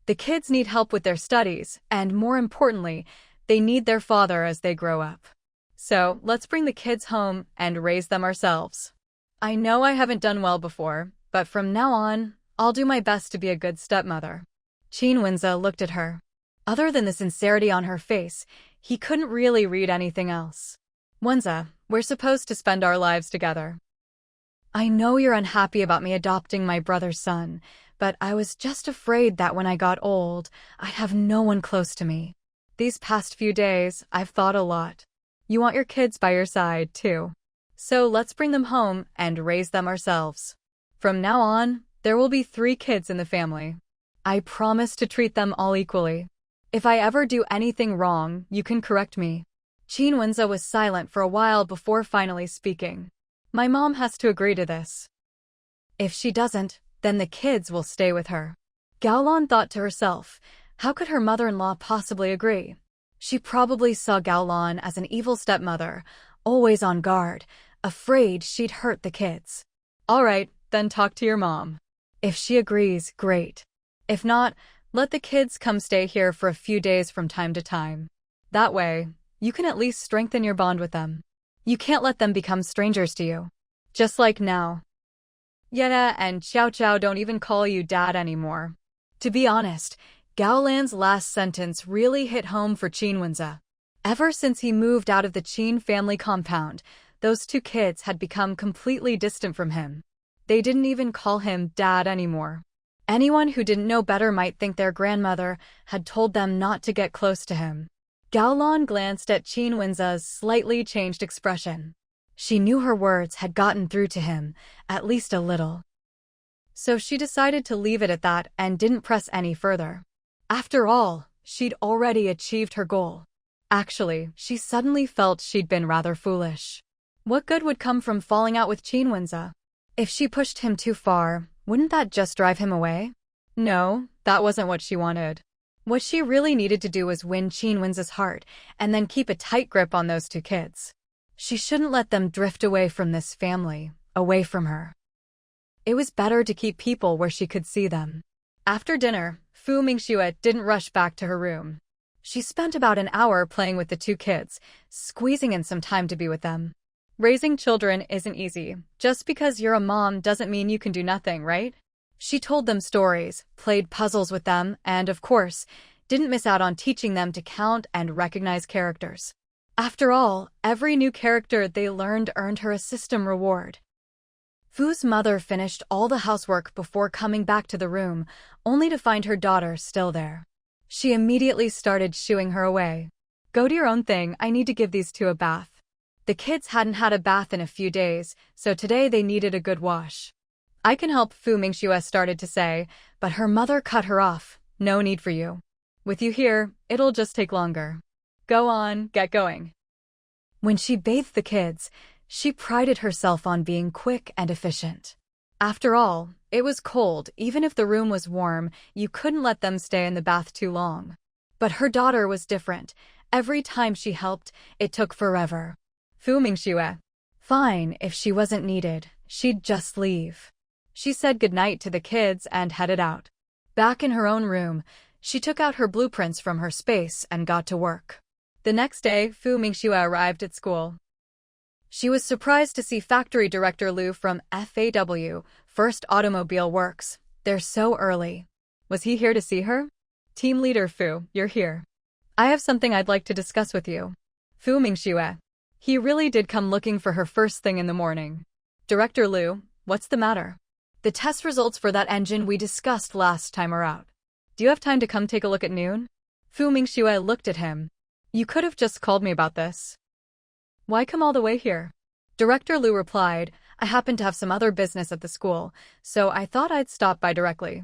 The kids need help with their studies, and more importantly, they need their father as they grow up. So, let's bring the kids home and raise them ourselves. I know I haven't done well before, but from now on, I'll do my best to be a good stepmother. Mingxue looked at her. Other than the sincerity on her face, he couldn't really read anything else. Mingxue, we're supposed to spend our lives together. I know you're unhappy about me adopting my brother's son, but I was just afraid that when I got old, I'd have no one close to me. These past few days, I've thought a lot. You want your kids by your side, too. So let's bring them home and raise them ourselves. From now on, there will be 3 kids in the family. I promise to treat them all equally. If I ever do anything wrong, you can correct me. Mingxue was silent for a while before finally speaking. My mom has to agree to this. If she doesn't, then the kids will stay with her. Gaolan thought to herself, how could her mother-in-law possibly agree? She probably saw Gaolan as an evil stepmother, always on guard, afraid she'd hurt the kids. All right, then talk to your mom. If she agrees, great. If not, let the kids come stay here for a few days from time to time. That way, you can at least strengthen your bond with them. You can't let them become strangers to you. Just like now. Yena and Xiao Xiao don't even call you dad anymore. To be honest, Gaolan's last sentence really hit home for Mingxue. Ever since he moved out of the Qin family compound, those 2 kids had become completely distant from him. They didn't even call him dad anymore. Anyone who didn't know better might think their grandmother had told them not to get close to him. Gaolan glanced at Mingxue's slightly changed expression. She knew her words had gotten through to him, at least a little. So she decided to leave it at that and didn't press any further. After all, she'd already achieved her goal. Actually, she suddenly felt she'd been rather foolish. What good would come from falling out with Mingxue? If she pushed him too far, wouldn't that just drive him away? No, that wasn't what she wanted. What she really needed to do was win Mingxue's heart and then keep a tight grip on those 2 kids. She shouldn't let them drift away from this family, away from her. It was better to keep people where she could see them. After dinner, Mingxue didn't rush back to her room. She spent about an hour playing with the 2 kids, squeezing in some time to be with them. Raising children isn't easy. Just because you're a mom doesn't mean you can do nothing, right? She told them stories, played puzzles with them, and, of course, didn't miss out on teaching them to count and recognize characters. After all, every new character they learned earned her a system reward. Fu's mother finished all the housework before coming back to the room, only to find her daughter still there. She immediately started shooing her away. Go do your own thing, I need to give these 2 a bath. The kids hadn't had a bath in a few days, so today they needed a good wash. I can help, Mingxue started to say, but her mother cut her off. No need for you. With you here, it'll just take longer. Go on, get going. When she bathed the kids, she prided herself on being quick and efficient. After all, it was cold. Even if the room was warm, you couldn't let them stay in the bath too long. But her daughter was different. Every time she helped, it took forever. Mingxue. Fine, if she wasn't needed, she'd just leave. She said goodnight to the kids and headed out. Back in her own room, she took out her blueprints from her space and got to work. The next day, Mingxue arrived at school. She was surprised to see Factory Director Liu from FAW, First Automobile Works. They're so early. Was he here to see her? Team Leader Fu, you're here. I have something I'd like to discuss with you. Mingxue. He really did come looking for her first thing in the morning. Director Liu, what's the matter? The test results for that engine we discussed last time are out. Do you have time to come take a look at noon? Mingxue looked at him. You could have just called me about this. Why come all the way here? Director Liu replied, I happen to have some other business at the school, so I thought I'd stop by directly.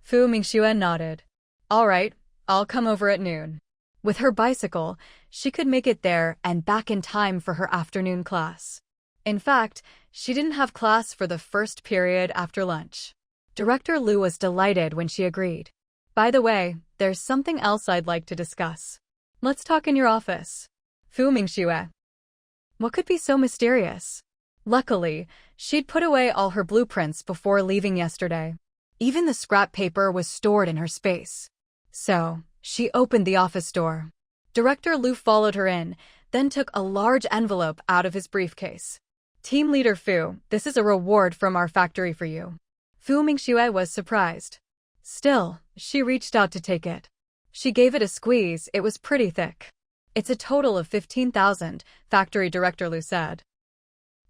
Mingxue nodded. All right, I'll come over at noon. With her bicycle, she could make it there and back in time for her afternoon class. In fact, she didn't have class for the first period after lunch. Director Liu was delighted when she agreed. By the way, there's something else I'd like to discuss. Let's talk in your office. Mingxue. What could be so mysterious? Luckily, she'd put away all her blueprints before leaving yesterday. Even the scrap paper was stored in her space. So, she opened the office door. Director Liu followed her in, then took a large envelope out of his briefcase. Team Leader Fu, this is a reward from our factory for you. Fu Mingxue was surprised. Still, she reached out to take it. She gave it a squeeze, it was pretty thick. It's a total of 15,000, Factory Director Liu said.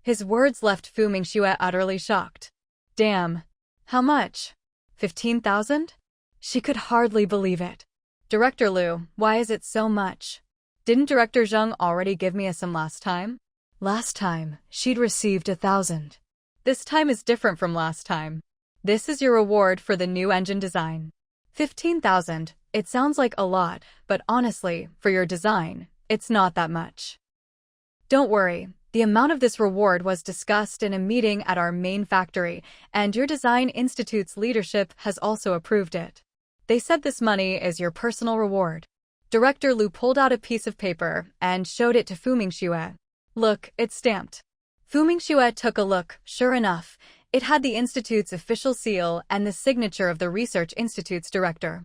His words left Fu Mingxue utterly shocked. Damn. How much? 15,000? She could hardly believe it. Director Liu, why is it so much? Didn't Director Zheng already give me a sum last time? Last time, she'd received 1,000. This time is different from last time. This is your reward for the new engine design. 15,000, it sounds like a lot, but honestly, for your design, it's not that much. Don't worry, the amount of this reward was discussed in a meeting at our main factory, and your Design Institute's leadership has also approved it. They said this money is your personal reward. Director Liu pulled out a piece of paper and showed it to Fu Mingxue. Look, it's stamped. Fu Mingxue took a look. Sure enough, it had the Institute's official seal and the signature of the Research Institute's director.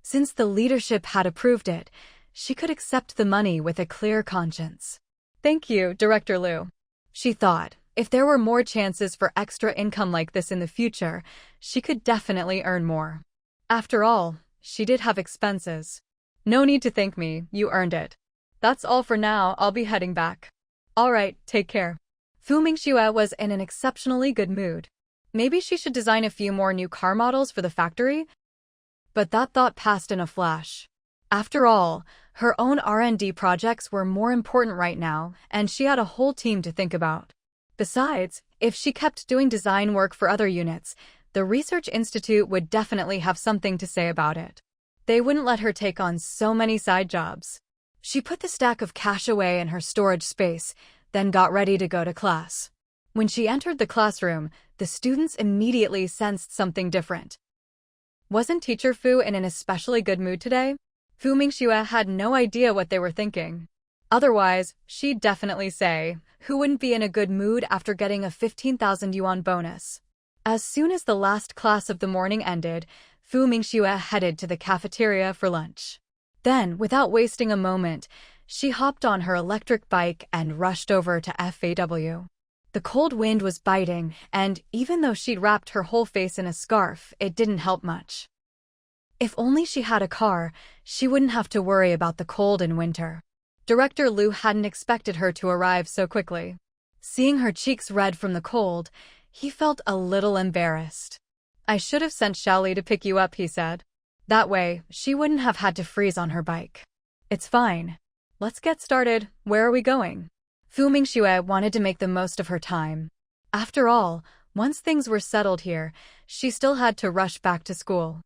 Since the leadership had approved it, she could accept the money with a clear conscience. Thank you, Director Liu. She thought, if there were more chances for extra income like this in the future, she could definitely earn more. After all, she did have expenses. No need to thank me, you earned it. That's all for now, I'll be heading back. Alright, take care. Fu Mingxue was in an exceptionally good mood. Maybe she should design a few more new car models for the factory? But that thought passed in a flash. After all, her own R&D projects were more important right now, and she had a whole team to think about. Besides, if she kept doing design work for other units, the Research Institute would definitely have something to say about it. They wouldn't let her take on so many side jobs. She put the stack of cash away in her storage space, then got ready to go to class. When she entered the classroom, the students immediately sensed something different. Wasn't Teacher Fu in an especially good mood today? Fu Mingxue had no idea what they were thinking. Otherwise, she'd definitely say, who wouldn't be in a good mood after getting a 15,000 yuan bonus? As soon as the last class of the morning ended, Fu Mingxue headed to the cafeteria for lunch. Then, without wasting a moment, she hopped on her electric bike and rushed over to FAW. The cold wind was biting, and even though she'd wrapped her whole face in a scarf, it didn't help much. If only she had a car, she wouldn't have to worry about the cold in winter. Director Liu hadn't expected her to arrive so quickly. Seeing her cheeks red from the cold, he felt a little embarrassed. I should have sent Xiaoli to pick you up, he said. That way, she wouldn't have had to freeze on her bike. It's fine. Let's get started. Where are we going? Fu Mingxue wanted to make the most of her time. After all, once things were settled here, she still had to rush back to school.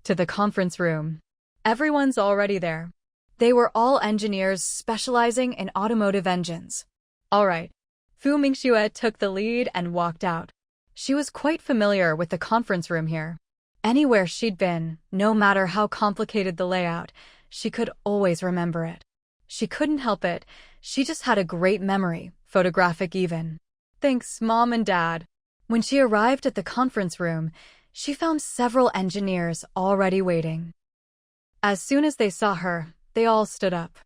To the conference room. Everyone's already there. They were all engineers specializing in automotive engines. All right. Fu Mingxue took the lead and walked out. She was quite familiar with the conference room here. Anywhere she'd been, no matter how complicated the layout, she could always remember it. She couldn't help it, she just had a great memory, photographic even. Thanks, Mom and Dad. When she arrived at the conference room, she found several engineers already waiting. As soon as they saw her, they all stood up.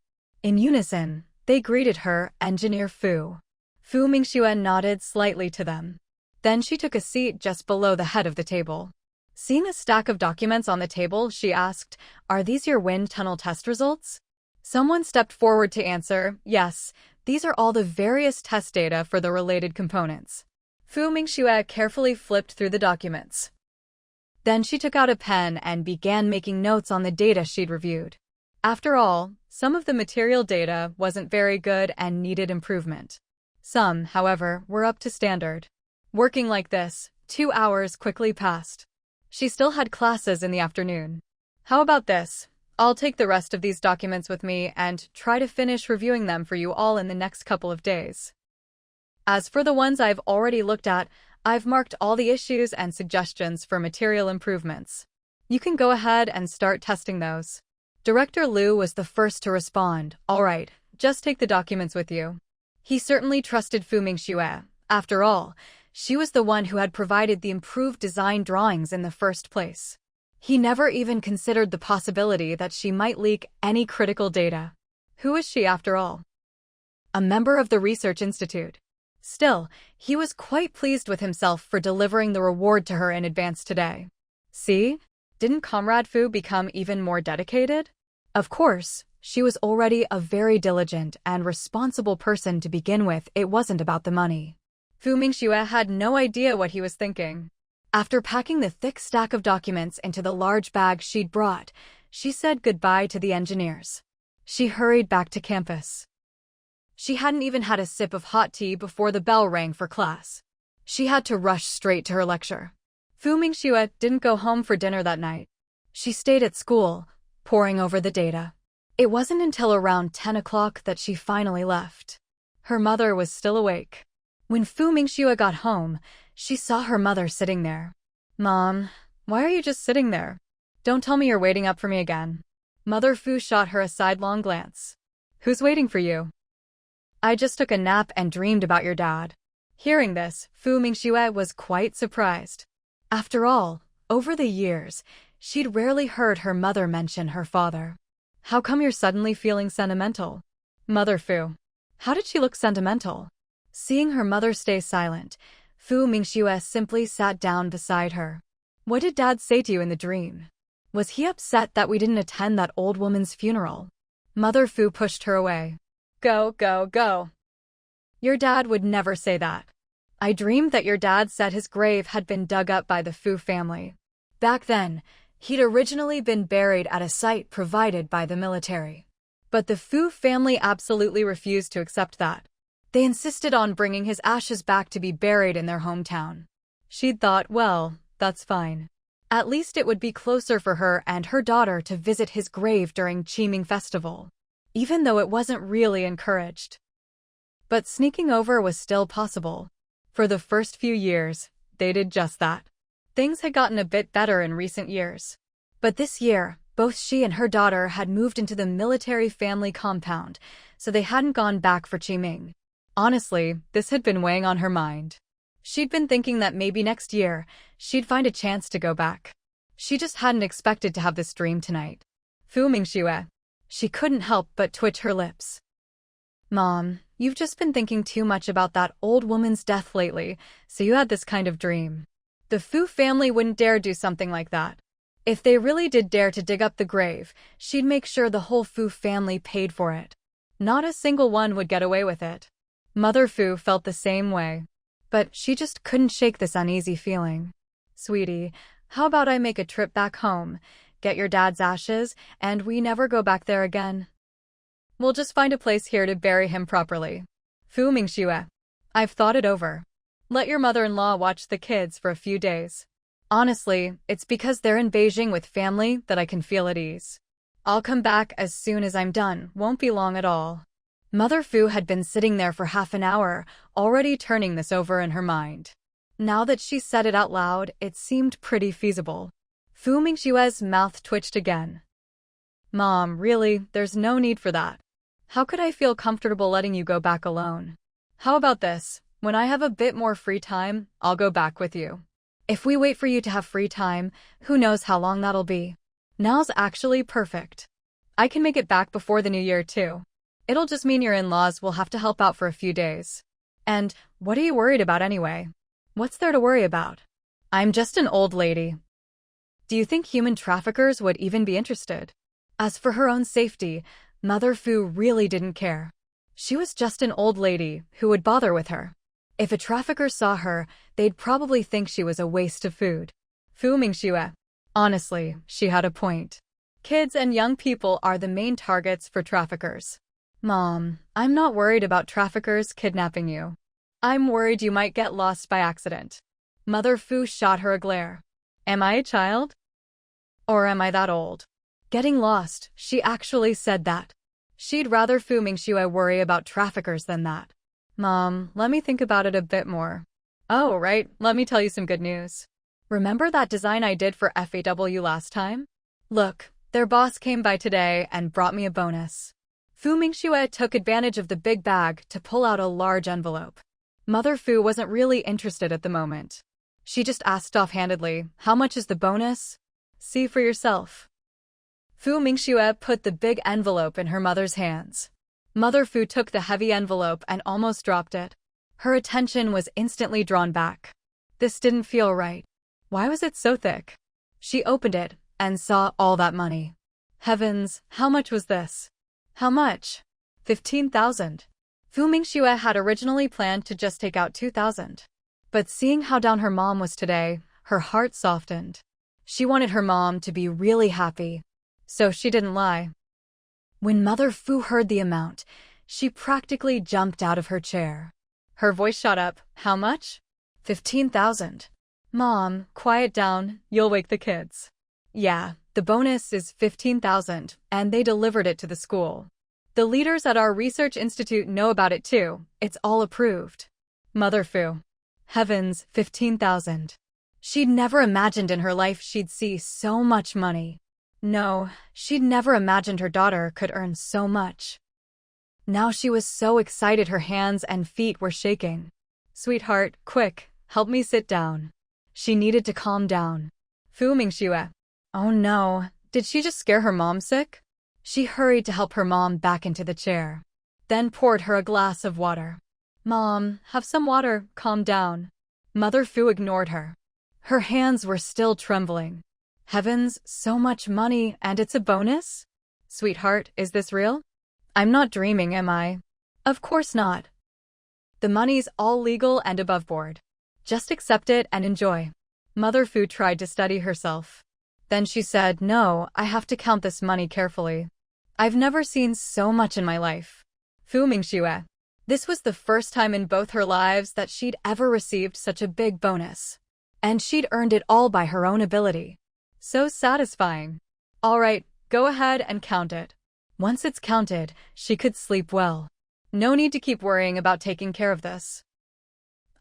In unison, they greeted her, Engineer Fu. Fu Mingxue nodded slightly to them. Then she took a seat just below the head of the table. Seeing a stack of documents on the table, she asked, "Are these your wind tunnel test results?" Someone stepped forward to answer, "Yes, these are all the various test data for the related components." Fu Mingxue carefully flipped through the documents. Then she took out a pen and began making notes on the data she'd reviewed. After all, some of the material data wasn't very good and needed improvement. Some, however, were up to standard. Working like this, 2 hours quickly passed. She still had classes in the afternoon. How about this? I'll take the rest of these documents with me and try to finish reviewing them for you all in the next couple of days. As for the ones I've already looked at, I've marked all the issues and suggestions for material improvements. You can go ahead and start testing those. Director Liu was the first to respond. All right, just take the documents with you. He certainly trusted Fu Mingxue. After all, she was the one who had provided the improved design drawings in the first place. He never even considered the possibility that she might leak any critical data. Who is she after all? A member of the research institute. Still, he was quite pleased with himself for delivering the reward to her in advance today. See? Didn't Comrade Fu become even more dedicated? Of course, she was already a very diligent and responsible person to begin with. It wasn't about the money. Fu Mingxue had no idea what he was thinking. After packing the thick stack of documents into the large bag she'd brought, she said goodbye to the engineers. She hurried back to campus. She hadn't even had a sip of hot tea before the bell rang for class. She had to rush straight to her lecture. Fu Mingxue didn't go home for dinner that night. She stayed at school, poring over the data. It wasn't until around 10 o'clock that she finally left. Her mother was still awake. When Fu Mingxue got home, she saw her mother sitting there. "Mom, why are you just sitting there? Don't tell me you're waiting up for me again." Mother Fu shot her a sidelong glance. "Who's waiting for you?" "I just took a nap and dreamed about your dad." Hearing this, Fu Mingxue was quite surprised. After all, over the years, she'd rarely heard her mother mention her father. "How come you're suddenly feeling sentimental?" "Mother Fu." How did she look sentimental? Seeing her mother stay silent, Fu Mingxue simply sat down beside her. "What did Dad say to you in the dream? Was he upset that we didn't attend that old woman's funeral?" Mother Fu pushed her away. Go, go, go. Your dad would never say that. I dreamed that your dad said his grave had been dug up by the Fu family. Back then, he'd originally been buried at a site provided by the military. But the Fu family absolutely refused to accept that. They insisted on bringing his ashes back to be buried in their hometown. She'd thought, well, that's fine. At least it would be closer for her and her daughter to visit his grave during Qiming Festival, even though it wasn't really encouraged. But sneaking over was still possible. For the first few years, they did just that. Things had gotten a bit better in recent years. But this year, both she and her daughter had moved into the military family compound, so they hadn't gone back for Qiming. Honestly, this had been weighing on her mind. She'd been thinking that maybe next year, she'd find a chance to go back. She just hadn't expected to have this dream tonight. Fu Mingxue. She couldn't help but twitch her lips. Mom, you've just been thinking too much about that old woman's death lately, so you had this kind of dream. The Fu family wouldn't dare do something like that. If they really did dare to dig up the grave, she'd make sure the whole Fu family paid for it. Not a single one would get away with it. Mother Fu felt the same way. But she just couldn't shake this uneasy feeling. Sweetie, how about I make a trip back home, get your dad's ashes, and we never go back there again? We'll just find a place here to bury him properly. Fu Mingxue. I've thought it over. Let your mother-in-law watch the kids for a few days. Honestly, it's because they're in Beijing with family that I can feel at ease. I'll come back as soon as I'm done, won't be long at all. Mother Fu had been sitting there for half an hour, already turning this over in her mind. Now that she said it out loud, it seemed pretty feasible. Fu Mingxue's mouth twitched again. Mom, really, there's no need for that. How could I feel comfortable letting you go back alone? How about this? When I have a bit more free time, I'll go back with you. If we wait for you to have free time, who knows how long that'll be. Now's actually perfect. I can make it back before the new year too. It'll just mean your in-laws will have to help out for a few days. And what are you worried about anyway? What's there to worry about? I'm just an old lady. Do you think human traffickers would even be interested? As for her own safety, Mother Fu really didn't care. She was just an old lady who would bother with her. If a trafficker saw her, they'd probably think she was a waste of food. Fu Mingxue. Honestly, she had a point. Kids and young people are the main targets for traffickers. Mom, I'm not worried about traffickers kidnapping you. I'm worried you might get lost by accident. Mother Fu shot her a glare. Am I a child? Or am I that old? Getting lost, she actually said that. She'd rather Fu Mingxue worry about traffickers than that. Mom, let me think about it a bit more. Oh, right, let me tell you some good news. Remember that design I did for FAW last time? Look, their boss came by today and brought me a bonus. Fu Mingxue took advantage of the big bag to pull out a large envelope. Mother Fu wasn't really interested at the moment. She just asked offhandedly, how much is the bonus? See for yourself. Fu Mingxue put the big envelope in her mother's hands. Mother Fu took the heavy envelope and almost dropped it. Her attention was instantly drawn back. This didn't feel right. Why was it so thick? She opened it and saw all that money. Heavens, how much was this? How much? 15,000. Fu Mingxue had originally planned to just take out 2,000. But seeing how down her mom was today, her heart softened. She wanted her mom to be really happy. So she didn't lie. When Mother Fu heard the amount, she practically jumped out of her chair. Her voice shot up. How much? 15,000. Mom, quiet down, you'll wake the kids. Yeah, the bonus is 15,000, and they delivered it to the school. The leaders at our research institute know about it too. It's all approved. Mother Fu. Heavens, 15,000. She'd never imagined in her life she'd see so much money. No, she'd never imagined her daughter could earn so much. Now she was so excited her hands and feet were shaking. Sweetheart, quick, help me sit down. She needed to calm down. Fu Mingxue. Oh no, did she just scare her mom sick? She hurried to help her mom back into the chair, then poured her a glass of water. Mom, have some water, calm down. Mother Fu ignored her. Her hands were still trembling. Heavens, so much money, and it's a bonus? Sweetheart, is this real? I'm not dreaming, am I? Of course not. The money's all legal and above board. Just accept it and enjoy. Mother Fu tried to steady herself. Then she said, no, I have to count this money carefully. I've never seen so much in my life. Fu Mingxue. This was the first time in both her lives that she'd ever received such a big bonus. And she'd earned it all by her own ability. So satisfying. All right, go ahead and count it. Once it's counted, she could sleep well. No need to keep worrying about taking care of this.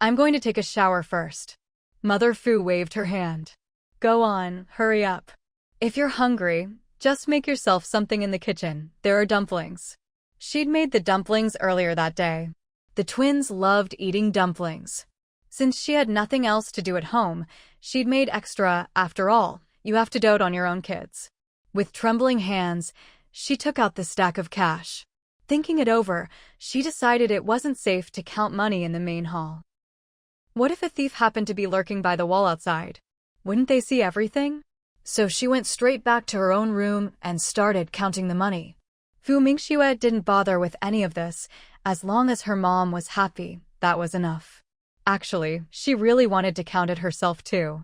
I'm going to take a shower first. Mother Fu waved her hand. Go on, hurry up. If you're hungry, just make yourself something in the kitchen. There are dumplings. She'd made the dumplings earlier that day. The twins loved eating dumplings. Since she had nothing else to do at home, she'd made extra. After all, you have to dote on your own kids. With trembling hands, she took out the stack of cash. Thinking it over, she decided it wasn't safe to count money in the main hall. What if a thief happened to be lurking by the wall outside? Wouldn't they see everything? So she went straight back to her own room and started counting the money. Fu Mingxue didn't bother with any of this. As long as her mom was happy, that was enough. Actually, she really wanted to count it herself too.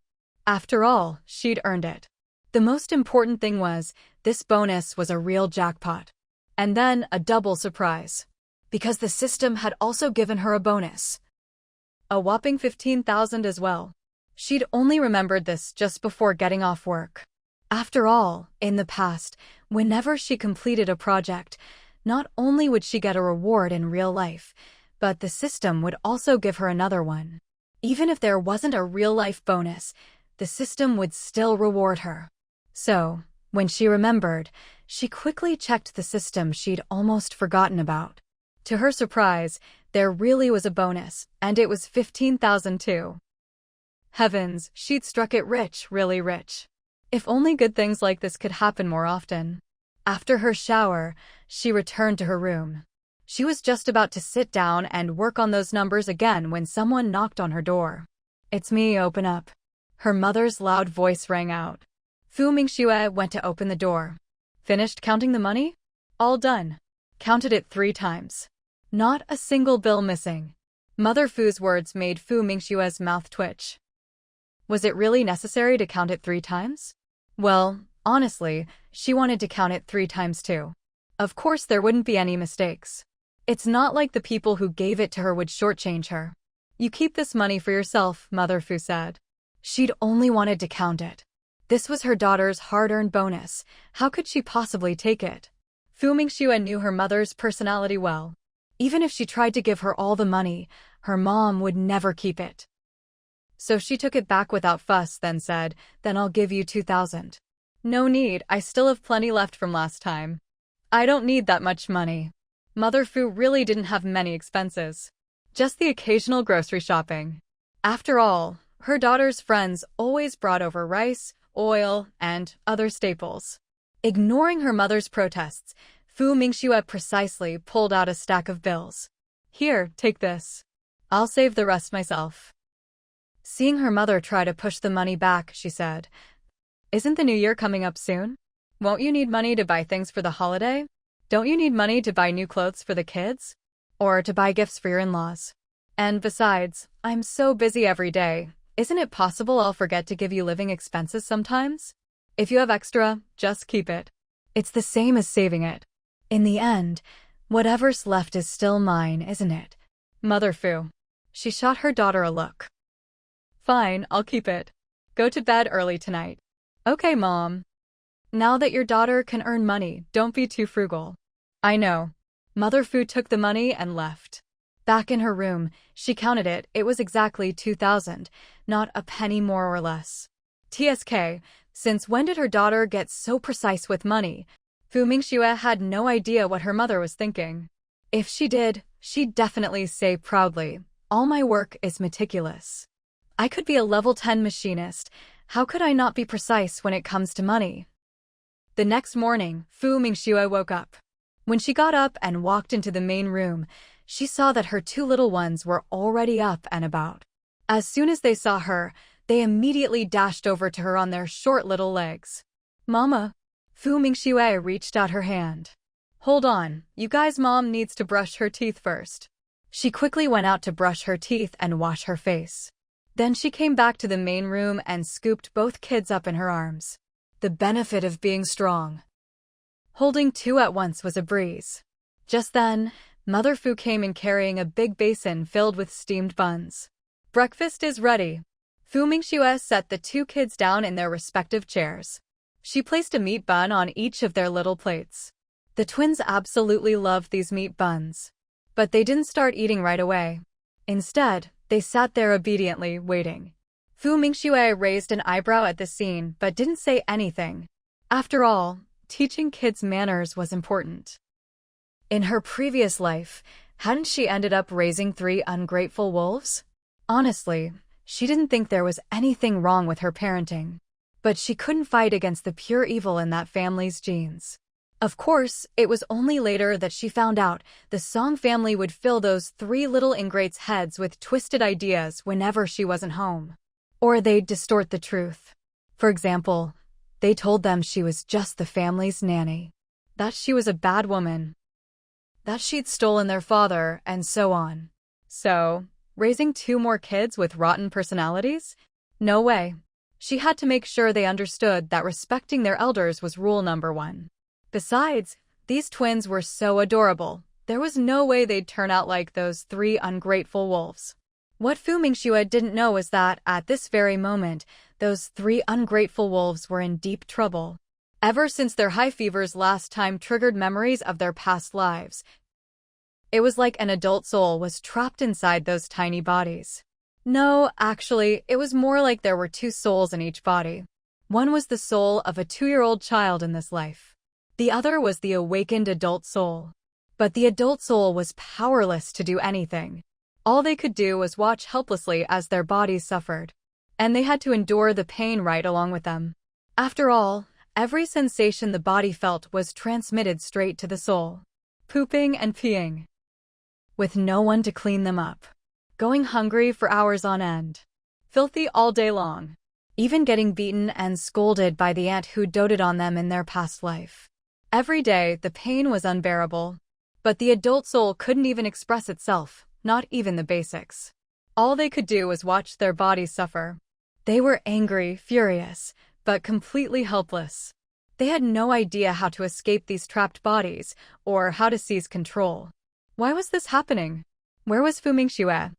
After all, she'd earned it. The most important thing was, this bonus was a real jackpot. And then a double surprise. Because the system had also given her a bonus. A whopping 15,000 as well. She'd only remembered this just before getting off work. After all, in the past, whenever she completed a project, not only would she get a reward in real life, but the system would also give her another one. Even if there wasn't a real-life bonus, the system would still reward her. So, when she remembered, she quickly checked the system she'd almost forgotten about. To her surprise, there really was a bonus, and it was 15,000 too. Heavens, she'd struck it rich, really rich. If only good things like this could happen more often. After her shower, she returned to her room. She was just about to sit down and work on those numbers again when someone knocked on her door. It's me, open up. Her mother's loud voice rang out. Fu Mingxue went to open the door. Finished counting the money? All done. Counted it 3 times. Not a single bill missing. Mother Fu's words made Fu Mingxue's mouth twitch. Was it really necessary to count it 3 times? Well, honestly, she wanted to count it 3 times too. Of course there wouldn't be any mistakes. It's not like the people who gave it to her would shortchange her. You keep this money for yourself, Mother Fu said. She'd only wanted to count it. This was her daughter's hard-earned bonus. How could she possibly take it? Fu Mingxue knew her mother's personality well. Even if she tried to give her all the money, her mom would never keep it. So she took it back without fuss, then said, then I'll give you 2,000. No need, I still have plenty left from last time. I don't need that much money. Mother Fu really didn't have many expenses. Just the occasional grocery shopping. After all, her daughter's friends always brought over rice oil, and other staples. Ignoring her mother's protests, Fu Mingxue precisely pulled out a stack of bills. Here, take this. I'll save the rest myself. Seeing her mother try to push the money back, she said, Isn't the new year coming up soon? Won't you need money to buy things for the holiday? Don't you need money to buy new clothes for the kids? Or to buy gifts for your in-laws? And besides, I'm so busy every day. Isn't it possible I'll forget to give you living expenses sometimes? If you have extra, just keep it. It's the same as saving it. In the end, whatever's left is still mine, isn't it? Mother Fu. She shot her daughter a look. Fine, I'll keep it. Go to bed early tonight. Okay, Mom. Now that your daughter can earn money, don't be too frugal. I know. Mother Fu took the money and left. Back in her room, she counted it. It was exactly 2,000, not a penny more or less. TSK, since when did her daughter get so precise with money? Fu Mingxue had no idea what her mother was thinking. If she did, she'd definitely say proudly, all my work is meticulous. I could be a level 10 machinist. How could I not be precise when it comes to money? The next morning, Fu Mingxue woke up. When she got up and walked into the main room, she saw that her two little ones were already up and about. As soon as they saw her, they immediately dashed over to her on their short little legs. Mama. Fu Mingxue reached out her hand. Hold on, you guys' mom needs to brush her teeth first. She quickly went out to brush her teeth and wash her face. Then she came back to the main room and scooped both kids up in her arms. The benefit of being strong. Holding two at once was a breeze. Just then, Mother Fu came in carrying a big basin filled with steamed buns. Breakfast is ready. Fu Mingxue set the two kids down in their respective chairs. She placed a meat bun on each of their little plates. The twins absolutely loved these meat buns. But they didn't start eating right away. Instead, they sat there obediently, waiting. Fu Mingxue raised an eyebrow at the scene but didn't say anything. After all, teaching kids manners was important. In her previous life, hadn't she ended up raising 3 ungrateful wolves? Honestly, she didn't think there was anything wrong with her parenting. But she couldn't fight against the pure evil in that family's genes. Of course, it was only later that she found out the Song family would fill those 3 little ingrates' heads with twisted ideas whenever she wasn't home. Or they'd distort the truth. For example, they told them she was just the family's nanny. That she was a bad woman. That she'd stolen their father, and so on. So, raising 2 more kids with rotten personalities? No way. She had to make sure they understood that respecting their elders was rule number 1. Besides, these twins were so adorable. There was no way they'd turn out like those 3 ungrateful wolves. What Fu Mingxue didn't know was that, at this very moment, those 3 ungrateful wolves were in deep trouble. Ever since their high fevers last time triggered memories of their past lives, it was like an adult soul was trapped inside those tiny bodies. No, actually, it was more like there were 2 souls in each body. One was the soul of a 2-year-old child in this life. The other was the awakened adult soul. But the adult soul was powerless to do anything. All they could do was watch helplessly as their bodies suffered. And they had to endure the pain right along with them. After all, every sensation the body felt was transmitted straight to the soul. Pooping and peeing. With no one to clean them up. Going hungry for hours on end. Filthy all day long. Even getting beaten and scolded by the aunt who doted on them in their past life. Every day, the pain was unbearable. But the adult soul couldn't even express itself, not even the basics. All they could do was watch their bodies suffer. They were angry, furious, but completely helpless. They had no idea how to escape these trapped bodies, or how to seize control. Why was this happening? Where was Fu Mingxue?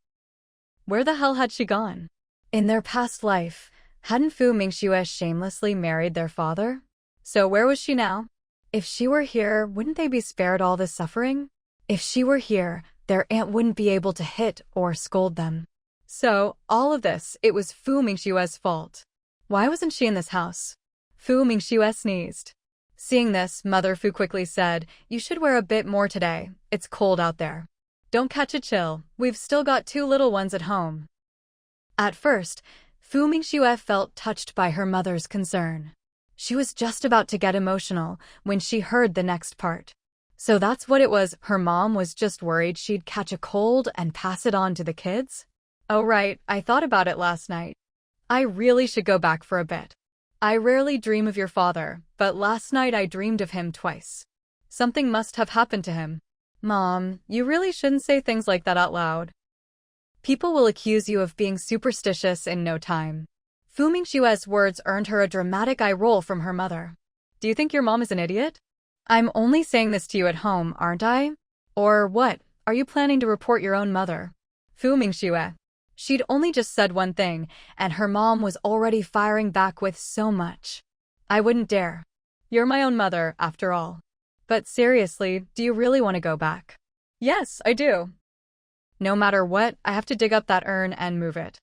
Where the hell had she gone? In their past life, hadn't Fu Mingxue shamelessly married their father? So where was she now? If she were here, wouldn't they be spared all this suffering? If she were here, their aunt wouldn't be able to hit or scold them. So, all of this, it was Fu Mingxue's fault. Why wasn't she in this house? Fu Mingxue sneezed. Seeing this, Mother Fu quickly said, "You should wear a bit more today. It's cold out there. Don't catch a chill. We've still got 2 little ones at home." At first, Fu Mingxue felt touched by her mother's concern. She was just about to get emotional when she heard the next part. So that's what it was, her mom was just worried she'd catch a cold and pass it on to the kids? Oh right, I thought about it last night. I really should go back for a bit. I rarely dream of your father, but last night I dreamed of him twice. Something must have happened to him. Mom, you really shouldn't say things like that out loud. People will accuse you of being superstitious in no time. Fu Mingxue's words earned her a dramatic eye roll from her mother. Do you think your mom is an idiot? I'm only saying this to you at home, aren't I? Or what, are you planning to report your own mother? Fu Mingxue. She'd only just said one thing, and her mom was already firing back with so much. I wouldn't dare. You're my own mother, after all. But seriously, do you really want to go back? Yes, I do. No matter what, I have to dig up that urn and move it.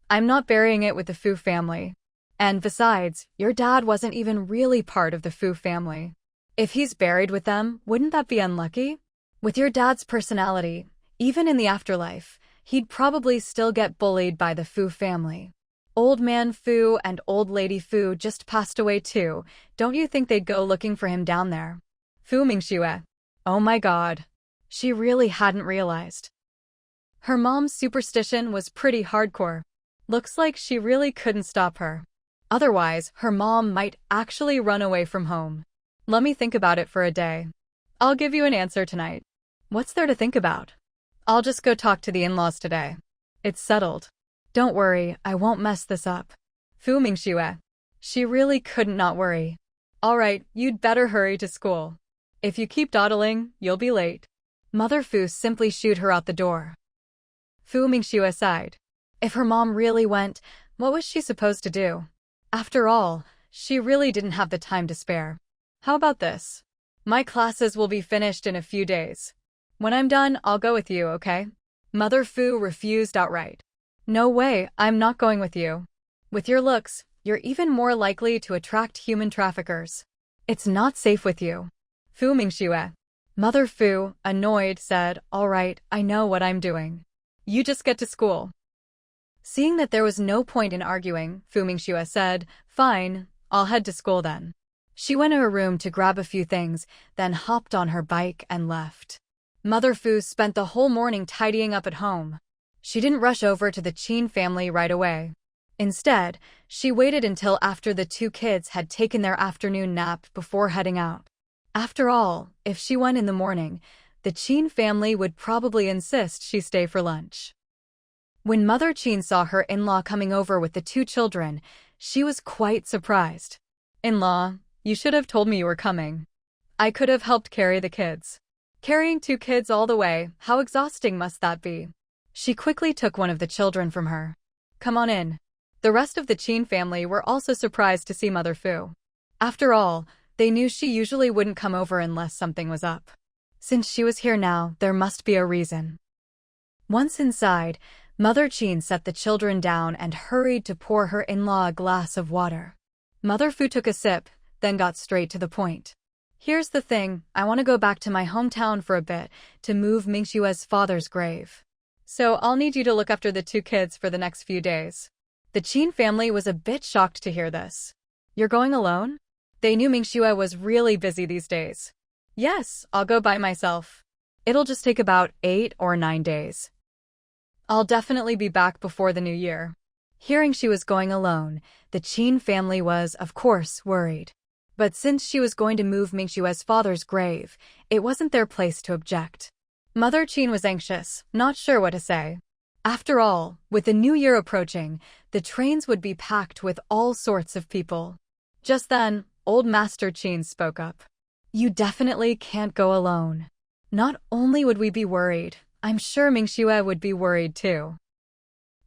I'm not burying it with the Fu family. And besides, your dad wasn't even really part of the Fu family. If he's buried with them, wouldn't that be unlucky? With your dad's personality, even in the afterlife, he'd probably still get bullied by the Fu family. Old man Fu and old lady Fu just passed away too. Don't you think they'd go looking for him down there? Fu Mingxue. Oh my god. She really hadn't realized. Her mom's superstition was pretty hardcore. Looks like she really couldn't stop her. Otherwise, her mom might actually run away from home. Let me think about it for a day. I'll give you an answer tonight. What's there to think about? I'll just go talk to the in-laws today. It's settled. Don't worry, I won't mess this up. Fu Mingxue. She really couldn't not worry. All right, you'd better hurry to school. If you keep dawdling, you'll be late. Mother Fu simply shooed her out the door. Fu Mingxue sighed. If her mom really went, what was she supposed to do? After all, she really didn't have the time to spare. How about this? My classes will be finished in a few days. When I'm done, I'll go with you, okay? Mother Fu refused outright. No way, I'm not going with you. With your looks, you're even more likely to attract human traffickers. It's not safe with you. Fu Mingxue. Mother Fu, annoyed, said, all right, I know what I'm doing. You just get to school. Seeing that there was no point in arguing, Fu Mingxue said, fine, I'll head to school then. She went to her room to grab a few things, then hopped on her bike and left. Mother Fu spent the whole morning tidying up at home. She didn't rush over to the Qin family right away. Instead, she waited until after the two kids had taken their afternoon nap before heading out. After all, if she went in the morning, the Qin family would probably insist she stay for lunch. When Mother Qin saw her in-law coming over with the two children, she was quite surprised. In-law, you should have told me you were coming. I could have helped carry the kids. Carrying two kids all the way, how exhausting must that be? She quickly took one of the children from her. Come on in. The rest of the Qin family were also surprised to see Mother Fu. After all, they knew she usually wouldn't come over unless something was up. Since she was here now, there must be a reason. Once inside, Mother Qin set the children down and hurried to pour her in-law a glass of water. Mother Fu took a sip, then got straight to the point. Here's the thing, I want to go back to my hometown for a bit to move Mingxue's father's grave. So I'll need you to look after the two kids for the next few days. The Qin family was a bit shocked to hear this. You're going alone? They knew Mingxue was really busy these days. Yes, I'll go by myself. It'll just take about 8 or 9 days. I'll definitely be back before the new year. Hearing she was going alone, the Qin family was, of course, worried. But since she was going to move Mingxue's father's grave, it wasn't their place to object. Mother Qin was anxious, not sure what to say. After all, with the new year approaching, the trains would be packed with all sorts of people. Just then, old Master Qin spoke up. You definitely can't go alone. Not only would we be worried, I'm sure Mingxue would be worried too.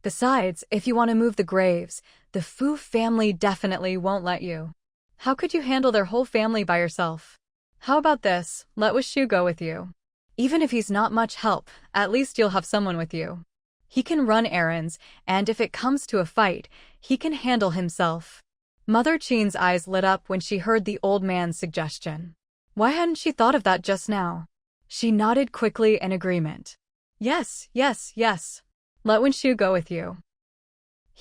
Besides, if you want to move the graves, the Fu family definitely won't let you. How could you handle their whole family by yourself? How about this, let Wishu go with you. Even if he's not much help, at least you'll have someone with you. He can run errands, and if it comes to a fight, he can handle himself. Mother Qin's eyes lit up when she heard the old man's suggestion. Why hadn't she thought of that just now? She nodded quickly in agreement. Yes, yes, yes. Let Wishu go with you.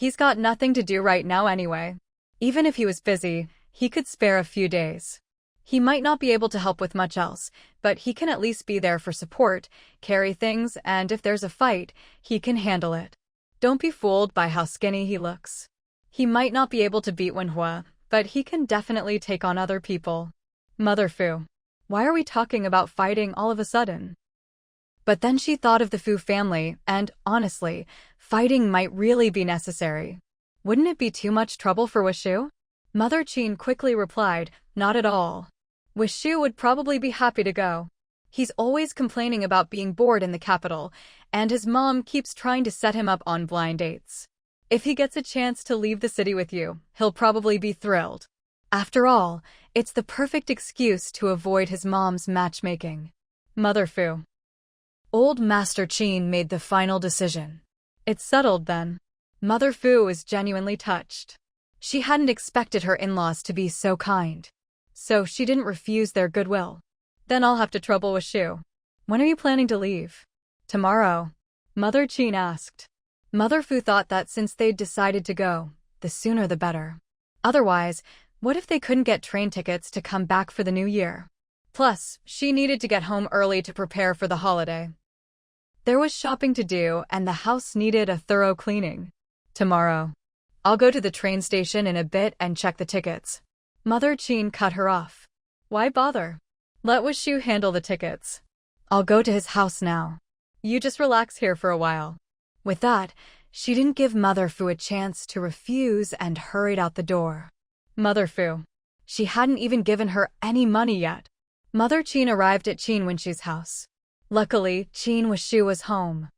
He's got nothing to do right now anyway. Even if he was busy, he could spare a few days. He might not be able to help with much else, but he can at least be there for support, carry things, and if there's a fight, he can handle it. Don't be fooled by how skinny he looks. He might not be able to beat Wenhua, but he can definitely take on other people. Mother Fu. Why are we talking about fighting all of a sudden? But then she thought of the Fu family, and, honestly, fighting might really be necessary. Wouldn't it be too much trouble for Wishu? Mother Qin quickly replied, not at all. Wishu would probably be happy to go. He's always complaining about being bored in the capital, and his mom keeps trying to set him up on blind dates. If he gets a chance to leave the city with you, he'll probably be thrilled. After all, it's the perfect excuse to avoid his mom's matchmaking. Mother Fu. Old Master Qin made the final decision. It's settled then. Mother Fu was genuinely touched. She hadn't expected her in-laws to be so kind. So she didn't refuse their goodwill. Then I'll have to trouble Wishu. When are you planning to leave? Tomorrow. Mother Qin asked. Mother Fu thought that since they'd decided to go, the sooner the better. Otherwise, what if they couldn't get train tickets to come back for the new year? Plus, she needed to get home early to prepare for the holiday. There was shopping to do, and the house needed a thorough cleaning. Tomorrow. I'll go to the train station in a bit and check the tickets. Mother Qin cut her off. Why bother? Let Wishu handle the tickets. I'll go to his house now. You just relax here for a while. With that, she didn't give Mother Fu a chance to refuse and hurried out the door. Mother Fu. She hadn't even given her any money yet. Mother Qin arrived at Qin Wenshu's house. Luckily, Qin Wenshu was home.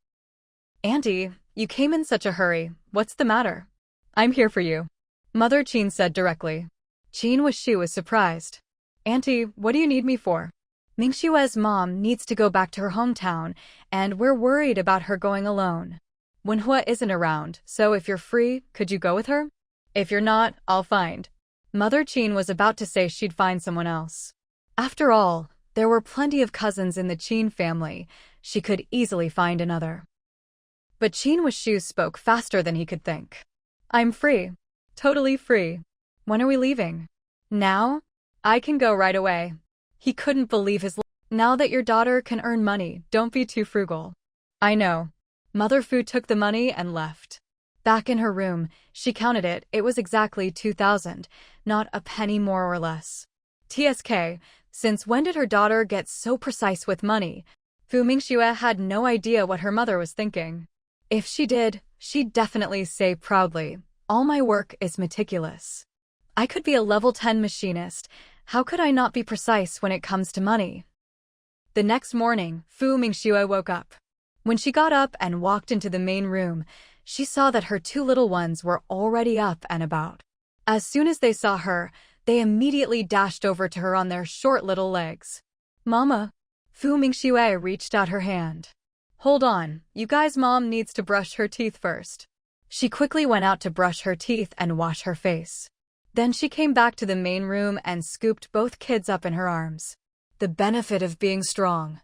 Auntie, you came in such a hurry. What's the matter? I'm here for you. Mother Qin said directly. Qin Wenshu was surprised. Auntie, what do you need me for? Mingxue's mom needs to go back to her hometown, and we're worried about her going alone. Wenhua isn't around, so if you're free, could you go with her? If you're not, I'll find. Mother Qin was about to say she'd find someone else. After all, there were plenty of cousins in the Qin family. She could easily find another. But Qin Wenshu spoke faster than he could think. I'm free. Totally free. When are we leaving? Now? I can go right away. He couldn't believe his luck. Now that your daughter can earn money, don't be too frugal. I know. Mother Fu took the money and left. Back in her room, she counted it. It was exactly 2,000, not a penny more or less. TSK, since when did her daughter get so precise with money? Fu Mingxue had no idea what her mother was thinking. If she did, she'd definitely say proudly, all my work is meticulous. I could be a level 10 machinist. How could I not be precise when it comes to money? The next morning, Fu Mingxue woke up. When she got up and walked into the main room, she saw that her two little ones were already up and about. As soon as they saw her, they immediately dashed over to her on their short little legs. Mama. Fu Mingxue reached out her hand. Hold on, you guys' mom needs to brush her teeth first. She quickly went out to brush her teeth and wash her face. Then she came back to the main room and scooped both kids up in her arms. The benefit of being strong.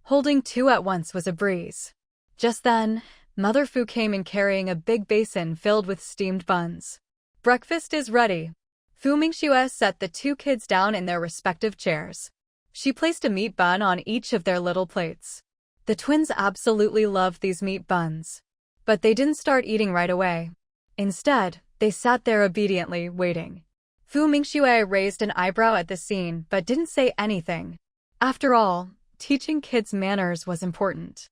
Holding two at once was a breeze. Just then, Mother Fu came in carrying a big basin filled with steamed buns. Breakfast is ready. Fu Mingxue set the two kids down in their respective chairs. She placed a meat bun on each of their little plates. The twins absolutely loved these meat buns. But they didn't start eating right away. Instead, they sat there obediently, waiting. Fu Mingxue raised an eyebrow at the scene but didn't say anything. After all, teaching kids manners was important.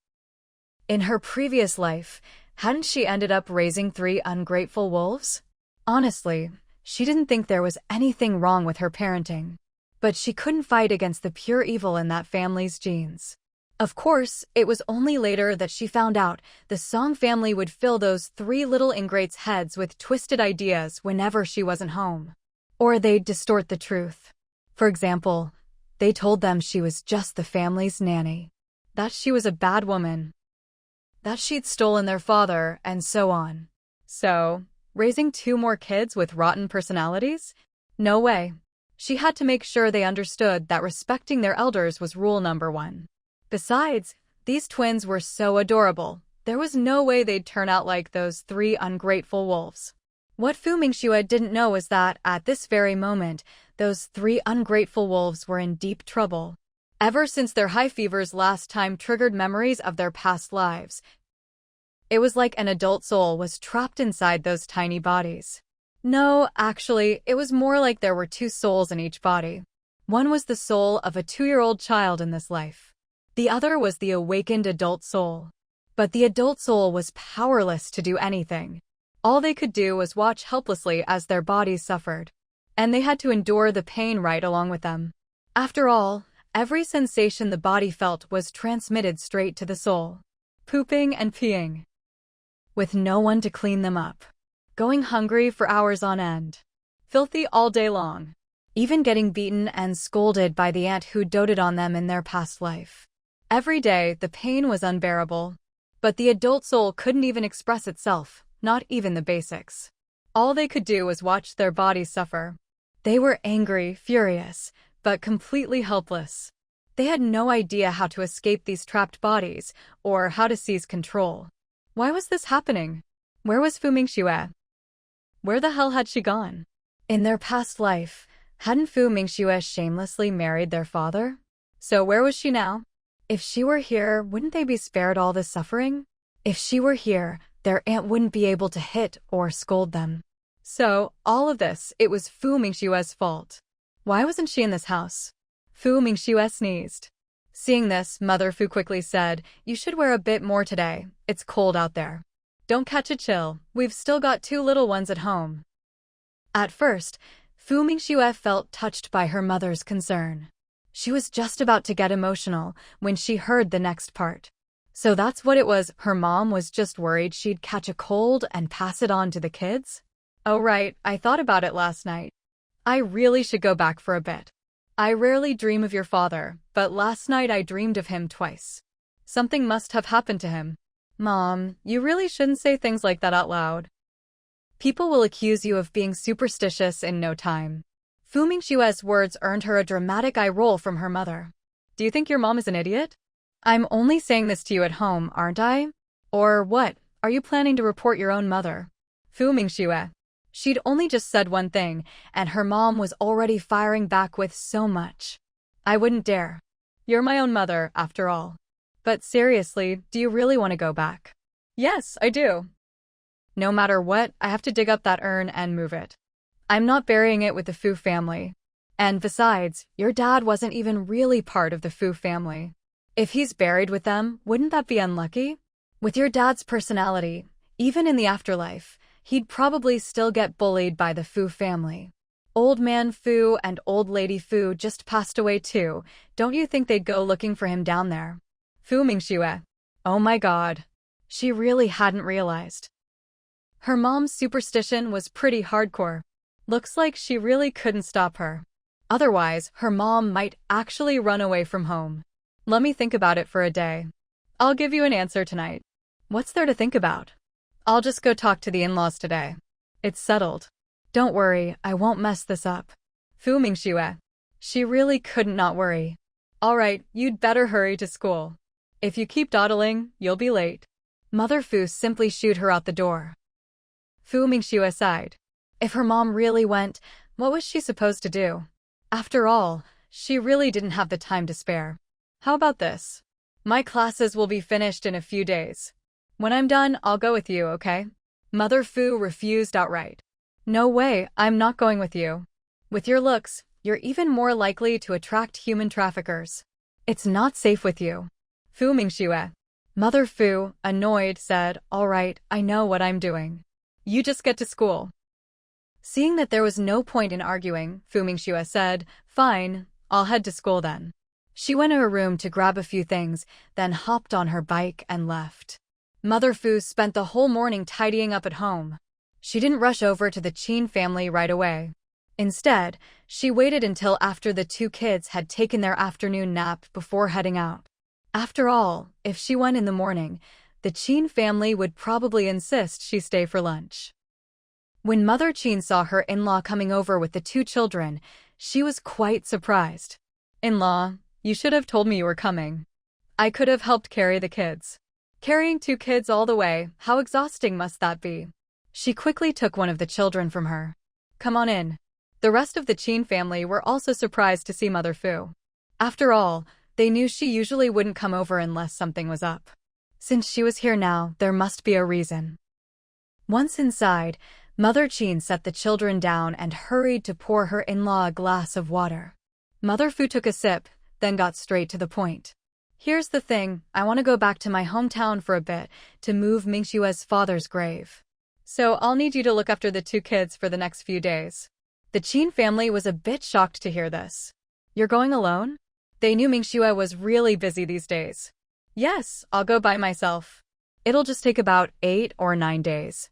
In her previous life, hadn't she ended up raising 3 ungrateful wolves? Honestly, she didn't think there was anything wrong with her parenting. But she couldn't fight against the pure evil in that family's genes. Of course, it was only later that she found out the Song family would fill those 3 little ingrates' heads with twisted ideas whenever she wasn't home. Or they'd distort the truth. For example, they told them she was just the family's nanny. That she was a bad woman. That she'd stolen their father, and so on. So, raising 2 more kids with rotten personalities? No way. She had to make sure they understood that respecting their elders was rule number 1. Besides, these twins were so adorable. There was no way they'd turn out like those 3 ungrateful wolves. What Fu Mingxue didn't know was that, at this very moment, those 3 ungrateful wolves were in deep trouble. Ever since their high fevers last time triggered memories of their past lives, it was like an adult soul was trapped inside those tiny bodies. No, actually, it was more like there were 2 souls in each body. One was the soul of a 2-year-old child in this life. The other was the awakened adult soul. But the adult soul was powerless to do anything. All they could do was watch helplessly as their bodies suffered. And they had to endure the pain right along with them. After all, every sensation the body felt was transmitted straight to the soul. Pooping and peeing, with no one to clean them up. Going hungry for hours on end. Filthy all day long. Even getting beaten and scolded by the aunt who doted on them in their past life. Every day, the pain was unbearable. But the adult soul couldn't even express itself, not even the basics. All they could do was watch their bodies suffer. They were angry, furious, but completely helpless. They had no idea how to escape these trapped bodies, or how to seize control. Why was this happening? Where was Fu Mingxue? Where the hell had she gone? In their past life, hadn't Fu Mingxue shamelessly married their father? So where was she now? If she were here, wouldn't they be spared all this suffering? If she were here, their aunt wouldn't be able to hit or scold them. So, all of this, it was Fu Mingxue's fault. Why wasn't she in this house? Fu Mingxue sneezed. Seeing this, Mother Fu quickly said, "You should wear a bit more today. It's cold out there. Don't catch a chill. We've still got 2 little ones at home." At first, Fu Mingxue felt touched by her mother's concern. She was just about to get emotional when she heard the next part. So that's what it was, her mom was just worried she'd catch a cold and pass it on to the kids? Oh right, I thought about it last night. I really should go back for a bit. I rarely dream of your father, but last night I dreamed of him twice. Something must have happened to him. Mom, you really shouldn't say things like that out loud. People will accuse you of being superstitious in no time. Fu Mingxue's words earned her a dramatic eye roll from her mother. Do you think your mom is an idiot? I'm only saying this to you at home, aren't I? Or what, are you planning to report your own mother? Fu Mingxue. She'd only just said one thing, and her mom was already firing back with so much. I wouldn't dare. You're my own mother, after all. But seriously, do you really want to go back? Yes, I do. No matter what, I have to dig up that urn and move it. I'm not burying it with the Fu family. And besides, your dad wasn't even really part of the Fu family. If he's buried with them, wouldn't that be unlucky? With your dad's personality, even in the afterlife, he'd probably still get bullied by the Fu family. Old man Fu and old lady Fu just passed away too. Don't you think they'd go looking for him down there? Fu Mingxue. Oh my god. She really hadn't realized. Her mom's superstition was pretty hardcore. Looks like she really couldn't stop her. Otherwise, her mom might actually run away from home. Let me think about it for a day. I'll give you an answer tonight. What's there to think about? I'll just go talk to the in-laws today. It's settled. Don't worry, I won't mess this up. Fu Mingxue. She really couldn't not worry. Alright, you'd better hurry to school. If you keep dawdling, you'll be late. Mother Fu simply shooed her out the door. Fu Mingxue sighed. If her mom really went, what was she supposed to do? After all, she really didn't have the time to spare. How about this? My classes will be finished in a few days. When I'm done, I'll go with you, okay? Mother Fu refused outright. No way, I'm not going with you. With your looks, you're even more likely to attract human traffickers. It's not safe with you. Fu Mingxue. Mother Fu, annoyed, said, "All right, I know what I'm doing. You just get to school." Seeing that there was no point in arguing, Fu Mingxue said, "Fine, I'll head to school then." She went to her room to grab a few things, then hopped on her bike and left. Mother Fu spent the whole morning tidying up at home. She didn't rush over to the Qin family right away. Instead, she waited until after the 2 kids had taken their afternoon nap before heading out. After all, if she went in the morning, the Qin family would probably insist she stay for lunch. When Mother Qin saw her in-law coming over with the 2 children, she was quite surprised. "In-law, you should have told me you were coming. I could have helped carry the kids." Carrying 2 kids all the way, how exhausting must that be? She quickly took one of the children from her. Come on in. The rest of the Qin family were also surprised to see Mother Fu. After all, they knew she usually wouldn't come over unless something was up. Since she was here now, there must be a reason. Once inside, Mother Qin set the children down and hurried to pour her in-law a glass of water. Mother Fu took a sip, then got straight to the point. Here's the thing, I want to go back to my hometown for a bit, to move Mingxue's father's grave. So I'll need you to look after the 2 kids for the next few days. The Qin family was a bit shocked to hear this. You're going alone? They knew Mingxue was really busy these days. Yes, I'll go by myself. It'll just take about 8 or 9 days.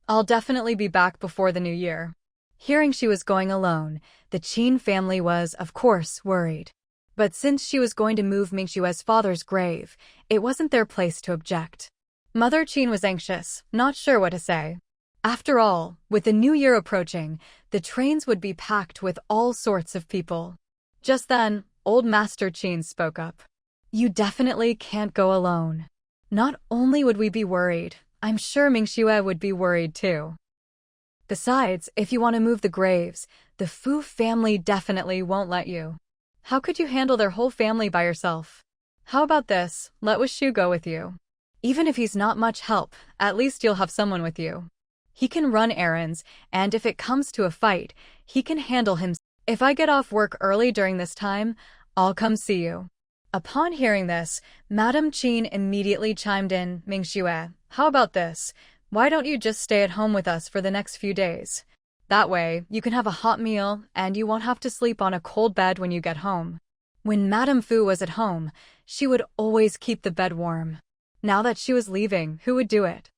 I'll definitely be back before the new year. Hearing she was going alone, the Qin family was, of course, worried. But since she was going to move Mingxue's father's grave, it wasn't their place to object. Mother Qin was anxious, not sure what to say. After all, with the new year approaching, the trains would be packed with all sorts of people. Just then, old Master Qin spoke up. You definitely can't go alone. Not only would we be worried, I'm sure Mingxue would be worried too. Besides, if you want to move the graves, the Fu family definitely won't let you. How could you handle their whole family by yourself? How about this, let Wishu go with you. Even if he's not much help, at least you'll have someone with you. He can run errands, and if it comes to a fight, he can handle himself. If I get off work early during this time, I'll come see you. Upon hearing this, Madame Qin immediately chimed in, Mingxue, how about this? Why don't you just stay at home with us for the next few days? That way, you can have a hot meal, and you won't have to sleep on a cold bed when you get home. When Madame Fu was at home, she would always keep the bed warm. Now that she was leaving, who would do it?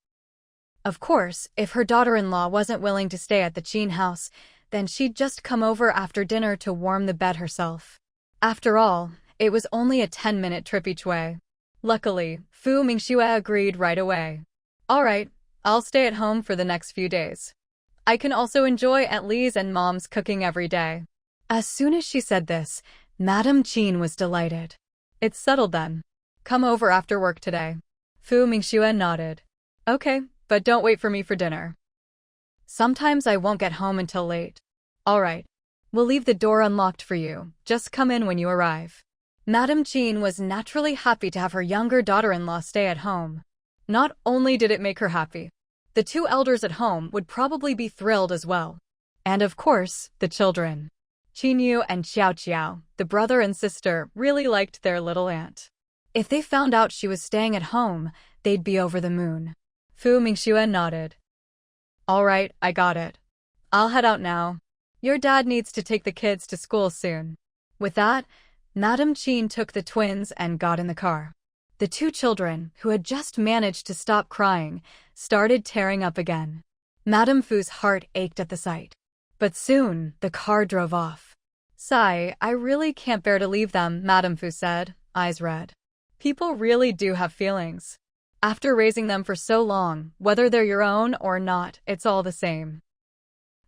Of course, if her daughter-in-law wasn't willing to stay at the Qin house, then she'd just come over after dinner to warm the bed herself. After all, it was only a 10-minute trip each way. Luckily, Fu Mingxue agreed right away. All right, I'll stay at home for the next few days. I can also enjoy Aunt Li's and Mom's cooking every day. As soon as she said this, Madame Qin was delighted. It's settled then. Come over after work today. Fu Mingxue nodded. Okay, but don't wait for me for dinner. Sometimes I won't get home until late. All right. We'll leave the door unlocked for you. Just come in when you arrive. Madame Qin was naturally happy to have her younger daughter-in-law stay at home. Not only did it make her happy, the 2 elders at home would probably be thrilled as well. And of course, the children. Qinyu and Xiaoqiao, the brother and sister, really liked their little aunt. If they found out she was staying at home, they'd be over the moon. Fu Mingxue nodded. All right, I got it. I'll head out now. Your dad needs to take the kids to school soon. With that, Madame Qin took the twins and got in the car. The 2 children, who had just managed to stop crying, started tearing up again. Madame Fu's heart ached at the sight. But soon, the car drove off. Sigh, I really can't bear to leave them, Madame Fu said, eyes red. People really do have feelings. After raising them for so long, whether they're your own or not, it's all the same.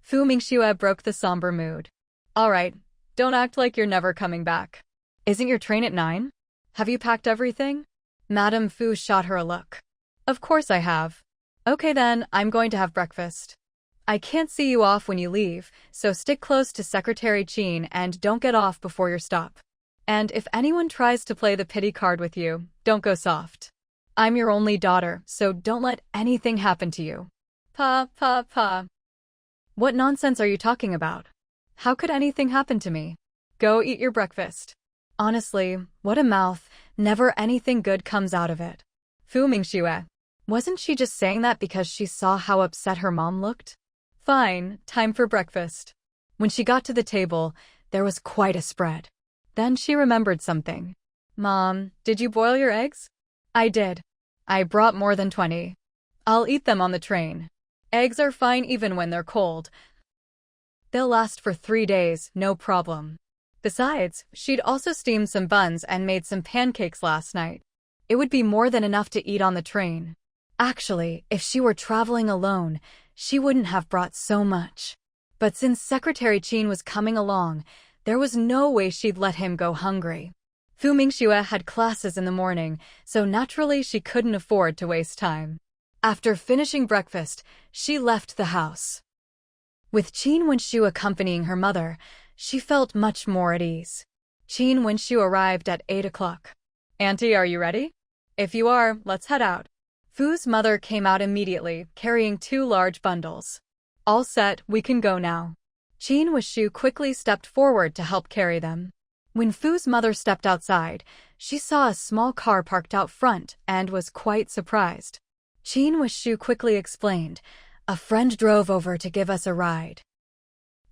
Fu Mingxue broke the somber mood. All right, don't act like you're never coming back. Isn't your train at 9? Have you packed everything? Madame Fu shot her a look. Of course I have. Okay then, I'm going to have breakfast. I can't see you off when you leave, so stick close to Secretary Qin and don't get off before your stop. And if anyone tries to play the pity card with you, don't go soft. I'm your only daughter, so don't let anything happen to you. Pa. What nonsense are you talking about? How could anything happen to me? Go eat your breakfast. Honestly, what a mouth, never anything good comes out of it. Fu Mingxue. Wasn't she just saying that because she saw how upset her mom looked? Fine, time for breakfast. When she got to the table, there was quite a spread. Then she remembered something. Mom, did you boil your eggs? I did. I brought more than 20. I'll eat them on the train. Eggs are fine even when they're cold. They'll last for 3 days, no problem. Besides, she'd also steamed some buns and made some pancakes last night. It would be more than enough to eat on the train. Actually, if she were traveling alone, she wouldn't have brought so much. But since Secretary Qin was coming along, there was no way she'd let him go hungry. Fu Mingxue had classes in the morning, so naturally she couldn't afford to waste time. After finishing breakfast, she left the house. With Qin Wenshu accompanying her mother, she felt much more at ease. Qin Wenshu arrived at 8 o'clock. "Auntie, are you ready?" "If you are, let's head out." Fu's mother came out immediately, carrying 2 large bundles. "All set, we can go now." Qin Wenshu quickly stepped forward to help carry them. When Fu's mother stepped outside, she saw a small car parked out front and was quite surprised. Qin Wenshu quickly explained, "A friend drove over to give us a ride.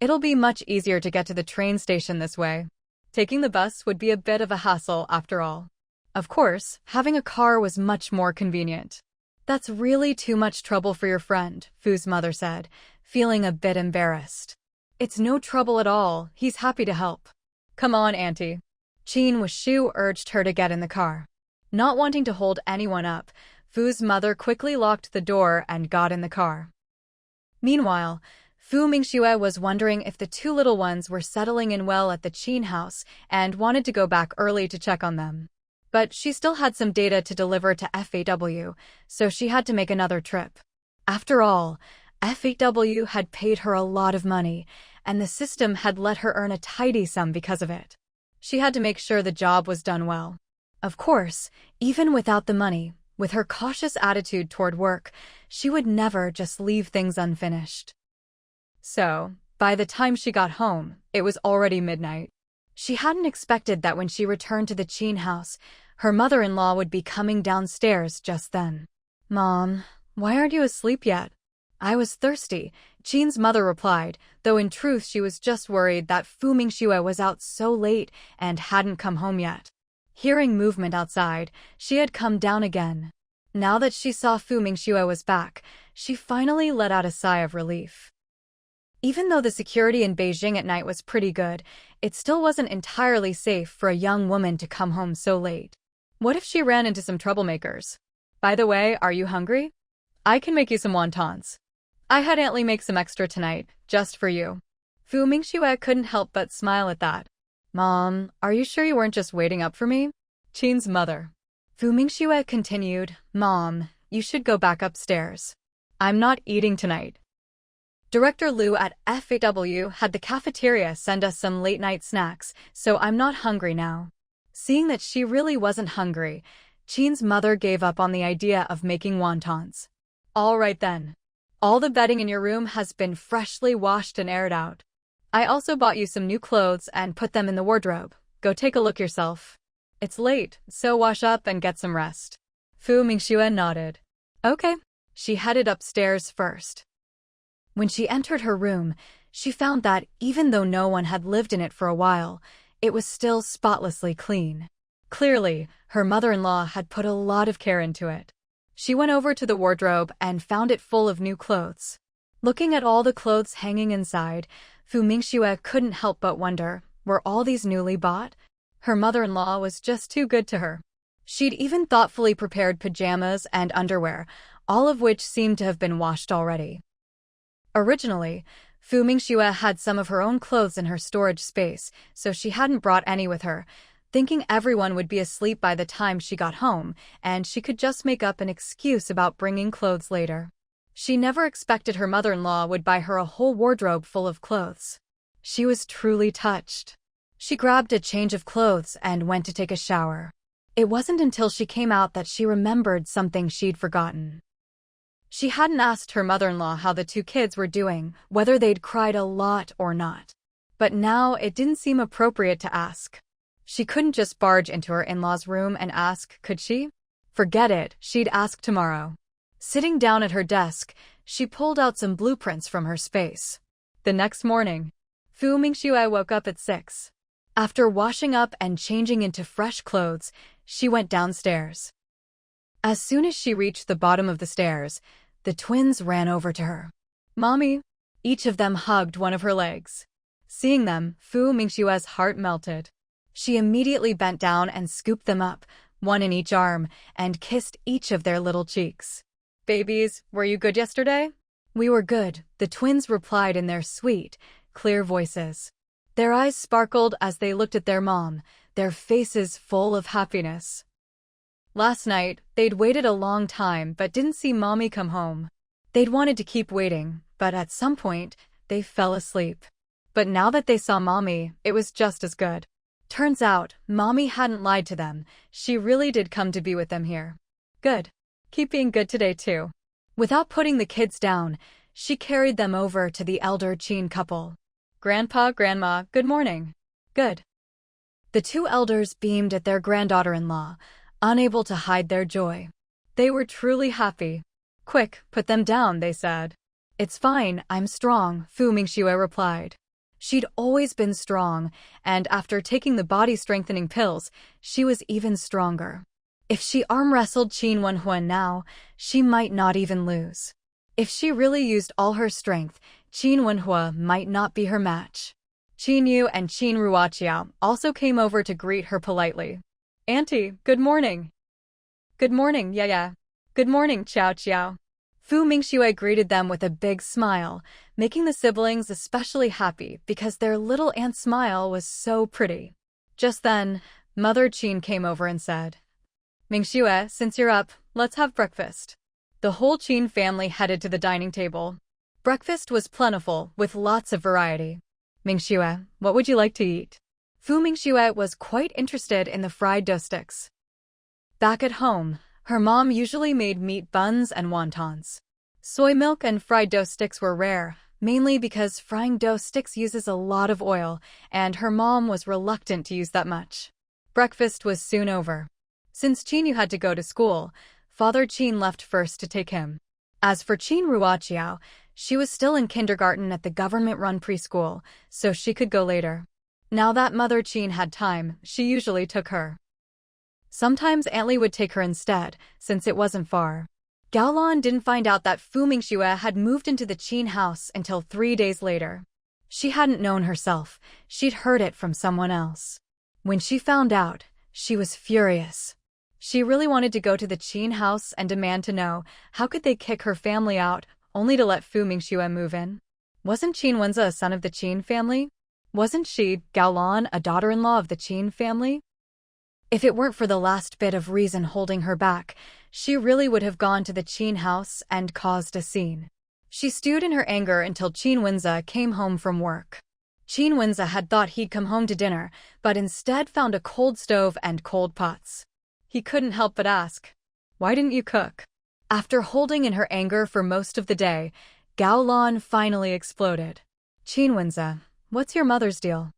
It'll be much easier to get to the train station this way. Taking the bus would be a bit of a hassle after all." Of course, having a car was much more convenient. "That's really too much trouble for your friend," Fu's mother said, feeling a bit embarrassed. "It's no trouble at all, he's happy to help." "Come on, Auntie." Qin Wenshu urged her to get in the car. Not wanting to hold anyone up, Fu's mother quickly locked the door and got in the car. Meanwhile, Fu Mingxue was wondering if the 2 little ones were settling in well at the Qin house and wanted to go back early to check on them. But she still had some data to deliver to FAW, so she had to make another trip. After all, FAW had paid her a lot of money, and the system had let her earn a tidy sum because of it. She had to make sure the job was done well. Of course, even without the money, with her cautious attitude toward work, she would never just leave things unfinished. So, by the time she got home, it was already midnight. She hadn't expected that when she returned to the Qin house, her mother-in-law would be coming downstairs just then. "Mom, why aren't you asleep yet?" "I was thirsty," Qin's mother replied, though in truth she was just worried that Fu Mingxue was out so late and hadn't come home yet. Hearing movement outside, she had come down again. Now that she saw Fu Mingxue was back, she finally let out a sigh of relief. Even though the security in Beijing at night was pretty good, it still wasn't entirely safe for a young woman to come home so late. What if she ran into some troublemakers? "By the way, are you hungry? I can make you some wontons. I had Aunt Lee make some extra tonight, just for you." Fu Mingxue couldn't help but smile at that. "Mom, are you sure you weren't just waiting up for me?" Qin's mother. Fu Mingxue continued, "Mom, you should go back upstairs. I'm not eating tonight. Director Liu at FAW had the cafeteria send us some late-night snacks, so I'm not hungry now." Seeing that she really wasn't hungry, Qin's mother gave up on the idea of making wontons. "All right then. All the bedding in your room has been freshly washed and aired out. I also bought you some new clothes and put them in the wardrobe. Go take a look yourself. It's late, so wash up and get some rest." Fu Mingxue nodded. Okay. She headed upstairs first. When she entered her room, she found that, even though no one had lived in it for a while, it was still spotlessly clean. Clearly, her mother-in-law had put a lot of care into it. She went over to the wardrobe and found it full of new clothes. Looking at all the clothes hanging inside, Fu Mingxue couldn't help but wonder, were all these newly bought? Her mother-in-law was just too good to her. She'd even thoughtfully prepared pajamas and underwear, all of which seemed to have been washed already. Originally, Fu Mingxue had some of her own clothes in her storage space, so she hadn't brought any with her, thinking everyone would be asleep by the time she got home, and she could just make up an excuse about bringing clothes later. She never expected her mother-in-law would buy her a whole wardrobe full of clothes. She was truly touched. She grabbed a change of clothes and went to take a shower. It wasn't until she came out that she remembered something she'd forgotten. She hadn't asked her mother-in-law how the 2 kids were doing, whether they'd cried a lot or not. But now it didn't seem appropriate to ask. She couldn't just barge into her in-laws' room and ask, could she? Forget it, she'd ask tomorrow. Sitting down at her desk, she pulled out some blueprints from her space. The next morning, Fu Mingxue woke up at 6. After washing up and changing into fresh clothes, she went downstairs. As soon as she reached the bottom of the stairs, the twins ran over to her. "Mommy!" Each of them hugged one of her legs. Seeing them, Fu Mingxue's heart melted. She immediately bent down and scooped them up, one in each arm, and kissed each of their little cheeks. "Babies, were you good yesterday?" "We were good," the twins replied in their sweet, clear voices. Their eyes sparkled as they looked at their mom, their faces full of happiness. Last night, they'd waited a long time but didn't see Mommy come home. They'd wanted to keep waiting, but at some point, they fell asleep. But now that they saw Mommy, it was just as good. Turns out, Mommy hadn't lied to them. She really did come to be with them here. Good. Keep being good today too. Without putting the kids down, she carried them over to the elder Qin couple. Grandpa, Grandma, good morning. Good. The two elders beamed at their granddaughter-in-law, unable to hide their joy. They were truly happy. Quick, put them down, they said. It's fine, I'm strong, Fu Mingxue replied. She'd always been strong, and after taking the body-strengthening pills, she was even stronger. If she arm-wrestled Qin Wenhua now, she might not even lose. If she really used all her strength, Qin Wenhua might not be her match. Qin Yu and Qin Ruoqiao also came over to greet her politely. Auntie, good morning. Good morning, Yaya. Good morning, Qiao Qiao. Fu Mingxue greeted them with a big smile, making the siblings especially happy because their little aunt's smile was so pretty. Just then, Mother Qin came over and said, Mingxue, since you're up, let's have breakfast. The whole Qin family headed to the dining table. Breakfast was plentiful, with lots of variety. Mingxue, what would you like to eat? Fu Mingxue was quite interested in the fried dough sticks. Back at home, her mom usually made meat buns and wontons. Soy milk and fried dough sticks were rare, mainly because frying dough sticks uses a lot of oil, and her mom was reluctant to use that much. Breakfast was soon over. Since Qin Yu had to go to school, Father Qin left first to take him. As for Qin Ruoqiao, she was still in kindergarten at the government-run preschool, so she could go later. Now that Mother Qin had time, she usually took her. Sometimes Aunt Li would take her instead, since it wasn't far. Gaolan didn't find out that Fu Mingxue had moved into the Qin house until 3 days later. She hadn't known herself, she'd heard it from someone else. When she found out, she was furious. She really wanted to go to the Qin house and demand to know how could they kick her family out, only to let Fu Mingxue move in. Wasn't Qin Wenza a son of the Qin family? Wasn't she, Gaolan, a daughter-in-law of the Qin family? If it weren't for the last bit of reason holding her back, she really would have gone to the Qin house and caused a scene. She stewed in her anger until Qin Wenza came home from work. Qin Wenza had thought he'd come home to dinner, but instead found a cold stove and cold pots. He couldn't help but ask, "Why didn't you cook?" After holding in her anger for most of the day, Gaolan finally exploded. "Qin Wenza, what's your mother's deal?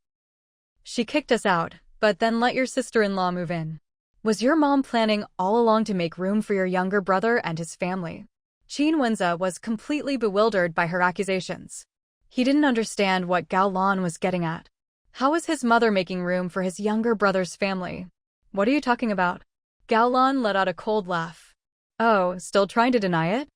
She kicked us out, but then let your sister-in-law move in. Was your mom planning all along to make room for your younger brother and his family?" Qin Wenza was completely bewildered by her accusations. He didn't understand what Gaolan was getting at. How was his mother making room for his younger brother's family? What are you talking about? Gaolan let out a cold laugh. Oh, still trying to deny it?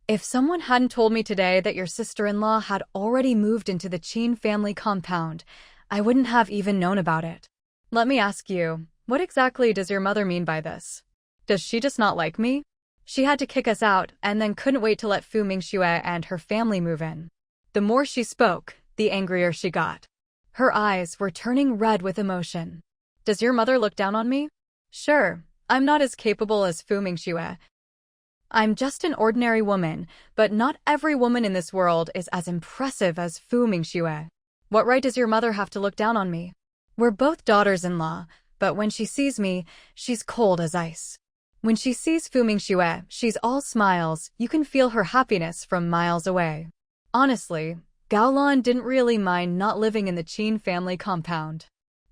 If someone hadn't told me today that your sister-in-law had already moved into the Qin family compound, I wouldn't have even known about it. Let me ask you, what exactly does your mother mean by this? Does she just not like me? She had to kick us out and then couldn't wait to let Fu Mingxue and her family move in. The more she spoke, the angrier she got. Her eyes were turning red with emotion. Does your mother look down on me? Sure, I'm not as capable as Fu Mingxue. I'm just an ordinary woman, but not every woman in this world is as impressive as Fu Mingxue. What right does your mother have to look down on me? We're both daughters-in-law, but when she sees me, she's cold as ice. When she sees Fu Mingxue, she's all smiles. You can feel her happiness from miles away. Honestly, Gaolan didn't really mind not living in the Qin family compound.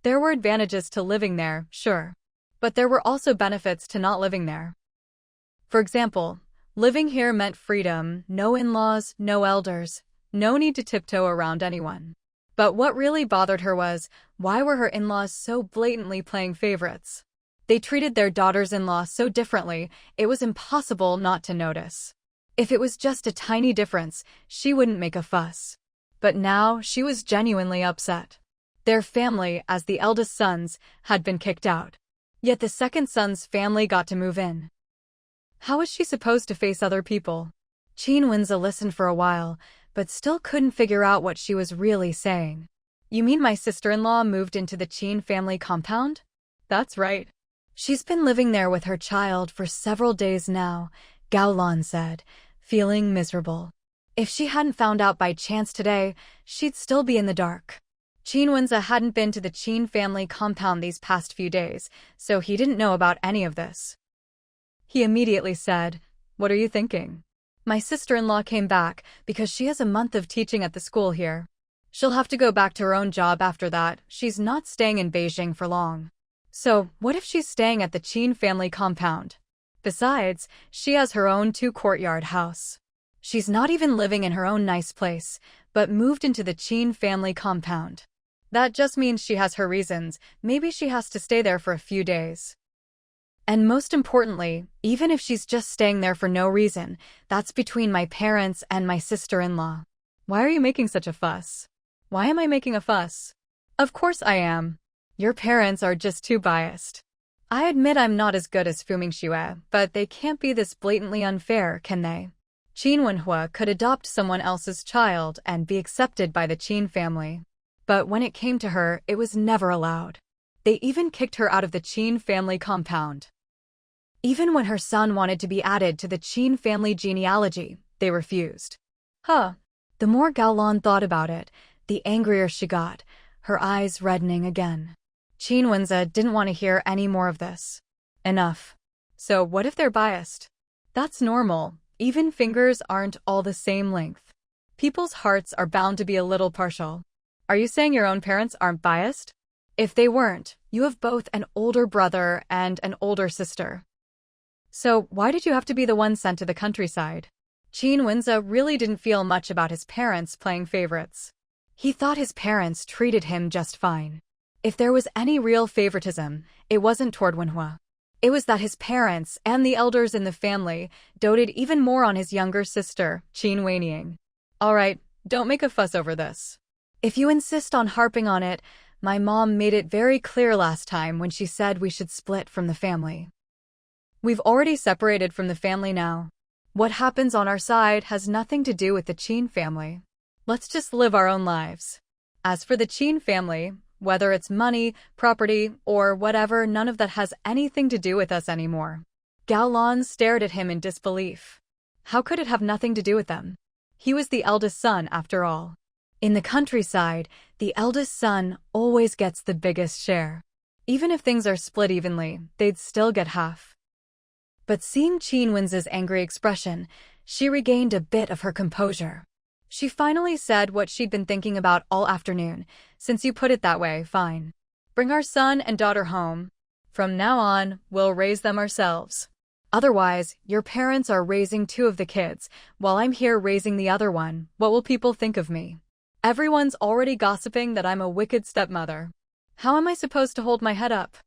There were advantages to living there, sure. But there were also benefits to not living there. For example, living here meant freedom, no in-laws, no elders, no need to tiptoe around anyone. But what really bothered her was, why were her in-laws so blatantly playing favorites? They treated their daughters-in-law so differently, it was impossible not to notice. If it was just a tiny difference, she wouldn't make a fuss. But now she was genuinely upset. Their family, as the eldest sons, had been kicked out. Yet the second son's family got to move in. How was she supposed to face other people? Qin Wenza listened for a while, but still couldn't figure out what she was really saying. You mean my sister-in-law moved into the Qin family compound? That's right. She's been living there with her child for several days now, Gao Lan said, feeling miserable. If she hadn't found out by chance today, she'd still be in the dark. Qin Wenze hadn't been to the Qin family compound these past few days, so he didn't know about any of this. He immediately said, "What are you thinking?" My sister-in-law came back because she has a month of teaching at the school here. She'll have to go back to her own job after that. She's not staying in Beijing for long. So, what if she's staying at the Qin family compound? Besides, she has her own 2-courtyard house. She's not even living in her own nice place, but moved into the Qin family compound. That just means she has her reasons. Maybe she has to stay there for a few days. And most importantly, even if she's just staying there for no reason, that's between my parents and my sister-in-law. Why are you making such a fuss? Why am I making a fuss? Of course I am. Your parents are just too biased. I admit I'm not as good as Mingxue, but they can't be this blatantly unfair, can they? Qin Wenhua could adopt someone else's child and be accepted by the Qin family. But when it came to her, it was never allowed. They even kicked her out of the Qin family compound. Even when her son wanted to be added to the Qin family genealogy, they refused. The more Gao Lan thought about it, the angrier she got, her eyes reddening again. Qin Wenze didn't want to hear any more of this. Enough. So what if they're biased? That's normal. Even fingers aren't all the same length. People's hearts are bound to be a little partial. Are you saying your own parents aren't biased? If they weren't, you have both an older brother and an older sister. So why did you have to be the one sent to the countryside? Qin Wenze really didn't feel much about his parents playing favorites. He thought his parents treated him just fine. If there was any real favoritism, it wasn't toward Wenhua. It was that his parents and the elders in the family doted even more on his younger sister, Qin Wenying. All right, don't make a fuss over this. If you insist on harping on it, my mom made it very clear last time when she said we should split from the family. We've already separated from the family now. What happens on our side has nothing to do with the Qin family. Let's just live our own lives. As for the Qin family, whether it's money, property, or whatever, none of that has anything to do with us anymore. Gao Lan stared at him in disbelief. How could it have nothing to do with them? He was the eldest son, after all. In the countryside, the eldest son always gets the biggest share. Even if things are split evenly, they'd still get half. But seeing Qin Wenze's angry expression, she regained a bit of her composure. She finally said what she'd been thinking about all afternoon. Since you put it that way, fine. Bring our son and daughter home. From now on, we'll raise them ourselves. Otherwise, your parents are raising 2 of the kids, while I'm here raising the other one. What will people think of me? Everyone's already gossiping that I'm a wicked stepmother. How am I supposed to hold my head up?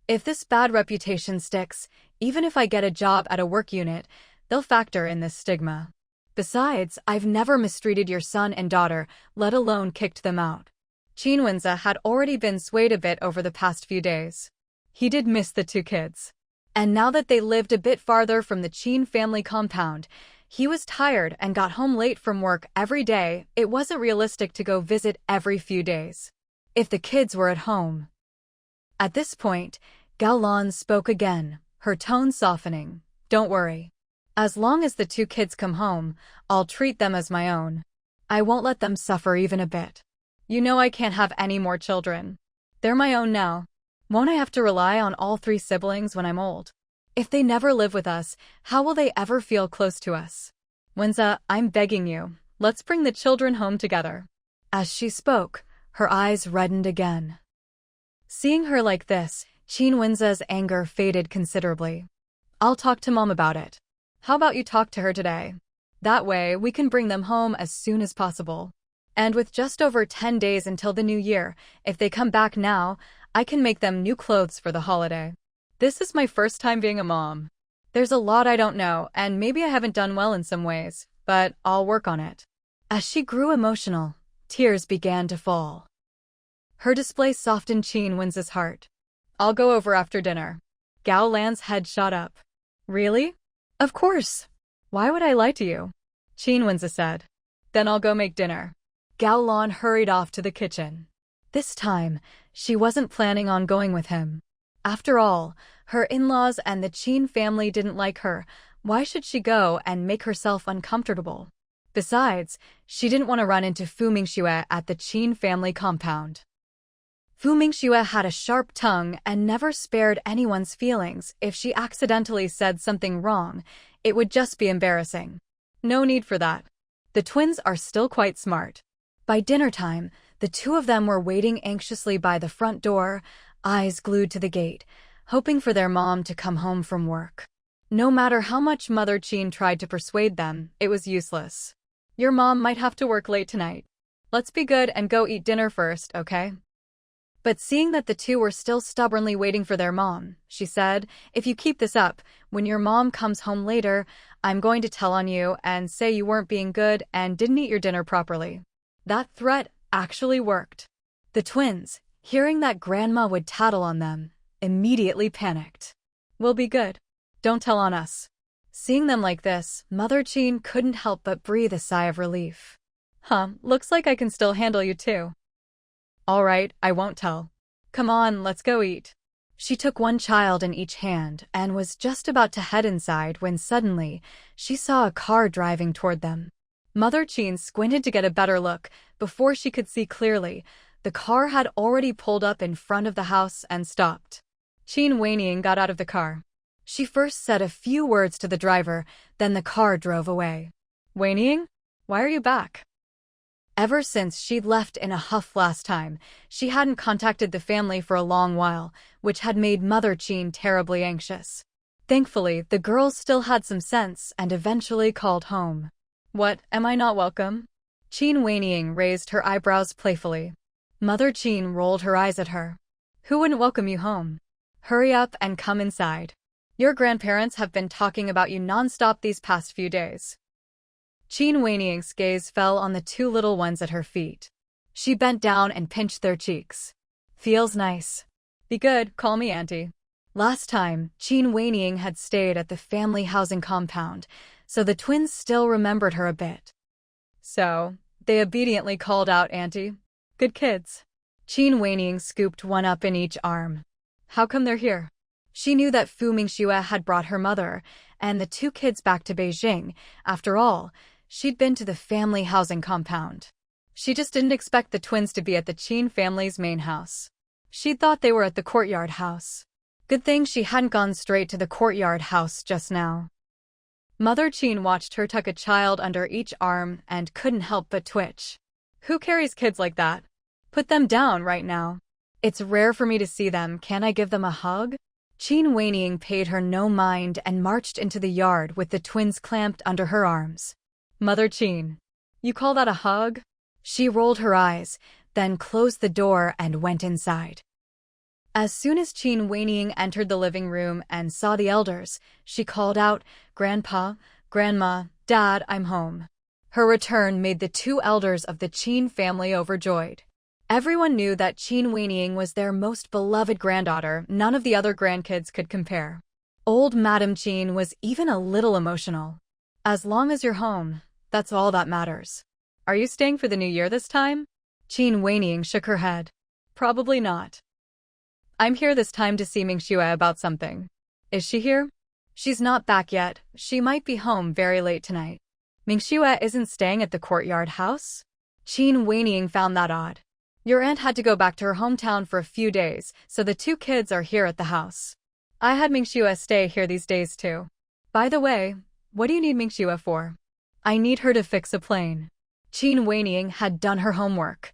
If this bad reputation sticks, even if I get a job at a work unit, they'll factor in this stigma. Besides, I've never mistreated your son and daughter, let alone kicked them out. Qin Wenze had already been swayed a bit over the past few days. He did miss the 2 kids. And now that they lived a bit farther from the Qin family compound, he was tired and got home late from work every day. It wasn't realistic to go visit every few days. If the kids were at home. At this point, Gao Lan spoke again, her tone softening. Don't worry. As long as the 2 kids come home, I'll treat them as my own. I won't let them suffer even a bit. You know I can't have any more children. They're my own now. Won't I have to rely on all 3 siblings when I'm old? If they never live with us, how will they ever feel close to us? Wenze, I'm begging you, let's bring the children home together. As she spoke, her eyes reddened again. Seeing her like this, Qin Wenze's anger faded considerably. I'll talk to Mom about it. How about you talk to her today? That way, we can bring them home as soon as possible. And with just over 10 days until the new year, if they come back now, I can make them new clothes for the holiday. This is my first time being a mom. There's a lot I don't know, and maybe I haven't done well in some ways, but I'll work on it. As she grew emotional, tears began to fall. Her display softened Qin Wenze's heart. I'll go over after dinner. Gao Lan's head shot up. Really? Of course. Why would I lie to you? Qin Wenze said. Then I'll go make dinner. Gao Lan hurried off to the kitchen. This time, she wasn't planning on going with him. After all, her in-laws and the Qin family didn't like her. Why should she go and make herself uncomfortable? Besides, she didn't want to run into Fu Mingxue at the Qin family compound. Fu Mingxue had a sharp tongue and never spared anyone's feelings. If she accidentally said something wrong, it would just be embarrassing. No need for that. The twins are still quite smart. By dinner time, the two of them were waiting anxiously by the front door, eyes glued to the gate, hoping for their mom to come home from work. No matter how much Mother Qin tried to persuade them, it was useless. Your mom might have to work late tonight. Let's be good and go eat dinner first, okay? But seeing that the two were still stubbornly waiting for their mom, she said, if you keep this up, when your mom comes home later, I'm going to tell on you and say you weren't being good and didn't eat your dinner properly. That threat actually worked. The twins, hearing that Grandma would tattle on them, immediately panicked. We'll be good. Don't tell on us. Seeing them like this, Mother Qin couldn't help but breathe a sigh of relief. Looks like I can still handle you too. All right, I won't tell. Come on, let's go eat. She took one child in each hand and was just about to head inside when suddenly she saw a car driving toward them. Mother Qin squinted to get a better look. Before she could see clearly, the car had already pulled up in front of the house and stopped. Qin Weiniang got out of the car. She first said a few words to the driver, then the car drove away. Weiniang? Why are you back? Ever since she'd left in a huff last time, she hadn't contacted the family for a long while, which had made Mother Qin terribly anxious. Thankfully, the girls still had some sense and eventually called home. What, am I not welcome? Qin Weiniang raised her eyebrows playfully. Mother Qin rolled her eyes at her. Who wouldn't welcome you home? Hurry up and come inside. Your grandparents have been talking about you non-stop these past few days. Qin Weiniang's gaze fell on the two little ones at her feet. She bent down and pinched their cheeks. Feels nice. Be good, call me auntie. Last time, Qin Weiniang had stayed at the family housing compound, so the twins still remembered her a bit. So, they obediently called out auntie. Good kids. Qin Weiniang scooped one up in each arm. How come they're here? She knew that Fu Mingxue had brought her mother and the two kids back to Beijing. After all, she'd been to the family housing compound. She just didn't expect the twins to be at the Qin family's main house. She'd thought they were at the courtyard house. Good thing she hadn't gone straight to the courtyard house just now. Mother Qin watched her tuck a child under each arm and couldn't help but twitch. Who carries kids like that? Put them down right now. It's rare for me to see them. Can I give them a hug? Qin Weiniang paid her no mind and marched into the yard with the twins clamped under her arms. Mother Qin, you call that a hug? She rolled her eyes, then closed the door and went inside. As soon as Qin Weiniang entered the living room and saw the elders, she called out, Grandpa, Grandma, Dad, I'm home. Her return made the two elders of the Qin family overjoyed. Everyone knew that Qin Weiniang was their most beloved granddaughter. None of the other grandkids could compare. Old Madame Qin was even a little emotional. As long as you're home, that's all that matters. Are you staying for the new year this time? Qin Weiniang shook her head. Probably not. I'm here this time to see Mingxue about something. Is she here? She's not back yet. She might be home very late tonight. Mingxue isn't staying at the courtyard house? Qin Weiniang found that odd. Your aunt had to go back to her hometown for a few days, so the two kids are here at the house. I had Mingxue stay here these days too. By the way, what do you need Mingxue for? I need her to fix a plane. Qin Weiniang had done her homework.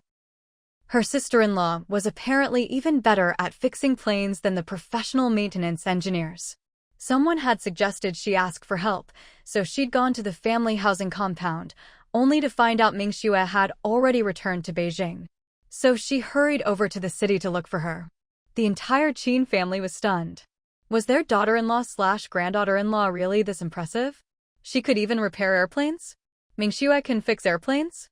Her sister-in-law was apparently even better at fixing planes than the professional maintenance engineers. Someone had suggested she ask for help, so she'd gone to the family housing compound, only to find out Mingxue had already returned to Beijing. So she hurried over to the city to look for her. The entire Qin family was stunned. Was their daughter-in-law/granddaughter-in-law really this impressive? She could even repair airplanes? Mingxue can fix airplanes?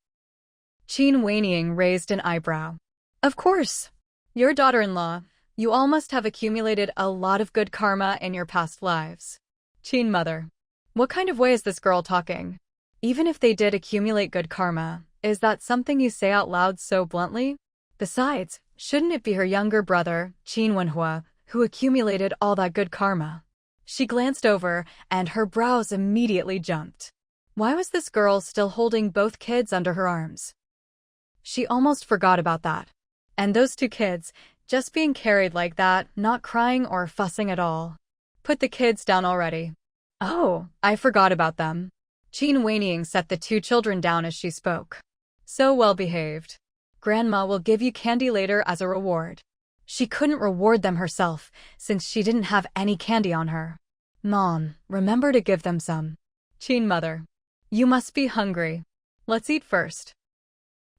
Qin Weiniang raised an eyebrow. Of course. Your daughter-in-law. You all must have accumulated a lot of good karma in your past lives. Qin mother. What kind of way is this girl talking? Even if they did accumulate good karma, Is that something you say out loud so bluntly? Besides, shouldn't it be her younger brother, Qin Wenhua, who accumulated all that good karma? She glanced over, and her brows immediately jumped. Why was this girl still holding both kids under her arms? She almost forgot about that. And those two kids, just being carried like that, not crying or fussing at all. Put the kids down already. Oh, I forgot about them. Qin Wenying set the two children down as she spoke. So well behaved. Grandma will give you candy later as a reward. She couldn't reward them herself, since she didn't have any candy on her. Mom, remember to give them some. Qin Mother. You must be hungry. Let's eat first.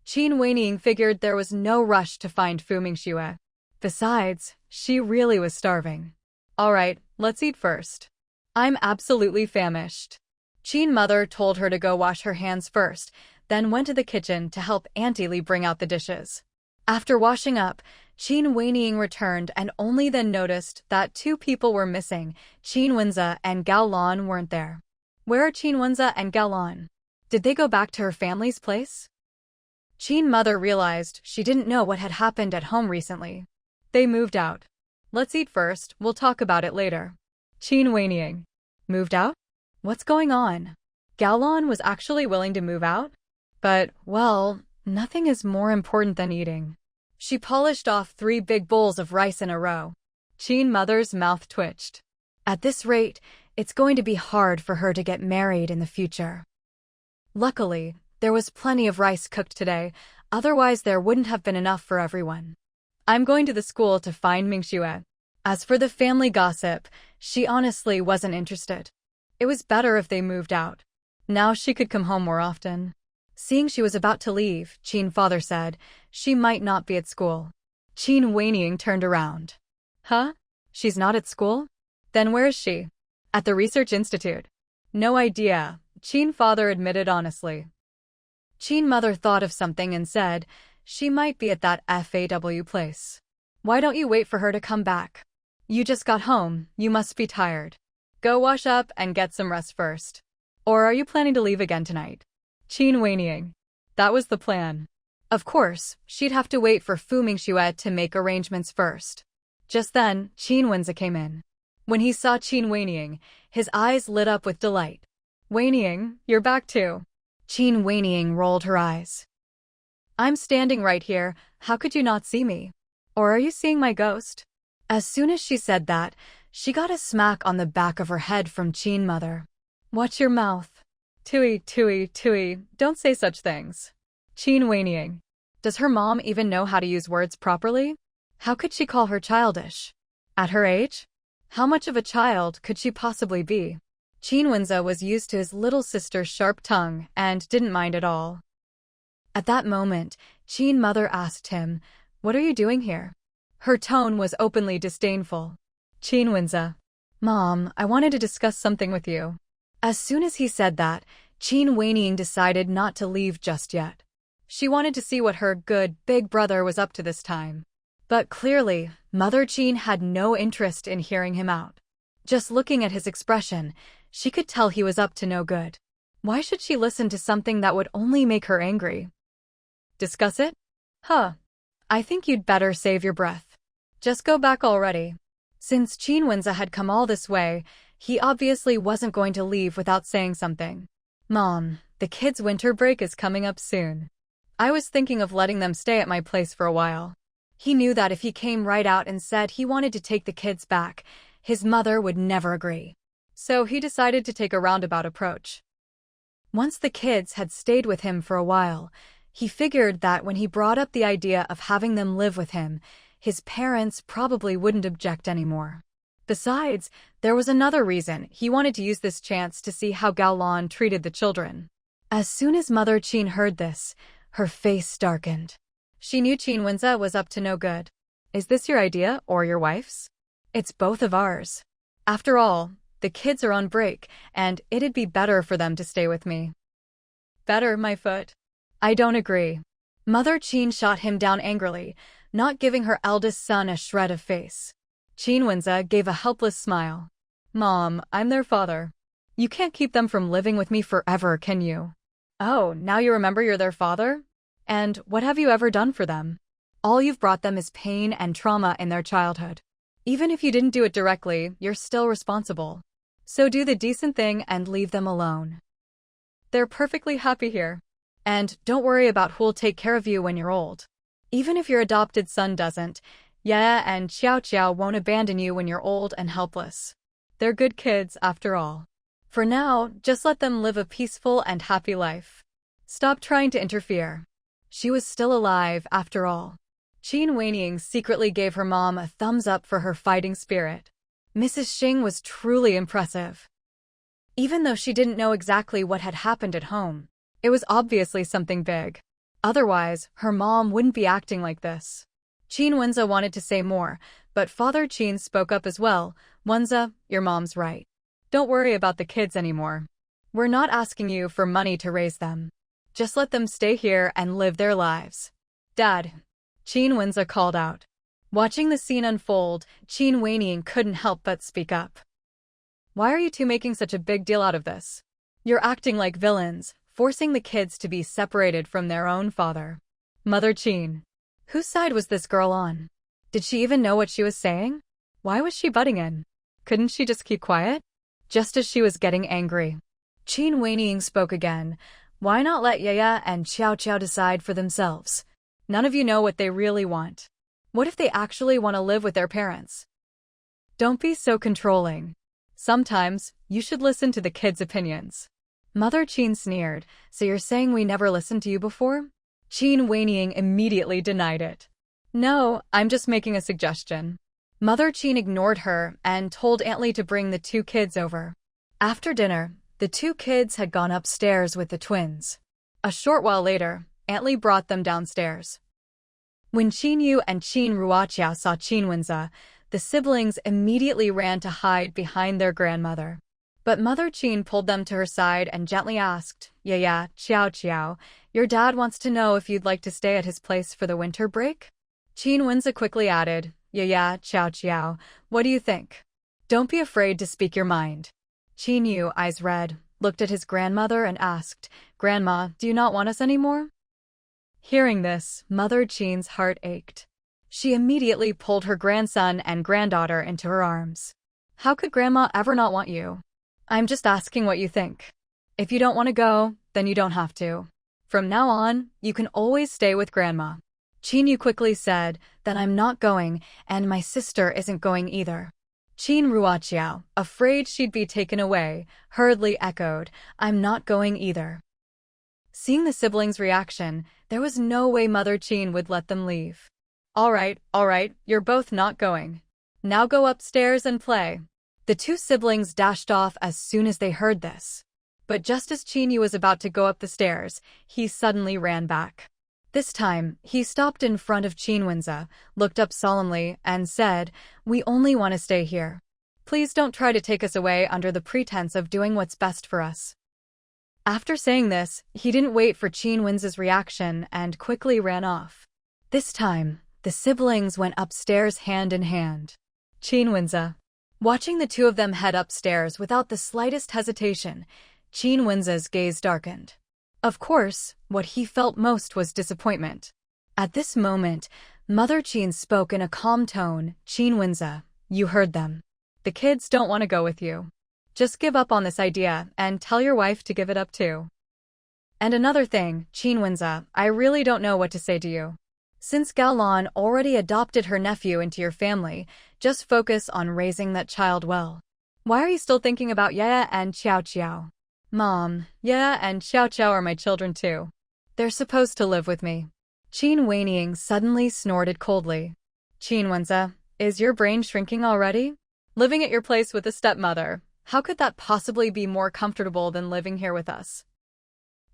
Qin Wenying figured there was no rush to find Fu Mingxue. Besides, she really was starving. All right, let's eat first. I'm absolutely famished. Qin Mother told her to go wash her hands first, then went to the kitchen to help Auntie Li bring out the dishes. After washing up, Qin Wenying returned and only then noticed that two people were missing. Qin Wenze and Gao Lan weren't there. Where are Qin Wenze and Gao Lan? Did they go back to her family's place? Qin Mother realized she didn't know what had happened at home recently. They moved out. Let's eat first, we'll talk about it later. Qin Wenying. Moved out? What's going on? Gao Lan was actually willing to move out? But, well, nothing is more important than eating. She polished off 3 big bowls of rice in a row. Qin Mother's mouth twitched. At this rate, it's going to be hard for her to get married in the future. Luckily, there was plenty of rice cooked today, otherwise there wouldn't have been enough for everyone. I'm going to the school to find Mingxue. As for the family gossip, she honestly wasn't interested. It was better if they moved out. Now she could come home more often. Seeing she was about to leave, Qin Father said, she might not be at school. Qin Wenying turned around. Huh? She's not at school? Then where is she? At the Research Institute. No idea, Qin Father admitted honestly. Qin Mother thought of something and said, she might be at that FAW place. Why don't you wait for her to come back? You just got home, you must be tired. Go wash up and get some rest first. Or are you planning to leave again tonight? Qin Wenying. That was the plan. Of course, she'd have to wait for Fu Mingxue to make arrangements first. Just then, Qin Wenze came in. When he saw Qin Wenying, his eyes lit up with delight. Wenying, you're back too. Qin Wenying rolled her eyes. I'm standing right here, how could you not see me? Or are you seeing my ghost? As soon as she said that, she got a smack on the back of her head from Qin Mother. Watch your mouth. Tui, don't say such things. Qin Wenying. Does her mom even know how to use words properly? How could she call her childish? At her age? How much of a child could she possibly be? Qin Wenze was used to his little sister's sharp tongue and didn't mind at all. At that moment, Qin Mother asked him, "What are you doing here?" Her tone was openly disdainful. Qin Wenze. Mom, I wanted to discuss something with you. As soon as he said that, Qin Wenying decided not to leave just yet. She wanted to see what her good big brother was up to this time. But clearly, Mother Qin had no interest in hearing him out. Just looking at his expression, she could tell he was up to no good. Why should she listen to something that would only make her angry? Discuss it? Huh. I think you'd better save your breath. Just go back already. Since Qin Wenze had come all this way, he obviously wasn't going to leave without saying something. Mom, the kids' winter break is coming up soon. I was thinking of letting them stay at my place for a while. He knew that if he came right out and said he wanted to take the kids back, his mother would never agree. So he decided to take a roundabout approach. Once the kids had stayed with him for a while, he figured that when he brought up the idea of having them live with him, his parents probably wouldn't object anymore. Besides, there was another reason he wanted to use this chance to see how Gao Lan treated the children. As soon as Mother Qin heard this, her face darkened. She knew Qin Wenze was up to no good. Is this your idea or your wife's? It's both of ours. After all, the kids are on break, and it'd be better for them to stay with me. Better, my foot? I don't agree. Mother Qin shot him down angrily, not giving her eldest son a shred of face. Qin Wenze gave a helpless smile. Mom, I'm their father. You can't keep them from living with me forever, can you? Oh, now you remember you're their father? And what have you ever done for them? All you've brought them is pain and trauma in their childhood. Even if you didn't do it directly, you're still responsible. So do the decent thing and leave them alone. They're perfectly happy here. And don't worry about who'll take care of you when you're old. Even if your adopted son doesn't, yeah, and Xiao Xiao won't abandon you when you're old and helpless. They're good kids, after all. For now, just let them live a peaceful and happy life. Stop trying to interfere. She was still alive, after all. Qin Weiniing secretly gave her mom a thumbs up for her fighting spirit. Mrs. Xing was truly impressive. Even though she didn't know exactly what had happened at home, it was obviously something big. Otherwise, her mom wouldn't be acting like this. Qin Wenza wanted to say more, but Father Qin spoke up as well. Wenza, your mom's right. Don't worry about the kids anymore. We're not asking you for money to raise them. Just let them stay here and live their lives. Dad, Qin Wenza called out. Watching the scene unfold, Qin Weiniing couldn't help but speak up. Why are you two making such a big deal out of this? You're acting like villains, forcing the kids to be separated from their own father. Mother Qin. Whose side was this girl on? Did she even know what she was saying? Why was she butting in? Couldn't she just keep quiet? Just as she was getting angry, Qin Weiniing spoke again. Why not let Yaya and Xiao Xiao decide for themselves? None of you know what they really want. What if they actually want to live with their parents? Don't be so controlling. Sometimes, you should listen to the kids' opinions. Mother Qin sneered. So you're saying we never listened to you before? Qin Weiniing immediately denied it. No, I'm just making a suggestion. Mother Qin ignored her and told Aunt Li to bring the two kids over. After dinner, the two kids had gone upstairs with the twins. A short while later, Aunt Li brought them downstairs. When Qin Yu and Qin Ruoqiao saw Qin Wenza, the siblings immediately ran to hide behind their grandmother. But Mother Qin pulled them to her side and gently asked, Yaya, Xiao Xiao, your dad wants to know if you'd like to stay at his place for the winter break? Qin Wenza quickly added, Yaya, Xiao Xiao, what do you think? Don't be afraid to speak your mind. Qin Yu, eyes red, looked at his grandmother and asked, Grandma, do you not want us anymore? Hearing this, Mother Qin's heart ached. She immediately pulled her grandson and granddaughter into her arms. How could Grandma ever not want you? I'm just asking what you think. If you don't want to go, then you don't have to. From now on, you can always stay with Grandma. Qin Yu quickly said, Then I'm not going, and my sister isn't going either. Qin Ruoqiao, afraid she'd be taken away, hurriedly echoed, I'm not going either. Seeing the siblings' reaction, there was no way Mother Qin would let them leave. All right, you're both not going. Now go upstairs and play. The two siblings dashed off as soon as they heard this. But just as Qin Yu was about to go up the stairs, he suddenly ran back. This time, he stopped in front of Qin Wenza, looked up solemnly, and said, We only want to stay here. Please don't try to take us away under the pretense of doing what's best for us. After saying this, he didn't wait for Qin Wenza's reaction and quickly ran off. This time, the siblings went upstairs hand in hand. Qin Wenza. Watching the two of them head upstairs without the slightest hesitation, Qin Wenza's gaze darkened. Of course, what he felt most was disappointment. At this moment, Mother Qin spoke in a calm tone, Qin Wenza, you heard them. The kids don't want to go with you. Just give up on this idea and tell your wife to give it up too. And another thing, Qin Wenza, I really don't know what to say to you. Since Gaolan already adopted her nephew into your family, just focus on raising that child well. Why are you still thinking about Yaya and Xiao Xiao? Mom, Yaya and Xiao Xiao are my children too. They're supposed to live with me. Qin Weiniing suddenly snorted coldly. Qin Wenza, is your brain shrinking already? Living at your place with a stepmother, how could that possibly be more comfortable than living here with us?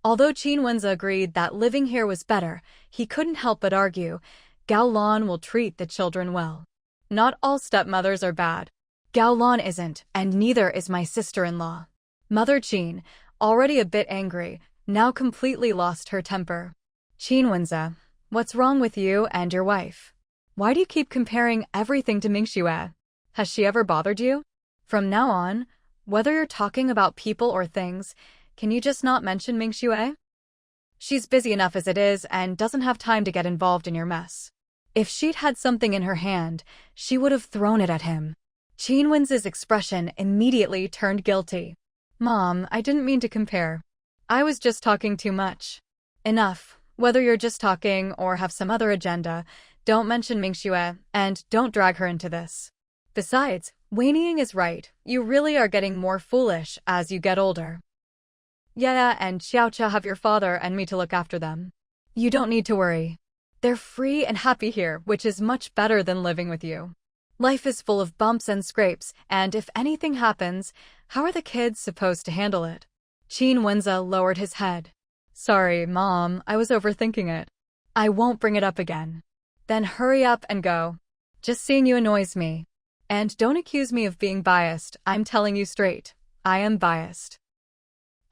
Although Qin Wenza agreed that living here was better, he couldn't help but argue, Gaolan will treat the children well. Not all stepmothers are bad. Gaolan isn't, and neither is my sister-in-law. Mother Qin, already a bit angry, now completely lost her temper. Qin Wenza, what's wrong with you and your wife? Why do you keep comparing everything to Mingxue? Has she ever bothered you? From now on, whether you're talking about people or things, can you just not mention Mingxue? She's busy enough as it is and doesn't have time to get involved in your mess. If she'd had something in her hand, she would have thrown it at him. Qin Wen's expression immediately turned guilty. Mom, I didn't mean to compare. I was just talking too much. Enough. Whether you're just talking or have some other agenda, don't mention Mingxue, and don't drag her into this. Besides, Wei is right. You really are getting more foolish as you get older. Yeah, and Xiaoqia have your father and me to look after them. You don't need to worry. They're free and happy here, which is much better than living with you. Life is full of bumps and scrapes, and if anything happens, how are the kids supposed to handle it? Qin Wenza lowered his head. Sorry, Mom, I was overthinking it. I won't bring it up again. Then hurry up and go. Just seeing you annoys me. And don't accuse me of being biased, I'm telling you straight. I am biased.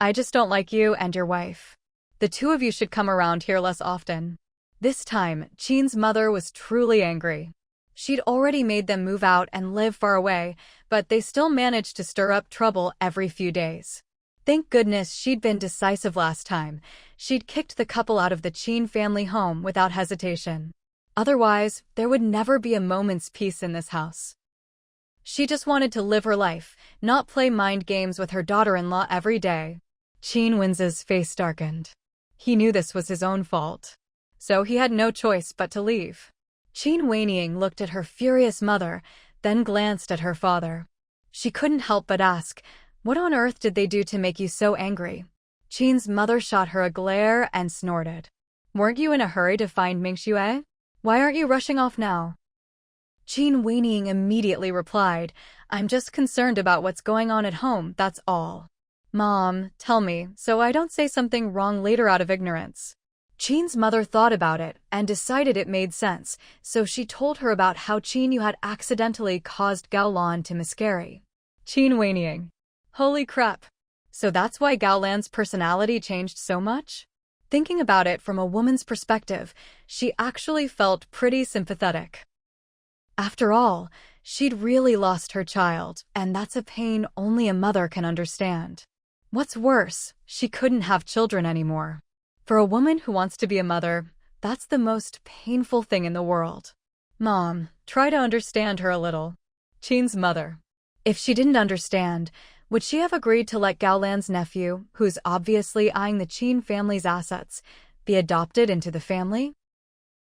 I just don't like you and your wife. The two of you should come around here less often. This time, Qin's mother was truly angry. She'd already made them move out and live far away, but they still managed to stir up trouble every few days. Thank goodness she'd been decisive last time. She'd kicked the couple out of the Qin family home without hesitation. Otherwise, there would never be a moment's peace in this house. She just wanted to live her life, not play mind games with her daughter-in-law every day. Qin Wen's face darkened. He knew this was his own fault. So he had no choice but to leave. Qin Weining looked at her furious mother, then glanced at her father. She couldn't help but ask, what on earth did they do to make you so angry? Qin's mother shot her a glare and snorted. Weren't you in a hurry to find Mingxue? Why aren't you rushing off now? Qin Weining immediately replied, I'm just concerned about what's going on at home, that's all. Mom, tell me, so I don't say something wrong later out of ignorance. Qin's mother thought about it and decided it made sense, so she told her about how Qin Yu had accidentally caused Gao Lan to miscarry. Qin Weining. Holy crap. So that's why Gao Lan's personality changed so much? Thinking about it from a woman's perspective, she actually felt pretty sympathetic. After all, she'd really lost her child, and that's a pain only a mother can understand. What's worse, she couldn't have children anymore. For a woman who wants to be a mother, that's the most painful thing in the world. Mom, try to understand her a little. Qin's mother. If she didn't understand, would she have agreed to let Gao Lan's nephew, who's obviously eyeing the Qin family's assets, be adopted into the family?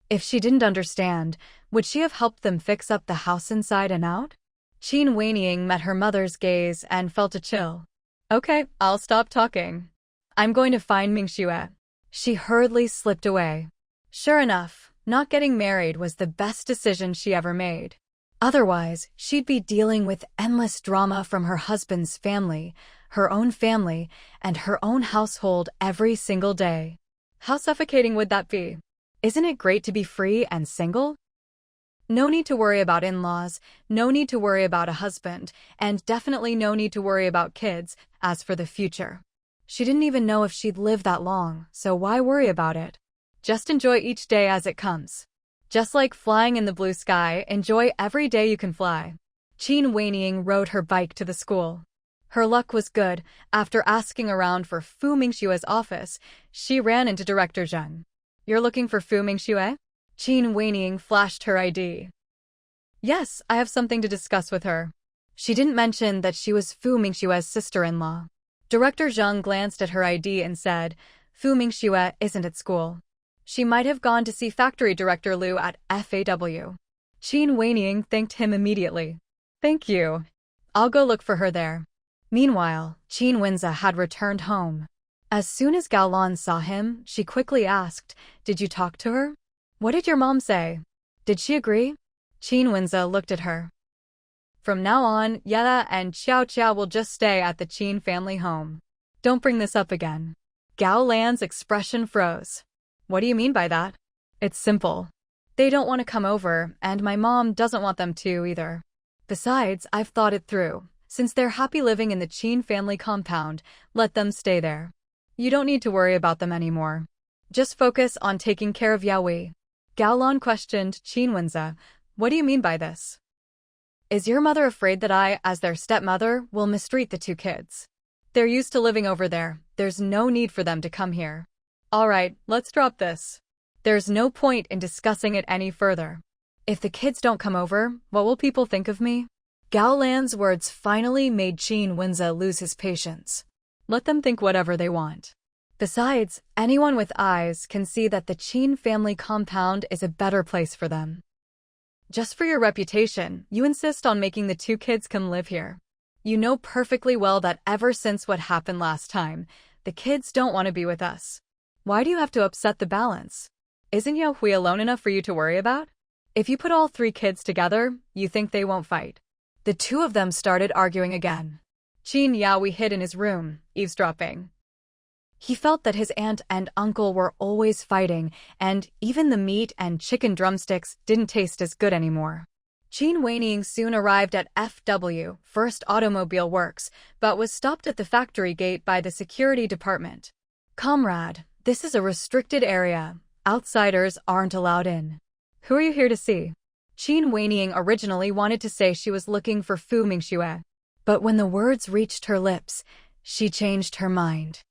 If she didn't understand, would she have helped them fix up the house inside and out? Qin Weining met her mother's gaze and felt a chill. Okay, I'll stop talking. I'm going to find Mingxue. She hurriedly slipped away. Sure enough, not getting married was the best decision she ever made. Otherwise, she'd be dealing with endless drama from her husband's family, her own family, and her own household every single day. How suffocating would that be? Isn't it great to be free and single? No need to worry about in-laws, no need to worry about a husband, and definitely no need to worry about kids. As for the future, she didn't even know if she'd live that long, so why worry about it? Just enjoy each day as it comes. Just like flying in the blue sky, enjoy every day you can fly. Qin Weining rode her bike to the school. Her luck was good. After asking around for Fu Mingxue's office, she ran into Director Zheng. You're looking for Fu Mingxue? Qin Weining flashed her ID. Yes, I have something to discuss with her. She didn't mention that she was Fu Mingxue's sister-in-law. Director Zheng glanced at her ID and said, Fu Mingxue isn't at school. She might have gone to see Factory Director Liu at FAW. Qin Weining thanked him immediately. Thank you. I'll go look for her there. Meanwhile, Qin Wenza had returned home. As soon as Gao Lan saw him, she quickly asked, Did you talk to her? What did your mom say? Did she agree? Qin Wenza looked at her. From now on, Yela and Xiaoqia will just stay at the Qin family home. Don't bring this up again. Gao Lan's expression froze. What do you mean by that? It's simple. They don't want to come over, and my mom doesn't want them to either. Besides, I've thought it through. Since they're happy living in the Qin family compound, let them stay there. You don't need to worry about them anymore. Just focus on taking care of Yaoi. Gao Lan questioned Qin Wenza. What do you mean by this? Is your mother afraid that I, as their stepmother, will mistreat the two kids? They're used to living over there. There's no need for them to come here. Alright, let's drop this. There's no point in discussing it any further. If the kids don't come over, what will people think of me? Gao Lan's words finally made Qin Wenze lose his patience. Let them think whatever they want. Besides, anyone with eyes can see that the Qin family compound is a better place for them. Just for your reputation, you insist on making the two kids come live here. You know perfectly well that ever since what happened last time, the kids don't want to be with us. Why do you have to upset the balance? Isn't Yao Hui alone enough for you to worry about? If you put all three kids together, you think they won't fight. The two of them started arguing again. Qin Yaoi hid in his room, eavesdropping. He felt that his aunt and uncle were always fighting, and even the meat and chicken drumsticks didn't taste as good anymore. Qin Weining soon arrived at FW, First Automobile Works, but was stopped at the factory gate by the security department. Comrade, this is a restricted area. Outsiders aren't allowed in. Who are you here to see? Qin Weining originally wanted to say she was looking for Fu Mingxue, but when the words reached her lips, she changed her mind.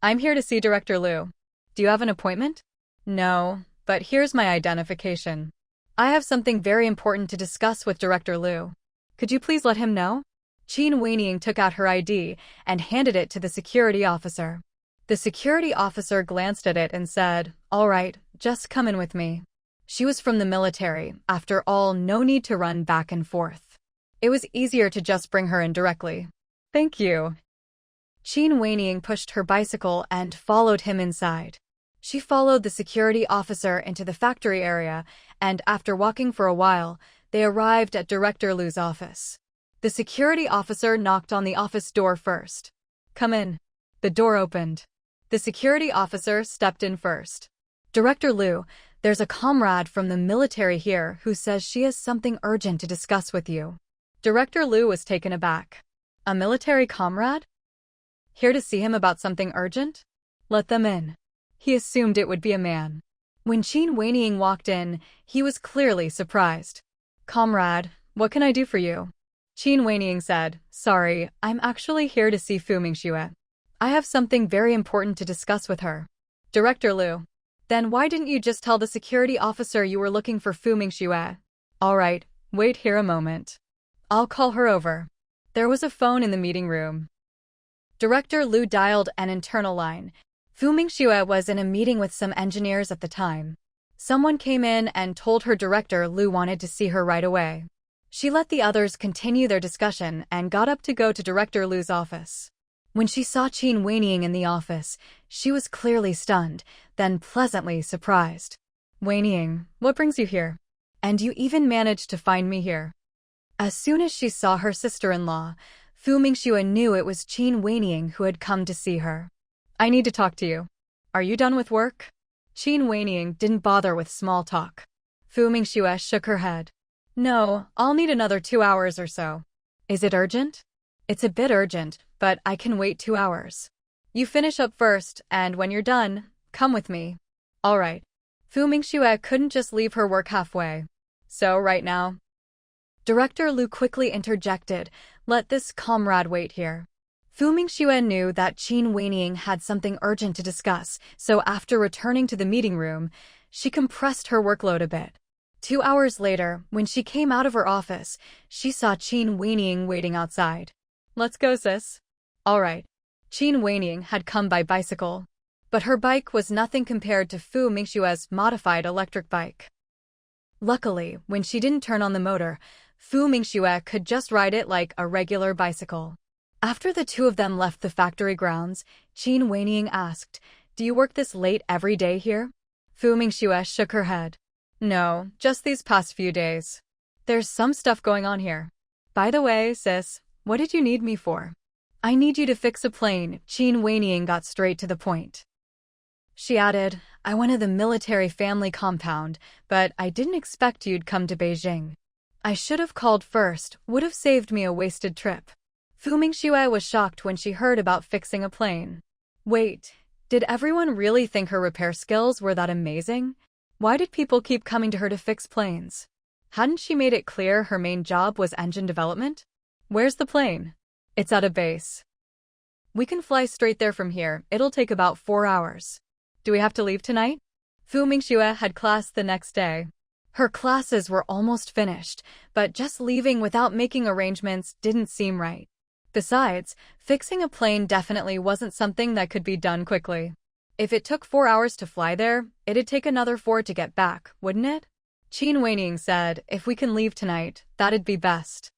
I'm here to see Director Liu. Do you have an appointment? No, but here's my identification. I have something very important to discuss with Director Liu. Could you please let him know? Qin Weining took out her ID and handed it to the security officer. The security officer glanced at it and said, "All right, just come in with me." She was from the military. After all, no need to run back and forth. It was easier to just bring her in directly. Thank you. Qin Weining pushed her bicycle and followed him inside. She followed the security officer into the factory area, and after walking for a while, they arrived at Director Liu's office. The security officer knocked on the office door first. Come in. The door opened. The security officer stepped in first. Director Liu, there's a comrade from the military here who says she has something urgent to discuss with you. Director Liu was taken aback. A military comrade? Here to see him about something urgent? Let them in. He assumed it would be a man. When Qin Weining walked in, he was clearly surprised. Comrade, what can I do for you? Qin Weining said, Sorry, I'm actually here to see Fu Mingxue. I have something very important to discuss with her. Director Liu. Then why didn't you just tell the security officer you were looking for Fu Mingxue? All right, wait here a moment. I'll call her over. There was a phone in the meeting room. Director Liu dialed an internal line. Fu Mingxue was in a meeting with some engineers at the time. Someone came in and told her Director Liu wanted to see her right away. She let the others continue their discussion and got up to go to Director Liu's office. When she saw Qin Weining in the office, she was clearly stunned, then pleasantly surprised. Weining, what brings you here? And you even managed to find me here. As soon as she saw her sister-in-law, Fu Mingxue knew it was Qin Weining who had come to see her. I need to talk to you. Are you done with work? Qin Weining didn't bother with small talk. Fu Mingxue shook her head. No, I'll need another 2 hours or so. Is it urgent? It's a bit urgent, but I can wait 2 hours. You finish up first, and when you're done, come with me. All right. Fu Mingxue couldn't just leave her work halfway. So right now. Director Liu quickly interjected, let this comrade wait here. Fu Mingxue knew that Qin Weining had something urgent to discuss, so after returning to the meeting room, she compressed her workload a bit. 2 hours later, when she came out of her office, she saw Qin Weining waiting outside. Let's go, sis. All right. Qin Weining had come by bicycle, but her bike was nothing compared to Fu Mingxue's modified electric bike. Luckily, when she didn't turn on the motor, Fu Mingxue could just ride it like a regular bicycle. After the two of them left the factory grounds, Qin Weining asked, Do you work this late every day here? Fu Mingxue shook her head. No, just these past few days. There's some stuff going on here. By the way, sis, what did you need me for? I need you to fix a plane. Qin Weining got straight to the point. She added, I wanted the military family compound, but I didn't expect you'd come to Beijing. I should have called first, would have saved me a wasted trip. Fu Mingxue was shocked when she heard about fixing a plane. Wait, did everyone really think her repair skills were that amazing? Why did people keep coming to her to fix planes? Hadn't she made it clear her main job was engine development? Where's the plane? It's at a base. We can fly straight there from here, it'll take about 4 hours. Do we have to leave tonight? Fu Mingxue had class the next day. Her classes were almost finished, but just leaving without making arrangements didn't seem right. Besides, fixing a plane definitely wasn't something that could be done quickly. If it took 4 hours to fly there, it'd take another 4 to get back, wouldn't it? Qin Weining said, if we can leave tonight, that'd be best.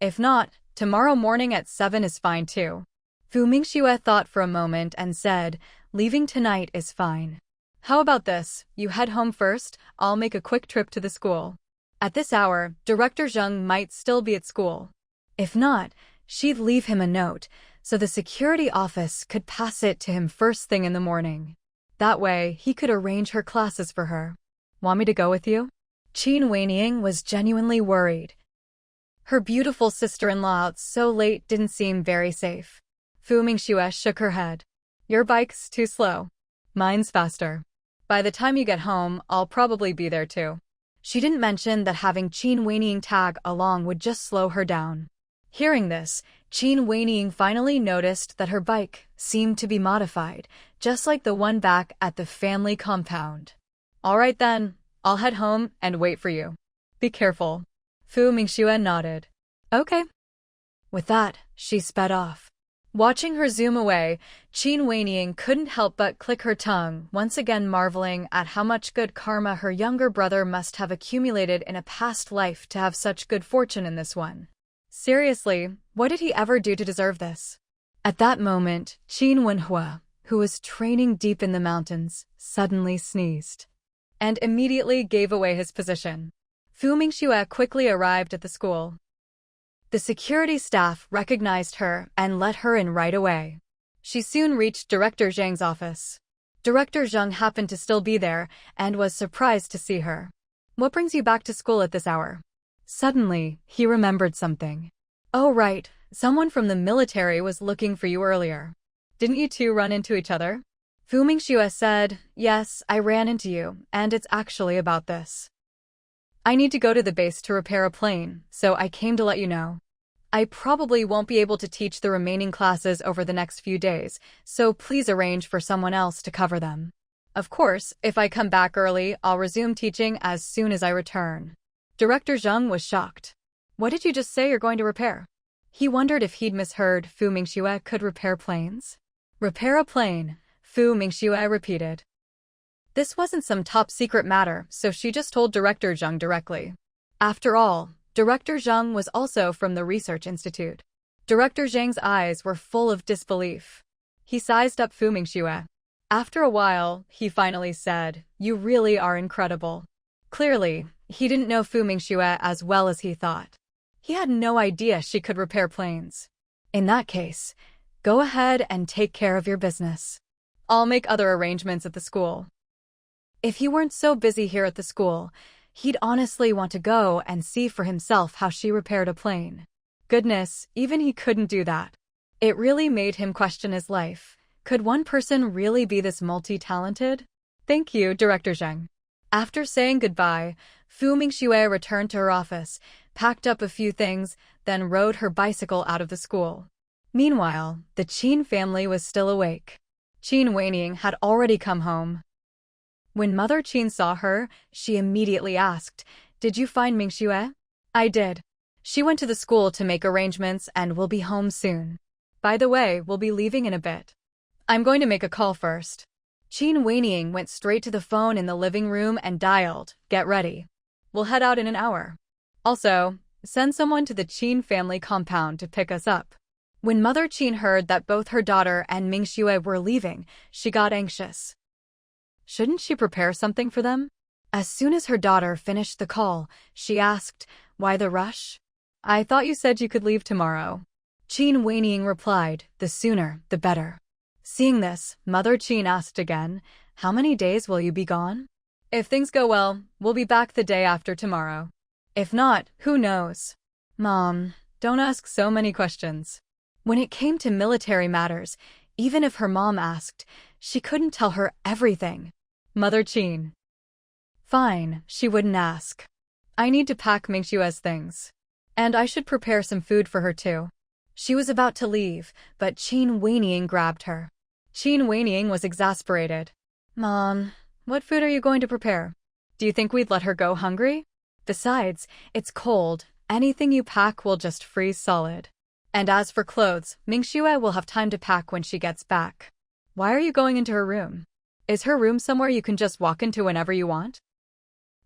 If not, tomorrow morning at 7 is fine too. Fu Mingxue thought for a moment and said, leaving tonight is fine. How about this, you head home first, I'll make a quick trip to the school. At this hour, Director Zheng might still be at school. If not, she'd leave him a note, so the security office could pass it to him first thing in the morning. That way, he could arrange her classes for her. Want me to go with you? Qin Weining was genuinely worried. Her beautiful sister-in-law out so late didn't seem very safe. Fu Mingxue shook her head. Your bike's too slow. Mine's faster. By the time you get home, I'll probably be there too. She didn't mention that having Qin Weining tag along would just slow her down. Hearing this, Qin Weining finally noticed that her bike seemed to be modified, just like the one back at the family compound. All right then, I'll head home and wait for you. Be careful. Fu Mingxue nodded. Okay. With that, she sped off. Watching her zoom away, Qin Weining couldn't help but click her tongue, once again marveling at how much good karma her younger brother must have accumulated in a past life to have such good fortune in this one. Seriously, what did he ever do to deserve this? At that moment, Qin Wenhua, who was training deep in the mountains, suddenly sneezed and immediately gave away his position. Fu Mingxue quickly arrived at the school. The security staff recognized her and let her in right away. She soon reached Director Zhang's office. Director Zhang happened to still be there and was surprised to see her. What brings you back to school at this hour? Suddenly, he remembered something. Oh right, someone from the military was looking for you earlier. Didn't you two run into each other? Fu Mingxue said, yes, I ran into you, and it's actually about this. I need to go to the base to repair a plane, so I came to let you know. I probably won't be able to teach the remaining classes over the next few days, so please arrange for someone else to cover them. Of course, if I come back early, I'll resume teaching as soon as I return. Director Zheng was shocked. What did you just say you're going to repair? He wondered if he'd misheard Fu Mingxue could repair planes. Repair a plane, Fu Mingxue repeated. This wasn't some top-secret matter, so she just told Director Zheng directly. After all, Director Zheng was also from the Research Institute. Director Zheng's eyes were full of disbelief. He sized up Fu Mingxue. After a while, he finally said, you really are incredible. Clearly, he didn't know Fu Mingxue as well as he thought. He had no idea she could repair planes. In that case, go ahead and take care of your business. I'll make other arrangements at the school. If he weren't so busy here at the school, he'd honestly want to go and see for himself how she repaired a plane. Goodness, even he couldn't do that. It really made him question his life. Could one person really be this multi-talented? Thank you, Director Zheng. After saying goodbye, Fu Mingxue returned to her office, packed up a few things, then rode her bicycle out of the school. Meanwhile, the Qin family was still awake. Qin Weining had already come home. When Mother Qin saw her, she immediately asked, did you find Mingxue? I did. She went to the school to make arrangements and will be home soon. By the way, we'll be leaving in a bit. I'm going to make a call first. Qin Weining went straight to the phone in the living room and dialed, get ready. We'll head out in an hour. Also, send someone to the Qin family compound to pick us up. When Mother Qin heard that both her daughter and Mingxue were leaving, she got anxious. Shouldn't she prepare something for them? As soon as her daughter finished the call, she asked, why the rush? I thought you said you could leave tomorrow. Qin Weining replied, the sooner, the better. Seeing this, Mother Qin asked again, how many days will you be gone? If things go well, we'll be back the day after tomorrow. If not, who knows? Mom, don't ask so many questions. When it came to military matters, even if her mom asked, she couldn't tell her everything. Mother Qin. Fine, she wouldn't ask. I need to pack Mingxue's things. And I should prepare some food for her too. She was about to leave, but Qin Weining grabbed her. Qin Weining was exasperated. Mom, what food are you going to prepare? Do you think we'd let her go hungry? Besides, it's cold. Anything you pack will just freeze solid. And as for clothes, Mingxue will have time to pack when she gets back. Why are you going into her room? Is her room somewhere you can just walk into whenever you want?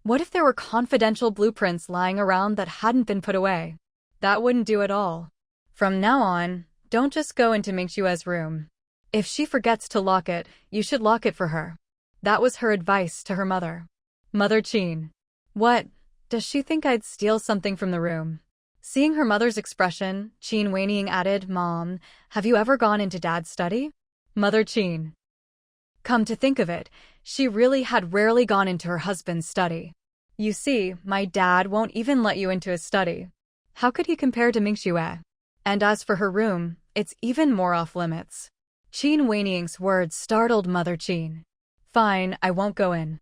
What if there were confidential blueprints lying around that hadn't been put away? That wouldn't do at all. From now on, don't just go into Mingxue's room. If she forgets to lock it, you should lock it for her. That was her advice to her mother. Mother Qin. What? Does she think I'd steal something from the room? Seeing her mother's expression, Qin whinnying added, Mom, have you ever gone into Dad's study? Mother Qin. Come to think of it, she really had rarely gone into her husband's study. You see, my dad won't even let you into his study. How could he compare to Mingxue? And as for her room, it's even more off limits. Qin Weining's words startled Mother Qin. Fine, I won't go in.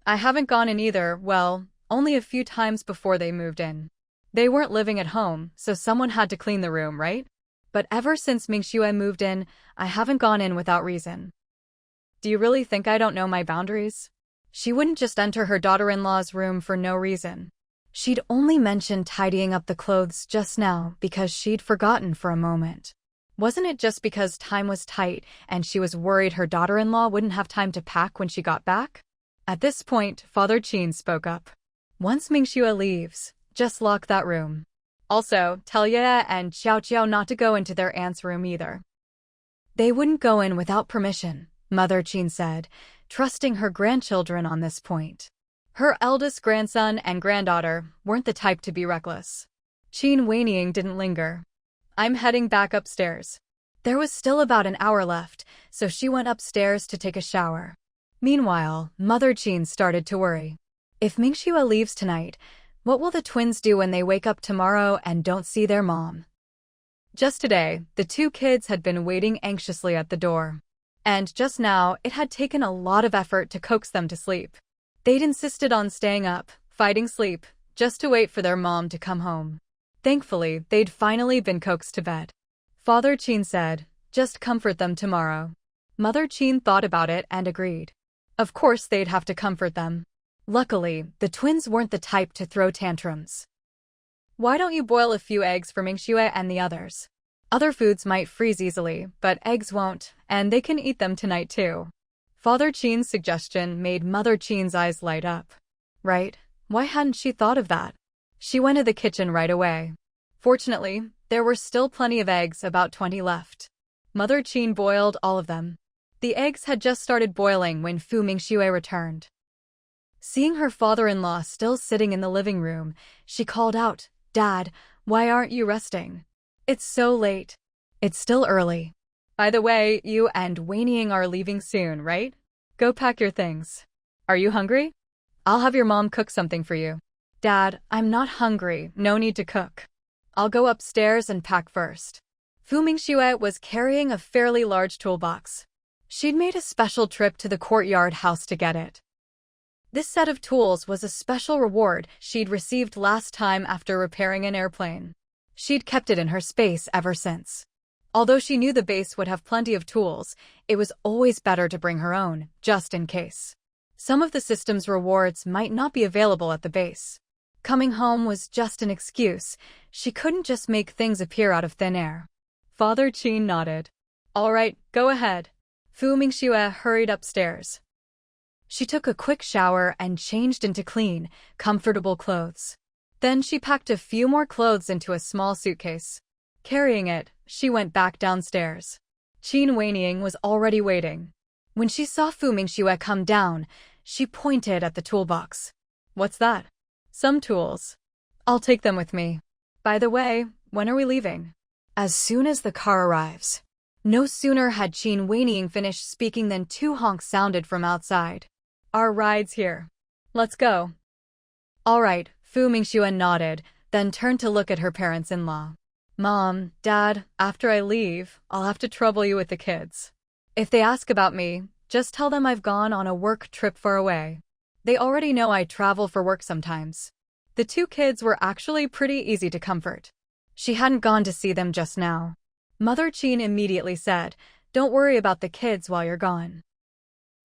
I haven't gone in either, well, only a few times before they moved in. They weren't living at home, so someone had to clean the room, right? But ever since Mingxue moved in, I haven't gone in without reason. Do you really think I don't know my boundaries? She wouldn't just enter her daughter-in-law's room for no reason. She'd only mentioned tidying up the clothes just now because she'd forgotten for a moment. Wasn't it just because time was tight and she was worried her daughter-in-law wouldn't have time to pack when she got back? At this point, Father Qin spoke up. Once Mingxue leaves, just lock that room. Also, tell Ye and Xiao Xiao not to go into their aunt's room either. They wouldn't go in without permission, Mother Qin said, trusting her grandchildren on this point. Her eldest grandson and granddaughter weren't the type to be reckless. Qin Weining didn't linger. I'm heading back upstairs. There was still about an hour left, so she went upstairs to take a shower. Meanwhile, Mother Qin started to worry. If Mingxue leaves tonight, what will the twins do when they wake up tomorrow and don't see their mom? Just today, the two kids had been waiting anxiously at the door. And just now, it had taken a lot of effort to coax them to sleep. They'd insisted on staying up, fighting sleep, just to wait for their mom to come home. Thankfully, they'd finally been coaxed to bed. Father Qin said, just comfort them tomorrow. Mother Qin thought about it and agreed. Of course they'd have to comfort them. Luckily, the twins weren't the type to throw tantrums. Why don't you boil a few eggs for Mingxue and the others? Other foods might freeze easily, but eggs won't, and they can eat them tonight too. Father Qin's suggestion made Mother Qin's eyes light up. Right? Why hadn't she thought of that? She went to the kitchen right away. Fortunately, there were still plenty of eggs, about 20 left. Mother Qin boiled all of them. The eggs had just started boiling when Fu Mingxue returned. Seeing her father-in-law still sitting in the living room, she called out, Dad, why aren't you resting? It's so late. It's still early. By the way, you and Weining are leaving soon, right? Go pack your things. Are you hungry? I'll have your mom cook something for you. Dad, I'm not hungry, no need to cook. I'll go upstairs and pack first. Fu Mingxue was carrying a fairly large toolbox. She'd made a special trip to the courtyard house to get it. This set of tools was a special reward she'd received last time after repairing an airplane. She'd kept it in her space ever since. Although she knew the base would have plenty of tools, it was always better to bring her own, just in case. Some of the system's rewards might not be available at the base. Coming home was just an excuse. She couldn't just make things appear out of thin air. Father Qin nodded. All right, go ahead. Fu Mingxue hurried upstairs. She took a quick shower and changed into clean, comfortable clothes. Then she packed a few more clothes into a small suitcase. Carrying it, she went back downstairs. Qin Weining was already waiting. When she saw Fu Mingxue come down, she pointed at the toolbox. What's that? Some tools. I'll take them with me. By the way, when are we leaving? As soon as the car arrives. No sooner had Qin Weining finished speaking than two honks sounded from outside. Our ride's here. Let's go. All right, Fu Mingxue nodded, then turned to look at her parents-in-law. Mom, Dad, after I leave, I'll have to trouble you with the kids. If they ask about me, just tell them I've gone on a work trip far away. They already know I travel for work sometimes. The two kids were actually pretty easy to comfort. She hadn't gone to see them just now. Mother Qin immediately said, Don't worry about the kids while you're gone.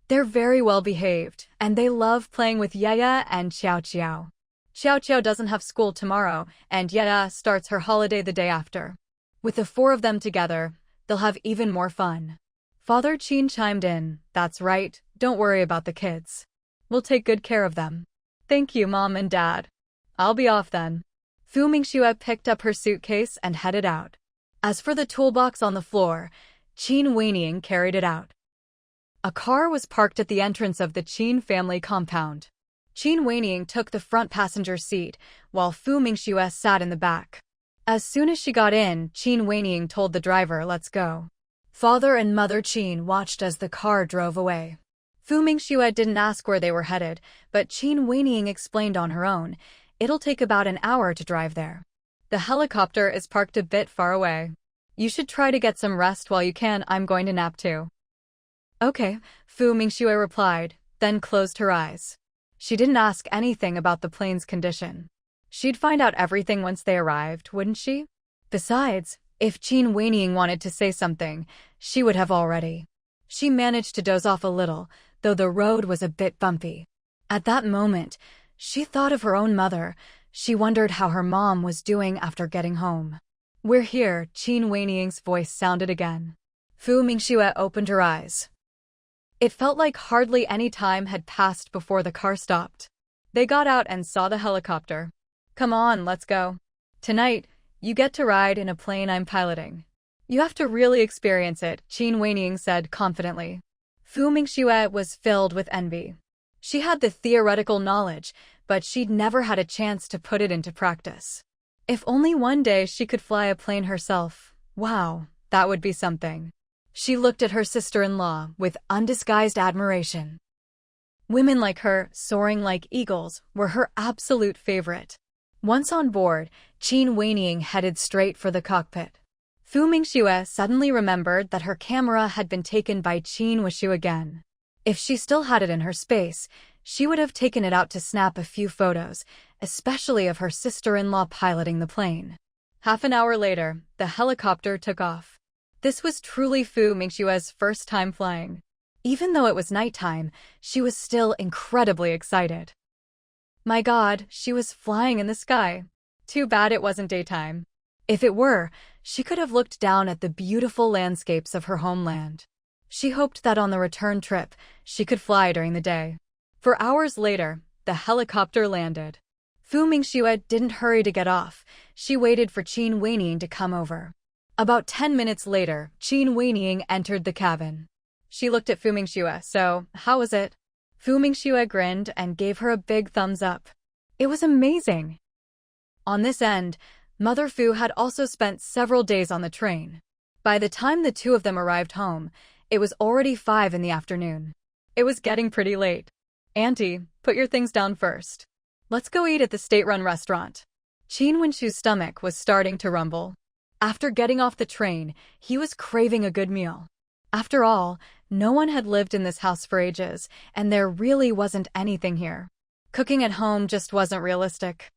They're very well behaved, and they love playing with Yaya and Xiao Xiao. Xiao Xiao doesn't have school tomorrow, and Yaya starts her holiday the day after. With the four of them together, they'll have even more fun. Father Qin chimed in, "That's right, don't worry about the kids. We'll take good care of them." "Thank you, Mom and Dad. I'll be off then." Fu Mingxue picked up her suitcase and headed out. As for the toolbox on the floor, Qin Weining carried it out. A car was parked at the entrance of the Qin family compound. Qin Weining took the front passenger seat, while Fu Mingxue sat in the back. As soon as she got in, Qin Weining told the driver, "Let's go." Father and Mother Qin watched as the car drove away. Fu Mingxue didn't ask where they were headed, but Qin Weining explained on her own, "It'll take about an hour to drive there. The helicopter is parked a bit far away. You should try to get some rest while you can. I'm going to nap too." "Okay," Fu Mingxue replied, then closed her eyes. She didn't ask anything about the plane's condition. She'd find out everything once they arrived, wouldn't she? Besides, if Qin Weining wanted to say something, she would have already. She managed to doze off a little, though the road was a bit bumpy. At that moment, she thought of her own mother. She wondered how her mom was doing after getting home. "We're here," Qin Weining's voice sounded again. Fu Mingxue opened her eyes. It felt like hardly any time had passed before the car stopped. They got out and saw the helicopter. "Come on, let's go. Tonight, you get to ride in a plane I'm piloting. You have to really experience it," Qin Weining said confidently. Fu Mingxue was filled with envy. She had the theoretical knowledge, but she'd never had a chance to put it into practice. If only one day she could fly a plane herself. Wow, that would be something. She looked at her sister-in-law with undisguised admiration. Women like her, soaring like eagles, were her absolute favorite. Once on board, Qin Weining headed straight for the cockpit. Fu Mingxue suddenly remembered that her camera had been taken by Qin Wishu again. If she still had it in her space, she would have taken it out to snap a few photos, especially of her sister-in-law piloting the plane. Half an hour later, the helicopter took off. This was truly Fu Mingxue's first time flying. Even though it was nighttime, she was still incredibly excited. My God, she was flying in the sky. Too bad it wasn't daytime. If it were, she could have looked down at the beautiful landscapes of her homeland. She hoped that on the return trip, she could fly during the day. For hours later, the helicopter landed. Fu Mingxue didn't hurry to get off. She waited for Qin Weining to come over. About 10 minutes later, Qin Weining entered the cabin. She looked at Fu Mingxue. "So, how was it?" Fu Mingxue grinned and gave her a big thumbs up. "It was amazing." On this end, Mother Fu had also spent several days on the train. By the time the two of them arrived home, it was already 5 in the afternoon. It was getting pretty late. "Auntie, put your things down first. Let's go eat at the state-run restaurant." Qin Wenshu's stomach was starting to rumble. After getting off the train, he was craving a good meal. After all, no one had lived in this house for ages, and there really wasn't anything here. Cooking at home just wasn't realistic.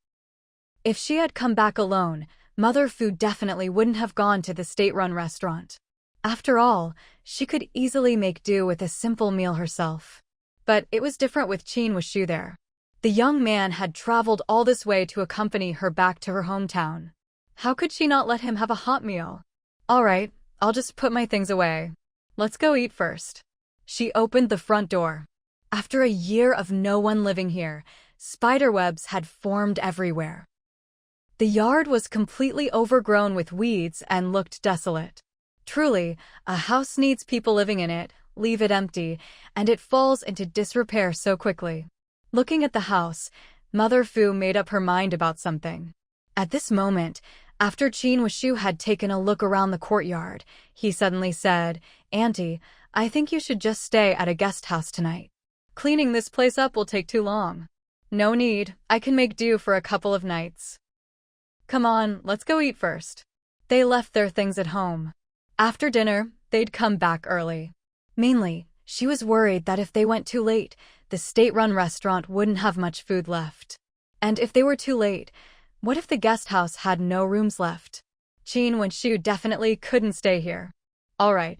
If she had come back alone, Mother Fu definitely wouldn't have gone to the state-run restaurant. After all, she could easily make do with a simple meal herself. But it was different with Qin Wishu there. The young man had traveled all this way to accompany her back to her hometown. How could she not let him have a hot meal? "All right, I'll just put my things away. Let's go eat first." She opened the front door. After a year of no one living here, spiderwebs had formed everywhere. The yard was completely overgrown with weeds and looked desolate. Truly, a house needs people living in it, leave it empty, and it falls into disrepair so quickly. Looking at the house, Mother Fu made up her mind about something. At this moment, after Qin Wishu had taken a look around the courtyard, he suddenly said, "Auntie, I think you should just stay at a guest house tonight. Cleaning this place up will take too long." "No need, I can make do for a couple of nights." "Come on, let's go eat first." They left their things at home. After dinner, they'd come back early. Mainly, she was worried that if they went too late, the state-run restaurant wouldn't have much food left. And if they were too late, what if the guest house had no rooms left? Qin Wenshu definitely couldn't stay here. "All right,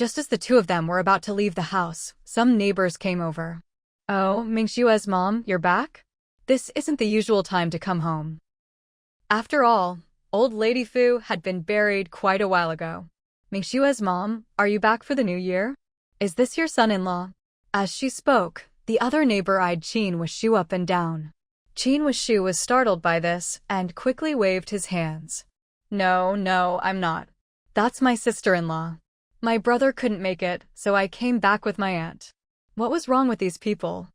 Just as the two of them were about to leave the house, some neighbors came over. "Oh, Mingxue's mom, you're back? This isn't the usual time to come home." After all, old Lady Fu had been buried quite a while ago. "Mingxue's mom, are you back for the new year? Is this your son-in-law?" As she spoke, the other neighbor eyed Qin Wuxiu up and down. Qin Wuxiu was startled by this and quickly waved his hands. No, I'm not. That's my sister-in-law. My brother couldn't make it, so I came back with my aunt." What was wrong with these people?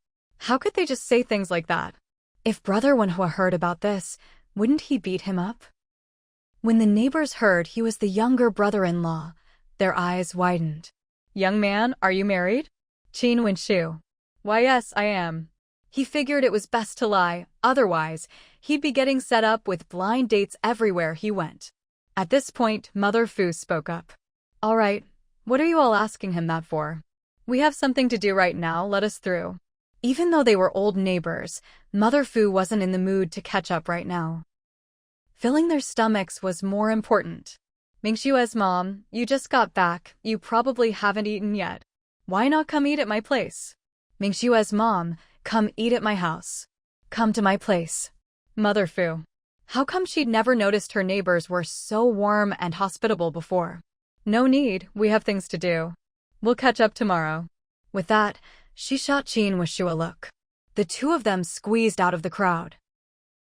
How could they just say things like that? If Brother Wenhua heard about this, wouldn't he beat him up? When the neighbors heard he was the younger brother-in-law, their eyes widened. "Young man, are you married?" Qin Wuxiu. "Why, yes, I am." He figured it was best to lie, otherwise, he'd be getting set up with blind dates everywhere he went. At this point, Mother Fu spoke up. "All right, what are you all asking him that for? We have something to do right now, let us through." Even though they were old neighbors, Mother Fu wasn't in the mood to catch up right now. Filling their stomachs was more important. "Mingxue's mom, you just got back, you probably haven't eaten yet. Why not come eat at my place?" "Mingxue's mom, come eat at my house. Come to my place." Mother Fu. How come she'd never noticed her neighbors were so warm and hospitable before? "No need, we have things to do. We'll catch up tomorrow." With that, she shot Qin Wuxiu a look. The two of them squeezed out of the crowd.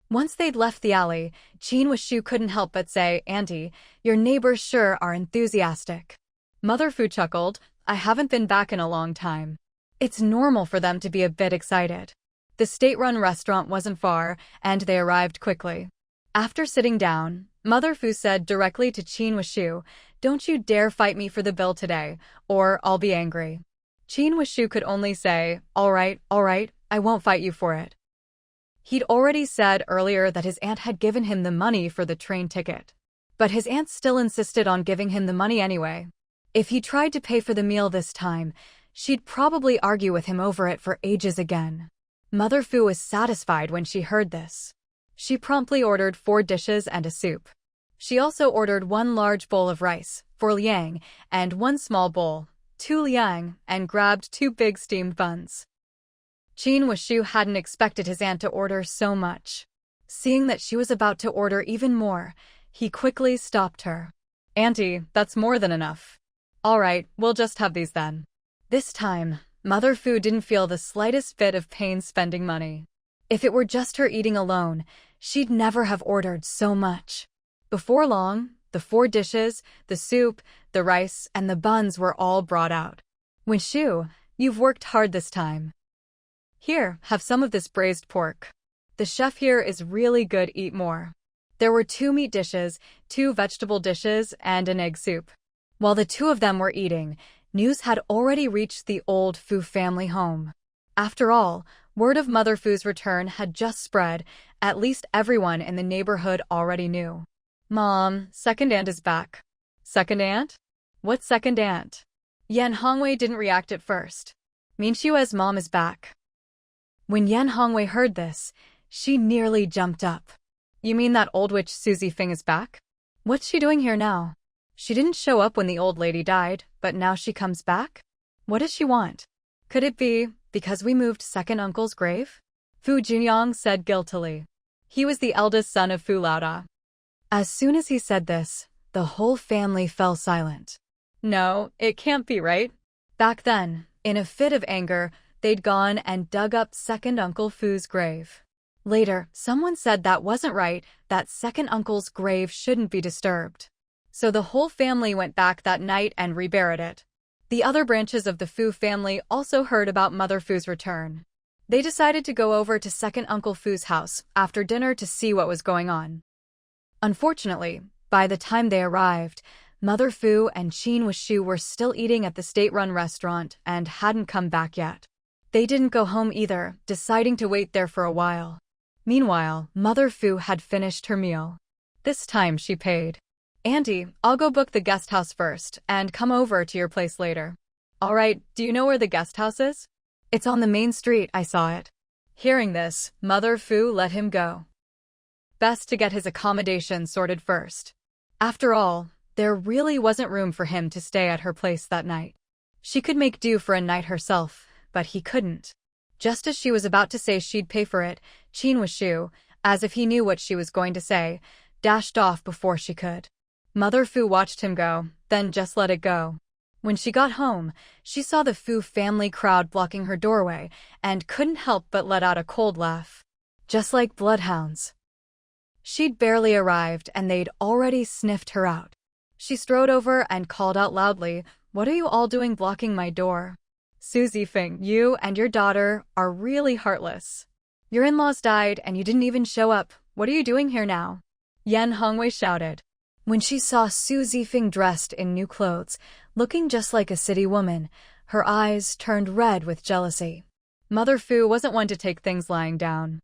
Once they'd left the alley, Qin Wuxiu couldn't help but say, "Auntie, your neighbors sure are enthusiastic." Mother Fu chuckled, "I haven't been back in a long time." It's normal for them to be a bit excited. The state-run restaurant wasn't far, and they arrived quickly. After sitting down, Mother Fu said directly to Qin Wuxiu, "Don't you dare fight me for the bill today, or I'll be angry." Qin Wuxiu could only say, all right, I won't fight you for it." He'd already said earlier that his aunt had given him the money for the train ticket. But his aunt still insisted on giving him the money anyway. If he tried to pay for the meal this time, she'd probably argue with him over it for ages again. Mother Fu was satisfied when she heard this. She promptly ordered 4 dishes and a soup. She also ordered 1 large bowl of rice, for Liang, and 1 small bowl, 2 Liang, and grabbed 2 big steamed buns. Qin Wuxiu hadn't expected his aunt to order so much. Seeing that she was about to order even more, he quickly stopped her. "Auntie, that's more than enough." "All right, we'll just have these then." This time, Mother Fu didn't feel the slightest bit of pain spending money. If it were just her eating alone, she'd never have ordered so much. Before long, the 4 dishes, the soup, the rice, and the buns were all brought out. "Wuxiu, you've worked hard this time. Here, have some of this braised pork. The chef here is really good, eat more." There were 2 meat dishes, 2 vegetable dishes, and an egg soup. While the two of them were eating, news had already reached the old Fu family home. After all, word of Mother Fu's return had just spread, at least everyone in the neighborhood already knew. "Mom, second aunt is back." "Second aunt? What second aunt?" Yan Hongwei didn't react at first. "Mingxue's mom is back." When Yan Hongwei heard this, she nearly jumped up. "You mean that old witch Susie Fing is back? What's she doing here now? She didn't show up when the old lady died, but now she comes back? What does she want? Could it be because we moved second uncle's grave?" Fu Jinyang said guiltily. He was the eldest son of Fu Laoda. As soon as he said this, the whole family fell silent. No, it can't be right. Back then, in a fit of anger, they'd gone and dug up second Uncle Fu's grave. Later, someone said that wasn't right, that second uncle's grave shouldn't be disturbed. So the whole family went back that night and reburied it. The other branches of the Fu family also heard about Mother Fu's return. They decided to go over to second Uncle Fu's house after dinner to see what was going on. Unfortunately, by the time they arrived, Mother Fu and Qin Wuxiu were still eating at the state-run restaurant and hadn't come back yet. They didn't go home either, deciding to wait there for a while. Meanwhile, Mother Fu had finished her meal. This time she paid. "Auntie, I'll go book the guest house first and come over to your place later." "All right, do you know where the guest house is?" "It's on the main street, I saw it." Hearing this, Mother Fu let him go. Best to get his accommodation sorted first. After all, There really wasn't room for him to stay at her place that night. She could make do for a night herself, but he couldn't. Just as she was about to say she'd pay for it, Shu, as if he knew what she was going to say, dashed off before she could. Mother Fu watched him go, then just let it go. When she got home, she saw the Fu family crowd blocking her doorway and couldn't help but let out a cold laugh. Just like bloodhounds. She'd barely arrived and they'd already sniffed her out. She strode over and called out loudly, "What are you all doing blocking my door? Susie Fing, you and your daughter are really heartless. Your in-laws died and you didn't even show up. What are you doing here now?" Yan Hongwei shouted. When she saw Susie Fing dressed in new clothes, looking just like a city woman, her eyes turned red with jealousy. Mother Fu wasn't one to take things lying down.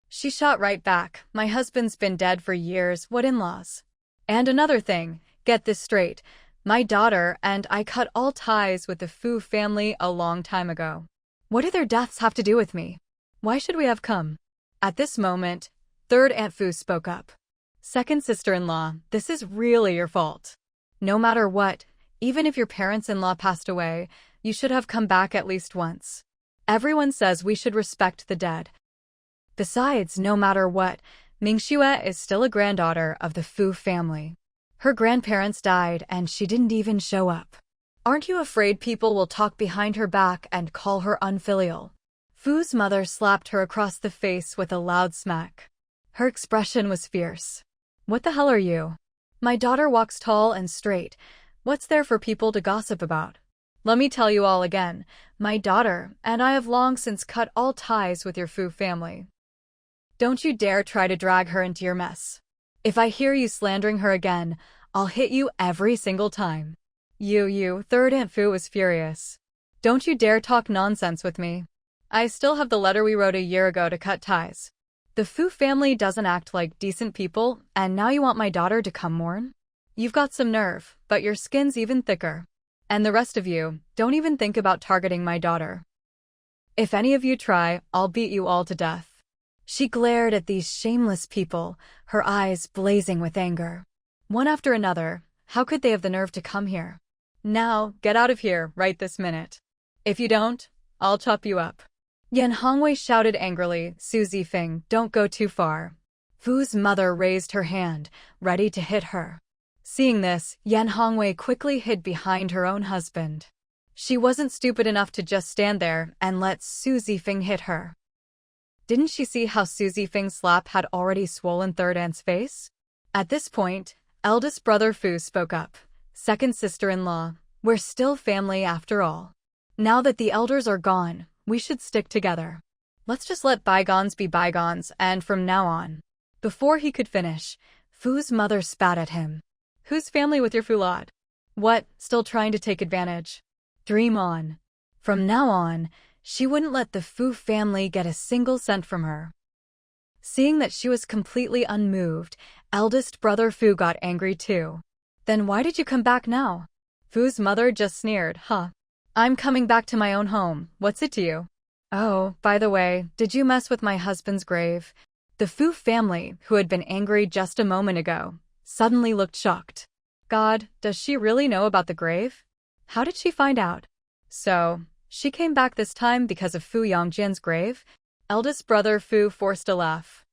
She shot right back, "My husband's been dead for years, what in-laws? And another thing, get this straight, my daughter and I cut all ties with the Fu family a long time ago. What do their deaths have to do with me? Why should we have come?" At this moment, third Aunt Fu spoke up. "Second sister-in-law, this is really your fault. No matter what, even if your parents-in-law passed away, you should have come back at least once. Everyone says we should respect the dead. Besides, no matter what, Mingxue is still a granddaughter of the Fu family. Her grandparents died and she didn't even show up. Aren't you afraid people will talk behind her back and call her unfilial?" Fu's mother slapped her across the face with a loud smack. Her expression was fierce. "What the hell are you? My daughter walks tall and straight. What's there for people to gossip about? Let me tell you all again, my daughter and I have long since cut all ties with your Fu family. Don't you dare try to drag her into your mess. If I hear you slandering her again, I'll hit you every single time." You, third Aunt Fu was furious. "Don't you dare talk nonsense with me. I still have the letter we wrote a year ago to cut ties. The Fu family doesn't act like decent people, and now you want my daughter to come mourn? You've got some nerve, but your skin's even thicker. And the rest of you, don't even think about targeting my daughter. If any of you try, I'll beat you all to death." She glared at these shameless people, her eyes blazing with anger. One after another, how could they have the nerve to come here? "Now, get out of here, right this minute. If you don't, I'll chop you up." Yan Hongwei shouted angrily, "Susie Fing, don't go too far." Fu's mother raised her hand, ready to hit her. Seeing this, Yan Hongwei quickly hid behind her own husband. She wasn't stupid enough to just stand there and let Susie Fing hit her. Didn't she see how Susie Fing's slap had already swollen third aunt's face? At this point, eldest brother Fu spoke up. "Second sister-in-law, we're still family after all. Now that the elders are gone, we should stick together. Let's just let bygones be bygones, and from now on." Before he could finish, Fu's mother spat at him. "Whose family with your Fulad? What, still trying to take advantage? Dream on." From now on, she wouldn't let the Fu family get a single cent from her. Seeing that she was completely unmoved, eldest brother Fu got angry too. "Then why did you come back now?" Fu's mother just sneered, "Huh? I'm coming back to my own home, what's it to you? Oh, by the way, did you mess with my husband's grave?" The Fu family, who had been angry just a moment ago, suddenly looked shocked. God, does she really know about the grave? How did she find out? So, she came back this time because of Fu Yongjian's grave? Eldest brother Fu forced a laugh.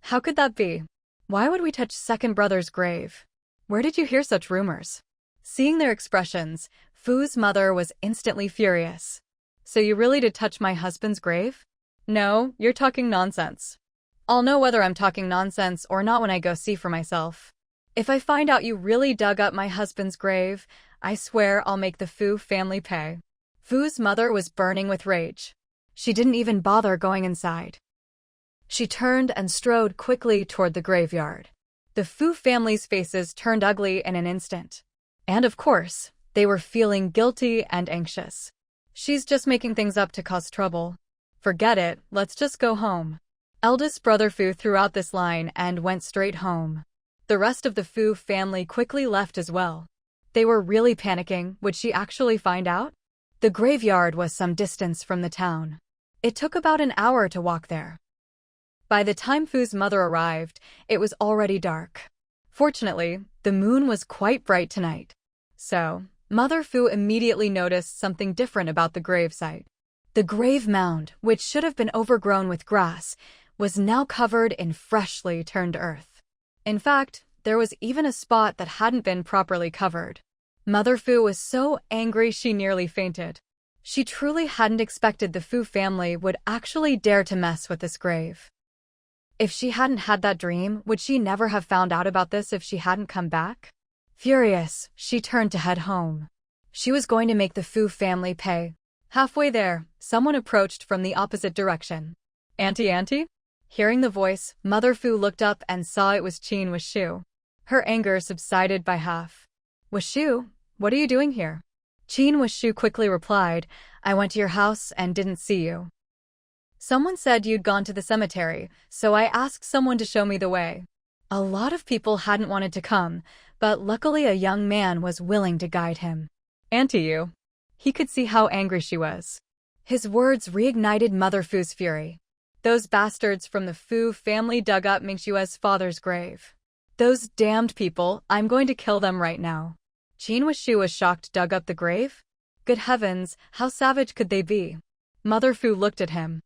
How could that be? Why would we touch second brother's grave? Where did you hear such rumors? Seeing their expressions, Fu's mother was instantly furious. "So you really did touch my husband's grave?" "No, you're talking nonsense. I'll know whether I'm talking nonsense or not when I go see for myself. If I find out you really dug up my husband's grave, I swear I'll make the Fu family pay." Fu's mother was burning with rage. She didn't even bother going inside. She turned and strode quickly toward the graveyard. The Fu family's faces turned ugly in an instant. And of course, they were feeling guilty and anxious. "She's just making things up to cause trouble. Forget it, let's just go home." Eldest brother Fu threw out this line and went straight home. The rest of the Fu family quickly left as well. They were really panicking. Would she actually find out? The graveyard was some distance from the town. It took about an hour to walk there. By the time Fu's mother arrived, it was already dark. Fortunately, the moon was quite bright tonight. So, Mother Fu immediately noticed something different about the gravesite. The grave mound, which should have been overgrown with grass, was now covered in freshly turned earth. In fact, there was even a spot that hadn't been properly covered. Mother Fu was so angry she nearly fainted. She truly hadn't expected the Fu family would actually dare to mess with this grave. If she hadn't had that dream, would she never have found out about this if she hadn't come back? Furious, she turned to head home. She was going to make the Fu family pay. Halfway there, someone approached from the opposite direction. Auntie? Hearing the voice, Mother Fu looked up and saw it was Qin Wuxu. Her anger subsided by half. Wuxu, what are you doing here? Qin Wuxu quickly replied, I went to your house and didn't see you. Someone said you'd gone to the cemetery, so I asked someone to show me the way. A lot of people hadn't wanted to come, but luckily a young man was willing to guide him. Auntie you. He could see how angry she was. His words reignited Mother Fu's fury. Those bastards from the Fu family dug up Mingxue's father's grave. Those damned people, I'm going to kill them right now. Qin Wuxu was shocked. Dug up the grave? Good heavens, how savage could they be? Mother Fu looked at him.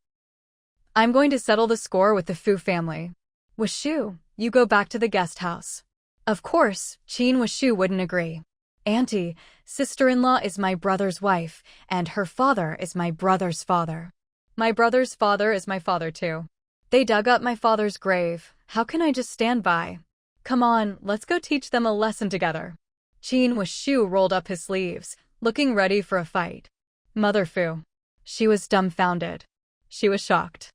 I'm going to settle the score with the Fu family. Wuxu, you go back to the guest house. Of course, Qin Wuxu wouldn't agree. Auntie, sister-in-law is my brother's wife, and her father is my brother's father. My brother's father is my father too. They dug up my father's grave. How can I just stand by? Come on, let's go teach them a lesson together. Qin Wuxu rolled up his sleeves, looking ready for a fight. Mother Fu. She was dumbfounded. She was shocked.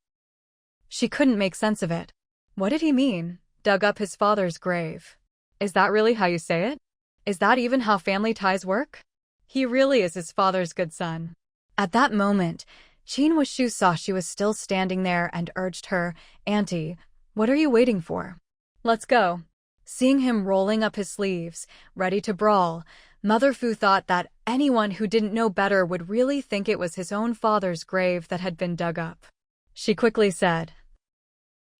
She couldn't make sense of it. What did he mean? Dug up his father's grave. Is that really how you say it? Is that even how family ties work? He really is his father's good son. At that moment, Qin Wuxu saw she was still standing there and urged her, Auntie, what are you waiting for? Let's go. Seeing him rolling up his sleeves, ready to brawl, Mother Fu thought that anyone who didn't know better would really think it was his own father's grave that had been dug up. She quickly said,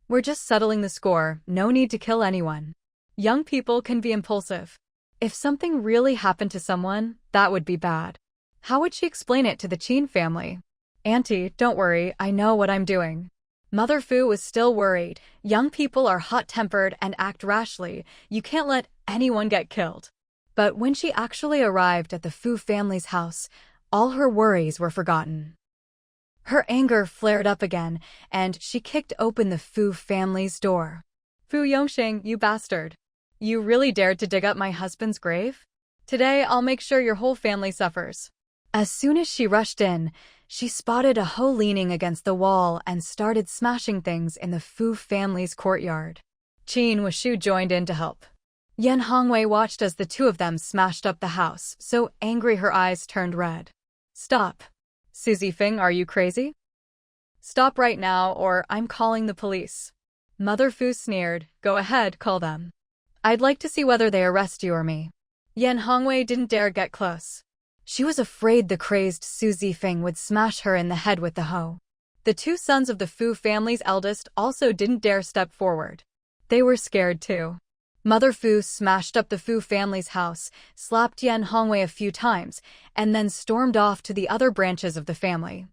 We're just settling the score, no need to kill anyone. Young people can be impulsive. If something really happened to someone, that would be bad. How would she explain it to the Qin family? Auntie, don't worry, I know what I'm doing. Mother Fu was still worried. Young people are hot-tempered and act rashly. You can't let anyone get killed. But when she actually arrived at the Fu family's house, all her worries were forgotten. Her anger flared up again, and she kicked open the Fu family's door. Fu Yongxing, you bastard. You really dared to dig up my husband's grave? Today I'll make sure your whole family suffers. As soon as she rushed in, she spotted a hoe leaning against the wall and started smashing things in the Fu family's courtyard. Qin Wuxu joined in to help. Yan Hongwei watched as the two of them smashed up the house, so angry her eyes turned red. Stop. Suzy Fing, are you crazy? Stop right now or I'm calling the police. Mother Fu sneered, Go ahead, call them. I'd like to see whether they arrest you or me. Yan Hongwei didn't dare get close. She was afraid the crazed Suzy Fing would smash her in the head with the hoe. The two sons of the Fu family's eldest also didn't dare step forward. They were scared too. Mother Fu smashed up the Fu family's house, slapped Yan Hongwei a few times, and then stormed off to the other branches of the family.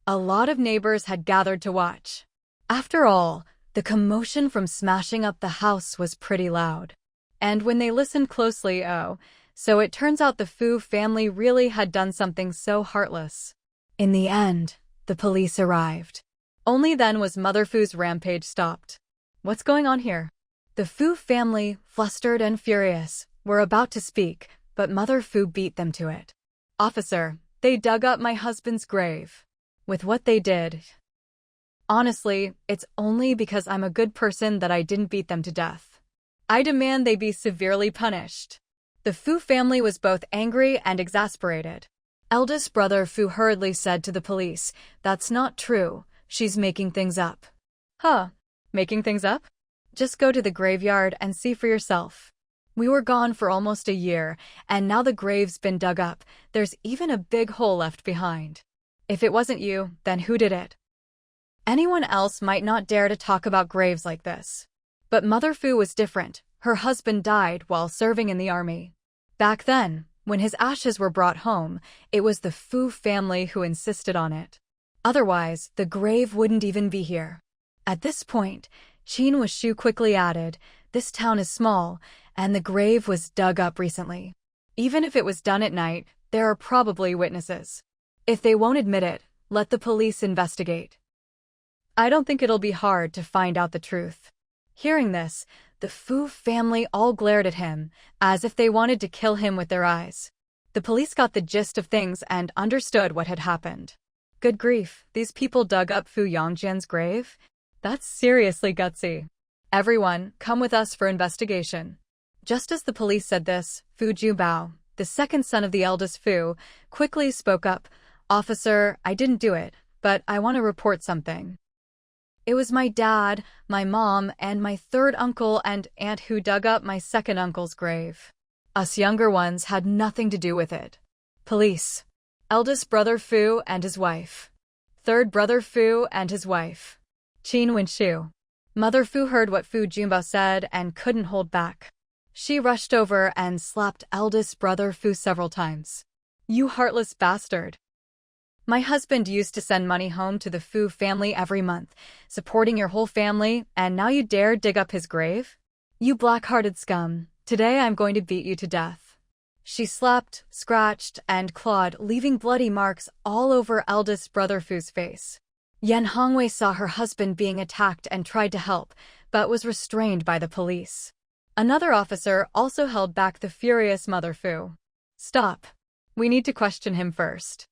A lot of neighbors had gathered to watch. After all, the commotion from smashing up the house was pretty loud. And when they listened closely, so it turns out the Fu family really had done something so heartless. In the end, the police arrived. Only then was Mother Fu's rampage stopped. What's going on here? The Fu family, flustered and furious, were about to speak, but Mother Fu beat them to it. Officer, they dug up my husband's grave. With what they did. Honestly, it's only because I'm a good person that I didn't beat them to death. I demand they be severely punished. The Fu family was both angry and exasperated. Eldest brother Fu hurriedly said to the police, That's not true, she's making things up. Huh? Making things up? Just go to the graveyard and see for yourself. We were gone for almost a year, and now the grave's been dug up. There's even a big hole left behind. If it wasn't you, then who did it? Anyone else might not dare to talk about graves like this. But Mother Fu was different. Her husband died while serving in the army. Back then, when his ashes were brought home, it was the Fu family who insisted on it. Otherwise, the grave wouldn't even be here. At this point, Qin Wuxu quickly added, "This town is small, and the grave was dug up recently. Even if it was done at night, there are probably witnesses. If they won't admit it, let the police investigate. I don't think it'll be hard to find out the truth." Hearing this, the Fu family all glared at him, as if they wanted to kill him with their eyes. The police got the gist of things and understood what had happened. Good grief, these people dug up Fu Yongjian's grave? That's seriously gutsy. Everyone, come with us for investigation. Just as the police said this, Fu Jiubao, the second son of the eldest Fu, quickly spoke up, "Officer, I didn't do it, but I want to report something. It was my dad, my mom, and my third uncle and aunt who dug up my second uncle's grave. Us younger ones had nothing to do with it." Police. Eldest brother Fu and his wife. Third brother Fu and his wife. Qin Wuxu. Mother Fu heard what Fu Jiubao said and couldn't hold back. She rushed over and slapped eldest brother Fu several times. "You heartless bastard. My husband used to send money home to the Fu family every month, supporting your whole family, and now you dare dig up his grave? You black-hearted scum, today I'm going to beat you to death." She slapped, scratched, and clawed, leaving bloody marks all over eldest brother Fu's face. Yan Hongwei saw her husband being attacked and tried to help, but was restrained by the police. Another officer also held back the furious mother Fu. "Stop. We need to question him first."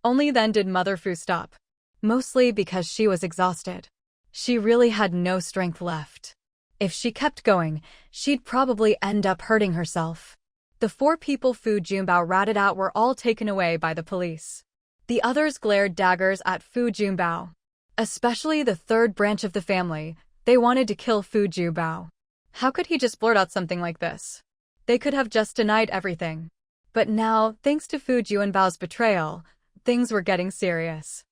Only then did mother Fu stop. Mostly because she was exhausted. She really had no strength left. If she kept going, she'd probably end up hurting herself. The 4 people Fu Jiubao ratted out were all taken away by the police. The others glared daggers at Fu Jiubao. Especially the third branch of the family, they wanted to kill Fu Jiubao. How could he just blurt out something like this? They could have just denied everything. But now, thanks to Fu Jianbao's betrayal, things were getting serious.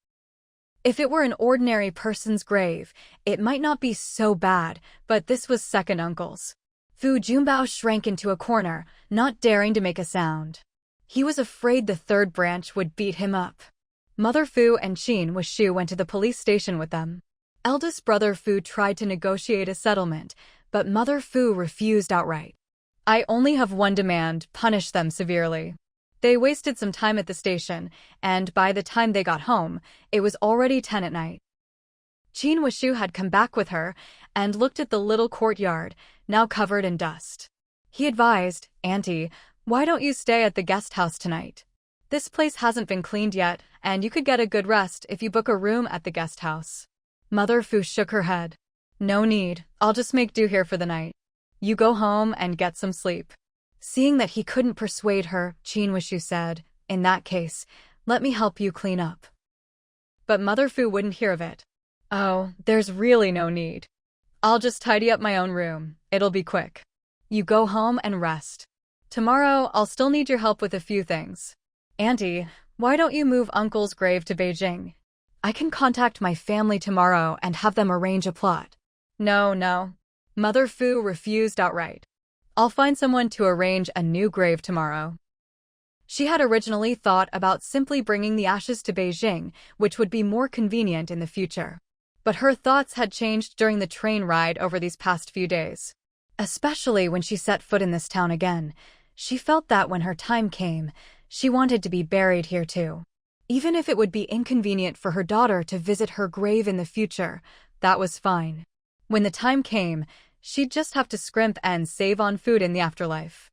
If it were an ordinary person's grave, it might not be so bad, but this was second uncle's. Fu Jianbao shrank into a corner, not daring to make a sound. He was afraid the third branch would beat him up. Mother Fu and Qin Wuxu went to the police station with them. Eldest brother Fu tried to negotiate a settlement, but Mother Fu refused outright. "I only have one demand, punish them severely." They wasted some time at the station, and by the time they got home, it was already 10 at night. Qin Wuxu had come back with her and looked at the little courtyard, now covered in dust. He advised, "Auntie, why don't you stay at the guest house tonight? This place hasn't been cleaned yet, and you could get a good rest if you book a room at the guest house." Mother Fu shook her head. "No need, I'll just make do here for the night. You go home and get some sleep." Seeing that he couldn't persuade her, Qin Wuxu said, "In that case, let me help you clean up." But Mother Fu wouldn't hear of it. "Oh, there's really no need. I'll just tidy up my own room. It'll be quick. You go home and rest. Tomorrow, I'll still need your help with a few things. Auntie, why don't you move Uncle's grave to Beijing? I can contact my family tomorrow and have them arrange a plot." No. Mother Fu refused outright. "I'll find someone to arrange a new grave tomorrow." She had originally thought about simply bringing the ashes to Beijing, which would be more convenient in the future. But her thoughts had changed during the train ride over these past few days. Especially when she set foot in this town again, she felt that when her time came, she wanted to be buried here too. Even if it would be inconvenient for her daughter to visit her grave in the future, that was fine. When the time came, she'd just have to scrimp and save on food in the afterlife.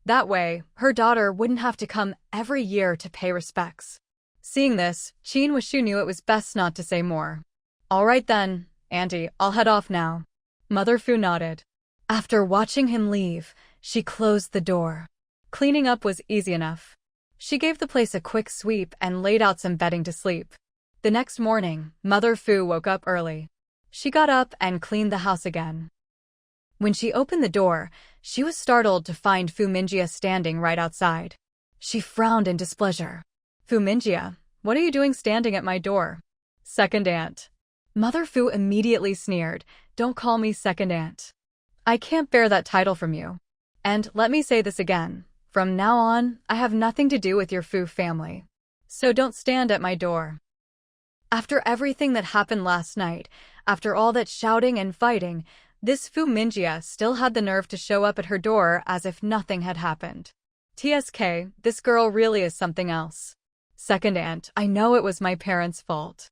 That way, her daughter wouldn't have to come every year to pay respects. Seeing this, Qin Wuxu knew it was best not to say more. "All right then, Auntie, I'll head off now." Mother Fu nodded. After watching him leave, she closed the door. Cleaning up was easy enough. She gave the place a quick sweep and laid out some bedding to sleep. The next morning, Mother Fu woke up early. She got up and cleaned the house again. When she opened the door, she was startled to find Fu Mingxue standing right outside. She frowned in displeasure. "Fu Mingxue, what are you doing standing at my door?" "Second aunt." Mother Fu immediately sneered, "Don't call me second aunt. I can't bear that title from you. And let me say this again. From now on, I have nothing to do with your Fu family. So don't stand at my door. After everything that happened last night, after all that shouting and fighting, this Fu Mingxue still had the nerve to show up at her door as if nothing had happened. TSK, this girl really is something else. Second aunt, I know it was my parents' fault.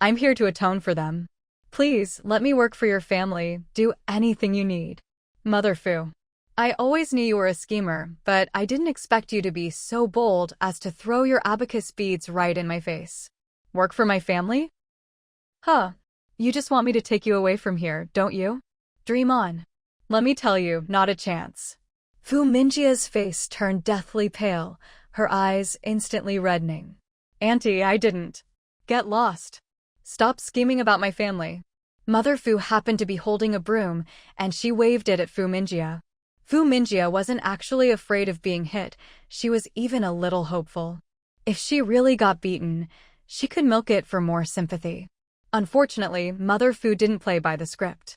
I'm here to atone for them. Please, let me work for your family, do anything you need. Mother Fu. I always knew you were a schemer, but I didn't expect you to be so bold as to throw your abacus beads right in my face. Work for my family? Huh. You just want me to take you away from here, don't you? Dream on. Let me tell you, not a chance. Fu Mingxue's face turned deathly pale, her eyes instantly reddening. Auntie, I didn't. Get lost. Stop scheming about my family. Mother Fu happened to be holding a broom, and she waved it at Fu Mingxue. Fu Mingxue wasn't actually afraid of being hit, she was even a little hopeful. If she really got beaten, she could milk it for more sympathy. Unfortunately, Mother Fu didn't play by the script.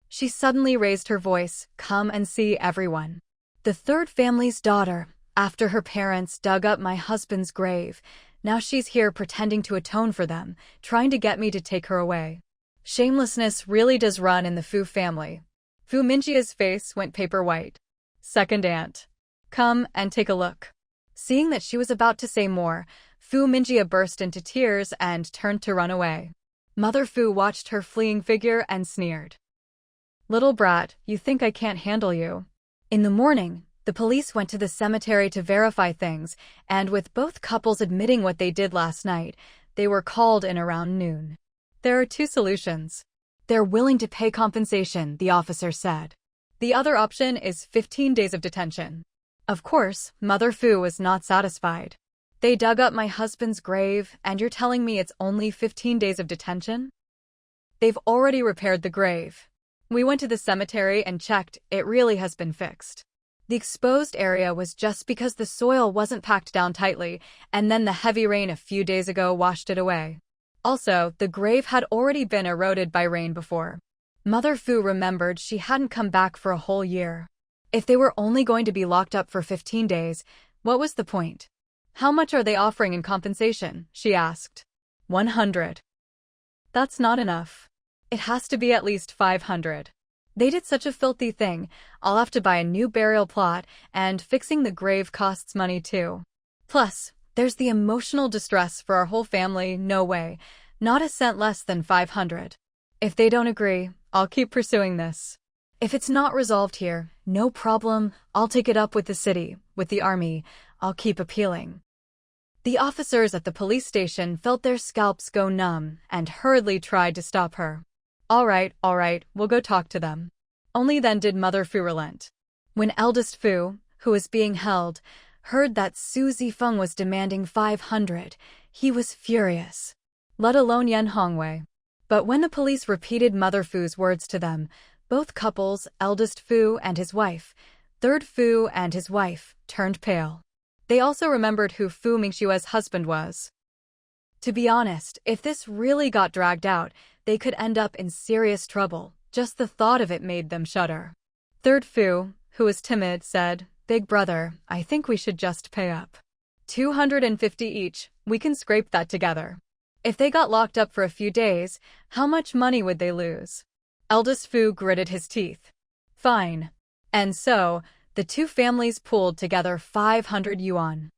She suddenly raised her voice, "Come and see everyone. The third family's daughter, after her parents dug up my husband's grave, now she's here pretending to atone for them, trying to get me to take her away. Shamelessness really does run in the Fu family." Fu Mingxue's face went paper white. Second aunt. Come and take a look. Seeing that she was about to say more, Fu Mingxue burst into tears and turned to run away. Mother Fu watched her fleeing figure and sneered. Little brat, you think I can't handle you? In the morning, the police went to the cemetery to verify things, and with both couples admitting what they did last night, they were called in around noon. There are two solutions. They're willing to pay compensation, the officer said. The other option is 15 days of detention. Of course, Mother Fu was not satisfied. They dug up my husband's grave, and you're telling me it's only 15 days of detention? They've already repaired the grave. We went to the cemetery and checked, it really has been fixed. The exposed area was just because the soil wasn't packed down tightly, and then the heavy rain a few days ago washed it away. Also, the grave had already been eroded by rain before. Mother Fu remembered she hadn't come back for a whole year. If they were only going to be locked up for 15 days, what was the point? How much are they offering in compensation? She asked. 100. That's not enough. It has to be at least 500. They did such a filthy thing, I'll have to buy a new burial plot, and fixing the grave costs money too. Plus, there's the emotional distress for our whole family, no way. Not a cent less than 500. If they don't agree, I'll keep pursuing this. If it's not resolved here, no problem, I'll take it up with the city, with the army, I'll keep appealing. The officers at the police station felt their scalps go numb and hurriedly tried to stop her. All right, we'll go talk to them. Only then did Mother Fu relent. When eldest Fu, who was being held, heard that Su Zifeng was demanding 500, he was furious. Let alone Yan Hongwei. But when the police repeated Mother Fu's words to them, both couples, eldest Fu and his wife, third Fu and his wife, turned pale. They also remembered who Fu Mingxue's husband was. To be honest, if this really got dragged out, they could end up in serious trouble. Just the thought of it made them shudder. Third Fu, who was timid, said, "Big brother, I think we should just pay up. 250 each, we can scrape that together." If they got locked up for a few days, how much money would they lose? Eldest Fu gritted his teeth. Fine. And so, the two families pooled together 500 yuan.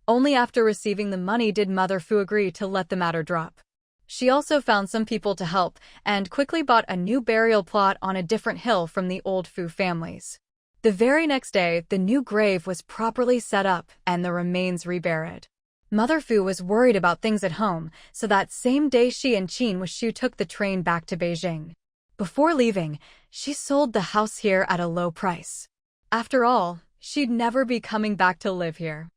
Only after receiving the money did Mother Fu agree to let the matter drop. She also found some people to help and quickly bought a new burial plot on a different hill from the old Fu families. The very next day, the new grave was properly set up and the remains reburied. Mother Fu was worried about things at home, so that same day she and Qin Wuxu took the train back to Beijing. Before leaving, she sold the house here at a low price. After all, she'd never be coming back to live here.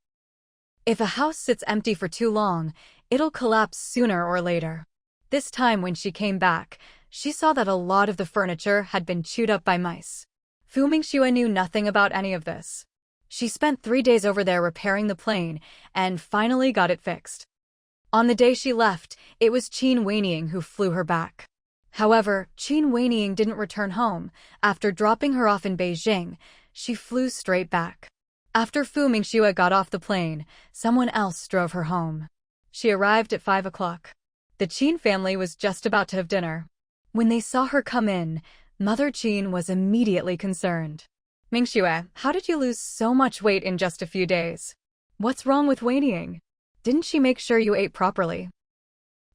If a house sits empty for too long, it'll collapse sooner or later. This time when she came back, she saw that a lot of the furniture had been chewed up by mice. Fu Mingxue knew nothing about any of this. She spent 3 days over there repairing the plane, and finally got it fixed. On the day she left, it was Qin Weiniang who flew her back. However, Qin Weiying didn't return home. After dropping her off in Beijing, she flew straight back. After Fu Mingxue got off the plane, someone else drove her home. She arrived at 5 o'clock. The Qin family was just about to have dinner. When they saw her come in, Mother Qin was immediately concerned. Mingxue, how did you lose so much weight in just a few days? What's wrong with Weiying? Didn't she make sure you ate properly?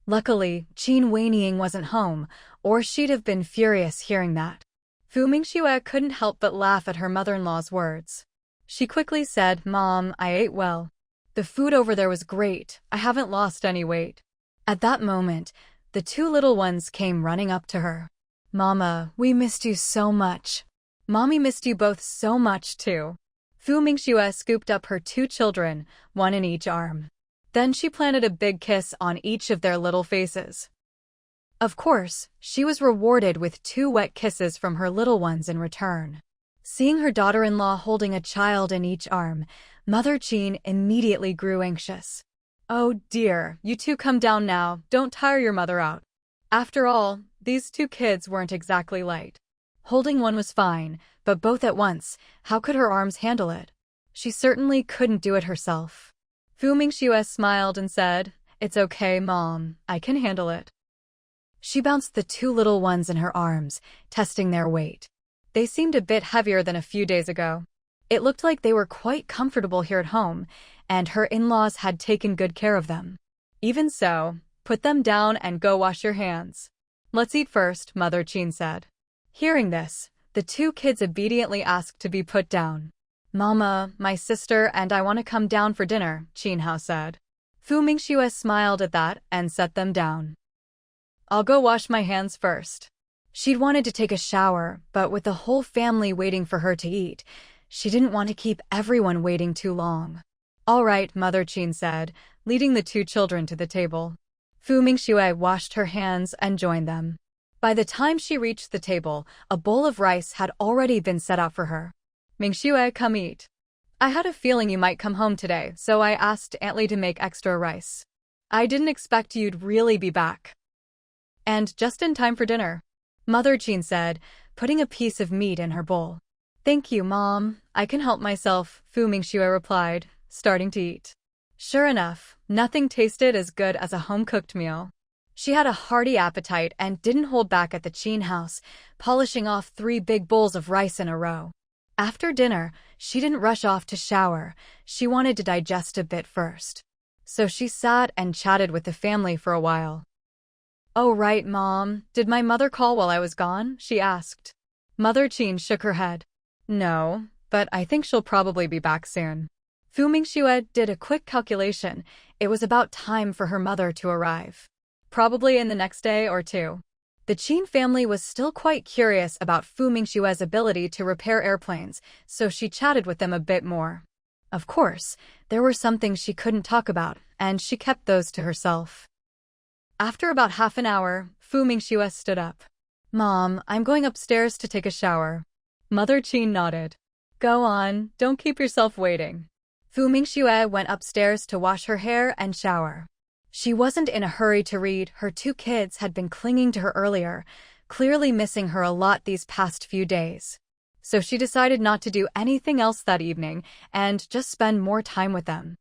Luckily, Qin Weiying wasn't home, or she'd have been furious hearing that. Fu Mingxue couldn't help but laugh at her mother-in-law's words. She quickly said, Mom, I ate well. The food over there was great. I haven't lost any weight. At that moment, the two little ones came running up to her. Mama, we missed you so much. Mommy missed you both so much too. Fu Mingxue scooped up her two children, one in each arm. Then she planted a big kiss on each of their little faces. Of course, she was rewarded with 2 wet kisses from her little ones in return. Seeing her daughter-in-law holding a child in each arm, Mother Qin immediately grew anxious. Oh dear, you two come down now, don't tire your mother out. After all, these 2 kids weren't exactly light. Holding one was fine, but both at once, how could her arms handle it? She certainly couldn't do it herself. Fu Mingxue smiled and said, It's okay, Mom, I can handle it. She bounced the 2 little ones in her arms, testing their weight. They seemed a bit heavier than a few days ago. It looked like they were quite comfortable here at home, and her in-laws had taken good care of them. Even so, put them down and go wash your hands. Let's eat first, Mother Qin said. Hearing this, the 2 kids obediently asked to be put down. Mama, my sister and I want to come down for dinner, Qin Hao said. Fu Mingxue smiled at that and set them down. I'll go wash my hands first. She'd wanted to take a shower, but with the whole family waiting for her to eat, she didn't want to keep everyone waiting too long. All right, Mother Qin said, leading the 2 children to the table. Fu Mingxue washed her hands and joined them. By the time she reached the table, a bowl of rice had already been set out for her. Mingxue, come eat. I had a feeling you might come home today, so I asked Aunt Li to make extra rice. I didn't expect you'd really be back. And just in time for dinner, Mother Qin said, putting a piece of meat in her bowl. Thank you, Mom. I can help myself, Fu Mingxue replied, starting to eat. Sure enough, nothing tasted as good as a home-cooked meal. She had a hearty appetite and didn't hold back at the Qin house, polishing off 3 big bowls of rice in a row. After dinner, she didn't rush off to shower. She wanted to digest a bit first. So she sat and chatted with the family for a while. Oh right, Mom. Did my mother call while I was gone? She asked. Mother Qin shook her head. No, but I think she'll probably be back soon. Fu Mingxue did a quick calculation. It was about time for her mother to arrive. Probably in the next day or 2. The Qin family was still quite curious about Fu Mingxue's ability to repair airplanes, so she chatted with them a bit more. Of course, there were some things she couldn't talk about, and she kept those to herself. After about half an hour, Fu Mingxue stood up. Mom, I'm going upstairs to take a shower. Mother Qin nodded. Go on, don't keep yourself waiting. Fu Mingxue went upstairs to wash her hair and shower. She wasn't in a hurry to read. Her 2 kids had been clinging to her earlier, clearly missing her a lot these past few days. So she decided not to do anything else that evening and just spend more time with them.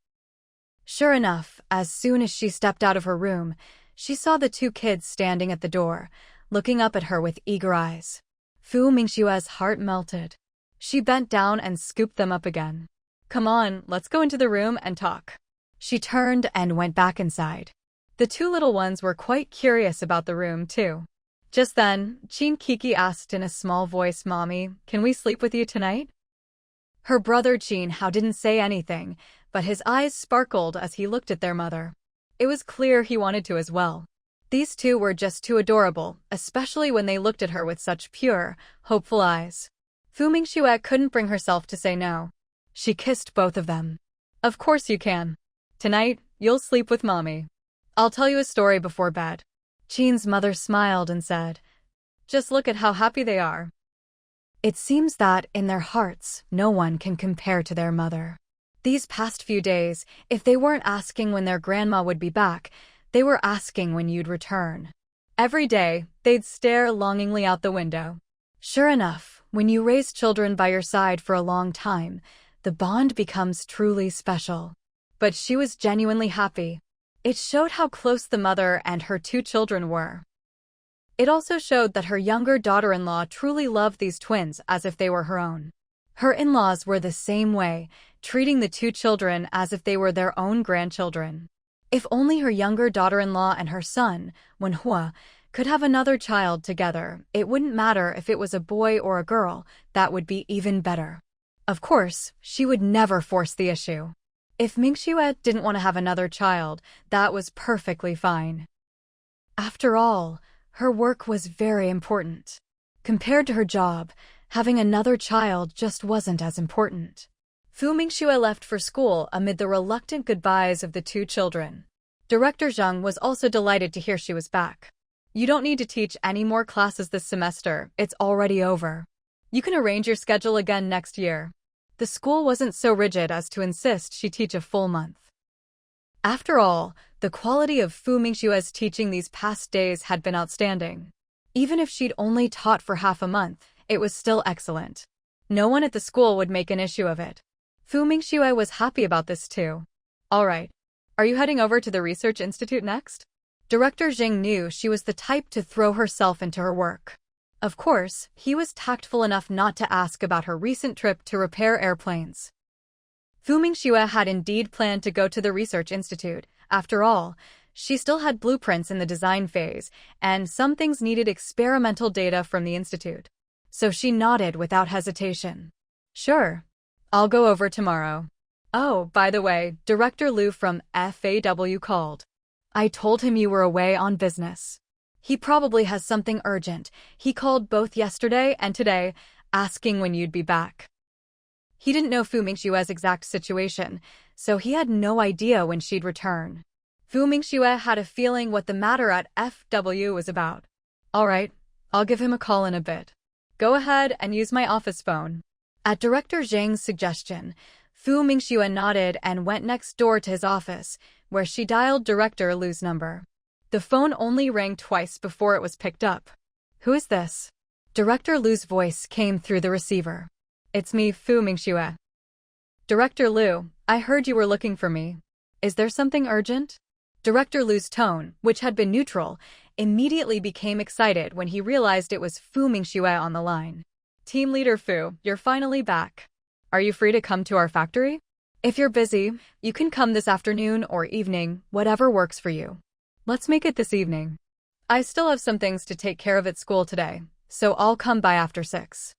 Sure enough, as soon as she stepped out of her room, she saw the 2 kids standing at the door, looking up at her with eager eyes. Fu Mingxue's heart melted. She bent down and scooped them up again. Come on, let's go into the room and talk. She turned and went back inside. The 2 little ones were quite curious about the room, too. Just then, Qin Kiki asked in a small voice, Mommy, can we sleep with you tonight? Her brother Qin Hao didn't say anything, but his eyes sparkled as he looked at their mother. It was clear he wanted to as well. These 2 were just too adorable, especially when they looked at her with such pure, hopeful eyes. Fu Mingxue couldn't bring herself to say no. She kissed both of them. Of course you can. Tonight, you'll sleep with Mommy. I'll tell you a story before bed. Qin's mother smiled and said, Just look at how happy they are. It seems that, in their hearts, no one can compare to their mother. These past few days, if they weren't asking when their grandma would be back, they were asking when you'd return. Every day, they'd stare longingly out the window. Sure enough, when you raise children by your side for a long time, the bond becomes truly special. But she was genuinely happy. It showed how close the mother and her two children were. It also showed that her younger daughter-in-law truly loved these twins as if they were her own. Her in-laws were the same way, treating the two children as if they were their own grandchildren. If only her younger daughter-in-law and her son, Wenhua, could have another child together, it wouldn't matter if it was a boy or a girl, that would be even better. Of course, she would never force the issue. If Mingxue didn't want to have another child, that was perfectly fine. After all, her work was very important. Compared to her job, having another child just wasn't as important. Fu Mingxue left for school amid the reluctant goodbyes of the two children. Director Zheng was also delighted to hear she was back. You don't need to teach any more classes this semester, it's already over. You can arrange your schedule again next year. The school wasn't so rigid as to insist she teach a full month. After all, the quality of Fu Mingxue's teaching these past days had been outstanding. Even if she'd only taught for half a month, it was still excellent. No one at the school would make an issue of it. Fu Mingxue was happy about this too. All right. Are you heading over to the Research Institute next? Director Jing knew she was the type to throw herself into her work. Of course, he was tactful enough not to ask about her recent trip to repair airplanes. Fu Mingxue had indeed planned to go to the Research Institute. After all, she still had blueprints in the design phase, and some things needed experimental data from the institute. So she nodded without hesitation. Sure. I'll go over tomorrow. Oh, by the way, Director Liu from FAW called. I told him you were away on business. He probably has something urgent. He called both yesterday and today, asking when you'd be back. He didn't know Fu Mingxue's exact situation, so he had no idea when she'd return. Fu Mingxue had a feeling what the matter at FW was about. All right, I'll give him a call in a bit. Go ahead and use my office phone. At Director Zhang's suggestion, Fu Mingxue nodded and went next door to his office, where she dialed Director Liu's number. The phone only rang twice before it was picked up. Who is this? Director Liu's voice came through the receiver. It's me, Fu Mingxue. Director Liu, I heard you were looking for me. Is there something urgent? Director Liu's tone, which had been neutral, immediately became excited when he realized it was Fu Mingxue on the line. Team Leader Fu, you're finally back. Are you free to come to our factory? If you're busy, you can come this afternoon or evening, whatever works for you. Let's make it this evening. I still have some things to take care of at school today, so I'll come by after 6.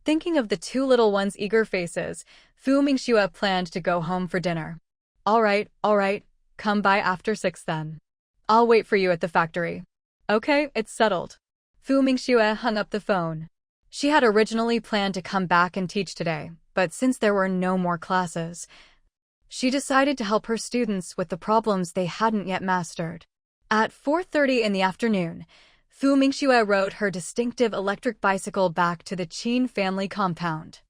Thinking of the two little ones' eager faces, Fu Mingxue planned to go home for dinner. All right, come by after 6 then. I'll wait for you at the factory. Okay, it's settled. Fu Mingxue hung up the phone. She had originally planned to come back and teach today, but since there were no more classes, she decided to help her students with the problems they hadn't yet mastered. At 4:30 in the afternoon, Fu Mingxue rode her distinctive electric bicycle back to the Qin family compound.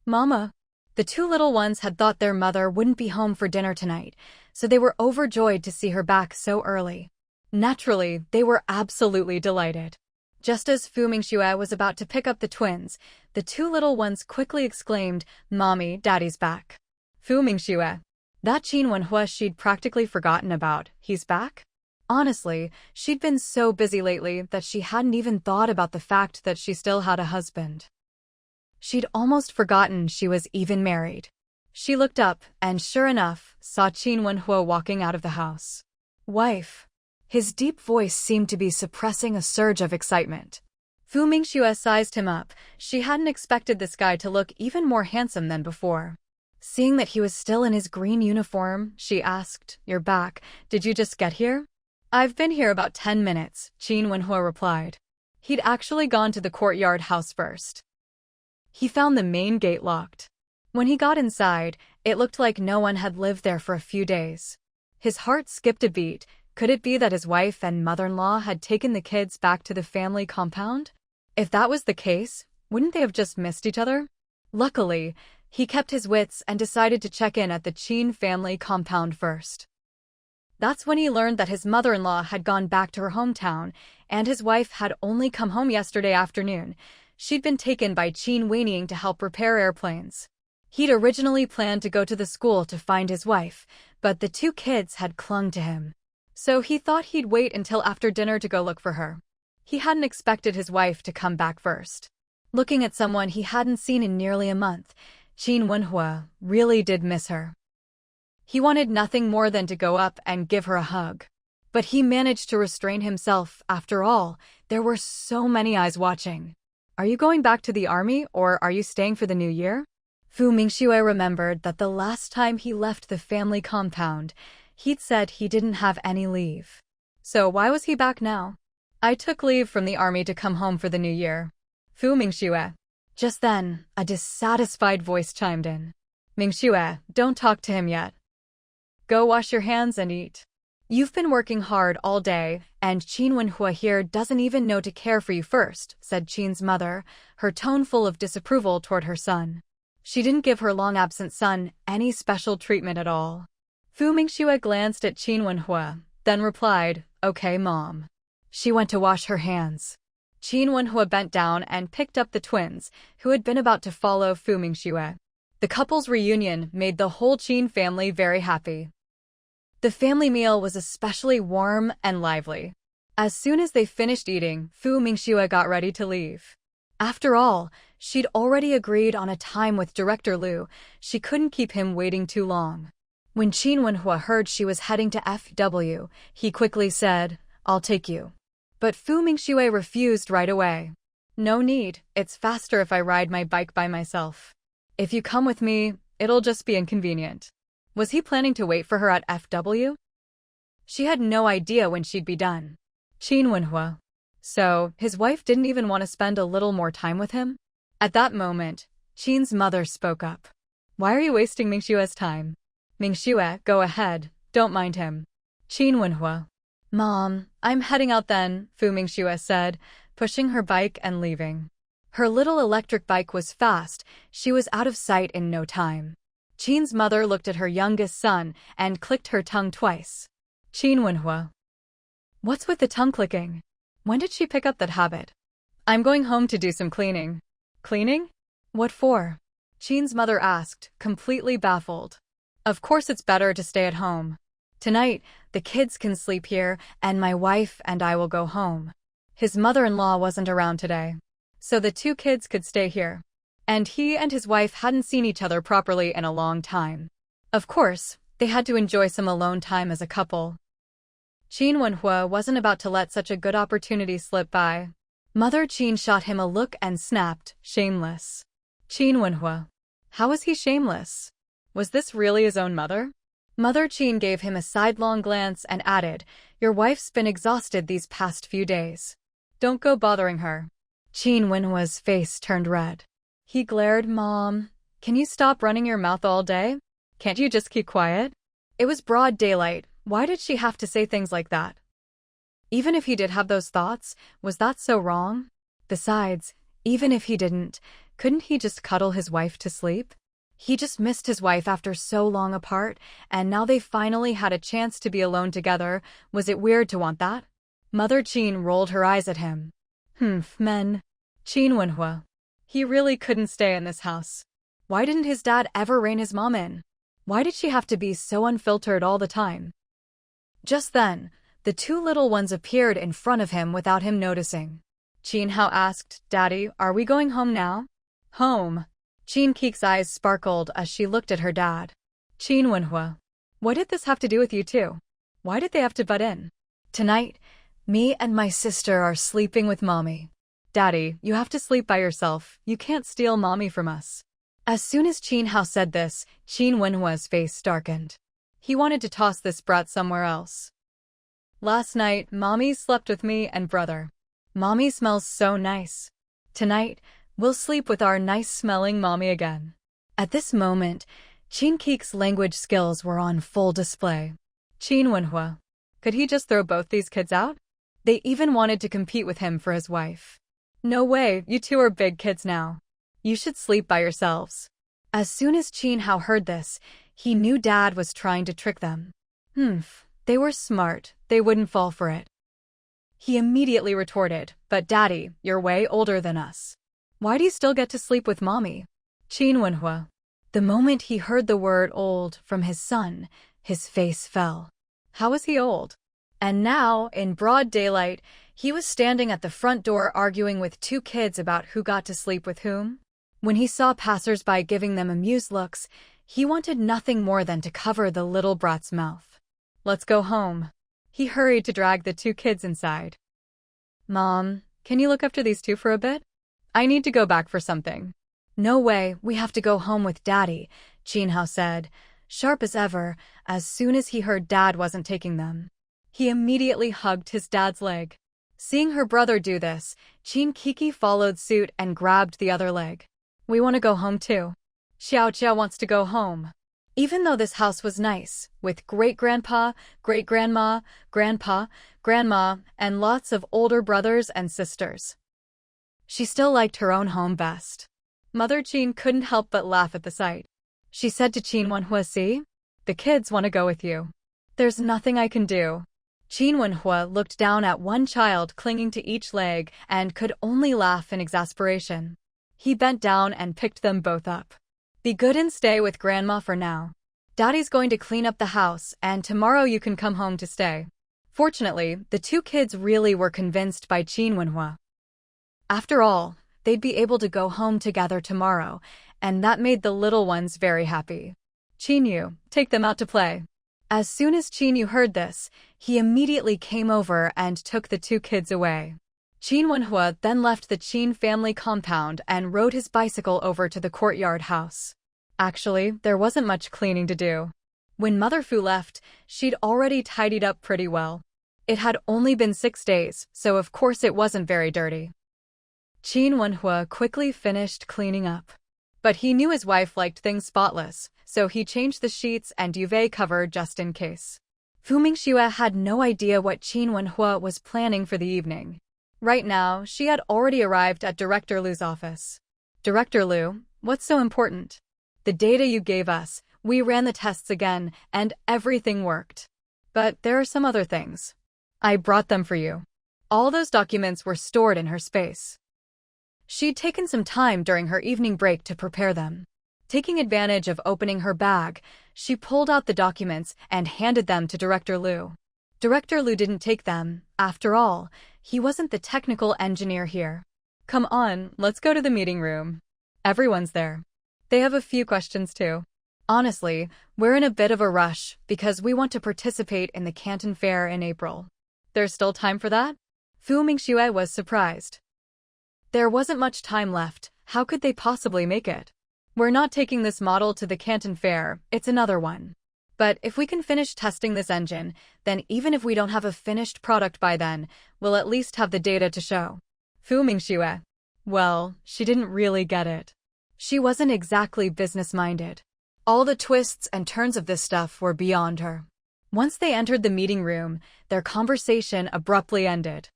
Mama! The two little ones had thought their mother wouldn't be home for dinner tonight, so they were overjoyed to see her back so early. Naturally, they were absolutely delighted. Just as Fu Mingxue was about to pick up the twins, the two little ones quickly exclaimed, Mommy, Daddy's back. Fu Mingxue. That Qin Wenhua she'd practically forgotten about, he's back? Honestly, she'd been so busy lately that she hadn't even thought about the fact that she still had a husband. She'd almost forgotten she was even married. She looked up and, sure enough, saw Qin Wenhua walking out of the house. Wife. His deep voice seemed to be suppressing a surge of excitement. Fu Mingxue sized him up. She hadn't expected this guy to look even more handsome than before. Seeing that he was still in his green uniform, she asked, You're back. Did you just get here? I've been here about 10 minutes, Qin Wenhua replied. He'd actually gone to the courtyard house first. He found the main gate locked. When he got inside, it looked like no one had lived there for a few days. His heart skipped a beat. Could it be that his wife and mother-in-law had taken the kids back to the family compound? If that was the case, wouldn't they have just missed each other? Luckily, he kept his wits and decided to check in at the Qin family compound first. That's when he learned that his mother-in-law had gone back to her hometown, and his wife had only come home yesterday afternoon. She'd been taken by Qin Weiniang to help repair airplanes. He'd originally planned to go to the school to find his wife, but the two kids had clung to him. So he thought he'd wait until after dinner to go look for her. He hadn't expected his wife to come back first. Looking at someone he hadn't seen in nearly a month, Qin Wenhua really did miss her. He wanted nothing more than to go up and give her a hug. But he managed to restrain himself. After all, there were so many eyes watching. Are you going back to the army, or are you staying for the new year? Fu Mingxue remembered that the last time he left the family compound, he'd said he didn't have any leave. So why was he back now? I took leave from the army to come home for the new year. Fu Mingxue. Just then, a dissatisfied voice chimed in. Mingxue, don't talk to him yet. Go wash your hands and eat. You've been working hard all day, and Qin Wenhua here doesn't even know to care for you first, said Qin's mother, her tone full of disapproval toward her son. She didn't give her long-absent son any special treatment at all. Fu Mingxue glanced at Qin Wenhua, then replied, Okay, Mom. She went to wash her hands. Qin Wenhua bent down and picked up the twins, who had been about to follow Fu Mingxue. The couple's reunion made the whole Qin family very happy. The family meal was especially warm and lively. As soon as they finished eating, Fu Mingxue got ready to leave. After all, she'd already agreed on a time with Director Liu. She couldn't keep him waiting too long. When Qin Wenhua heard she was heading to FW, he quickly said, I'll take you. But Fu Mingxue refused right away. No need, it's faster if I ride my bike by myself. If you come with me, it'll just be inconvenient. Was he planning to wait for her at FW? She had no idea when she'd be done. Qin Wenhua. So, his wife didn't even want to spend a little more time with him? At that moment, Qin's mother spoke up. Why are you wasting Mingxue's time? Mingxue, go ahead, don't mind him. Qin Wenhua. Mom, I'm heading out then, Fu Mingxue said, pushing her bike and leaving. Her little electric bike was fast. She was out of sight in no time. Qin's mother looked at her youngest son and clicked her tongue twice. Qin Wenhua. What's with the tongue clicking? When did she pick up that habit? I'm going home to do some cleaning. Cleaning? What for? Qin's mother asked, completely baffled. Of course it's better to stay at home. Tonight, the kids can sleep here, and my wife and I will go home. His mother-in-law wasn't around today, so the two kids could stay here. And he and his wife hadn't seen each other properly in a long time. Of course, they had to enjoy some alone time as a couple. Qin Wenhua wasn't about to let such a good opportunity slip by. Mother Qin shot him a look and snapped, shameless. Qin Wenhua. How was he shameless? Was this really his own mother? Mother Qin gave him a sidelong glance and added, Your wife's been exhausted these past few days. Don't go bothering her. Qin Wenhua's face turned red. He glared, Mom, can you stop running your mouth all day? Can't you just keep quiet? It was broad daylight. Why did she have to say things like that? Even if he did have those thoughts, was that so wrong? Besides, even if he didn't, couldn't he just cuddle his wife to sleep? He just missed his wife after so long apart, and now they finally had a chance to be alone together. Was it weird to want that? Mother Qin rolled her eyes at him. Men. Qin Wenhua. He really couldn't stay in this house. Why didn't his dad ever rein his mom in? Why did she have to be so unfiltered all the time? Just then, the two little ones appeared in front of him without him noticing. Qin Hao asked, Daddy, are we going home now? Home. Qin Keek's eyes sparkled as she looked at her dad. Qin Wenhua. What did this have to do with you two? Why did they have to butt in? Tonight, me and my sister are sleeping with Mommy. Daddy, you have to sleep by yourself. You can't steal Mommy from us. As soon as Qin Hao said this, Qin Wenhua's face darkened. He wanted to toss this brat somewhere else. Last night, Mommy slept with me and brother. Mommy smells so nice. Tonight, we'll sleep with our nice-smelling Mommy again. At this moment, Qin Keek's language skills were on full display. Qin Wenhua. Could he just throw both these kids out? They even wanted to compete with him for his wife. No way, you two are big kids now. You should sleep by yourselves. As soon as Qin Hao heard this, he knew Dad was trying to trick them. They were smart, they wouldn't fall for it. He immediately retorted, but Daddy, you're way older than us. Why do you still get to sleep with Mommy? Qin Wenhua. The moment he heard the word old from his son, his face fell. How was he old? And now, in broad daylight, he was standing at the front door arguing with two kids about who got to sleep with whom. When he saw passers-by giving them amused looks, he wanted nothing more than to cover the little brat's mouth. Let's go home. He hurried to drag the two kids inside. Mom, can you look after these two for a bit? I need to go back for something. No way, we have to go home with Daddy, Qinhao said, sharp as ever, as soon as he heard Dad wasn't taking them. He immediately hugged his dad's leg. Seeing her brother do this, Qin Kiki followed suit and grabbed the other leg. We want to go home too. Xiao Jia wants to go home. Even though this house was nice, with great-grandpa, great-grandma, grandpa, grandma, and lots of older brothers and sisters, she still liked her own home best. Mother Qin couldn't help but laugh at the sight. She said to Qin Wenhua, see? The kids want to go with you. There's nothing I can do. Qin Wenhua looked down at one child clinging to each leg and could only laugh in exasperation. He bent down and picked them both up. Be good and stay with Grandma for now. Daddy's going to clean up the house, and tomorrow you can come home to stay. Fortunately, the two kids really were convinced by Qin Wenhua. After all, they'd be able to go home together tomorrow, and that made the little ones very happy. Qin Yu, take them out to play. As soon as Qin Yu heard this, he immediately came over and took the two kids away. Qin Wenhua then left the Qin family compound and rode his bicycle over to the courtyard house. Actually, there wasn't much cleaning to do. When Mother Fu left, she'd already tidied up pretty well. It had only been 6 days, so of course it wasn't very dirty. Qin Wenhua quickly finished cleaning up. But he knew his wife liked things spotless, so he changed the sheets and duvet cover just in case. Fu Mingxue had no idea what Qin Wenhua was planning for the evening. Right now, she had already arrived at Director Lu's office. Director Lu, what's so important? The data you gave us, we ran the tests again, and everything worked. But there are some other things. I brought them for you. All those documents were stored in her space. She'd taken some time during her evening break to prepare them. Taking advantage of opening her bag, she pulled out the documents and handed them to Director Lu. Director Lu didn't take them. After all, he wasn't the technical engineer here. Come on, let's go to the meeting room. Everyone's there. They have a few questions too. Honestly, we're in a bit of a rush because we want to participate in the Canton Fair in April. There's still time for that? Fu Mingxue was surprised. There wasn't much time left. How could they possibly make it? We're not taking this model to the Canton Fair, it's another one. But if we can finish testing this engine, then even if we don't have a finished product by then, we'll at least have the data to show. Fu Mingxue. Well, she didn't really get it. She wasn't exactly business-minded. All the twists and turns of this stuff were beyond her. Once they entered the meeting room, their conversation abruptly ended.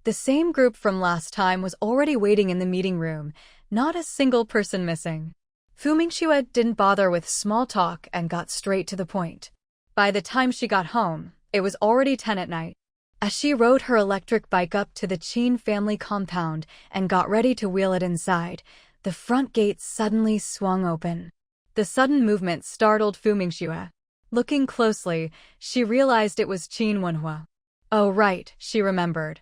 The same group from last time was already waiting in the meeting room, not a single person missing. Fu Mingxue didn't bother with small talk and got straight to the point. By the time she got home, it was already 10 at night. As she rode her electric bike up to the Qin family compound and got ready to wheel it inside, the front gate suddenly swung open. The sudden movement startled Fu Mingxue. Looking closely, she realized it was Qin Wenhua. Oh right, she remembered.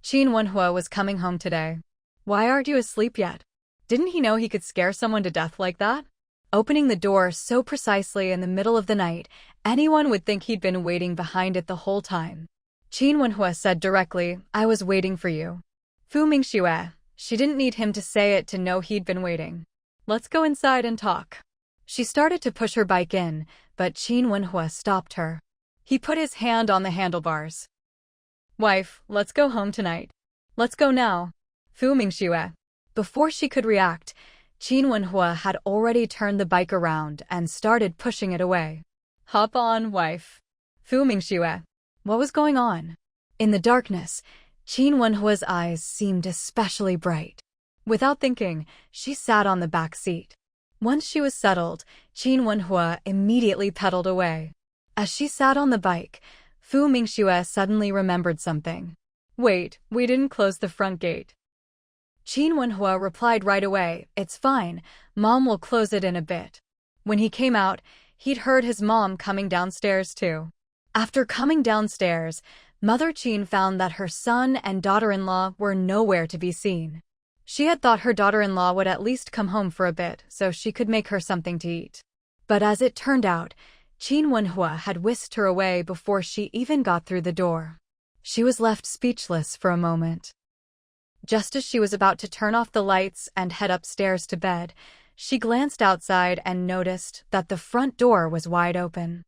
Qin Wenhua was coming home today. Why aren't you asleep yet? Didn't he know he could scare someone to death like that? Opening the door so precisely in the middle of the night, anyone would think he'd been waiting behind it the whole time. Qin Wenhua said directly, I was waiting for you. Fu Mingxue. She didn't need him to say it to know he'd been waiting. Let's go inside and talk. She started to push her bike in, but Qin Wenhua stopped her. He put his hand on the handlebars. Wife, let's go home tonight. Let's go now. Fu Mingxue. Before she could react, Qin Wenhua had already turned the bike around and started pushing it away. Hop on, wife. Fu Mingxue. What was going on? In the darkness, Qin Wenhua's eyes seemed especially bright. Without thinking, she sat on the back seat. Once she was settled, Qin Wenhua immediately pedaled away. As she sat on the bike, Fu Mingxue suddenly remembered something. Wait, we didn't close the front gate. Qin Wenhua replied right away, it's fine, Mom will close it in a bit. When he came out, he'd heard his mom coming downstairs too. After coming downstairs, Mother Qin found that her son and daughter-in-law were nowhere to be seen. She had thought her daughter-in-law would at least come home for a bit so she could make her something to eat. But as it turned out, Qin Wenhua had whisked her away before she even got through the door. She was left speechless for a moment. Just as she was about to turn off the lights and head upstairs to bed, she glanced outside and noticed that the front door was wide open.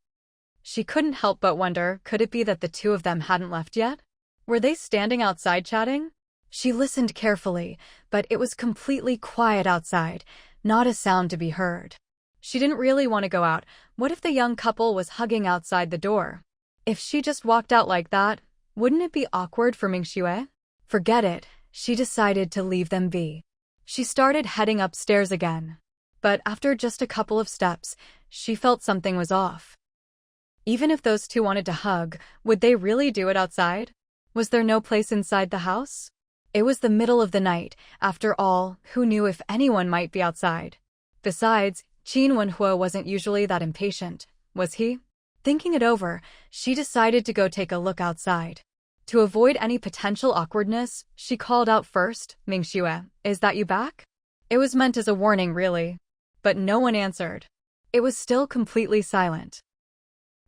She couldn't help but wonder, could it be that the two of them hadn't left yet? Were they standing outside chatting? She listened carefully, but it was completely quiet outside, not a sound to be heard. She didn't really want to go out. What if the young couple was hugging outside the door? If she just walked out like that, wouldn't it be awkward for Mingxue? Forget it, she decided to leave them be. She started heading upstairs again. But after just a couple of steps, she felt something was off. Even if those two wanted to hug, would they really do it outside? Was there no place inside the house? It was the middle of the night. After all, who knew if anyone might be outside? Besides, Qin Wenhua wasn't usually that impatient, was he? Thinking it over, she decided to go take a look outside. To avoid any potential awkwardness, she called out first, Mingxue, is that you back? It was meant as a warning, really. But no one answered. It was still completely silent.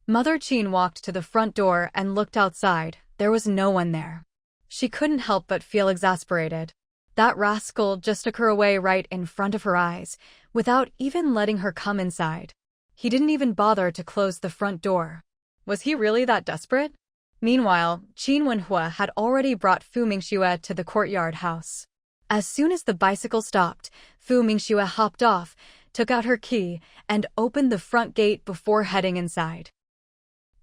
Mother Qin walked to the front door and looked outside. There was no one there. She couldn't help but feel exasperated. That rascal just took her away right in front of her eyes, without even letting her come inside. He didn't even bother to close the front door. Was he really that desperate? Meanwhile, Qin Wenhua had already brought Fu Mingxue to the courtyard house. As soon as the bicycle stopped, Fu Mingxue hopped off, took out her key, and opened the front gate before heading inside.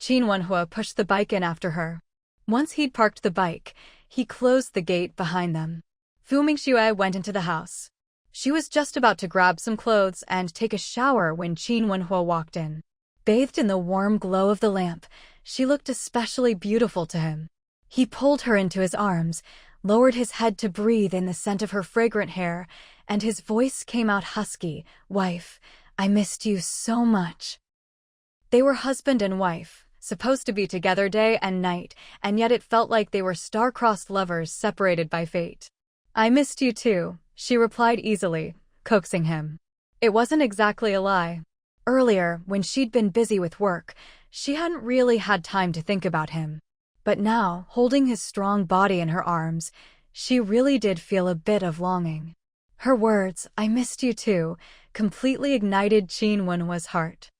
Qin Wenhua pushed the bike in after her. Once he'd parked the bike, he closed the gate behind them. Fu Mingxue went into the house. She was just about to grab some clothes and take a shower when Qin Wenhua walked in. Bathed in the warm glow of the lamp, she looked especially beautiful to him. He pulled her into his arms, lowered his head to breathe in the scent of her fragrant hair, and his voice came out husky, "Wife, I missed you so much." They were husband and wife, supposed to be together day and night, and yet it felt like they were star-crossed lovers separated by fate. "I missed you too," she replied easily, coaxing him. It wasn't exactly a lie. Earlier, when she'd been busy with work, she hadn't really had time to think about him. But now, holding his strong body in her arms, she really did feel a bit of longing. Her words, "I missed you too," completely ignited Qin Wenhua's heart.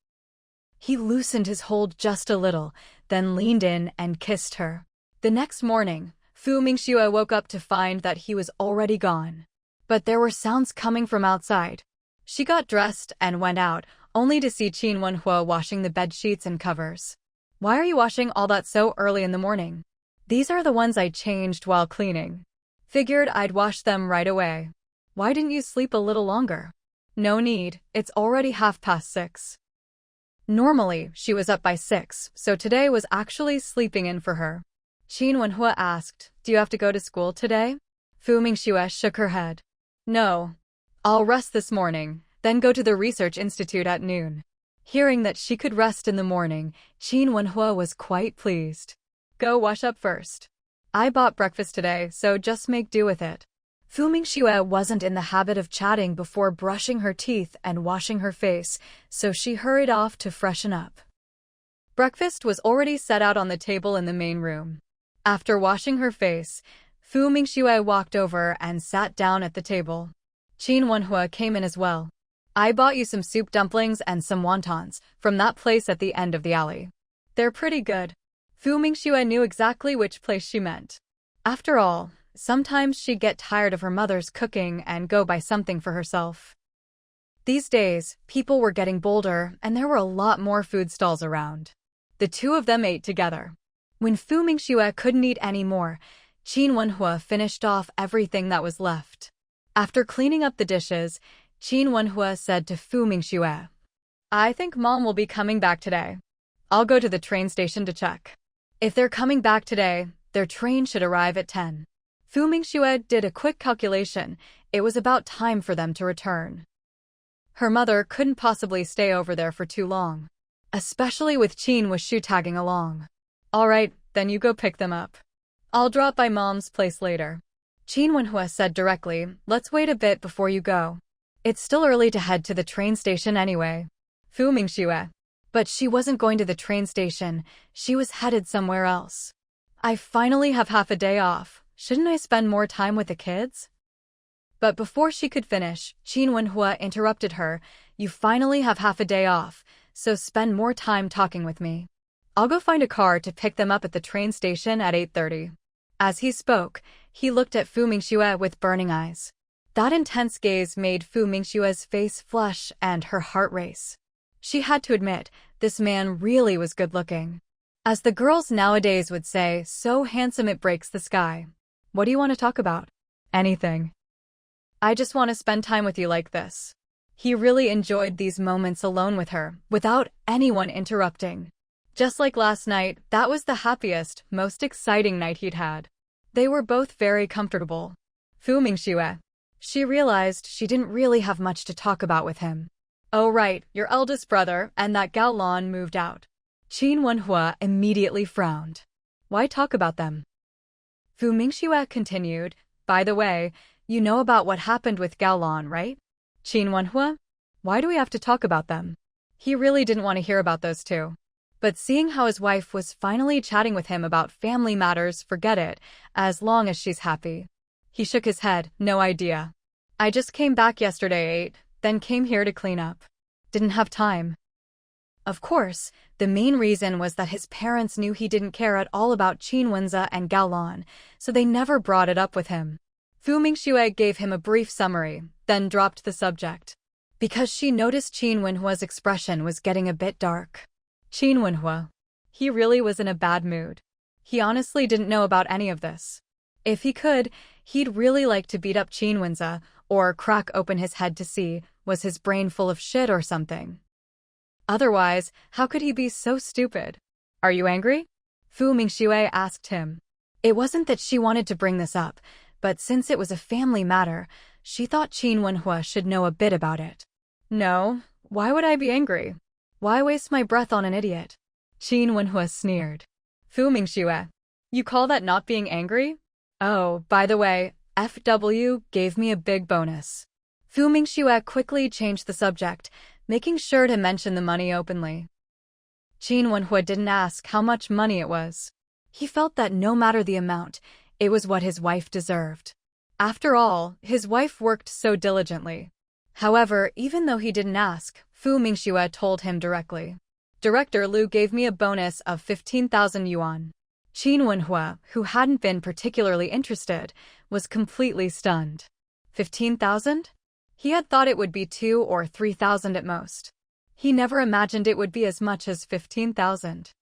He loosened his hold just a little, then leaned in and kissed her. The next morning, Fu Mingxue woke up to find that he was already gone. But there were sounds coming from outside. She got dressed and went out, only to see Qin Wenhua washing the bedsheets and covers. "Why are you washing all that so early in the morning?" "These are the ones I changed while cleaning. Figured I'd wash them right away." "Why didn't you sleep a little longer?" "No need, it's already 6:30. Normally, she was up by 6, so today was actually sleeping in for her. Qin Wenhua asked, "Do you have to go to school today?" Fu Mingxue shook her head. "No. I'll rest this morning, then go to the research institute at noon." Hearing that she could rest in the morning, Qin Wenhua was quite pleased. "Go wash up first. I bought breakfast today, so just make do with it." Fu Mingxue wasn't in the habit of chatting before brushing her teeth and washing her face, so she hurried off to freshen up. Breakfast was already set out on the table in the main room. After washing her face, Fu Mingxue walked over and sat down at the table. Qin Wenhua came in as well. "I bought you some soup dumplings and some wontons from that place at the end of the alley. They're pretty good." Fu Mingxue knew exactly which place she meant. After all, sometimes she'd get tired of her mother's cooking and go buy something for herself. These days, people were getting bolder and there were a lot more food stalls around. The two of them ate together. When Fu Mingxue couldn't eat any more, Qin Wenhua finished off everything that was left. After cleaning up the dishes, Qin Wenhua said to Fu Mingxue, "I think Mom will be coming back today." I'll go to the train station to check. If they're coming back today, their train should arrive at 10. Fu Mingxue did a quick calculation. It was about time for them to return. Her mother couldn't possibly stay over there for too long, especially with Qin Wushu tagging along. All right, then you go pick them up. I'll drop by Mom's place later. Qin Wenhua said directly, let's wait a bit before you go. It's still early to head to the train station anyway. Fu Mingxue. But she wasn't going to the train station, she was headed somewhere else. I finally have half a day off, shouldn't I spend more time with the kids? But before she could finish, Qin Wenhua interrupted her, you finally have half a day off, so spend more time talking with me. I'll go find a car to pick them up at the train station at 8:30. As he spoke, he looked at Fu Mingxue with burning eyes. That intense gaze made Fu Mingxue's face flush and her heart race. She had to admit, this man really was good-looking. As the girls nowadays would say, so handsome it breaks the sky. What do you want to talk about? Anything. I just want to spend time with you like this. He really enjoyed these moments alone with her, without anyone interrupting. Just like last night, that was the happiest, most exciting night he'd had. They were both very comfortable. Fu Mingxue. She realized she didn't really have much to talk about with him. Oh right, your eldest brother and that Gao Lan moved out. Qin Wenhua immediately frowned. Why talk about them? Fu Mingxue continued, by the way, you know about what happened with Gao Lan, right? Qin Wenhua? Why do we have to talk about them? He really didn't want to hear about those two. But seeing how his wife was finally chatting with him about family matters, forget it, as long as she's happy. He shook his head, no idea. I just came back yesterday 8, then came here to clean up. Didn't have time. Of course, the main reason was that his parents knew he didn't care at all about Qin Wenza and Gao Lan, so they never brought it up with him. Fu Mingxue gave him a brief summary, then dropped the subject. Because she noticed Qin Wenhua's expression was getting a bit dark. Qin Wenhua. He really was in a bad mood. He honestly didn't know about any of this. If he could, he'd really like to beat up Qin Wenza, or crack open his head to see, was his brain full of shit or something. Otherwise, how could he be so stupid? Are you angry? Fu Mingxue asked him. It wasn't that she wanted to bring this up, but since it was a family matter, she thought Qin Wenhua should know a bit about it. No, why would I be angry? Why waste my breath on an idiot? Qin Wenhua sneered. Fu Mingxue. You call that not being angry? Oh, by the way, FW gave me a big bonus. Fu Mingxue quickly changed the subject, making sure to mention the money openly. Qin Wenhua didn't ask how much money it was. He felt that no matter the amount, it was what his wife deserved. After all, his wife worked so diligently. However, even though he didn't ask, Fu Mingxue told him directly. Director Liu gave me a bonus of 15,000 yuan. Qin Wenhua, who hadn't been particularly interested, was completely stunned. 15,000? He had thought it would be 2 or 3,000 at most. He never imagined it would be as much as 15,000.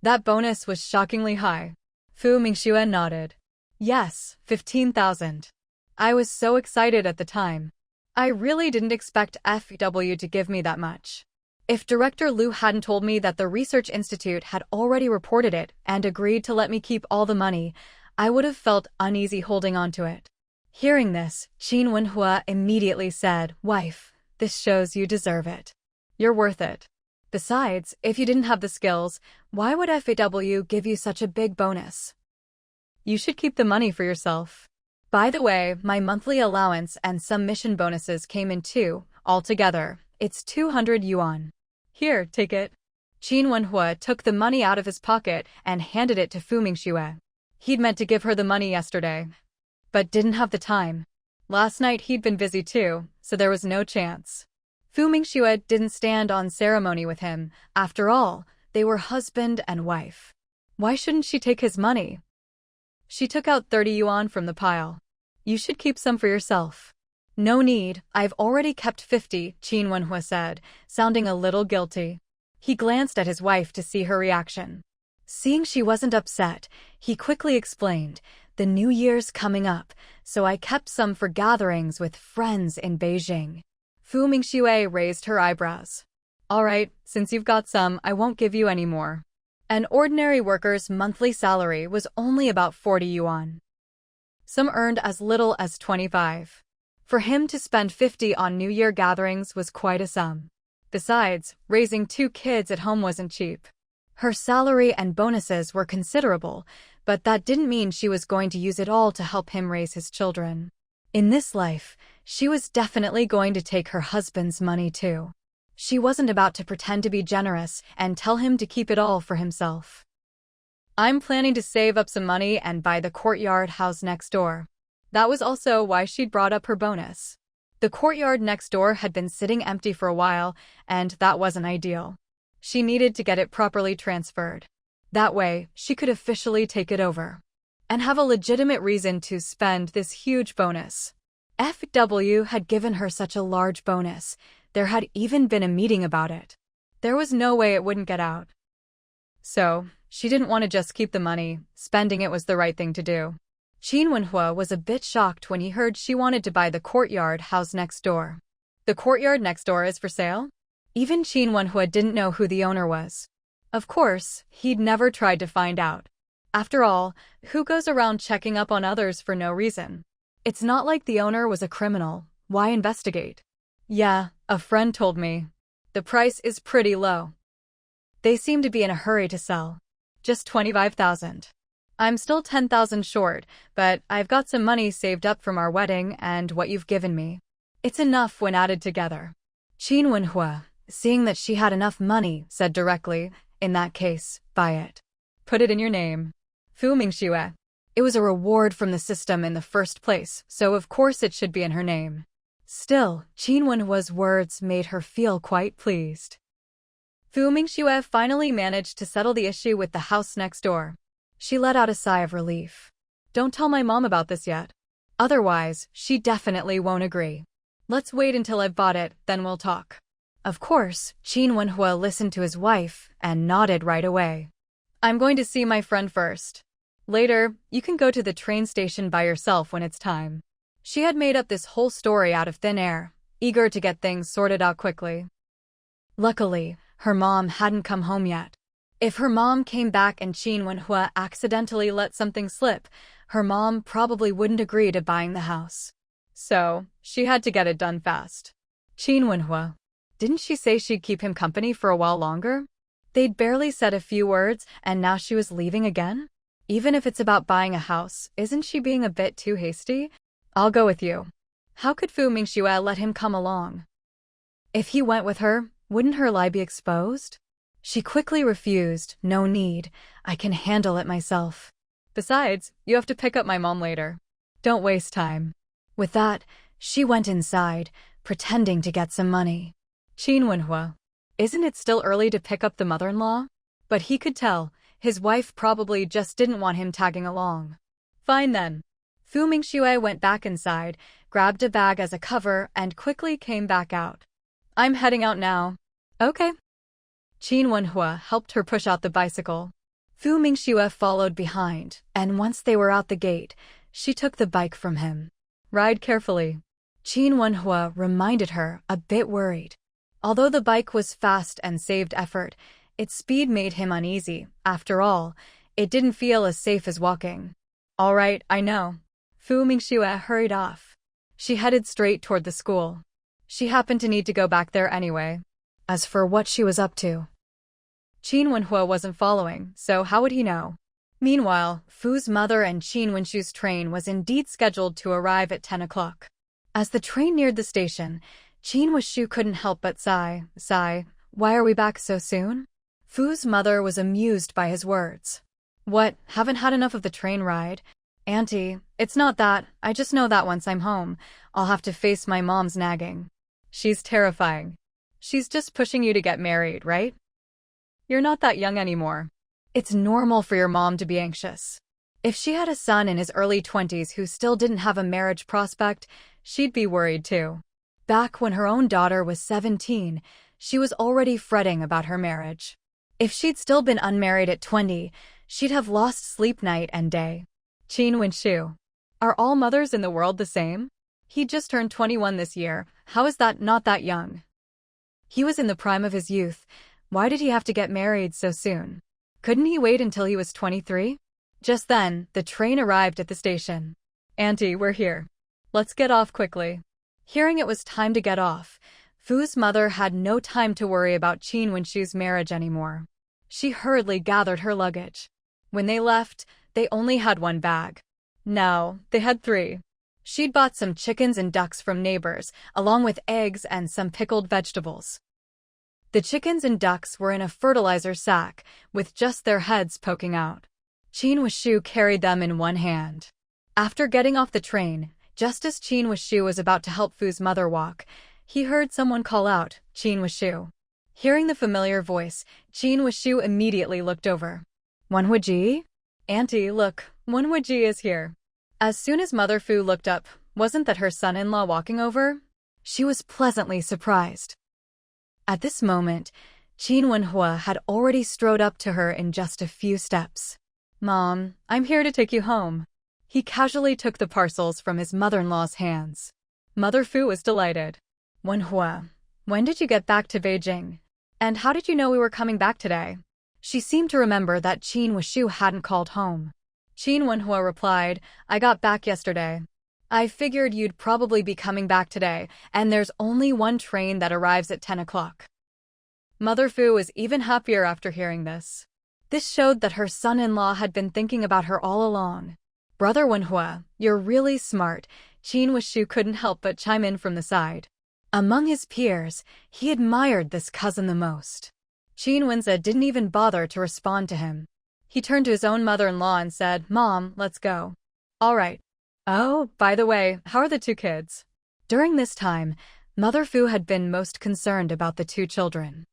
That bonus was shockingly high. Fu Mingxue nodded. Yes, 15,000. I was so excited at the time. I really didn't expect FW to give me that much. If Director Liu hadn't told me that the Research Institute had already reported it and agreed to let me keep all the money, I would have felt uneasy holding on to it. Hearing this, Qin Wenhua immediately said, Wife, this shows you deserve it. You're worth it. Besides, if you didn't have the skills, why would FAW give you such a big bonus? You should keep the money for yourself. By the way, my monthly allowance and some mission bonuses came in too. Altogether, it's 200 yuan. Here, take it. Qin Wenhua took the money out of his pocket and handed it to Fu Mingxue. He'd meant to give her the money yesterday, but didn't have the time. Last night he'd been busy too, so there was no chance. Fu Mingxue didn't stand on ceremony with him. After all, they were husband and wife. Why shouldn't she take his money? She took out 30 yuan from the pile. You should keep some for yourself. No need, I've already kept 50, Qin Wenhua said, sounding a little guilty. He glanced at his wife to see her reaction. Seeing she wasn't upset, he quickly explained, the New Year's coming up, so I kept some for gatherings with friends in Beijing. Fu Mingxue raised her eyebrows. Alright, since you've got some, I won't give you any more. An ordinary worker's monthly salary was only about 40 yuan. Some earned as little as 25. For him to spend 50 on New Year gatherings was quite a sum. Besides, raising 2 kids at home wasn't cheap. Her salary and bonuses were considerable, but that didn't mean she was going to use it all to help him raise his children. In this life, she was definitely going to take her husband's money too. She wasn't about to pretend to be generous and tell him to keep it all for himself. I'm planning to save up some money and buy the courtyard house next door. That was also why she'd brought up her bonus. The courtyard next door had been sitting empty for a while, and that wasn't ideal. She needed to get it properly transferred. That way, she could officially take it over and have a legitimate reason to spend this huge bonus. FW had given her such a large bonus. There had even been a meeting about it. There was no way it wouldn't get out. So, she didn't want to just keep the money. Spending it was the right thing to do. Qin Wenhua was a bit shocked when he heard she wanted to buy the courtyard house next door. The courtyard next door is for sale? Even Qin Wenhua didn't know who the owner was. Of course, he'd never tried to find out. After all, who goes around checking up on others for no reason? It's not like the owner was a criminal. Why investigate? Yeah, a friend told me. The price is pretty low. They seem to be in a hurry to sell. Just 25,000. I'm still 10,000 short, but I've got some money saved up from our wedding and what you've given me. It's enough when added together. Qin Wenhua, seeing that she had enough money, said directly, in that case, buy it. Put it in your name. Fu Mingxue. It was a reward from the system in the first place, so of course it should be in her name. Still, Qin Wenhua's words made her feel quite pleased. Fu Mingxue finally managed to settle the issue with the house next door. She let out a sigh of relief. Don't tell my mom about this yet. Otherwise, she definitely won't agree. Let's wait until I've bought it, then we'll talk. Of course, Qin Wenhua listened to his wife and nodded right away. I'm going to see my friend first. Later, you can go to the train station by yourself when it's time. She had made up this whole story out of thin air, eager to get things sorted out quickly. Luckily, her mom hadn't come home yet. If her mom came back and Qin Wenhua accidentally let something slip, her mom probably wouldn't agree to buying the house. So, she had to get it done fast. Qin Wenhua. Didn't she say she'd keep him company for a while longer? They'd barely said a few words, and now she was leaving again? Even if it's about buying a house, isn't she being a bit too hasty? I'll go with you. How could Fu Mingxue let him come along? If he went with her, wouldn't her lie be exposed? She quickly refused. No need. I can handle it myself. Besides, you have to pick up my mom later. Don't waste time. With that, she went inside, pretending to get some money. Qin Wenhua. Isn't it still early to pick up the mother-in-law? But he could tell, his wife probably just didn't want him tagging along. Fine then. Fu Mingxue went back inside, grabbed a bag as a cover, and quickly came back out. I'm heading out now. Okay. Qin Wenhua helped her push out the bicycle. Fu Mingxue followed behind, and once they were out the gate, she took the bike from him. Ride carefully. Qin Wenhua reminded her, a bit worried. Although the bike was fast and saved effort, its speed made him uneasy. After all, it didn't feel as safe as walking. All right, I know. Fu Mingxue hurried off. She headed straight toward the school. She happened to need to go back there anyway. As for what she was up to, Qin Wenhua wasn't following, so how would he know? Meanwhile, Fu's mother and Qin Wenshu's train was indeed scheduled to arrive at 10 o'clock. As the train neared the station, Qin Wenshu couldn't help but sigh. Why are we back so soon? Fu's mother was amused by his words. What, haven't had enough of the train ride? Auntie, it's not that, I just know that once I'm home, I'll have to face my mom's nagging. She's terrifying. She's just pushing you to get married, right? You're not that young anymore. It's normal for your mom to be anxious. If she had a son in his early 20s who still didn't have a marriage prospect, she'd be worried too. Back when her own daughter was 17, she was already fretting about her marriage. If she'd still been unmarried at 20, she'd have lost sleep night and day. Qin Wenshu. Are all mothers in the world the same? He just turned 21 this year. How is that not that young? He was in the prime of his youth. Why did he have to get married so soon? Couldn't he wait until he was 23? Just then, the train arrived at the station. Auntie, we're here. Let's get off quickly. Hearing it was time to get off, Fu's mother had no time to worry about Qin Wenshu's marriage anymore. She hurriedly gathered her luggage. When they left, they only had one bag. No, they had 3. She'd bought some chickens and ducks from neighbors, along with eggs and some pickled vegetables. The chickens and ducks were in a fertilizer sack, with just their heads poking out. Qin Wenshu carried them in one hand. After getting off the train, just as Qin Wenshu was about to help Fu's mother walk, he heard someone call out, "Qin Wenshu." Hearing the familiar voice, Qin Wenshu immediately looked over. "Wenhuji? Auntie, look, Wenhuji is here." As soon as Mother Fu looked up, wasn't that her son-in-law walking over? She was pleasantly surprised. At this moment, Qin Wenhua had already strode up to her in just a few steps. "Mom, I'm here to take you home." He casually took the parcels from his mother-in-law's hands. Mother Fu was delighted. "Wenhua, when did you get back to Beijing? And how did you know we were coming back today?" She seemed to remember that Qin Wenshu hadn't called home. Qin Wenhua replied, "I got back yesterday. I figured you'd probably be coming back today, and there's only one train that arrives at 10 o'clock. Mother Fu was even happier after hearing this. This showed that her son-in-law had been thinking about her all along. "Brother Wenhua, you're really smart," Qin Wenshu couldn't help but chime in from the side. Among his peers, he admired this cousin the most. Qin Wenza didn't even bother to respond to him. He turned to his own mother-in-law and said, "Mom, let's go." "All right. Oh, by the way, how are the 2 kids?" During this time, Mother Fu had been most concerned about the 2 children.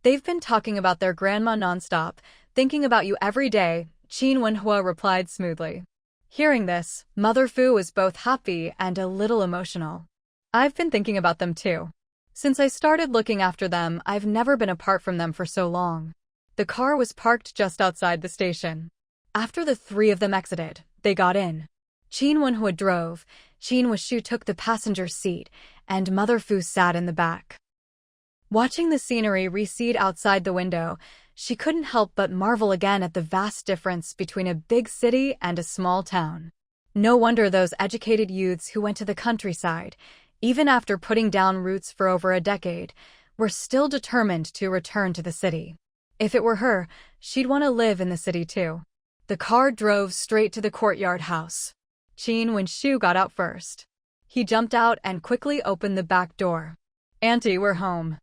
"They've been talking about their grandma nonstop, thinking about you every day," Qin Wenhua replied smoothly. Hearing this, Mother Fu was both happy and a little emotional. "I've been thinking about them too. Since I started looking after them, I've never been apart from them for so long." The car was parked just outside the station. After the 3 of them exited, they got in. Qin Wenhua drove, Qin Wenshu took the passenger seat, and Mother Fu sat in the back. Watching the scenery recede outside the window, she couldn't help but marvel again at the vast difference between a big city and a small town. No wonder those educated youths who went to the countryside, even after putting down roots for over a decade, were still determined to return to the city. If it were her, she'd want to live in the city too. The car drove straight to the courtyard house. Qin Wenshu got out first. He jumped out and quickly opened the back door. "Auntie, we're home.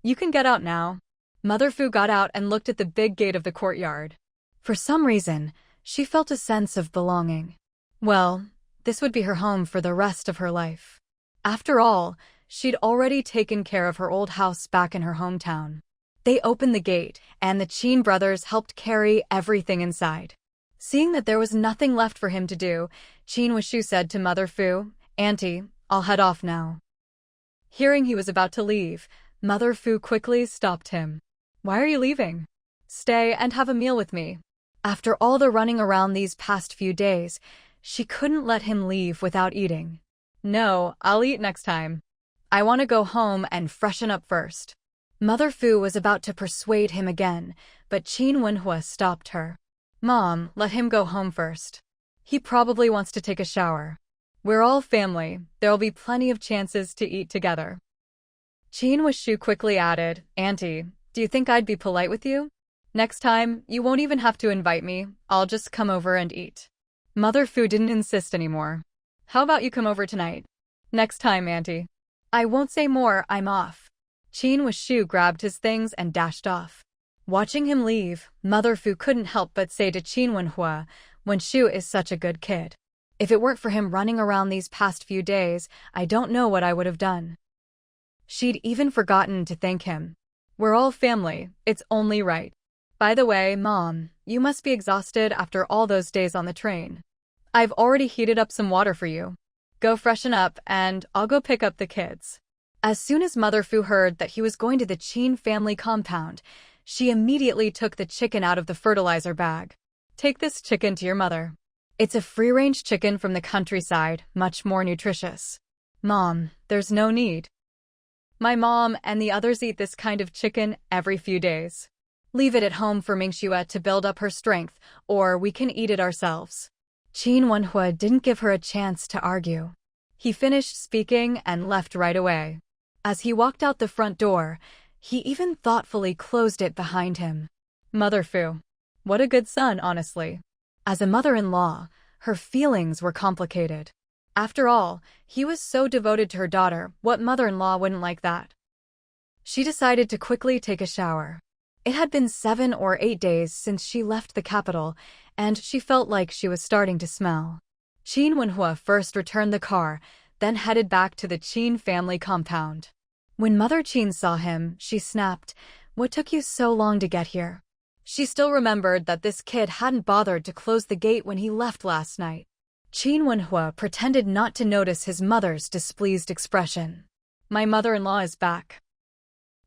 You can get out now." Mother Fu got out and looked at the big gate of the courtyard. For some reason, she felt a sense of belonging. Well, this would be her home for the rest of her life. After all, she'd already taken care of her old house back in her hometown. They opened the gate, and the Qin brothers helped carry everything inside. Seeing that there was nothing left for him to do, Qin Wenshu said to Mother Fu, "Auntie, I'll head off now." Hearing he was about to leave, Mother Fu quickly stopped him. "Why are you leaving? Stay and have a meal with me." After all the running around these past few days, she couldn't let him leave without eating. "No, I'll eat next time. I want to go home and freshen up first." Mother Fu was about to persuade him again, but Qin Wenhua stopped her. "Mom, let him go home first. He probably wants to take a shower. We're all family, there'll be plenty of chances to eat together." Qin Wenshu quickly added, "Auntie, do you think I'd be polite with you? Next time, you won't even have to invite me, I'll just come over and eat." Mother Fu didn't insist anymore. "How about you come over tonight? Next time, Auntie." "I won't say more, I'm off." Qin Wenshu grabbed his things and dashed off. Watching him leave, Mother Fu couldn't help but say to Qin Wenhua, "Wenshu is such a good kid. If it weren't for him running around these past few days, I don't know what I would have done." She'd even forgotten to thank him. "We're all family, it's only right. By the way, Mom, you must be exhausted after all those days on the train. I've already heated up some water for you. Go freshen up, and I'll go pick up the kids." As soon as Mother Fu heard that he was going to the Qin family compound, she immediately took the chicken out of the fertilizer bag. "Take this chicken to your mother. It's a free-range chicken from the countryside, much more nutritious." "Mom, there's no need." My mom and the others eat this kind of chicken every few days. Leave it at home for Mingxue to build up her strength, or we can eat it ourselves. Qin Wenhua didn't give her a chance to argue. He finished speaking and left right away. As he walked out the front door, he even thoughtfully closed it behind him. Mother Fu. What a good son, honestly. As a mother-in-law, her feelings were complicated. After all, he was so devoted to her daughter, what mother-in-law wouldn't like that? She decided to quickly take a shower. It had been 7 or 8 days since she left the capital, and she felt like she was starting to smell. Qin Wenhua first returned the car, then headed back to the Qin family compound. When Mother Qin saw him, she snapped, "What took you so long to get here?" She still remembered that this kid hadn't bothered to close the gate when he left last night. Qin Wenhua pretended not to notice his mother's displeased expression. "My mother-in-law is back.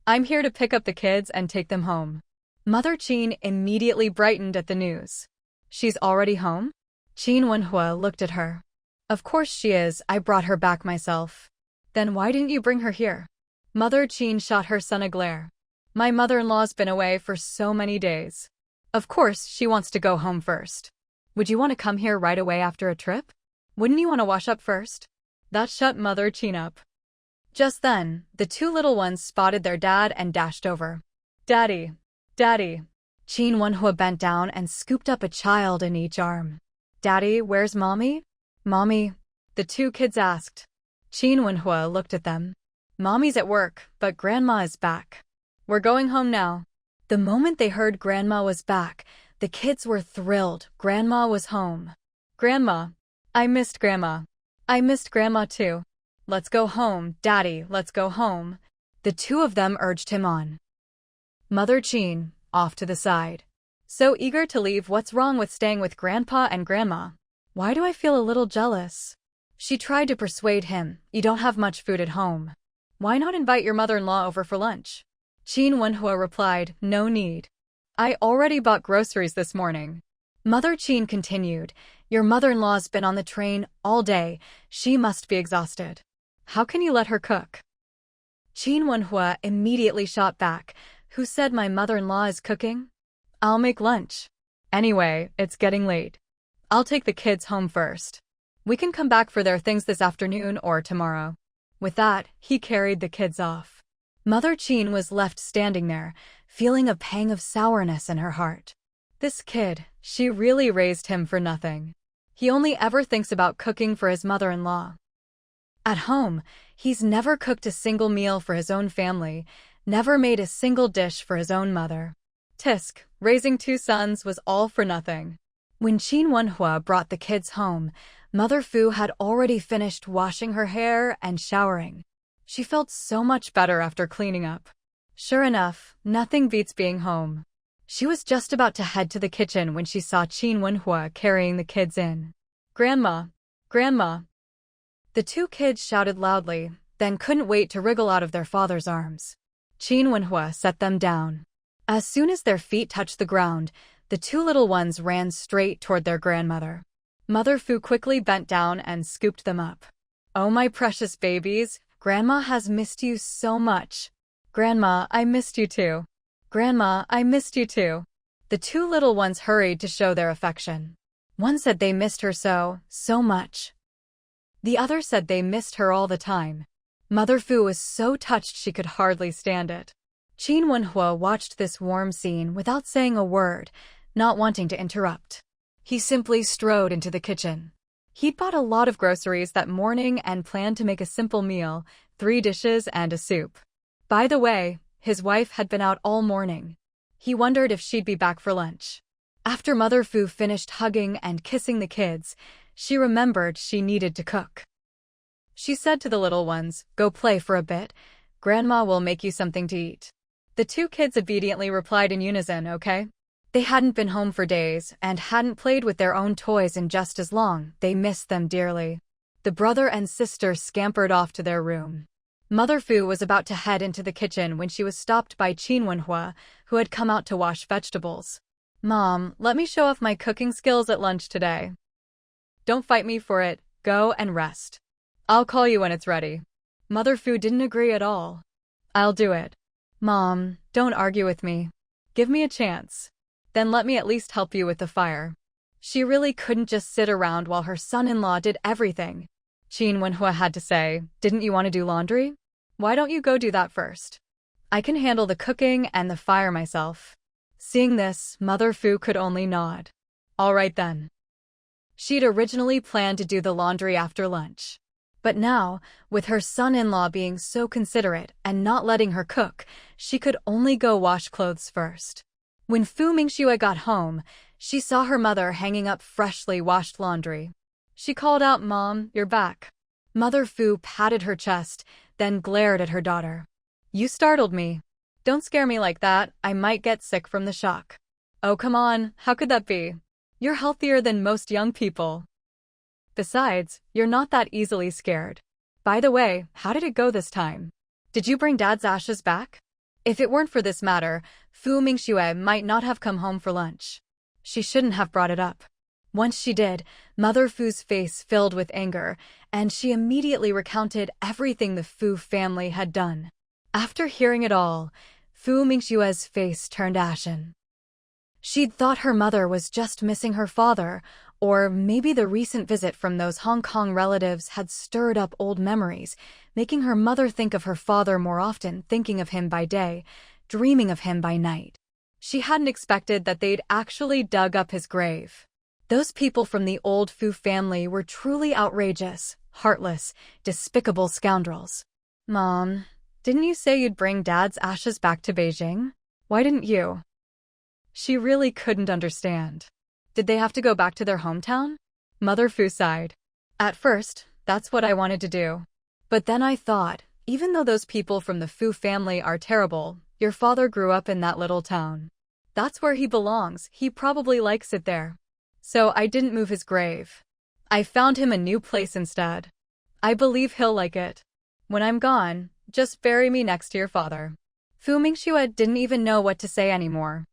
I'm here to pick up the kids and take them home." Mother Qin immediately brightened at the news. "She's already home?" Qin Wenhua looked at her. "Of course she is, I brought her back myself." "Then why didn't you bring her here?" Mother Qin shot her son a glare. "My mother-in-law's been away for so many days. Of course she wants to go home first. Would you want to come here right away after a trip? Wouldn't you want to wash up first?" That shut Mother Qin up. Just then, the 2 little ones spotted their dad and dashed over. "Daddy! Daddy!" Qin Wenhua bent down and scooped up a child in each arm. "Daddy, where's Mommy?" "Mommy?" the 2 kids asked. Qin Wenhua looked at them. "Mommy's at work, but Grandma is back. We're going home now." The moment they heard Grandma was back, the kids were thrilled. Grandma was home. "Grandma! I missed Grandma. I missed Grandma too. Let's go home, Daddy, let's go home." The 2 of them urged him on. Mother Qin, off to the side. "So eager to leave, what's wrong with staying with Grandpa and Grandma? Why do I feel a little jealous?" She tried to persuade him, "You don't have much food at home. Why not invite your mother-in-law over for lunch?" Qin Wenhua replied, "No need. I already bought groceries this morning." Mother Qin continued, "Your mother-in-law's been on the train all day. She must be exhausted. How can you let her cook?" Qin Wenhua immediately shot back, "Who said my mother-in-law is cooking? I'll make lunch. Anyway, it's getting late. I'll take the kids home first. We can come back for their things this afternoon or tomorrow." With that, he carried the kids off. Mother Qin was left standing there, feeling a pang of sourness in her heart. This kid, she really raised him for nothing. He only ever thinks about cooking for his mother-in-law. At home, he's never cooked a single meal for his own family, never made a single dish for his own mother. Tisk, raising 2 sons was all for nothing. When Qin Wenhua brought the kids home, Mother Fu had already finished washing her hair and showering. She felt so much better after cleaning up. Sure enough, nothing beats being home. She was just about to head to the kitchen when she saw Qin Wenhua carrying the kids in. "Grandma! Grandma!" The 2 kids shouted loudly, then couldn't wait to wriggle out of their father's arms. Qin Wenhua set them down. As soon as their feet touched the ground, the 2 little ones ran straight toward their grandmother. Mother Fu quickly bent down and scooped them up. "Oh, my precious babies, Grandma has missed you so much. Grandma, I missed you too. Grandma, I missed you too." The 2 little ones hurried to show their affection. One said they missed her so much. The other said they missed her all the time. Mother Fu was so touched she could hardly stand it. Qin Wenhua watched this warm scene without saying a word, not wanting to interrupt. He simply strode into the kitchen. He'd bought a lot of groceries that morning and planned to make a simple meal, 3 dishes and a soup. By the way, his wife had been out all morning. He wondered if she'd be back for lunch. After Mother Fu finished hugging and kissing the kids, she remembered she needed to cook. She said to the little ones, "Go play for a bit. Grandma will make you something to eat." The 2 kids obediently replied in unison, "Okay." They hadn't been home for days and hadn't played with their own toys in just as long. They missed them dearly. The brother and sister scampered off to their room. Mother Fu was about to head into the kitchen when she was stopped by Qin Wenhua, who had come out to wash vegetables. "Mom, let me show off my cooking skills at lunch today." "Don't fight me for it. Go and rest. I'll call you when it's ready." Mother Fu didn't agree at all. I'll do it. Mom, don't argue with me. Give me a chance. Then let me at least help you with the fire. She really couldn't just sit around while her son-in-law did everything. Qin Wenhua had to say, didn't you want to do laundry? Why don't you go do that first? I can handle the cooking and the fire myself. Seeing this, Mother Fu could only nod. All right then. She'd originally planned to do the laundry after lunch. But now, with her son-in-law being so considerate and not letting her cook, she could only go wash clothes first. When Fu Mingxue got home, she saw her mother hanging up freshly washed laundry. She called out, "Mom, you're back." Mother Fu patted her chest, then glared at her daughter. "You startled me. Don't scare me like that, I might get sick from the shock." "Oh, come on, how could that be? You're healthier than most young people. Besides, you're not that easily scared. By the way, how did it go this time? Did you bring Dad's ashes back?" If it weren't for this matter, Fu Mingxue might not have come home for lunch. She shouldn't have brought it up. Once she did, Mother Fu's face filled with anger, and she immediately recounted everything the Fu family had done. After hearing it all, Fu Mingxue's face turned ashen. She'd thought her mother was just missing her father, or maybe the recent visit from those Hong Kong relatives had stirred up old memories, making her mother think of her father more often, thinking of him by day, dreaming of him by night. She hadn't expected that they'd actually dug up his grave. Those people from the old Fu family were truly outrageous, heartless, despicable scoundrels. "Mom, didn't you say you'd bring Dad's ashes back to Beijing? Why didn't you?" She really couldn't understand. Did they have to go back to their hometown? Mother Fu sighed. "At first, that's what I wanted to do. But then I thought, even though those people from the Fu family are terrible, your father grew up in that little town. That's where he belongs, he probably likes it there. So I didn't move his grave. I found him a new place instead. I believe he'll like it. When I'm gone, just bury me next to your father." Fu Mingxue didn't even know what to say anymore.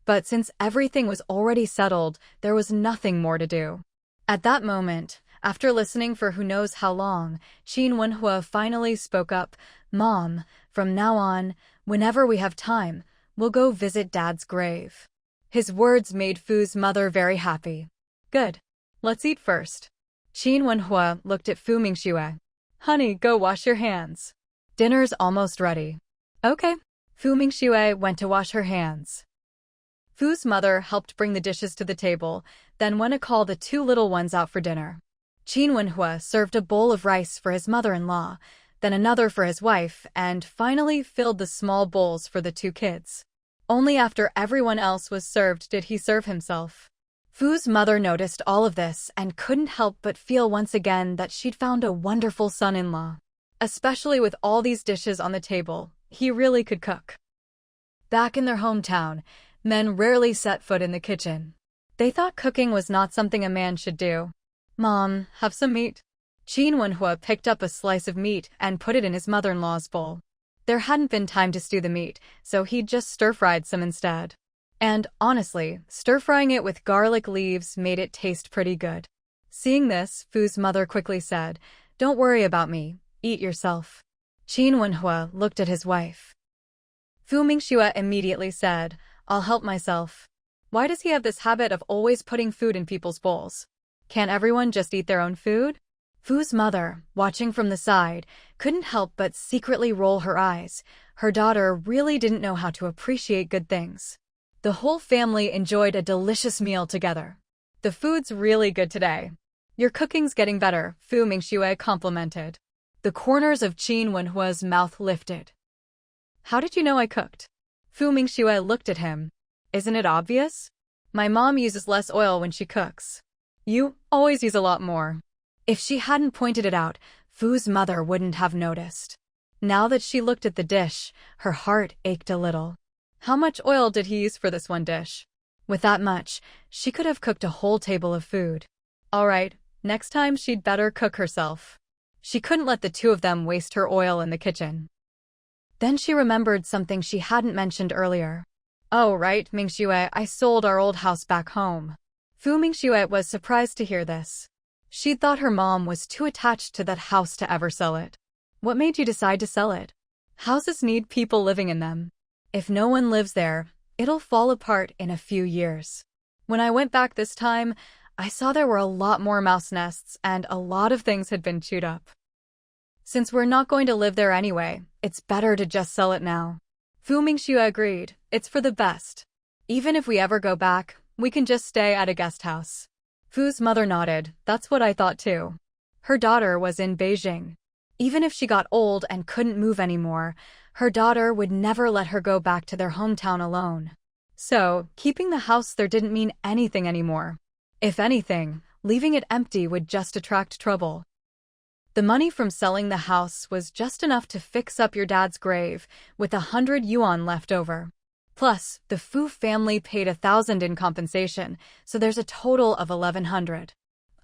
But since everything was already settled, there was nothing more to do. At that moment, after listening for who knows how long, Qin Wenhua finally spoke up, "Mom, from now on, whenever we have time, we'll go visit Dad's grave." His words made Fu's mother very happy. "Good. Let's eat first." Qin Wenhua looked at Fu Mingxue. "Honey, go wash your hands. Dinner's almost ready." "Okay." Fu Mingxue went to wash her hands. Fu's mother helped bring the dishes to the table, then went to call the two little ones out for dinner. Qin Wenhua served a bowl of rice for his mother-in-law, then another for his wife, and finally filled the small bowls for the two kids. Only after everyone else was served did he serve himself. Fu's mother noticed all of this and couldn't help but feel once again that she'd found a wonderful son-in-law. Especially with all these dishes on the table, he really could cook. Back in their hometown, men rarely set foot in the kitchen. They thought cooking was not something a man should do. "Mom, have some meat." Qin Wenhua picked up a slice of meat and put it in his mother-in-law's bowl. There hadn't been time to stew the meat, so he'd just stir-fried some instead. And, honestly, stir-frying it with garlic leaves made it taste pretty good. Seeing this, Fu's mother quickly said, "Don't worry about me, eat yourself." Qin Wenhua looked at his wife. Fu Mingxue immediately said, "I'll help myself." Why does he have this habit of always putting food in people's bowls? Can't everyone just eat their own food? Fu's mother, watching from the side, couldn't help but secretly roll her eyes. Her daughter really didn't know how to appreciate good things. The whole family enjoyed a delicious meal together. "The food's really good today. Your cooking's getting better," Fu Mingxue complimented. The corners of Qin Wenhua's mouth lifted. "How did you know I cooked?" Fu Mingxue looked at him. "Isn't it obvious? My mom uses less oil when she cooks. You always use a lot more." If she hadn't pointed it out, Fu's mother wouldn't have noticed. Now that she looked at the dish, her heart ached a little. How much oil did he use for this one dish? With that much, she could have cooked a whole table of food. All right, next time she'd better cook herself. She couldn't let the two of them waste her oil in the kitchen. Then she remembered something she hadn't mentioned earlier. "Oh, right, Mingxue, I sold our old house back home." Fu Mingxue was surprised to hear this. She'd thought her mom was too attached to that house to ever sell it. "What made you decide to sell it?" Houses need people living in them. If no one lives there, it'll fall apart in a few years. When I went back this time, I saw there were a lot more mouse nests and a lot of things had been chewed up. Since we're not going to live there anyway, it's better to just sell it now. Fu Mingxue agreed. It's for the best. Even if we ever go back, we can just stay at a guest house. Fu's mother nodded. That's what I thought too. Her daughter was in Beijing. Even if she got old and couldn't move anymore, her daughter would never let her go back to their hometown alone. So, keeping the house there didn't mean anything anymore. If anything, leaving it empty would just attract trouble. The money from selling the house was just enough to fix up your dad's grave, with 100 yuan left over. Plus, the Fu family paid 1,000 in compensation, so there's a total of 1,100.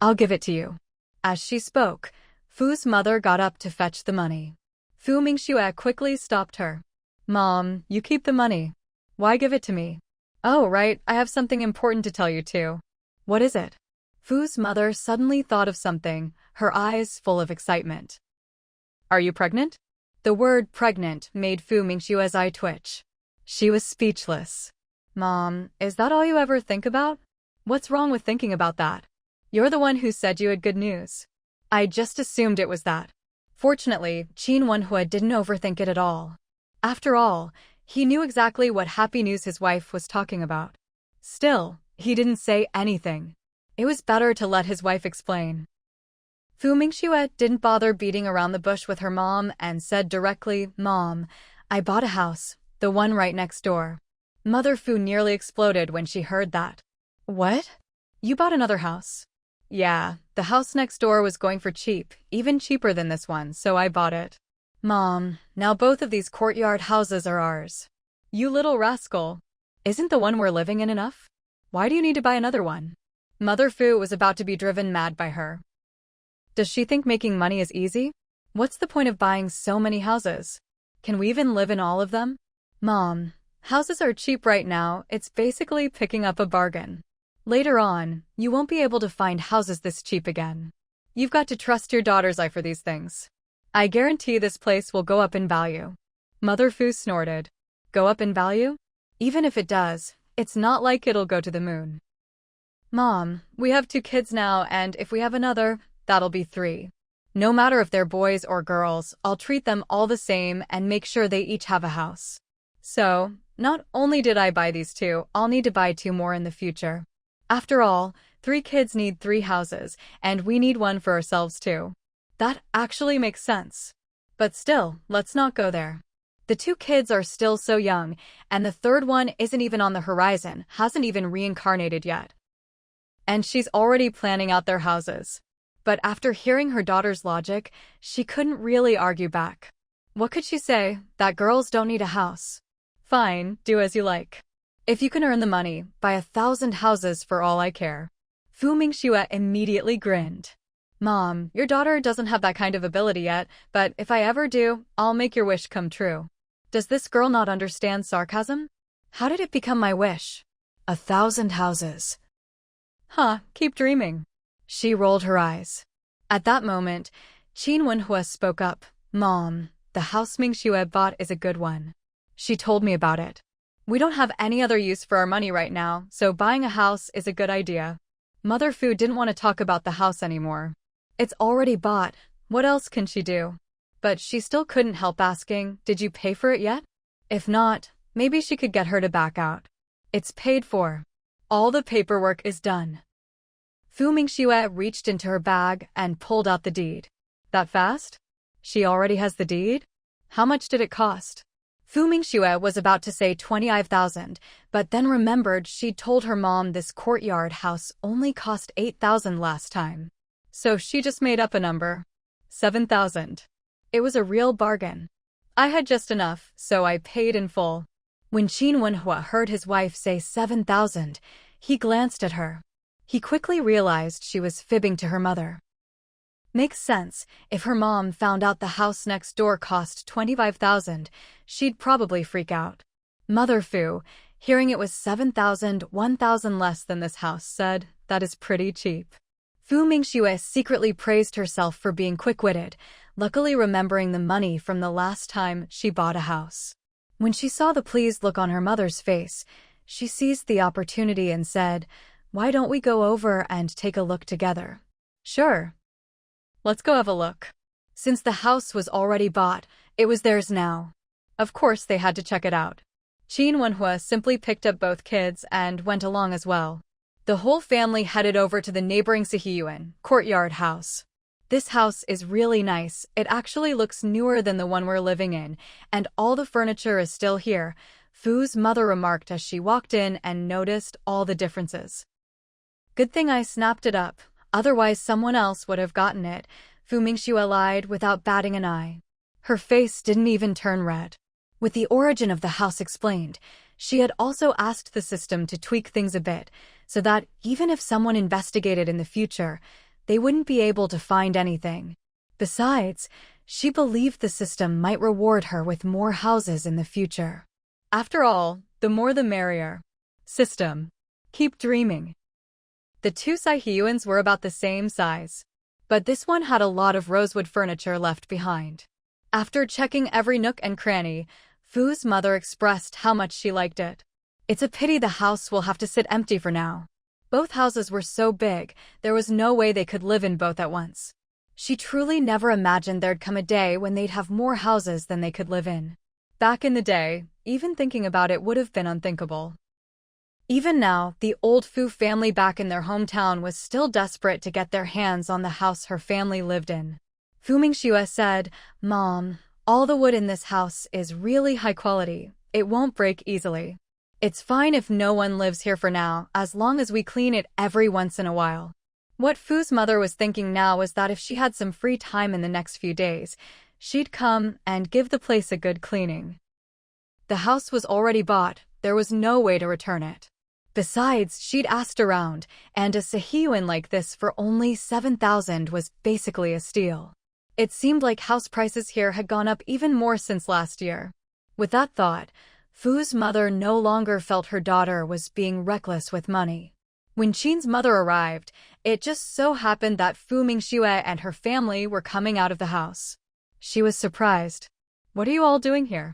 I'll give it to you. As she spoke, Fu's mother got up to fetch the money. Fu Mingxue quickly stopped her. Mom, you keep the money. Why give it to me? Oh, right, I have something important to tell you too. What is it? Fu's mother suddenly thought of something, her eyes full of excitement. Are you pregnant? The word pregnant made Fu Mingxue's eye twitch. She was speechless. Mom, is that all you ever think about? What's wrong with thinking about that? You're the one who said you had good news. I just assumed it was that. Fortunately, Qin Wenhua didn't overthink it at all. After all, he knew exactly what happy news his wife was talking about. Still, he didn't say anything. It was better to let his wife explain. Fu Mingxue didn't bother beating around the bush with her mom and said directly, Mom, I bought a house, the one right next door. Mother Fu nearly exploded when she heard that. What? You bought another house? Yeah, the house next door was going for cheap, even cheaper than this one, so I bought it. Mom, now both of these courtyard houses are ours. You little rascal. Isn't the one we're living in enough? Why do you need to buy another one? Mother Fu was about to be driven mad by her. Does she think making money is easy? What's the point of buying so many houses? Can we even live in all of them? Mom, houses are cheap right now, it's basically picking up a bargain. Later on, you won't be able to find houses this cheap again. You've got to trust your daughter's eye for these things. I guarantee this place will go up in value. Mother Fu snorted. Go up in value? Even if it does, it's not like it'll go to the moon. Mom, we have 2 kids now, and if we have another, that'll be 3. No matter if they're boys or girls, I'll treat them all the same and make sure they each have a house. So, not only did I buy these 2, I'll need to buy 2 more in the future. After all, 3 kids need 3 houses, and we need one for ourselves too. That actually makes sense. But still, let's not go there. The 2 kids are still so young, and the 3rd one isn't even on the horizon, hasn't even reincarnated yet. And she's already planning out their houses. But after hearing her daughter's logic, she couldn't really argue back. What could she say? That girls don't need a house. Fine, do as you like. If you can earn the money, buy 1,000 houses for all I care. Fu Mingxue immediately grinned. Mom, your daughter doesn't have that kind of ability yet, but if I ever do, I'll make your wish come true. Does this girl not understand sarcasm? How did it become my wish? 1,000 houses. Huh, keep dreaming. She rolled her eyes. At that moment, Qin Wenhua spoke up. Mom, the house Mingxue bought is a good one. She told me about it. We don't have any other use for our money right now, so buying a house is a good idea. Mother Fu didn't want to talk about the house anymore. It's already bought. What else can she do? But she still couldn't help asking, did you pay for it yet? If not, maybe she could get her to back out. It's paid for. All the paperwork is done. Fu Mingxue reached into her bag and pulled out the deed. That fast? She already has the deed? How much did it cost? Fu Mingxue was about to say 25,000, but then remembered she'd told her mom this courtyard house only cost 8,000 last time. So she just made up a number. 7,000. It was a real bargain. I had just enough, so I paid in full. When Qin Wenhua heard his wife say 7,000, he glanced at her. He quickly realized she was fibbing to her mother. Makes sense. If her mom found out the house next door cost 25,000, she'd probably freak out. Mother Fu, hearing it was 7,000, 1,000 less than this house, said, that is pretty cheap. Fu Mingxue secretly praised herself for being quick-witted, luckily remembering the money from the last time she bought a house. When she saw the pleased look on her mother's face, she seized the opportunity and said, "Why don't we go over and take a look together?" "Sure. Let's go have a look." Since the house was already bought, it was theirs now. Of course they had to check it out. Qin Wenhua simply picked up both kids and went along as well. The whole family headed over to the neighboring Sihiyuan courtyard house. This house is really nice. It actually looks newer than the one we're living in, and all the furniture is still here, Fu's mother remarked as she walked in and noticed all the differences. "Good thing I snapped it up, otherwise someone else would have gotten it," Fu Mingxue lied without batting an eye. Her face didn't even turn red. With the origin of the house explained, she had also asked the system to tweak things a bit, so that even if someone investigated in the future, they wouldn't be able to find anything. Besides, she believed the system might reward her with more houses in the future. After all, the more the merrier. System. Keep dreaming. The two Sihiyuans were about the same size, but this one had a lot of rosewood furniture left behind. After checking every nook and cranny, Fu's mother expressed how much she liked it. "It's a pity the house will have to sit empty for now." Both houses were so big, there was no way they could live in both at once. She truly never imagined there'd come a day when they'd have more houses than they could live in. Back in the day, even thinking about it would have been unthinkable. Even now, the old Fu family back in their hometown was still desperate to get their hands on the house her family lived in. Fu Mingxue said, "Mom, all the wood in this house is really high quality. It won't break easily. It's fine if no one lives here for now, as long as we clean it every once in a while." What Fu's mother was thinking now was that if she had some free time in the next few days, she'd come and give the place a good cleaning. The house was already bought, there was no way to return it. Besides, she'd asked around, and a Sihiyuan like this for only 7,000 was basically a steal. It seemed like house prices here had gone up even more since last year. With that thought, Fu's mother no longer felt her daughter was being reckless with money. When Qin's mother arrived, it just so happened that Fu Mingxue and her family were coming out of the house. She was surprised. "What are you all doing here?"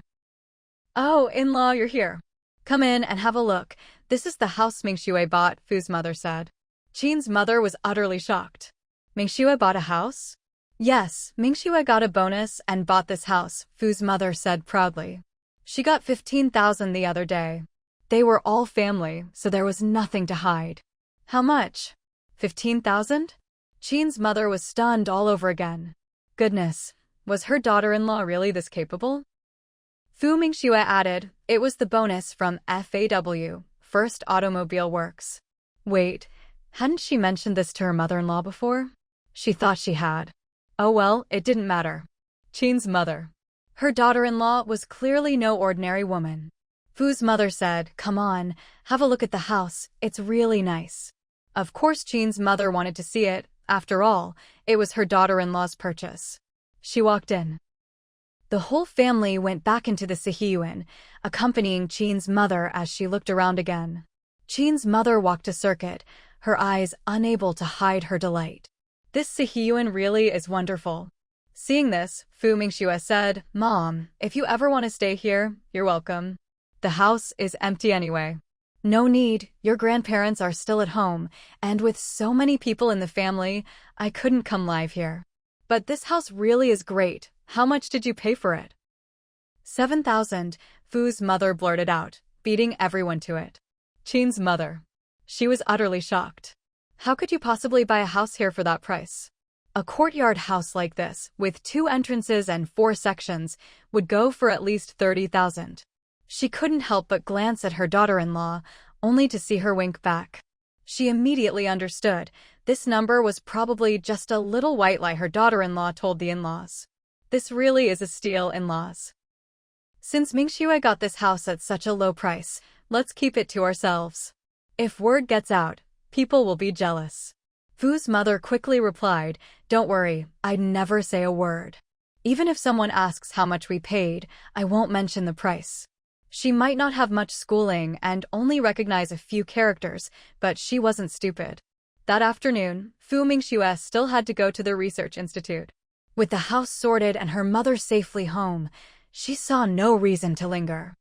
"Oh, in-law, you're here. Come in and have a look. This is the house Mingxue bought," Fu's mother said. Qin's mother was utterly shocked. "Mingxue bought a house?" "Yes, Mingxue got a bonus and bought this house," Fu's mother said proudly. "She got 15,000 the other day. They were all family, so there was nothing to hide." "How much?" 15,000? Qin's mother was stunned all over again. Goodness, was her daughter-in-law really this capable? Fu Mingxue added, "It was the bonus from FAW, First Automobile Works." Wait, hadn't she mentioned this to her mother-in-law before? She thought she had. Oh well, it didn't matter. Qin's mother. Her daughter-in-law was clearly no ordinary woman. Fu's mother said, "Come on, have a look at the house, it's really nice." Of course Qin's mother wanted to see it, after all, it was her daughter-in-law's purchase. She walked in. The whole family went back into the Sihiyuan, accompanying Qin's mother as she looked around again. Qin's mother walked a circuit, her eyes unable to hide her delight. "This Sihiyuan really is wonderful." Seeing this, Fu Mingxue said, "Mom, if you ever want to stay here, you're welcome. The house is empty anyway." "No need, your grandparents are still at home, and with so many people in the family, I couldn't come live here. But this house really is great. How much did you pay for it?" 7,000, Fu's mother blurted out, beating everyone to it. Qin's mother. She was utterly shocked. How could you possibly buy a house here for that price? A courtyard house like this, with 2 entrances and 4 sections, would go for at least 30,000. She couldn't help but glance at her daughter-in-law, only to see her wink back. She immediately understood. This number was probably just a little white lie her daughter-in-law told the in-laws. This really is a steal, in-laws. Since Mingxue got this house at such a low price, let's keep it to ourselves. If word gets out, people will be jealous. Fu's mother quickly replied, "Don't worry, I'd never say a word. Even if someone asks how much we paid, I won't mention the price." She might not have much schooling and only recognize a few characters, but she wasn't stupid. That afternoon, Fu Mingxue still had to go to the research institute. With the house sorted and her mother safely home, she saw no reason to linger.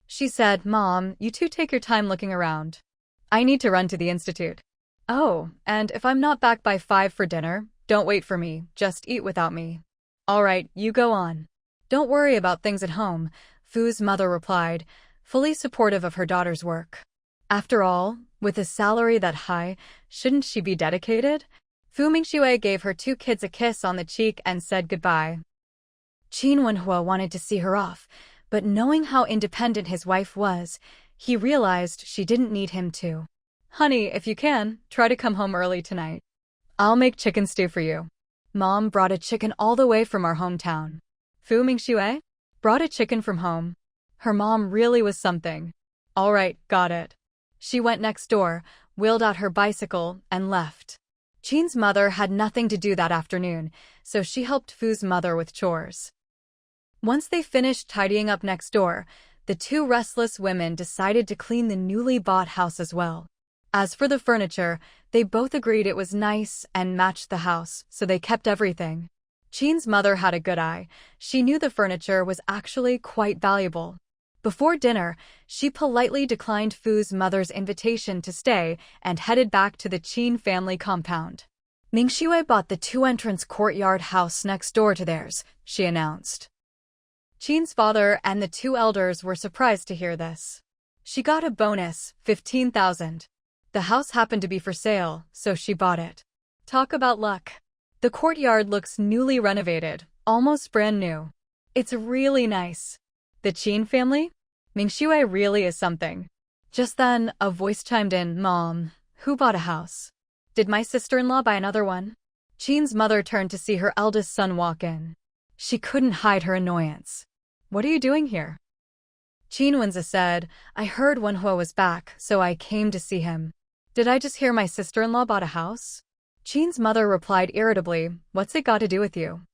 She said, "Mom, you two take your time looking around. I need to run to the institute. Oh, and if I'm not back by 5 for dinner, don't wait for me, just eat without me." "All right, you go on. Don't worry about things at home," Fu's mother replied, fully supportive of her daughter's work. After all, with a salary that high, shouldn't she be dedicated? Fu Mingxue gave her 2 kids a kiss on the cheek and said goodbye. Qin Wenhua wanted to see her off, but knowing how independent his wife was, he realized she didn't need him to. "Honey, if you can, try to come home early tonight. I'll make chicken stew for you." Mom brought a chicken all the way from our hometown. Fu Mingxue brought a chicken from home. Her mom really was something. "All right, got it." She went next door, wheeled out her bicycle, and left. Qin's mother had nothing to do that afternoon, so she helped Fu's mother with chores. Once they finished tidying up next door, the 2 restless women decided to clean the newly bought house as well. As for the furniture, they both agreed it was nice and matched the house, so they kept everything. Qin's mother had a good eye. She knew the furniture was actually quite valuable. Before dinner, she politely declined Fu's mother's invitation to stay and headed back to the Qin family compound. "Mingxue bought the 2-entrance courtyard house next door to theirs," she announced. Qin's father and the 2 elders were surprised to hear this. She got a bonus, 15,000. The house happened to be for sale, so she bought it. Talk about luck. The courtyard looks newly renovated, almost brand new. It's really nice. The Qin family? Mingxue really is something. Just then, a voice chimed in, "Mom, who bought a house? Did my sister-in-law buy another one?" Qin's mother turned to see her eldest son walk in. She couldn't hide her annoyance. "What are you doing here?" Qin Wenza said, "I heard Wenhua was back, so I came to see him." "Did I just hear my sister-in-law bought a house?" Qin's mother replied irritably, "What's it got to do with you?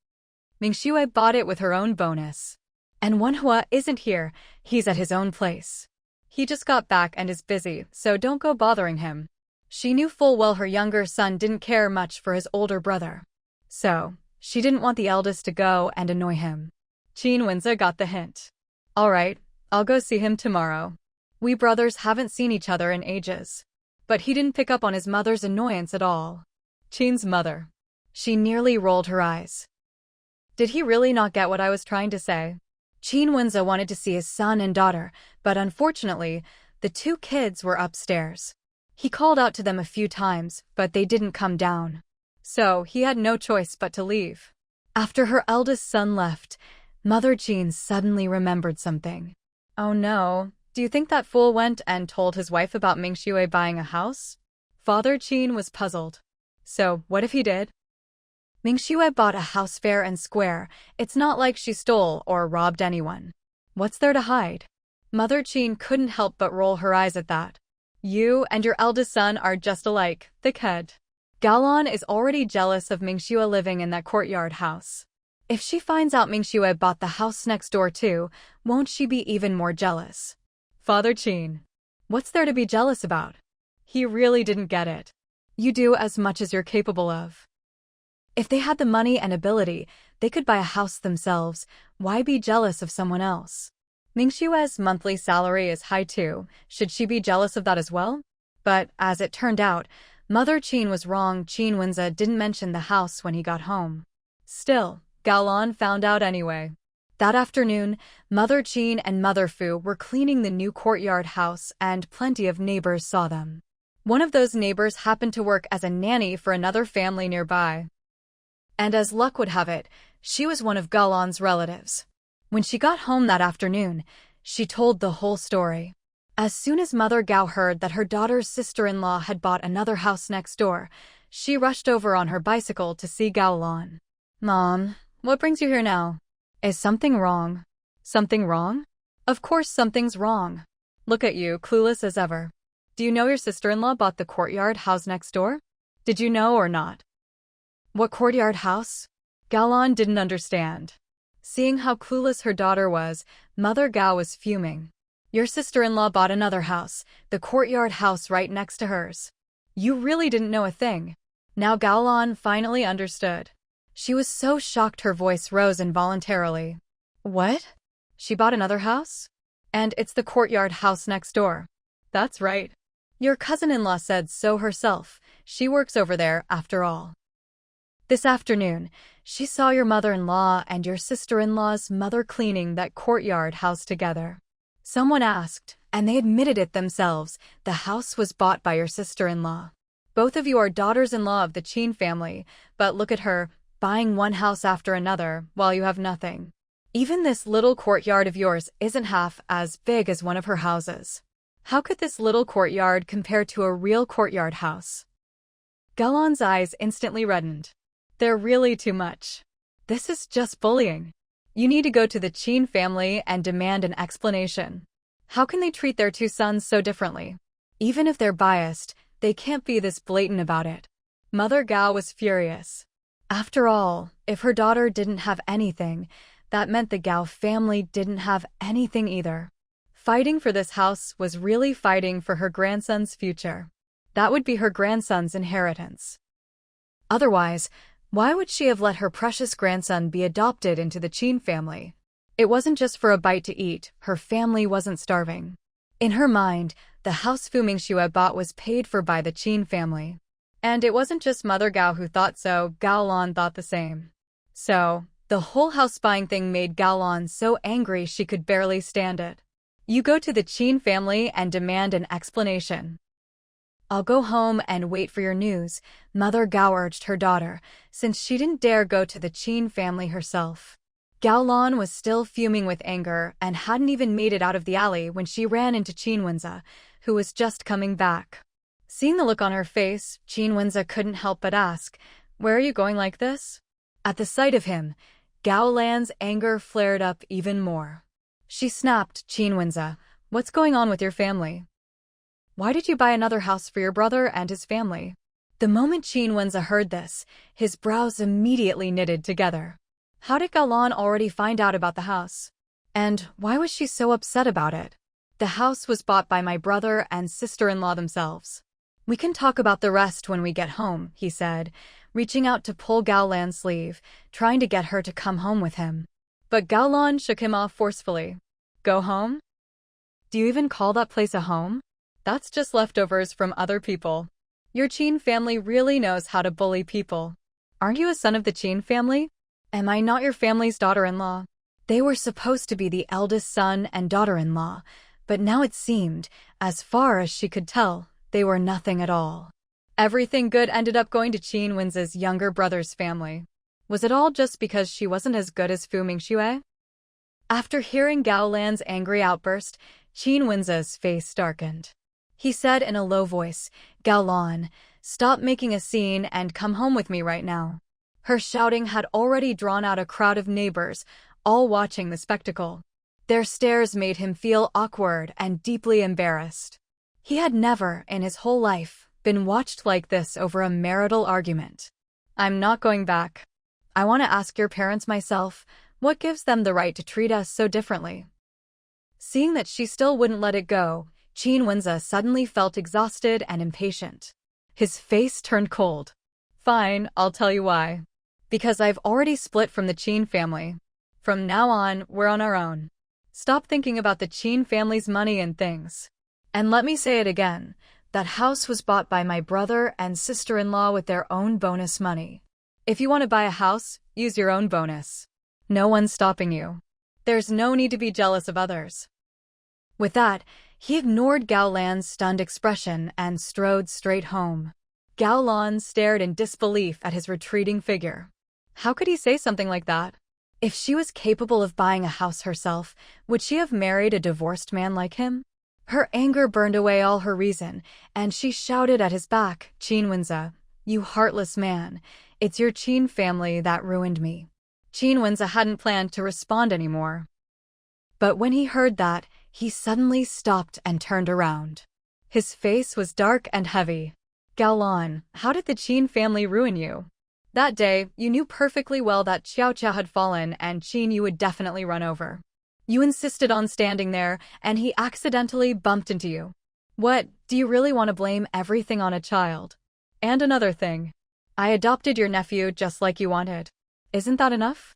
Mingxue bought it with her own bonus. And Wenhua isn't here, he's at his own place. He just got back and is busy, so don't go bothering him." She knew full well her younger son didn't care much for his older brother. So, she didn't want the eldest to go and annoy him. Qin Wenza got the hint. "All right, I'll go see him tomorrow. We brothers haven't seen each other in ages." But he didn't pick up on his mother's annoyance at all. Qin's mother. She nearly rolled her eyes. Did he really not get what I was trying to say? Qin Wenza wanted to see his son and daughter, but unfortunately, the 2 kids were upstairs. He called out to them a few times, but they didn't come down. So, he had no choice but to leave. After her eldest son left, Mother Qin suddenly remembered something. "Oh no, do you think that fool went and told his wife about Mingxue buying a house?" Father Qin was puzzled. "So, what if he did?" "Mingxue bought a house fair and square. It's not like she stole or robbed anyone. What's there to hide?" Mother Qin couldn't help but roll her eyes at that. "You and your eldest son are just alike, thick-head." Gaolan is already jealous of Mingxue living in that courtyard house. If she finds out Mingxue bought the house next door too, won't she be even more jealous? Father Qin. What's there to be jealous about? He really didn't get it. You do as much as you're capable of. If they had the money and ability, they could buy a house themselves. Why be jealous of someone else? Mingxue's monthly salary is high too. Should she be jealous of that as well? But, as it turned out, Mother Qin was wrong. Qin Wenza didn't mention the house when he got home. Still, Gaolan found out anyway. That afternoon, Mother Qin and Mother Fu were cleaning the new courtyard house and plenty of neighbors saw them. One of those neighbors happened to work as a nanny for another family nearby. And as luck would have it, she was one of Gaolan's relatives. When she got home that afternoon, she told the whole story. As soon as Mother Gao heard that her daughter's sister-in-law had bought another house next door, she rushed over on her bicycle to see Gaolan. "Mom, what brings you here now? Is something wrong?" "Something wrong? Of course something's wrong. Look at you, clueless as ever. Do you know your sister-in-law bought the courtyard house next door? Did you know or not?" "What courtyard house?" Gaolan didn't understand. Seeing how clueless her daughter was, Mother Gao was fuming. "Your sister-in-law bought another house, the courtyard house right next to hers. You really didn't know a thing." Now Gaolan finally understood. She was so shocked her voice rose involuntarily. What? She bought another house? And it's the courtyard house next door. That's right. Your cousin-in-law said so herself. She works over there, after all. This afternoon, she saw your mother-in-law and your sister-in-law's mother cleaning that courtyard house together. Someone asked, and they admitted it themselves, the house was bought by your sister-in-law. Both of you are daughters-in-law of the Qin family, but look at her, buying one house after another, while you have nothing. Even this little courtyard of yours isn't half as big as one of her houses. How could this little courtyard compare to a real courtyard house? Galan's eyes instantly reddened. They're really too much. This is just bullying. You need to go to the Qin family and demand an explanation. How can they treat their two sons so differently? Even if they're biased, they can't be this blatant about it. Mother Gao was furious. After all, if her daughter didn't have anything, that meant the Gao family didn't have anything either. Fighting for this house was really fighting for her grandson's future. That would be her grandson's inheritance. Otherwise, why would she have let her precious grandson be adopted into the Qin family? It wasn't just for a bite to eat, her family wasn't starving. In her mind, the house Fu Mingxue bought was paid for by the Qin family. And it wasn't just Mother Gao who thought so, Gao Lan thought the same. So, the whole house buying thing made Gao Lan so angry she could barely stand it. You go to the Qin family and demand an explanation. I'll go home and wait for your news, Mother Gao urged her daughter, since she didn't dare go to the Qin family herself. Gao Lan was still fuming with anger and hadn't even made it out of the alley when she ran into Qin Wenze, who was just coming back. Seeing the look on her face, Qin Wenze couldn't help but ask, "Where are you going like this?" At the sight of him, Gao Lan's anger flared up even more. She snapped, "Qin Wenze, what's going on with your family? Why did you buy another house for your brother and his family?" The moment Qin Wenze heard this, his brows immediately knitted together. How did Gao Lan already find out about the house? And why was she so upset about it? The house was bought by my brother and sister-in-law themselves. We can talk about the rest when we get home, he said, reaching out to pull Gao Lan's sleeve, trying to get her to come home with him. But Gao Lan shook him off forcefully. Go home? Do you even call that place a home? That's just leftovers from other people. Your Qin family really knows how to bully people. Aren't you a son of the Qin family? Am I not your family's daughter-in-law? They were supposed to be the eldest son and daughter-in-law, but now it seemed, as far as she could tell, they were nothing at all. Everything good ended up going to Qin Wenze's younger brother's family. Was it all just because she wasn't as good as Fu Mingxue? After hearing Gao Lan's angry outburst, Qin Wenze's face darkened. He said in a low voice, "Gao Lan, stop making a scene and come home with me right now." Her shouting had already drawn out a crowd of neighbors, all watching the spectacle. Their stares made him feel awkward and deeply embarrassed. He had never, in his whole life, been watched like this over a marital argument. "I'm not going back. I want to ask your parents myself, what gives them the right to treat us so differently?" Seeing that she still wouldn't let it go, Qin Wenze suddenly felt exhausted and impatient. His face turned cold. "Fine, I'll tell you why. Because I've already split from the Qin family. From now on, we're on our own. Stop thinking about the Qin family's money and things. And let me say it again, that house was bought by my brother and sister-in-law with their own bonus money. If you want to buy a house, use your own bonus. No one's stopping you. There's no need to be jealous of others." With that, he ignored Gao Lan's stunned expression and strode straight home. Gao Lan stared in disbelief at his retreating figure. How could he say something like that? If she was capable of buying a house herself, would she have married a divorced man like him? Her anger burned away all her reason, and she shouted at his back, "Qin Wenze, you heartless man, it's your Qin family that ruined me." Qin Wenze hadn't planned to respond anymore. But when he heard that, he suddenly stopped and turned around. His face was dark and heavy. "Gao Lan, how did the Qin family ruin you? That day, you knew perfectly well that Xiao Qiao had fallen and Qin you would definitely run over. You insisted on standing there, and he accidentally bumped into you. What, do you really want to blame everything on a child? And another thing. I adopted your nephew just like you wanted. Isn't that enough?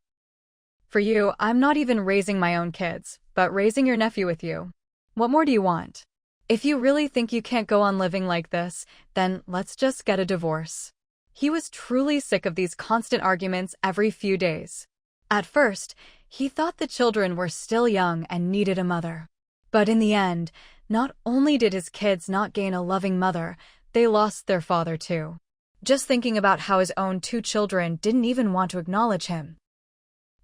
For you, I'm not even raising my own kids, but raising your nephew with you. What more do you want? If you really think you can't go on living like this, then let's just get a divorce. He was truly sick of these constant arguments every few days. At first, he thought the children were still young and needed a mother. But in the end, not only did his kids not gain a loving mother, they lost their father too. Just thinking about how his own two children didn't even want to acknowledge him.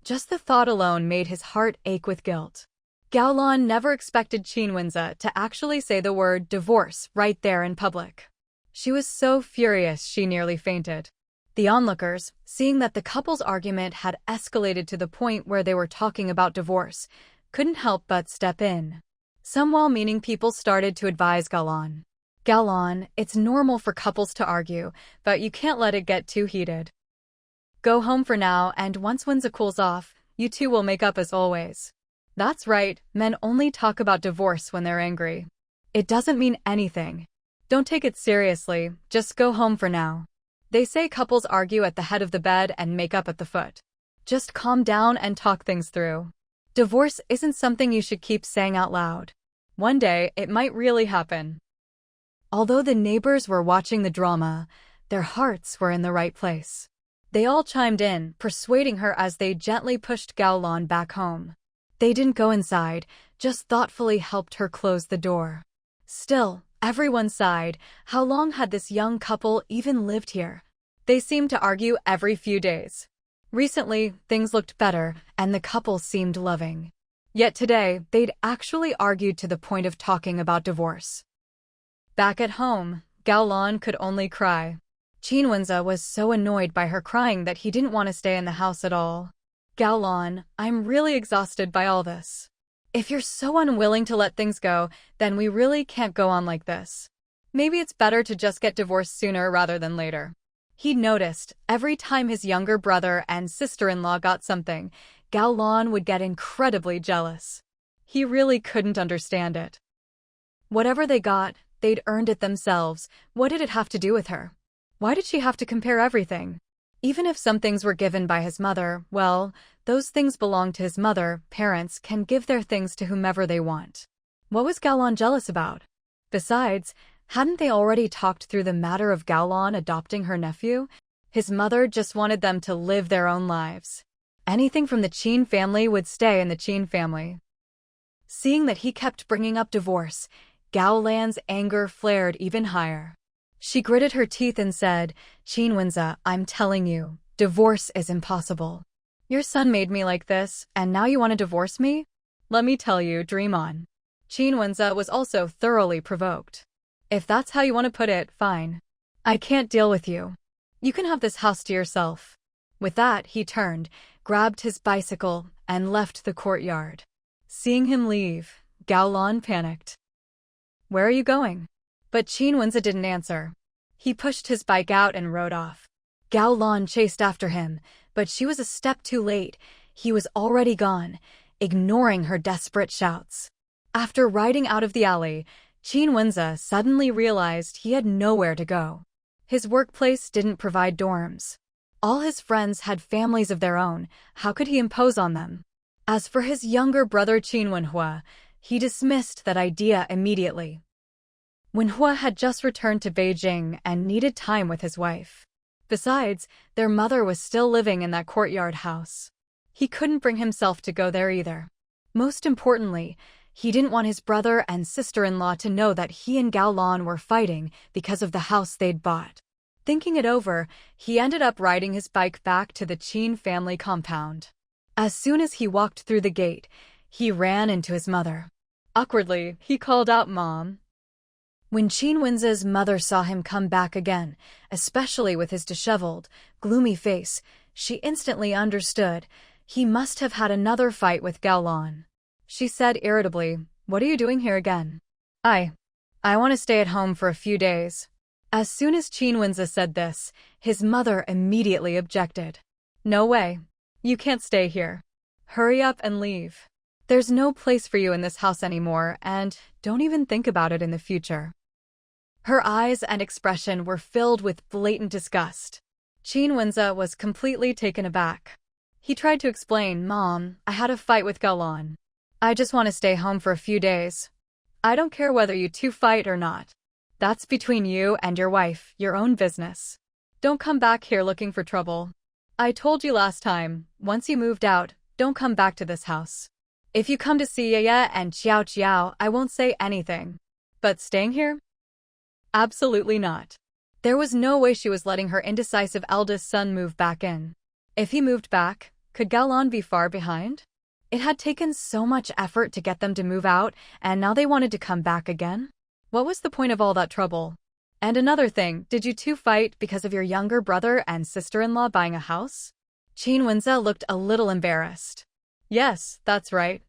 Just the thought alone made his heart ache with guilt. Gaolan never expected Qinwenze to actually say the word divorce right there in public. She was so furious she nearly fainted. The onlookers, seeing that the couple's argument had escalated to the point where they were talking about divorce, couldn't help but step in. Some well-meaning people started to advise Gaolan. Gaolan, it's normal for couples to argue, but you can't let it get too heated. Go home for now, and once Wenze cools off, you two will make up as always. That's right, men only talk about divorce when they're angry. It doesn't mean anything. Don't take it seriously, just go home for now. They say couples argue at the head of the bed and make up at the foot. Just calm down and talk things through. Divorce isn't something you should keep saying out loud. One day, it might really happen. Although the neighbors were watching the drama, their hearts were in the right place. They all chimed in, persuading her as they gently pushed Gaolan back home. They didn't go inside, just thoughtfully helped her close the door. Still, everyone sighed. How long had this young couple even lived here? They seemed to argue every few days. Recently, things looked better, and the couple seemed loving. Yet today, they'd actually argued to the point of talking about divorce. Back at home, Gaolan could only cry. Qinwenze was so annoyed by her crying that he didn't want to stay in the house at all. Gaolan, I'm really exhausted by all this. If you're so unwilling to let things go, then we really can't go on like this. Maybe it's better to just get divorced sooner rather than later. He noticed, every time his younger brother and sister-in-law got something, Gaolan would get incredibly jealous. He really couldn't understand it. Whatever they got, they'd earned it themselves. What did it have to do with her? Why did she have to compare everything? Even if some things were given by his mother, well, those things belong to his mother. Parents can give their things to whomever they want. What was Gaolan jealous about? Besides, hadn't they already talked through the matter of Gaolan adopting her nephew? His mother just wanted them to live their own lives. Anything from the Qin family would stay in the Qin family. Seeing that he kept bringing up divorce, Gaolan's anger flared even higher. She gritted her teeth and said, Qinwenze, I'm telling you, divorce is impossible. Your son made me like this, and now you want to divorce me? Let me tell you, dream on. Qinwenze was also thoroughly provoked. If that's how you want to put it, fine. I can't deal with you. You can have this house to yourself. With that, he turned, grabbed his bicycle, and left the courtyard. Seeing him leave, Gaolan panicked. Where are you going? But Qinwenze didn't answer. He pushed his bike out and rode off. Gaolan chased after him, but she was a step too late. He was already gone, ignoring her desperate shouts. After riding out of the alley, Qinwenze suddenly realized he had nowhere to go. His workplace didn't provide dorms. All his friends had families of their own. How could he impose on them? As for his younger brother Qinwenhua, he dismissed that idea immediately. Wenhua had just returned to Beijing and needed time with his wife. Besides, their mother was still living in that courtyard house. He couldn't bring himself to go there either. Most importantly, he didn't want his brother and sister-in-law to know that he and Gaolan were fighting because of the house they'd bought. Thinking it over, he ended up riding his bike back to the Qin family compound. As soon as he walked through the gate, he ran into his mother. Awkwardly, he called out, "Mom." When Qinwenze's mother saw him come back again, especially with his disheveled, gloomy face, she instantly understood. He must have had another fight with Gaolan. She said irritably, "What are you doing here again?" I want to stay at home for a few days." As soon as Qinwenze said this, his mother immediately objected. "No way. You can't stay here. Hurry up and leave. There's no place for you in this house anymore, and don't even think about it in the future." Her eyes and expression were filled with blatant disgust. Qinwenze was completely taken aback. He tried to explain, Mom, I had a fight with Galan. I just want to stay home for a few days. I don't care whether you two fight or not. That's between you and your wife, your own business. Don't come back here looking for trouble. I told you last time, once you moved out, don't come back to this house. If you come to see Yaya and Xiao Xiao, I won't say anything. But staying here? Absolutely not. There was no way she was letting her indecisive eldest son move back in. If he moved back, could Galan be far behind? It had taken so much effort to get them to move out, and now they wanted to come back again? What was the point of all that trouble? And another thing, did you two fight because of your younger brother and sister-in-law buying a house? Qin Wenze looked a little embarrassed. Yes, that's right.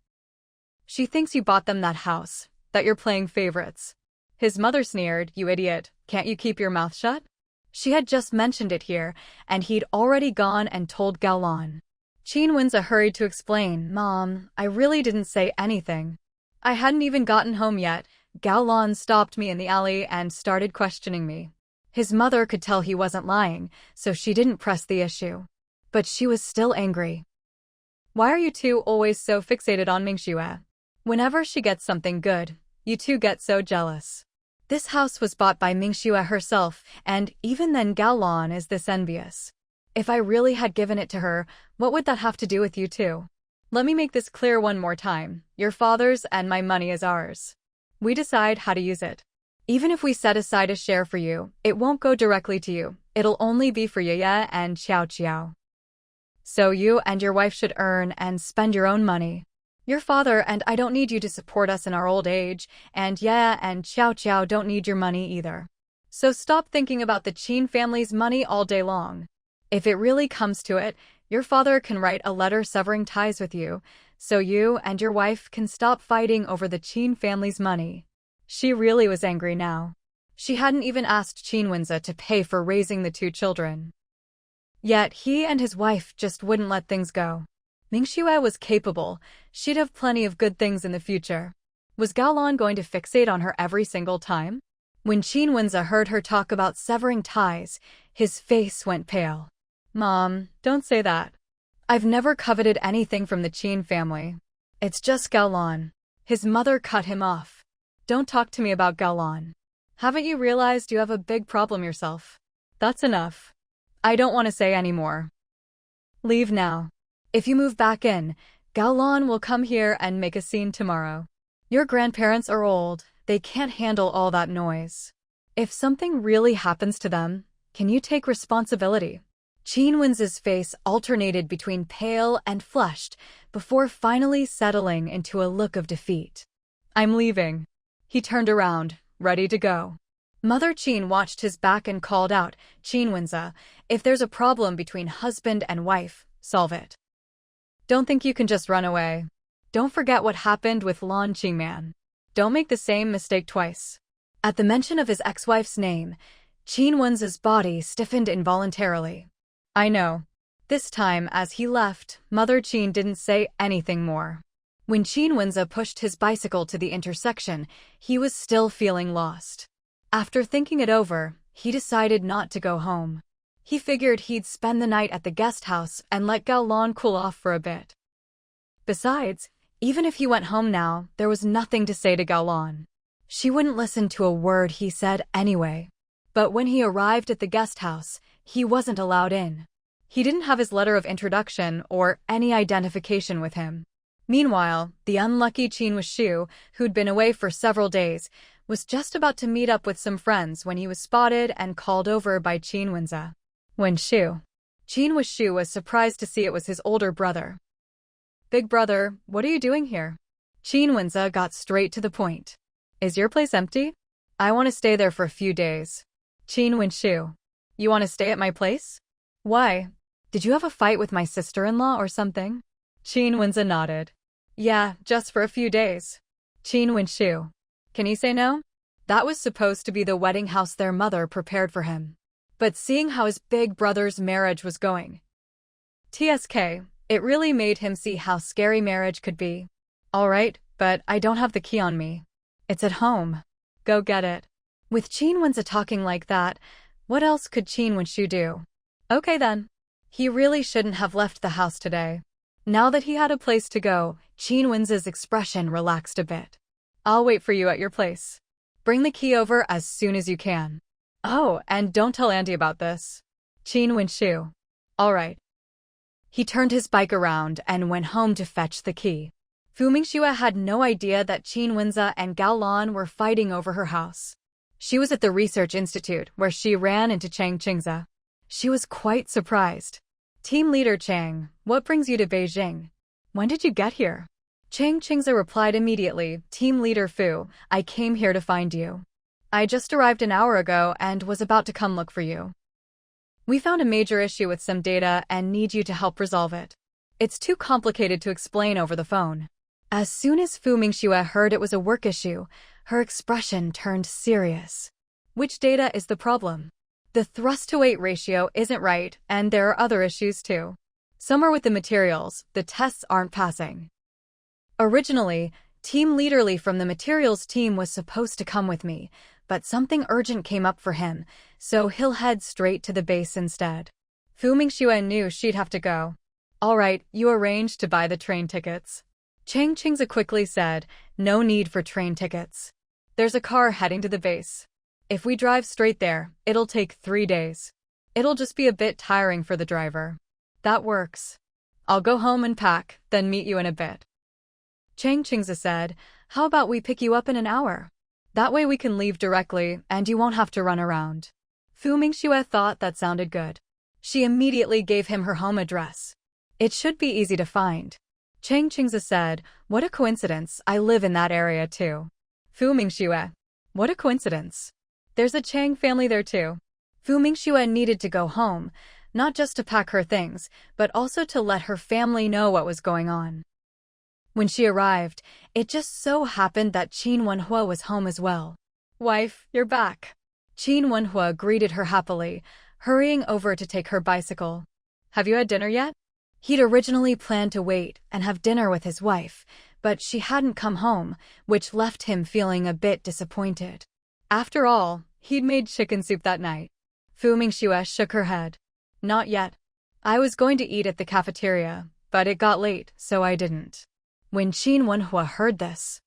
She thinks you bought them that house, that you're playing favorites. His mother sneered, you idiot, can't you keep your mouth shut? She had just mentioned it here, and he'd already gone and told Galan. Qin Wenze hurried to explain, Mom, I really didn't say anything. I hadn't even gotten home yet. Galan stopped me in the alley and started questioning me. His mother could tell he wasn't lying, so she didn't press the issue. But she was still angry. Why are you two always so fixated on Mingxue? Whenever she gets something good, you two get so jealous. This house was bought by Mingxue herself, and even then Galan is this envious. If I really had given it to her, what would that have to do with you two? Let me make this clear one more time. Your father's and my money is ours. We decide how to use it. Even if we set aside a share for you, it won't go directly to you. It'll only be for Yaya and Xiao Xiao. So you and your wife should earn and spend your own money. Your father and I don't need you to support us in our old age, and Yaya and Xiao Xiao don't need your money either. So stop thinking about the Qin family's money all day long. If it really comes to it, your father can write a letter severing ties with you, so you and your wife can stop fighting over the Qin family's money. She really was angry now. She hadn't even asked Qin Wenze to pay for raising the two children. Yet he and his wife just wouldn't let things go. Mingxue was capable. She'd have plenty of good things in the future. Was Galan going to fixate on her every single time? When Qin Wenze heard her talk about severing ties, his face went pale. Mom, don't say that. I've never coveted anything from the Qin family. It's just Galan. His mother cut him off. Don't talk to me about Galan. Haven't you realized you have a big problem yourself? That's enough. I don't want to say any more. Leave now. If you move back in, Galan will come here and make a scene tomorrow. Your grandparents are old. They can't handle all that noise. If something really happens to them, can you take responsibility? Qin Wenze's face alternated between pale and flushed before finally settling into a look of defeat. I'm leaving. He turned around, ready to go. Mother Qin watched his back and called out, Qin Wenze, if there's a problem between husband and wife, solve it. Don't think you can just run away. Don't forget what happened with Lan Qingman. Don't make the same mistake twice. At the mention of his ex-wife's name, Qin Wenze's body stiffened involuntarily. I know. This time, as he left, Mother Qin didn't say anything more. When Qin Wenze pushed his bicycle to the intersection, he was still feeling lost. After thinking it over, he decided not to go home. He figured he'd spend the night at the guest house and let Galan cool off for a bit. Besides, even if he went home now, there was nothing to say to Galan. She wouldn't listen to a word he said anyway. But when he arrived at the guest house, he wasn't allowed in. He didn't have his letter of introduction or any identification with him. Meanwhile, the unlucky Qin Wishu, who'd been away for several days, was just about to meet up with some friends when he was spotted and called over by Qin Wenze. Qin Wishu was surprised to see it was his older brother. Big brother, what are you doing here? Qin Wenze got straight to the point. Is your place empty? I want to stay there for a few days. Qin Wishu. You want to stay at my place? Why? Did you have a fight with my sister-in-law or something? Qin Wenze nodded. Yeah, just for a few days. Qin Wishu. Can he say no? That was supposed to be the wedding house their mother prepared for him. But seeing how his big brother's marriage was going, TSK, it really made him see how scary marriage could be. All right, but I don't have the key on me. It's at home. Go get it. With Qin Wenze talking like that, what else could Qin Wishu do? Okay then. He really shouldn't have left the house today. Now that he had a place to go, Qin Wen's expression relaxed a bit. I'll wait for you at your place. Bring the key over as soon as you can. Oh, and don't tell Andy about this. Qin Mingxue. All right. He turned his bike around and went home to fetch the key. Mingxue had no idea that Qin Wenza and Gao Lan were fighting over her house. She was at the research institute where she ran into Chang Qingze. She was quite surprised. Team leader Chang, what brings you to Beijing? When did you get here? Chang Qingze replied immediately, Team leader Fu, I came here to find you. I just arrived an hour ago and was about to come look for you. We found a major issue with some data and need you to help resolve it. It's too complicated to explain over the phone. As soon as Mingxue heard it was a work issue, her expression turned serious. Which data is the problem? The thrust-to-weight ratio isn't right, and there are other issues too. Some are with the materials, the tests aren't passing. Originally, Team Leader Lee from the materials team was supposed to come with me, but something urgent came up for him, so he'll head straight to the base instead. Mingxue knew she'd have to go. All right, you arranged to buy the train tickets. Chang Qingze quickly said, no need for train tickets. There's a car heading to the base. If we drive straight there, it'll take 3 days. It'll just be a bit tiring for the driver. That works. I'll go home and pack, then meet you in a bit. Chang Qingze said, how about we pick you up in an hour? That way we can leave directly and you won't have to run around. Mingxue thought that sounded good. She immediately gave him her home address. It should be easy to find. Chang Qingze said, what a coincidence, I live in that area too. Mingxue. What a coincidence. There's a Chang family there too. Mingxue needed to go home, not just to pack her things, but also to let her family know what was going on. When she arrived, it just so happened that Qin Wenhua was home as well. Wife, you're back. Qin Wenhua greeted her happily, hurrying over to take her bicycle. Have you had dinner yet? He'd originally planned to wait and have dinner with his wife, but she hadn't come home, which left him feeling a bit disappointed. After all, he'd made chicken soup that night. Mingxue shook her head. Not yet. I was going to eat at the cafeteria, but it got late, so I didn't. When Qin Wenhua heard this,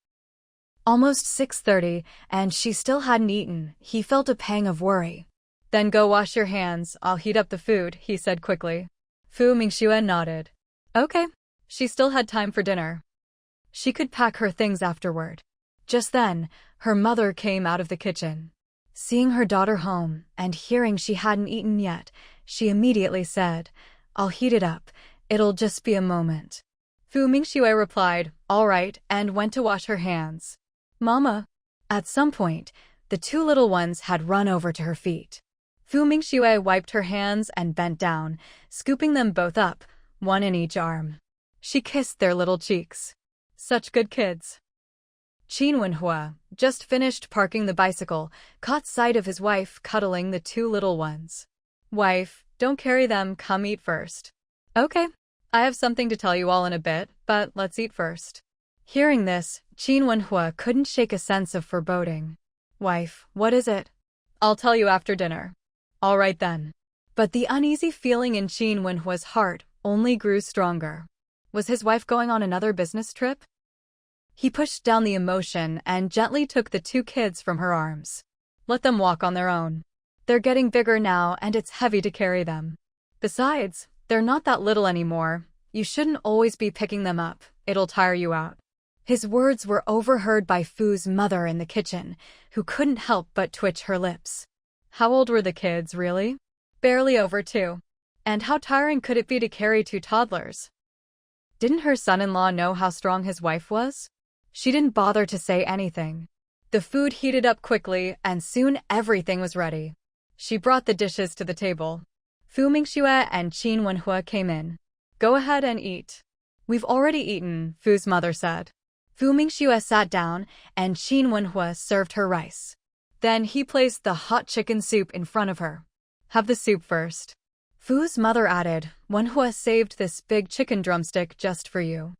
almost 6:30, and she still hadn't eaten, he felt a pang of worry. Then go wash your hands, I'll heat up the food, he said quickly. Mingxue nodded. Okay. She still had time for dinner. She could pack her things afterward. Just then, her mother came out of the kitchen. Seeing her daughter home and hearing she hadn't eaten yet, she immediately said, I'll heat it up, it'll just be a moment. Mingxue replied, all right, and went to wash her hands. Mama. At some point, the 2 little ones had run over to her feet. Mingxue wiped her hands and bent down, scooping them both up, one in each arm. She kissed their little cheeks. Such good kids. Qin Wenhua, just finished parking the bicycle, caught sight of his wife cuddling the 2 little ones. Wife, don't carry them, come eat first. Okay. I have something to tell you all in a bit, but let's eat first. Hearing this, Qin Wenhua couldn't shake a sense of foreboding. Wife, what is it? I'll tell you after dinner. All right then. But the uneasy feeling in Qin Wenhua's heart only grew stronger. Was his wife going on another business trip? He pushed down the emotion and gently took the 2 kids from her arms. Let them walk on their own. They're getting bigger now and it's heavy to carry them. Besides, they're not that little anymore. You shouldn't always be picking them up. It'll tire you out. His words were overheard by Fu's mother in the kitchen, who couldn't help but twitch her lips. How old were the kids, really? Barely over 2. And how tiring could it be to carry 2 toddlers? Didn't her son-in-law know how strong his wife was? She didn't bother to say anything. The food heated up quickly, and soon everything was ready. She brought the dishes to the table. Mingxue and Qin Wenhua came in. Go ahead and eat. We've already eaten, Fu's mother said. Mingxue sat down, and Qin Wenhua served her rice. Then he placed the hot chicken soup in front of her. Have the soup first. Fu's mother added, Wenhua saved this big chicken drumstick just for you.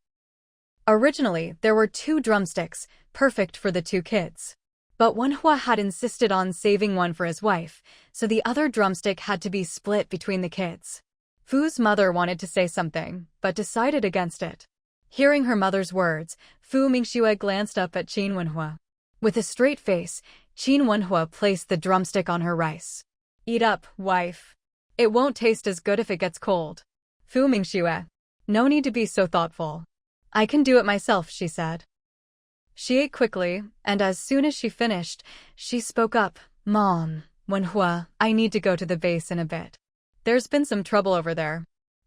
Originally, there were 2 drumsticks, perfect for the 2 kids. But Wenhua had insisted on saving one for his wife, so the other drumstick had to be split between the kids. Fu's mother wanted to say something, but decided against it. Hearing her mother's words, Fu Mingxue glanced up at Qin Wenhua. With a straight face, Qin Wenhua placed the drumstick on her rice. Eat up, wife. It won't taste as good if it gets cold. Fu Mingxue. No need to be so thoughtful. I can do it myself, she said. She ate quickly, and as soon as she finished, she spoke up. Mom, Wenhua, I need to go to the base in a bit. There's been some trouble over there.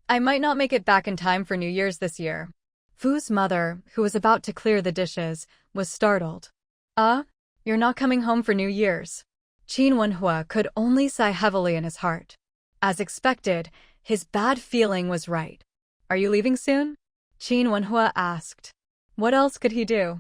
I might not make it back in time for New Year's this year. Fu's mother, who was about to clear the dishes, was startled. You're not coming home for New Year's. Qin Wenhua could only sigh heavily in his heart. As expected, his bad feeling was right. Are you leaving soon? Qin Wenhua asked. What else could he do?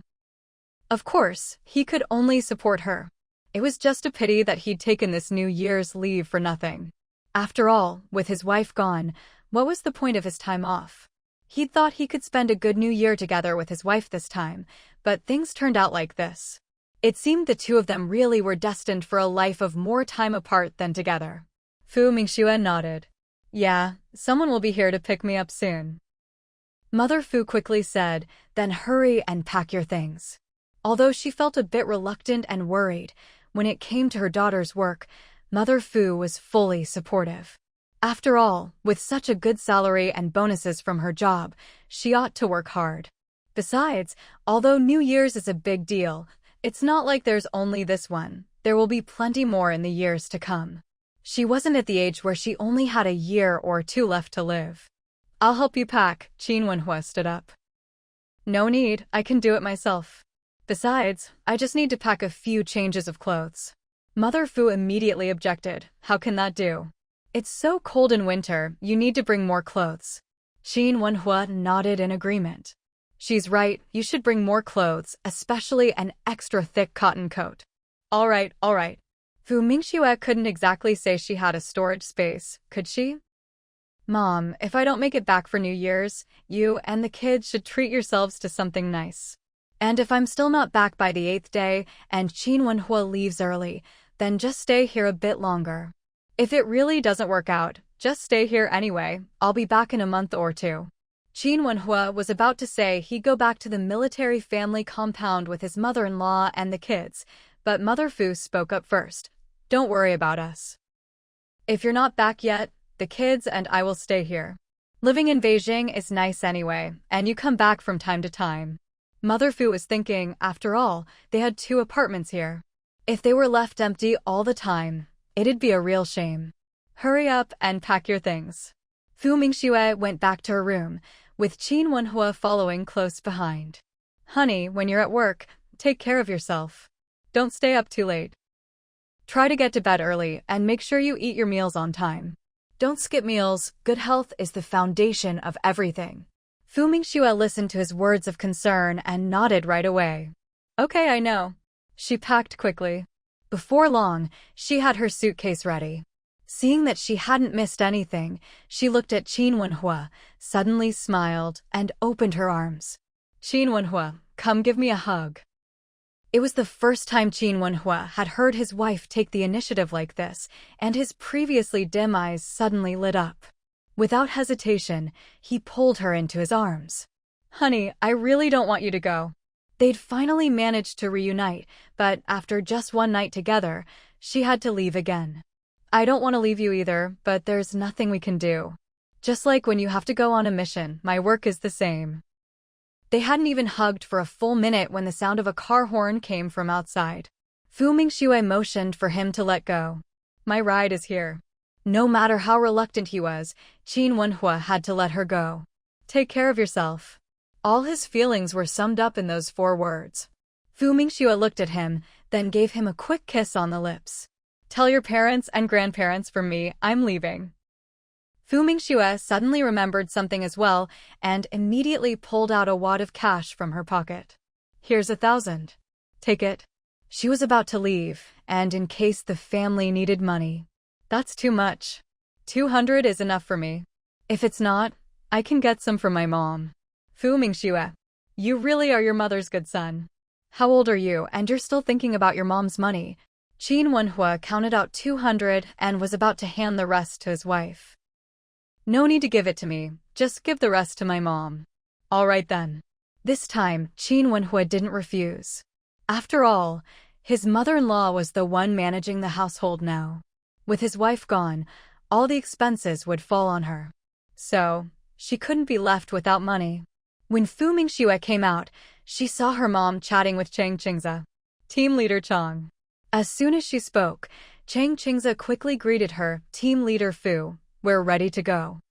Of course, he could only support her. It was just a pity that he'd taken this New Year's leave for nothing. After all, with his wife gone, what was the point of his time off? He'd thought he could spend a good New Year together with his wife this time, but things turned out like this. It seemed the two of them really were destined for a life of more time apart than together. Fu Mingxue nodded. Yeah, someone will be here to pick me up soon. Mother Fu quickly said, then hurry and pack your things. Although she felt a bit reluctant and worried, when it came to her daughter's work, Mother Fu was fully supportive. After all, with such a good salary and bonuses from her job, she ought to work hard. Besides, although New Year's is a big deal, it's not like there's only this one. There will be plenty more in the years to come. She wasn't at the age where she only had a year or two left to live. I'll help you pack, Qin Wenhua stood up. No need, I can do it myself. Besides, I just need to pack a few changes of clothes. Mother Fu immediately objected. How can that do? It's so cold in winter, you need to bring more clothes. Qin Wenhua nodded in agreement. She's right, you should bring more clothes, especially an extra thick cotton coat. All right. Fu Mingxue couldn't exactly say she had a storage space, could she? Mom, if I don't make it back for New Year's, you and the kids should treat yourselves to something nice. And if I'm still not back by the 8th day and Qin Wenhua leaves early, then just stay here a bit longer. If it really doesn't work out, just stay here anyway. I'll be back in a month or two. Qin Wenhua was about to say he'd go back to the military family compound with his mother-in-law and the kids, but Mother Fu spoke up first. Don't worry about us. If you're not back yet, the kids and I will stay here. Living in Beijing is nice anyway, and you come back from time to time. Mother Fu was thinking, after all, they had 2 apartments here. If they were left empty all the time, it'd be a real shame. Hurry up and pack your things. Fu Mingxue went back to her room, with Qin Wenhua following close behind. Honey, when you're at work, take care of yourself. Don't stay up too late. Try to get to bed early and make sure you eat your meals on time. Don't skip meals, good health is the foundation of everything. Fu Mingxue listened to his words of concern and nodded right away. Okay, I know. She packed quickly. Before long, she had her suitcase ready. Seeing that she hadn't missed anything, she looked at Qin Wenhua, suddenly smiled, and opened her arms. Qin Wenhua, come give me a hug. It was the first time Qin Wenhua had heard his wife take the initiative like this, and his previously dim eyes suddenly lit up. Without hesitation, he pulled her into his arms. Honey, I really don't want you to go. They'd finally managed to reunite, but after just one night together, she had to leave again. I don't want to leave you either, but there's nothing we can do. Just like when you have to go on a mission, my work is the same. They hadn't even hugged for a full minute when the sound of a car horn came from outside. Fu Mingxue motioned for him to let go. My ride is here. No matter how reluctant he was, Qin Wenhua had to let her go. Take care of yourself. All his feelings were summed up in those 4 words. Fu Mingxue looked at him, then gave him a quick kiss on the lips. Tell your parents and grandparents from me, I'm leaving. Fu Mingxue suddenly remembered something as well, and immediately pulled out a wad of cash from her pocket. Here's 1,000. Take it. She was about to leave, and in case the family needed money. That's too much. 200 is enough for me. If it's not, I can get some from my mom. Fu Mingxue, you really are your mother's good son. How old are you, and you're still thinking about your mom's money? Qin Wenhua counted out 200 and was about to hand the rest to his wife. No need to give it to me, just give the rest to my mom. All right then. This time, Qin Wenhua didn't refuse. After all, his mother-in-law was the one managing the household now. With his wife gone, all the expenses would fall on her. So, she couldn't be left without money. When Fu Mingxue came out, she saw her mom chatting with Chang Qingze. Team Leader Chang. As soon as she spoke, Chang Qingze quickly greeted her, Team Leader Fu, we're ready to go.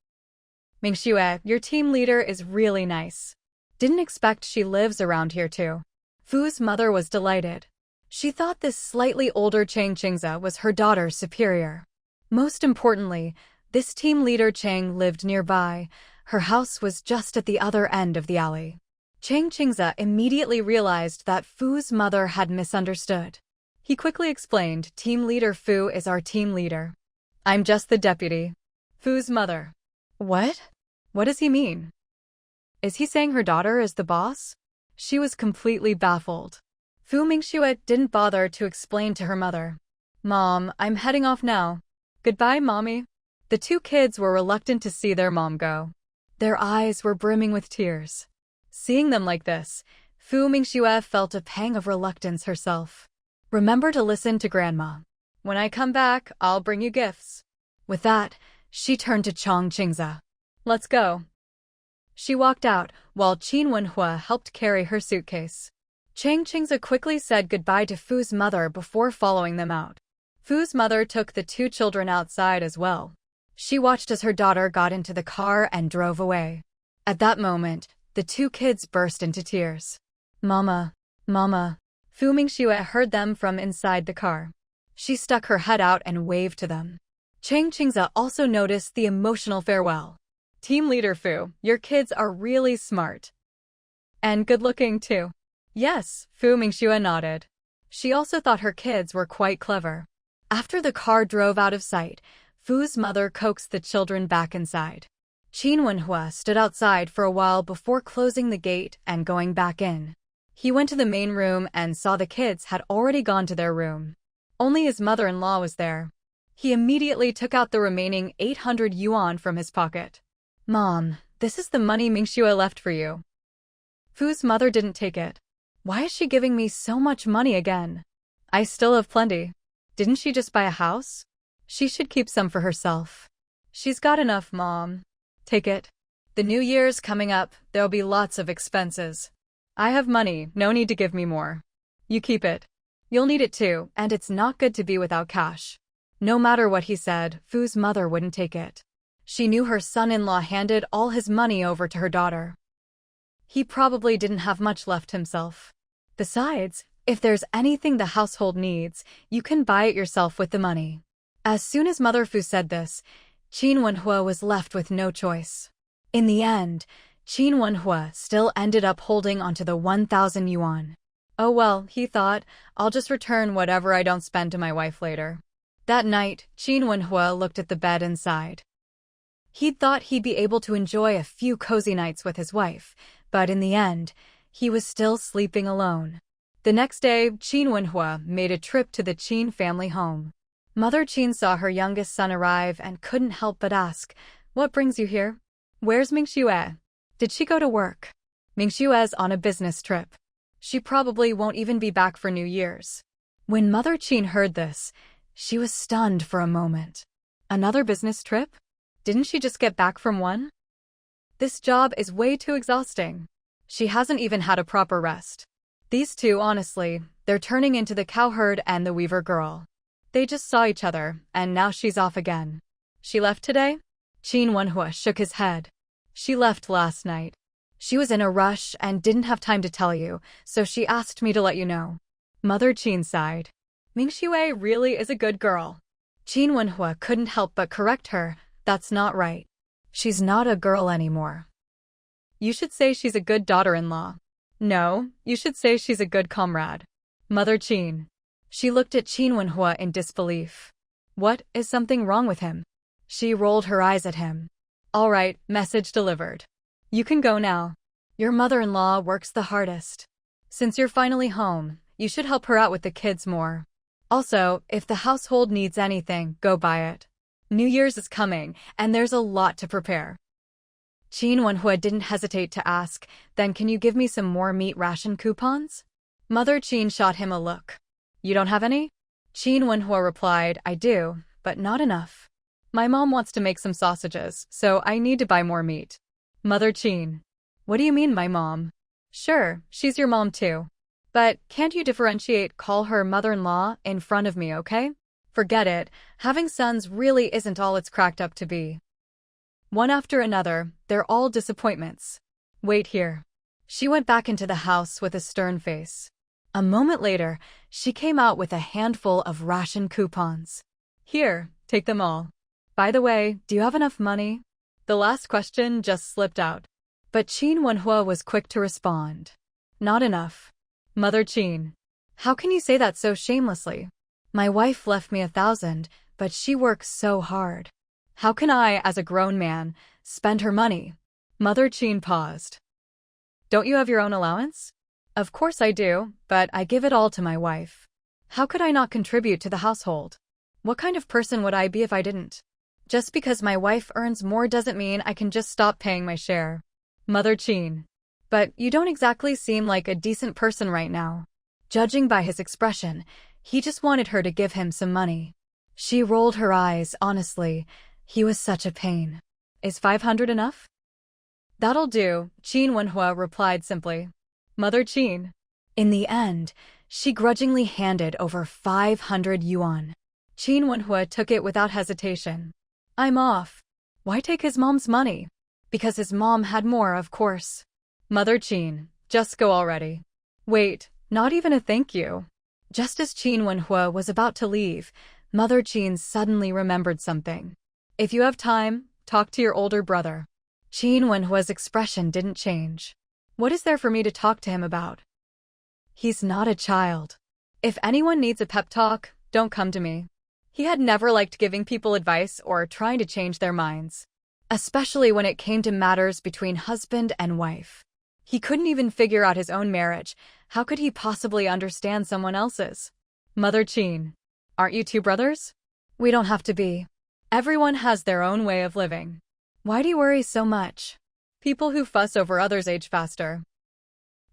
Mingxue, your team leader is really nice. Didn't expect she lives around here too. Fu's mother was delighted. She thought this slightly older Chang Qingze was her daughter's superior. Most importantly, this team leader Chang lived nearby. Her house was just at the other end of the alley. Chang Qingze immediately realized that Fu's mother had misunderstood. He quickly explained, Team Leader Fu is our team leader. I'm just the deputy. Fu's mother. What? What does he mean? Is he saying her daughter is the boss? She was completely baffled. Fu Mingxue didn't bother to explain to her mother. Mom, I'm heading off now. Goodbye, Mommy. The two kids were reluctant to see their mom go. Their eyes were brimming with tears. Seeing them like this, Fu Mingxue felt a pang of reluctance herself. Remember to listen to Grandma. When I come back, I'll bring you gifts. With that, she turned to Chang Qingze. Let's go. She walked out, while Qin Wenhua helped carry her suitcase. Chang Qingze quickly said goodbye to Fu's mother before following them out. Fu's mother took the two children outside as well. She watched as her daughter got into the car and drove away. At that moment, the two kids burst into tears. Mama, Mama. Fu Mingxue heard them from inside the car. She stuck her head out and waved to them. Chang Qingze also noticed the emotional farewell. Team Leader Fu, your kids are really smart. And good-looking too. Yes, Fu Mingxue nodded. She also thought her kids were quite clever. After the car drove out of sight, Fu's mother coaxed the children back inside. Qin Wenhua stood outside for a while before closing the gate and going back in. He went to the main room and saw the kids had already gone to their room. Only his mother-in-law was there. He immediately took out the remaining 800 yuan from his pocket. Mom, this is the money Mingxue left for you. Fu's mother didn't take it. Why is she giving me so much money again? I still have plenty. Didn't she just buy a house? She should keep some for herself. She's got enough, Mom. Take it. The New Year's coming up, there'll be lots of expenses. I have money, no need to give me more. You keep it. You'll need it too, and it's not good to be without cash. No matter what he said, Fu's mother wouldn't take it. She knew her son-in-law handed all his money over to her daughter. He probably didn't have much left himself. Besides, if there's anything the household needs, you can buy it yourself with the money. As soon as Mother Fu said this, Qin Wenhua was left with no choice. In the end, Qin Wenhua still ended up holding onto the 1,000 yuan. Oh well, he thought, I'll just return whatever I don't spend to my wife later. That night, Qin Wenhua looked at the bed and sighed. He'd thought he'd be able to enjoy a few cozy nights with his wife, but in the end, he was still sleeping alone. The next day, Qin Wenhua made a trip to the Qin family home. Mother Qin saw her youngest son arrive and couldn't help but ask, "What brings you here? Where's Mingxue? Did she go to work?" "Mingxue's on a business trip. She probably won't even be back for New Year's." When Mother Qin heard this, she was stunned for a moment. Another business trip? Didn't she just get back from one? This job is way too exhausting. She hasn't even had a proper rest. These two, honestly, they're turning into the cowherd and the weaver girl. They just saw each other, and now she's off again. She left today? Qin Wenhua shook his head. She left last night. She was in a rush and didn't have time to tell you, so she asked me to let you know. Mother Qin sighed. Mingxue really is a good girl. Qin Wenhua couldn't help but correct her. That's not right. She's not a girl anymore. You should say she's a good daughter-in-law. No, you should say she's a good comrade. Mother Qin. She looked at Qin Wenhua in disbelief. What, is something wrong with him? She rolled her eyes at him. All right, message delivered. You can go now. Your mother-in-law works the hardest. Since you're finally home, you should help her out with the kids more. Also, if the household needs anything, go buy it. New Year's is coming, and there's a lot to prepare. Qin Wenhua didn't hesitate to ask, then can you give me some more meat ration coupons? Mother Qin shot him a look. You don't have any? Qin Wenhua replied, I do, but not enough. My mom wants to make some sausages, so I need to buy more meat. Mother Qin. What do you mean, my mom? Sure, she's your mom too. But can't you call her mother-in-law in front of me, okay? Forget it, having sons really isn't all it's cracked up to be. One after another, they're all disappointments. Wait here. She went back into the house with a stern face. A moment later, she came out with a handful of ration coupons. Here, take them all. By the way, do you have enough money? The last question just slipped out. But Qin Wenhua was quick to respond. Not enough. Mother Qin. How can you say that so shamelessly? My wife left me 1,000, but she works so hard. How can I, as a grown man, spend her money? Mother Qin paused. Don't you have your own allowance? Of course I do, but I give it all to my wife. How could I not contribute to the household? What kind of person would I be if I didn't? Just because my wife earns more doesn't mean I can just stop paying my share. Mother Qin. But you don't exactly seem like a decent person right now. Judging by his expression, he just wanted her to give him some money. She rolled her eyes, honestly. He was such a pain. Is 500 enough? That'll do, Qin Wenhua replied simply. Mother Qin. In the end, she grudgingly handed over 500 yuan. Qin Wenhua took it without hesitation. I'm off. Why take his mom's money? Because his mom had more, of course. Mother Qin, just go already. Wait, not even a thank you. Just as Qin Wenhua was about to leave, Mother Qin suddenly remembered something. If you have time, talk to your older brother. Qin Wenhua's expression didn't change. What is there for me to talk to him about? He's not a child. If anyone needs a pep talk, don't come to me. He had never liked giving people advice or trying to change their minds, especially when it came to matters between husband and wife. He couldn't even figure out his own marriage. How could he possibly understand someone else's? Mother Qin. Aren't you two brothers? We don't have to be. Everyone has their own way of living. Why do you worry so much? People who fuss over others age faster.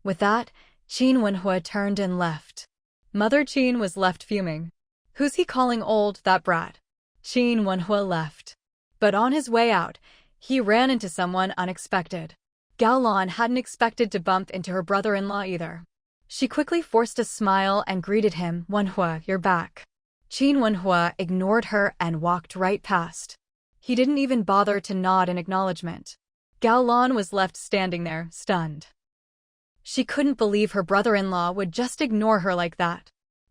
With that, Qin Wenhua turned and left. Mother Qin was left fuming. Who's he calling old, that brat? Qin Wenhua left. But on his way out, he ran into someone unexpected. Gao Lan hadn't expected to bump into her brother-in-law either. She quickly forced a smile and greeted him. Wenhua, you're back. Qin Wenhua ignored her and walked right past. He didn't even bother to nod in acknowledgement. Gao Lan was left standing there, stunned. She couldn't believe her brother-in-law would just ignore her like that.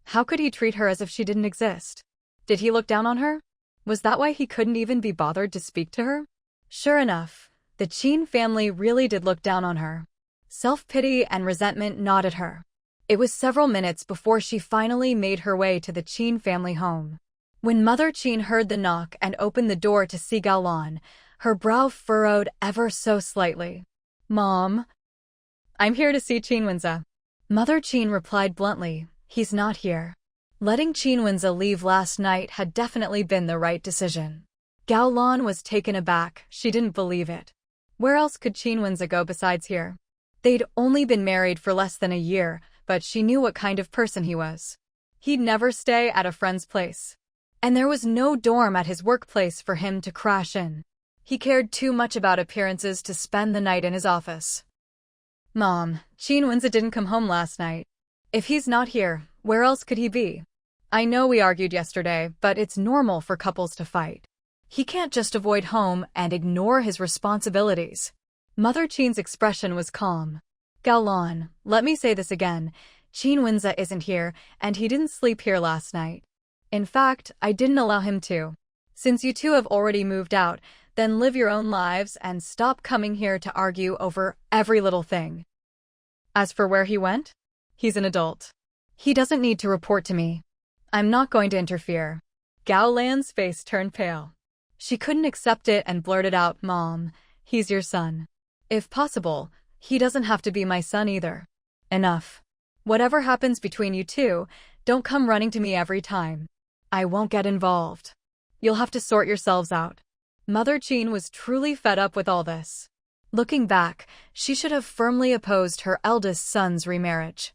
How could he treat her as if she didn't exist? Did he look down on her? Was that why he couldn't even be bothered to speak to her? Sure enough, the Qin family really did look down on her. Self-pity and resentment gnawed at her. It was several minutes before she finally made her way to the Qin family home. When Mother Qin heard the knock and opened the door to see Gao Lan, her brow furrowed ever so slightly. Mom? I'm here to see Qin Wenza. Mother Qin replied bluntly, he's not here. Letting Qin Wenza leave last night had definitely been the right decision. Gao Lan was taken aback. She didn't believe it. Where else could Qin Wenza go besides here? They'd only been married for less than a year, but she knew what kind of person he was. He'd never stay at a friend's place. And there was no dorm at his workplace for him to crash in. He cared too much about appearances to spend the night in his office. Mom, Qin Wenza didn't come home last night. If he's not here, where else could he be? I know we argued yesterday, but it's normal for couples to fight. He can't just avoid home and ignore his responsibilities. Mother Qin's expression was calm. Gao Lan, let me say this again. Qin Wenza isn't here, and he didn't sleep here last night. In fact, I didn't allow him to. Since you two have already moved out, then live your own lives and stop coming here to argue over every little thing. As for where he went, he's an adult. He doesn't need to report to me. I'm not going to interfere. Gao Lan's face turned pale. She couldn't accept it and blurted out, Mom, he's your son. If possible, he doesn't have to be my son either. Enough. Whatever happens between you two, don't come running to me every time. I won't get involved. You'll have to sort yourselves out. Mother Qin was truly fed up with all this. Looking back, she should have firmly opposed her eldest son's remarriage.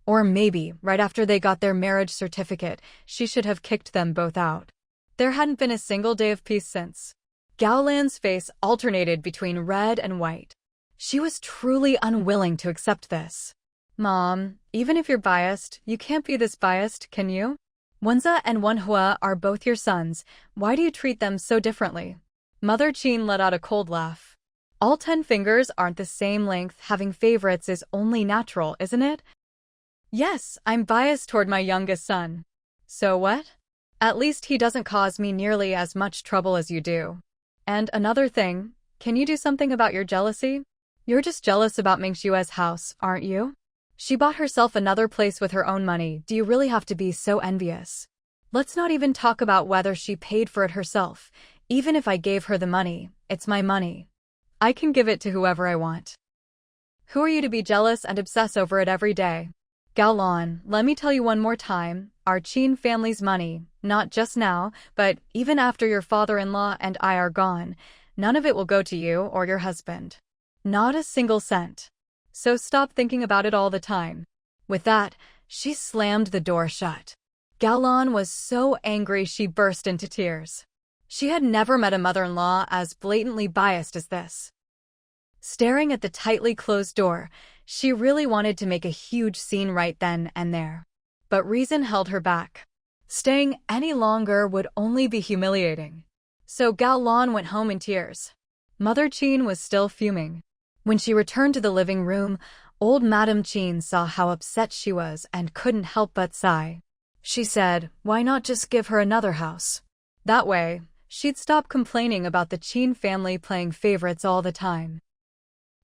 Or maybe, right after they got their marriage certificate, she should have kicked them both out. There hadn't been a single day of peace since. Gaolan's face alternated between red and white. She was truly unwilling to accept this. Mom, even if you're biased, you can't be this biased, can you? Wenza and Wenhua are both your sons. Why do you treat them so differently? Mother Qin let out a cold laugh. All 10 fingers aren't the same length. Having favorites is only natural, isn't it? Yes, I'm biased toward my youngest son. So what? At least he doesn't cause me nearly as much trouble as you do. And another thing, can you do something about your jealousy? You're just jealous about Mingxue's house, aren't you? She bought herself another place with her own money. Do you really have to be so envious? Let's not even talk about whether she paid for it herself. Even if I gave her the money, it's my money. I can give it to whoever I want. Who are you to be jealous and obsess over it every day? Gaolan, let me tell you one more time, our Qin family's money, not just now, but even after your father-in-law and I are gone, none of it will go to you or your husband. Not a single cent. So stop thinking about it all the time. With that, she slammed the door shut. Gaolan was so angry she burst into tears. She had never met a mother-in-law as blatantly biased as this. Staring at the tightly closed door, she really wanted to make a huge scene right then and there. But reason held her back. Staying any longer would only be humiliating. So Gaolan went home in tears. Mother Qin was still fuming. When she returned to the living room, old Madame Qin saw how upset she was and couldn't help but sigh. She said, why not just give her another house? That way, she'd stop complaining about the Qin family playing favorites all the time.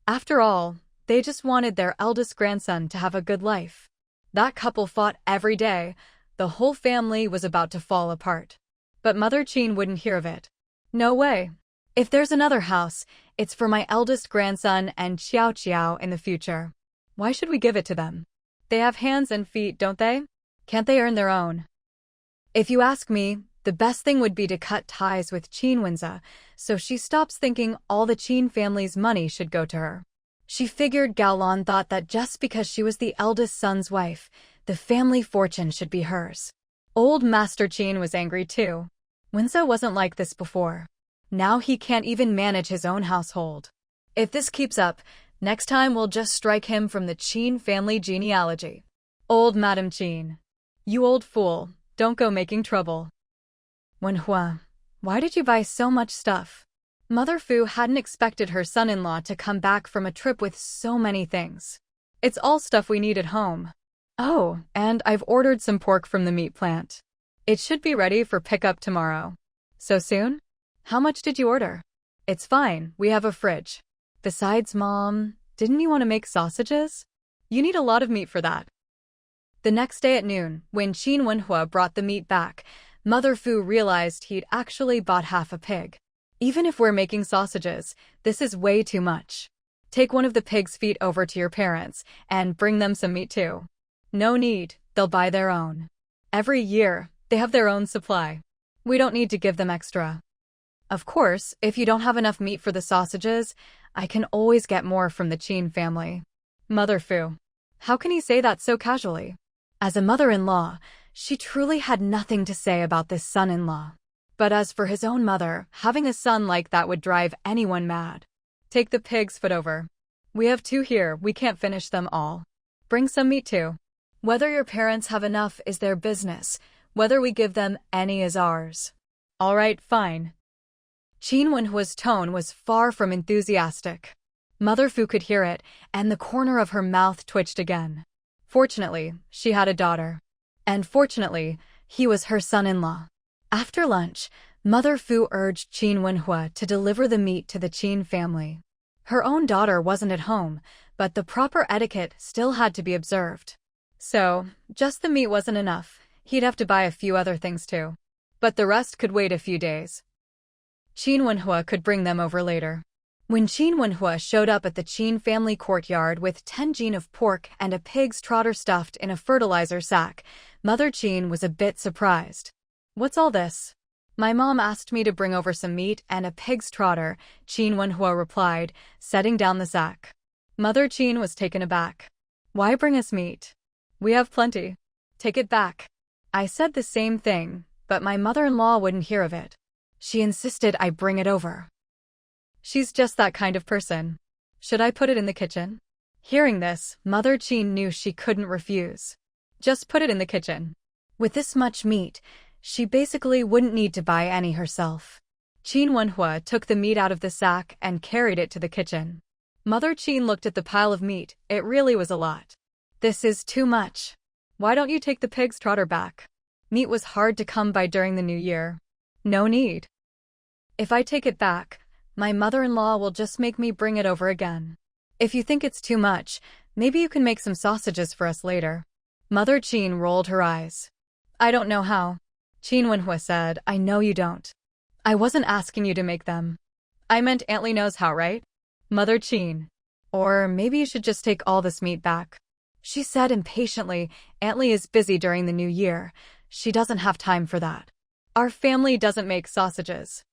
After all, they just wanted their eldest grandson to have a good life. That couple fought every day. The whole family was about to fall apart. But Mother Qin wouldn't hear of it. No way. If there's another house, it's for my eldest grandson and Xiao Xiao in the future. Why should we give it to them? They have hands and feet, don't they? Can't they earn their own? If you ask me, the best thing would be to cut ties with Qin Wenza, so she stops thinking all the Qin family's money should go to her. She figured Gaolan thought that just because she was the eldest son's wife, the family fortune should be hers. Old Master Qin was angry too. Wenza wasn't like this before. Now he can't even manage his own household. If this keeps up, next time we'll just strike him from the Qin family genealogy. Old Madame Qin. You old fool, don't go making trouble. Wenhua, why did you buy so much stuff? Mother Fu hadn't expected her son-in-law to come back from a trip with so many things. It's all stuff we need at home. Oh, and I've ordered some pork from the meat plant. It should be ready for pickup tomorrow. So soon? How much did you order? It's fine, we have a fridge. Besides, Mom, didn't you want to make sausages? You need a lot of meat for that. The next day at noon, when Qin Wenhua brought the meat back, Mother Fu realized he'd actually bought half a pig. Even if we're making sausages, this is way too much. Take one of the pig's feet over to your parents and bring them some meat too. No need, they'll buy their own. Every year, they have their own supply. We don't need to give them extra. Of course, if you don't have enough meat for the sausages, I can always get more from the Qin family. Mother Fu. How can he say that so casually? As a mother-in-law, she truly had nothing to say about this son-in-law. But as for his own mother, having a son like that would drive anyone mad. Take the pig's foot over. We have 2 here, we can't finish them all. Bring some meat too. Whether your parents have enough is their business. Whether we give them any is ours. All right, fine. Qin Wenhua's tone was far from enthusiastic. Mother Fu could hear it, and the corner of her mouth twitched again. Fortunately, she had a daughter. And fortunately, he was her son-in-law. After lunch, Mother Fu urged Qin Wenhua to deliver the meat to the Qin family. Her own daughter wasn't at home, but the proper etiquette still had to be observed. So, just the meat wasn't enough. He'd have to buy a few other things too. But the rest could wait a few days. Qin Wenhua could bring them over later. When Qin Wenhua showed up at the Qin family courtyard with 10 jin of pork and a pig's trotter stuffed in a fertilizer sack, Mother Qin was a bit surprised. What's all this? My mom asked me to bring over some meat and a pig's trotter, Qin Wenhua replied, setting down the sack. Mother Qin was taken aback. Why bring us meat? We have plenty. Take it back. I said the same thing, but my mother-in-law wouldn't hear of it. She insisted I bring it over. She's just that kind of person. Should I put it in the kitchen? Hearing this, Mother Qin knew she couldn't refuse. Just put it in the kitchen. With this much meat, she basically wouldn't need to buy any herself. Qin Wenhua took the meat out of the sack and carried it to the kitchen. Mother Qin looked at the pile of meat. It really was a lot. This is too much. Why don't you take the pig's trotter back? Meat was hard to come by during the new year. No need. If I take it back, my mother-in-law will just make me bring it over again. If you think it's too much, maybe you can make some sausages for us later. Mother Qin rolled her eyes. I don't know how. Qin Wenhua said, I know you don't. I wasn't asking you to make them. I meant Aunt Li knows how, right? Mother Qin. Or maybe you should just take all this meat back. She said impatiently, Aunt Li is busy during the new year. She doesn't have time for that. Our family doesn't make sausages.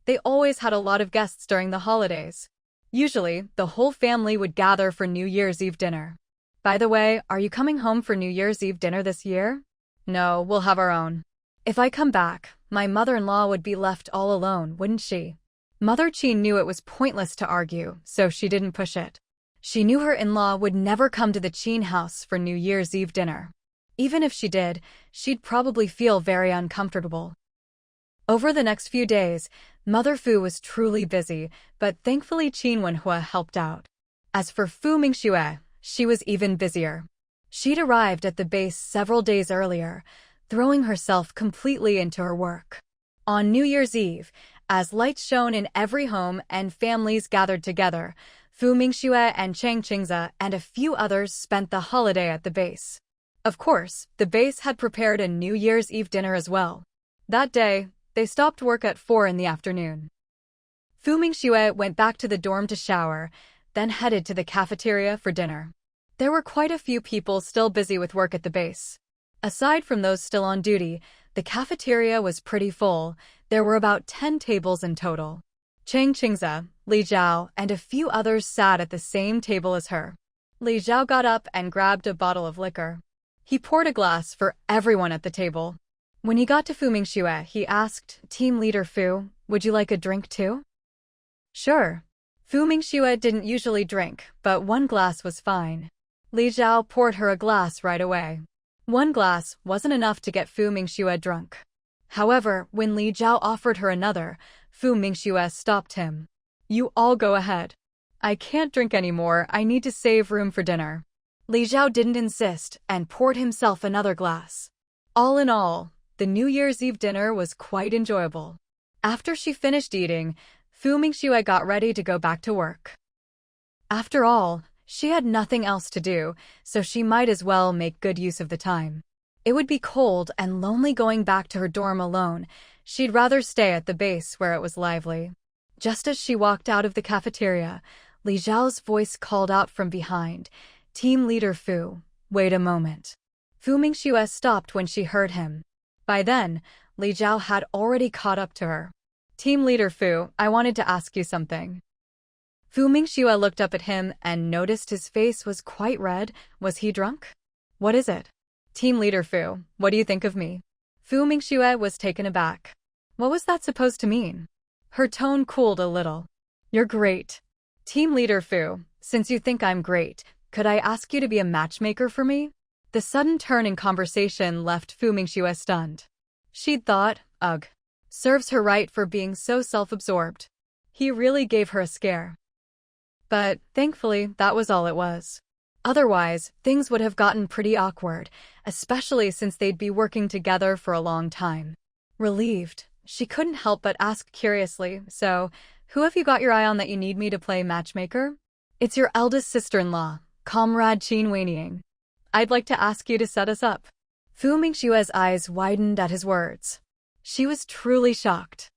They always had a lot of guests during the holidays. Usually, the whole family would gather for New Year's Eve dinner. By the way, are you coming home for New Year's Eve dinner this year? No, we'll have our own. If I come back, my mother-in-law would be left all alone, wouldn't she? Mother Qin knew it was pointless to argue, so she didn't push it. She knew her in-law would never come to the Qin house for New Year's Eve dinner. Even if she did, she'd probably feel very uncomfortable. Over the next few days, Mother Fu was truly busy, but thankfully Qin Wenhua helped out. As for Fu Mingxue, she was even busier. She'd arrived at the base several days earlier, throwing herself completely into her work. On New Year's Eve, as lights shone in every home and families gathered together, Fu Mingxue and Chang Qingze and a few others spent the holiday at the base. Of course, the base had prepared a New Year's Eve dinner as well. That day, they stopped work at 4 in the afternoon. Fu Mingxue went back to the dorm to shower, then headed to the cafeteria for dinner. There were quite a few people still busy with work at the base. Aside from those still on duty, the cafeteria was pretty full. There were about 10 tables in total. Chang Qingze, Li Zhao, and a few others sat at the same table as her. Li Zhao got up and grabbed a bottle of liquor. He poured a glass for everyone at the table. When he got to Fu Mingxue, he asked, Team Leader Fu, would you like a drink too? Sure. Fu Mingxue didn't usually drink, but one glass was fine. Li Zhao poured her a glass right away. One glass wasn't enough to get Fu Mingxue drunk. However, when Li Zhao offered her another, Fu Mingxue stopped him. You all go ahead. I can't drink anymore, I need to save room for dinner. Li Zhao didn't insist and poured himself another glass. All in all, the New Year's Eve dinner was quite enjoyable. After she finished eating, Fu Mingxue got ready to go back to work. After all, she had nothing else to do, so she might as well make good use of the time. It would be cold and lonely going back to her dorm alone. She'd rather stay at the base where it was lively. Just as she walked out of the cafeteria, Li Zhao's voice called out from behind, Team Leader Fu, wait a moment. Fu Mingxue stopped when she heard him. By then, Li Zhao had already caught up to her. Team Leader Fu, I wanted to ask you something. Fu Mingxue looked up at him and noticed his face was quite red. Was he drunk? What is it? Team Leader Fu, what do you think of me? Fu Mingxue was taken aback. What was that supposed to mean? Her tone cooled a little. You're great. Team Leader Fu, since you think I'm great, could I ask you to be a matchmaker for me? The sudden turn in conversation left Fu Mingxue stunned. She'd thought, ugh. Serves her right for being so self-absorbed. He really gave her a scare. But, thankfully, that was all it was. Otherwise, things would have gotten pretty awkward, especially since they'd be working together for a long time. Relieved, she couldn't help but ask curiously, so, who have you got your eye on that you need me to play matchmaker? It's your eldest sister-in-law, Comrade Qin Weiniang. I'd like to ask you to set us up. Fu Mingxue's eyes widened at his words. She was truly shocked.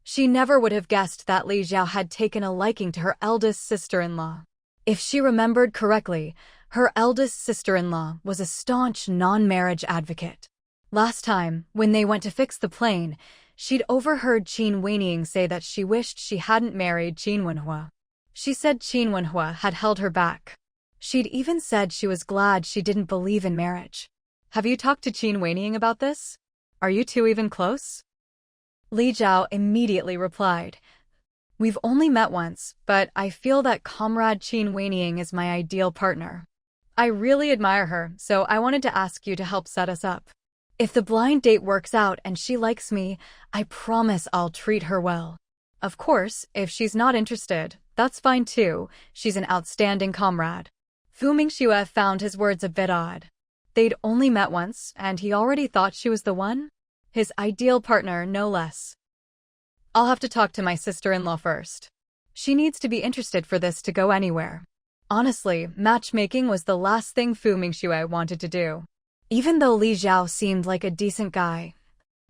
She never would have guessed that Li Zhao had taken a liking to her eldest sister-in-law. If she remembered correctly, her eldest sister-in-law was a staunch non-marriage advocate. Last time, when they went to fix the plane, she'd overheard Qin Wenying say that she wished she hadn't married Qin Wenhua. She said Qin Wenhua had held her back. She'd even said she was glad she didn't believe in marriage. Have you talked to Qin Wenying about this? Are you two even close? Li Zhao immediately replied, "We've only met once, but I feel that comrade Qin Wenying is my ideal partner. I really admire her, so I wanted to ask you to help set us up. If the blind date works out and she likes me, I promise I'll treat her well. Of course, if she's not interested, that's fine too. She's an outstanding comrade." Fu Mingxue found his words a bit odd. They'd only met once, and he already thought she was the one? His ideal partner, no less. "I'll have to talk to my sister-in-law first. She needs to be interested for this to go anywhere." Honestly, matchmaking was the last thing Fu Mingxue wanted to do. Even though Li Zhao seemed like a decent guy.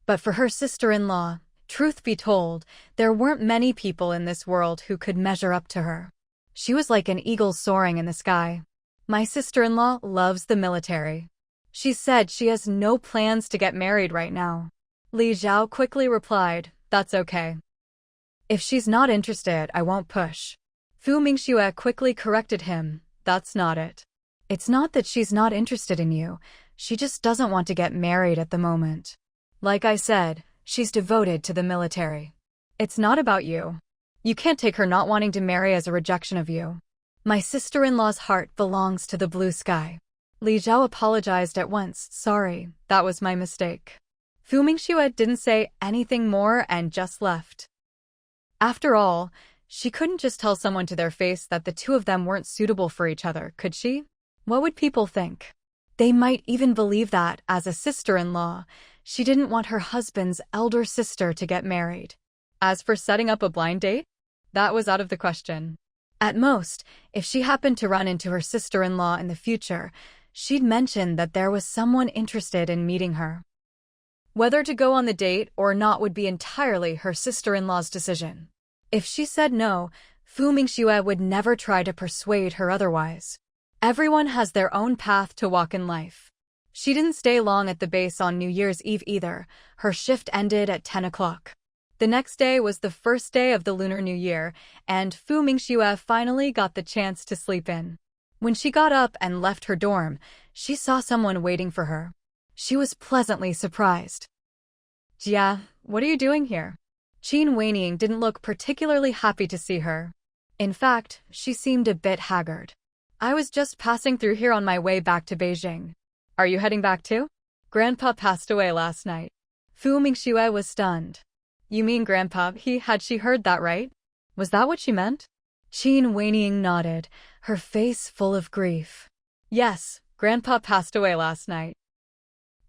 But for her sister-in-law, truth be told, there weren't many people in this world who could measure up to her. She was like an eagle soaring in the sky. "My sister-in-law loves the military. She said she has no plans to get married right now." Li Zhao quickly replied, "That's okay. If she's not interested, I won't push." Fu Mingxue quickly corrected him, "That's not it. It's not that she's not interested in you, she just doesn't want to get married at the moment. Like I said, she's devoted to the military. It's not about you. You can't take her not wanting to marry as a rejection of you. My sister-in-law's heart belongs to the blue sky." Li Zhao apologized at once, "Sorry, that was my mistake." Fu Mingxue didn't say anything more and just left. After all, she couldn't just tell someone to their face that the two of them weren't suitable for each other, could she? What would people think? They might even believe that, as a sister-in-law, she didn't want her husband's elder sister to get married. As for setting up a blind date, that was out of the question. At most, if she happened to run into her sister-in-law in the future, she'd mention that there was someone interested in meeting her. Whether to go on the date or not would be entirely her sister-in-law's decision. If she said no, Fu Mingxue would never try to persuade her otherwise. Everyone has their own path to walk in life. She didn't stay long at the base on New Year's Eve either. Her shift ended at 10 o'clock. The next day was the first day of the Lunar New Year, and Fu Mingxue finally got the chance to sleep in. When she got up and left her dorm, she saw someone waiting for her. She was pleasantly surprised. "Jia, what are you doing here?" Qin Wenying didn't look particularly happy to see her. In fact, she seemed a bit haggard. "I was just passing through here on my way back to Beijing. Are you heading back too? Grandpa passed away last night." Fu Mingxue was stunned. "You mean Grandpa? Had she heard that right? Was that what she meant?" Qin Wenying nodded, her face full of grief. "Yes, Grandpa passed away last night.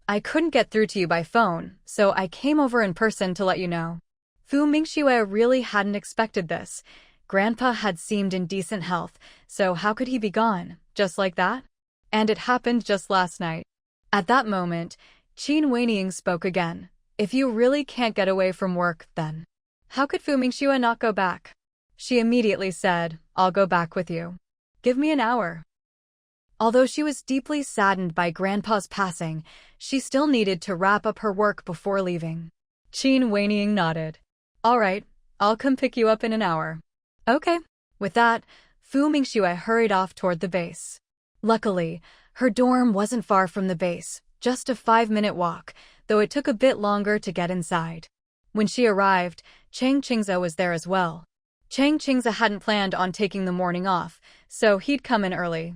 I couldn't get through to you by phone, so I came over in person to let you know." Fu Mingxue really hadn't expected this. Grandpa had seemed in decent health, so how could he be gone, just like that? And it happened just last night. At that moment, Qin Wenying spoke again. "If you really can't get away from work, then how could Fu Mingxue not go back?" She immediately said, "I'll go back with you. Give me an hour." Although she was deeply saddened by Grandpa's passing, she still needed to wrap up her work before leaving. Qin Wenying nodded. "All right, I'll come pick you up in an hour." "Okay." With that, Fu Mingxue hurried off toward the base. Luckily, her dorm wasn't far from the base, just a 5-minute walk, though it took a bit longer to get inside. When she arrived, Chang Qingze was there as well. Chang Qingze hadn't planned on taking the morning off, so he'd come in early.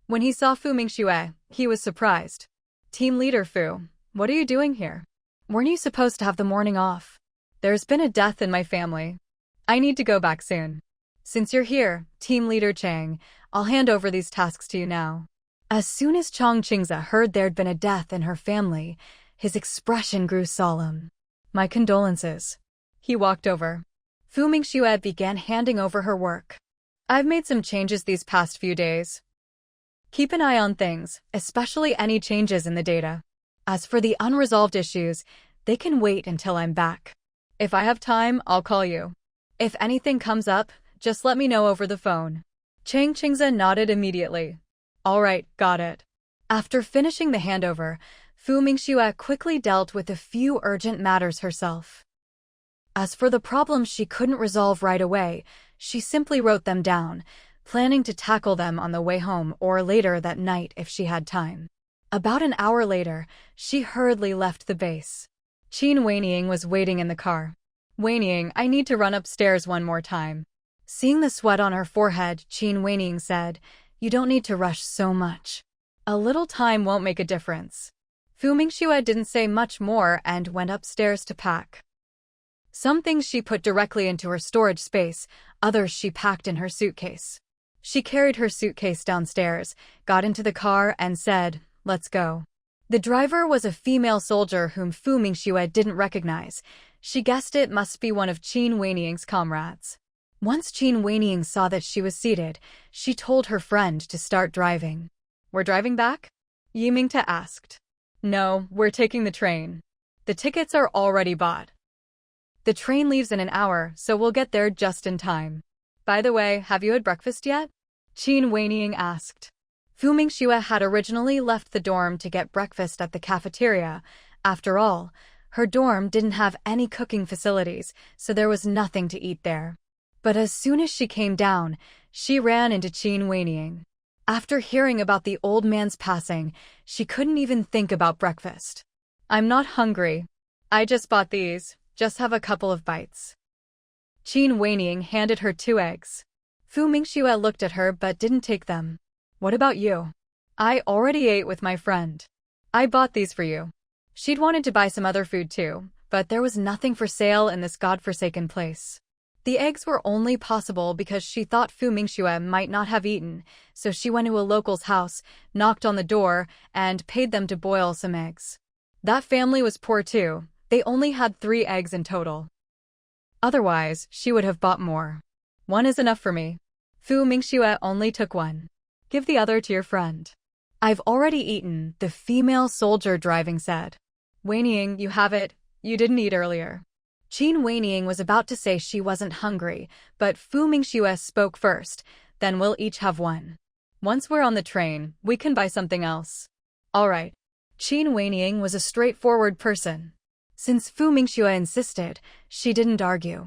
When he saw Fu Mingxue, he was surprised. "Team leader Fu, what are you doing here? Weren't you supposed to have the morning off? There's been a death in my family. I need to go back soon. Since you're here, Team Leader Chang, I'll hand over these tasks to you now." As soon as Chang Qingze heard there'd been a death in her family, his expression grew solemn. "My condolences." He walked over. Fu Mingxue began handing over her work. "I've made some changes these past few days. Keep an eye on things, especially any changes in the data. As for the unresolved issues, they can wait until I'm back. If I have time, I'll call you. If anything comes up, just let me know over the phone." Chang Qingze nodded immediately. "All right, got it." After finishing the handover, Fu Mingxue quickly dealt with a few urgent matters herself. As for the problems she couldn't resolve right away, she simply wrote them down, planning to tackle them on the way home or later that night if she had time. About an hour later, she hurriedly left the base. Qin Weiniang was waiting in the car. Weiniang, I need to run upstairs one more time. Seeing the sweat on her forehead, Qin Weiniang said, You don't need to rush so much. A little time won't make a difference. Fu Mingxue didn't say much more and went upstairs to pack. Some things she put directly into her storage space, others she packed in her suitcase. She carried her suitcase downstairs, got into the car and said, Let's go. The driver was a female soldier whom Fu Mingxue didn't recognize. She guessed it must be one of Qin Weiniang's comrades. Once Qin Weiniang saw that she was seated, she told her friend to start driving. We're driving back? Mingxue asked. No, we're taking the train. The tickets are already bought. The train leaves in an hour, so we'll get there just in time. By the way, have you had breakfast yet? Qin Weiniang asked. Fu Mingxue had originally left the dorm to get breakfast at the cafeteria. After all, her dorm didn't have any cooking facilities, so there was nothing to eat there. But as soon as she came down, she ran into Qin Weiniang. After hearing about the old man's passing, she couldn't even think about breakfast. I'm not hungry. I just bought these. Just have a couple of bites. Qin Weiniang handed her 2 eggs. Fu Mingxue looked at her but didn't take them. What about you? I already ate with my friend. I bought these for you. She'd wanted to buy some other food too, but there was nothing for sale in this godforsaken place. The eggs were only possible because she thought Fu Mingxue might not have eaten, so she went to a local's house, knocked on the door, and paid them to boil some eggs. That family was poor too. They only had 3 eggs in total. Otherwise, she would have bought more. 1 is enough for me. Fu Mingxue only took 1. Give the other to your friend. I've already eaten, the female soldier driving said. Weiniang, you have it. You didn't eat earlier. Qin Weiniang was about to say she wasn't hungry, but Fu Mingxue spoke first. Then we'll each have 1. Once we're on the train, we can buy something else. All right. Qin Weiniang was a straightforward person. Since Fu Mingxue insisted, she didn't argue.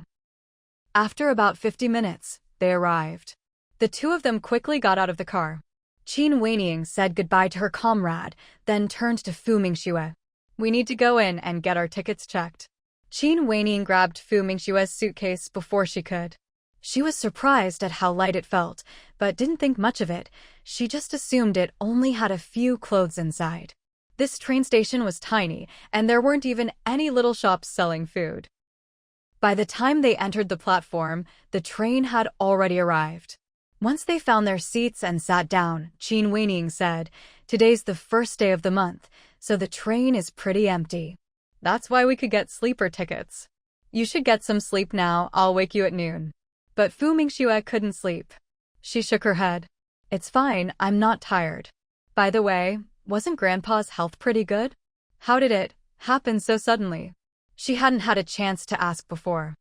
After about 50 minutes, they arrived. The 2 of them quickly got out of the car. Qin Weiniang said goodbye to her comrade, then turned to Fu Mingxue. We need to go in and get our tickets checked. Qin Weiniang grabbed Fu Mingxue's suitcase before she could. She was surprised at how light it felt, but didn't think much of it. She just assumed it only had a few clothes inside. This train station was tiny, and there weren't even any little shops selling food. By the time they entered the platform, the train had already arrived. Once they found their seats and sat down, Qin Weiniang said, Today's the first day of the month, so the train is pretty empty. That's why we could get sleeper tickets. You should get some sleep now, I'll wake you at noon. But Fu Mingxue couldn't sleep. She shook her head. It's fine, I'm not tired. By the way, wasn't Grandpa's health pretty good? How did it happen so suddenly? She hadn't had a chance to ask before.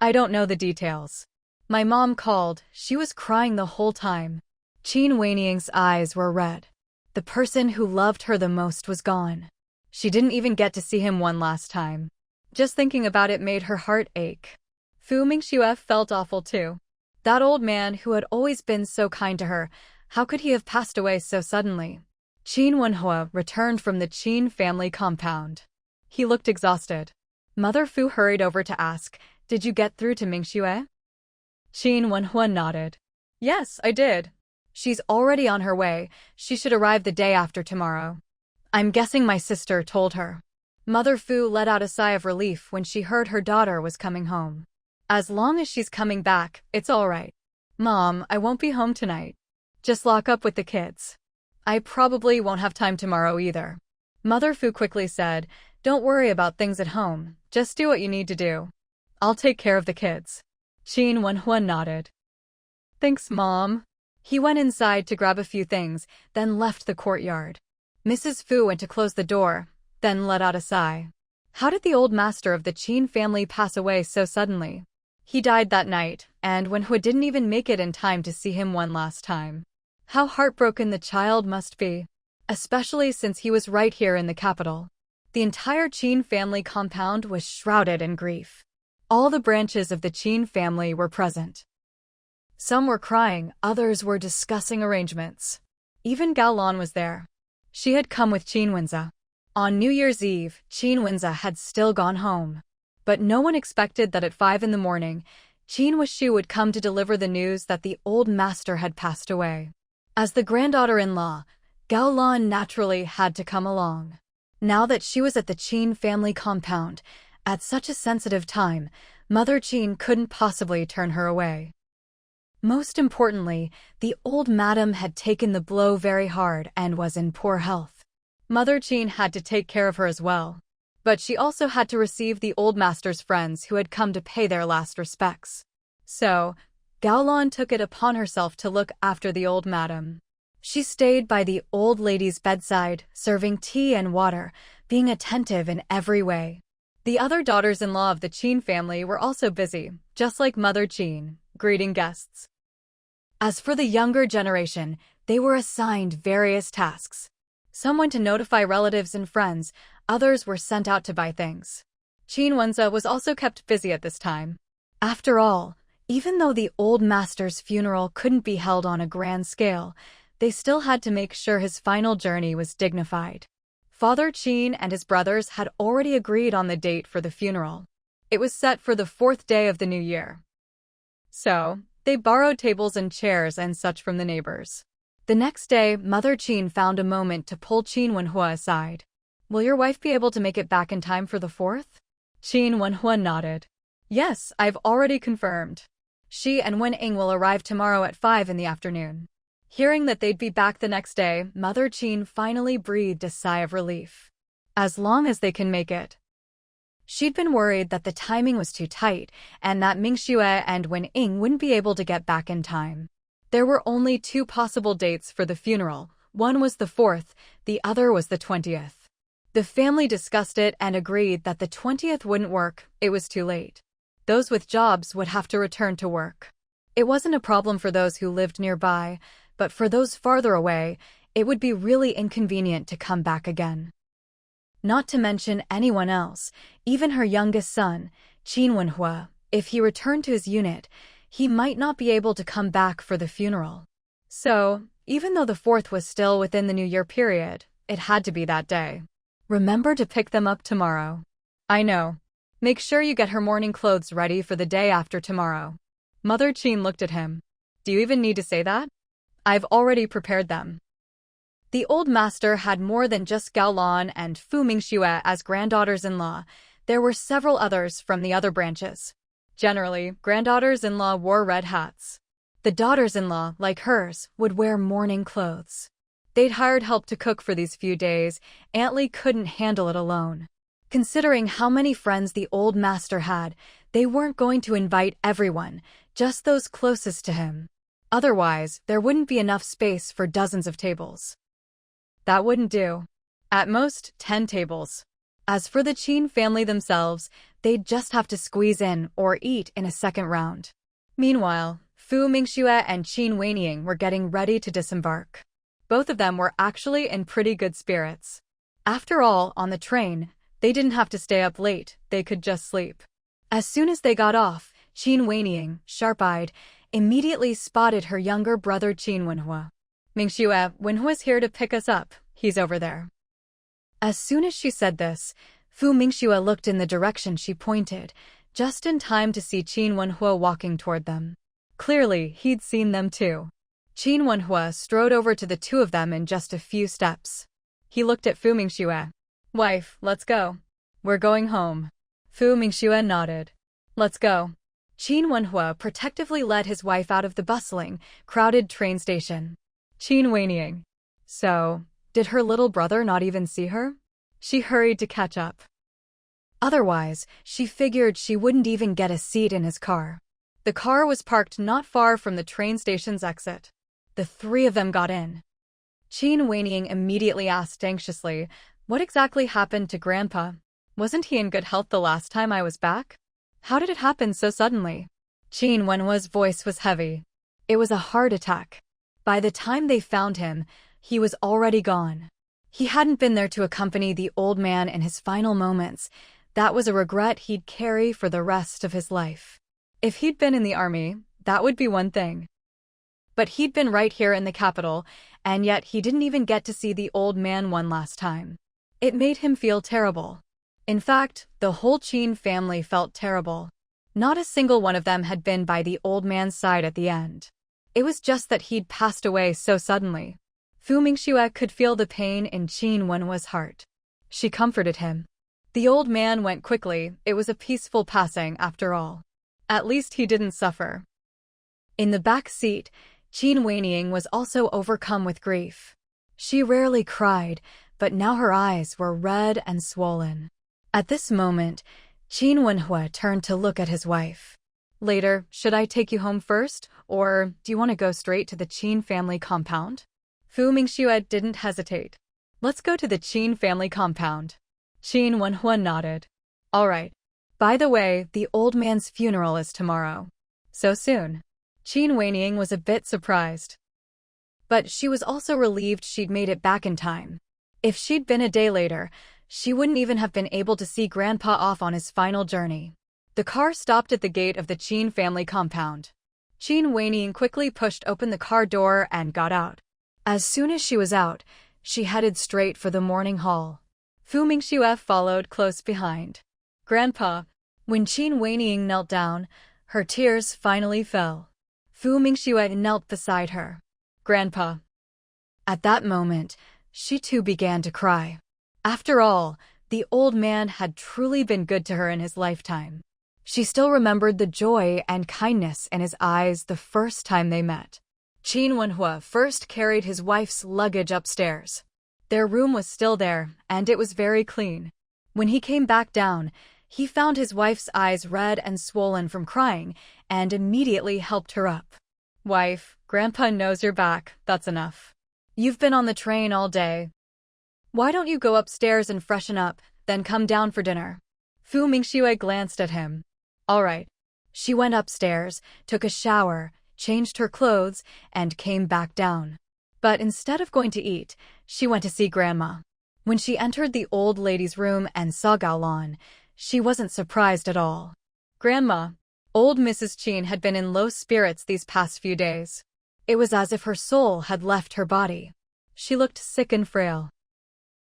I don't know the details. My mom called, she was crying the whole time. Qin Weiniang's eyes were red. The person who loved her the most was gone. She didn't even get to see him one last time. Just thinking about it made her heart ache. Fu Mingxue felt awful too. That old man who had always been so kind to her, how could he have passed away so suddenly? Qin Wenhua returned from the Qin family compound. He looked exhausted. Mother Fu hurried over to ask, Did you get through to Mingxue? Qin Wenhua nodded. Yes, I did. She's already on her way. She should arrive the day after tomorrow. I'm guessing my sister told her. Mother Fu let out a sigh of relief when she heard her daughter was coming home. As long as she's coming back, it's all right. Mom, I won't be home tonight. Just lock up with the kids. I probably won't have time tomorrow either. Mother Fu quickly said, Don't worry about things at home. Just do what you need to do. I'll take care of the kids. Qin Wenhua nodded. Thanks, Mom. He went inside to grab a few things, then left the courtyard. Mrs. Fu went to close the door, then let out a sigh. How did the old master of the Qin family pass away so suddenly? He died that night, and Wenhua didn't even make it in time to see him one last time. How heartbroken the child must be. especially since he was right here in the capital. The entire Qin family compound was shrouded in grief. All the branches of the Qin family were present. Some were crying, others were discussing arrangements. Even Gao Lan was there. She had come with Qin Wenze. On New Year's Eve, Qin Wenze had still gone home. But no one expected that at 5 in the morning, Qin Wuxu would come to deliver the news that the old master had passed away. As the granddaughter-in-law, Gao Lan naturally had to come along. Now that she was at the Qin family compound, at such a sensitive time, Mother Qin couldn't possibly turn her away. Most importantly, the old madam had taken the blow very hard and was in poor health. Mother Qin had to take care of her as well. But she also had to receive the old master's friends who had come to pay their last respects. So, Gao Lan took it upon herself to look after the old madam. She stayed by the old lady's bedside, serving tea and water, being attentive in every way. The other daughters-in-law of the Qin family were also busy, just like Mother Qin, greeting guests. As for the younger generation, they were assigned various tasks. Some went to notify relatives and friends, others were sent out to buy things. Qin Wenze was also kept busy at this time. After all, even though the old master's funeral couldn't be held on a grand scale, they still had to make sure his final journey was dignified. Father Qin and his brothers had already agreed on the date for the funeral. It was set for the 4th day of the new year. So, they borrowed tables and chairs and such from the neighbors. The next day, Mother Qin found a moment to pull Qin Wenhua aside. "Will your wife be able to make it back in time for the 4th? Qin Wenhua nodded. "Yes, I've already confirmed. She and Wen Ying will arrive tomorrow at 5 in the afternoon." Hearing that they'd be back the next day, Mother Qin finally breathed a sigh of relief. As long as they can make it. She'd been worried that the timing was too tight and that Mingxue and Wen Ying wouldn't be able to get back in time. There were only 2 possible dates for the funeral. One was the 4th, the other was the 20th. The family discussed it and agreed that the 20th wouldn't work, it was too late. Those with jobs would have to return to work. It wasn't a problem for those who lived nearby, but for those farther away, it would be really inconvenient to come back again. Not to mention anyone else, even her youngest son, Qin Wenhua, if he returned to his unit, he might not be able to come back for the funeral. So, even though the 4th was still within the New Year period, it had to be that day. "Remember to pick them up tomorrow." "I know. Make sure you get her morning clothes ready for the day after tomorrow." Mother Qin looked at him. "Do you even need to say that? I've already prepared them." The old master had more than just Gao Lan and Fu Mingxue as granddaughters-in-law. There were several others from the other branches. Generally, granddaughters-in-law wore red hats. The daughters-in-law, like hers, would wear mourning clothes. They'd hired help to cook for these few days. Aunt Li couldn't handle it alone. Considering how many friends the old master had, they weren't going to invite everyone, just those closest to him. Otherwise, there wouldn't be enough space for dozens of tables. That wouldn't do. At most, 10 tables. As for the Qin family themselves, they'd just have to squeeze in or eat in a second round. Meanwhile, Fu Mingxue and Qin Weiying were getting ready to disembark. Both of them were actually in pretty good spirits. After all, on the train, they didn't have to stay up late, they could just sleep. As soon as they got off, Qin Weiying, sharp-eyed, immediately spotted her younger brother Qin Wenhua. "Mingxue, Wenhua's here to pick us up, he's over there." As soon as she said this, Fu Mingxue looked in the direction she pointed, just in time to see Qin Wenhua walking toward them. Clearly, he'd seen them too. Qin Wenhua strode over to the two of them in just a few steps. He looked at Fu Mingxue. "Wife, let's go. We're going home." Fu Mingxue nodded. "Let's go." Qin Wenhua protectively led his wife out of the bustling, crowded train station. Qin Weiying. So, did her little brother not even see her? She hurried to catch up. Otherwise, she figured she wouldn't even get a seat in his car. The car was parked not far from the train station's exit. The 3 of them got in. Qin Weiying immediately asked anxiously, "What exactly happened to Grandpa? Wasn't he in good health the last time I was back? How did it happen so suddenly?" Qin Wenhua's voice was heavy. It was a heart attack. By the time they found him, he was already gone. He hadn't been there to accompany the old man in his final moments. That was a regret he'd carry for the rest of his life. If he'd been in the army, that would be one thing. But he'd been right here in the capital, and yet he didn't even get to see the old man one last time. It made him feel terrible. In fact, the whole Qin family felt terrible. Not a single one of them had been by the old man's side at the end. It was just that he'd passed away so suddenly. Fu Mingxue could feel the pain in Qin Wenhua's heart. She comforted him. The old man went quickly. It was a peaceful passing after all. At least he didn't suffer. In the back seat, Qin Wenying was also overcome with grief. She rarely cried, but now her eyes were red and swollen. At this moment, Qin Wenhua turned to look at his wife. Later, should I take you home first, or do you want to go straight to the Qin family compound? Fu Mingxue didn't hesitate. Let's go to the Qin family compound. Qin Wenhua nodded. All right. By the way, the old man's funeral is tomorrow. So soon. Qin Wenying was a bit surprised. But she was also relieved she'd made it back in time. If she'd been a day later, she wouldn't even have been able to see Grandpa off on his final journey. The car stopped at the gate of the Qin family compound. Qin Wenying quickly pushed open the car door and got out. As soon as she was out, she headed straight for the morning hall. Fu Mingxue followed close behind. Grandpa. When Qin Wenying knelt down, her tears finally fell. Fu Mingxue knelt beside her. Grandpa. At that moment, she too began to cry. After all, the old man had truly been good to her in his lifetime. She still remembered the joy and kindness in his eyes the first time they met. Qin Wenhua first carried his wife's luggage upstairs. Their room was still there, and it was very clean. When he came back down, he found his wife's eyes red and swollen from crying, and immediately helped her up. Wife, Grandpa knows you're back, that's enough. You've been on the train all day. Why don't you go upstairs and freshen up, then come down for dinner? Fu Mingxue glanced at him. All right. She went upstairs, took a shower, changed her clothes, and came back down. But instead of going to eat, she went to see Grandma. When she entered the old lady's room and saw Gaolan, she wasn't surprised at all. Grandma. Old Mrs. Qin had been in low spirits these past few days. It was as if her soul had left her body. She looked sick and frail.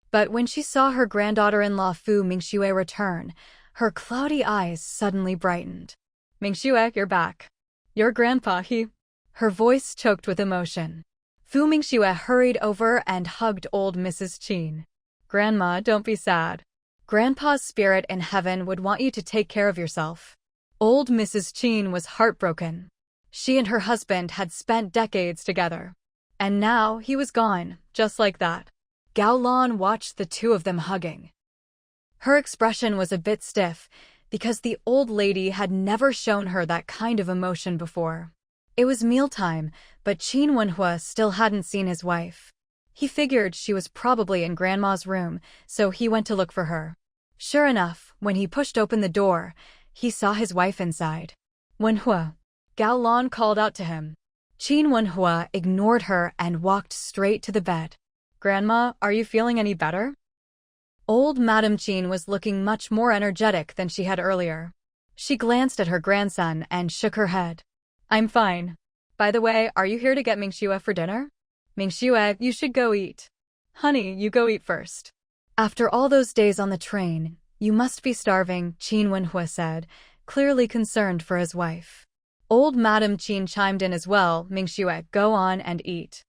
But when she saw her granddaughter-in-law Fu Mingxue return, her cloudy eyes suddenly brightened. Mingxue, you're back. Your grandpa, he... Her voice choked with emotion. Fu Mingxue hurried over and hugged old Mrs. Qin. Grandma, don't be sad. Grandpa's spirit in heaven would want you to take care of yourself. Old Mrs. Qin was heartbroken. She and her husband had spent decades together. And now he was gone, just like that. Gaolan watched the two of them hugging. Her expression was a bit stiff, because the old lady had never shown her that kind of emotion before. It was mealtime, but Qin Wenhua still hadn't seen his wife. He figured she was probably in Grandma's room, so he went to look for her. Sure enough, when he pushed open the door, he saw his wife inside. Wenhua. Gaolan called out to him. Qin Wenhua ignored her and walked straight to the bed. Grandma, are you feeling any better? Old Madame Qin was looking much more energetic than she had earlier. She glanced at her grandson and shook her head. I'm fine. By the way, are you here to get Mingxue for dinner? Mingxue, you should go eat. Honey, you go eat first. After all those days on the train, you must be starving, Qin Wenhua said, clearly concerned for his wife. Old Madame Qin chimed in as well. Mingxue, go on and eat.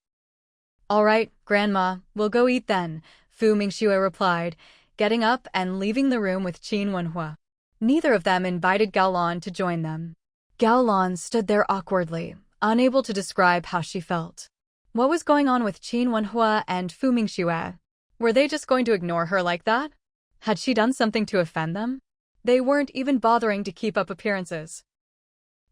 All right, Grandma, we'll go eat then, Fu Mingxue replied, getting up and leaving the room with Qin Wenhua. Neither of them invited Gaolan to join them. Gaolan stood there awkwardly, unable to describe how she felt. What was going on with Qin Wenhua and Fu Mingxue? Were they just going to ignore her like that? Had she done something to offend them? They weren't even bothering to keep up appearances.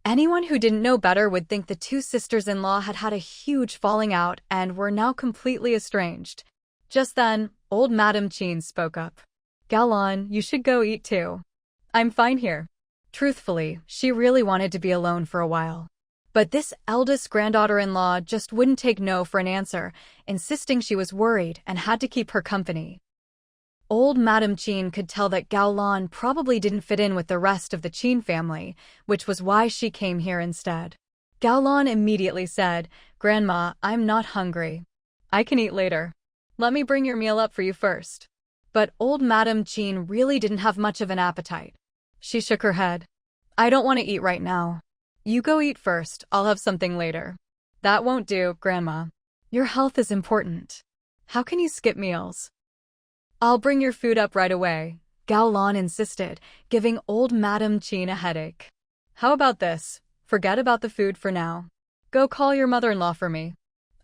Anyone who didn't know better would think the two sisters-in-law had had a huge falling out and were now completely estranged. Just then, old Madame Qin spoke up. Gaolan, you should go eat too. I'm fine here. Truthfully, she really wanted to be alone for a while. But this eldest granddaughter-in-law just wouldn't take no for an answer, insisting she was worried and had to keep her company. Old Madame Qin could tell that Gao Lan probably didn't fit in with the rest of the Qin family, which was why she came here instead. Gao Lan immediately said, "Grandma, I'm not hungry. I can eat later. Let me bring your meal up for you first." But old Madame Qin really didn't have much of an appetite. She shook her head. "I don't want to eat right now. You go eat first, I'll have something later." "That won't do, Grandma. Your health is important. How can you skip meals?" "I'll bring your food up right away," Gao Lan insisted, giving old Madame Qin a headache. "How about this? Forget about the food for now. Go call your mother-in-law for me.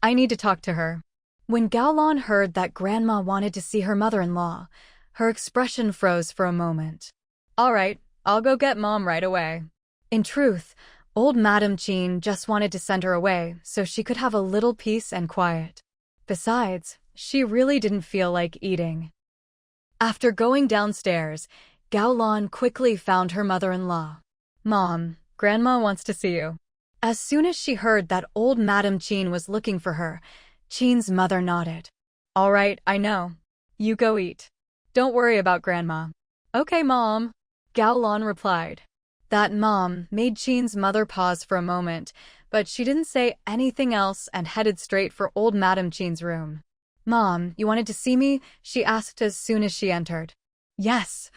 I need to talk to her." When Gao Lan heard that Grandma wanted to see her mother-in-law, her expression froze for a moment. "All right, I'll go get Mom right away." In truth, old Madame Qin just wanted to send her away so she could have a little peace and quiet. Besides, she really didn't feel like eating. After going downstairs, Gao Lan quickly found her mother-in-law. "Mom, Grandma wants to see you." As soon as she heard that old Madame Qin was looking for her, Qin's mother nodded. "All right, I know. You go eat. Don't worry about Grandma." "Okay, Mom," Gao Lan replied. That "mom" made Qin's mother pause for a moment, but she didn't say anything else and headed straight for old Madame Qin's room. "Mom, you wanted to see me?" she asked as soon as she entered. "Yes."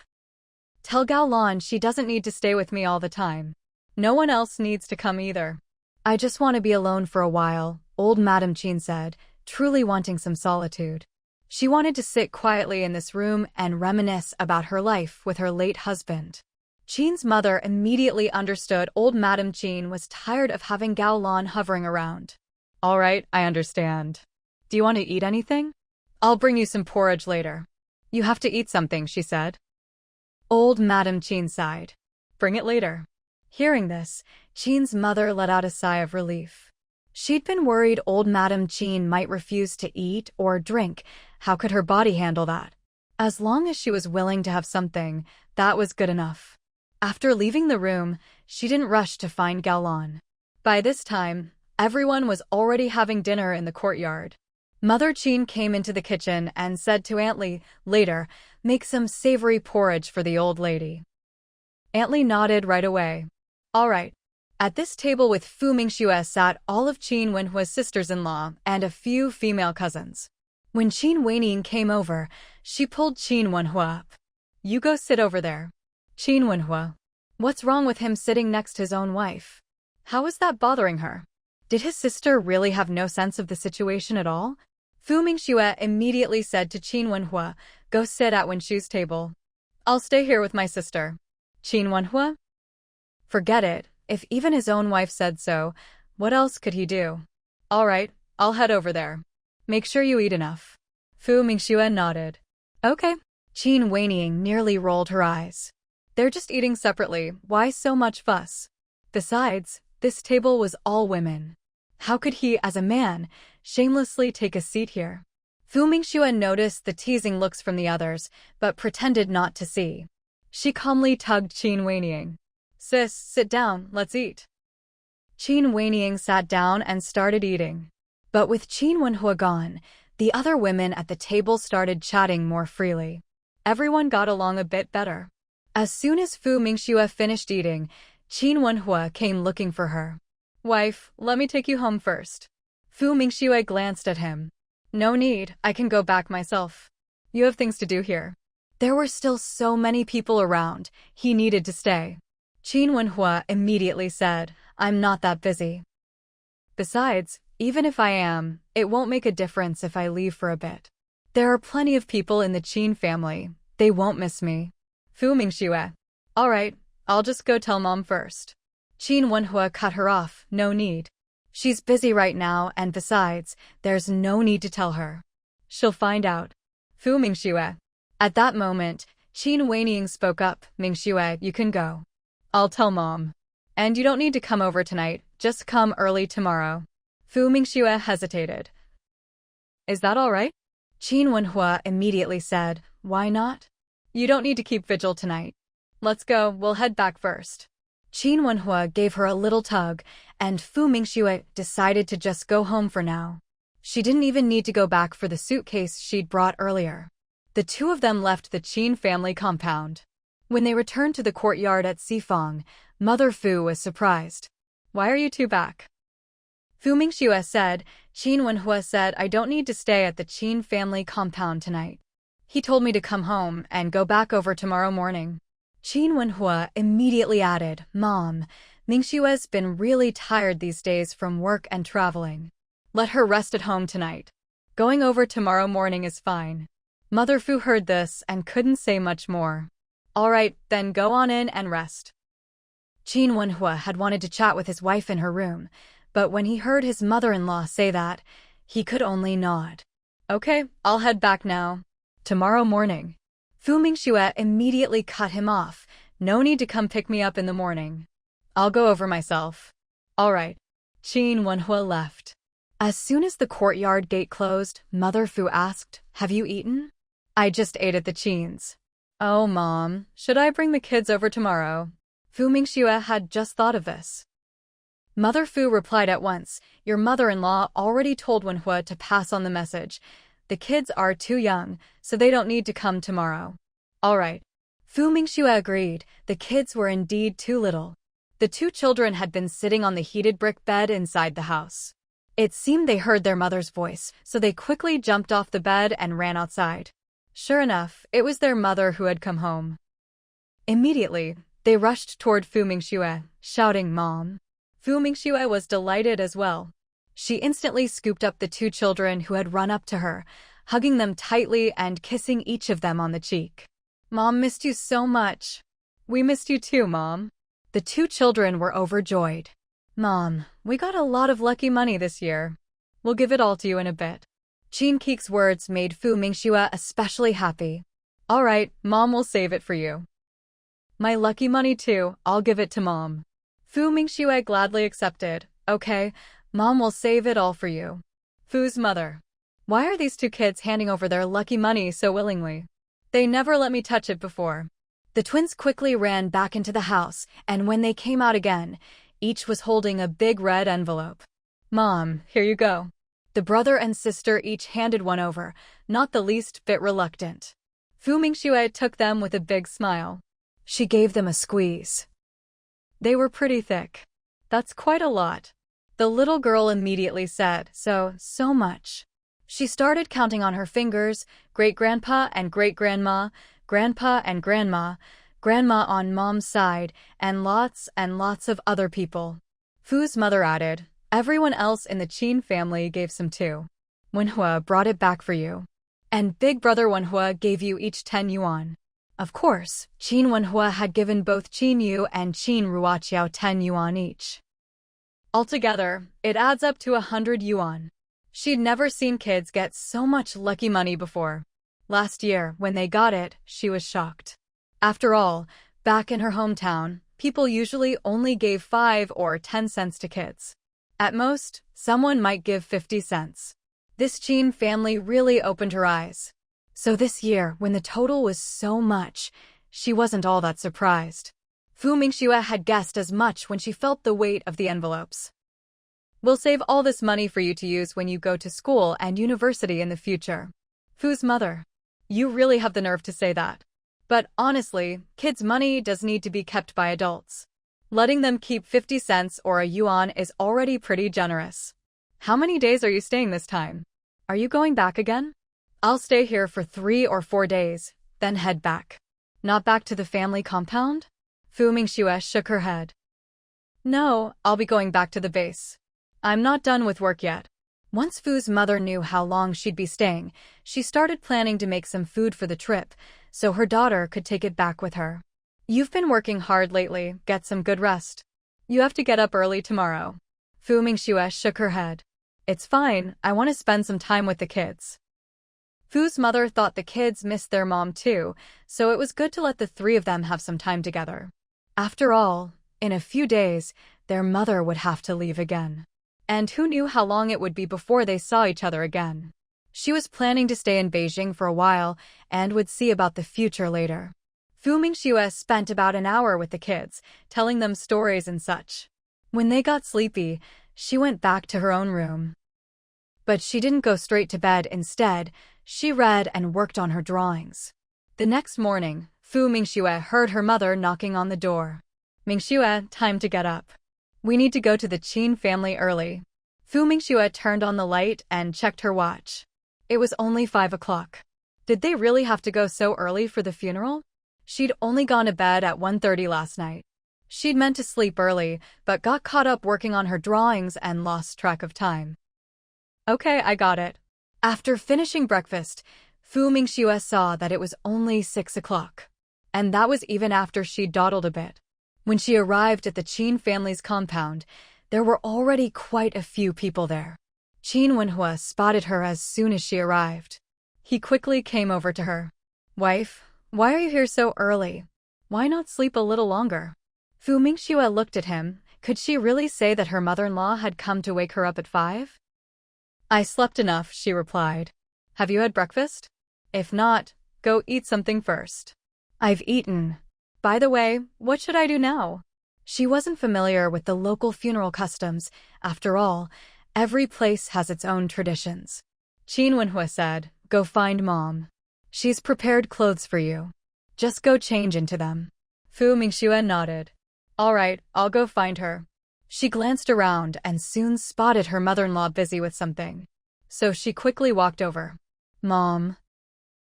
"Tell Gao Lan she doesn't need to stay with me all the time. No one else needs to come either." "I just want to be alone for a while," old Madame Qin said, truly wanting some solitude. She wanted to sit quietly in this room and reminisce about her life with her late husband. Qin's mother immediately understood old Madame Qin was tired of having Gao Lan hovering around. "All right, I understand. Do you want to eat anything? I'll bring you some porridge later." "You have to eat something," she said. Old Madame Qin sighed. "Bring it later." Hearing this, Qin's mother let out a sigh of relief. She'd been worried old Madame Qin might refuse to eat or drink. How could her body handle that? As long as she was willing to have something, that was good enough. After leaving the room, she didn't rush to find Gao Lan. By this time, everyone was already having dinner in the courtyard. Mother Qin came into the kitchen and said to Aunt Li, "Later, make some savory porridge for the old lady." Aunt Li nodded right away. "All right." At this table with Fu Mingxue sat all of Qin Wenhua's sisters-in-law and a few female cousins. When Qin Weining came over, she pulled Qin Wenhua up. "You go sit over there." "Qin Wenhua, what's wrong with him sitting next to his own wife? How is that bothering her? Did his sister really have no sense of the situation at all?" Fu Mingxue immediately said to Qin Wenhua, "Go sit at Wenshu's table. I'll stay here with my sister." Qin Wenhua? Forget it. If even his own wife said so, what else could he do? "All right, I'll head over there. Make sure you eat enough." Fu Mingxue nodded. "Okay." Qin Weining nearly rolled her eyes. "They're just eating separately, why so much fuss? Besides, this table was all women. How could he, as a man, shamelessly take a seat here?" Fu Mingxue noticed the teasing looks from the others, but pretended not to see. She calmly tugged Qin Weining. "Sis, sit down, let's eat." Qin Weining sat down and started eating. But with Qin Wenhua gone, the other women at the table started chatting more freely. Everyone got along a bit better. As soon as Fu Mingxue finished eating, Qin Wenhua came looking for her. "Wife, let me take you home first." Fu Mingxue glanced at him. "No need, I can go back myself. You have things to do here." There were still so many people around, he needed to stay. Qin Wenhua immediately said, "I'm not that busy. Besides, even if I am, it won't make a difference if I leave for a bit. There are plenty of people in the Qin family, they won't miss me." Fu Mingxue. "All right, I'll just go tell Mom first." Qin Wenhua cut her off, "No need. She's busy right now and besides, there's no need to tell her. She'll find out." Fu Mingxue. At that moment, Qin Weining spoke up, "Mingxue, you can go. I'll tell Mom. And you don't need to come over tonight, just come early tomorrow." Fu Mingxue hesitated. "Is that all right?" Qin Wenhua immediately said, "Why not? You don't need to keep vigil tonight. Let's go, we'll head back first." Qin Wenhua gave her a little tug, and Fu Mingxue decided to just go home for now. She didn't even need to go back for the suitcase she'd brought earlier. The two of them left the Qin family compound. When they returned to the courtyard at Sifang, Mother Fu was surprised. "Why are you two back?" Fu Mingxue said. "Qin Wenhua said I don't need to stay at the Qin family compound tonight. He told me to come home and go back over tomorrow morning." Qin Wenhua immediately added, "Mom, Mingxue's been really tired these days from work and traveling. Let her rest at home tonight. Going over tomorrow morning is fine." Mother Fu heard this and couldn't say much more. "All right, then go on in and rest." Qin Wenhua had wanted to chat with his wife in her room, but when he heard his mother-in-law say that, he could only nod. "Okay, I'll head back now. Tomorrow morning." Fu Mingxue immediately cut him off. "No need to come pick me up in the morning. I'll go over myself." "All right." Qin Wenhua left. As soon as the courtyard gate closed, Mother Fu asked, "Have you eaten?" "I just ate at the Qin's." "Oh, Mom, should I bring the kids over tomorrow?" Fu Mingxue had just thought of this. Mother Fu replied at once, "Your mother-in-law already told Wenhua to pass on the message. The kids are too young, so they don't need to come tomorrow." "All right." Fu Mingxue agreed. The kids were indeed too little. The two children had been sitting on the heated brick bed inside the house. It seemed they heard their mother's voice, so they quickly jumped off the bed and ran outside. Sure enough, it was their mother who had come home. Immediately, they rushed toward Fu Mingxue, shouting, "Mom." Fu Mingxue was delighted as well. She instantly scooped up the two children who had run up to her, hugging them tightly and kissing each of them on the cheek. "Mom missed you so much." "We missed you too, Mom." The two children were overjoyed. "Mom, we got a lot of lucky money this year. We'll give it all to you in a bit." Qin Keek's words made Fu Mingxue especially happy. "All right, Mom will save it for you." "My lucky money too, I'll give it to Mom." Fu Mingxue gladly accepted. "Okay, Mom will save it all for you." Fu's mother. "Why are these two kids handing over their lucky money so willingly? They never let me touch it before." The twins quickly ran back into the house, and when they came out again, each was holding a big red envelope. "Mom, here you go." The brother and sister each handed one over, not the least bit reluctant. Fu Mingxue took them with a big smile. She gave them a squeeze. They were pretty thick. "That's quite a lot." The little girl immediately said, so much." She started counting on her fingers, great-grandpa and great-grandma, grandpa and grandma, grandma on Mom's side, and lots of other people. Fu's mother added, "Everyone else in the Qin family gave some too. Wenhua brought it back for you. And big brother Wenhua gave you each 10 yuan. Of course, Qin Wenhua had given both Qin Yu and Qin Ruoqiao 10 yuan each. Altogether, it adds up to 100 yuan. She'd never seen kids get so much lucky money before. Last year, when they got it, she was shocked. After all, back in her hometown, people usually only gave 5 or 10 cents to kids. At most, someone might give 50 cents. This Qin family really opened her eyes. So this year, when the total was so much, she wasn't all that surprised. Fu Mingxue had guessed as much when she felt the weight of the envelopes. "We'll save all this money for you to use when you go to school and university in the future." Fu's mother. "You really have the nerve to say that. But honestly, kids' money does need to be kept by adults. Letting them keep 50 cents or a yuan is already pretty generous. How many days are you staying this time? Are you going back again?" "I'll stay here for 3 or 4 days, then head back." "Not back to the family compound?" Fu Mingxue shook her head. "No, I'll be going back to the base. I'm not done with work yet." Once Fu's mother knew how long she'd be staying, she started planning to make some food for the trip, so her daughter could take it back with her. "You've been working hard lately, get some good rest. You have to get up early tomorrow." Fu Mingxue shook her head. "It's fine, I want to spend some time with the kids." Fu's mother thought the kids missed their mom too, so it was good to let the 3 of them have some time together. After all, in a few days, their mother would have to leave again. And who knew how long it would be before they saw each other again. She was planning to stay in Beijing for a while and would see about the future later. Fu Mingxue spent about an hour with the kids, telling them stories and such. When they got sleepy, she went back to her own room. But she didn't go straight to bed. Instead, she read and worked on her drawings. The next morning, Mingxue heard her mother knocking on the door. Mingxue, time to get up. We need to go to the Qin family early. Mingxue turned on the light and checked her watch. It was only 5 o'clock. Did they really have to go so early for the funeral? She'd only gone to bed at 1:30 last night. She'd meant to sleep early, but got caught up working on her drawings and lost track of time. Okay, I got it. After finishing breakfast, Mingxue saw that it was only 6 o'clock. And that was even after she'd dawdled a bit. When she arrived at the Qin family's compound, there were already quite a few people there. Qin Wenhua spotted her as soon as she arrived. He quickly came over to her. Wife, why are you here so early? Why not sleep a little longer? Mingxue looked at him. Could she really say that her mother-in-law had come to wake her up at 5? I slept enough, she replied. Have you had breakfast? If not, go eat something first. I've eaten. By the way, what should I do now? She wasn't familiar with the local funeral customs. After all, every place has its own traditions. Qin Wenhua said, go find Mom. She's prepared clothes for you. Just go change into them. Mingxue nodded. All right, I'll go find her. She glanced around and soon spotted her mother-in-law busy with something. So she quickly walked over. Mom.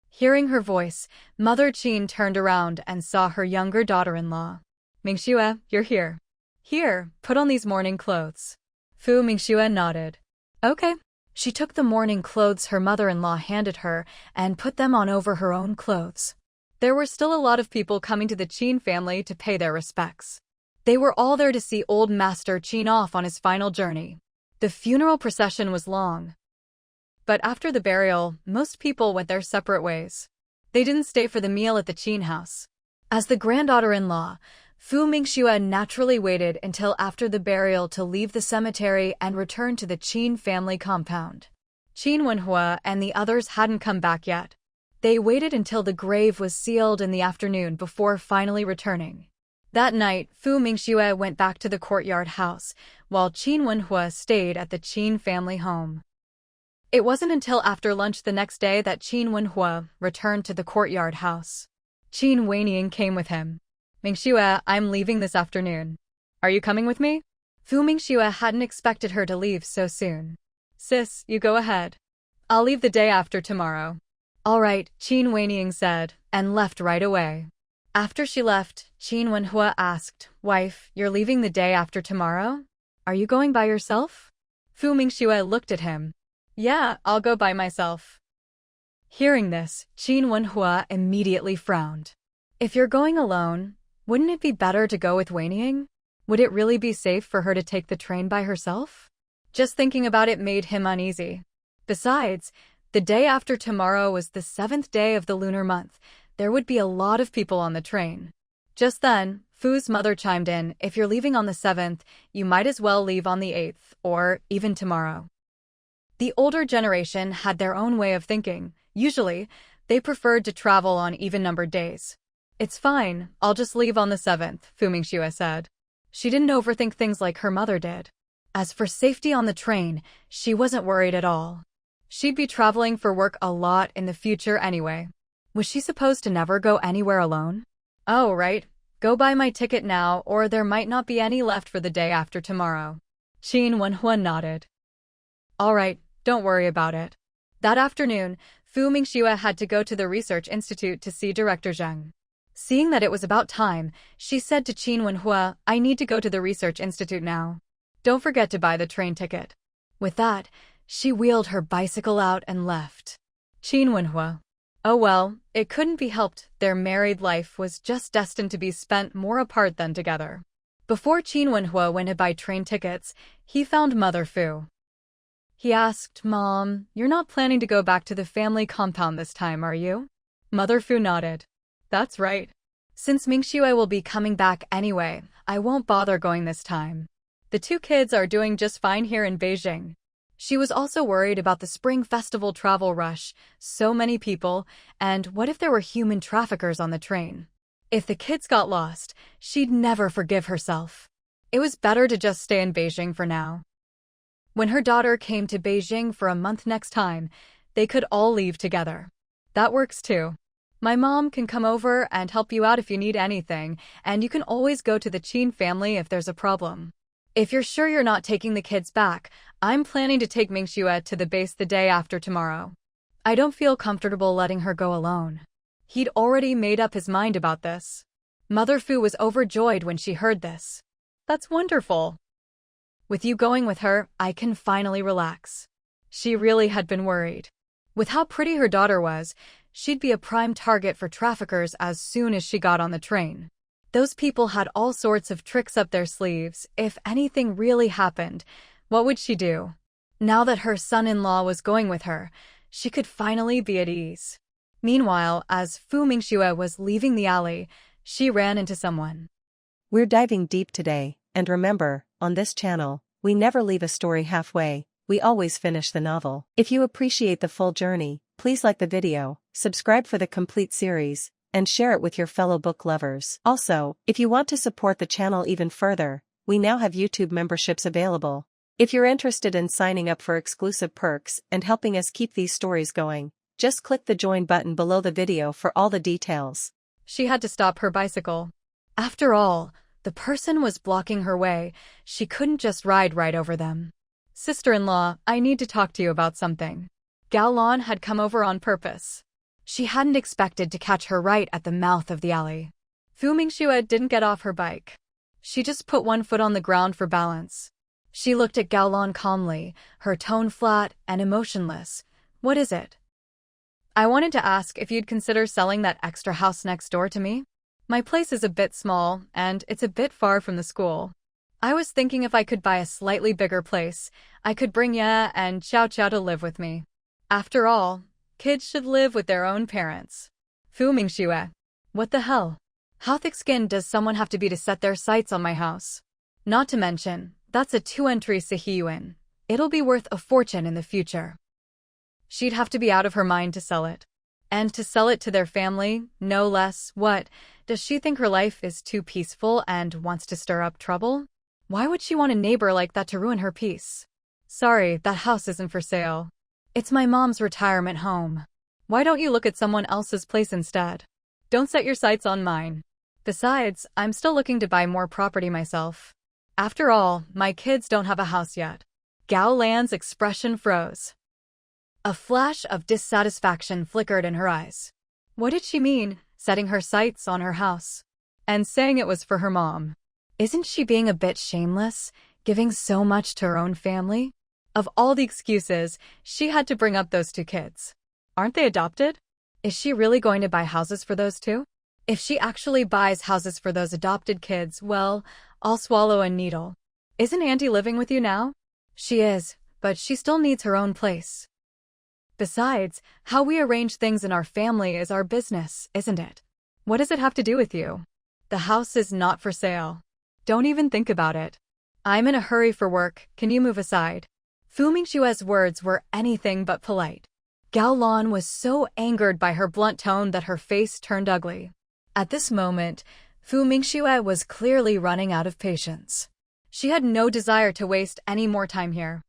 Hearing her voice, Mother Qin turned around and saw her younger daughter-in-law. Mingxue, you're here. Here, put on these morning clothes. Mingxue nodded. Okay. She took the morning clothes her mother-in-law handed her and put them on over her own clothes. There were still a lot of people coming to the Qin family to pay their respects. They were all there to see old Master Qin off on his final journey. The funeral procession was long. But after the burial, most people went their separate ways. They didn't stay for the meal at the Qin house. As the granddaughter-in-law, Mingxue naturally waited until after the burial to leave the cemetery and return to the Qin family compound. Qin Wenhua and the others hadn't come back yet. They waited until the grave was sealed in the afternoon before finally returning. That night, Mingxue went back to the courtyard house, while Qin Wenhua stayed at the Qin family home. It wasn't until after lunch the next day that Qin Wenhua returned to the courtyard house. Qin Weiniang came with him. Mingxue, I'm leaving this afternoon. Are you coming with me? Mingxue hadn't expected her to leave so soon. Sis, you go ahead. I'll leave the day after tomorrow. All right, Qin Weiniang said, and left right away. After she left, Qin Wenhua asked, Wife, you're leaving the day after tomorrow? Are you going by yourself? Mingxue looked at him. Yeah, I'll go by myself. Hearing this, Qin Wenhua immediately frowned. If you're going alone, wouldn't it be better to go with Weiniang? Would it really be safe for her to take the train by herself? Just thinking about it made him uneasy. Besides, the day after tomorrow was the 7th day of the lunar month. There would be a lot of people on the train. Just then, Fu's mother chimed in, if you're leaving on the 7th, you might as well leave on the 8th, or even tomorrow. The older generation had their own way of thinking. Usually, they preferred to travel on even-numbered days. It's fine, I'll just leave on the 7th, Mingxue said. She didn't overthink things like her mother did. As for safety on the train, she wasn't worried at all. She'd be traveling for work a lot in the future anyway. Was she supposed to never go anywhere alone? Oh, right. Go buy my ticket now or there might not be any left for the day after tomorrow. Qin Wenhua nodded. All right, don't worry about it. That afternoon, Mingxue had to go to the research institute to see Director Zheng. Seeing that it was about time, she said to Qin Wenhua, I need to go to the research institute now. Don't forget to buy the train ticket. With that, she wheeled her bicycle out and left. Qin Wenhua. Oh well, it couldn't be helped. Their married life was just destined to be spent more apart than together. Before Qin Wenhua went to buy train tickets, he found Mother Fu. He asked, Mom, you're not planning to go back to the family compound this time, are you? Mother Fu nodded. That's right. Since Mingxue will be coming back anyway, I won't bother going this time. The two kids are doing just fine here in Beijing. She was also worried about the Spring Festival travel rush, so many people, and what if there were human traffickers on the train? If the kids got lost, she'd never forgive herself. It was better to just stay in Beijing for now. When her daughter came to Beijing for a month next time, they could all leave together. That works too. My mom can come over and help you out if you need anything, and you can always go to the Qin family if there's a problem. If you're sure you're not taking the kids back, I'm planning to take Mingxue to the base the day after tomorrow. I don't feel comfortable letting her go alone. He'd already made up his mind about this. Mother Fu was overjoyed when she heard this. That's wonderful. With you going with her, I can finally relax. She really had been worried. With how pretty her daughter was, she'd be a prime target for traffickers as soon as she got on the train. Those people had all sorts of tricks up their sleeves. If anything really happened, what would she do? Now that her son-in-law was going with her, she could finally be at ease. Meanwhile, as Fu Mingxue was leaving the alley, she ran into someone. We're diving deep today, and remember, on this channel, we never leave a story halfway, we always finish the novel. If you appreciate the full journey, please like the video, subscribe for the complete series, and share it with your fellow book lovers. Also, if you want to support the channel even further, we now have YouTube memberships available. If you're interested in signing up for exclusive perks and helping us keep these stories going, just click the join button below the video for all the details. She had to stop her bicycle. After all, the person was blocking her way. She couldn't just ride right over them. Sister-in-law, I need to talk to you about something. Gao Lan had come over on purpose. She hadn't expected to catch her right at the mouth of the alley. Fu Mingxue didn't get off her bike. She just put one foot on the ground for balance. She looked at Gao Lan calmly, her tone flat and emotionless. What is it? I wanted to ask if you'd consider selling that extra house next door to me. My place is a bit small, and it's a bit far from the school. I was thinking if I could buy a slightly bigger place, I could bring Ye and Xiao Xiao to live with me. After all, kids should live with their own parents. Fu Mingxue. What the hell? How thick-skinned does someone have to be to set their sights on my house? Not to mention, that's a 2-entry Sihiyuan. It'll be worth a fortune in the future. She'd have to be out of her mind to sell it. And to sell it to their family, no less. What? Does she think her life is too peaceful and wants to stir up trouble? Why would she want a neighbor like that to ruin her peace? Sorry, that house isn't for sale. It's my mom's retirement home. Why don't you look at someone else's place instead? Don't set your sights on mine. Besides, I'm still looking to buy more property myself. After all, my kids don't have a house yet. Gao Lan's expression froze. A flash of dissatisfaction flickered in her eyes. What did she mean, setting her sights on her house? And saying it was for her mom? Isn't she being a bit shameless, giving so much to her own family? Of all the excuses, she had to bring up those 2 kids. Aren't they adopted? Is she really going to buy houses for those 2? If she actually buys houses for those adopted kids, well, I'll swallow a needle. Isn't Auntie living with you now? She is, but she still needs her own place. Besides, how we arrange things in our family is our business, isn't it? What does it have to do with you? The house is not for sale. Don't even think about it. I'm in a hurry for work, can you move aside? Fu Mingxue's words were anything but polite. Gao Lan was so angered by her blunt tone that her face turned ugly. At this moment, Fu Mingxue was clearly running out of patience. She had no desire to waste any more time here.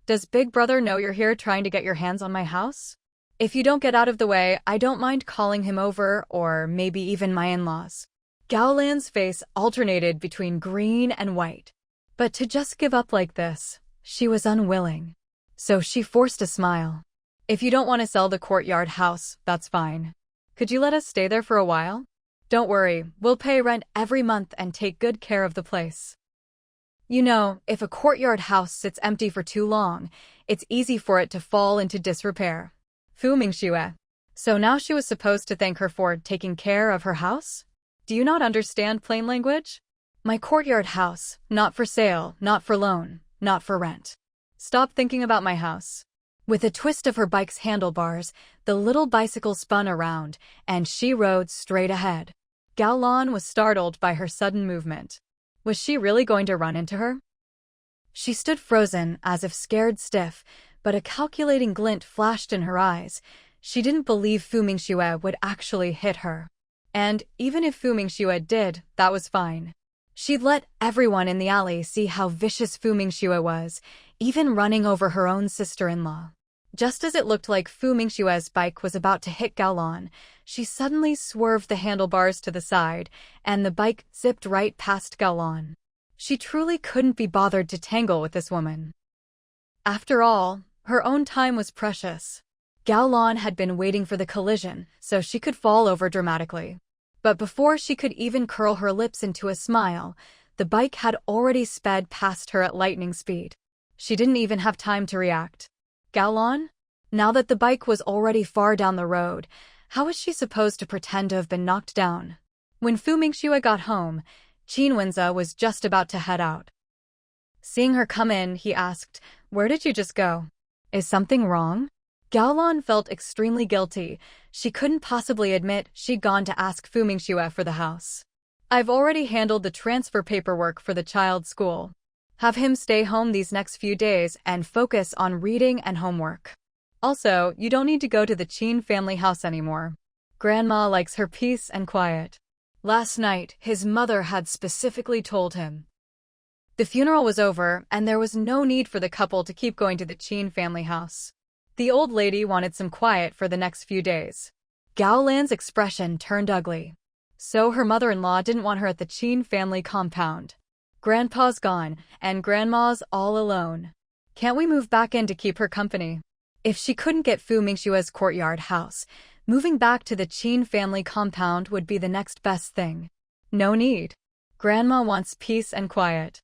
Does Big Brother know you're here trying to get your hands on my house? If you don't get out of the way, I don't mind calling him over, or maybe even my in-laws. Gao Lan's face alternated between green and white. But to just give up like this, she was unwilling. So she forced a smile. If you don't want to sell the courtyard house, that's fine. Could you let us stay there for a while? Don't worry, we'll pay rent every month and take good care of the place. You know, if a courtyard house sits empty for too long, it's easy for it to fall into disrepair. Fu Mingxue. So now she was supposed to thank her for taking care of her house? Do you not understand plain language? My courtyard house, not for sale, not for loan, not for rent. Stop thinking about my house. With a twist of her bike's handlebars, the little bicycle spun around, and she rode straight ahead. Gao Lan was startled by her sudden movement. Was she really going to run into her? She stood frozen, as if scared stiff, but a calculating glint flashed in her eyes. She didn't believe Fu Mingxue would actually hit her. And even if Fu Mingxue did, that was fine. She'd let everyone in the alley see how vicious Fu Mingxue was, even running over her own sister-in-law. Just as it looked like Fu Mingxue's bike was about to hit Gaolan, she suddenly swerved the handlebars to the side, and the bike zipped right past Gaolan. She truly couldn't be bothered to tangle with this woman. After all, her own time was precious. Gaolan had been waiting for the collision so she could fall over dramatically. But before she could even curl her lips into a smile, the bike had already sped past her at lightning speed. She didn't even have time to react. Gaolan? Now that the bike was already far down the road, how was she supposed to pretend to have been knocked down? When Fu Mingxue got home, Qin Wenze was just about to head out. Seeing her come in, he asked, "Where did you just go? Is something wrong?" Gaolan felt extremely guilty. She couldn't possibly admit she'd gone to ask Fu Mingxue for the house. "I've already handled the transfer paperwork for the child's school. Have him stay home these next few days and focus on reading and homework. Also, you don't need to go to the Qin family house anymore. Grandma likes her peace and quiet." Last night, his mother had specifically told him. The funeral was over, and there was no need for the couple to keep going to the Qin family house. The old lady wanted some quiet for the next few days. Gaolan's expression turned ugly. So her mother-in-law didn't want her at the Qin family compound. Grandpa's gone, and Grandma's all alone. Can't we move back in to keep her company? If she couldn't get Fu Mingxue's courtyard house, moving back to the Qin family compound would be the next best thing. No need. Grandma wants peace and quiet.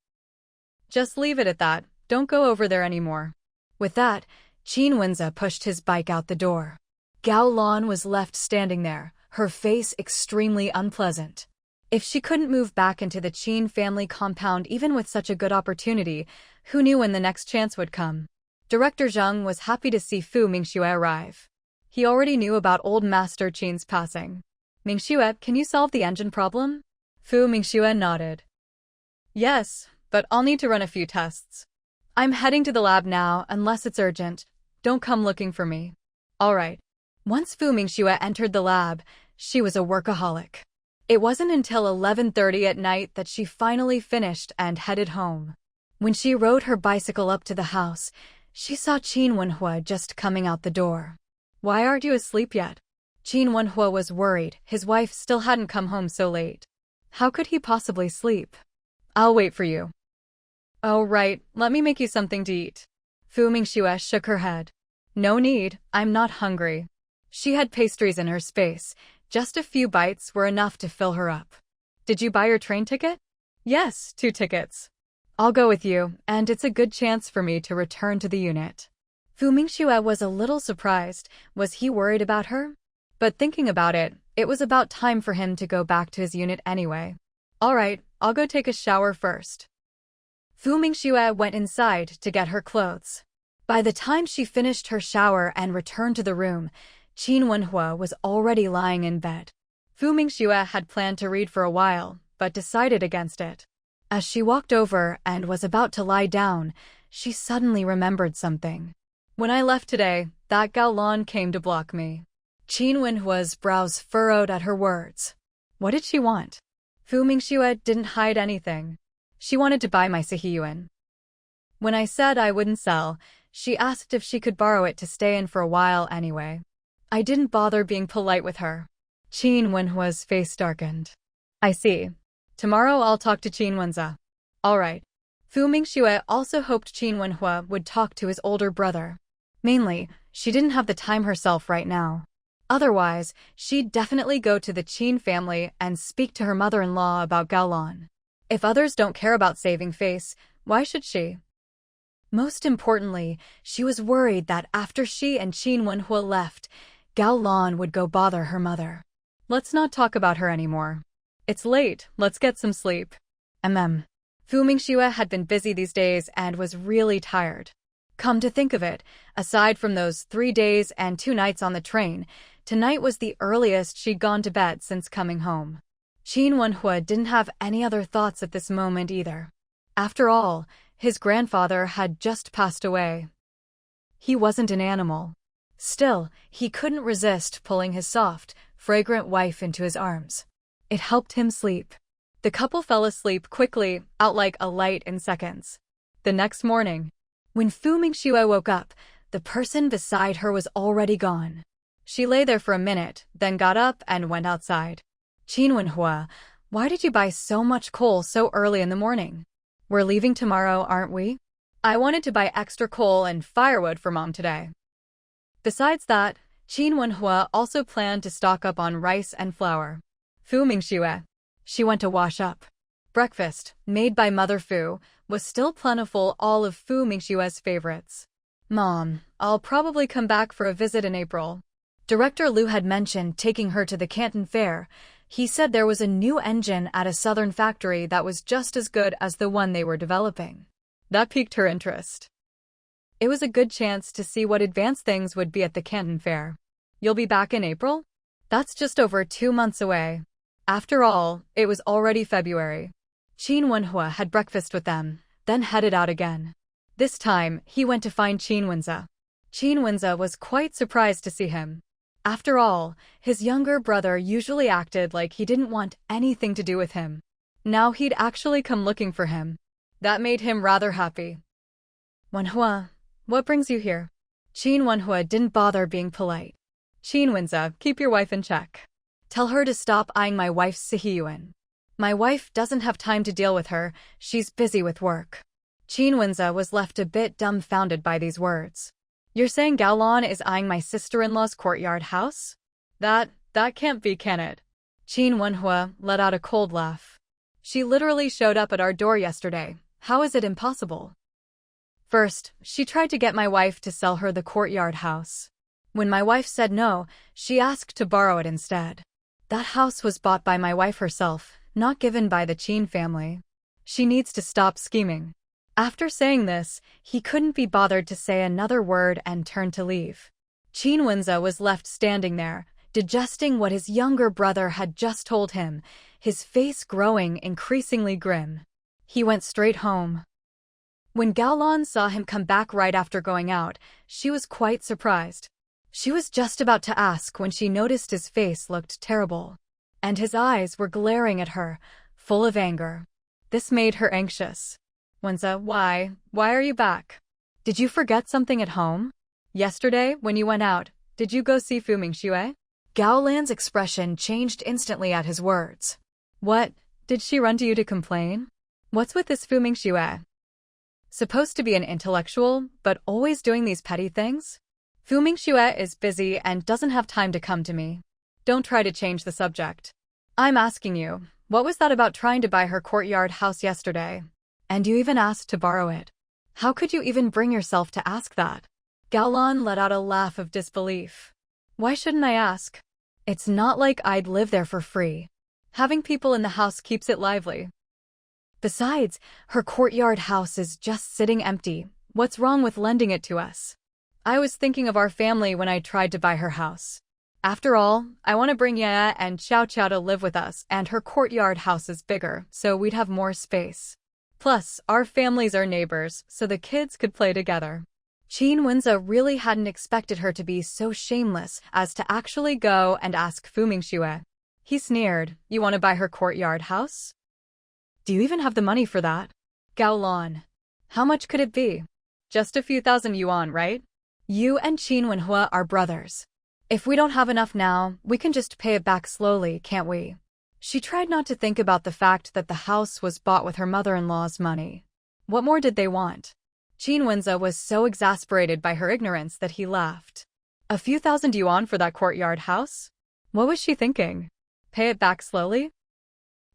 Just leave it at that. Don't go over there anymore. With that, Qin Wenze pushed his bike out the door. Gaolan was left standing there, her face extremely unpleasant. If she couldn't move back into the Qin family compound even with such a good opportunity, who knew when the next chance would come? Director Zheng was happy to see Fu Mingxue arrive. He already knew about old Master Qin's passing. "Mingxue, can you solve the engine problem?" Fu Mingxue nodded. "Yes, but I'll need to run a few tests. I'm heading to the lab now unless it's urgent. Don't come looking for me." "All right." Once Fu Mingxue entered the lab, she was a workaholic. It wasn't until 11:30 at night that she finally finished and headed home. When she rode her bicycle up to the house, she saw Qin Wenhua just coming out the door. "Why aren't you asleep yet?" Qin Wenhua was worried his wife still hadn't come home so late. How could he possibly sleep? "I'll wait for you." "Oh right, let me make you something to eat." Fu Mingxue shook her head. "No need, I'm not hungry." She had pastries in her space. Just a few bites were enough to fill her up. "Did you buy your train ticket?" "Yes, 2 tickets. I'll go with you, and it's a good chance for me to return to the unit." Fu Mingxue was a little surprised. Was he worried about her? But thinking about it, it was about time for him to go back to his unit anyway. "All right, I'll go take a shower first." Fu Mingxue went inside to get her clothes. By the time she finished her shower and returned to the room, Qin Wenhua was already lying in bed. Fu Mingxue had planned to read for a while, but decided against it. As she walked over and was about to lie down, she suddenly remembered something. "When I left today, that Gaolan came to block me." Qin Wenhua's brows furrowed at her words. What did she want? Fu Mingxue didn't hide anything. She wanted to buy my Sihiyuan. When I said I wouldn't sell, she asked if she could borrow it to stay in for a while anyway. I didn't bother being polite with her. Qin Wenhua's face darkened. "I see. Tomorrow I'll talk to Qin Wenze." "All right." Fu Mingxue also hoped Qin Wenhua would talk to his older brother. Mainly, she didn't have the time herself right now. Otherwise, she'd definitely go to the Qin family and speak to her mother-in-law about Gaolan. If others don't care about saving face, why should she? Most importantly, she was worried that after she and Qin Wenhua left, Gaolan would go bother her mother. Let's not talk about her anymore. It's late, let's get some sleep. Fu Mingxue had been busy these days and was really tired. Come to think of it, aside from those 3 days and 2 nights on the train, tonight was the earliest she'd gone to bed since coming home. Qin Wenhua didn't have any other thoughts at this moment either. After all, his grandfather had just passed away. He wasn't an animal. Still, he couldn't resist pulling his soft, fragrant wife into his arms. It helped him sleep. The couple fell asleep quickly, out like a light in seconds. The next morning, when Fu Mingxue woke up, the person beside her was already gone. She lay there for a minute, then got up and went outside. Qin Wenhua, why did you buy so much coal so early in the morning? We're leaving tomorrow, aren't we? I wanted to buy extra coal and firewood for Mom today. Besides that, Qin Wenhua also planned to stock up on rice and flour. Fu Mingxue. She went to wash up. Breakfast, made by Mother Fu, was still plentiful, all of Fu Mingxue's favorites. Mom, I'll probably come back for a visit in April. Director Liu had mentioned taking her to the Canton Fair. He said there was a new engine at a southern factory that was just as good as the one they were developing. That piqued her interest. It was a good chance to see what advanced things would be at the Canton Fair. You'll be back in April? That's just over 2 months away. After all, it was already February. Qin Wenhua had breakfast with them, then headed out again. This time, he went to find Qin Wenze. Qin Wenze was quite surprised to see him. After all, his younger brother usually acted like he didn't want anything to do with him. Now he'd actually come looking for him. That made him rather happy. Wenhua, what brings you here? Qin Wenhua didn't bother being polite. Qin Wenze, keep your wife in check. Tell her to stop eyeing my wife Sihiyuan. My wife doesn't have time to deal with her, she's busy with work. Qin Wenze was left a bit dumbfounded by these words. You're saying Gaolan is eyeing my sister-in-law's courtyard house? That can't be, can it? Qin Wenhua let out a cold laugh. She literally showed up at our door yesterday. How is it impossible? First, she tried to get my wife to sell her the courtyard house. When my wife said no, she asked to borrow it instead. That house was bought by my wife herself, not given by the Qin family. She needs to stop scheming. After saying this, he couldn't be bothered to say another word and turned to leave. Qin Wenze was left standing there, digesting what his younger brother had just told him, his face growing increasingly grim. He went straight home. When Gaolan saw him come back right after going out, she was quite surprised. She was just about to ask when she noticed his face looked terrible, and his eyes were glaring at her, full of anger. This made her anxious. Wenze, why are you back? Did you forget something at home? Yesterday, when you went out, did you go see Fu Mingxue? Gaolan's expression changed instantly at his words. What, did she run to you to complain? What's with this Fu Mingxue? Supposed to be an intellectual, but always doing these petty things? Fu Mingxue is busy and doesn't have time to come to me. Don't try to change the subject. I'm asking you, what was that about trying to buy her courtyard house yesterday? And you even asked to borrow it. How could you even bring yourself to ask that? Gaolan let out a laugh of disbelief. Why shouldn't I ask? It's not like I'd live there for free. Having people in the house keeps it lively. Besides, her courtyard house is just sitting empty. What's wrong with lending it to us? I was thinking of our family when I tried to buy her house. After all, I want to bring Yaya and Xiao Xiao to live with us, and her courtyard house is bigger, so we'd have more space. Plus, our families are neighbors, so the kids could play together. Qin Wenze really hadn't expected her to be so shameless as to actually go and ask Fu Mingxue. He sneered, you want to buy her courtyard house? Do you even have the money for that? Gaolan. How much could it be? Just a few thousand yuan, right? You and Qin Wenhua are brothers. If we don't have enough now, we can just pay it back slowly, can't we? She tried not to think about the fact that the house was bought with her mother-in-law's money. What more did they want? Qin Wenze was so exasperated by her ignorance that he laughed. A few thousand yuan for that courtyard house? What was she thinking? Pay it back slowly?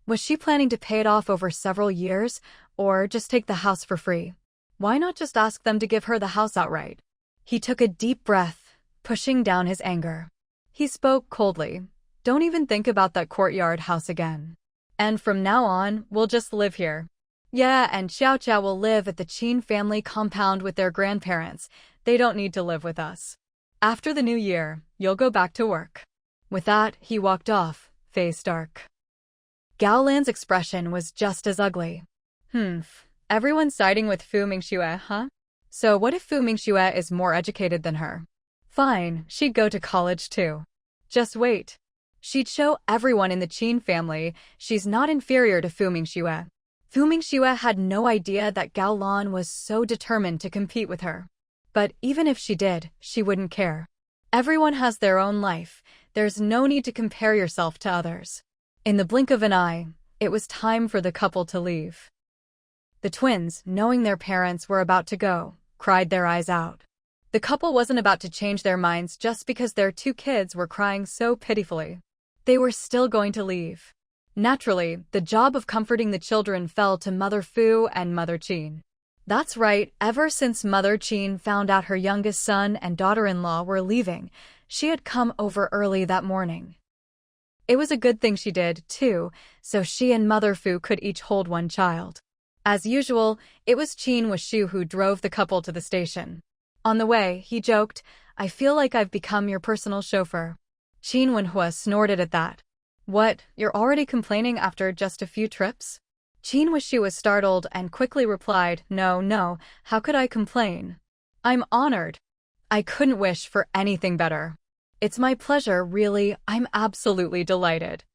Was she planning to pay it off over several years, or just take the house for free? Why not just ask them to give her the house outright? He took a deep breath, pushing down his anger. He spoke coldly. Don't even think about that courtyard house again. And from now on, we'll just live here. Yeah, and Xiao Xiao will live at the Qin family compound with their grandparents. They don't need to live with us. After the new year, you'll go back to work. With that, he walked off, face dark. Gaolan's expression was just as ugly. Everyone's siding with Fu Mingxue, huh? So what if Fu Mingxue is more educated than her? Fine, she'd go to college too. Just wait. She'd show everyone in the Qin family she's not inferior to Fu Mingxue. Fu Mingxue had no idea that Gao Lan was so determined to compete with her. But even if she did, she wouldn't care. Everyone has their own life. There's no need to compare yourself to others. In the blink of an eye, it was time for the couple to leave. The twins, knowing their parents were about to go, cried their eyes out. The couple wasn't about to change their minds just because their two kids were crying so pitifully. They were still going to leave. Naturally, the job of comforting the children fell to Mother Fu and Mother Qin. That's right, ever since Mother Qin found out her youngest son and daughter-in-law were leaving, she had come over early that morning. It was a good thing she did, too, so she and Mother Fu could each hold one child. As usual, it was Qin Wuxu who drove the couple to the station. On the way, he joked, "I feel like I've become your personal chauffeur." Qin Wenhua snorted at that. "What, you're already complaining after just a few trips?" Qin Wuxu was startled and quickly replied, No, how could I complain? I'm honored. I couldn't wish for anything better. It's my pleasure, really, I'm absolutely delighted.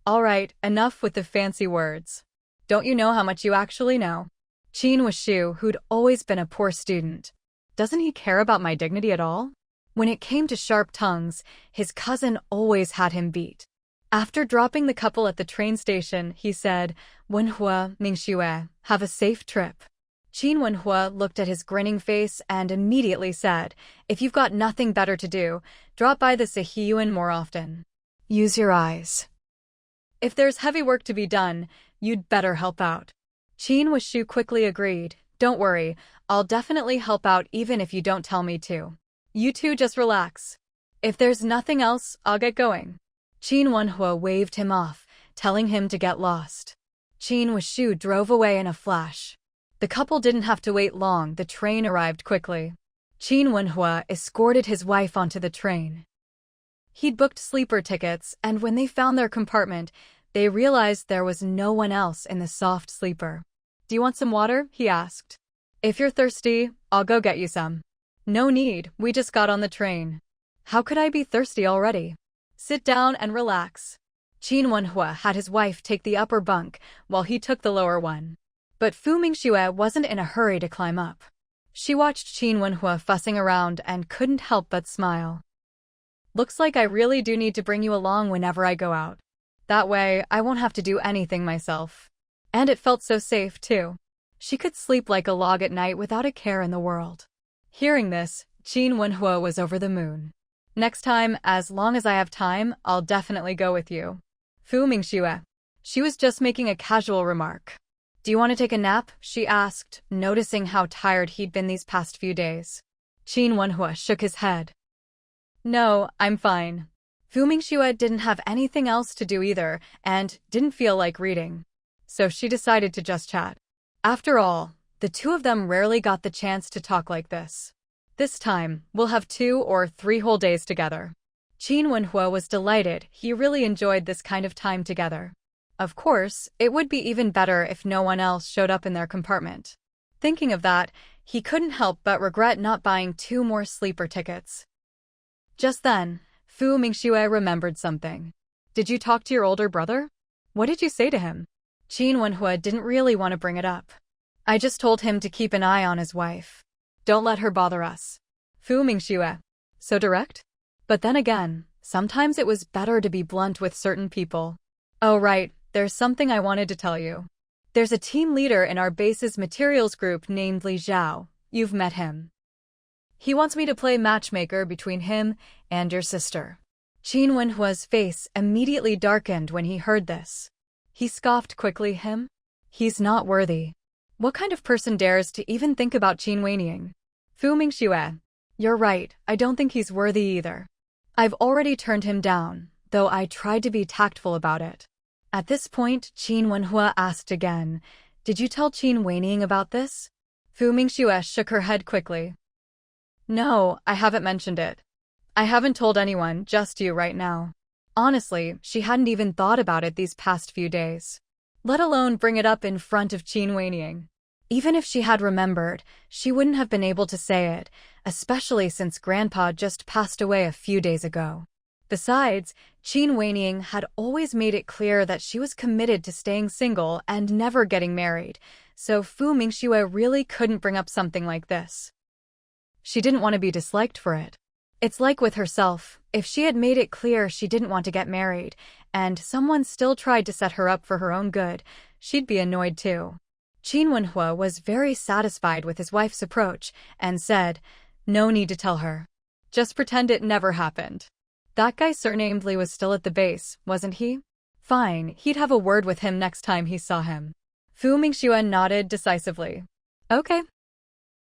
All right, enough with the fancy words. Don't you know how much you actually know? Qin Wuxu, who'd always been a poor student. Doesn't he care about my dignity at all? When it came to sharp tongues, his cousin always had him beat. After dropping the couple at the train station, he said, "Wenhua, Mingxue, have a safe trip." Qin Wenhua looked at his grinning face and immediately said, "If you've got nothing better to do, drop by the Sihiyuan more often. Use your eyes. If there's heavy work to be done, you'd better help out." Qin Wuxu quickly agreed, "Don't worry, I'll definitely help out even if you don't tell me to. You two just relax. If there's nothing else, I'll get going." Qin Wenhua waved him off, telling him to get lost. Qin Wuxu drove away in a flash. The couple didn't have to wait long, the train arrived quickly. Qin Wenhua escorted his wife onto the train. He'd booked sleeper tickets, and when they found their compartment, they realized there was no one else in the soft sleeper. "Do you want some water?" he asked. "If you're thirsty, I'll go get you some." "No need, we just got on the train." "How could I be thirsty already?" "Sit down and relax." Qin Wenhua had his wife take the upper bunk while he took the lower one. But Fu Mingxue wasn't in a hurry to climb up. She watched Qin Wenhua fussing around and couldn't help but smile. "Looks like I really do need to bring you along whenever I go out. That way, I won't have to do anything myself." And it felt so safe, too. She could sleep like a log at night without a care in the world. Hearing this, Qin Wenhua was over the moon. "Next time, as long as I have time, I'll definitely go with you." Fu Mingxue. She was just making a casual remark. "Do you want to take a nap?" she asked, noticing how tired he'd been these past few days. Qin Wenhua shook his head. "No, I'm fine." Fu Mingxue didn't have anything else to do either, and didn't feel like reading. So she decided to just chat. After all, the two of them rarely got the chance to talk like this. This time, we'll have 2 or 3 whole days together. Qin Wenhua was delighted. He really enjoyed this kind of time together. Of course, it would be even better if no one else showed up in their compartment. Thinking of that, he couldn't help but regret not buying 2 more sleeper tickets. Just then, Fu Mingxue remembered something. "Did you talk to your older brother? What did you say to him?" Qin Wenhua didn't really want to bring it up. "I just told him to keep an eye on his wife. Don't let her bother us." Fu Mingxue. So direct? But then again, sometimes it was better to be blunt with certain people. "Oh right, there's something I wanted to tell you. There's a team leader in our base's materials group named Li Zhao. You've met him. He wants me to play matchmaker between him and your sister." Qin Wenhua's face immediately darkened when he heard this. He scoffed quickly. "Him? He's not worthy. What kind of person dares to even think about Qin Weiniang?" Fu Mingxue. "You're right, I don't think he's worthy either. I've already turned him down, though I tried to be tactful about it." At this point, Qin Wenhua asked again, "Did you tell Qin Weiniang about this?" Fu Mingxue shook her head quickly. "No, I haven't mentioned it. I haven't told anyone, just you right now." Honestly, she hadn't even thought about it these past few days. Let alone bring it up in front of Qin Weiniang. Even if she had remembered, she wouldn't have been able to say it, especially since Grandpa just passed away a few days ago. Besides, Qin Weining had always made it clear that she was committed to staying single and never getting married, so Fu Mingxue really couldn't bring up something like this. She didn't want to be disliked for it. It's like with herself, if she had made it clear she didn't want to get married, and someone still tried to set her up for her own good, she'd be annoyed too. Qin Wenhua was very satisfied with his wife's approach and said, "No need to tell her. Just pretend it never happened." That guy surnamed Li was still at the base, wasn't he? Fine, he'd have a word with him next time he saw him. Fu Mingxue nodded decisively. Okay.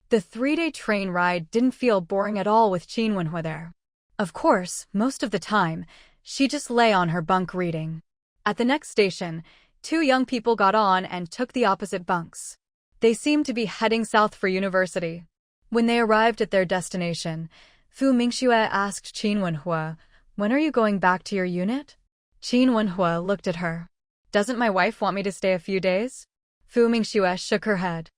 The 3-day train ride didn't feel boring at all with Qin Wenhua there. Of course, most of the time, she just lay on her bunk reading. At the next station, 2 young people got on and took the opposite bunks. They seemed to be heading south for university. When they arrived at their destination, Fu Mingxue asked Qin Wenhua, "When are you going back to your unit?" Qin Wenhua looked at her. "Doesn't my wife want me to stay a few days?" Fu Mingxue shook her head.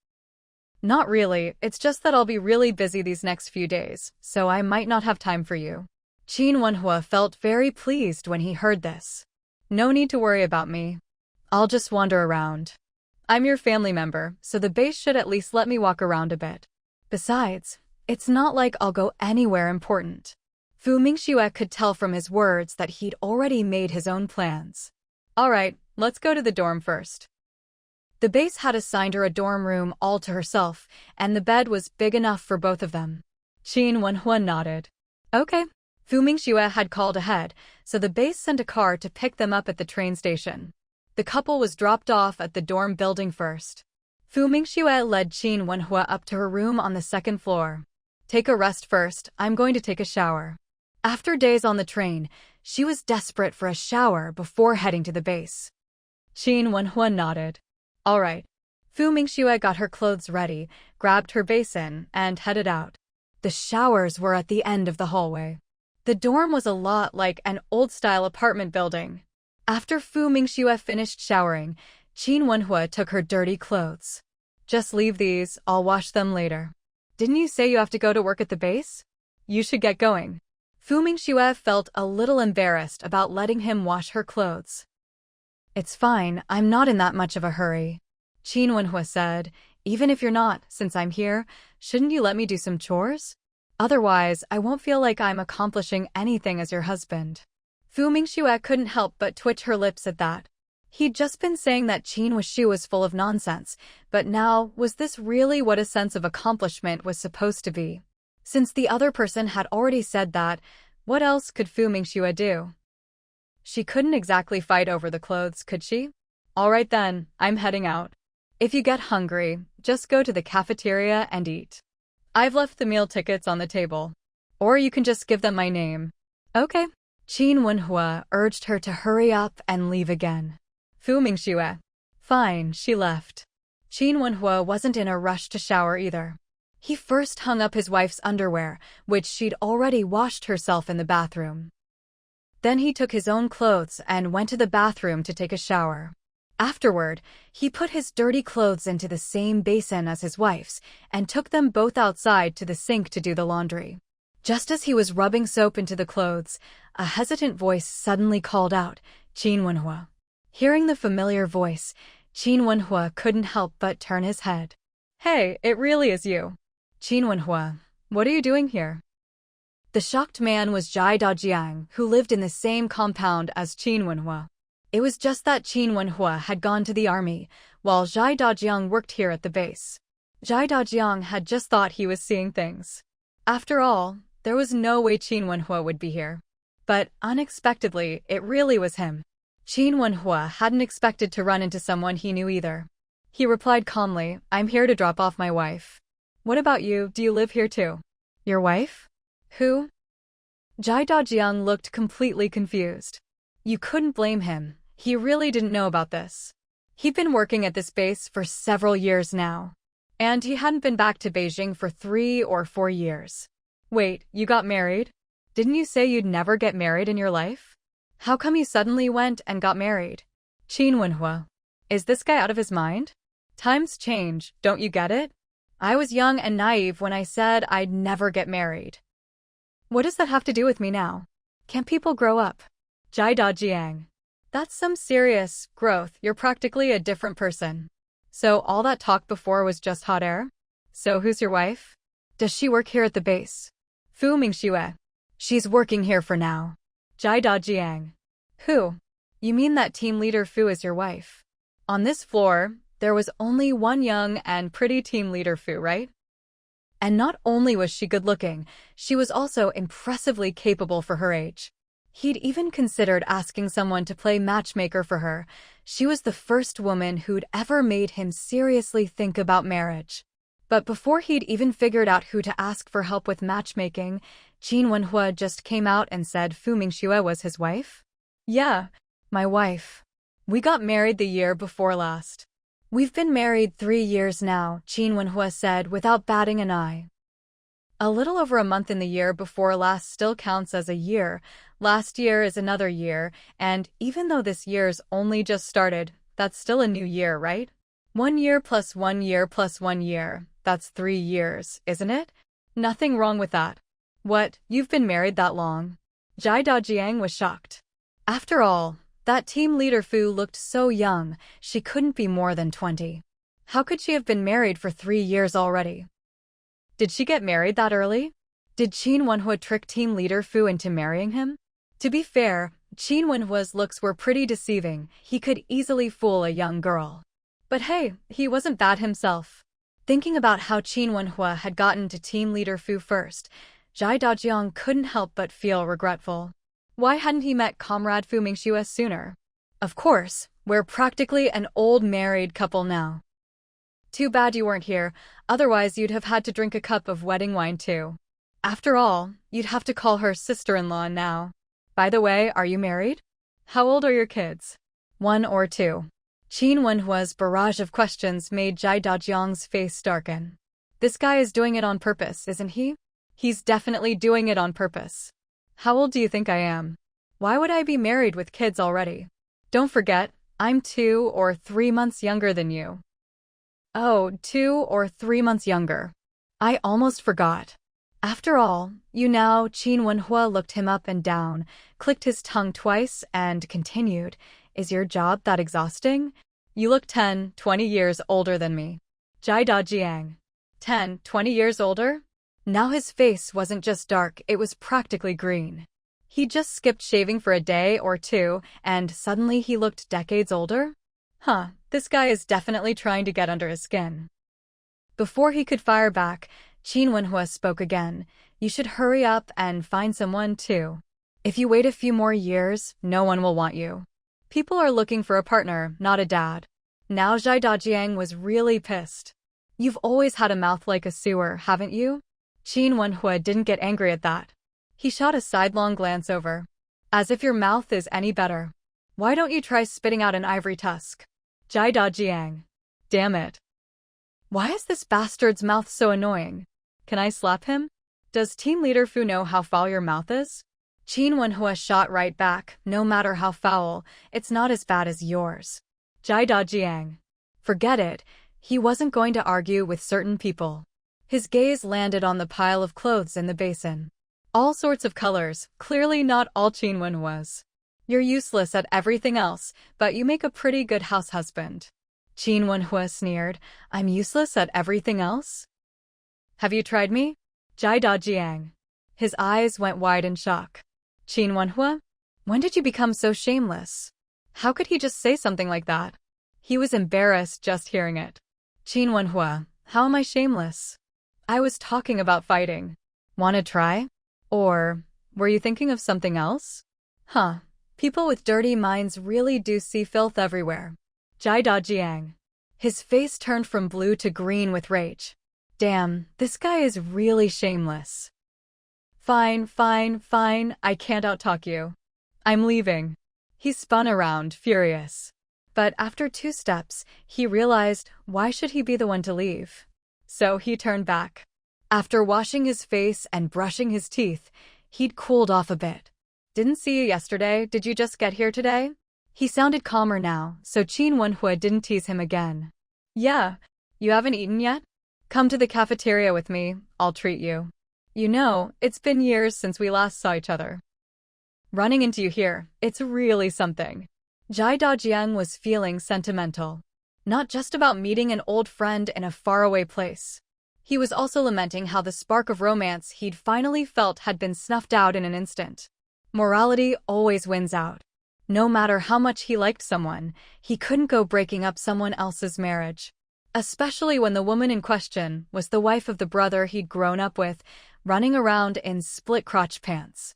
"Not really, it's just that I'll be really busy these next few days, so I might not have time for you." Qin Wenhua felt very pleased when he heard this. "No need to worry about me. I'll just wander around. I'm your family member, so the base should at least let me walk around a bit. Besides, it's not like I'll go anywhere important." Fu Mingxue could tell from his words that he'd already made his own plans. "All right, let's go to the dorm first." The base had assigned her a dorm room all to herself, and the bed was big enough for both of them. Qin Wenhua nodded. Okay. Fu Mingxue had called ahead, so the base sent a car to pick them up at the train station. The couple was dropped off at the dorm building first. Fu Mingxue led Qin Wenhua up to her room on the 2nd floor. "Take a rest first, I'm going to take a shower." After days on the train, she was desperate for a shower before heading to the base. Qin Wenhua nodded. All right. Fu Mingxue got her clothes ready, grabbed her basin, and headed out. The showers were at the end of the hallway. The dorm was a lot like an old-style apartment building. After Fu Mingxue finished showering, Qin Wenhua took her dirty clothes. "Just leave these, I'll wash them later." "Didn't you say you have to go to work at the base? You should get going." Fu Mingxue felt a little embarrassed about letting him wash her clothes. "It's fine, I'm not in that much of a hurry." Qin Wenhua said, "Even if you're not, since I'm here, shouldn't you let me do some chores? Otherwise, I won't feel like I'm accomplishing anything as your husband." Fu Mingxue couldn't help but twitch her lips at that. He'd just been saying that Qin Wenhua was full of nonsense, but now, was this really what a sense of accomplishment was supposed to be? Since the other person had already said that, what else could Fu Mingxue do? She couldn't exactly fight over the clothes, could she? "All right then, I'm heading out. If you get hungry, just go to the cafeteria and eat. I've left the meal tickets on the table. Or you can just give them my name." Okay. Qin Wenhua urged her to hurry up and leave again. Fu Mingxue. Fine, she left. Qin Wenhua wasn't in a rush to shower either. He first hung up his wife's underwear, which she'd already washed herself in the bathroom. Then he took his own clothes and went to the bathroom to take a shower. Afterward, he put his dirty clothes into the same basin as his wife's and took them both outside to the sink to do the laundry. Just as he was rubbing soap into the clothes, a hesitant voice suddenly called out, "Qin Wenhua." Hearing the familiar voice, Qin Wenhua couldn't help but turn his head. "Hey, it really is you." "Qin Wenhua, what are you doing here?" The shocked man was Zhai Dajiang, who lived in the same compound as Qin Wenhua. It was just that Qin Wenhua had gone to the army, while Zhai Dajiang worked here at the base. Zhai Dajiang had just thought he was seeing things. After all, there was no way Qin Wenhua would be here. But, unexpectedly, it really was him. Qin Wenhua hadn't expected to run into someone he knew either. He replied calmly, "I'm here to drop off my wife." "What about you, do you live here too?" "Your wife? Who?" Zhai Dajiang looked completely confused. You couldn't blame him, he really didn't know about this. He'd been working at this base for several years now. And he hadn't been back to Beijing for 3 or 4 years. "Wait, you got married? Didn't you say you'd never get married in your life? How come you suddenly went and got married?" Qin Wenhua. Is this guy out of his mind? Times change, don't you get it? I was young and naive when I said I'd never get married. What does that have to do with me now? Can't people grow up? Jai Dajiang. That's some serious growth. You're practically a different person. So all that talk before was just hot air? So who's your wife? Does she work here at the base? Fu Mingxue. She's working here for now. Jai Dajiang. Who? You mean that team leader Fu is your wife? On this floor, there was only one young and pretty team leader Fu, right? And not only was she good-looking, she was also impressively capable for her age. He'd even considered asking someone to play matchmaker for her. She was the first woman who'd ever made him seriously think about marriage. But before he'd even figured out who to ask for help with matchmaking, Qin Wenhua just came out and said Fu Mingxue was his wife? Yeah, my wife. We got married the year before last. We've been married 3 years now, Qin Wenhua said without batting an eye. A little over a month in the year before last still counts as a year. Last year is another year, and even though this year's only just started, that's still a new year, right? 1 year plus 1 year plus 1 year. That's 3 years, isn't it? Nothing wrong with that. What, you've been married that long? Jai Dajiang was shocked. After all, that team leader Fu looked so young, she couldn't be more than 20. How could she have been married for 3 years already? Did she get married that early? Did Qin Wenhua trick team leader Fu into marrying him? To be fair, Qin Wenhua's looks were pretty deceiving. He could easily fool a young girl. But hey, he wasn't bad himself. Thinking about how Qin Wenhua had gotten to team leader Fu first, Jai Dajiang couldn't help but feel regretful. Why hadn't he met comrade Fu Mingxue sooner? Of course, we're practically an old married couple now. Too bad you weren't here, otherwise you'd have had to drink a cup of wedding wine too. After all, you'd have to call her sister-in-law now. By the way, are you married? How old are your kids? 1 or 2? Qin Wenhua's barrage of questions made Jai Dajiang's face darken. This guy is doing it on purpose, isn't he? He's definitely doing it on purpose. How old do you think I am? Why would I be married with kids already? Don't forget, I'm 2 or 3 months younger than you. Oh, 2 or 3 months younger. I almost forgot. After all, you now, Qin Wenhua looked him up and down, clicked his tongue twice, and continued, is your job that exhausting? You look 10, 20 years older than me. Jai Dajiang. 10, 20 years older? Now his face wasn't just dark, it was practically green. He just skipped shaving for a day or 2, and suddenly he looked decades older? Huh, this guy is definitely trying to get under his skin. Before he could fire back, Qin Wenhua spoke again. You should hurry up and find someone too. If you wait a few more years, no one will want you. People are looking for a partner, not a dad. Now Jai Dajiang was really pissed. You've always had a mouth like a sewer, haven't you? Qin Wenhua didn't get angry at that. He shot a sidelong glance over. As if your mouth is any better. Why don't you try spitting out an ivory tusk? Jai Dajiang. Damn it. Why is this bastard's mouth so annoying? Can I slap him? Does team leader Fu know how foul your mouth is? Qin Wenhua shot right back. No matter how foul, it's not as bad as yours. Jai Dajiang. Forget it. He wasn't going to argue with certain people. His gaze landed on the pile of clothes in the basin. All sorts of colors, clearly not all Qin Wenhua's. You're useless at everything else, but you make a pretty good house husband. Qin Wenhua sneered. I'm useless at everything else? Have you tried me? Jai Dajiang. His eyes went wide in shock. Qin Wenhua? When did you become so shameless? How could he just say something like that? He was embarrassed just hearing it. Qin Wenhua, how am I shameless? I was talking about fighting. Wanna try? Or, were you thinking of something else? Huh, people with dirty minds really do see filth everywhere. Jai Dajiang. His face turned from blue to green with rage. Damn, this guy is really shameless. Fine, I can't outtalk you. I'm leaving. He spun around, furious. But after 2 steps, he realized, why should he be the one to leave? So he turned back. After washing his face and brushing his teeth, he'd cooled off a bit. Didn't see you yesterday, did you just get here today? He sounded calmer now, so Qin Wenhua didn't tease him again. Yeah, you haven't eaten yet? Come to the cafeteria with me, I'll treat you. You know, it's been years since we last saw each other. Running into you here, it's really something. Jai Dajiang was feeling sentimental. Not just about meeting an old friend in a faraway place. He was also lamenting how the spark of romance he'd finally felt had been snuffed out in an instant. Morality always wins out. No matter how much he liked someone, he couldn't go breaking up someone else's marriage. Especially when the woman in question was the wife of the brother he'd grown up with, running around in split-crotch pants.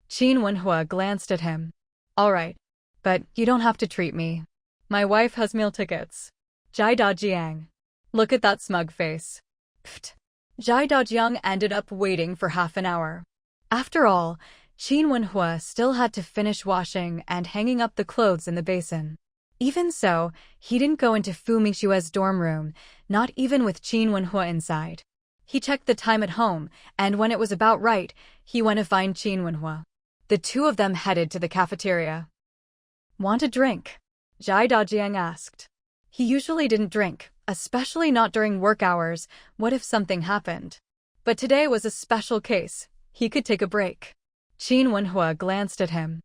Qin Wenhua glanced at him. All right, but you don't have to treat me. My wife has meal tickets. Jai Dajiang. Look at that smug face. Pfft. Jai Dajiang ended up waiting for half an hour. After all, Qin Wenhua still had to finish washing and hanging up the clothes in the basin. Even so, he didn't go into Fu Mingxue's dorm room, not even with Qin Wenhua inside. He checked the time at home, and when it was about right, he went to find Qin Wenhua. The two of them headed to the cafeteria. Want a drink? Jai Dajiang asked. He usually didn't drink, especially not during work hours. What if something happened? But today was a special case. He could take a break. Qin Wenhua glanced at him.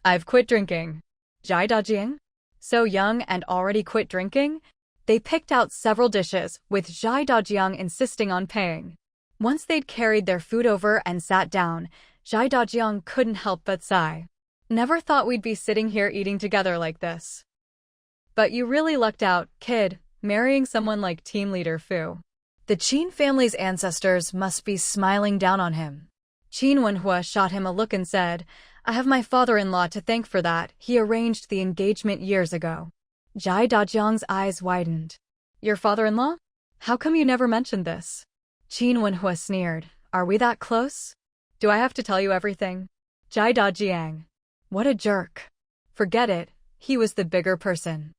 I've quit drinking. Jai Dajiang? So young and already quit drinking? They picked out several dishes, with Jai Dajiang insisting on paying. Once they'd carried their food over and sat down, Jai Dajiang couldn't help but sigh. Never thought we'd be sitting here eating together like this. But you really lucked out, kid, marrying someone like team leader Fu. The Qin family's ancestors must be smiling down on him. Qin Wenhua shot him a look and said, I have my father-in-law to thank for that. He arranged the engagement years ago. Jai Dajiang's eyes widened. Your father-in-law? How come you never mentioned this? Qin Wenhua sneered. Are we that close? Do I have to tell you everything? Jai Dajiang. What a jerk. Forget it. He was the bigger person.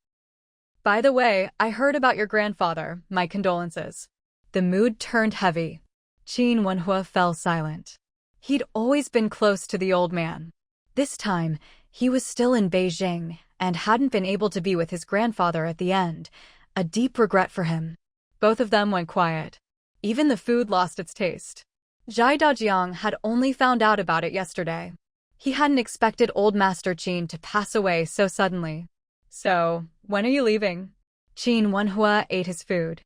By the way, I heard about your grandfather. My condolences. The mood turned heavy. Qin Wenhua fell silent. He'd always been close to the old man. This time, he was still in Beijing and hadn't been able to be with his grandfather at the end, a deep regret for him. Both of them went quiet. Even the food lost its taste. Jai Dajiang had only found out about it yesterday. He hadn't expected old Master Qin to pass away so suddenly. So, when are you leaving? Qin Wenhua ate his food.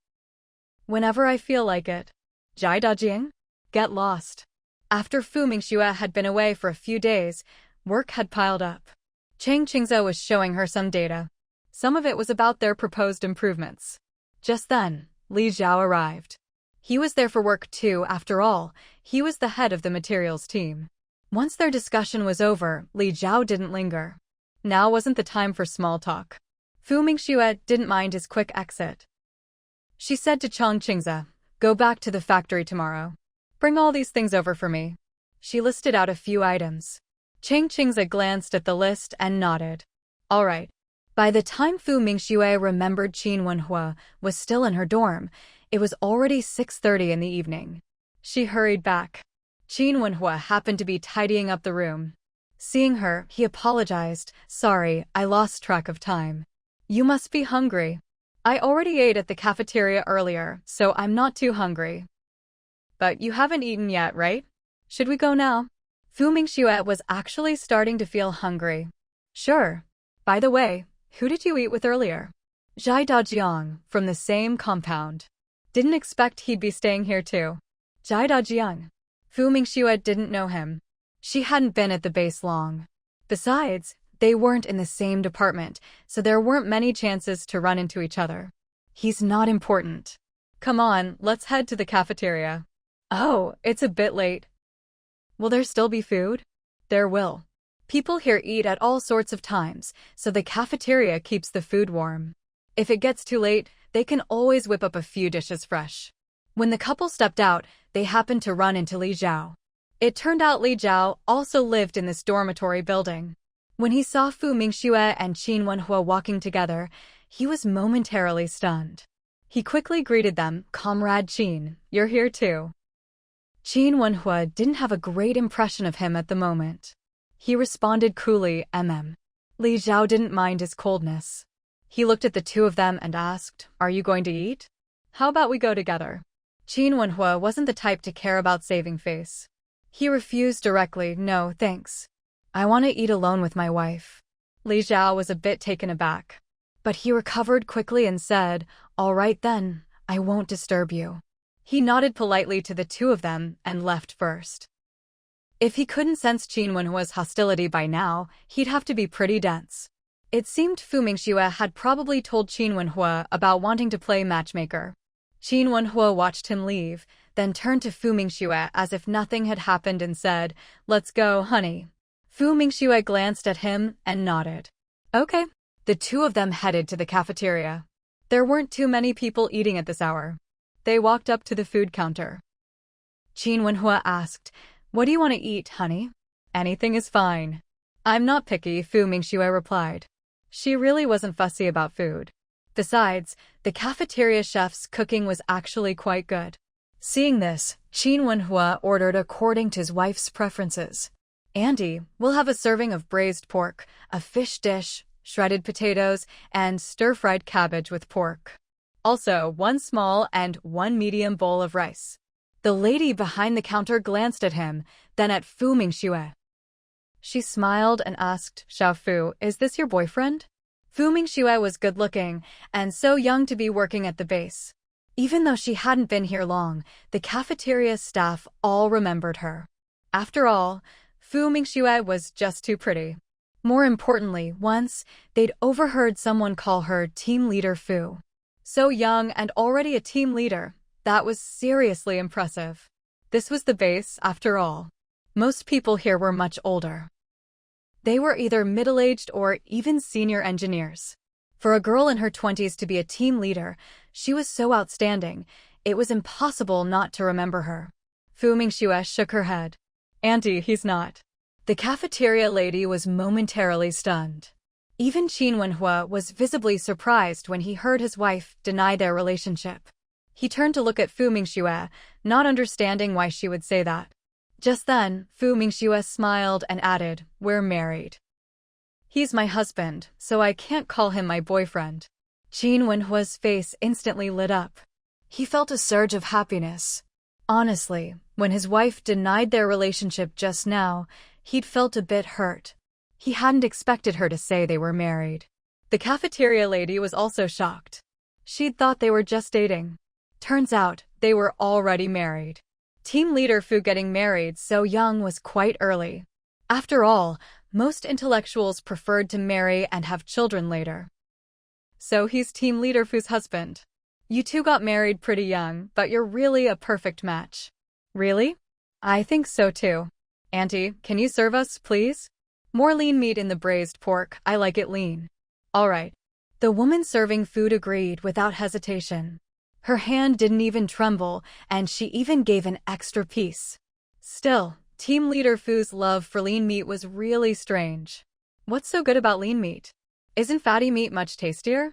Whenever I feel like it. Jai Dajiang? Get lost. After Fu Mingxue had been away for a few days, work had piled up. Chang Qingze was showing her some data. Some of it was about their proposed improvements. Just then, Li Zhao arrived. He was there for work too, after all. He was the head of the materials team. Once their discussion was over, Li Zhao didn't linger. Now wasn't the time for small talk. Fu Mingxue didn't mind his quick exit. She said to Chang Qingze, go back to the factory tomorrow. Bring all these things over for me. She listed out a few items. Chang Qingze glanced at the list and nodded. All right. By the time Fu Mingxue remembered Qin Wenhua was still in her dorm, it was already 6:30 in the evening. She hurried back. Qin Wenhua happened to be tidying up the room. Seeing her, he apologized. Sorry, I lost track of time. You must be hungry. I already ate at the cafeteria earlier, so I'm not too hungry. But you haven't eaten yet, right? Should we go now? Fu Mingxue was actually starting to feel hungry. Sure. By the way, who did you eat with earlier? Jai Dajiang, from the same compound. Didn't expect he'd be staying here too. Jai Dajiang. Fu Mingxue didn't know him. She hadn't been at the base long. Besides, they weren't in the same department, so there weren't many chances to run into each other. He's not important. Come on, let's head to the cafeteria. Oh, it's a bit late. Will there still be food? There will. People here eat at all sorts of times, so the cafeteria keeps the food warm. If it gets too late, they can always whip up a few dishes fresh. When the couple stepped out, they happened to run into Li Zhao. It turned out Li Zhao also lived in this dormitory building. When he saw Fu Mingxue and Qin Wenhua walking together, he was momentarily stunned. He quickly greeted them, Comrade Qin, you're here too. Qin Wenhua didn't have a great impression of him at the moment. He responded coolly, Li Zhao didn't mind his coldness. He looked at the two of them and asked, are you going to eat? How about we go together? Qin Wenhua wasn't the type to care about saving face. He refused directly, no, thanks. I want to eat alone with my wife. Li Zhao was a bit taken aback. But he recovered quickly and said, "All right then, I won't disturb you." He nodded politely to the two of them and left first. If he couldn't sense Qin Wenhua's hostility by now, he'd have to be pretty dense. It seemed Fu Mingxue had probably told Qin Wenhua about wanting to play matchmaker. Qin Wenhua watched him leave, then turned to Fu Mingxue as if nothing had happened and said, "Let's go, honey." Fu Mingxue glanced at him and nodded. Okay. The two of them headed to the cafeteria. There weren't too many people eating at this hour. They walked up to the food counter. Qin Wenhua asked, "What do you want to eat, honey?" "Anything is fine." "I'm not picky," Fu Mingxue replied. She really wasn't fussy about food. Besides, the cafeteria chef's cooking was actually quite good. Seeing this, Qin Wenhua ordered according to his wife's preferences. "Andy, we'll have a serving of braised pork, a fish dish, shredded potatoes, and stir-fried cabbage with pork. Also, one small and one medium bowl of rice." The lady behind the counter glanced at him, then at Fu Mingxue. She smiled and asked, "Xiao Fu, is this your boyfriend?" Fu Mingxue was good-looking and so young to be working at the base. Even though she hadn't been here long, the cafeteria staff all remembered her. After all, Fu Mingxue was just too pretty. More importantly, once, they'd overheard someone call her Team Leader Fu. So young and already a team leader, that was seriously impressive. This was the base, after all. Most people here were much older. They were either middle-aged or even senior engineers. For a girl in her 20s to be a team leader, she was so outstanding, it was impossible not to remember her. Fu Mingxue shook her head. "Auntie, he's not." The cafeteria lady was momentarily stunned. Even Qin Wenhua was visibly surprised when he heard his wife deny their relationship. He turned to look at Fu Mingxue, not understanding why she would say that. Just then, Fu Mingxue smiled and added, "We're married." "He's my husband, so I can't call him my boyfriend." Qin Wenhua's face instantly lit up. He felt a surge of happiness. Honestly, when his wife denied their relationship just now, he'd felt a bit hurt. He hadn't expected her to say they were married. The cafeteria lady was also shocked. She'd thought they were just dating. Turns out, they were already married. Team leader Fu getting married so young was quite early. After all, most intellectuals preferred to marry and have children later. So he's team leader Fu's husband. You two got married pretty young, but you're really a perfect match. Really? I think so too. Auntie, can you serve us, please? More lean meat in the braised pork, I like it lean. All right. The woman serving food agreed without hesitation. Her hand didn't even tremble, and she even gave an extra piece. Still, team leader Fu's love for lean meat was really strange. What's so good about lean meat? Isn't fatty meat much tastier?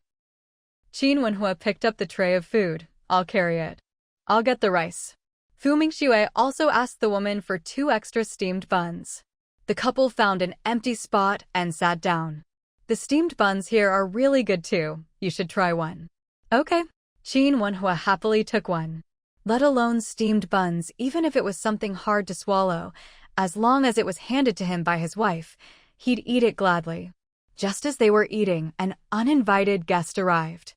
Qin Wenhua picked up the tray of food. I'll carry it. I'll get the rice. Fu Mingxue also asked the woman for 2 extra steamed buns. The couple found an empty spot and sat down. The steamed buns here are really good too. You should try one. Okay. Qin Wenhua happily took one. Let alone steamed buns, even if it was something hard to swallow, as long as it was handed to him by his wife, he'd eat it gladly. Just as they were eating, an uninvited guest arrived.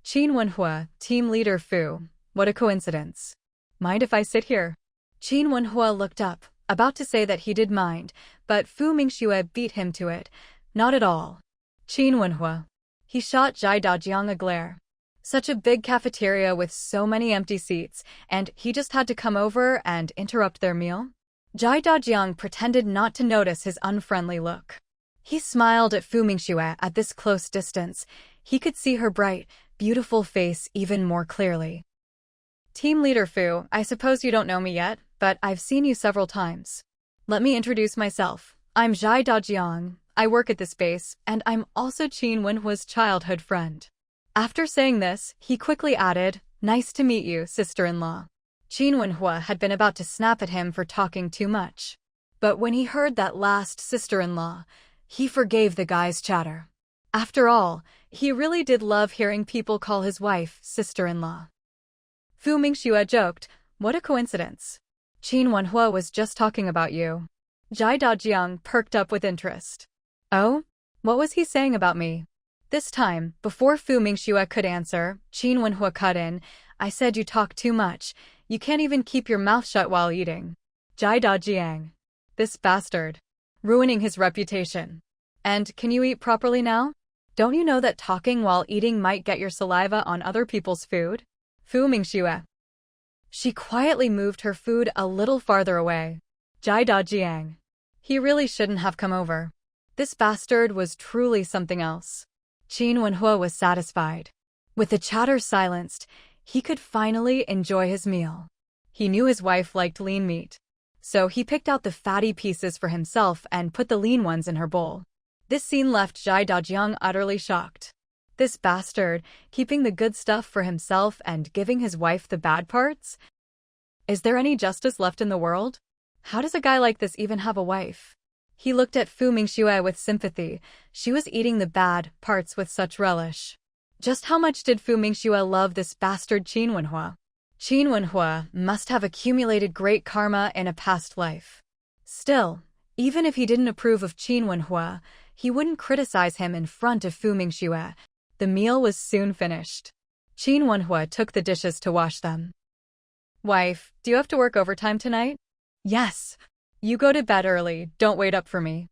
Qin Wenhua, team leader Fu. What a coincidence. Mind if I sit here? Qin Wenhua looked up, about to say that he did mind, but Fu Mingxue beat him to it. Not at all. Qin Wenhua. He shot Zhai Dajiang a glare. Such a big cafeteria with so many empty seats, and he just had to come over and interrupt their meal? Zhai Dajiang pretended not to notice his unfriendly look. He smiled at Fu Mingxue at this close distance. He could see her bright, beautiful face even more clearly. Team leader Fu, I suppose you don't know me yet, but I've seen you several times. Let me introduce myself. I'm Zhai Dajiang. I work at this base, and I'm also Qin Wenhua's childhood friend. After saying this, he quickly added, "Nice to meet you, sister-in-law." Qin Wenhua had been about to snap at him for talking too much. But when he heard that last sister-in-law, he forgave the guy's chatter. After all, he really did love hearing people call his wife sister-in-law. Fu Mingxue joked, "What a coincidence. Qin Wenhua was just talking about you." Jai Dajiang perked up with interest. Oh? What was he saying about me? This time, before Fu Mingxue could answer, Qin Wenhua cut in. I said you talk too much. You can't even keep your mouth shut while eating. Jai Dajiang. This bastard. Ruining his reputation. And can you eat properly now? Don't you know that talking while eating might get your saliva on other people's food? Fu Mingxue. She quietly moved her food a little farther away. Jai Dajiang. He really shouldn't have come over. This bastard was truly something else. Qin Wenhua was satisfied. With the chatter silenced, he could finally enjoy his meal. He knew his wife liked lean meat. So he picked out the fatty pieces for himself and put the lean ones in her bowl. This scene left Jai Dajiang utterly shocked. This bastard, keeping the good stuff for himself and giving his wife the bad parts? Is there any justice left in the world? How does a guy like this even have a wife? He looked at Fu Mingxue with sympathy. She was eating the bad parts with such relish. Just how much did Fu Mingxue love this bastard Qin Wenhua? Qin Wenhua must have accumulated great karma in a past life. Still, even if he didn't approve of Qin Wenhua, he wouldn't criticize him in front of Fu Mingxue. The meal was soon finished. Qin Wenhua took the dishes to wash them. Wife, do you have to work overtime tonight? Yes. You go to bed early, don't wait up for me.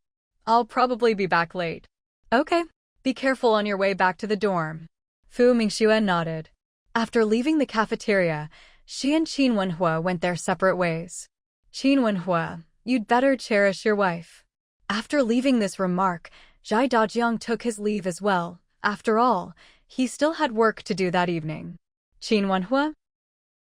I'll probably be back late. Okay. Be careful on your way back to the dorm. Fu Mingxue nodded. After leaving the cafeteria, she and Qin Wenhua went their separate ways. Qin Wenhua, you'd better cherish your wife. After leaving this remark, Jai Dajiang took his leave as well. After all, he still had work to do that evening. Qin Wenhua?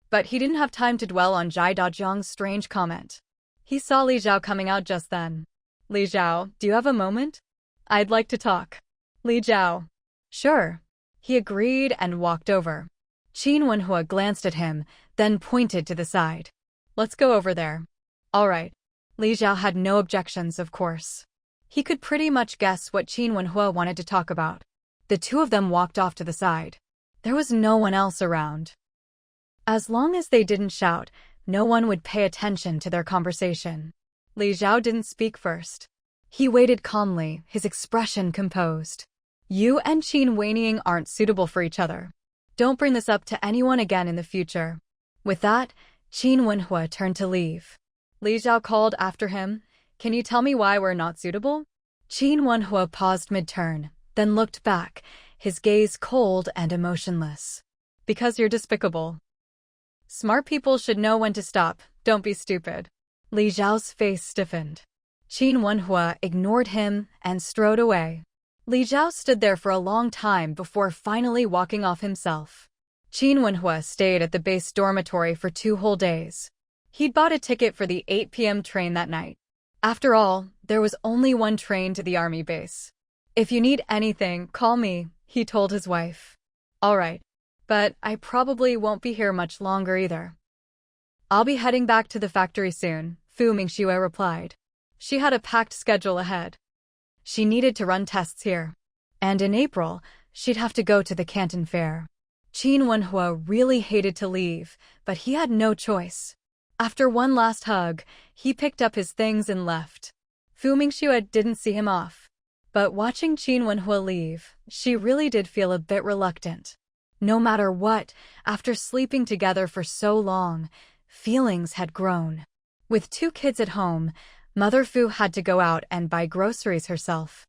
But he didn't have time to dwell on Jai Dajiang's strange comment. He saw Li Zhao coming out just then. Li Zhao, do you have a moment? I'd like to talk. Li Zhao. Sure. He agreed and walked over. Qin Wenhua glanced at him, then pointed to the side. Let's go over there. All right. Li Zhao had no objections, of course. He could pretty much guess what Qin Wenhua wanted to talk about. The two of them walked off to the side. There was no one else around. As long as they didn't shout, no one would pay attention to their conversation. Li Zhao didn't speak first. He waited calmly, his expression composed. You and Qin Weining aren't suitable for each other. Don't bring this up to anyone again in the future. With that, Qin Wenhua turned to leave. Li Zhao called after him, Can you tell me why we're not suitable? Qin Wenhua paused mid-turn, then looked back, his gaze cold and emotionless. Because you're despicable. Smart people should know when to stop, don't be stupid. Li Zhao's face stiffened. Qin Wenhua ignored him and strode away. Li Zhao stood there for a long time before finally walking off himself. Qin Wenhua stayed at the base dormitory for 2 whole days. He'd bought a ticket for the 8 p.m. train that night. After all, there was only one train to the army base. If you need anything, call me, he told his wife. All right. But I probably won't be here much longer either. I'll be heading back to the factory soon, Fu Mingxue replied. She had a packed schedule ahead. She needed to run tests here. And in April, she'd have to go to the Canton Fair. Qin Wenhua really hated to leave, but he had no choice. After one last hug, he picked up his things and left. Fu Mingxue didn't see him off. But watching Qin Wenhua leave, she really did feel a bit reluctant. No matter what, after sleeping together for so long, feelings had grown. With 2 kids at home, Mother Fu had to go out and buy groceries herself.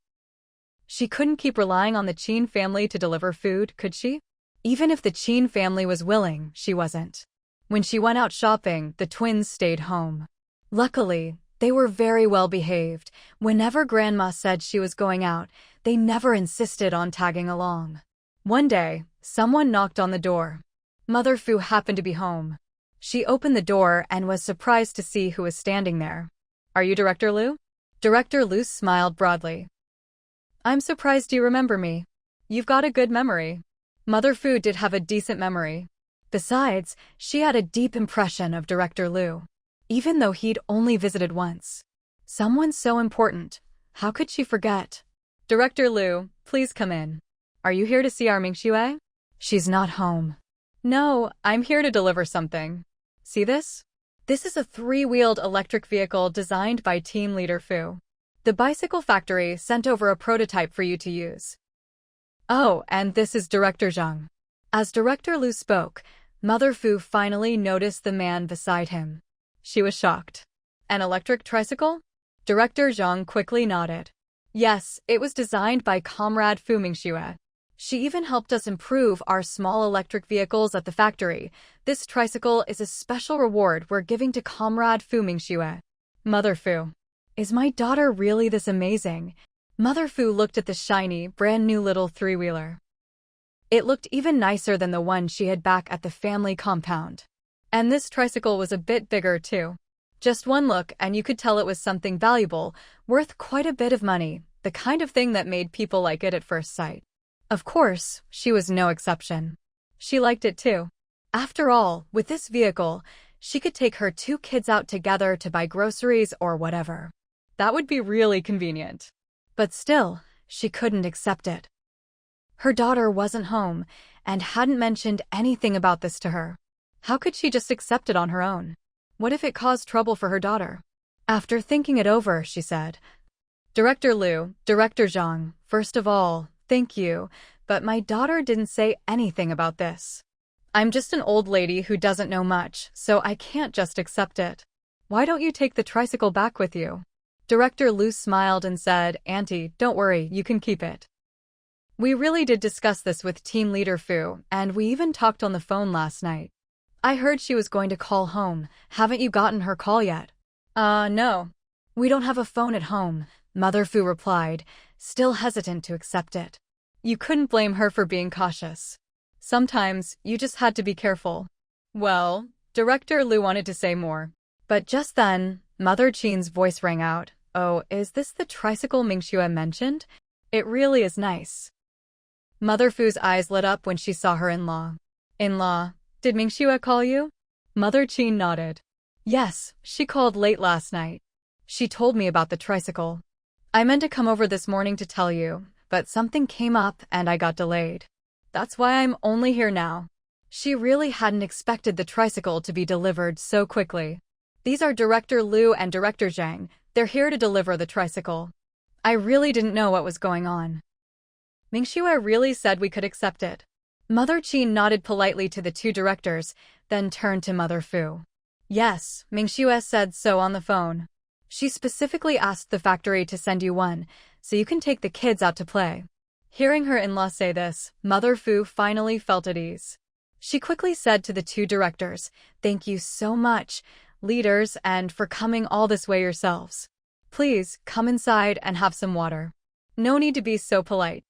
She couldn't keep relying on the Qin family to deliver food, could she? Even if the Qin family was willing, she wasn't. When she went out shopping, the twins stayed home. Luckily, they were very well behaved. Whenever Grandma said she was going out, they never insisted on tagging along. One day, someone knocked on the door. Mother Fu happened to be home. She opened the door and was surprised to see who was standing there. Are you Director Liu? Director Liu smiled broadly. I'm surprised you remember me. You've got a good memory. Mother Fu did have a decent memory. Besides, she had a deep impression of Director Liu, even though he'd only visited once. Someone so important, how could she forget? Director Liu, please come in. Are you here to see our Mingxue? She's not home. No, I'm here to deliver something. See this? This is a three-wheeled electric vehicle designed by team leader Fu. The bicycle factory sent over a prototype for you to use. Oh, and this is Director Zhang. As Director Lu spoke, Mother Fu finally noticed the man beside him. She was shocked. An electric tricycle? Director Zhang quickly nodded. Yes, it was designed by Comrade Fu Mingxue. She even helped us improve our small electric vehicles at the factory. This tricycle is a special reward we're giving to Comrade Fu Mingxue. Mother Fu. Is my daughter really this amazing? Mother Fu looked at the shiny, brand-new little three-wheeler. It looked even nicer than the one she had back at the family compound. And this tricycle was a bit bigger, too. Just one look and you could tell it was something valuable, worth quite a bit of money, the kind of thing that made people like it at first sight. Of course, she was no exception. She liked it too. After all, with this vehicle, she could take her two kids out together to buy groceries or whatever. That would be really convenient. But still, she couldn't accept it. Her daughter wasn't home and hadn't mentioned anything about this to her. How could she just accept it on her own? What if it caused trouble for her daughter? After thinking it over, she said, Director Lu, Director Zhang, first of all, thank you, but my daughter didn't say anything about this. I'm just an old lady who doesn't know much, so I can't just accept it. Why don't you take the tricycle back with you? Director Lu smiled and said, Auntie, don't worry, you can keep it. We really did discuss this with team leader Fu, and we even talked on the phone last night. I heard she was going to call home. Haven't you gotten her call yet? No. We don't have a phone at home, Mother Fu replied, still hesitant to accept it. You couldn't blame her for being cautious. Sometimes, you just had to be careful. Well, Director Lu wanted to say more. But just then, Mother Qin's voice rang out. Oh, is this the tricycle Mingxue mentioned? It really is nice. Mother Fu's eyes lit up when she saw her in-law. In-law, did Mingxue call you? Mother Qin nodded. Yes, she called late last night. She told me about the tricycle. I meant to come over this morning to tell you, but something came up and I got delayed. That's why I'm only here now. She really hadn't expected the tricycle to be delivered so quickly. These are Director Lu and Director Zhang. They're here to deliver the tricycle. I really didn't know what was going on. Mingxue really said we could accept it. Mother Qin nodded politely to the two directors, then turned to Mother Fu. Yes, Mingxue said so on the phone. She specifically asked the factory to send you one, so you can take the kids out to play. Hearing her in-law say this, Mother Fu finally felt at ease. She quickly said to the two directors, Thank you so much, leaders, and for coming all this way yourselves. Please, come inside and have some water. No need to be so polite.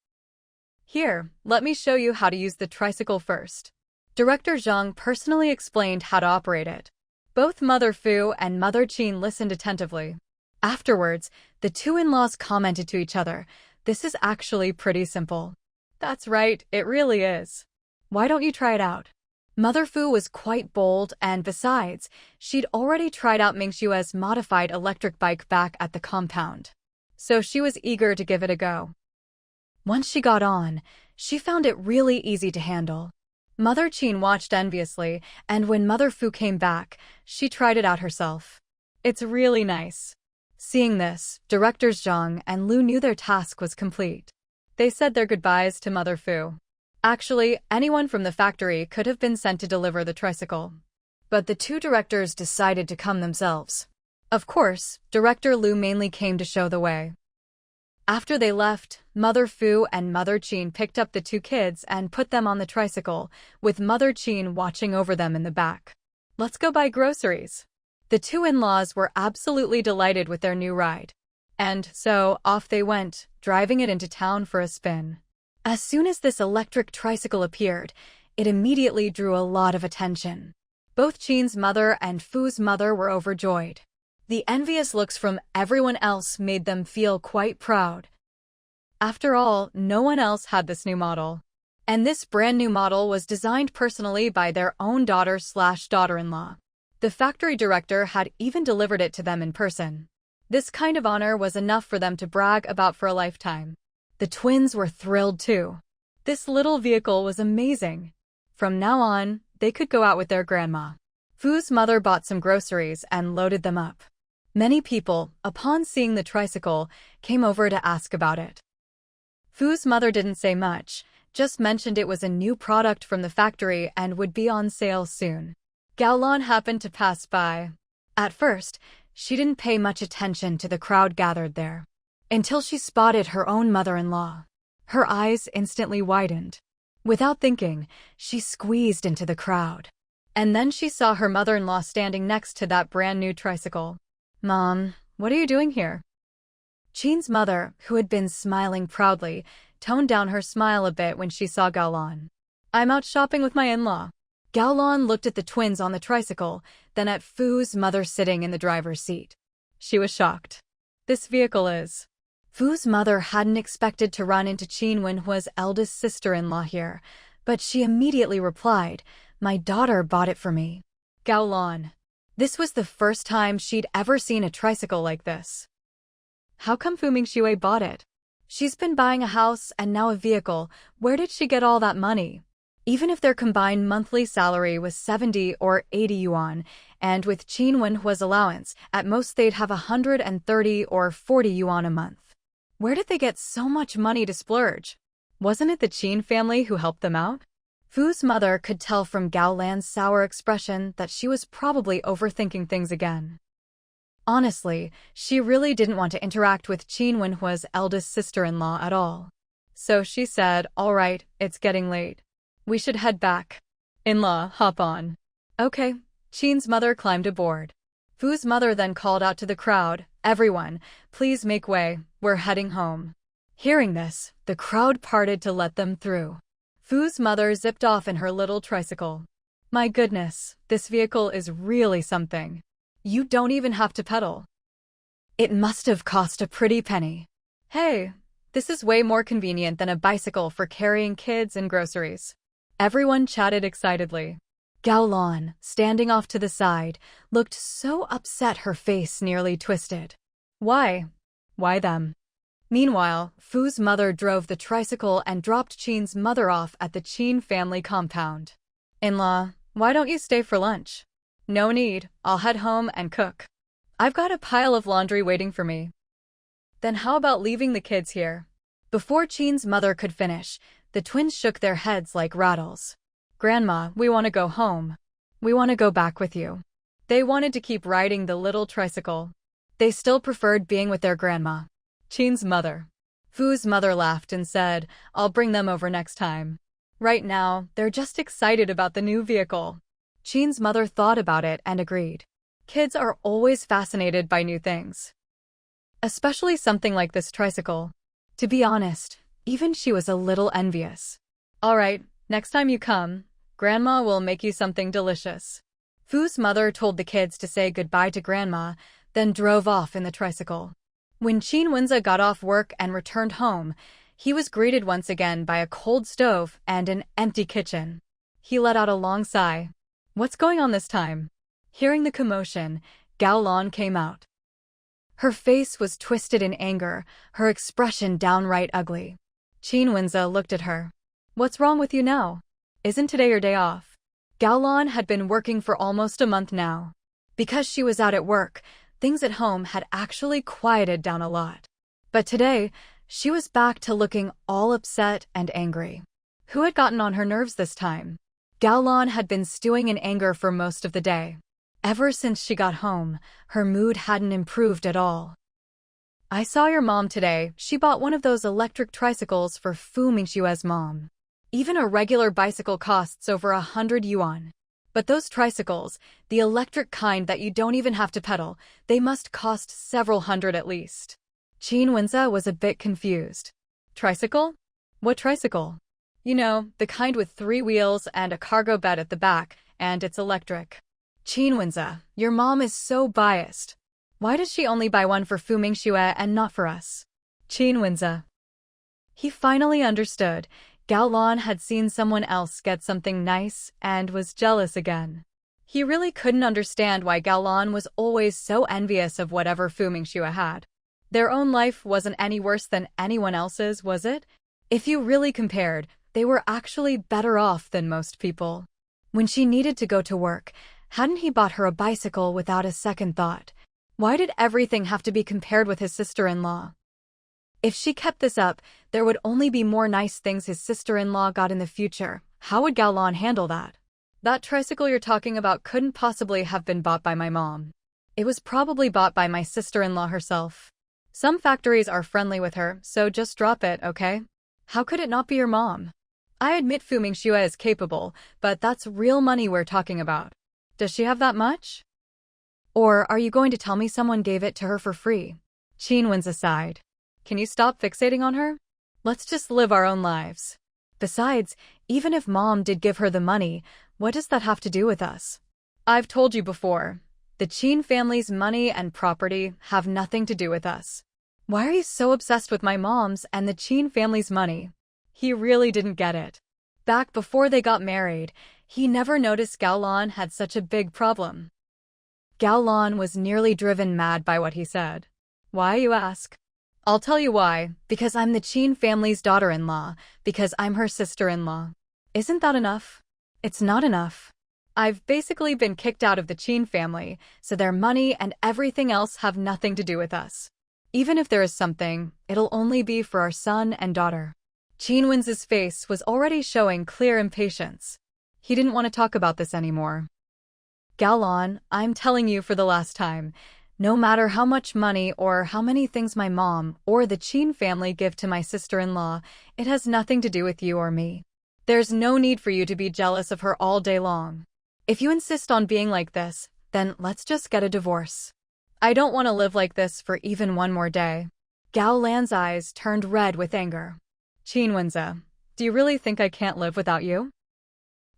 Here, let me show you how to use the tricycle first. Director Zhang personally explained how to operate it. Both Mother Fu and Mother Qin listened attentively. Afterwards, the two in-laws commented to each other, This is actually pretty simple. That's right, it really is. Why don't you try it out? Mother Fu was quite bold and besides, she'd already tried out Mingxue's modified electric bike back at the compound. So she was eager to give it a go. Once she got on, she found it really easy to handle. Mother Qin watched enviously, and when Mother Fu came back, she tried it out herself. It's really nice. Seeing this, Directors Zhang and Lu knew their task was complete. They said their goodbyes to Mother Fu. Actually, anyone from the factory could have been sent to deliver the tricycle. But the two directors decided to come themselves. Of course, Director Lu mainly came to show the way. After they left, Mother Fu and Mother Qin picked up the two kids and put them on the tricycle, with Mother Qin watching over them in the back. Let's go buy groceries. The two in-laws were absolutely delighted with their new ride. And so, off they went, driving it into town for a spin. As soon as this electric tricycle appeared, it immediately drew a lot of attention. Both Qin's mother and Fu's mother were overjoyed. The envious looks from everyone else made them feel quite proud. After all, no one else had this new model. And this brand new model was designed personally by their own daughter/daughter-in-law. The factory director had even delivered it to them in person. This kind of honor was enough for them to brag about for a lifetime. The twins were thrilled too. This little vehicle was amazing. From now on, they could go out with their grandma. Fu's mother bought some groceries and loaded them up. Many people, upon seeing the tricycle, came over to ask about it. Fu's mother didn't say much, just mentioned it was a new product from the factory and would be on sale soon. Gaolan happened to pass by. At first, she didn't pay much attention to the crowd gathered there, until she spotted her own mother-in-law. Her eyes instantly widened. Without thinking, she squeezed into the crowd. And then she saw her mother-in-law standing next to that brand-new tricycle. "Mom, what are you doing here?" Qin's mother, who had been smiling proudly, toned down her smile a bit when she saw Gaolan. "I'm out shopping with my in-law." Gaolan looked at the twins on the tricycle, then at Fu's mother sitting in the driver's seat. She was shocked. "This vehicle is..." Fu's mother hadn't expected to run into Qin Wenhua's eldest sister-in-law here, but she immediately replied, "My daughter bought it for me." Gaolan. This was the first time she'd ever seen a tricycle like this. How come Fu Mingxue bought it? She's been buying a house and now a vehicle. Where did she get all that money? Even if their combined monthly salary was 70 or 80 yuan, and with Qin Wenhua's allowance, at most they'd have 130 or 40 yuan a month. Where did they get so much money to splurge? Wasn't it the Qin family who helped them out? Fu's mother could tell from Gaolan's sour expression that she was probably overthinking things again. Honestly, she really didn't want to interact with Qin Wenhua's eldest sister-in-law at all. So she said, "All right, it's getting late. We should head back." "In-law, hop on." Okay. Qin's mother climbed aboard. Fu's mother then called out to the crowd, "Everyone, please make way, we're heading home." Hearing this, the crowd parted to let them through. Fu's mother zipped off in her little tricycle. My goodness, this vehicle is really something. You don't even have to pedal. It must have cost a pretty penny. Hey, this is way more convenient than a bicycle for carrying kids and groceries. Everyone chatted excitedly. Gaolan, standing off to the side, looked so upset her face nearly twisted. Why? Why them? Meanwhile, Fu's mother drove the tricycle and dropped Qin's mother off at the Qin family compound. "In-law, why don't you stay for lunch?" "No need, I'll head home and cook. I've got a pile of laundry waiting for me." "Then how about leaving the kids here?" Before Qin's mother could finish, the twins shook their heads like rattles. "Grandma, we want to go home. We want to go back with you." They wanted to keep riding the little tricycle. They still preferred being with their grandma. Qin's mother. Fu's mother laughed and said, "I'll bring them over next time. Right now, they're just excited about the new vehicle." Qin's mother thought about it and agreed. Kids are always fascinated by new things. Especially something like this tricycle. To be honest, even she was a little envious. "All right, next time you come, Grandma will make you something delicious." Fu's mother told the kids to say goodbye to Grandma, then drove off in the tricycle. When Qin Wenza got off work and returned home, he was greeted once again by a cold stove and an empty kitchen. He let out a long sigh. What's going on this time? Hearing the commotion, Gaolan came out. Her face was twisted in anger, her expression downright ugly. Qin Wenza looked at her. "What's wrong with you now? Isn't today your day off?" Gaolan had been working for almost a month now. Because she was out at work, things at home had actually quieted down a lot. But today, she was back to looking all upset and angry. Who had gotten on her nerves this time? Gaolan had been stewing in anger for most of the day. Ever since she got home, her mood hadn't improved at all. "I saw your mom today. She bought one of those electric tricycles for Fu Mingxue's mom. Even a regular bicycle costs over 100 yuan. But those tricycles, the electric kind that you don't even have to pedal, they must cost several hundred at least." Qin Wenza was a bit confused. "Tricycle? What tricycle?" "You know, the kind with 3 wheels and a cargo bed at the back, and it's electric." "Qin Wenza, your mom is so biased. Why does she only buy one for Fu Mingxue and not for us?" Qin Wenza. He finally understood. Gaolan had seen someone else get something nice and was jealous again. He really couldn't understand why Gaolan was always so envious of whatever Fu Mingxue had. Their own life wasn't any worse than anyone else's, was it? If you really compared, they were actually better off than most people. When she needed to go to work, Hadn't he bought her a bicycle without a second thought? Why did everything have to be compared with his sister-in-law? If she kept this up, there would only be more nice things his sister-in-law got in the future. How would Galan handle that? That tricycle you're talking about couldn't possibly have been bought by my mom. It was probably bought by my sister-in-law herself. Some factories are friendly with her, so just drop it, okay? How could it not be your mom? I admit Fu Mingxue is capable, but that's real money we're talking about. Does she have that much? Or are you going to tell me someone gave it to her for free? Qin Wen's aside. Can you stop fixating on her? Let's just live our own lives. Besides, even if mom did give her the money, what does that have to do with us? I've told you before, the Qin family's money and property have nothing to do with us. Why are you so obsessed with my mom's and the Qin family's money? He really didn't get it. Back before they got married, he never noticed Galan had such a big problem. Galan was nearly driven mad by what he said. Why, you ask? I'll tell you why, because I'm the Qin family's daughter-in-law, because I'm her sister-in-law. Isn't that enough? It's not enough. I've basically been kicked out of the Qin family, so their money and everything else have nothing to do with us. Even if there is something, it'll only be for our son and daughter. Qin Wen's face was already showing clear impatience. He didn't want to talk about this anymore. Galan, I'm telling you for the last time, no matter how much money or how many things my mom or the Qin family give to my sister-in-law, it has nothing to do with you or me. There's no need for you to be jealous of her all day long. If you insist on being like this, then let's just get a divorce. I don't want to live like this for even one more day. Gao Lan's eyes turned red with anger. Qin Wenza, do you really think I can't live without you?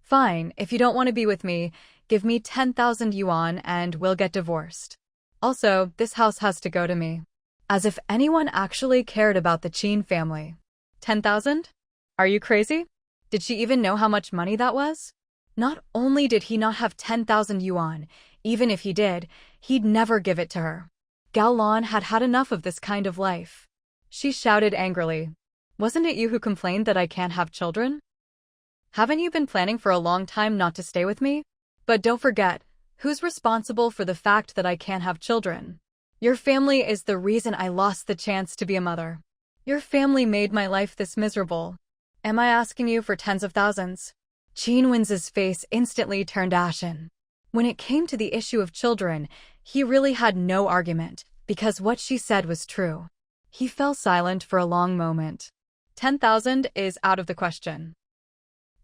Fine, if you don't want to be with me, give me 10,000 yuan and we'll get divorced. Also, this house has to go to me. As if anyone actually cared about the Qin family. 10,000? Are you crazy? Did she even know how much money that was? Not only did he not have 10,000 yuan, even if he did, he'd never give it to her. Gao Lan had had enough of this kind of life. She shouted angrily. Wasn't it you who complained that I can't have children? Haven't you been planning for a long time not to stay with me? But don't forget, who's responsible for the fact that I can't have children? Your family is the reason I lost the chance to be a mother. Your family made my life this miserable. Am I asking you for tens of thousands? Qin Wen's face instantly turned ashen. When it came to the issue of children, he really had no argument, because what she said was true. He fell silent for a long moment. 10,000 is out of the question.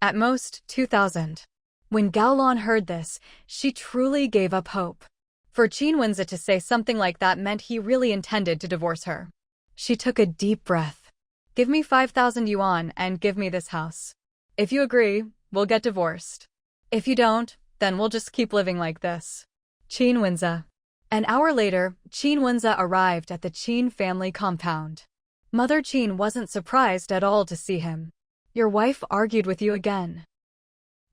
At most, 2,000. When Gao Lan heard this, she truly gave up hope. For Qin Wenza to say something like that meant he really intended to divorce her. She took a deep breath. Give me 5,000 yuan and give me this house. If you agree, we'll get divorced. If you don't, then we'll just keep living like this. Qin Wenza. An hour later, Qin Wenza arrived at the Qin family compound. Mother Qin wasn't surprised at all to see him. Your wife argued with you again.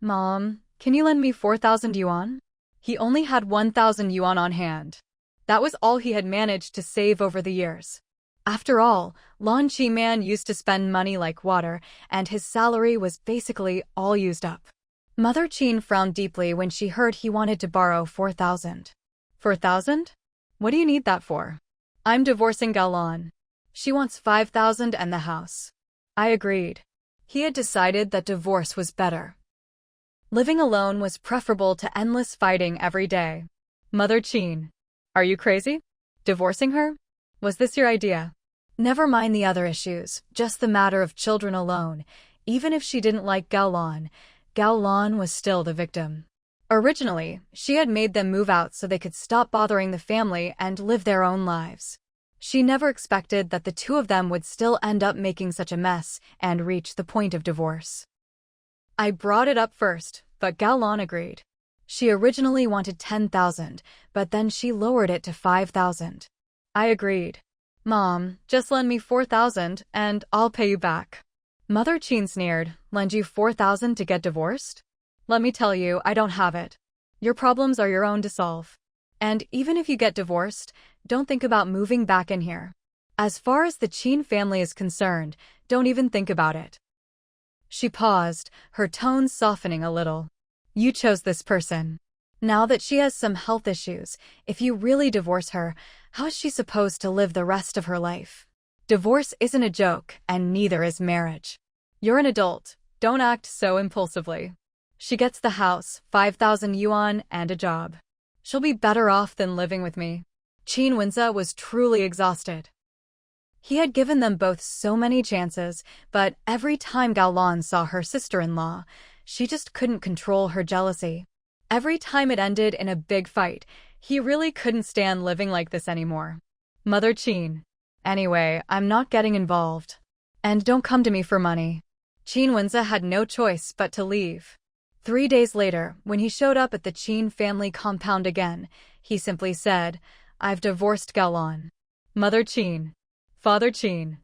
Mom, can you lend me 4,000 yuan? He only had 1,000 yuan on hand. That was all he had managed to save over the years. After all, Lan Qiman used to spend money like water, and his salary was basically all used up. Mother Qin frowned deeply when she heard he wanted to borrow 4,000. 4,000? What do you need that for? I'm divorcing Galan. She wants 5,000 and the house. I agreed. He had decided that divorce was better. Living alone was preferable to endless fighting every day. Mother Qin. Are you crazy? Divorcing her? Was this your idea? Never mind the other issues, just the matter of children alone. Even if she didn't like Gao Lan was still the victim. Originally, she had made them move out so they could stop bothering the family and live their own lives. She never expected that the two of them would still end up making such a mess and reach the point of divorce. I brought it up first, but Gao Lan agreed. She originally wanted 10,000, but then she lowered it to 5,000. I agreed. Mom, just lend me 4,000 and I'll pay you back. Mother Qin sneered. Lend you 4,000 to get divorced? Let me tell you, I don't have it. Your problems are your own to solve. And even if you get divorced, don't think about moving back in here. As far as the Qin family is concerned, don't even think about it. She paused, her tone softening a little. You chose this person. Now that she has some health issues, if you really divorce her, how is she supposed to live the rest of her life? Divorce isn't a joke, and neither is marriage. You're an adult. Don't act so impulsively. She gets the house, 5,000 yuan, and a job. She'll be better off than living with me. Qin Wenze was truly exhausted. He had given them both so many chances, but every time Gaolan saw her sister-in-law, she just couldn't control her jealousy. Every time it ended in a big fight, he really couldn't stand living like this anymore. Mother Qin. Anyway, I'm not getting involved. And don't come to me for money. Qin Wenze had no choice but to leave. 3 days later, when he showed up at the Qin family compound again, he simply said, "I've divorced Gaolan." Mother Qin. Father Qin.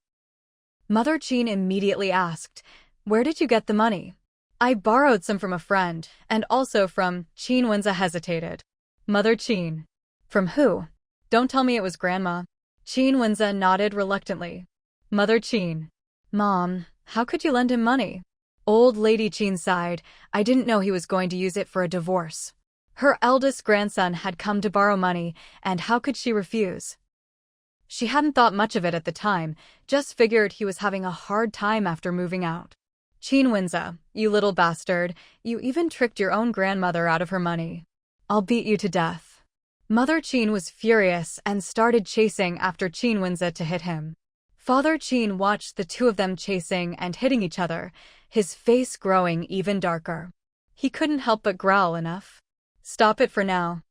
Mother Qin immediately asked, "Where did you get the money?" "I borrowed some from a friend, and also from..." Qin Wenze hesitated. Mother Qin. "From who?" "Don't tell me it was Grandma." Qin Wenze nodded reluctantly. Mother Qin. "Mom, how could you lend him money?" Old Lady Qin sighed. "I didn't know he was going to use it for a divorce." Her eldest grandson had come to borrow money, and how could she refuse? She hadn't thought much of it at the time, just figured he was having a hard time after moving out. "Qin Wenze, you little bastard, you even tricked your own grandmother out of her money. I'll beat you to death." Mother Qin was furious and started chasing after Qin Wenze to hit him. Father Qin watched the two of them chasing and hitting each other, his face growing even darker. He couldn't help but growl. "Enough. Stop it for now."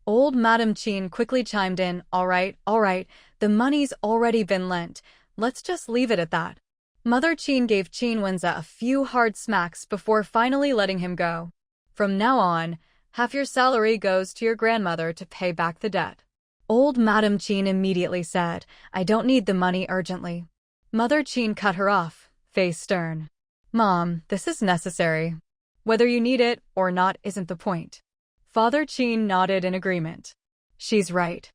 Old Madame Qin quickly chimed in, all right, the money's already been lent. Let's just leave it at that." Mother Qin gave Qin Wenze a few hard smacks before finally letting him go. "From now on, half your salary goes to your grandmother to pay back the debt." Old Madame Qin immediately said, "I don't need the money urgently." Mother Qin cut her off, face stern. "Mom, this is necessary. Whether you need it or not isn't the point." Father Qin nodded in agreement. "She's right.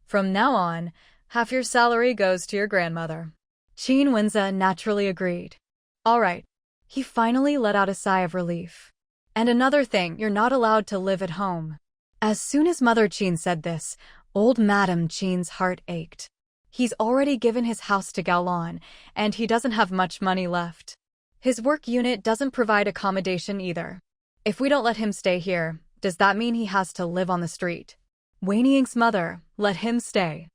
From now on, half your salary goes to your grandmother." Qin Wenze naturally agreed. "All right." He finally let out a sigh of relief. "And another thing, you're not allowed to live at home." As soon as Mother Qin said this, old Madame Qin's heart ached. He's already given his house to Gaolan, and he doesn't have much money left. His work unit doesn't provide accommodation either. If we don't let him stay here, does that mean he has to live on the street? Wei Ning's mother, let him stay.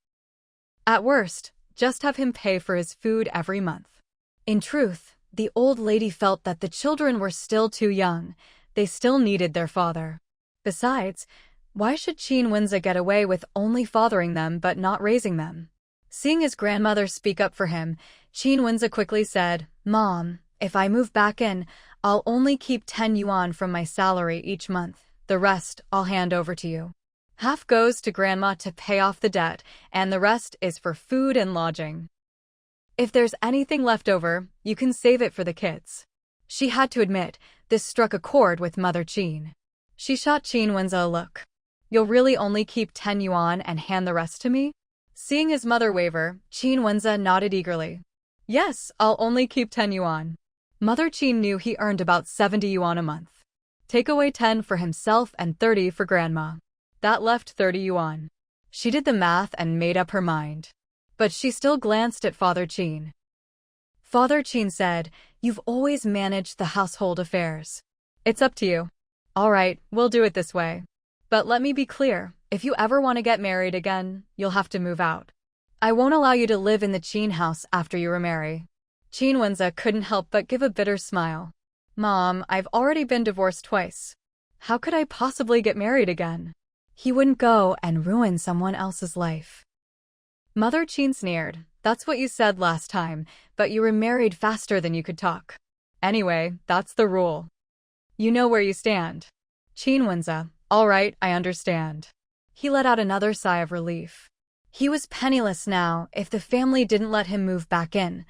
At worst, just have him pay for his food every month. In truth, the old lady felt that the children were still too young. They still needed their father. Besides, why should Qin Wenze get away with only fathering them but not raising them? Seeing his grandmother speak up for him, Qin Wenze quickly said, "Mom, if I move back in, I'll only keep 10 yuan from my salary each month. The rest I'll hand over to you. Half goes to Grandma to pay off the debt, and the rest is for food and lodging. If there's anything left over, you can save it for the kids." She had to admit, this struck a chord with Mother Qin. She shot Qin Wenze a look. "You'll really only keep 10 yuan and hand the rest to me?" Seeing his mother waver, Qin Wenze nodded eagerly. "Yes, I'll only keep 10 yuan. Mother Qin knew he earned about 70 yuan a month. Take away 10 for himself and 30 for Grandma. That left 30 yuan. She did the math and made up her mind. But she still glanced at Father Qin. Father Qin said, "You've always managed the household affairs. It's up to you." "All right, we'll do it this way. But let me be clear, if you ever want to get married again, you'll have to move out. I won't allow you to live in the Qin house after you remarry." Qin Wenze couldn't help but give a bitter smile. "Mom, I've already been divorced twice. How could I possibly get married again?" He wouldn't go and ruin someone else's life. Mother Qin sneered. "That's what you said last time, but you remarried faster than you could talk. Anyway, that's the rule. You know where you stand." Qin Wenze, "All right, I understand." He let out another sigh of relief. He was penniless now. If the family didn't let him move back in,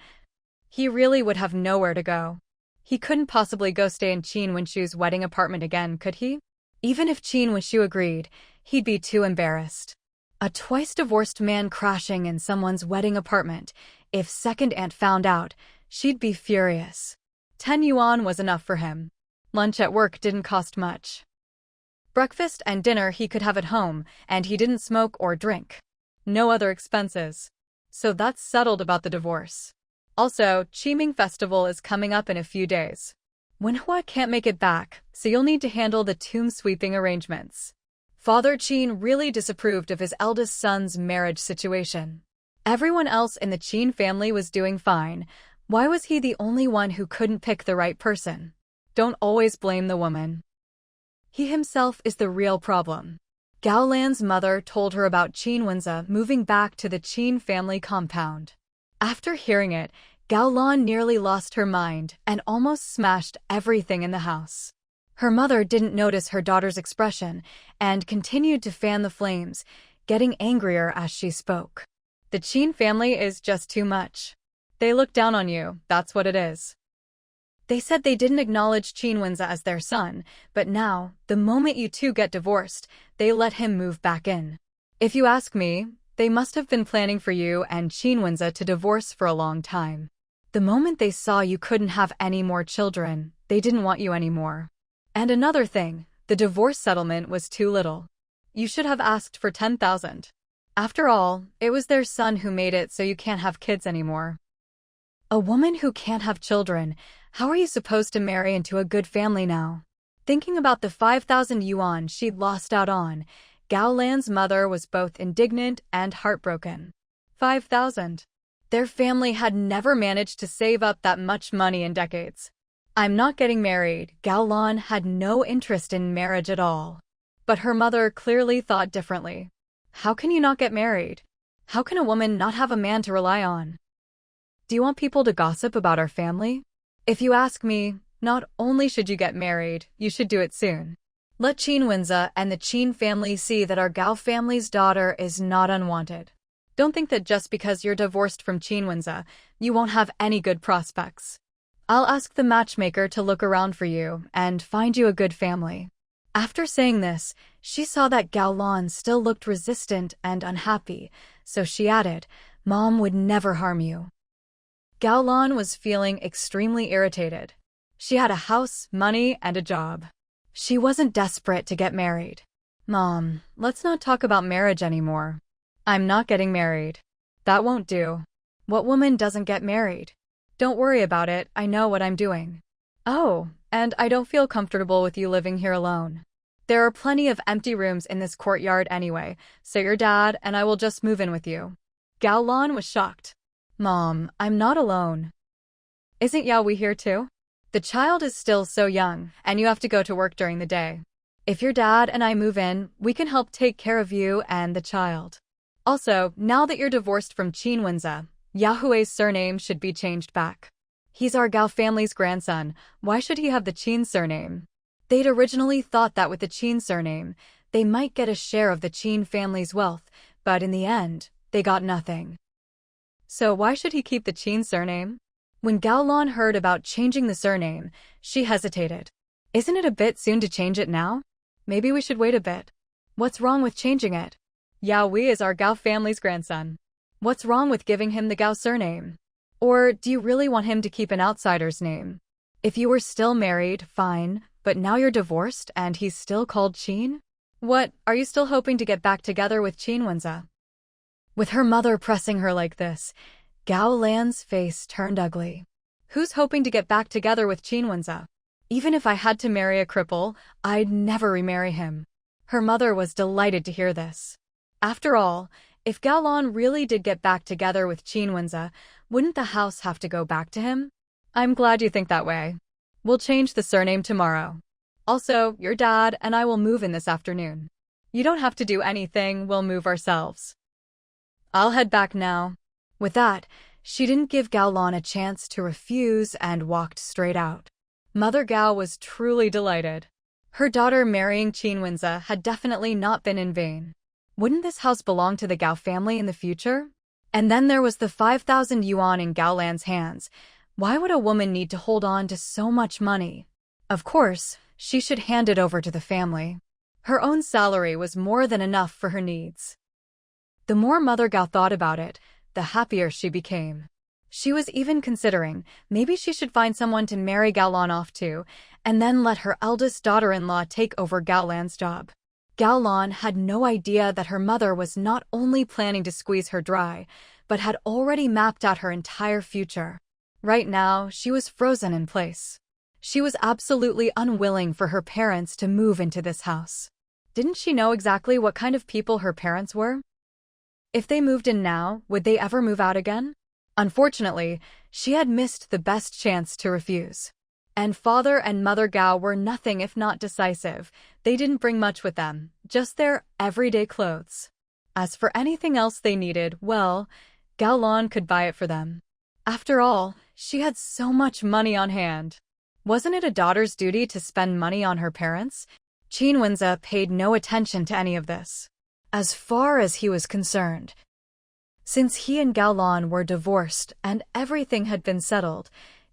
he really would have nowhere to go. He couldn't possibly go stay in Qin Wenshu's wedding apartment again, could he? Even if Qin Wenshu agreed, he'd be too embarrassed. A twice-divorced man crashing in someone's wedding apartment. If second aunt found out, she'd be furious. 10 yuan was enough for him. Lunch at work didn't cost much. Breakfast and dinner he could have at home, and he didn't smoke or drink. No other expenses. So that's settled about the divorce. Also, Qiming Festival is coming up in a few days. Wenhua can't make it back, so you'll need to handle the tomb sweeping arrangements. Father Qin really disapproved of his eldest son's marriage situation. Everyone else in the Qin family was doing fine. Why was he the only one who couldn't pick the right person? Don't always blame the woman. He himself is the real problem. Gao Lan's mother told her about Qin Wenze moving back to the Qin family compound. After hearing it, Gao Lan nearly lost her mind and almost smashed everything in the house. Her mother didn't notice her daughter's expression and continued to fan the flames, getting angrier as she spoke. The Qin family is just too much. They look down on you, that's what it is. They said they didn't acknowledge Qin Wenze as their son, but now, the moment you two get divorced, they let him move back in. If you ask me, they must have been planning for you and Qin Wenze to divorce for a long time. The moment they saw you couldn't have any more children, they didn't want you anymore. And another thing, the divorce settlement was too little. You should have asked for 10,000. After all, it was their son who made it so you can't have kids anymore. A woman who can't have children, how are you supposed to marry into a good family now? Thinking about the 5,000 yuan she'd lost out on, Gao Lan's mother was both indignant and heartbroken. 5,000. Their family had never managed to save up that much money in decades. I'm not getting married. Gao Lan had no interest in marriage at all. But her mother clearly thought differently. How can you not get married? How can a woman not have a man to rely on? Do you want people to gossip about our family? If you ask me, not only should you get married, you should do it soon. Let Qin Wenze and the Qin family see that our Gao family's daughter is not unwanted. Don't think that just because you're divorced from Qin Wenze, you won't have any good prospects. I'll ask the matchmaker to look around for you and find you a good family. After saying this, she saw that Gao Lan still looked resistant and unhappy, so she added, Mom would never harm you. Gao Lan was feeling extremely irritated. She had a house, money, and a job. She wasn't desperate to get married. Mom, let's not talk about marriage anymore. I'm not getting married. That won't do. What woman doesn't get married? Don't worry about it, I know what I'm doing. Oh, and I don't feel comfortable with you living here alone. There are plenty of empty rooms in this courtyard anyway, so your dad and I will just move in with you. Gao Lan was shocked. Mom, I'm not alone. Isn't Yao Wei here too? The child is still so young, and you have to go to work during the day. If your dad and I move in, we can help take care of you and the child. Also, now that you're divorced from Qin Wenze, Yahui's surname should be changed back. He's our Gao family's grandson, why should he have the Qin surname? They'd originally thought that with the Qin surname, they might get a share of the Qin family's wealth, but in the end, they got nothing. So why should he keep the Qin surname? When Gao Lan heard about changing the surname, she hesitated. Isn't it a bit soon to change it now? Maybe we should wait a bit. What's wrong with changing it? Yao Wei is our Gao family's grandson. What's wrong with giving him the Gao surname? Or do you really want him to keep an outsider's name? If you were still married, fine, but now you're divorced and he's still called Qin? What, are you still hoping to get back together with Qin Wenze? With her mother pressing her like this, Gao Lan's face turned ugly. Who's hoping to get back together with Qin Wenze? Even if I had to marry a cripple, I'd never remarry him. Her mother was delighted to hear this. After all, if Gao Lan really did get back together with Qin Wenze, wouldn't the house have to go back to him? I'm glad you think that way. We'll change the surname tomorrow. Also, your dad and I will move in this afternoon. You don't have to do anything, we'll move ourselves. I'll head back now. With that, she didn't give Gao Lan a chance to refuse and walked straight out. Mother Gao was truly delighted. Her daughter marrying Qin Wenze had definitely not been in vain. Wouldn't this house belong to the Gao family in the future? And then there was the 5,000 yuan in Gao Lan's hands. Why would a woman need to hold on to so much money? Of course, she should hand it over to the family. Her own salary was more than enough for her needs. The more Mother Gao thought about it, the happier she became. She was even considering maybe she should find someone to marry Gao Lan off to, and then let her eldest daughter-in-law take over Gao Lan's job. Gao Lan had no idea that her mother was not only planning to squeeze her dry, but had already mapped out her entire future. Right now, she was frozen in place. She was absolutely unwilling for her parents to move into this house. Didn't she know exactly what kind of people her parents were? If they moved in now, would they ever move out again? Unfortunately, she had missed the best chance to refuse. And father and mother Gao were nothing if not decisive. They didn't bring much with them, just their everyday clothes. As for anything else they needed, well, Gao Lan could buy it for them. After all, she had so much money on hand. Wasn't it a daughter's duty to spend money on her parents? Qin Wenze paid no attention to any of this. As far as he was concerned, since he and Gao Lan were divorced and everything had been settled,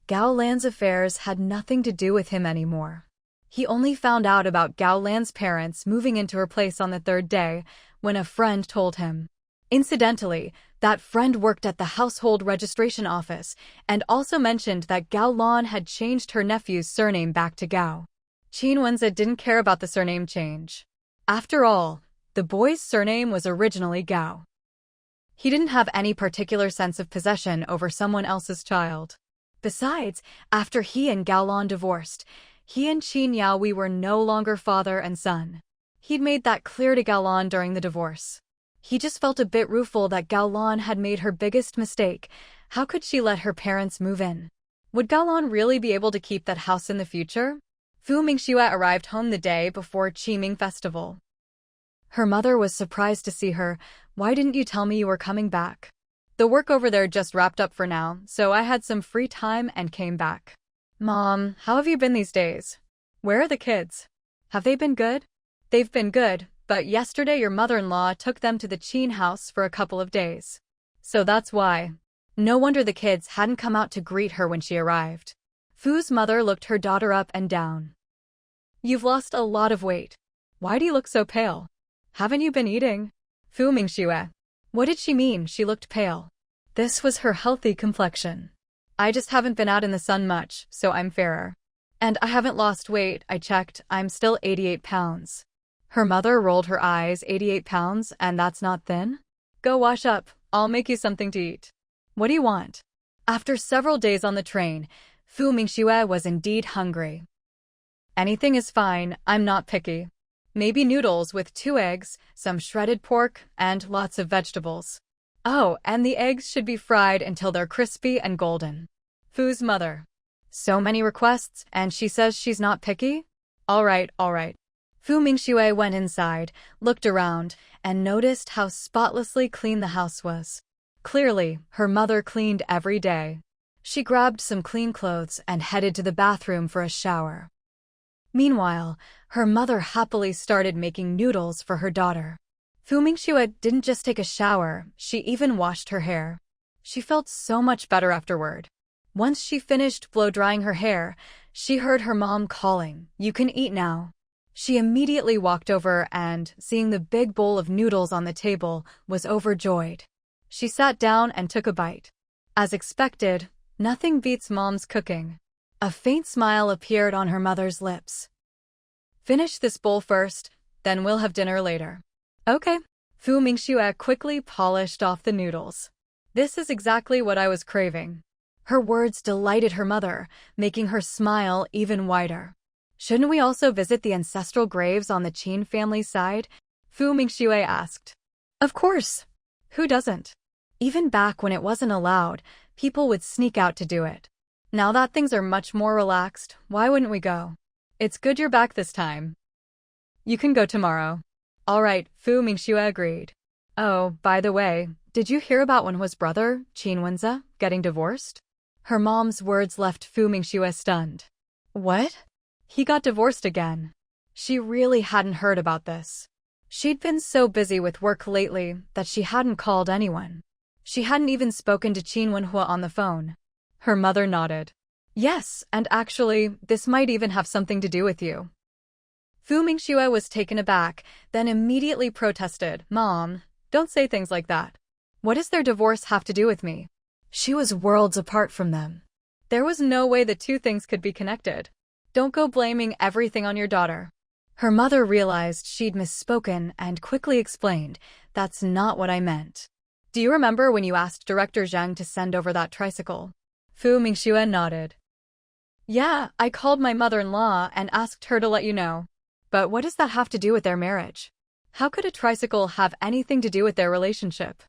Gao Lan's affairs had nothing to do with him anymore. He only found out about Gao Lan's parents moving into her place on the third day when a friend told him. Incidentally, that friend worked at the household registration office and also mentioned that Gao Lan had changed her nephew's surname back to Gao. Qin Wenze didn't care about the surname change. After all, the boy's surname was originally Gao. He didn't have any particular sense of possession over someone else's child. Besides, after he and Gao Lan divorced, he and Qin Yaohui were no longer father and son. He'd made that clear to Gao Lan during the divorce. He just felt a bit rueful that Gao Lan had made her biggest mistake. How could she let her parents move in? Would Gao Lan really be able to keep that house in the future? Fu Mingxue arrived home the day before Qiming Festival. Her mother was surprised to see her. Why didn't you tell me you were coming back? The work over there just wrapped up for now, so I had some free time and came back. Mom, how have you been these days? Where are the kids? Have they been good? They've been good, but yesterday your mother-in-law took them to the Qin house for a couple of days. So that's why. No wonder the kids hadn't come out to greet her when she arrived. Fu's mother looked her daughter up and down. You've lost a lot of weight. Why do you look so pale? Haven't you been eating? Fu Mingxue. What did she mean she looked pale? This was her healthy complexion. I just haven't been out in the sun much, so I'm fairer. And I haven't lost weight, I checked, I'm still 88 pounds. Her mother rolled her eyes. 88 pounds, and that's not thin? Go wash up, I'll make you something to eat. What do you want? After several days on the train, Fu Mingxue was indeed hungry. Anything is fine, I'm not picky. Maybe noodles with 2 eggs, some shredded pork, and lots of vegetables. Oh, and the eggs should be fried until they're crispy and golden. Fu's mother. So many requests, and she says she's not picky? All right. Fu Mingxue went inside, looked around, and noticed how spotlessly clean the house was. Clearly, her mother cleaned every day. She grabbed some clean clothes and headed to the bathroom for a shower. Meanwhile, her mother happily started making noodles for her daughter. Fu Mingxue didn't just take a shower, she even washed her hair. She felt so much better afterward. Once she finished blow-drying her hair, she heard her mom calling, "You can eat now." She immediately walked over and, seeing the big bowl of noodles on the table, was overjoyed. She sat down and took a bite. As expected, nothing beats mom's cooking. A faint smile appeared on her mother's lips. Finish this bowl first, then we'll have dinner later. Okay. Fu Mingxue quickly polished off the noodles. This is exactly what I was craving. Her words delighted her mother, making her smile even wider. Shouldn't we also visit the ancestral graves on the Qin family side? Fu Mingxue asked. Of course. Who doesn't? Even back when it wasn't allowed, people would sneak out to do it. Now that things are much more relaxed, why wouldn't we go? It's good you're back this time. You can go tomorrow. All right, Fu Mingxue agreed. Oh, by the way, did you hear about Wenhua's brother, Qin Wenze, getting divorced? Her mom's words left Fu Mingxue stunned. What? He got divorced again. She really hadn't heard about this. She'd been so busy with work lately that she hadn't called anyone. She hadn't even spoken to Qin Wenhua on the phone. Her mother nodded. Yes, and actually, this might even have something to do with you. Fu Mingxue was taken aback, then immediately protested, Mom, don't say things like that. What does their divorce have to do with me? She was worlds apart from them. There was no way the two things could be connected. Don't go blaming everything on your daughter. Her mother realized she'd misspoken and quickly explained, "That's not what I meant. Do you remember when you asked Director Zhang to send over that tricycle?" Mingxue nodded. "Yeah, I called my mother-in-law and asked her to let you know. But what does that have to do with their marriage? How could a tricycle have anything to do with their relationship?"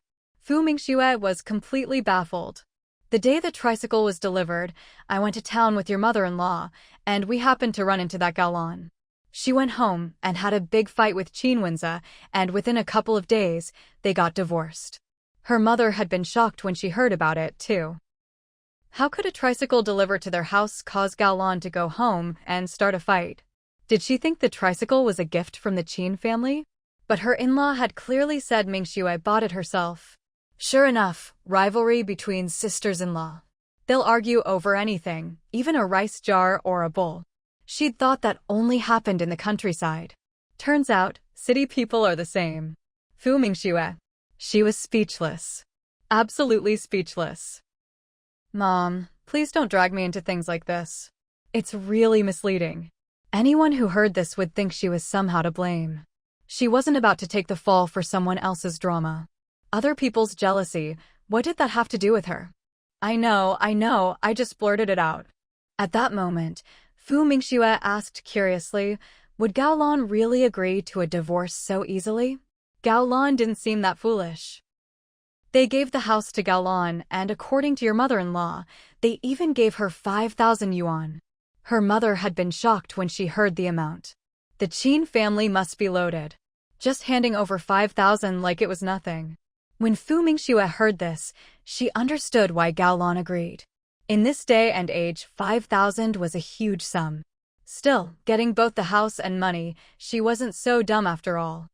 Mingxue was completely baffled. "The day the tricycle was delivered, I went to town with your mother-in-law, and we happened to run into that Gaolan. She went home and had a big fight with Qinwenza, and within a couple of days, they got divorced. Her mother had been shocked when she heard about it, too." How could a tricycle delivered to their house cause Gaolan to go home and start a fight? Did she think the tricycle was a gift from the Qin family? But her in-law had clearly said Mingxue bought it herself. Sure enough, rivalry between sisters-in-law. They'll argue over anything, even a rice jar or a bowl. She'd thought that only happened in the countryside. Turns out, city people are the same. Mingxue. She was speechless. Absolutely speechless. "Mom, please don't drag me into things like this. It's really misleading." Anyone who heard this would think she was somehow to blame. She wasn't about to take the fall for someone else's drama. Other people's jealousy, what did that have to do with her? I know, I just blurted it out." At that moment, Mingxue asked curiously, would Gaolan really agree to a divorce so easily? Gaolan didn't seem that foolish. "They gave the house to Gaolan, and according to your mother-in-law, they even gave her 5,000 yuan. Her mother had been shocked when she heard the amount. The Qin family must be loaded. Just handing over 5,000 like it was nothing." When Mingxue heard this, she understood why Gaolan agreed. In this day and age, 5,000 was a huge sum. Still, getting both the house and money, she wasn't so dumb after all.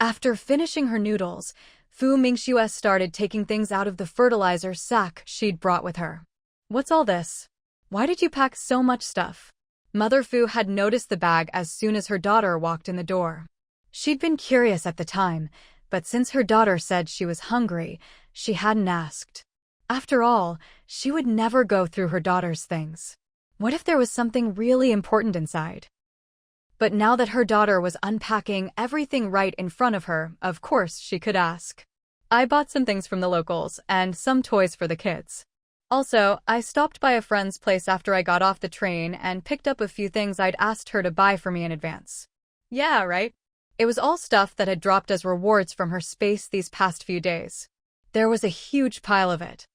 After finishing her noodles, Mingxue started taking things out of the fertilizer sack she'd brought with her. "What's all this? Why did you pack so much stuff?" Mother Fu had noticed the bag as soon as her daughter walked in the door. She'd been curious at the time, but since her daughter said she was hungry, she hadn't asked. After all, she would never go through her daughter's things. What if there was something really important inside? But now that her daughter was unpacking everything right in front of her, of course she could ask. "I bought some things from the locals and some toys for the kids. Also, I stopped by a friend's place after I got off the train and picked up a few things I'd asked her to buy for me in advance." Yeah, right? It was all stuff that had dropped as rewards from her space these past few days. There was a huge pile of it.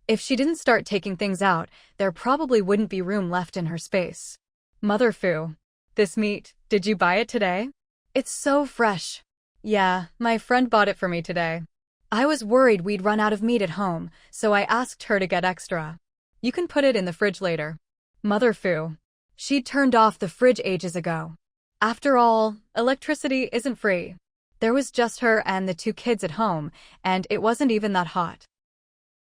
If she didn't start taking things out, there probably wouldn't be room left in her space. "Mother Fu, this meat, did you buy it today? It's so fresh." "Yeah, my friend bought it for me today. I was worried we'd run out of meat at home, so I asked her to get extra. You can put it in the fridge later." Mother Fu. She'd turned off the fridge ages ago. After all, electricity isn't free. There was just her and the two kids at home, and it wasn't even that hot.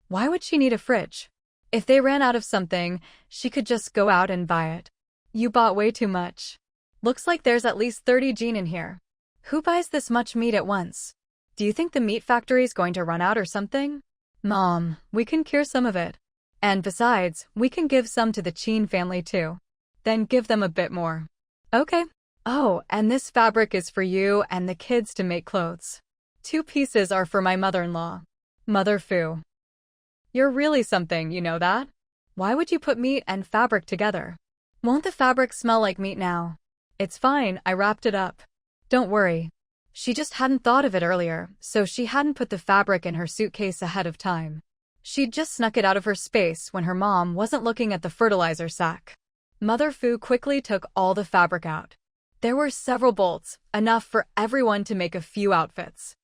Why would she need a fridge? If they ran out of something, she could just go out and buy it. "You bought way too much. Looks like there's at least 30 jin in here. Who buys this much meat at once? Do you think the meat factory's going to run out or something?" "Mom, we can cure some of it. And besides, we can give some to the Qin family too. Then give them a bit more." "Okay. Oh, and this fabric is for you and the kids to make clothes. 2 pieces are for my mother-in-law." Mother Fu. You're really something, you know that? Why would you put meat and fabric together? Won't the fabric smell like meat now? It's fine, I wrapped it up. Don't worry. She just hadn't thought of it earlier, so she hadn't put the fabric in her suitcase ahead of time. She'd just snuck it out of her space when her mom wasn't looking at the fertilizer sack. Mother Fu quickly took all the fabric out. There were several bolts, enough for everyone to make a few outfits.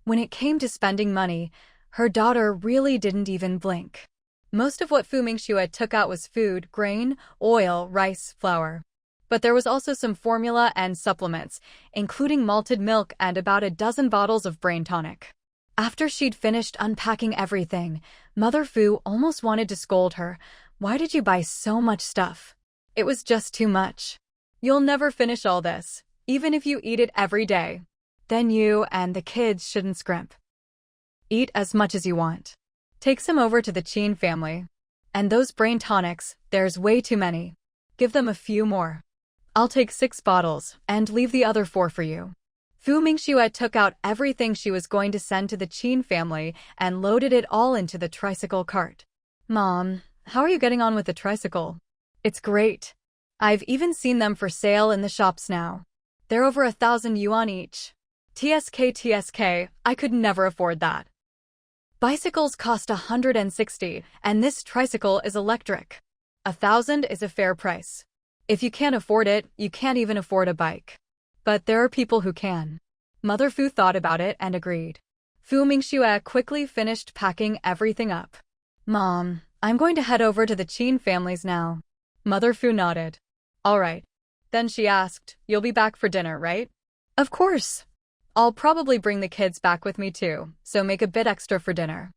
When it came to spending money, her daughter really didn't even blink. Most of what Mingxue took out was food, grain, oil, rice, flour. But there was also some formula and supplements, including malted milk and about a dozen bottles of brain tonic. After she'd finished unpacking everything, Mother Fu almost wanted to scold her. Why did you buy so much stuff? It was just too much. You'll never finish all this, even if you eat it every day. Then you and the kids shouldn't scrimp. Eat as much as you want. Take some over to the Qin family. And those brain tonics, there's way too many. Give them a few more. I'll take 6 bottles, and leave the other 4 for you. Fu Mingxue took out everything she was going to send to the Qin family and loaded it all into the tricycle cart. Mom, how are you getting on with the tricycle? It's great. I've even seen them for sale in the shops now. They're over 1,000 yuan each. TSK, I could never afford that. Bicycles cost 160, and this tricycle is electric. 1,000 is a fair price. If you can't afford it, you can't even afford a bike. But there are people who can. Mother Fu thought about it and agreed. Fu Mingxue quickly finished packing everything up. Mom, I'm going to head over to the Qin families now. Mother Fu nodded. All right. Then she asked, you'll be back for dinner, right? Of course. I'll probably bring the kids back with me too, so make a bit extra for dinner.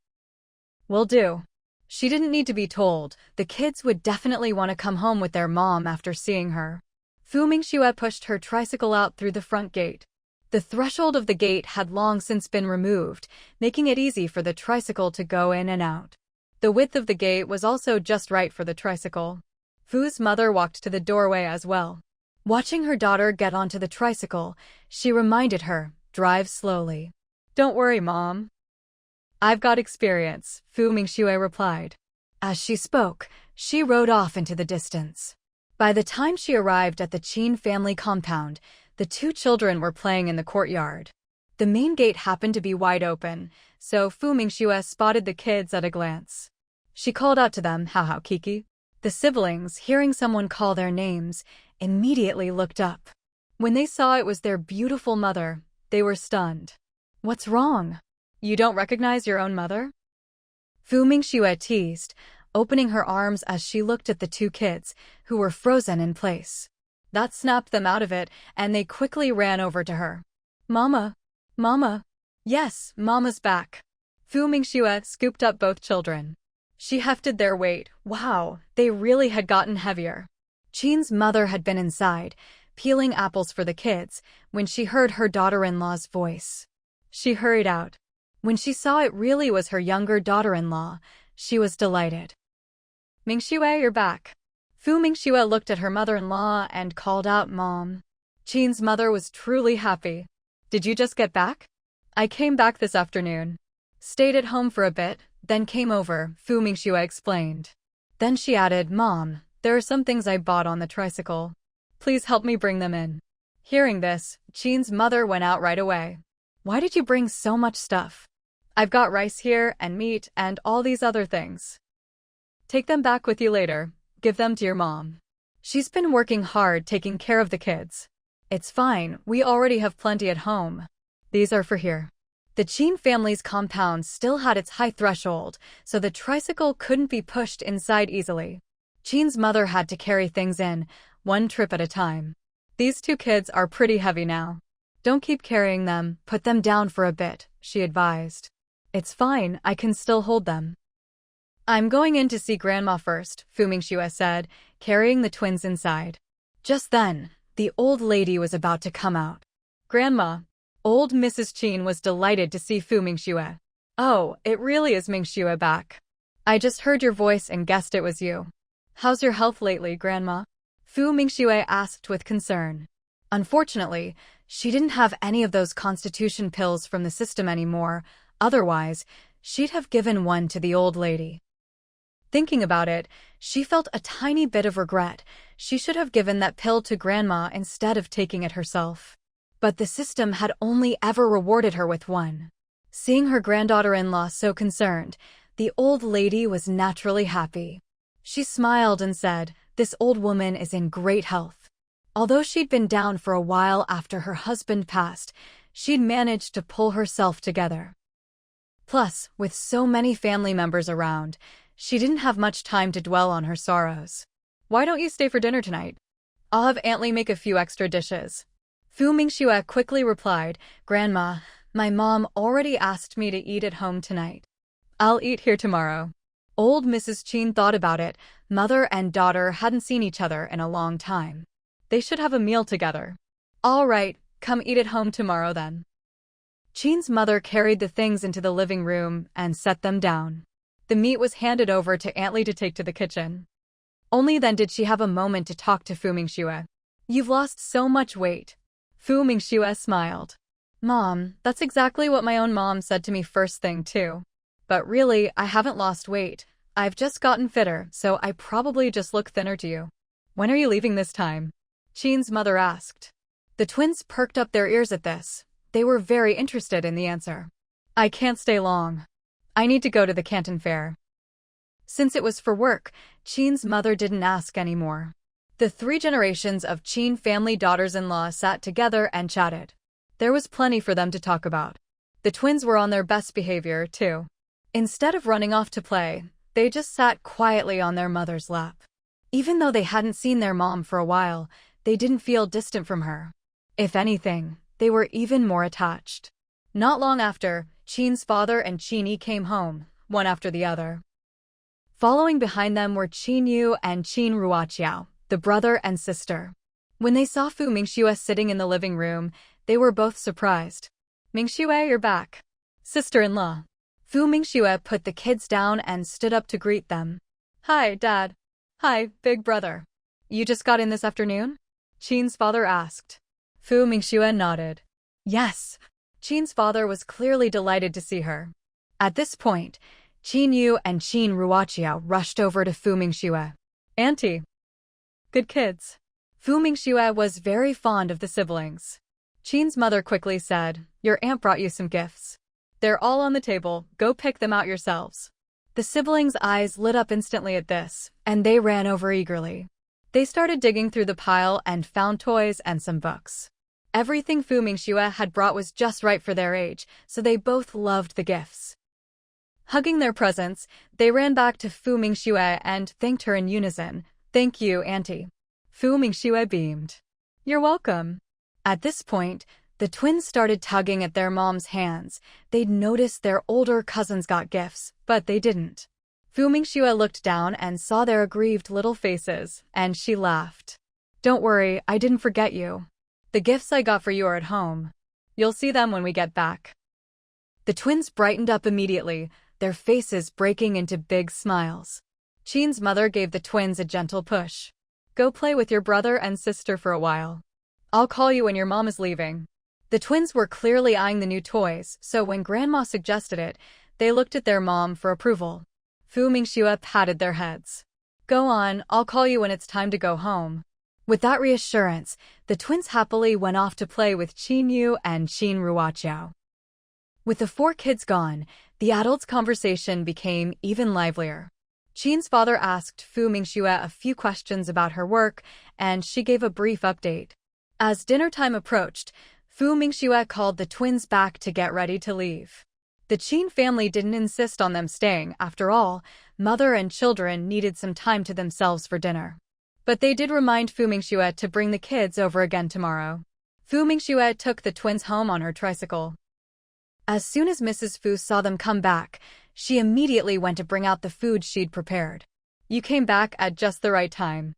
Will do. She didn't need to be told, the kids would definitely want to come home with their mom after seeing her. Fu Mingxue pushed her tricycle out through the front gate. The threshold of the gate had long since been removed, making it easy for the tricycle to go in and out. The width of the gate was also just right for the tricycle. Fu's mother walked to the doorway as well. Watching her daughter get onto the tricycle, she reminded her, drive slowly. Don't worry, Mom. I've got experience, Fu Mingxue replied. As she spoke, she rode off into the distance. By the time she arrived at the Qin family compound, the 2 children were playing in the courtyard. The main gate happened to be wide open, so Fu Mingxue spotted the kids at a glance. She called out to them, "How Kiki?" The siblings, hearing someone call their names, immediately looked up. When they saw it was their beautiful mother, they were stunned. What's wrong? You don't recognize your own mother? Fu Mingxue teased, opening her arms as she looked at the 2 kids, who were frozen in place. That snapped them out of it, and they quickly ran over to her. Mama! Mama! Yes, Mama's back. Fu Mingxue scooped up both children. She hefted their weight. Wow, they really had gotten heavier. Qin's mother had been inside, peeling apples for the kids, when she heard her daughter-in-law's voice. She hurried out. When she saw it really was her younger daughter-in-law, she was delighted. Mingxue, you're back. Fu Mingxue looked at her mother-in-law and called out, Mom. Qin's mother was truly happy. Did you just get back? I came back this afternoon. Stayed at home for a bit, then came over, Fu Mingxue explained. Then she added, Mom, there are some things I bought on the tricycle. Please help me bring them in. Hearing this, Qin's mother went out right away. Why did you bring so much stuff? I've got rice here and meat and all these other things. Take them back with you later. Give them to your mom. She's been working hard taking care of the kids. It's fine, we already have plenty at home. These are for here. The Qin family's compound still had its high threshold, so the tricycle couldn't be pushed inside easily. Qin's mother had to carry things in, 1 trip at a time. These 2 kids are pretty heavy now. Don't keep carrying them, put them down for a bit, she advised. It's fine, I can still hold them. I'm going in to see Grandma first, Fu Mingxue said, carrying the twins inside. Just then, the old lady was about to come out. Grandma. Old Mrs. Qin was delighted to see Fu Mingxue. Oh, it really is Mingxue back. I just heard your voice and guessed it was you. How's your health lately, Grandma? Fu Mingxue asked with concern. Unfortunately, she didn't have any of those constitution pills from the system anymore, otherwise, she'd have given one to the old lady. Thinking about it, she felt a tiny bit of regret. She should have given that pill to Grandma instead of taking it herself. But the system had only ever rewarded her with one. Seeing her granddaughter-in-law so concerned, the old lady was naturally happy. She smiled and said, This old woman is in great health. Although she'd been down for a while after her husband passed, she'd managed to pull herself together. Plus, with so many family members around, she didn't have much time to dwell on her sorrows. Why don't you stay for dinner tonight? I'll have Aunt Lee make a few extra dishes. Fu Mingxue quickly replied, Grandma, my mom already asked me to eat at home tonight. I'll eat here tomorrow. Old Mrs. Qin thought about it. Mother and daughter hadn't seen each other in a long time. They should have a meal together. All right, come eat at home tomorrow then. Qin's mother carried the things into the living room and set them down. The meat was handed over to Aunt Lee to take to the kitchen. Only then did she have a moment to talk to Fu Mingxue. "You've lost so much weight." Fu Mingxue smiled. "Mom, that's exactly what my own mom said to me first thing too. But really, I haven't lost weight. I've just gotten fitter, so I probably just look thinner to you." "When are you leaving this time?" Qin's mother asked. The twins perked up their ears at this. They were very interested in the answer. "I can't stay long. I need to go to the Canton Fair." Since it was for work, Qin's mother didn't ask anymore. The 3 generations of Qin family daughters-in-law sat together and chatted. There was plenty for them to talk about. The twins were on their best behavior, too. Instead of running off to play, they just sat quietly on their mother's lap. Even though they hadn't seen their mom for a while, they didn't feel distant from her. If anything, they were even more attached. Not long after, Qin's father and Qin Yi came home, one after the other. Following behind them were Qin Yu and Qin Ruoqiao, the brother and sister. When they saw Fu Mingxue sitting in the living room, they were both surprised. "Mingxue, you're back. Sister-in-law." Fu Mingxue put the kids down and stood up to greet them. "Hi, Dad." "Hi, big brother. You just got in this afternoon?" Qin's father asked. Fu Mingxue nodded. Yes. Qin's father was clearly delighted to see her. At this point, Qin Yu and Qin Ruoqiao rushed over to Fu Mingxue. "Auntie." "Good kids." Fu Mingxue was very fond of the siblings. Qin's mother quickly said, "Your aunt brought you some gifts. They're all on the table, go pick them out yourselves." The siblings' eyes lit up instantly at this, and they ran over eagerly. They started digging through the pile and found toys and some books. Everything Fu Mingxue had brought was just right for their age, so they both loved the gifts. Hugging their presents, they ran back to Fu Mingxue and thanked her in unison. "Thank you, Auntie." Fu Mingxue beamed. "You're welcome." At this point, the twins started tugging at their mom's hands. They'd noticed their older cousins got gifts, but they didn't. Fu Mingxue looked down and saw their aggrieved little faces, and she laughed. "Don't worry, I didn't forget you. The gifts I got for you are at home. You'll see them when we get back." The twins brightened up immediately, their faces breaking into big smiles. Qin's mother gave the twins a gentle push. "Go play with your brother and sister for a while. I'll call you when your mom is leaving." The twins were clearly eyeing the new toys, so when Grandma suggested it, they looked at their mom for approval. Fu Mingxue patted their heads. "Go on, I'll call you when it's time to go home." With that reassurance, the twins happily went off to play with Qin Yu and Qin Ruoqiao. With the 4 kids gone, the adults' conversation became even livelier. Qin's father asked Fu Mingxue a few questions about her work, and she gave a brief update. As dinner time approached, Fu Mingxue called the twins back to get ready to leave. The Qin family didn't insist on them staying. After all, mother and children needed some time to themselves for dinner. But they did remind Fu Mingxue to bring the kids over again tomorrow. Fu Mingxue took the twins home on her tricycle. As soon as Mrs. Fu saw them come back, she immediately went to bring out the food she'd prepared. "You came back at just the right time.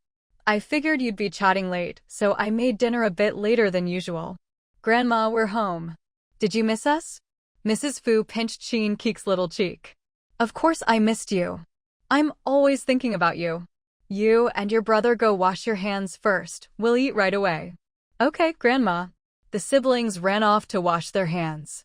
I figured you'd be chatting late, so I made dinner a bit later than usual. Grandma, we're home. Did you miss us?" Mrs. Fu pinched Qin Keek's little cheek. "Of course I missed you. I'm always thinking about you. You and your brother go wash your hands first. We'll eat right away." "Okay, Grandma." The siblings ran off to wash their hands.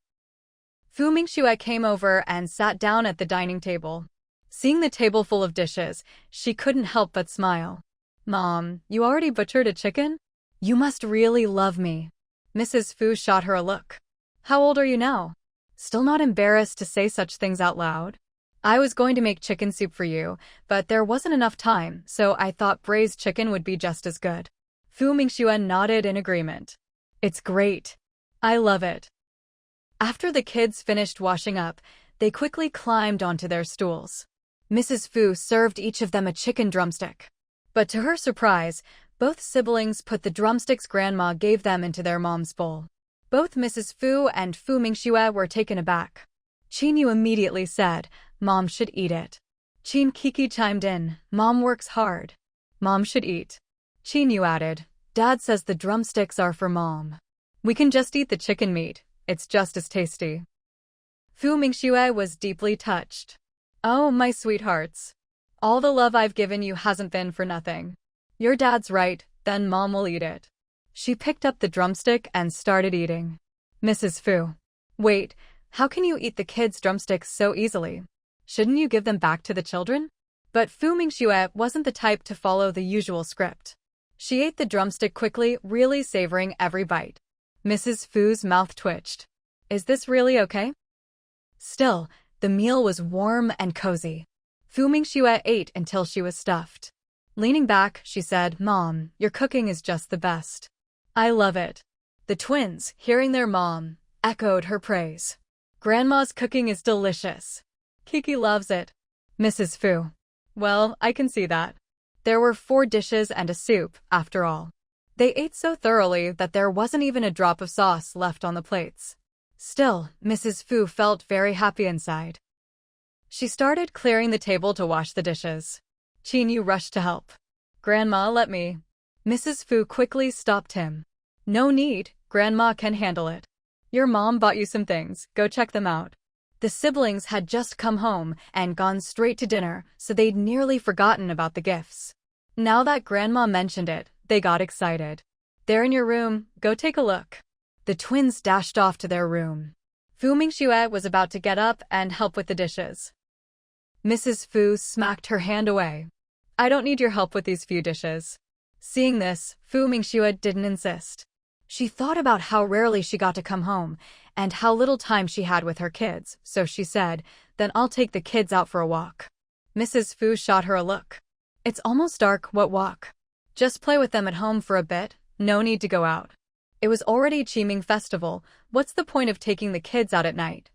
Fu Mingxue came over and sat down at the dining table. Seeing the table full of dishes, she couldn't help but smile. "Mom, you already butchered a chicken? You must really love me." Mrs. Fu shot her a look. "How old are you now? Still not embarrassed to say such things out loud?" "I was going to make chicken soup for you, but there wasn't enough time, so I thought braised chicken would be just as good." Fu Mingxue nodded in agreement. "It's great. I love it." After the kids finished washing up, they quickly climbed onto their stools. Mrs. Fu served each of them a chicken drumstick. But to her surprise, both siblings put the drumsticks Grandma gave them into their mom's bowl. Both Mrs. Fu and Fu Mingxue were taken aback. Qin Yu immediately said, "Mom should eat it." Qin Kiki chimed in, "Mom works hard. Mom should eat." Qin Yu added, "Dad says the drumsticks are for Mom. We can just eat the chicken meat. It's just as tasty." Fu Mingxue was deeply touched. Oh, my sweethearts. All the love I've given you hasn't been for nothing. Your dad's right, then Mom will eat it. She picked up the drumstick and started eating. Mrs. Fu. Wait, how can you eat the kids' drumsticks so easily? Shouldn't you give them back to the children? But Fu Mingxue wasn't the type to follow the usual script. She ate the drumstick quickly, really savoring every bite. Mrs. Fu's mouth twitched. Is this really okay? Still, the meal was warm and cozy. Fu Mingxue ate until she was stuffed. Leaning back, she said, Mom, your cooking is just the best. I love it. The twins, hearing their mom, echoed her praise. Grandma's cooking is delicious. Kiki loves it. Mrs. Fu. Well, I can see that. There were 4 dishes and a soup, after all. They ate so thoroughly that there wasn't even a drop of sauce left on the plates. Still, Mrs. Fu felt very happy inside. She started clearing the table to wash the dishes. Qin Yu rushed to help. Grandma, let me. Mrs. Fu quickly stopped him. No need, Grandma can handle it. Your mom bought you some things, go check them out. The siblings had just come home and gone straight to dinner, so they'd nearly forgotten about the gifts. Now that Grandma mentioned it, they got excited. They're in your room, go take a look. The twins dashed off to their room. Fu Mingxue was about to get up and help with the dishes. Mrs. Fu smacked her hand away. I don't need your help with these few dishes. Seeing this, Fu Mingxue didn't insist. She thought about how rarely she got to come home and how little time she had with her kids, so she said, then I'll take the kids out for a walk. Mrs. Fu shot her a look. It's almost dark, what walk? Just play with them at home for a bit, no need to go out. It was already Qiming Festival, what's the point of taking the kids out at night?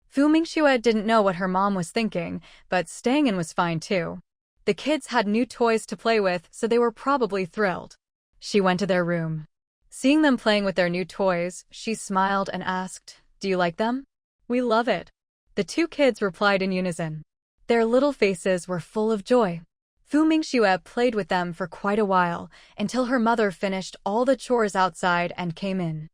Fu Mingxue didn't know what her mom was thinking, but staying in was fine too. The kids had new toys to play with, so they were probably thrilled. She went to their room. Seeing them playing with their new toys, she smiled and asked, Do you like them? We love it. The 2 kids replied in unison. Their little faces were full of joy. Fu Mingxue played with them for quite a while, until her mother finished all the chores outside and came in.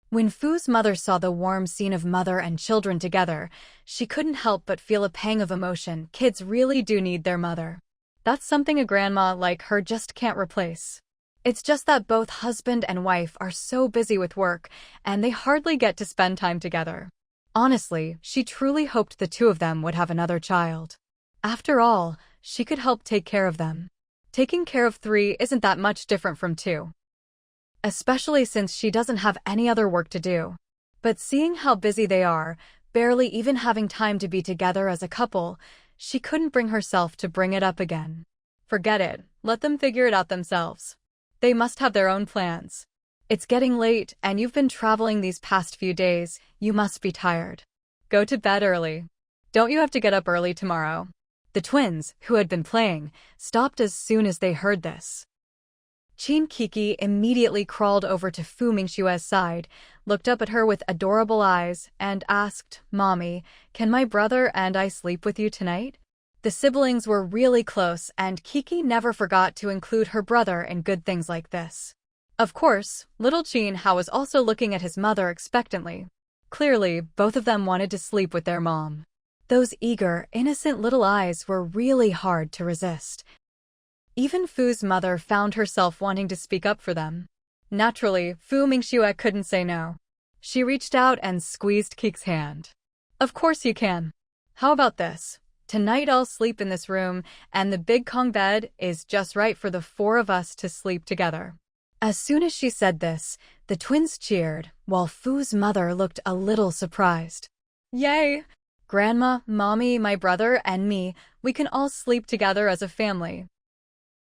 When Fu's mother saw the warm scene of mother and children together, she couldn't help but feel a pang of emotion. Kids really do need their mother. That's something a grandma like her just can't replace. It's just that both husband and wife are so busy with work, and they hardly get to spend time together. Honestly, she truly hoped the 2 of them would have another child. After all, she could help take care of them. Taking care of 3 isn't that much different from 2. Especially since she doesn't have any other work to do. But seeing how busy they are, barely even having time to be together as a couple, she couldn't bring herself to bring it up again. Forget it, let them figure it out themselves. They must have their own plans. It's getting late and you've been traveling these past few days, you must be tired. Go to bed early. Don't you have to get up early tomorrow? The twins, who had been playing, stopped as soon as they heard this. Qin Kiki immediately crawled over to Fu Mingxue's side, looked up at her with adorable eyes, and asked, Mommy, can my brother and I sleep with you tonight? The siblings were really close and Kiki never forgot to include her brother in good things like this. Of course, little Qin Hao was also looking at his mother expectantly. Clearly, both of them wanted to sleep with their mom. Those eager, innocent little eyes were really hard to resist. Even Fu's mother found herself wanting to speak up for them. Naturally, Fu Mingxue couldn't say no. She reached out and squeezed Kiki's hand. Of course you can. How about this? Tonight I'll sleep in this room, and the big Kong bed is just right for the 4 of us to sleep together. As soon as she said this, the twins cheered, while Fu's mother looked a little surprised. Yay! Grandma, Mommy, my brother, and me, we can all sleep together as a family.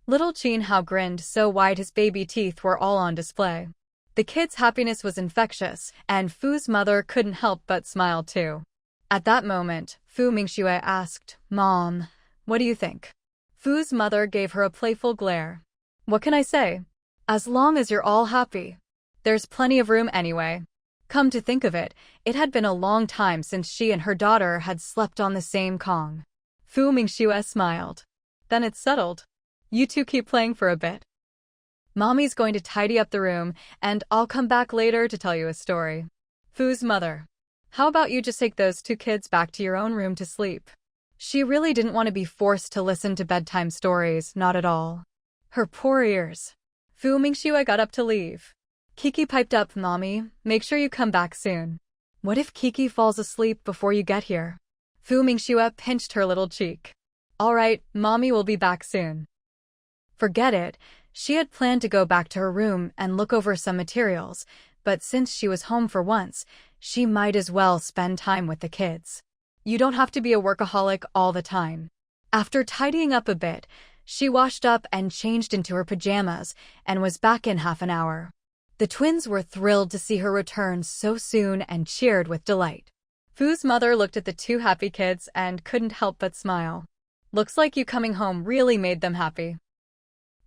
Little Qin Hao grinned so wide his baby teeth were all on display. The kids' happiness was infectious, and Fu's mother couldn't help but smile too. At that moment, Fu Mingxue asked, Mom, what do you think? Fu's mother gave her a playful glare. What can I say? As long as you're all happy. There's plenty of room anyway. Come to think of it, it had been a long time since she and her daughter had slept on the same Kong. Fu Mingxue smiled. Then it's settled. You 2 keep playing for a bit. Mommy's going to tidy up the room, and I'll come back later to tell you a story. Fu's mother. How about you just take those 2 kids back to your own room to sleep? She really didn't want to be forced to listen to bedtime stories, not at all. Her poor ears. Fu Mingxue got up to leave. Kiki piped up, "Mommy, make sure you come back soon." What if Kiki falls asleep before you get here? Fu Mingxue pinched her little cheek. All right, Mommy will be back soon. Forget it. She had planned to go back to her room and look over some materials, but since she was home for once, she might as well spend time with the kids. You don't have to be a workaholic all the time. After tidying up a bit, she washed up and changed into her pajamas and was back in half an hour. The twins were thrilled to see her return so soon and cheered with delight. Fu's mother looked at the two happy kids and couldn't help but smile. Looks like you coming home really made them happy.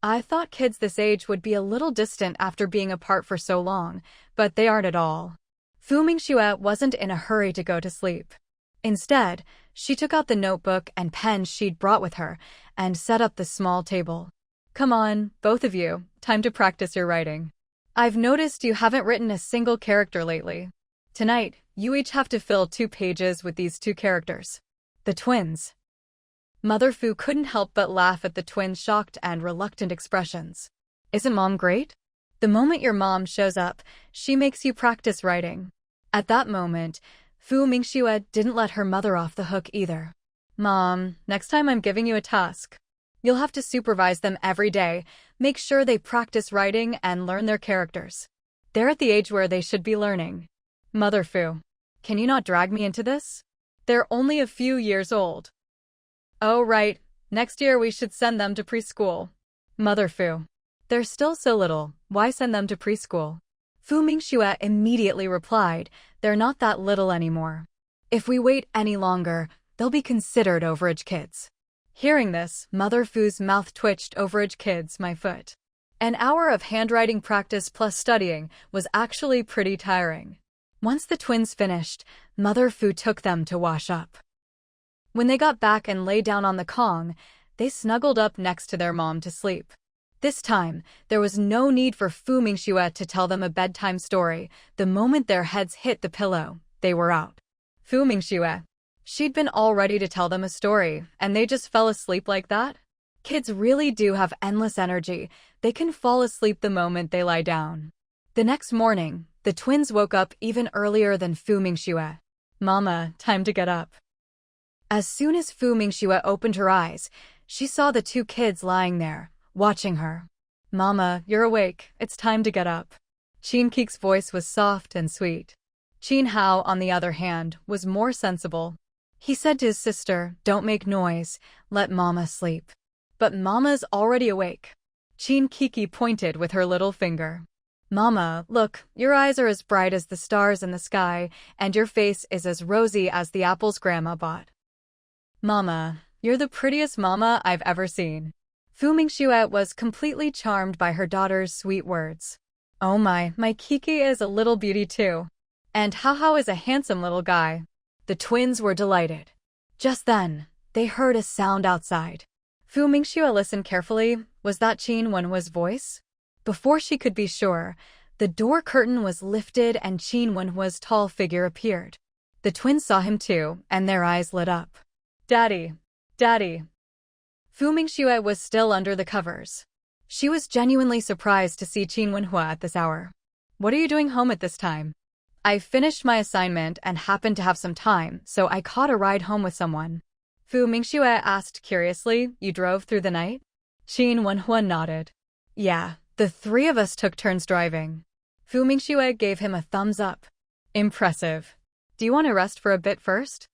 I thought kids this age would be a little distant after being apart for so long, but they aren't at all. Fu Mingxue wasn't in a hurry to go to sleep. Instead, she took out the notebook and pen she'd brought with her and set up the small table. Come on, both of you, time to practice your writing. I've noticed you haven't written a single character lately. Tonight, you each have to fill 2 pages with these 2 characters. The twins. Mother Fu couldn't help but laugh at the twins' shocked and reluctant expressions. Isn't Mom great? The moment your mom shows up, she makes you practice writing. At that moment, Fu Mingxue didn't let her mother off the hook either. Mom, next time I'm giving you a task. You'll have to supervise them every day, make sure they practice writing and learn their characters. They're at the age where they should be learning. Mother Fu, can you not drag me into this? They're only a few years old. Oh right, next year we should send them to preschool. Mother Fu, they're still so little, why send them to preschool? Fu Mingxue immediately replied, they're not that little anymore. If we wait any longer, they'll be considered overage kids. Hearing this, Mother Fu's mouth twitched. Overage kids, my foot. An hour of handwriting practice plus studying was actually pretty tiring. Once the twins finished, Mother Fu took them to wash up. When they got back and lay down on the Kong, they snuggled up next to their mom to sleep. This time, there was no need for Fu Mingxue to tell them a bedtime story. The moment their heads hit the pillow, they were out. Fu Mingxue. She'd been all ready to tell them a story, and they just fell asleep like that? Kids really do have endless energy. They can fall asleep the moment they lie down. The next morning, the twins woke up even earlier than Fu Mingxue. Mama, time to get up. As soon as Fu Mingxue opened her eyes, she saw the 2 kids lying there, watching her. Mama, you're awake. It's time to get up. Qin Kik's voice was soft and sweet. Qin Hao, on the other hand, was more sensible. He said to his sister, don't make noise, let Mama sleep. But Mama's already awake. Qin Kiki pointed with her little finger. Mama, look, your eyes are as bright as the stars in the sky, and your face is as rosy as the apples Grandma bought. Mama, you're the prettiest mama I've ever seen. Fu Mingxue was completely charmed by her daughter's sweet words. Oh my Kiki is a little beauty too. And Hao is a handsome little guy. The twins were delighted. Just then, they heard a sound outside. Fu Mingxue listened carefully. Was that Qin Wenhua's voice? Before she could be sure, the door curtain was lifted and Qin Wenhua's tall figure appeared. The twins saw him too, and their eyes lit up. Daddy! Daddy! Fu Mingxue was still under the covers. She was genuinely surprised to see Qin Wenhua at this hour. What are you doing home at this time? I finished my assignment and happened to have some time, so I caught a ride home with someone. Fu Mingxue asked curiously, you drove through the night? Qin Wenhua nodded. Yeah, the 3 of us took turns driving. Fu Mingxue gave him a thumbs up. Impressive. Do you want to rest for a bit first?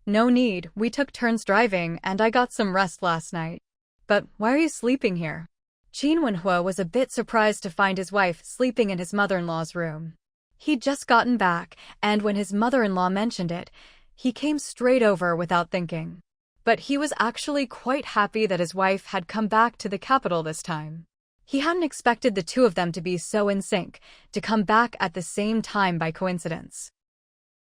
No need, we took turns driving and I got some rest last night. But why are you sleeping here? Qin Wenhua was a bit surprised to find his wife sleeping in his mother-in-law's room. He'd just gotten back, and when his mother-in-law mentioned it, he came straight over without thinking. But he was actually quite happy that his wife had come back to the capital this time. He hadn't expected the 2 of them to be so in sync, to come back at the same time by coincidence.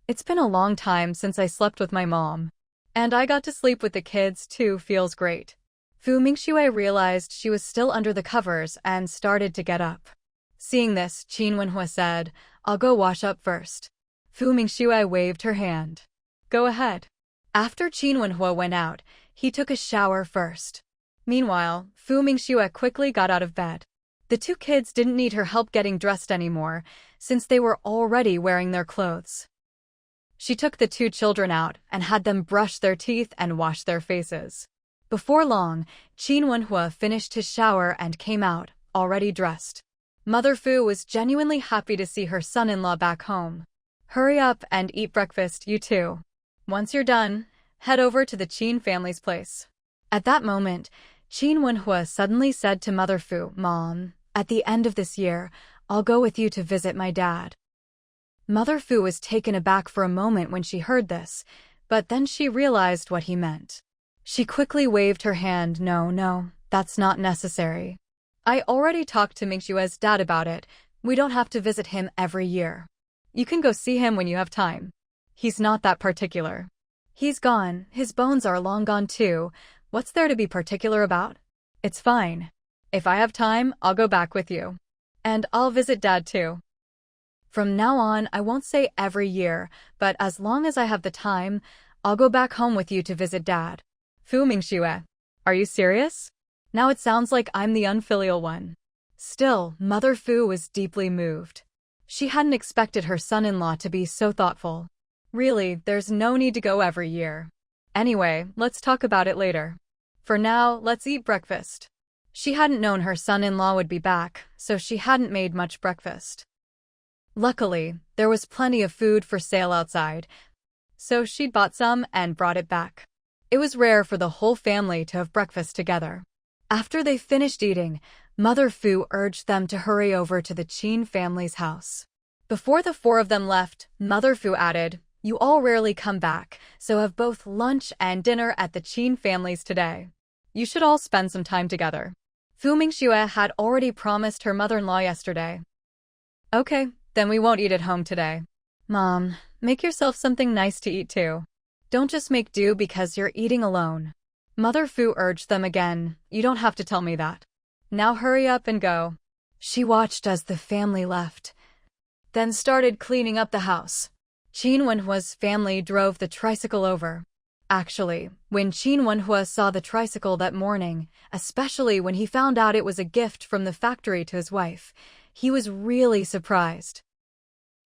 It's been a long time since I slept with my mom. And I got to sleep with the kids too, feels great. Fu Mingxue realized she was still under the covers and started to get up. Seeing this, Qin Wenhua said, I'll go wash up first. Fu Mingxue waved her hand. Go ahead. After Qin Wenhua went out, he took a shower first. Meanwhile, Fu Mingxue quickly got out of bed. The two kids didn't need her help getting dressed anymore, since they were already wearing their clothes. She took the two children out and had them brush their teeth and wash their faces. Before long, Qin Wenhua finished his shower and came out, already dressed. Mother Fu was genuinely happy to see her son-in-law back home. Hurry up and eat breakfast, you two. Once you're done, head over to the Qin family's place. At that moment, Qin Wenhua suddenly said to Mother Fu, "Mom, at the end of this year, I'll go with you to visit my dad." Mother Fu was taken aback for a moment when she heard this, but then she realized what he meant. She quickly waved her hand. No, that's not necessary. I already talked to Mingxue's dad about it. We don't have to visit him every year. You can go see him when you have time. He's not that particular. He's gone, his bones are long gone too. What's there to be particular about? It's fine. If I have time, I'll go back with you. And I'll visit Dad too. From now on, I won't say every year, but as long as I have the time, I'll go back home with you to visit Dad. Fu Mingxue, are you serious? Now it sounds like I'm the unfilial one. Still, Mother Fu was deeply moved. She hadn't expected her son-in-law to be so thoughtful. Really, there's no need to go every year. Anyway, let's talk about it later. For now, let's eat breakfast. She hadn't known her son-in-law would be back, so she hadn't made much breakfast. Luckily, there was plenty of food for sale outside, so she'd bought some and brought it back. It was rare for the whole family to have breakfast together. After they finished eating, Mother Fu urged them to hurry over to the Qin family's house. Before the four of them left, Mother Fu added, "You all rarely come back, so have both lunch and dinner at the Qin family's today. You should all spend some time together." Fu Mingxue had already promised her mother-in-law yesterday. "Okay, then we won't eat at home today. Mom, make yourself something nice to eat too. Don't just make do because you're eating alone." Mother Fu urged them again, "You don't have to tell me that. Now hurry up and go." She watched as the family left, then started cleaning up the house. Qin Wenhua's family drove the tricycle over. Actually, when Qin Wenhua saw the tricycle that morning, especially when he found out it was a gift from the factory to his wife, he was really surprised.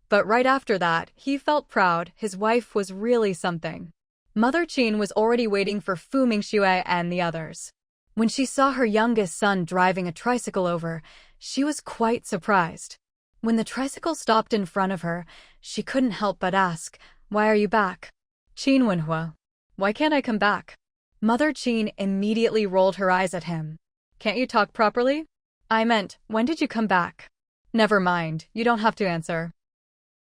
But right after that, he felt proud. His wife was really something. Mother Qin was already waiting for Fu Mingxue and the others. When she saw her youngest son driving a tricycle over, she was quite surprised. When the tricycle stopped in front of her, she couldn't help but ask, "Why are you back?" "Qin Wenhua, why can't I come back?" Mother Qin immediately rolled her eyes at him. "Can't you talk properly? I meant, when did you come back?" "Never mind, you don't have to answer.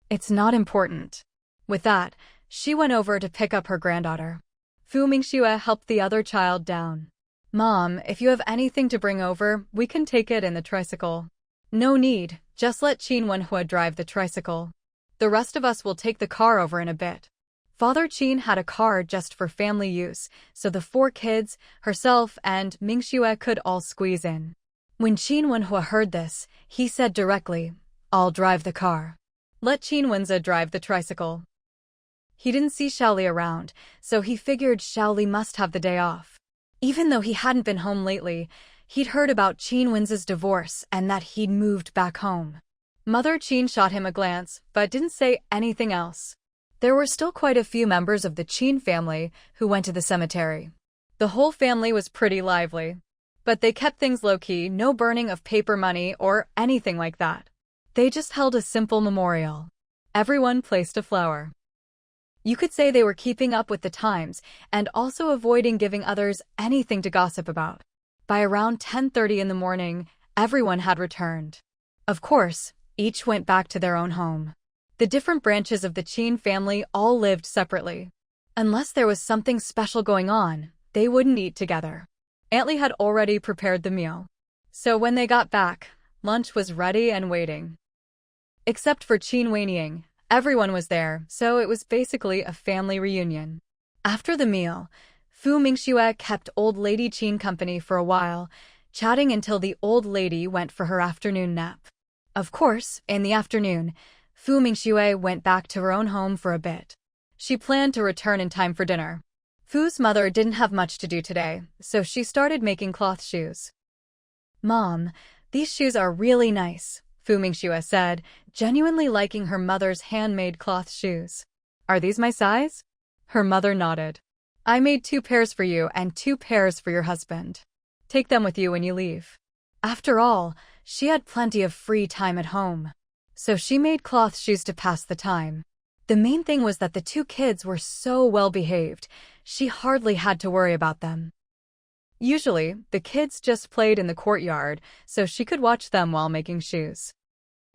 It's not important." With that, she went over to pick up her granddaughter. Fu Mingxue helped the other child down. "Mom, if you have anything to bring over, we can take it in the tricycle." "No need, just let Qin Wenhua drive the tricycle. The rest of us will take the car over in a bit." Father Qin had a car just for family use, so the four kids, herself, and Mingxue could all squeeze in. When Qin Wenhua heard this, he said directly, "I'll drive the car. Let Qin Wenza drive the tricycle." He didn't see Xiaoli around, so he figured Xiaoli must have the day off. Even though he hadn't been home lately, he'd heard about Qin Wenza's divorce and that he'd moved back home. Mother Qin shot him a glance, but didn't say anything else. There were still quite a few members of the Qin family who went to the cemetery. The whole family was pretty lively. But they kept things low-key, no burning of paper money or anything like that. They just held a simple memorial. Everyone placed a flower. You could say they were keeping up with the times and also avoiding giving others anything to gossip about. By around 10:30 in the morning, everyone had returned. Of course, each went back to their own home. The different branches of the Qin family all lived separately. Unless there was something special going on, they wouldn't eat together. Aunt Li had already prepared the meal. So when they got back, lunch was ready and waiting. Except for Qin Wenying, everyone was there, so it was basically a family reunion. After the meal, Fu Mingxue kept old lady Qin company for a while, chatting until the old lady went for her afternoon nap. Of course, in the afternoon, Fu Mingxue went back to her own home for a bit. She planned to return in time for dinner. Fu's mother didn't have much to do today, so she started making cloth shoes. "Mom, these shoes are really nice," Fu Mingxue said, genuinely liking her mother's handmade cloth shoes. "Are these my size?" Her mother nodded. "I made 2 pairs for you and 2 pairs for your husband. Take them with you when you leave." After all, she had plenty of free time at home. So she made cloth shoes to pass the time. The main thing was that the 2 kids were so well behaved, she hardly had to worry about them. Usually, the kids just played in the courtyard, so she could watch them while making shoes.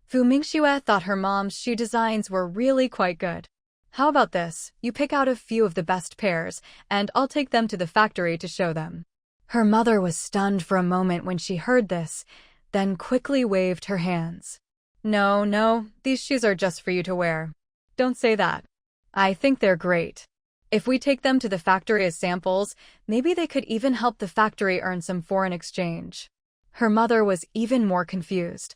Fu Mingxue thought her mom's shoe designs were really quite good. "How about this? You pick out a few of the best pairs, and I'll take them to the factory to show them." Her mother was stunned for a moment when she heard this, then quickly waved her hands. No, these shoes are just for you to wear. Don't say that. I think they're great. If we take them to the factory as samples, maybe they could even help the factory earn some foreign exchange." Her mother was even more confused.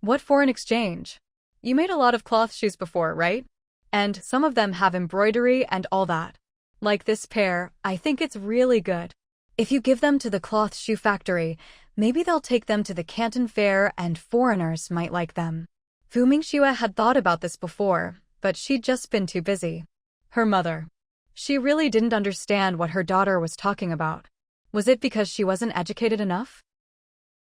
"What foreign exchange? You made a lot of cloth shoes before, right? And some of them have embroidery and all that. Like this pair, I think it's really good. If you give them to the cloth shoe factory, maybe they'll take them to the Canton Fair and foreigners might like them." Fu Mingxue had thought about this before, but she'd just been too busy. Her mother. She really didn't understand what her daughter was talking about. Was it because she wasn't educated enough?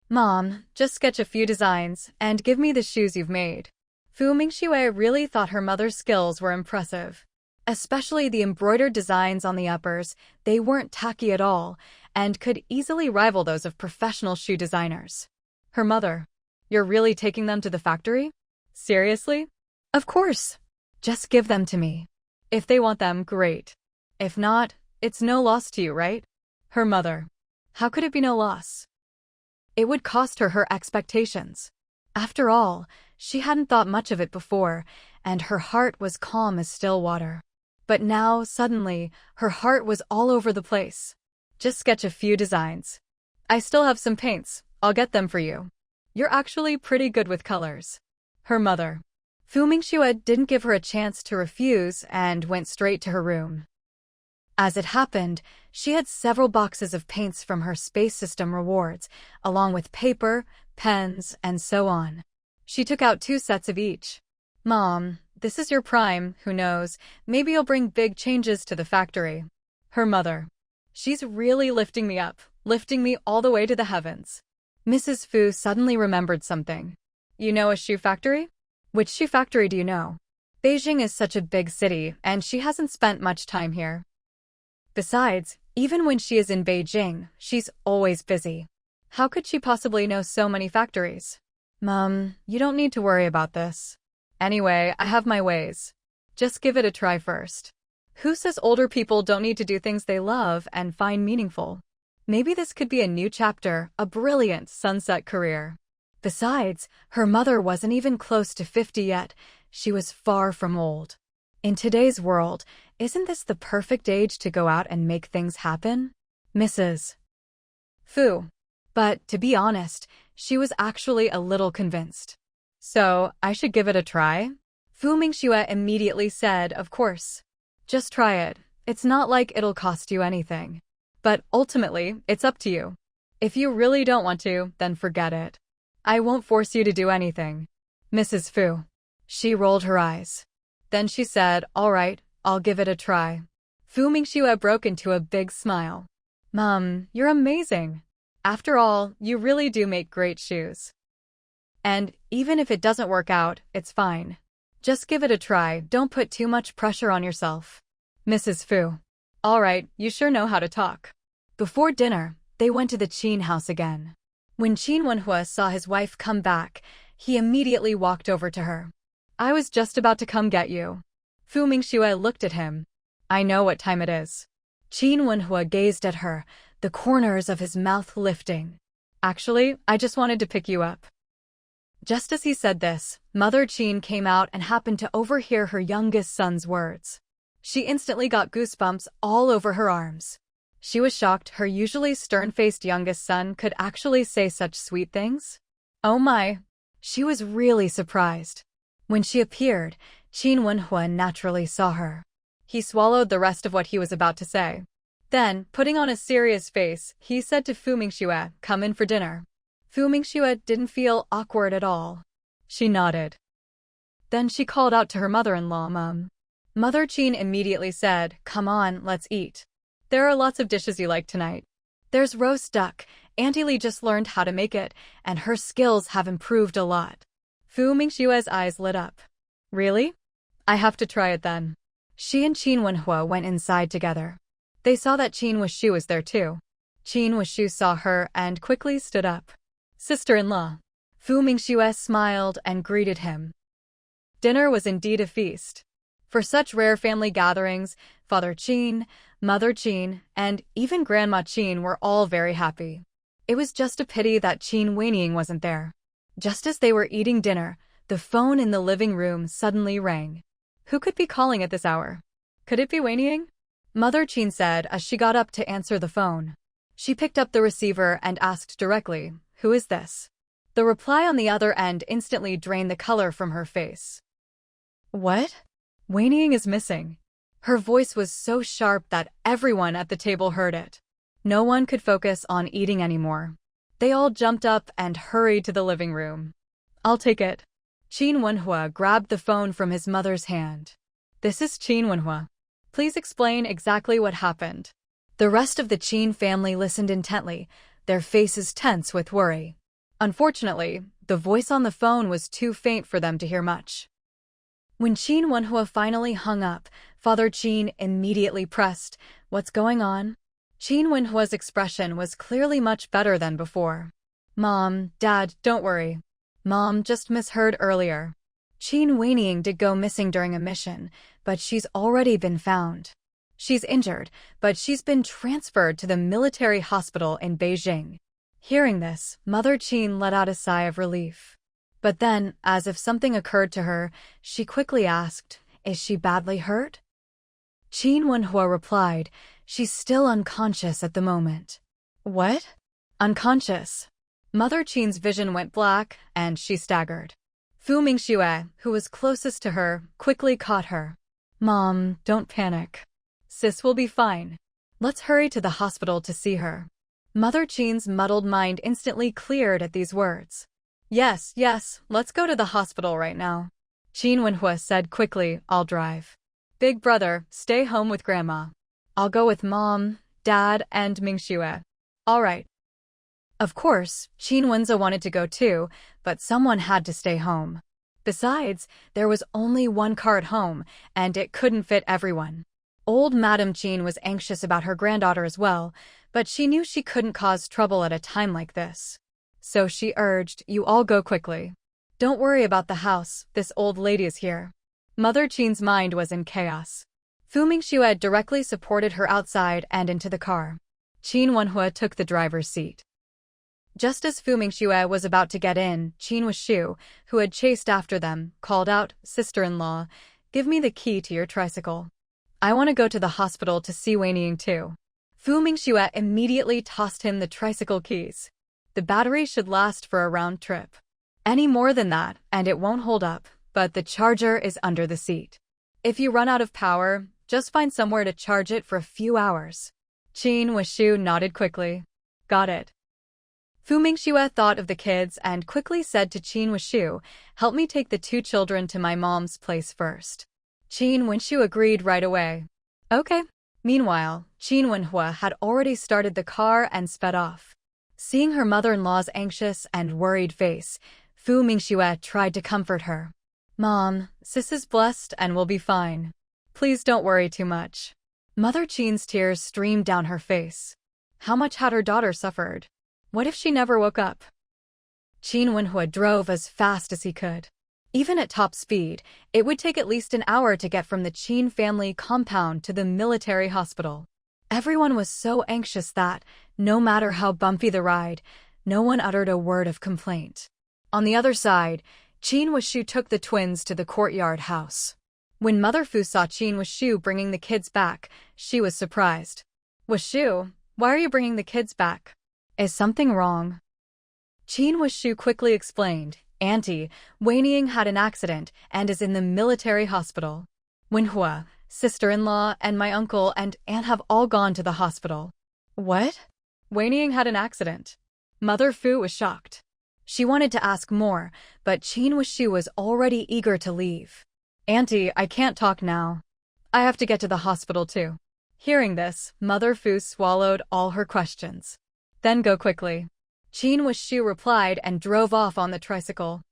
"Mom, just sketch a few designs and give me the shoes you've made." Fu Mingxue really thought her mother's skills were impressive. Especially the embroidered designs on the uppers, they weren't tacky at all, and could easily rival those of professional shoe designers. Her mother. "You're really taking them to the factory? Seriously?" "Of course. Just give them to me. If they want them, great. If not, it's no loss to you, right?" Her mother. How could it be no loss? It would cost her expectations. After all, she hadn't thought much of it before, and her heart was calm as still water. But now, suddenly, her heart was all over the place. "Just sketch a few designs. I still have some paints, I'll get them for you. You're actually pretty good with colors." Her mother. Fu Mingxue didn't give her a chance to refuse and went straight to her room. As it happened, she had several boxes of paints from her space system rewards, along with paper, pens, and so on. She took out 2 sets of each. "Mom, this is your prime, who knows, maybe you'll bring big changes to the factory." Her mother. She's really lifting me up, lifting me all the way to the heavens. Mrs. Fu suddenly remembered something. "You know a shoe factory?" "Which shoe factory do you know?" Beijing is such a big city, and she hasn't spent much time here. Besides, even when she is in Beijing, she's always busy. How could she possibly know so many factories? "Mom, you don't need to worry about this. Anyway, I have my ways. Just give it a try first. Who says older people don't need to do things they love and find meaningful? Maybe this could be a new chapter, a brilliant sunset career." Besides, her mother wasn't even close to 50 yet. She was far from old. In today's world, isn't this the perfect age to go out and make things happen? Mrs. Fu. But, to be honest, she was actually a little convinced. "So, I should give it a try?" Fu Mingxue immediately said, "Of course. Just try it. It's not like it'll cost you anything. But ultimately, it's up to you. If you really don't want to, then forget it. I won't force you to do anything." Mrs. Fu. She rolled her eyes. Then she said, "All right, I'll give it a try." Fu Mingxue broke into a big smile. "Mom, you're amazing. After all, you really do make great shoes. And even if it doesn't work out, it's fine. Just give it a try, don't put too much pressure on yourself." Mrs. Fu. "All right, you sure know how to talk." Before dinner, they went to the Qin house again. When Qin Wenhua saw his wife come back, he immediately walked over to her. "I was just about to come get you." Fu Mingxue looked at him. "I know what time it is." Qin Wenhua gazed at her, the corners of his mouth lifting. "Actually, I just wanted to pick you up." Just as he said this, Mother Qin came out and happened to overhear her youngest son's words. She instantly got goosebumps all over her arms. She was shocked her usually stern-faced youngest son could actually say such sweet things. Oh my! She was really surprised. When she appeared, Qin Wenhua naturally saw her. He swallowed the rest of what he was about to say. Then, putting on a serious face, he said to Fu Mingxue, "Come in for dinner." Fu Mingxue didn't feel awkward at all. She nodded. Then she called out to her mother-in-law, "Mom." Mother Qin immediately said, "Come on, let's eat. There are lots of dishes you like tonight. There's roast duck. Auntie Li just learned how to make it, and her skills have improved a lot." Fu Mingxue's eyes lit up. "Really? I have to try it then." She and Qin Wenhua went inside together. They saw that Qin Wuxu was there too. Qin Wuxu saw her and quickly stood up. "Sister-in-law." Fu Mingxue smiled and greeted him. Dinner was indeed a feast. For such rare family gatherings, Father Qin, Mother Qin, and even Grandma Qin were all very happy. It was just a pity that Qin Weiniang wasn't there. Just as they were eating dinner, the phone in the living room suddenly rang. Who could be calling at this hour? Could it be Weiniang? Mother Qin said as she got up to answer the phone. She picked up the receiver and asked directly, "Who is this?" The reply on the other end instantly drained the color from her face. "What? Weiniang is missing." Her voice was so sharp that everyone at the table heard it. No one could focus on eating anymore. They all jumped up and hurried to the living room. "I'll take it." Qin Wenhua grabbed the phone from his mother's hand. "This is Qin Wenhua. Please explain exactly what happened." The rest of the Qin family listened intently, their faces tense with worry. Unfortunately, the voice on the phone was too faint for them to hear much. When Qin Wenhua finally hung up, Father Qin immediately pressed, "What's going on?" Qin Wenhua's expression was clearly much better than before. "Mom, Dad, don't worry. Mom just misheard earlier. Qin Weiniang did go missing during a mission, but she's already been found. She's injured, but she's been transferred to the military hospital in Beijing." Hearing this, Mother Qin let out a sigh of relief. But then, as if something occurred to her, she quickly asked, "Is she badly hurt?" Qin Wenhua replied, "She's still unconscious at the moment." "What? Unconscious?" Mother Qin's vision went black, and she staggered. Fu Mingxue, who was closest to her, quickly caught her. "Mom, don't panic. Sis will be fine. Let's hurry to the hospital to see her." Mother Qin's muddled mind instantly cleared at these words. Yes, let's go to the hospital right now." Qin Wenhua said quickly, "I'll drive. Big brother, stay home with Grandma. I'll go with Mom, Dad, and Mingxue." "All right." Of course, Qin Wenza wanted to go too, but someone had to stay home. Besides, there was only one car at home, and it couldn't fit everyone. Old Madame Qin was anxious about her granddaughter as well, but she knew she couldn't cause trouble at a time like this. So she urged, "You all go quickly. Don't worry about the house, this old lady is here." Mother Qin's mind was in chaos. Fu Mingxue directly supported her outside and into the car. Qin Wenhua took the driver's seat. Just as Fu Mingxue was about to get in, Qin Wuxu, who had chased after them, called out, "Sister-in-law, give me the key to your tricycle. I want to go to the hospital to see Weiniang too." Fu Mingxue immediately tossed him the tricycle keys. The battery should last for a round trip. Any more than that, and it won't hold up, but the charger is under the seat. If you run out of power, just find somewhere to charge it for a few hours. Qin Wuxu nodded quickly. "Got it." Fu Mingxue thought of the kids and quickly said to Qin Wuxu, "Help me take the two children to my mom's place first." Qin Wuxu agreed right away. "Okay." Meanwhile, Qin Wenhua had already started the car and sped off. Seeing her mother-in-law's anxious and worried face, Fu Mingxue tried to comfort her. "Mom, sis is blessed and will be fine. Please don't worry too much." Mother Qin's tears streamed down her face. How much had her daughter suffered? What if she never woke up? Qin Wenhua drove as fast as he could. Even at top speed, it would take at least an hour to get from the Qin family compound to the military hospital. Everyone was so anxious that, no matter how bumpy the ride, no one uttered a word of complaint. On the other side, Qin Wuxu took the twins to the courtyard house. When Mother Fu saw Qin Wuxu bringing the kids back, she was surprised. "Wuxu, why are you bringing the kids back? Is something wrong?" Qin Wuxu quickly explained, "Auntie, Weiniang had an accident and is in the military hospital." "Wenhua, sister-in-law, and my uncle and aunt have all gone to the hospital. What? Weining had an accident. Mother Fu was shocked. She wanted to ask more, but Qin Wuxu was already eager to leave. Auntie, I can't talk now. I have to get to the hospital too. Hearing this, Mother Fu swallowed all her questions. Then go quickly. Qin Wuxu replied and drove off on the tricycle.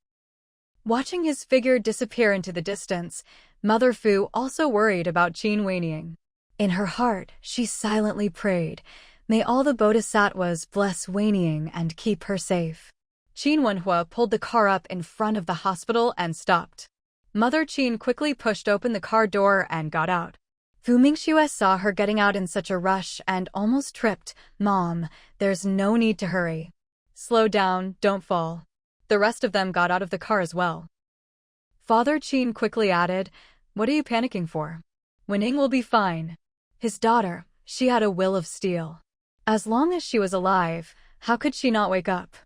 Watching his figure disappear into the distance, Mother Fu also worried about Qin Weining. In her heart, she silently prayed, "May all the bodhisattvas bless Weining and keep her safe." Qin Wenhua pulled the car up in front of the hospital and stopped. Mother Qin quickly pushed open the car door and got out. Fu Mingxue saw her getting out in such a rush and almost tripped. "Mom, there's no need to hurry. Slow down, don't fall." The rest of them got out of the car as well. Father Qin quickly added, "What are you panicking for? Wening will be fine." His daughter, she had a will of steel. As long as she was alive, how could she not wake up?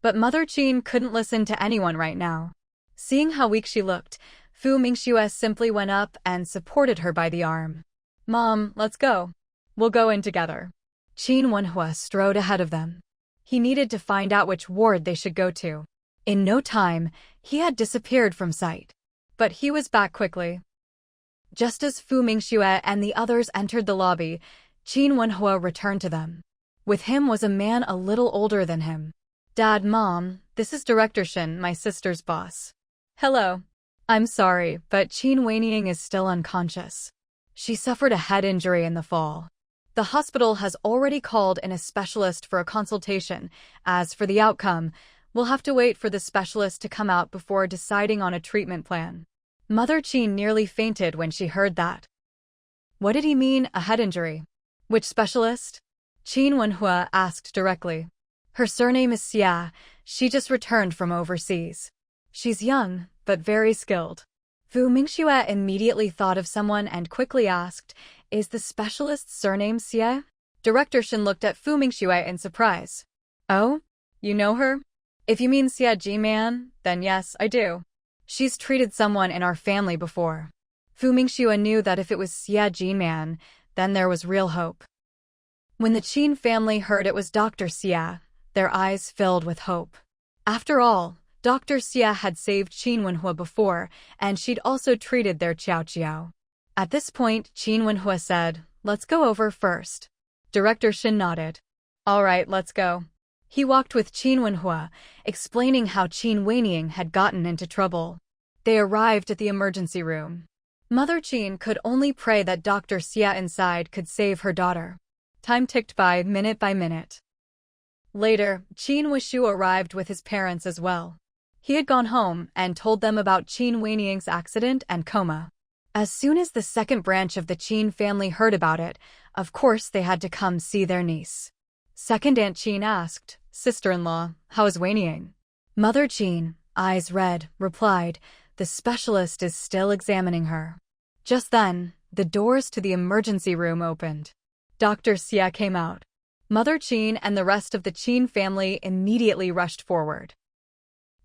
But Mother Qin couldn't listen to anyone right now. Seeing how weak she looked, Fu Mingxue simply went up and supported her by the arm. "Mom, let's go. We'll go in together." Qin Wenhua strode ahead of them. He needed to find out which ward they should go to. In no time, he had disappeared from sight. But he was back quickly. Just as Fu Mingxue and the others entered the lobby, Qin Wenhua returned to them. With him was a man a little older than him. "Dad, Mom, this is Director Shin, my sister's boss." "Hello. I'm sorry, but Qin Weining is still unconscious. She suffered a head injury in the fall. The hospital has already called in a specialist for a consultation. As for the outcome, we'll have to wait for the specialist to come out before deciding on a treatment plan." Mother Qin nearly fainted when she heard that. What did he mean, a head injury? Which specialist? Qin Wenhua asked directly. Her surname is Xia. She just returned from overseas. She's young, but very skilled. Fu Mingxue immediately thought of someone and quickly asked, "Is the specialist's surname Xia?" Director Shin looked at Fu Mingxue in surprise. "Oh? You know her? If you mean Xia Ji-man, then yes, I do. She's treated someone in our family before." Fu Mingxue knew that if it was Xia Ji-man, then there was real hope. When the Qin family heard it was Dr. Xia, their eyes filled with hope. After all, Dr. Xia had saved Qin Wenhua before, and she'd also treated their Qiao. At this point, Qin Wenhua said, "Let's go over first." Director Shin nodded. "All right, let's go." He walked with Qin Wenhua, explaining how Qin Weining had gotten into trouble. They arrived at the emergency room. Mother Qin could only pray that Dr. Xia inside could save her daughter. Time ticked by minute. Later, Qin Wuxu arrived with his parents as well. He had gone home and told them about Qin Weining's accident and coma. As soon as the second branch of the Qin family heard about it, of course they had to come see their niece. Second Aunt Qin asked, "Sister-in-law, how is Weining?" Mother Qin, eyes red, replied, "The specialist is still examining her." Just then, the doors to the emergency room opened. Dr. Xia came out. Mother Qin and the rest of the Qin family immediately rushed forward.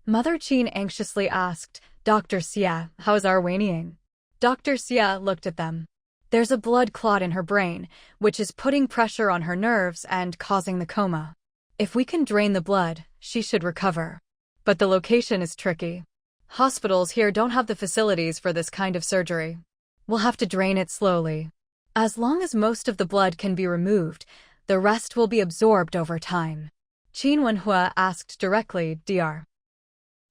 Mother Qin anxiously asked, "Dr. Xia, how is our Weining?" Dr. Xia looked at them. "There's a blood clot in her brain, which is putting pressure on her nerves and causing the coma. If we can drain the blood, she should recover. But the location is tricky. Hospitals here don't have the facilities for this kind of surgery. We'll have to drain it slowly. As long as most of the blood can be removed, the rest will be absorbed over time." Qin Wenhua asked directly, "Dr.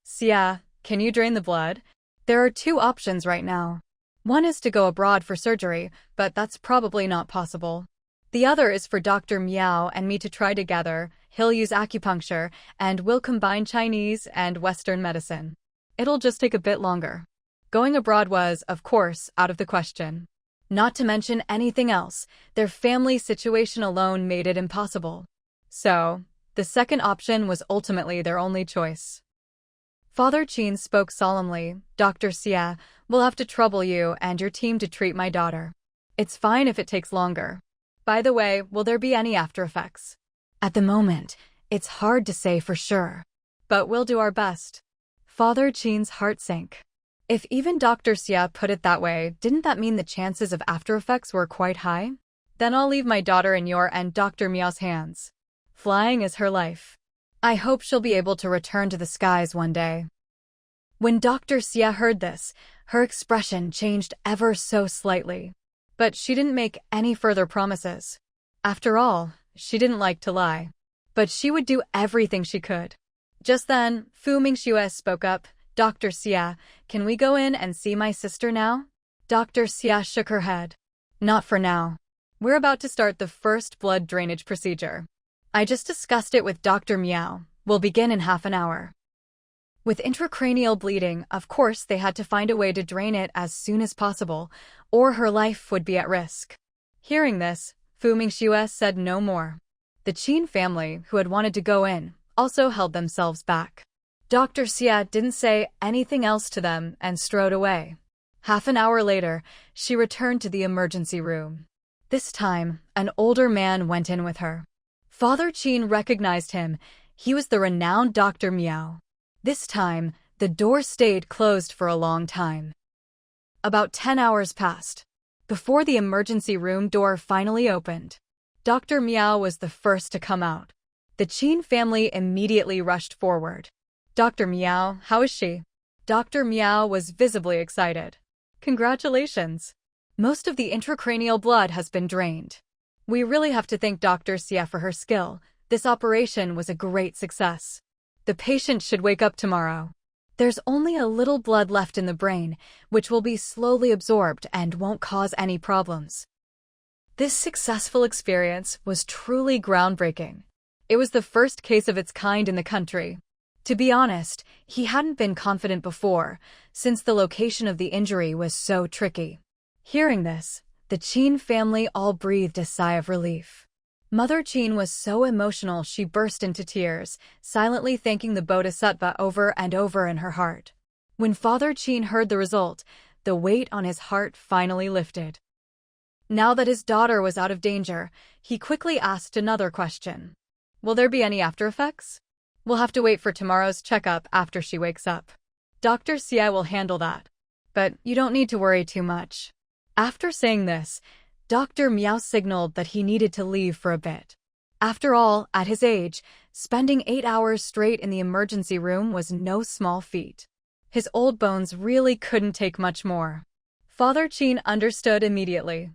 Xia, can you drain the blood?" "There are two options right now. One is to go abroad for surgery, but that's probably not possible. The other is for Dr. Miao and me to try together. He'll use acupuncture, and we'll combine Chinese and Western medicine. It'll just take a bit longer." Going abroad was, of course, out of the question. Not to mention anything else, their family situation alone made it impossible. So, the second option was ultimately their only choice. Father Qin spoke solemnly, "Dr. Xia, we'll have to trouble you and your team to treat my daughter. It's fine if it takes longer. By the way, will there be any after effects?" "At the moment, it's hard to say for sure. But we'll do our best." Father Qin's heart sank. If even Dr. Xia put it that way, didn't that mean the chances of after effects were quite high? Then I'll leave my daughter in your and Dr. Miao's hands. Flying is her life. I hope she'll be able to return to the skies one day. When Dr. Xia heard this, her expression changed ever so slightly. But she didn't make any further promises. After all, she didn't like to lie. But she would do everything she could. Just then, Mingxue spoke up. Dr. Xia, can we go in and see my sister now? Dr. Xia shook her head. Not for now. We're about to start the first blood drainage procedure. I just discussed it with Dr. Miao. We'll begin in half an hour. With intracranial bleeding, of course they had to find a way to drain it as soon as possible, or her life would be at risk. Hearing this, Mingxue said no more. The Qin family, who had wanted to go in, also held themselves back. Dr. Xia didn't say anything else to them and strode away. Half an hour later, she returned to the emergency room. This time, an older man went in with her. Father Qin recognized him. He was the renowned Dr. Miao. This time, the door stayed closed for a long time. About 10 hours passed. Before the emergency room door finally opened, Dr. Miao was the first to come out. The Qin family immediately rushed forward. Dr. Miao, how is she? Dr. Miao was visibly excited. Congratulations. Most of the intracranial blood has been drained. We really have to thank Dr. Xia for her skill. This operation was a great success. The patient should wake up tomorrow. There's only a little blood left in the brain, which will be slowly absorbed and won't cause any problems. This successful experience was truly groundbreaking. It was the first case of its kind in the country. To be honest, he hadn't been confident before, since the location of the injury was so tricky. Hearing this, the Qin family all breathed a sigh of relief. Mother Qin was so emotional she burst into tears, silently thanking the Bodhisattva over and over in her heart. When Father Qin heard the result, the weight on his heart finally lifted. Now that his daughter was out of danger, he quickly asked another question. Will there be any after effects? We'll have to wait for tomorrow's checkup after she wakes up. Dr. Xia will handle that. But you don't need to worry too much. After saying this, Dr. Miao signaled that he needed to leave for a bit. After all, at his age, spending 8 hours straight in the emergency room was no small feat. His old bones really couldn't take much more. Father Qin understood immediately.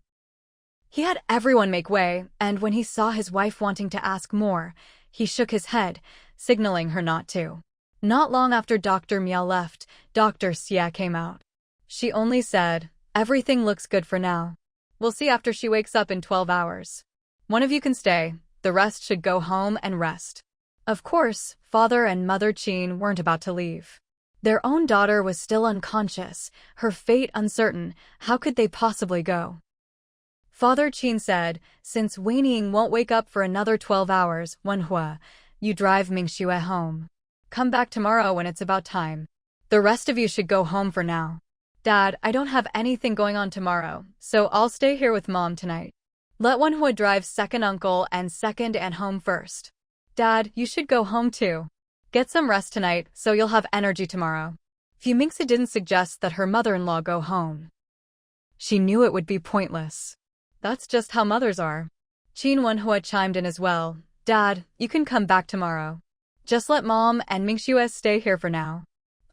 He had everyone make way, and when he saw his wife wanting to ask more, he shook his head, signaling her not to. Not long after Dr. Miao left, Dr. Xia came out. She only said, "Everything looks good for now. We'll see after she wakes up in 12 hours. One of you can stay, the rest should go home and rest." Of course, Father and Mother Qin weren't about to leave. Their own daughter was still unconscious, her fate uncertain. How could they possibly go? Father Qin said, "Since Weining won't wake up for another 12 hours, Wenhua, you drive Mingxue home. Come back tomorrow when it's about time. The rest of you should go home for now. Dad, I don't have anything going on tomorrow, so I'll stay here with Mom tonight. Let Wenhua drive second uncle and second aunt home first. Dad, you should go home too. Get some rest tonight so you'll have energy tomorrow." Mingxue didn't suggest that her mother-in-law go home. She knew it would be pointless. That's just how mothers are. Qin Wenhua chimed in as well. "Dad, you can come back tomorrow. Just let Mom and Mingxue stay here for now.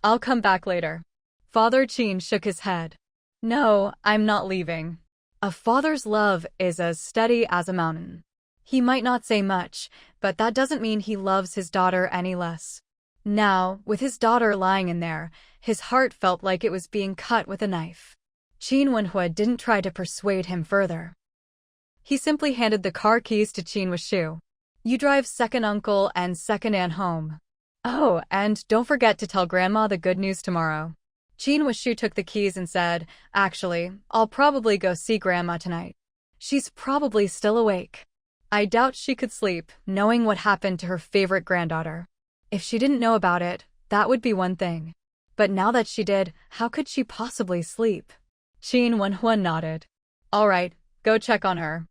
I'll come back later." Father Qin shook his head. "No, I'm not leaving. A father's love is as steady as a mountain. He might not say much, but that doesn't mean he loves his daughter any less." Now, with his daughter lying in there, his heart felt like it was being cut with a knife. Qin Wenhua didn't try to persuade him further. He simply handed the car keys to Qin Wuxu. "You drive second uncle and second aunt home. Oh, and don't forget to tell Grandma the good news tomorrow." Qin Wuxu took the keys and said, "Actually, I'll probably go see Grandma tonight. She's probably still awake. I doubt she could sleep, knowing what happened to her favorite granddaughter. If she didn't know about it, that would be one thing. But now that she did, how could she possibly sleep?" Qin Wenhua nodded. "All right, go check on her.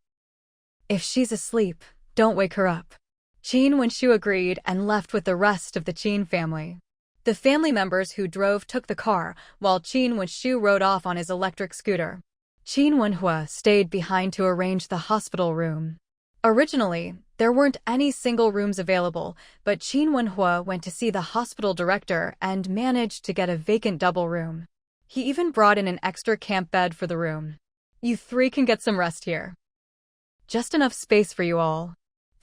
If she's asleep, don't wake her up." Qin Wenxu agreed and left with the rest of the Qin family. The family members who drove took the car, while Qin Wenshu rode off on his electric scooter. Qin Wenhua stayed behind to arrange the hospital room. Originally, there weren't any single rooms available, but Qin Wenhua went to see the hospital director and managed to get a vacant double room. He even brought in an extra camp bed for the room. You three can get some rest here. Just enough space for you all.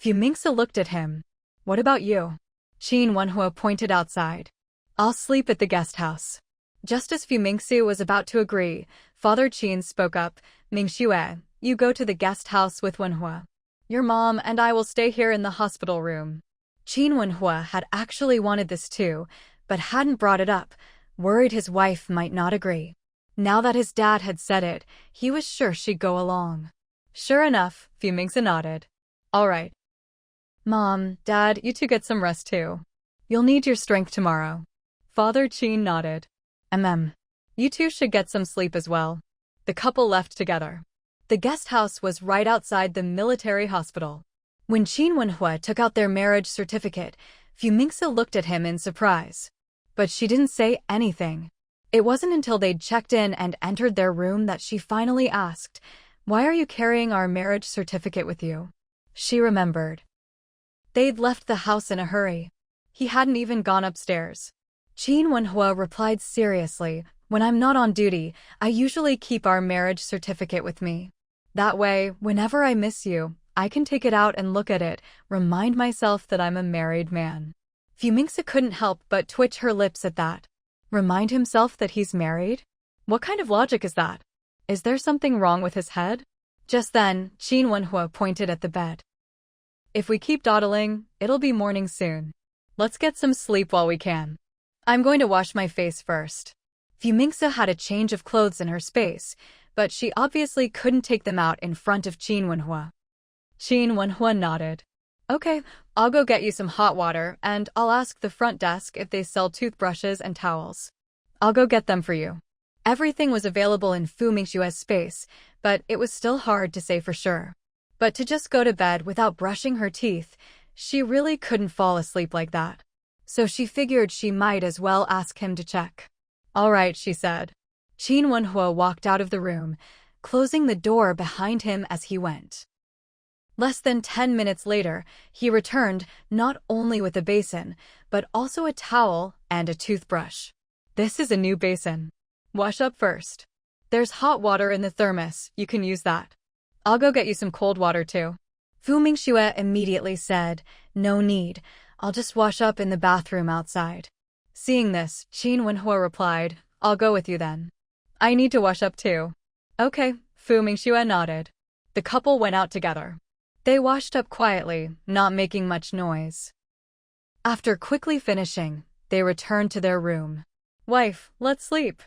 Mingxue looked at him. What about you? Qin Wenhua pointed outside. I'll sleep at the guest house. Just as Mingxue was about to agree, Father Qin spoke up. Mingxue, you go to the guest house with Wenhua. Your mom and I will stay here in the hospital room. Qin Wenhua had actually wanted this too, but hadn't brought it up, worried his wife might not agree. Now that his dad had said it, he was sure she'd go along. Sure enough, Mingxue nodded. All right. Mom, Dad, you two get some rest too. You'll need your strength tomorrow. Father Qin nodded. You two should get some sleep as well. The couple left together. The guest house was right outside the military hospital. When Qin Wenhua took out their marriage certificate, Mingxue looked at him in surprise. But she didn't say anything. It wasn't until they'd checked in and entered their room that she finally asked, "Why are you carrying our marriage certificate with you?" She remembered. They'd left the house in a hurry. He hadn't even gone upstairs. Qin Wenhua replied seriously, "When I'm not on duty, I usually keep our marriage certificate with me. That way, whenever I miss you, I can take it out and look at it, remind myself that I'm a married man." Mingxue couldn't help but twitch her lips at that. Remind himself that he's married? What kind of logic is that? Is there something wrong with his head? Just then, Qin Wenhua pointed at the bed. If we keep dawdling, it'll be morning soon. Let's get some sleep while we can. I'm going to wash my face first. Mingxue had a change of clothes in her space, but she obviously couldn't take them out in front of Qin Wenhua. Qin Wenhua nodded. Okay, I'll go get you some hot water, and I'll ask the front desk if they sell toothbrushes and towels. I'll go get them for you. Everything was available in Mingxue's space, but it was still hard to say for sure. But to just go to bed without brushing her teeth, she really couldn't fall asleep like that. So she figured she might as well ask him to check. All right, she said. Qin Wenhua walked out of the room, closing the door behind him as he went. Less than 10 minutes later, he returned not only with a basin, but also a towel and a toothbrush. This is a new basin. Wash up first. There's hot water in the thermos, you can use that. I'll go get you some cold water too. Mingxue immediately said, No need, I'll just wash up in the bathroom outside. Seeing this, Qin Wenhua replied, I'll go with you then. I need to wash up too. Okay, Mingxue nodded. The couple went out together. They washed up quietly, not making much noise. After quickly finishing, they returned to their room. Wife, let's sleep.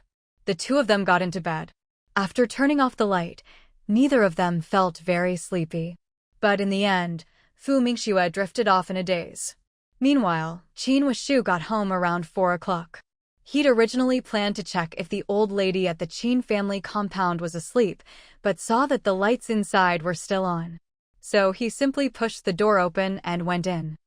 The two of them got into bed. After turning off the light, neither of them felt very sleepy. But in the end, Mingxue drifted off in a daze. Meanwhile, Qin Wenshu got home around 4 o'clock. He'd originally planned to check if the old lady at the Qin family compound was asleep, but saw that the lights inside were still on. So he simply pushed the door open and went in.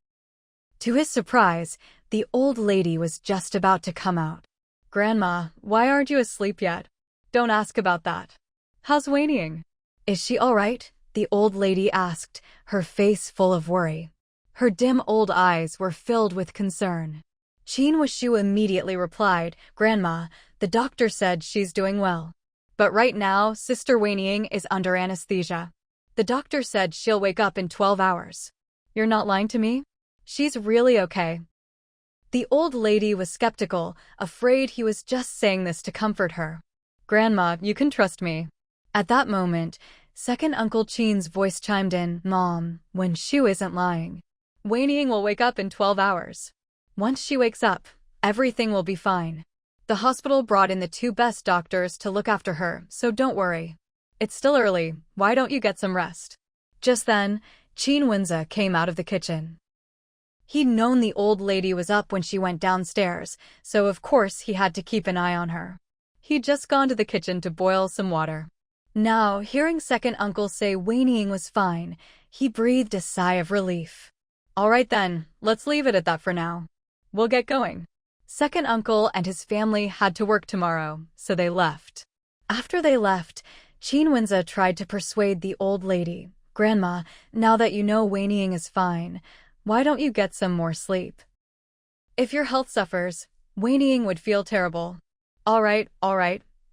To his surprise, the old lady was just about to come out. Grandma, why aren't you asleep yet? Don't ask about that. How's Wanying? Is she all right? The old lady asked, her face full of worry. Her dim old eyes were filled with concern. Qin Wenshu immediately replied, Grandma, the doctor said she's doing well. But right now, Sister Wanying is under anesthesia. The doctor said she'll wake up in 12 hours. You're not lying to me? She's really okay. The old lady was skeptical, afraid he was just saying this to comfort her. Grandma, you can trust me. At that moment, second Uncle Qin's voice chimed in, Mom, Wenshu isn't lying. Wanying will wake up in 12 hours. Once she wakes up, everything will be fine. The hospital brought in the 2 best doctors to look after her, so don't worry. It's still early, why don't you get some rest? Just then, Qin Wenhua came out of the kitchen. He'd known the old lady was up when she went downstairs, so of course he had to keep an eye on her. He'd just gone to the kitchen to boil some water. Now, hearing second uncle say Wanying was fine, he breathed a sigh of relief. All right then, let's leave it at that for now. We'll get going. Second uncle and his family had to work tomorrow, so they left. After they left, Wenza tried to persuade the old lady, "Grandma, now that you know whinnying is fine, why don't you get some more sleep? If your health suffers, whinnying would feel terrible." All right,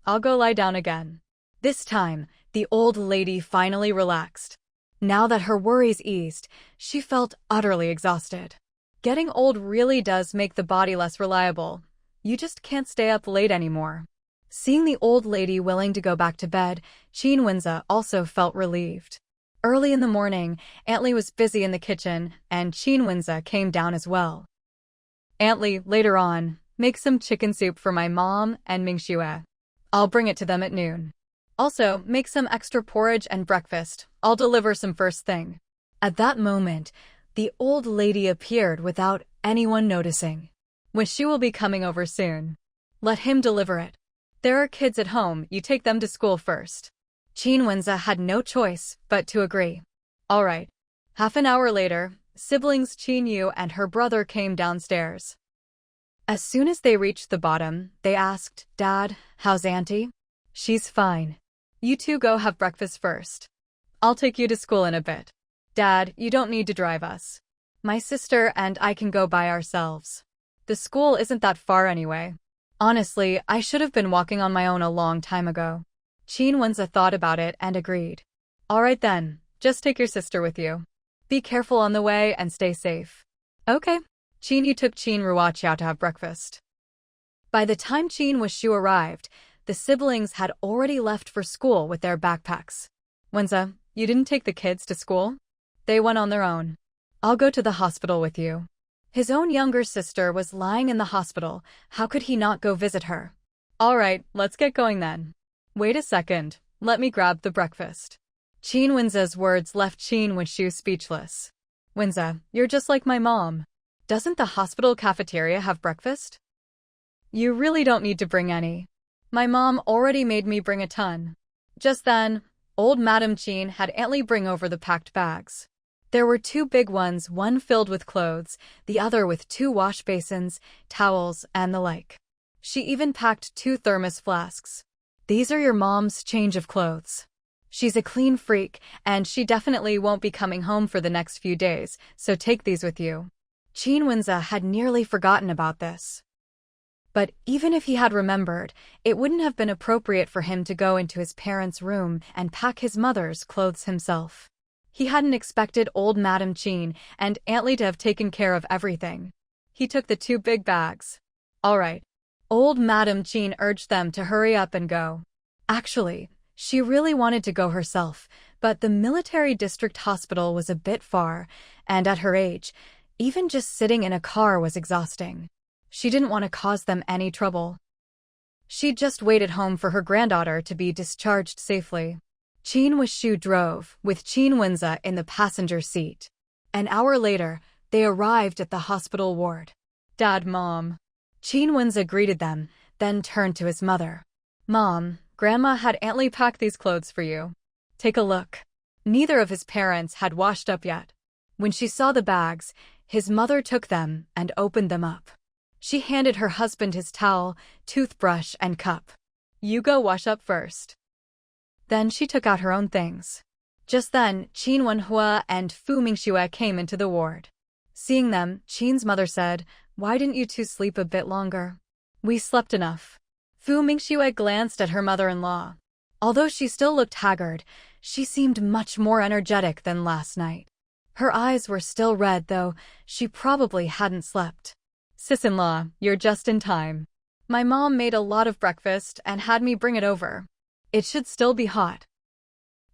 I'll go lie down again." This time, the old lady finally relaxed. Now that her worries eased, she felt utterly exhausted. Getting old really does make the body less reliable. You just can't stay up late anymore. Seeing the old lady willing to go back to bed, Wenza also felt relieved. Early in the morning, Aunt Lee was busy in the kitchen, and Wenza came down as well. "Aunt Lee, later on, make some chicken soup for my mom and Mingxue. I'll bring it to them at noon. Also, make some extra porridge and breakfast. I'll deliver some first thing." At that moment, the old lady appeared without anyone noticing. "Wishu will be coming over soon. Let him deliver it. There are kids at home, you take them to school first." Wenza had no choice but to agree. All right. Half an hour later, siblings Yu and her brother came downstairs. As soon as they reached the bottom, they asked, "Dad, how's Auntie?" "She's fine. You two go have breakfast first. I'll take you to school in a bit. Dad, you don't need to drive us. My sister and I can go by ourselves. The school isn't that far anyway. Honestly, I should have been walking on my own a long time ago." Wenza thought about it and agreed. "All right then, just take your sister with you. Be careful on the way and stay safe." Okay. Yu took Ruaqiao to have breakfast. By the time Wishu arrived, the siblings had already left for school with their backpacks. "Wenza, you didn't take the kids to school?" "They went on their own. I'll go to the hospital with you." His own younger sister was lying in the hospital. How could he not go visit her? "All right, let's get going then." "Wait a second, let me grab the breakfast." Wenza's words left Wishu speechless. "Wenza, you're just like my mom. Doesn't the hospital cafeteria have breakfast?" "You really don't need to bring any. My mom already made me bring a ton." Just then, old Madam Qin had Aunt Lee bring over the packed bags. There were two big ones, one filled with clothes, the other with 2 wash basins, towels, and the like. She even packed 2 thermos flasks. "These are your mom's change of clothes. She's a clean freak, and she definitely won't be coming home for the next few days, so take these with you." Wenza had nearly forgotten about this. But even if he had remembered, it wouldn't have been appropriate for him to go into his parents' room and pack his mother's clothes himself. He hadn't expected old Madam Qin and Aunt Lee to have taken care of everything. He took the 2 big bags. All right. Old Madam Qin urged them to hurry up and go. Actually, she really wanted to go herself, but the military district hospital was a bit far, and at her age, even just sitting in a car was exhausting. She didn't want to cause them any trouble. She'd just waited home for her granddaughter to be discharged safely. Wishu drove, with Wenza in the passenger seat. An hour later, they arrived at the hospital ward. "Dad, Mom." Wenza greeted them, then turned to his mother. "Mom, Grandma had Aunt Lee pack these clothes for you. Take a look." Neither of his parents had washed up yet. When she saw the bags, his mother took them and opened them up. She handed her husband his towel, toothbrush, and cup. "You go wash up first." Then she took out her own things. Just then, Qin Wenhua and Fu Mingxue came into the ward. Seeing them, Qin's mother said, "Why didn't you two sleep a bit longer?" "We slept enough." Fu Mingxue glanced at her mother-in-law. Although she still looked haggard, she seemed much more energetic than last night. Her eyes were still red, though she probably hadn't slept. "Sis-in-law, you're just in time. My mom made a lot of breakfast and had me bring it over. It should still be hot.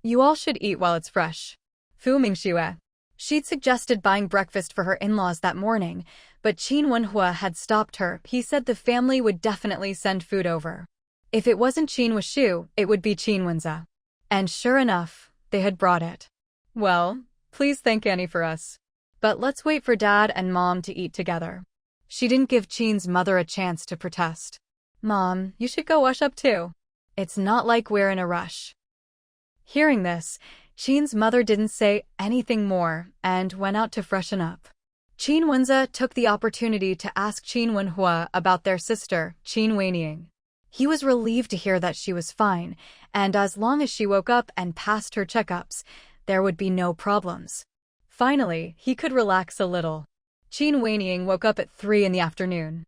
You all should eat while it's fresh." Fu Mingxue. She'd suggested buying breakfast for her in-laws that morning, but Qin Wenhua had stopped her. He said the family would definitely send food over. If it wasn't Qin Wishu, it would be Qin Wenza. And sure enough, they had brought it. "Well, please thank Annie for us. But let's wait for Dad and Mom to eat together." She didn't give Qin's mother a chance to protest. "Mom, you should go wash up too. It's not like we're in a rush." Hearing this, Qin's mother didn't say anything more and went out to freshen up. Qin Wenze took the opportunity to ask Qin Wenhua about their sister, Qin Weining. He was relieved to hear that she was fine, and as long as she woke up and passed her checkups, there would be no problems. Finally, he could relax a little. Qin Weining woke up at 3 in the afternoon.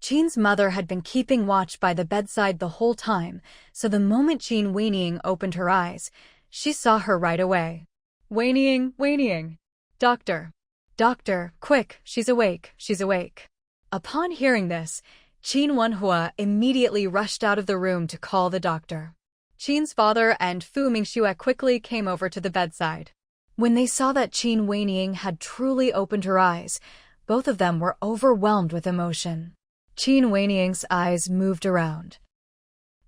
Qin's mother had been keeping watch by the bedside the whole time, so the moment Qin Weining opened her eyes, she saw her right away. Weining, Weining. Doctor. Doctor, quick, she's awake, she's awake. Upon hearing this, Qin Wenhua immediately rushed out of the room to call the doctor. Qin's father and Fu Mingxue quickly came over to the bedside. When they saw that Qin Weining had truly opened her eyes, both of them were overwhelmed with emotion. Qin Weining's eyes moved around.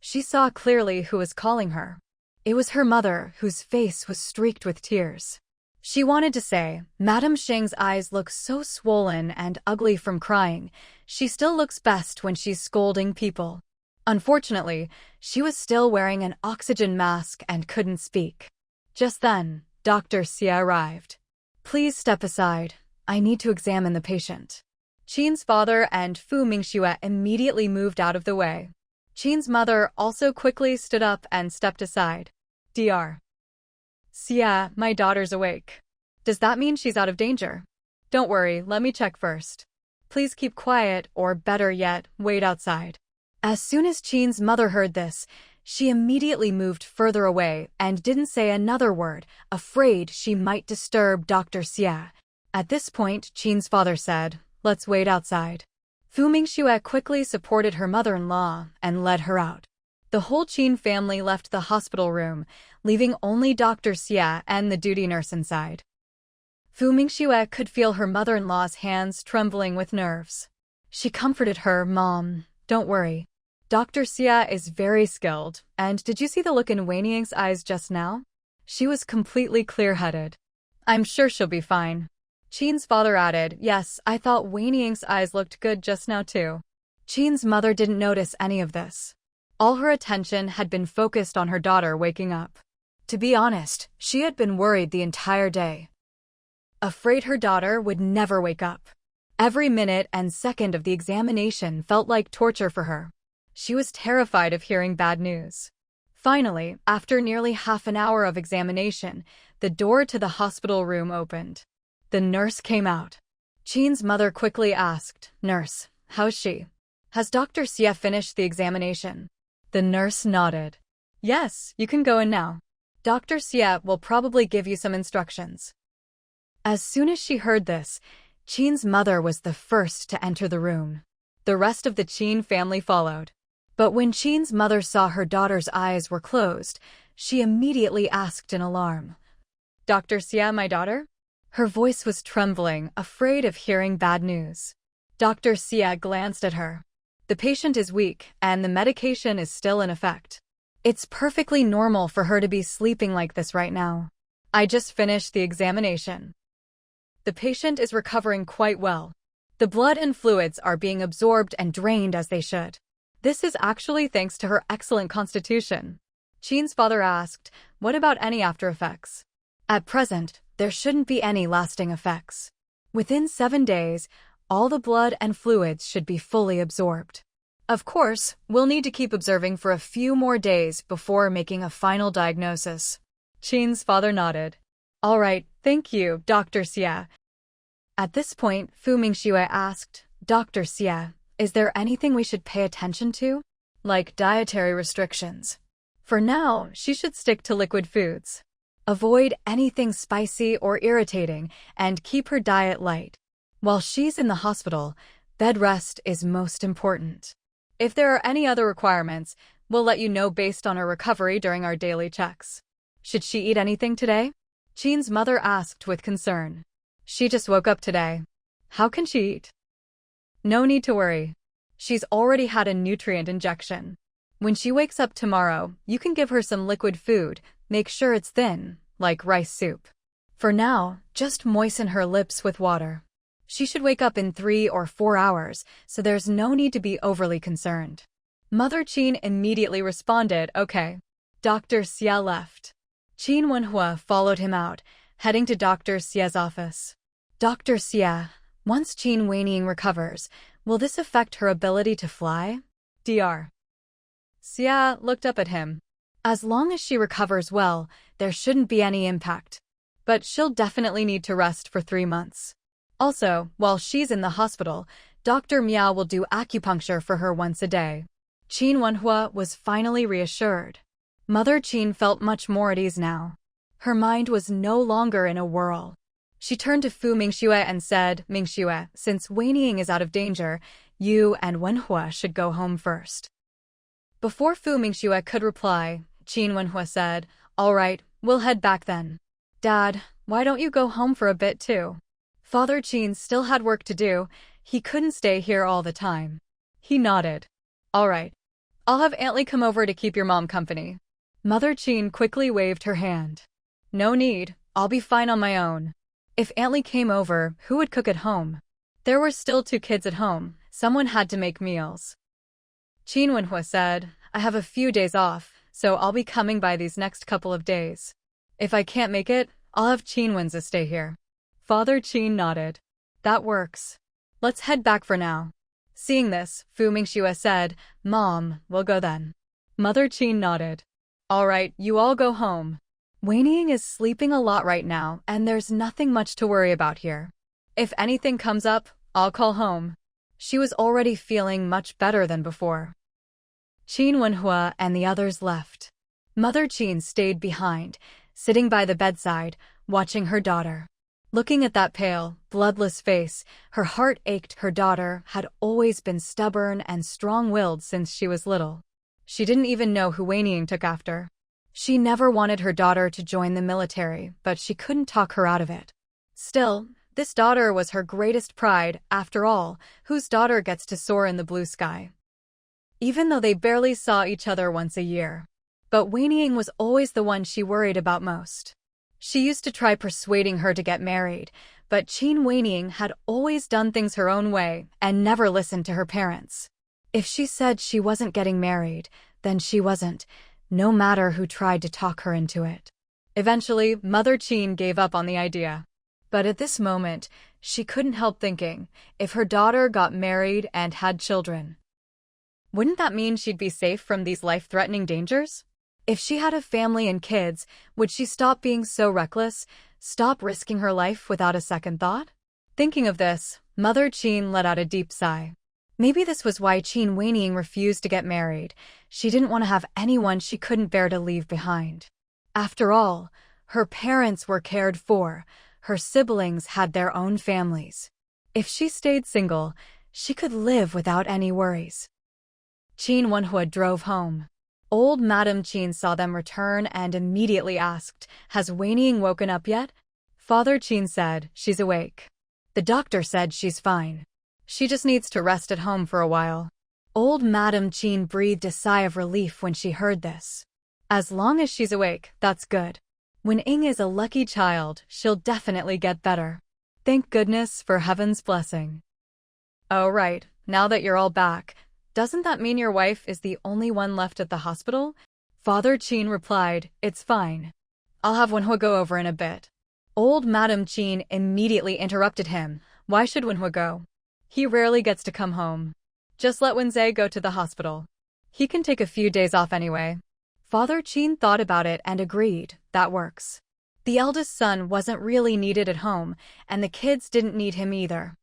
She saw clearly who was calling her. It was her mother, whose face was streaked with tears. She wanted to say, Madame Sheng's eyes look so swollen and ugly from crying. She still looks best when she's scolding people. Unfortunately, she was still wearing an oxygen mask and couldn't speak. Just then, Dr. Xia arrived. Please step aside. I need to examine the patient. Qin's father and Fu Mingxue immediately moved out of the way. Qin's mother also quickly stood up and stepped aside. Dr. Xia, my daughter's awake. Does that mean she's out of danger? Don't worry, let me check first. Please keep quiet, or better yet, wait outside. As soon as Qin's mother heard this, she immediately moved further away and didn't say another word, afraid she might disturb Dr. Xia. At this point, Qin's father said, Let's wait outside. Fu Mingxue quickly supported her mother-in-law and led her out. The whole Qin family left the hospital room, leaving only Dr. Xia and the duty nurse inside. Fu Mingxue could feel her mother-in-law's hands trembling with nerves. She comforted her, Mom, don't worry. Dr. Xia is very skilled, and did you see the look in Weining's eyes just now? She was completely clear-headed. I'm sure she'll be fine. Qin's father added, Yes, I thought Weining's eyes looked good just now too. Qin's mother didn't notice any of this. All her attention had been focused on her daughter waking up. To be honest, she had been worried the entire day. Afraid her daughter would never wake up. Every minute and second of the examination felt like torture for her. She was terrified of hearing bad news. Finally, after nearly half an hour of examination, the door to the hospital room opened. The nurse came out. Qin's mother quickly asked, Nurse, how's she? Has Dr. Xia finished the examination? The nurse nodded. Yes, you can go in now. Dr. Xia will probably give you some instructions. As soon as she heard this, Qin's mother was the first to enter the room. The rest of the Qin family followed. But when Qin's mother saw her daughter's eyes were closed, she immediately asked in alarm, Dr. Xia, my daughter? Her voice was trembling, afraid of hearing bad news. Dr. Xia glanced at her. The patient is weak, and the medication is still in effect. It's perfectly normal for her to be sleeping like this right now. I just finished the examination. The patient is recovering quite well. The blood and fluids are being absorbed and drained as they should. This is actually thanks to her excellent constitution. Qin's father asked, What about any after effects? At present, there shouldn't be any lasting effects. Within 7 days, all the blood and fluids should be fully absorbed. Of course, we'll need to keep observing for a few more days before making a final diagnosis. Qin's father nodded. All right, thank you, Dr. Xia. At this point, Fu Mingxue asked, Dr. Xia, is there anything we should pay attention to? Like dietary restrictions. For now, she should stick to liquid foods. Avoid anything spicy or irritating, and keep her diet light. While she's in the hospital, bed rest is most important. If there are any other requirements, we'll let you know based on her recovery during our daily checks. Should she eat anything today? Qin's mother asked with concern. She just woke up today. How can she eat? No need to worry. She's already had a nutrient injection. When she wakes up tomorrow, you can give her some liquid food. Make sure it's thin, like rice soup. For now, just moisten her lips with water. She should wake up in 3 or 4 hours, so there's no need to be overly concerned. Mother Qin immediately responded, Okay. Dr. Xia left. Qin Wenhua followed him out, heading to Dr. Xia's office. Dr. Xie, once Qin Weiying recovers, will this affect her ability to fly? Dr. Xie looked up at him. As long as she recovers well, there shouldn't be any impact. But she'll definitely need to rest for 3 months. Also, while she's in the hospital, Dr. Miao will do acupuncture for her once a day. Qin Wenhua was finally reassured. Mother Qin felt much more at ease now. Her mind was no longer in a whirl. She turned to Fu Mingxue and said, Mingxue, since Weiying is out of danger, you and Wenhua should go home first. Before Fu Mingxue could reply, Qin Wenhua said, all right, we'll head back then. Dad, why don't you go home for a bit too? Father Qin still had work to do. He couldn't stay here all the time. He nodded. All right. I'll have Aunt Lee come over to keep your mom company. Mother Qin quickly waved her hand. No need, I'll be fine on my own. If Aunt Lee came over, who would cook at home? There were still 2 kids at home. Someone had to make meals. Qin Wenhua said, I have a few days off, so I'll be coming by these next couple of days. If I can't make it, I'll have Qin Wenzi stay here. Father Qin nodded. That works. Let's head back for now. Seeing this, Fu Mingxue said, Mom, we'll go then. Mother Qin nodded. All right, you all go home. Weiying is sleeping a lot right now, and there's nothing much to worry about here. If anything comes up, I'll call home. She was already feeling much better than before. Qin Wenhua and the others left. Mother Qin stayed behind, sitting by the bedside, watching her daughter. Looking at that pale, bloodless face, her heart ached. Her daughter had always been stubborn and strong-willed since she was little. She didn't even know who Weiying took after. She never wanted her daughter to join the military, but she couldn't talk her out of it. Still, this daughter was her greatest pride, after all, whose daughter gets to soar in the blue sky. Even though they barely saw each other once a year. But Weiying was always the one she worried about most. She used to try persuading her to get married, but Qin Weiying had always done things her own way and never listened to her parents. If she said she wasn't getting married, then she wasn't, no matter who tried to talk her into it. Eventually, Mother Qin gave up on the idea. But at this moment, she couldn't help thinking, if her daughter got married and had children, wouldn't that mean she'd be safe from these life-threatening dangers? If she had a family and kids, would she stop being so reckless, stop risking her life without a second thought? Thinking of this, Mother Qin let out a deep sigh. Maybe this was why Qin Weiying refused to get married. She didn't want to have anyone she couldn't bear to leave behind. After all, her parents were cared for, her siblings had their own families. If she stayed single, she could live without any worries. Qin Wenhua drove home. Old Madame Qin saw them return and immediately asked, has Weiying woken up yet? Father Qin said, she's awake. The doctor said she's fine. She just needs to rest at home for a while. Old Madame Qin breathed a sigh of relief when she heard this. As long as she's awake, that's good. When Ing is a lucky child, she'll definitely get better. Thank goodness for heaven's blessing. Oh right, now that you're all back, doesn't that mean your wife is the only one left at the hospital? Father Qin replied, it's fine. I'll have Wenhua go over in a bit. Old Madame Qin immediately interrupted him. Why should Wenhua go? He rarely gets to come home. Just let Wenzi go to the hospital. He can take a few days off anyway. Father Qin thought about it and agreed, that works. The eldest son wasn't really needed at home, and the kids didn't need him either.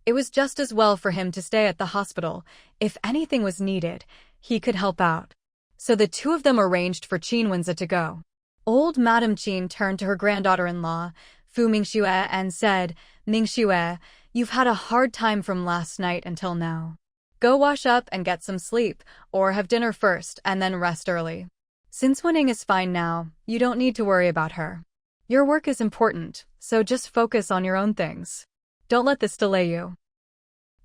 It was just as well for him to stay at the hospital. If anything was needed, he could help out. So the 2 of them arranged for Qin Wenzi to go. Old Madame Qin turned to her granddaughter-in-law, Fu Mingxue, and said, Mingxue, you've had a hard time from last night until now. Go wash up and get some sleep, or have dinner first and then rest early. Since Weiying is fine now, you don't need to worry about her. Your work is important, so just focus on your own things. Don't let this delay you.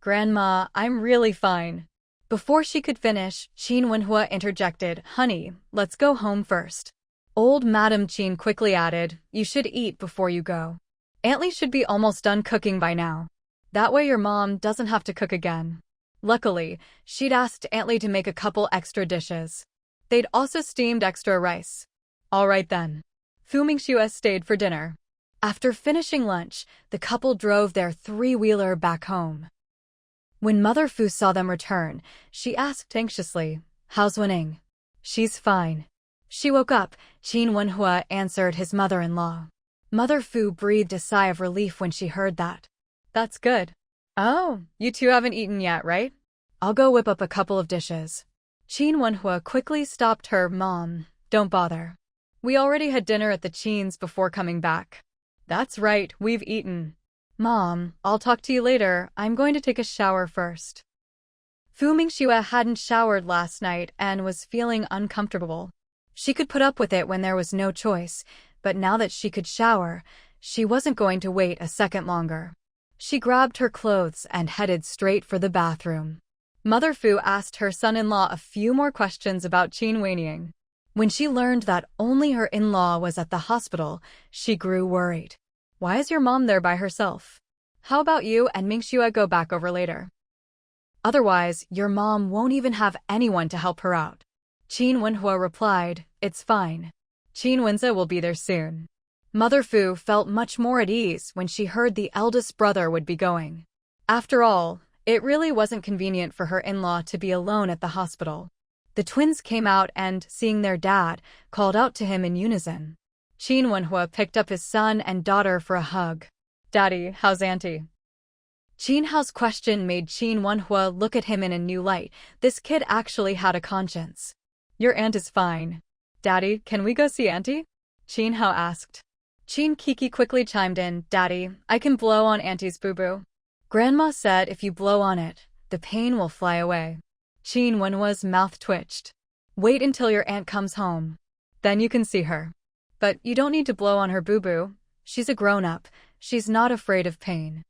Grandma, I'm really fine. Before she could finish, Qin Wenhua interjected, honey, let's go home first. Old Madame Qin quickly added, you should eat before you go. Aunt Lee should be almost done cooking by now. That way your mom doesn't have to cook again. Luckily, she'd asked Aunt Lee to make a couple extra dishes. They'd also steamed extra rice. All right then. Fu Mingxue stayed for dinner. After finishing lunch, the couple drove their three-wheeler back home. When Mother Fu saw them return, she asked anxiously, "How's Wenning?" "She's fine." She woke up, Qin Wenhua answered his mother-in-law. Mother Fu breathed a sigh of relief when she heard that. "That's good." "Oh, you two haven't eaten yet, right? I'll go whip up a couple of dishes." Qin Wenhua quickly stopped her. "Mom, don't bother. We already had dinner at the Qins before coming back." "That's right, we've eaten." "Mom, I'll talk to you later. I'm going to take a shower first." Fu Mingxue hadn't showered last night and was feeling uncomfortable. She could put up with it when there was no choice, but now that she could shower, she wasn't going to wait a second longer. She grabbed her clothes and headed straight for the bathroom. Mother Fu asked her son-in-law a few more questions about Qin Wenning. When she learned that only her in-law was at the hospital, she grew worried. "Why is your mom there by herself? How about you and Mingxue go back over later? Otherwise, your mom won't even have anyone to help her out." Qin Wenhua replied, "It's fine. Qin Wenze will be there soon." Mother Fu felt much more at ease when she heard the eldest brother would be going. After all, it really wasn't convenient for her in-law to be alone at the hospital. The twins came out and, seeing their dad, called out to him in unison. Qin Wenhua picked up his son and daughter for a hug. "Daddy, how's Auntie?" Qin Hao's question made Qin Wenhua look at him in a new light. This kid actually had a conscience. "Your aunt is fine." "Daddy, can we go see Auntie?" Qin Hao asked. Qin Kiki quickly chimed in, "Daddy, I can blow on Auntie's boo-boo. Grandma said if you blow on it, the pain will fly away." Qin Wenhua's mouth twitched. "Wait until your aunt comes home. Then you can see her. But you don't need to blow on her boo-boo. She's a grown-up. She's not afraid of pain."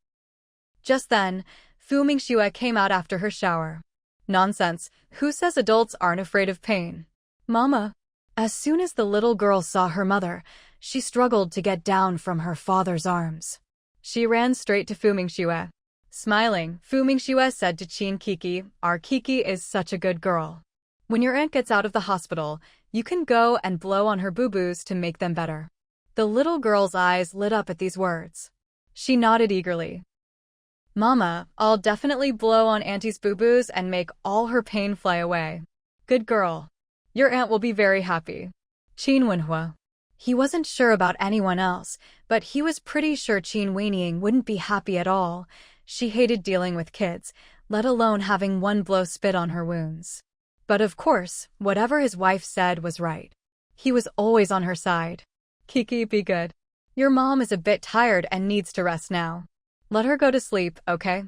Just then, Fu Mingxue came out after her shower. "Nonsense. Who says adults aren't afraid of pain?" "Mama." As soon as the little girl saw her mother, she struggled to get down from her father's arms. She ran straight to Fu Mingxue. Smiling, Fu Mingxue said to Qin Kiki, "Our Kiki is such a good girl. When your aunt gets out of the hospital, you can go and blow on her boo-boos to make them better." The little girl's eyes lit up at these words. She nodded eagerly. "Mama, I'll definitely blow on Auntie's boo-boos and make all her pain fly away. Good girl. Your aunt will be very happy." Qin Wenhua. He wasn't sure about anyone else, but he was pretty sure Qin Wenning wouldn't be happy at all. She hated dealing with kids, let alone having one blow spit on her wounds. But of course, whatever his wife said was right. He was always on her side. "Kiki, be good. Your mom is a bit tired and needs to rest now. Let her go to sleep, okay?"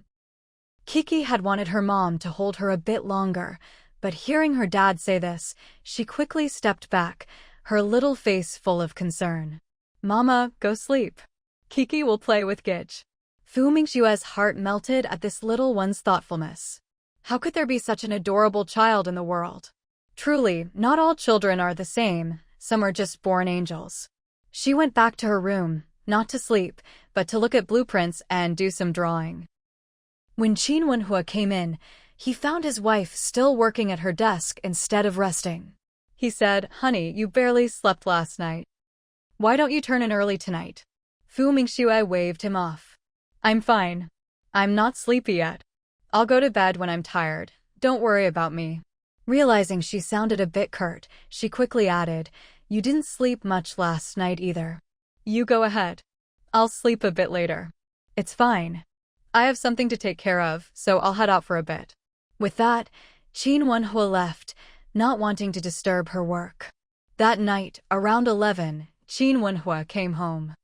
Kiki had wanted her mom to hold her a bit longer, but hearing her dad say this, she quickly stepped back, her little face full of concern. "Mama, go sleep. Kiki will play with Gitch." Fu Mingxue's heart melted at this little one's thoughtfulness. How could there be such an adorable child in the world? Truly, not all children are the same, some are just born angels. She went back to her room, not to sleep, but to look at blueprints and do some drawing. When Qin Wenhua came in, he found his wife still working at her desk instead of resting. He said, "Honey, you barely slept last night. Why don't you turn in early tonight?" Fu Mingxue waved him off. "I'm fine. I'm not sleepy yet. I'll go to bed when I'm tired. Don't worry about me." Realizing she sounded a bit curt, she quickly added, "You didn't sleep much last night either. You go ahead. I'll sleep a bit later. It's fine. I have something to take care of, so I'll head out for a bit." With that, Qin Wenhua left, not wanting to disturb her work. That night, around 11, Qin Wenhua came home.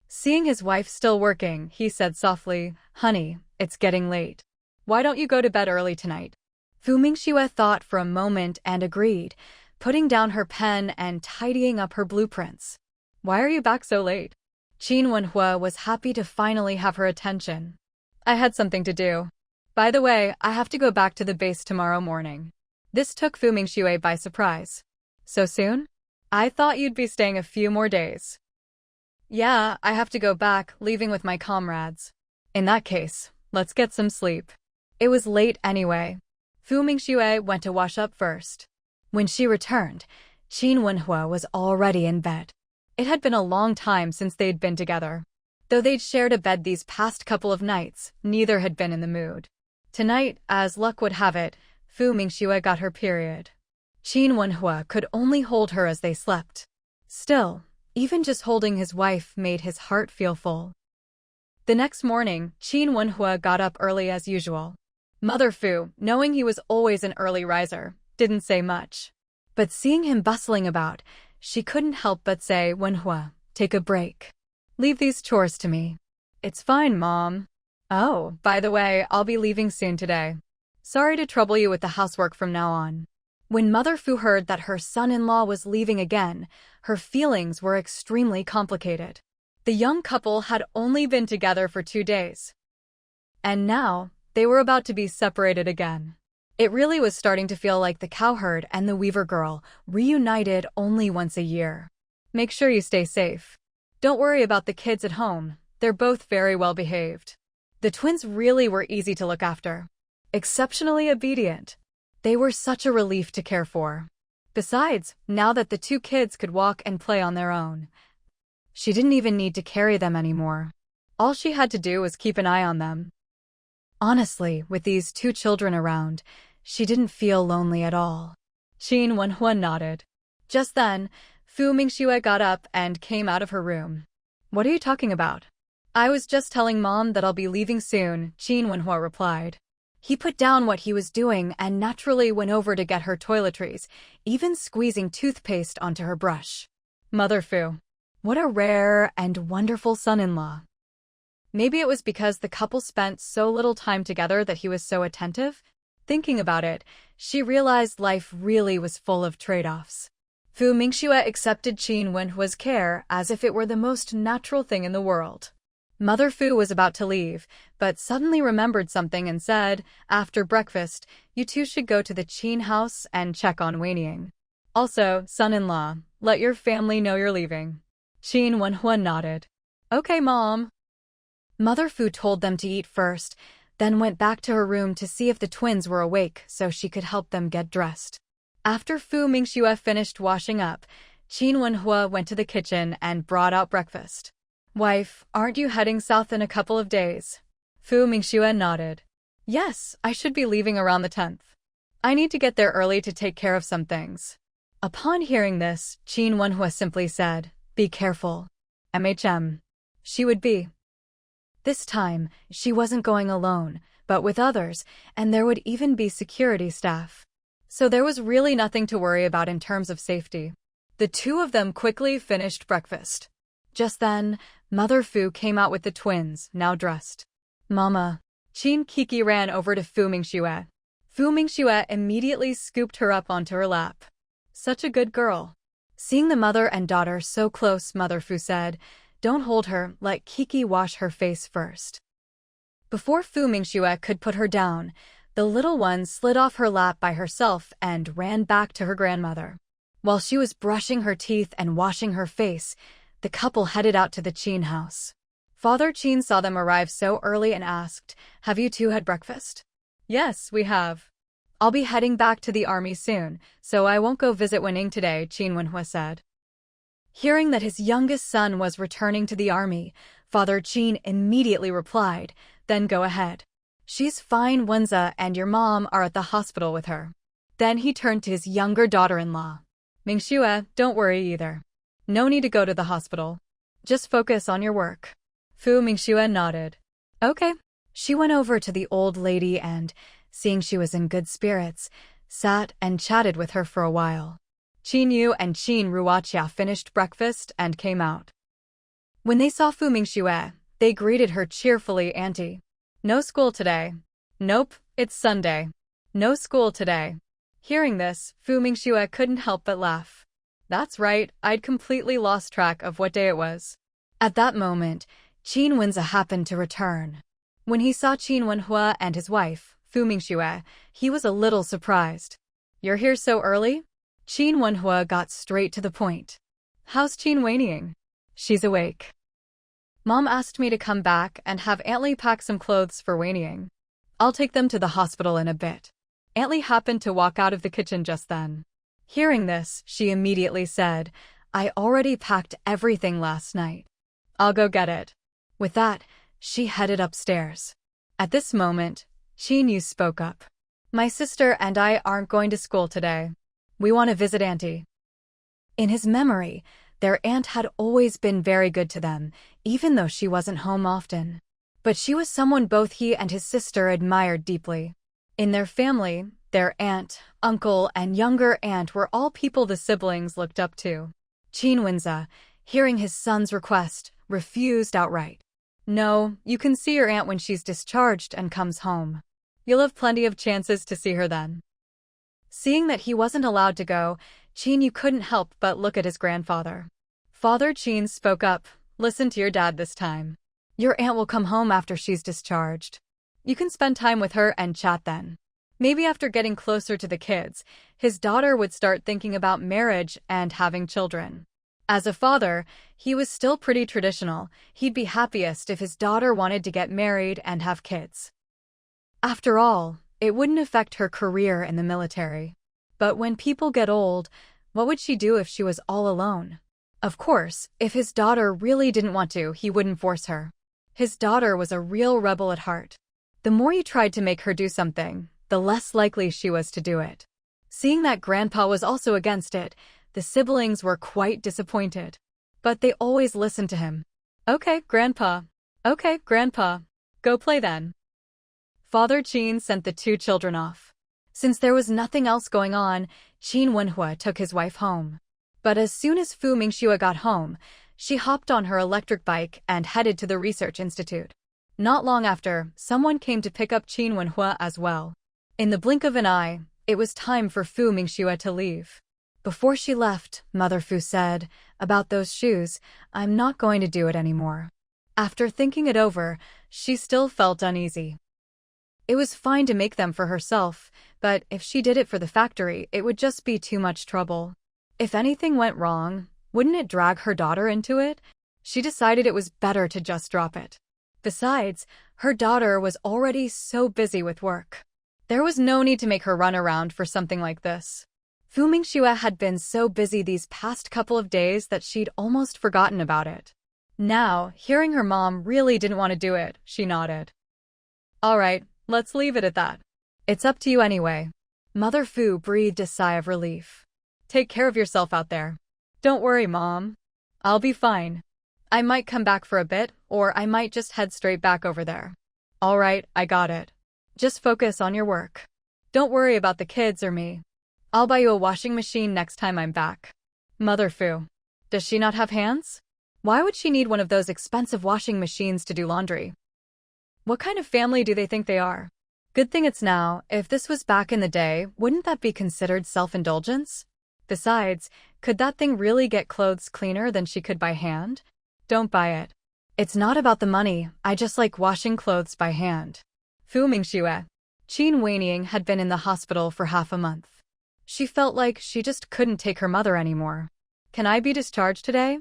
Seeing his wife still working, he said softly, "Honey, it's getting late. Why don't you go to bed early tonight?" Fu Mingxue thought for a moment and agreed, putting down her pen and tidying up her blueprints. "Why are you back so late?" Qin Wenhua was happy to finally have her attention. "I had something to do. By the way, I have to go back to the base tomorrow morning." This took Fu Mingxue by surprise. "So soon? I thought you'd be staying a few more days." "Yeah, I have to go back, leaving with my comrades." "In that case, let's get some sleep." It was late anyway. Fu Mingxue went to wash up first. When she returned, Qin Wenhua was already in bed. It had been a long time since they'd been together. Though they'd shared a bed these past couple of nights, neither had been in the mood. Tonight, as luck would have it, Fu Mingxue got her period. Qin Wenhua could only hold her as they slept. Still, even just holding his wife made his heart feel full. The next morning, Qin Wenhua got up early as usual. Mother Fu, knowing he was always an early riser, didn't say much. But seeing him bustling about, she couldn't help but say, "Wenhua, take a break. Leave these chores to me." "It's fine, Mom." "Oh, by the way, I'll be leaving soon today. Sorry to trouble you with the housework from now on." When Mother Fu heard that her son-in-law was leaving again, her feelings were extremely complicated. The young couple had only been together for 2 days. And now, they were about to be separated again. It really was starting to feel like the cowherd and the weaver girl, reunited only once a year. "Make sure you stay safe. Don't worry about the kids at home, they're both very well behaved." The twins really were easy to look after. Exceptionally obedient. They were such a relief to care for. Besides, now that the 2 kids could walk and play on their own, she didn't even need to carry them anymore. All she had to do was keep an eye on them. Honestly, with these 2 children around, she didn't feel lonely at all. Qin Wenhua nodded. Just then, Fu Mingxue got up and came out of her room. "What are you talking about?" "I was just telling Mom that I'll be leaving soon," Qin Wenhua replied. He put down what he was doing and naturally went over to get her toiletries, even squeezing toothpaste onto her brush. Mother Fu. What a rare and wonderful son-in-law. Maybe it was because the couple spent so little time together that he was so attentive. Thinking about it, she realized life really was full of trade-offs. Fu Mingxue accepted Qin Wenhua's care as if it were the most natural thing in the world. Mother Fu was about to leave, but suddenly remembered something and said, "After breakfast, you 2 should go to the Qin house and check on Weiniing. Also, son-in-law, let your family know you're leaving." Qin Wenhua nodded. "Okay, Mom." Mother Fu told them to eat first, then went back to her room to see if the twins were awake so she could help them get dressed. After Fu Mingxue finished washing up, Qin Wenhua went to the kitchen and brought out breakfast. "Wife, aren't you heading south in a couple of days?" Fu Mingxue nodded. "Yes, I should be leaving around the 10th. I need to get there early to take care of some things." Upon hearing this, Qin Wenhua simply said, "Be careful." She would be. This time, she wasn't going alone, but with others, and there would even be security staff. So there was really nothing to worry about in terms of safety. The 2 of them quickly finished breakfast. Just then, Mother Fu came out with the twins, now dressed. "Mama." Qin Kiki ran over to Fu Mingxue. Fu Mingxue immediately scooped her up onto her lap. "Such a good girl." Seeing the mother and daughter so close, Mother Fu said, "Don't hold her, let Kiki wash her face first." Before Fu Mingxue could put her down, the little one slid off her lap by herself and ran back to her grandmother. While she was brushing her teeth and washing her face, the couple headed out to the Qin house. Father Qin saw them arrive so early and asked, "Have you 2 had breakfast?" "Yes, we have. I'll be heading back to the army soon, so I won't go visit Wening today," Qin Wenhua said. Hearing that his youngest son was returning to the army, Father Qin immediately replied, "Then go ahead. She's fine, Wenza and your mom are at the hospital with her." Then he turned to his younger daughter-in-law. "Mingxue, don't worry either. No need to go to the hospital. Just focus on your work." Fu Mingxue nodded. "Okay." She went over to the old lady and, seeing she was in good spirits, sat and chatted with her for a while. Qin Yu and Qin Ruoxia finished breakfast and came out. When they saw Fu Mingxue, they greeted her cheerfully, "Auntie. No school today." "Nope, it's Sunday." "No school today." Hearing this, Fu Mingxue couldn't help but laugh. "That's right, I'd completely lost track of what day it was." At that moment, Qin Wenza happened to return. When he saw Qin Wenhua and his wife, Fu Mingxue, he was a little surprised. "You're here so early?" Qin Wenhua got straight to the point. "How's Qin Weiniing?" "She's awake. Mom asked me to come back and have Aunt Li pack some clothes for Weiniing. I'll take them to the hospital in a bit." Aunt Li happened to walk out of the kitchen just then. Hearing this, she immediately said, I already packed everything last night. I'll go get it. With that, she headed upstairs. At this moment, Qinyu spoke up. My sister and I aren't going to school today. We want to visit Auntie. In his memory, their aunt had always been very good to them, even though she wasn't home often. But she was someone both he and his sister admired deeply. In their family, their aunt, uncle, and younger aunt were all people the siblings looked up to. Qinwenza, hearing his son's request, refused outright. No, you can see your aunt when she's discharged and comes home. You'll have plenty of chances to see her then. Seeing that he wasn't allowed to go, Qinyu couldn't help but look at his grandfather. Father Qin spoke up, listen to your dad this time. Your aunt will come home after she's discharged. You can spend time with her and chat then. Maybe after getting closer to the kids, his daughter would start thinking about marriage and having children. As a father, he was still pretty traditional. He'd be happiest if his daughter wanted to get married and have kids. After all, it wouldn't affect her career in the military. But when people get old, what would she do if she was all alone? Of course, if his daughter really didn't want to, he wouldn't force her. His daughter was a real rebel at heart. The more he tried to make her do something, the less likely she was to do it. Seeing that Grandpa was also against it, the siblings were quite disappointed. But they always listened to him. Okay, Grandpa. Okay, Grandpa. Go play then. Father Qin sent the two children off. Since there was nothing else going on, Qin Wenhua took his wife home. But as soon as Fu Mingxue got home, she hopped on her electric bike and headed to the research institute. Not long after, someone came to pick up Qin Wenhua as well. In the blink of an eye, it was time for Fu Mingxue to leave. Before she left, Mother Fu said, about those shoes, I'm not going to do it anymore. After thinking it over, she still felt uneasy. It was fine to make them for herself, but if she did it for the factory, it would just be too much trouble. If anything went wrong, wouldn't it drag her daughter into it? She decided it was better to just drop it. Besides, her daughter was already so busy with work. There was no need to make her run around for something like this. Fu Mingxue had been so busy these past couple of days that she'd almost forgotten about it. Now, hearing her mom really didn't want to do it, she nodded. All right, let's leave it at that. It's up to you anyway. Mother Fu breathed a sigh of relief. Take care of yourself out there. Don't worry, Mom. I'll be fine. I might come back for a bit, or I might just head straight back over there. All right, I got it. Just focus on your work. Don't worry about the kids or me. I'll buy you a washing machine next time I'm back. Mother Fu. Does she not have hands? Why would she need one of those expensive washing machines to do laundry? What kind of family do they think they are? Good thing it's now. If this was back in the day, wouldn't that be considered self-indulgence? Besides, could that thing really get clothes cleaner than she could by hand? Don't buy it. It's not about the money, I just like washing clothes by hand. Fu Mingxue. Qin Weiniang had been in the hospital for half a month. She felt like she just couldn't take her mother anymore. Can I be discharged today?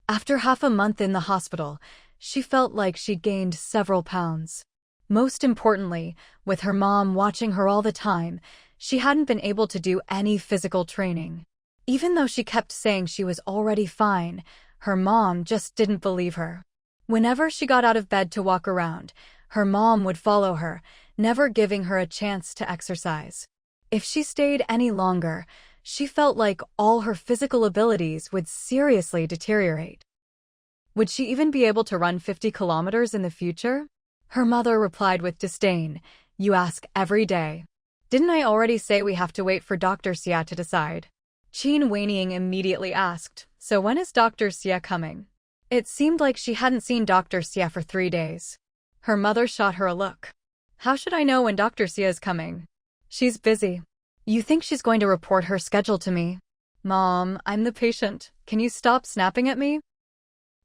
After half a month in the hospital, she felt like she'd gained several pounds. Most importantly, with her mom watching her all the time, she hadn't been able to do any physical training. Even though she kept saying she was already fine, her mom just didn't believe her. Whenever she got out of bed to walk around, her mom would follow her, never giving her a chance to exercise. If she stayed any longer, she felt like all her physical abilities would seriously deteriorate. Would she even be able to run 50 kilometers in the future? Her mother replied with disdain, "You ask every day. Didn't I already say we have to wait for Dr. Xia to decide?" Qin Weiniang immediately asked, "So when is Dr. Xia coming?" It seemed like she hadn't seen Dr. Xia for 3 days. Her mother shot her a look. "How should I know when Dr. Xia is coming? She's busy. You think she's going to report her schedule to me?" "Mom, I'm the patient. Can you stop snapping at me?"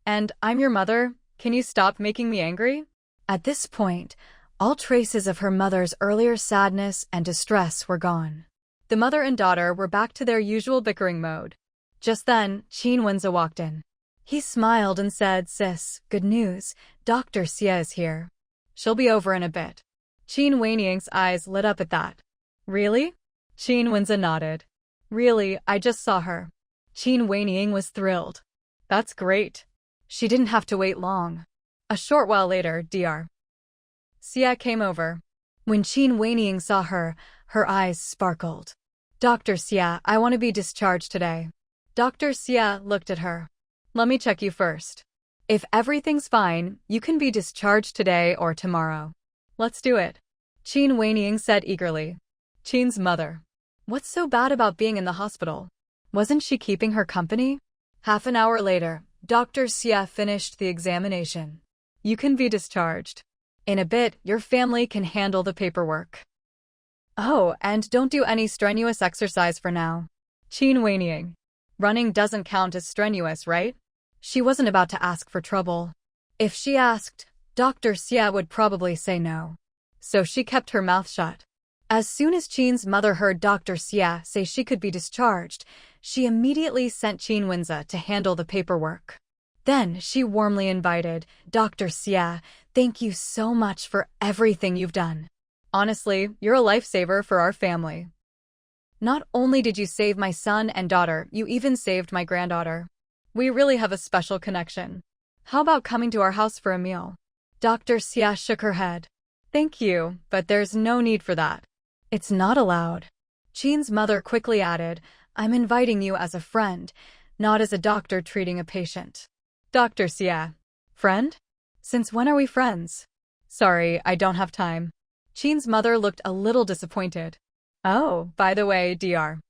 "And I'm your mother. Can you stop making me angry?" At this point, all traces of her mother's earlier sadness and distress were gone. The mother and daughter were back to their usual bickering mode. Just then, Qin Wenza walked in. He smiled and said, "Sis, good news. Dr. Xia is here. She'll be over in a bit." Qin Weiniang's eyes lit up at that. "Really?" Qin Wenza nodded. "Really, I just saw her. Qin Weiniing was thrilled. That's great. She didn't have to wait long. A short while later, Dr. Xia came over. When Qin Weiniing saw her, her eyes sparkled. Dr. Xia, I want to be discharged today. Dr. Xia looked at her. Let me check you first. If everything's fine, you can be discharged today or tomorrow. Let's do it. Qin Weiniing said eagerly. Qin's mother. What's so bad about being in the hospital? Wasn't she keeping her company? Half an hour later, Dr. Xia finished the examination. You can be discharged. In a bit, your family can handle the paperwork. Oh, and don't do any strenuous exercise for now. Qin Weiniing. Running doesn't count as strenuous, right? She wasn't about to ask for trouble. If she asked, Dr. Xia would probably say no. So she kept her mouth shut. As soon as Qin's mother heard Dr. Xia say she could be discharged, she immediately sent Qin Wenze to handle the paperwork. Then she warmly invited, Dr. Xia, thank you so much for everything you've done. Honestly, you're a lifesaver for our family. Not only did you save my son and daughter, you even saved my granddaughter. We really have a special connection. How about coming to our house for a meal? Dr. Xia shook her head. Thank you, but there's no need for that. It's not allowed. Qin's mother quickly added, I'm inviting you as a friend, not as a doctor treating a patient. Dr. Xia. Friend? Since when are we friends? Sorry, I don't have time. Qin's mother looked a little disappointed. Oh, by the way, Dr.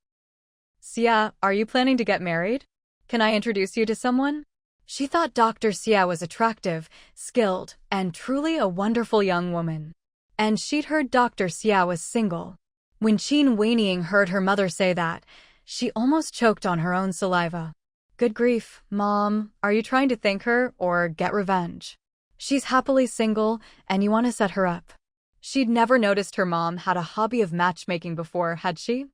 Xia, are you planning to get married? Can I introduce you to someone? She thought Dr. Xia was attractive, skilled, and truly a wonderful young woman. And she'd heard Dr. Xia was single. When Qin Weiniing heard her mother say that, she almost choked on her own saliva. Good grief, Mom, are you trying to thank her or get revenge? She's happily single, and you want to set her up. She'd never noticed her mom had a hobby of matchmaking before, had she?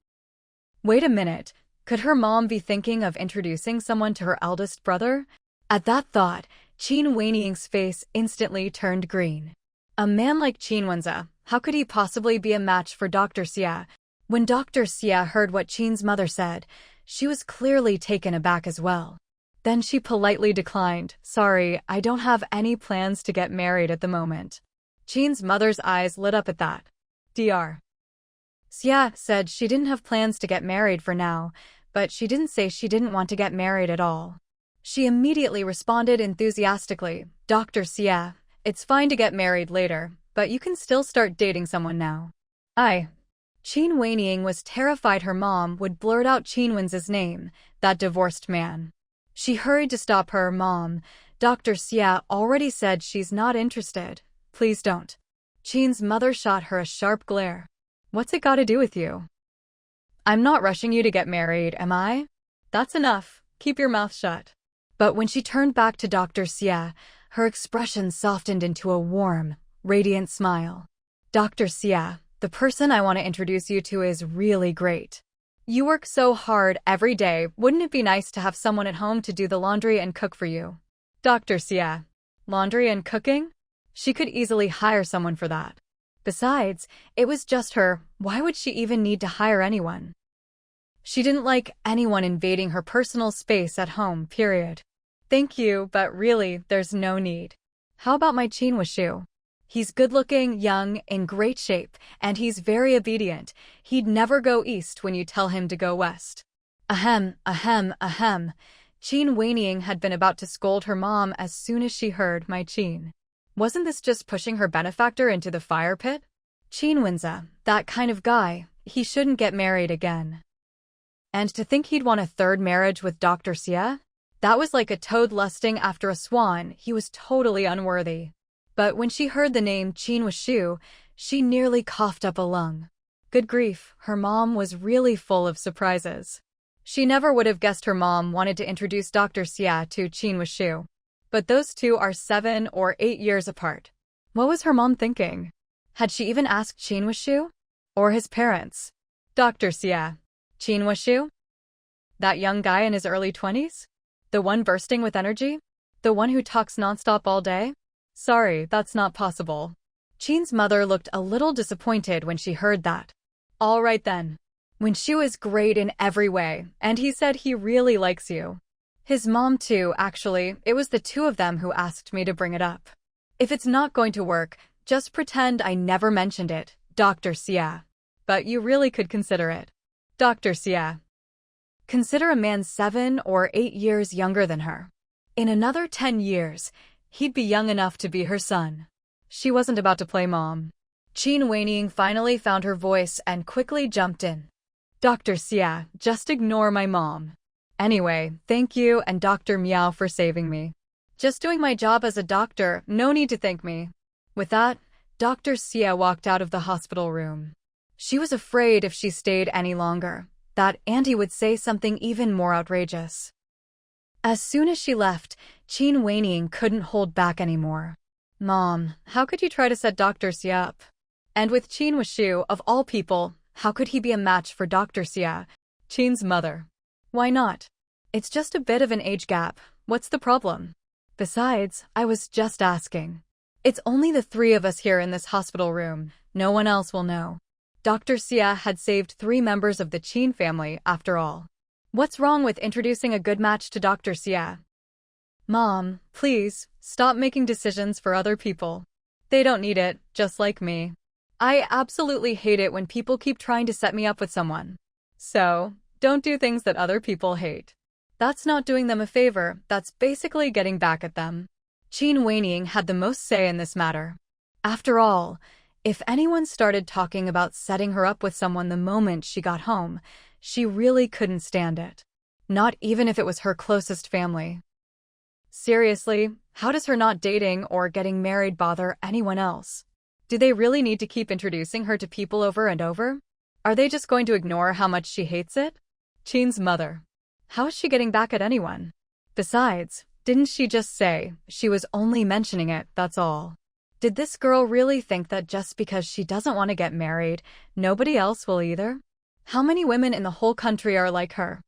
Wait a minute, could her mom be thinking of introducing someone to her eldest brother? At that thought, Qin Weiniing's face instantly turned green. A man like Qin Wenze, how could he possibly be a match for Dr. Xia? When Dr. Xia heard what Qin's mother said, she was clearly taken aback as well. Then she politely declined, sorry, I don't have any plans to get married at the moment. Qin's mother's eyes lit up at that. Dr. Xia said she didn't have plans to get married for now, but she didn't say she didn't want to get married at all. She immediately responded enthusiastically, Dr. Xia, it's fine to get married later, but you can still start dating someone now. Qin Weiniing was terrified her mom would blurt out Qin Wenze's name, that divorced man. She hurried to stop her. Mom, Dr. Xia already said she's not interested. Please don't. Qin's mother shot her a sharp glare. What's it got to do with you? I'm not rushing you to get married, am I? That's enough. Keep your mouth shut. But when she turned back to Dr. Xia, her expression softened into a warm, radiant smile. Dr. Xia, the person I want to introduce you to is really great. You work so hard every day, wouldn't it be nice to have someone at home to do the laundry and cook for you? Dr. Xia, laundry and cooking? She could easily hire someone for that. Besides, it was just her, why would she even need to hire anyone? She didn't like anyone invading her personal space at home, period. Thank you, but really, there's no need. How about my Qin Wenze? He's good-looking, young, in great shape, and he's very obedient. He'd never go east when you tell him to go west. Ahem. Qin Weiniing had been about to scold her mom as soon as she heard my Qin. Wasn't this just pushing her benefactor into the fire pit? Qin Wenze, that kind of guy, he shouldn't get married again. And to think he'd want a third marriage with Dr. Xia? That was like a toad lusting after a swan. He was totally unworthy. But when she heard the name Qin Wenze, she nearly coughed up a lung. Good grief, her mom was really full of surprises. She never would have guessed her mom wanted to introduce Dr. Xia to Qin Wenze. But those two are 7 or 8 years apart. What was her mom thinking? Had she even asked Qin Wenze? Or his parents? Dr. Xia. Qin Wenze? That young guy in his early 20s? The one bursting with energy? The one who talks nonstop all day? Sorry, that's not possible. Qin's mother looked a little disappointed when she heard that. All right then. Mingxue is great in every way, and he said he really likes you. His mom too, actually. It was the two of them who asked me to bring it up. If it's not going to work, just pretend I never mentioned it, Dr. Xia. But you really could consider it. Dr. Xia. Consider a man 7 or 8 years younger than her. In another 10 years, he'd be young enough to be her son. She wasn't about to play mom. Qin Weiying finally found her voice and quickly jumped in. Dr. Xia, just ignore my mom. Anyway, thank you and Dr. Miao for saving me. Just doing my job as a doctor, no need to thank me. With that, Dr. Xia walked out of the hospital room. She was afraid if she stayed any longer, that Auntie would say something even more outrageous. As soon as she left, Qin Weiying couldn't hold back anymore. Mom, how could you try to set Dr. Xia up? And with Qin Wuxu, of all people, how could he be a match for Dr. Xia, Qin's mother? Why not? It's just a bit of an age gap. What's the problem? Besides, I was just asking. It's only the 3 of us here in this hospital room. No one else will know. Dr. Xia had saved 3 members of the Qin family, after all. What's wrong with introducing a good match to Dr. Xia? Mom, please, stop making decisions for other people. They don't need it, just like me. I absolutely hate it when people keep trying to set me up with someone. So, don't do things that other people hate. That's not doing them a favor, that's basically getting back at them. Qin Weiying had the most say in this matter. After all, if anyone started talking about setting her up with someone the moment she got home, she really couldn't stand it. Not even if it was her closest family. Seriously, how does her not dating or getting married bother anyone else? Do they really need to keep introducing her to people over and over? Are they just going to ignore how much she hates it? Qin's mother. How is she getting back at anyone? Besides, didn't she just say she was only mentioning it, that's all? Did this girl really think that just because she doesn't want to get married, nobody else will either? How many women in the whole country are like her?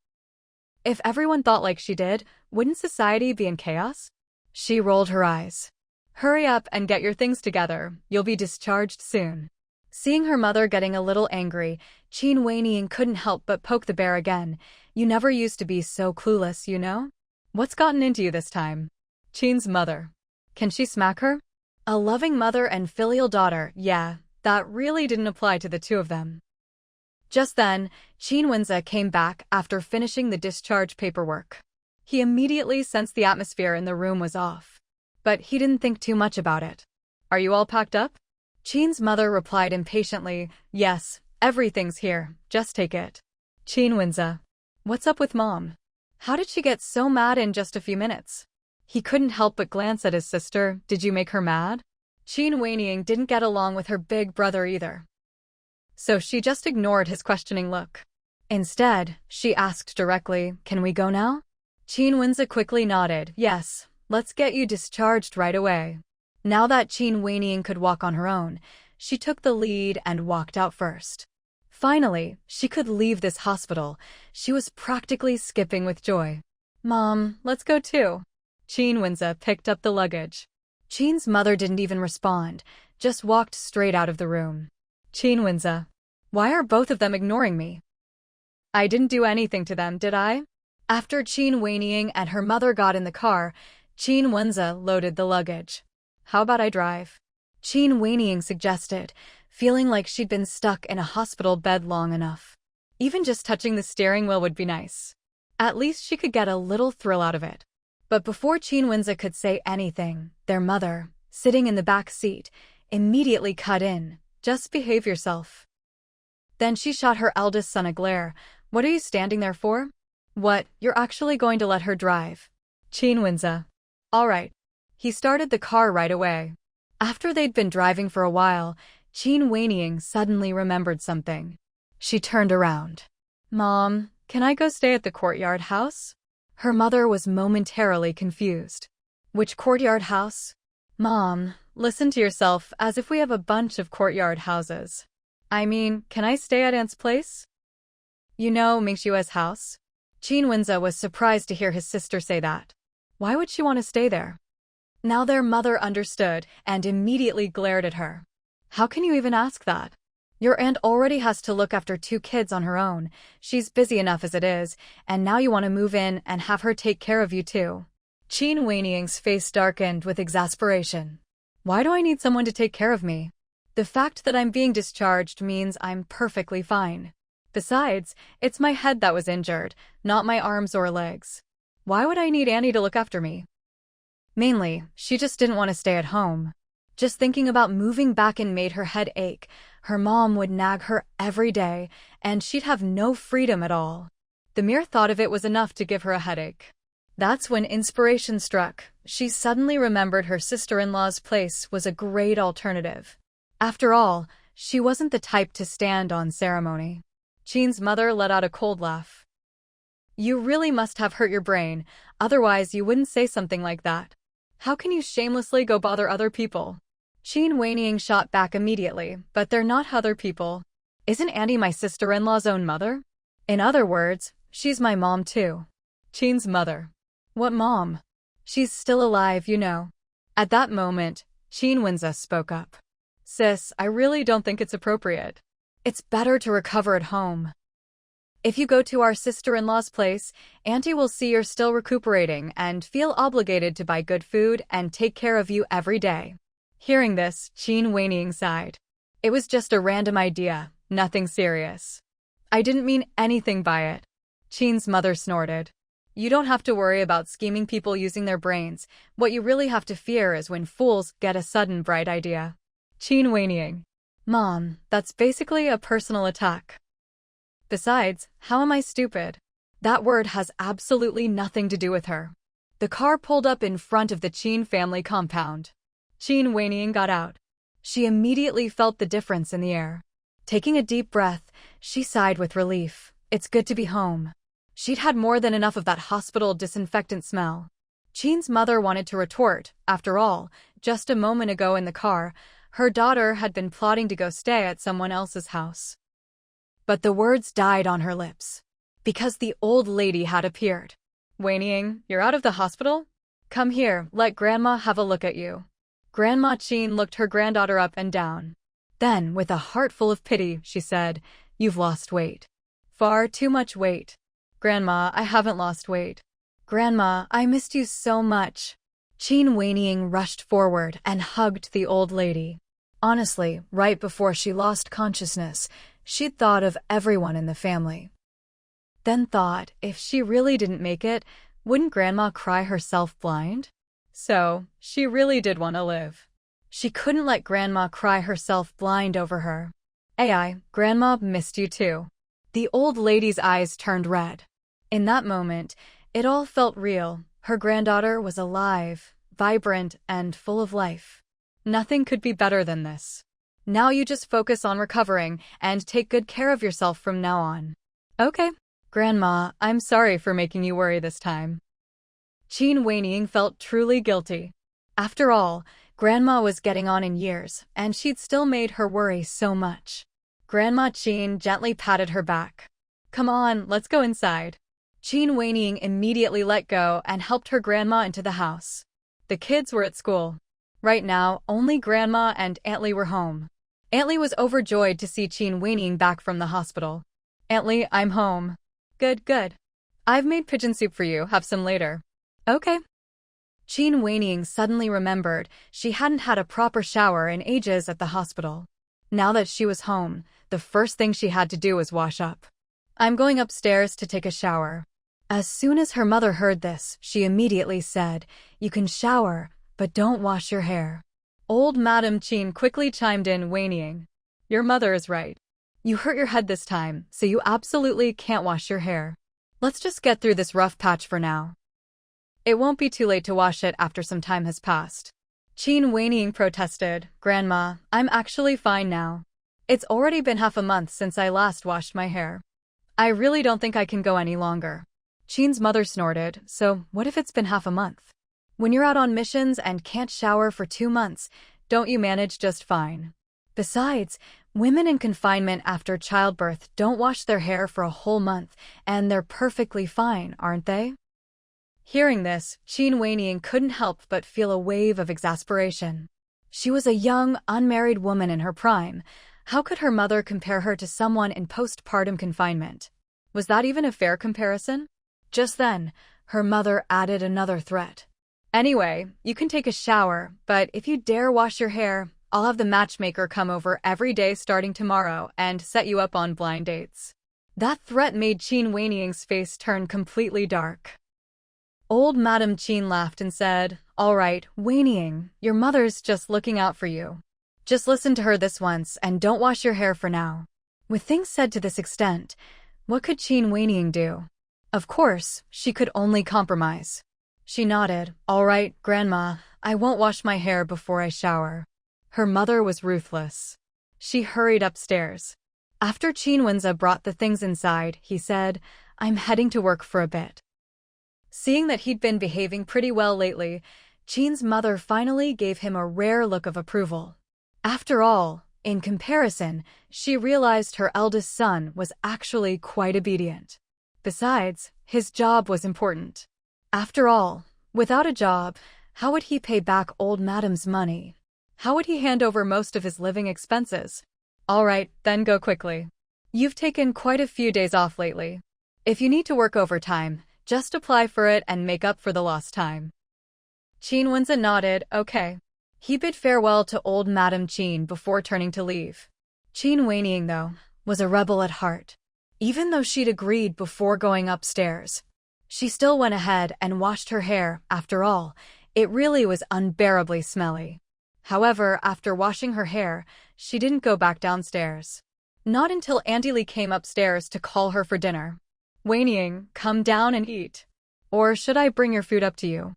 If everyone thought like she did, wouldn't society be in chaos? She rolled her eyes. Hurry up and get your things together, you'll be discharged soon. Seeing her mother getting a little angry, Qin Weiying couldn't help but poke the bear again. You never used to be so clueless, you know? What's gotten into you this time? Qin's mother. Can she smack her? A loving mother and filial daughter, yeah, that really didn't apply to the 2 of them. Just then, Qin Wenza came back after finishing the discharge paperwork. He immediately sensed the atmosphere in the room was off. But he didn't think too much about it. Are you all packed up? Qin's mother replied impatiently, yes, everything's here, just take it. Qin Wenza. What's up with Mom? How did she get so mad in just a few minutes? He couldn't help but glance at his sister. Did you make her mad? Qin Weiying didn't get along with her big brother either. So she just ignored his questioning look. Instead, she asked directly, can we go now? Qin Wenza quickly nodded, yes, let's get you discharged right away. Now that Qin Weiying could walk on her own, she took the lead and walked out first. Finally, she could leave this hospital. She was practically skipping with joy. Mom, let's go too. Qin Wenza picked up the luggage. Qin's mother didn't even respond, just walked straight out of the room. Qin Wenza. Why are both of them ignoring me? I didn't do anything to them, did I? After Qin Weiying and her mother got in the car, Qin Wenza loaded the luggage. How about I drive? Qin Weiying suggested, feeling like she'd been stuck in a hospital bed long enough. Even just touching the steering wheel would be nice. At least she could get a little thrill out of it. But before Qin Wenza could say anything, their mother, sitting in the back seat, immediately cut in. Just behave yourself. Then she shot her eldest son a glare. What are you standing there for? What, you're actually going to let her drive? Qin Wenza. All right. He started the car right away. After they'd been driving for a while, Qin Weiying suddenly remembered something. She turned around. Mom, can I go stay at the courtyard house? Her mother was momentarily confused. Which courtyard house? Mom, listen to yourself, as if we have a bunch of courtyard houses. I mean, can I stay at Aunt's place? You know Mingxue's house? Qin Wenza was surprised to hear his sister say that. Why would she want to stay there? Now their mother understood and immediately glared at her. How can you even ask that? Your aunt already has to look after 2 kids on her own. She's busy enough as it is, and now you want to move in and have her take care of you too. Qin Weiniang's face darkened with exasperation. Why do I need someone to take care of me? The fact that I'm being discharged means I'm perfectly fine. Besides, it's my head that was injured, not my arms or legs. Why would I need Annie to look after me? Mainly, she just didn't want to stay at home. Just thinking about moving back in made her head ache. Her mom would nag her every day, and she'd have no freedom at all. The mere thought of it was enough to give her a headache. That's when inspiration struck. She suddenly remembered her sister-in-law's place was a great alternative. After all, she wasn't the type to stand on ceremony. Qin's mother let out a cold laugh. You really must have hurt your brain, otherwise you wouldn't say something like that. How can you shamelessly go bother other people? Qin Weiniang shot back immediately, but they're not other people. Isn't Annie my sister-in-law's own mother? In other words, she's my mom too. Qin's mother. What mom? She's still alive, you know. At that moment, Qin Wenza spoke up. Sis, I really don't think it's appropriate. It's better to recover at home. If you go to our sister-in-law's place, Auntie will see you're still recuperating and feel obligated to buy good food and take care of you every day. Hearing this, Qin Weiniang sighed. It was just a random idea, nothing serious. I didn't mean anything by it. Qin's mother snorted. You don't have to worry about scheming people using their brains. What you really have to fear is when fools get a sudden bright idea. Qin Weiniang. Mom, that's basically a personal attack. Besides, how am I stupid? That word has absolutely nothing to do with her. The car pulled up in front of the Qin family compound. Qin Weiniang got out. She immediately felt the difference in the air. Taking a deep breath, she sighed with relief. It's good to be home. She'd had more than enough of that hospital disinfectant smell. Qin's mother wanted to retort. After all, just a moment ago in the car, her daughter had been plotting to go stay at someone else's house. But the words died on her lips. Because the old lady had appeared. Weiniang, you're out of the hospital? Come here, let Grandma have a look at you. Grandma Qin looked her granddaughter up and down. Then, with a heart full of pity, she said, You've lost weight. Far too much weight. Grandma, I haven't lost weight. Grandma, I missed you so much. Qin Weiniang rushed forward and hugged the old lady. Honestly, right before she lost consciousness, she'd thought of everyone in the family. Then thought, if she really didn't make it, wouldn't Grandma cry herself blind? So, she really did want to live. She couldn't let Grandma cry herself blind over her. AI, Grandma missed you too. The old lady's eyes turned red. In that moment, it all felt real. Her granddaughter was alive, vibrant, and full of life. Nothing could be better than this. Now you just focus on recovering and take good care of yourself from now on. Okay. Grandma, I'm sorry for making you worry this time. Qin Weiniang felt truly guilty. After all, Grandma was getting on in years, and she'd still made her worry so much. Grandma Qin gently patted her back. Come on, let's go inside. Qin Weiniang immediately let go and helped her grandma into the house. The kids were at school. Right now, only Grandma and Aunt Lee were home. Aunt Lee was overjoyed to see Qin Weiniang back from the hospital. Aunt Lee, I'm home. Good, good. I've made pigeon soup for you, have some later. Okay. Qin Weiniang suddenly remembered she hadn't had a proper shower in ages at the hospital. Now that she was home, the first thing she had to do was wash up. I'm going upstairs to take a shower. As soon as her mother heard this, she immediately said, You can shower, but don't wash your hair. Old Madam Qin quickly chimed in, Weiniang. Your mother is right. You hurt your head this time, so you absolutely can't wash your hair. Let's just get through this rough patch for now. It won't be too late to wash it after some time has passed. Qin Weiniang protested, Grandma, I'm actually fine now. It's already been half a month since I last washed my hair. I really don't think I can go any longer. Qin's mother snorted, so what if it's been half a month? When you're out on missions and can't shower for 2 months, don't you manage just fine? Besides, women in confinement after childbirth don't wash their hair for a whole month, and they're perfectly fine, aren't they? Hearing this, Qin Weiniang couldn't help but feel a wave of exasperation. She was a young, unmarried woman in her prime. How could her mother compare her to someone in postpartum confinement? Was that even a fair comparison? Just then, her mother added another threat. Anyway, you can take a shower, but if you dare wash your hair, I'll have the matchmaker come over every day starting tomorrow and set you up on blind dates. That threat made Qin Weiniang's face turn completely dark. Old Madame Qin laughed and said, "All right, Weiniang, your mother's just looking out for you. Just listen to her this once and don't wash your hair for now." With things said to this extent, what could Qin Weiniang do? Of course, she could only compromise. She nodded. "All right, Grandma, I won't wash my hair before I shower." Her mother was ruthless. She hurried upstairs. After Qin Wenza brought the things inside, he said, "I'm heading to work for a bit." Seeing that he'd been behaving pretty well lately, Qin's mother finally gave him a rare look of approval. After all, in comparison, she realized her eldest son was actually quite obedient. Besides, his job was important. After all, without a job, how would he pay back old Madame's money? How would he hand over most of his living expenses? All right, then go quickly. You've taken quite a few days off lately. If you need to work overtime, just apply for it and make up for the lost time. Qin Wenza nodded, okay. He bid farewell to old Madame Qin before turning to leave. Qin Weiniang, though, was a rebel at heart. Even though she'd agreed before going upstairs, she still went ahead and washed her hair. After all, it really was unbearably smelly. However, after washing her hair, she didn't go back downstairs. Not until Auntie Li came upstairs to call her for dinner. "Weiniang, come down and eat. Or should I bring your food up to you?"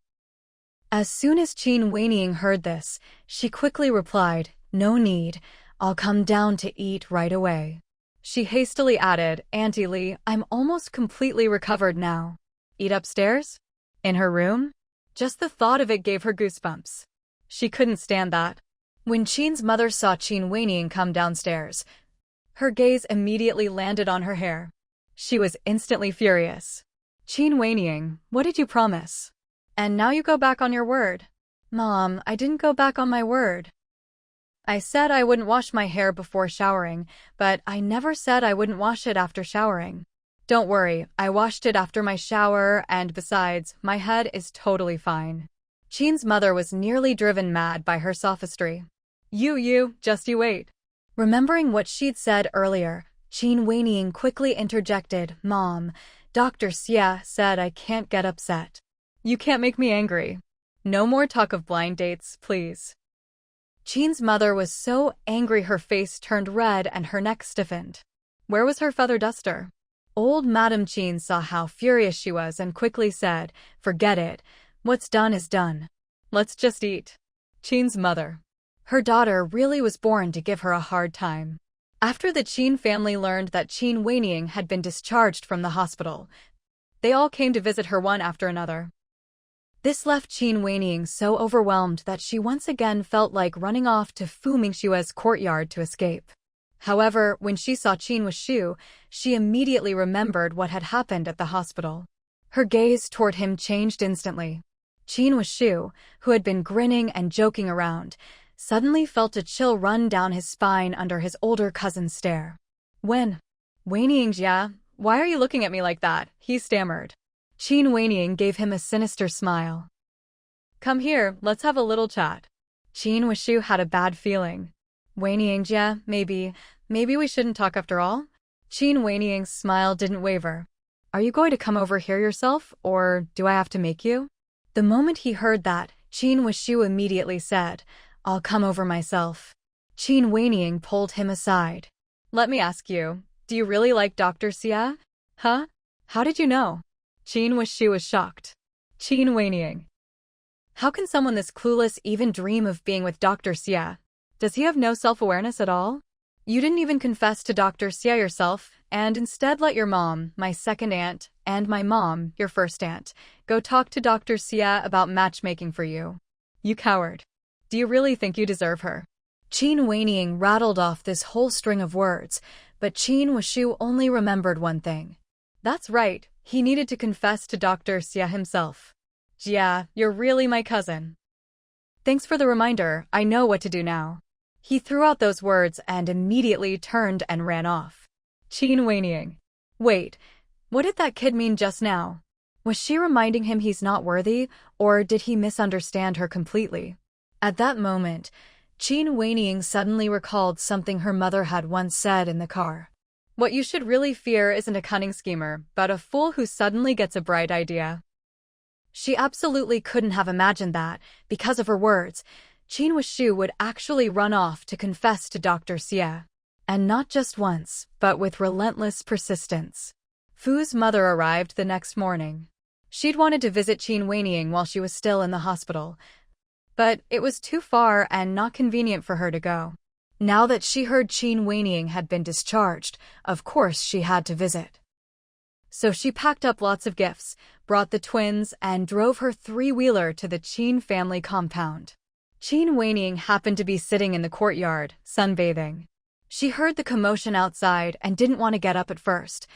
As soon as Qin Weiniang heard this, she quickly replied, "No need, I'll come down to eat right away." She hastily added, "Auntie Li, I'm almost completely recovered now." Eat upstairs? In her room? Just the thought of it gave her goosebumps. She couldn't stand that. When Qin's mother saw Qin Weiniang come downstairs, her gaze immediately landed on her hair. She was instantly furious. "Qin Weiniang, what did you promise? And now you go back on your word." "Mom, I didn't go back on my word. I said I wouldn't wash my hair before showering, but I never said I wouldn't wash it after showering." "Don't worry, I washed it after my shower, and besides, my head is totally fine." Qin's mother was nearly driven mad by her sophistry. Just you wait." Remembering what she'd said earlier, Qin Weiniang quickly interjected, "Mom, Dr. Xia said I can't get upset. You can't make me angry. No more talk of blind dates, please." Qin's mother was so angry her face turned red and her neck stiffened. Where was her feather duster? Old Madame Qin saw how furious she was and quickly said, "Forget it. What's done is done. Let's just eat." Qin's mother. Her daughter really was born to give her a hard time. After the Qin family learned that Qin Weiniang had been discharged from the hospital, they all came to visit her one after another. This left Qin Weiniang so overwhelmed that she once again felt like running off to Fu Mingxue's courtyard to escape. However, when she saw Qin Wuxiu, she immediately remembered what had happened at the hospital. Her gaze toward him changed instantly. Qin Wuxiu, who had been grinning and joking around, suddenly felt a chill run down his spine under his older cousin's stare. "Weiniang, why are you looking at me like that?" he stammered. Qin Weiniang gave him a sinister smile. "Come here, let's have a little chat." Qin Wuxiu had a bad feeling. "Weiniang, maybe we shouldn't talk after all?" Qin Weiniang's smile didn't waver. "Are you going to come over here yourself, or do I have to make you?" The moment he heard that, Qin Wuxiu immediately said, "I'll come over myself." Qin Weiniang pulled him aside. "Let me ask you, do you really like Dr. Xia? Huh? How did you know?" Qin Wuxiu was shocked. Qin Weiniang. How can someone this clueless even dream of being with Dr. Xia? Does he have no self-awareness at all? You didn't even confess to Dr. Xia yourself, and instead let your mom, my second aunt, and my mom, your first aunt, go talk to Dr. Xia about matchmaking for you. You coward. Do you really think you deserve her? Qin Weiniang rattled off this whole string of words, but Qin Wuxiu only remembered one thing. That's right, he needed to confess to Dr. Xia himself. "Jia, you're really my cousin. Thanks for the reminder, I know what to do now." He threw out those words and immediately turned and ran off. Qin whinnying. Wait, what did that kid mean just now? Was she reminding him he's not worthy, or did he misunderstand her completely? At that moment, Qin whinnying suddenly recalled something her mother had once said in the car. What you should really fear isn't a cunning schemer, but a fool who suddenly gets a bright idea. She absolutely couldn't have imagined that, because of her words, Qin Wuxu would actually run off to confess to Dr. Xie. And not just once, but with relentless persistence. Fu's mother arrived the next morning. She'd wanted to visit Qin whinnying while she was still in the hospital, but it was too far and not convenient for her to go. Now that she heard Qin whinnying had been discharged, of course she had to visit. So she packed up lots of gifts, brought the twins, and drove her three-wheeler to the Qin family compound. Qin whinnying happened to be sitting in the courtyard, sunbathing. She heard the commotion outside and didn't want to get up at first,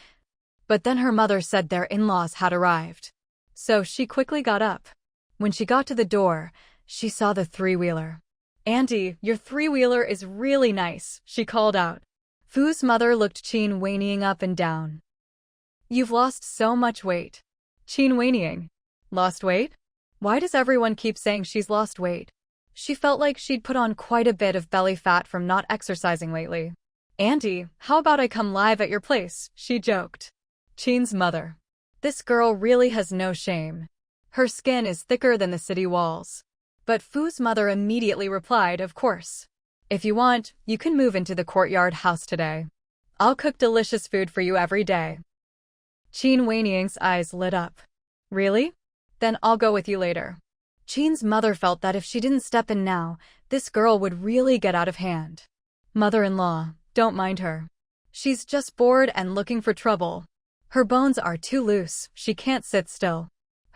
but then her mother said their in-laws had arrived. So she quickly got up. When she got to the door, she saw the three-wheeler. "Auntie, your three-wheeler is really nice," she called out. Fu's mother looked Qin whinnying up and down. "You've lost so much weight." Qin whinnying. Lost weight? Why does everyone keep saying she's lost weight? She felt like she'd put on quite a bit of belly fat from not exercising lately. "Auntie, how about I come live at your place?" she joked. Qin's mother. This girl really has no shame. Her skin is thicker than the city walls. But Fu's mother immediately replied, "Of course. If you want, you can move into the courtyard house today. I'll cook delicious food for you every day." Qin whinnying's eyes lit up. "Really? Then I'll go with you later." Qin's mother felt that if she didn't step in now, this girl would really get out of hand. "Mother-in-law, don't mind her. She's just bored and looking for trouble. Her bones are too loose, she can't sit still.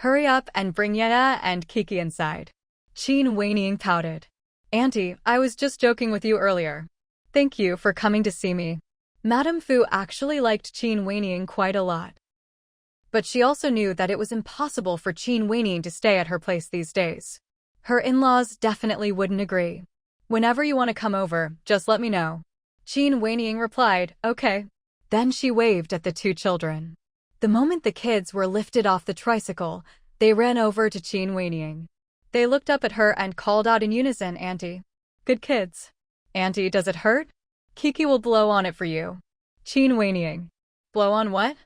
Hurry up and bring Yaya and Kiki inside." Qin whinnying pouted. "Auntie, I was just joking with you earlier. Thank you for coming to see me." Madame Fu actually liked Qin whinnying quite a lot. But she also knew that it was impossible for Qin whinnying to stay at her place these days. Her in-laws definitely wouldn't agree. "Whenever you want to come over, just let me know." Qin whinnying replied, "Okay." Then she waved at the two children. The moment the kids were lifted off the tricycle, they ran over to Qin whinnying. They looked up at her and called out in unison, "Auntie." "Good kids." "Auntie, does it hurt?" "Kiki will blow on it for you." Qin whinnying. "Blow on what?"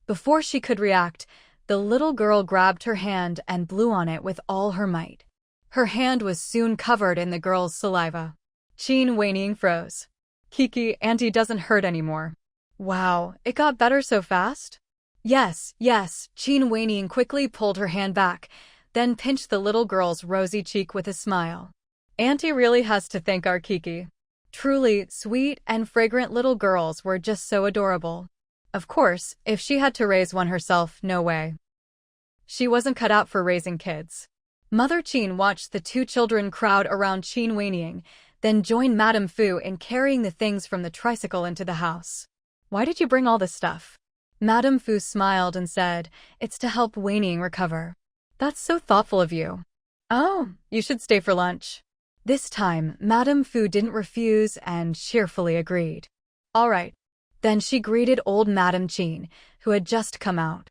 Before she could react, the little girl grabbed her hand and blew on it with all her might. Her hand was soon covered in the girl's saliva. Qin whinnying froze. "Kiki, Auntie doesn't hurt anymore." "Wow, it got better so fast?" Yes. Qin whinnying quickly pulled her hand back, then pinched the little girl's rosy cheek with a smile. "Auntie really has to thank our Kiki. Truly, sweet and fragrant little girls were just so adorable. Of course, if she had to raise one herself, no way. She wasn't cut out for raising kids." Mother Qin watched the two children crowd around Qin whinnying, then joined Madame Fu in carrying the things from the tricycle into the house. "Why did you bring all this stuff?" Madame Fu smiled and said, "It's to help whinnying recover." "That's so thoughtful of you." "Oh, you should stay for lunch." This time, Madame Fu didn't refuse and cheerfully agreed. "All right." Then she greeted old Madame Qin, who had just come out.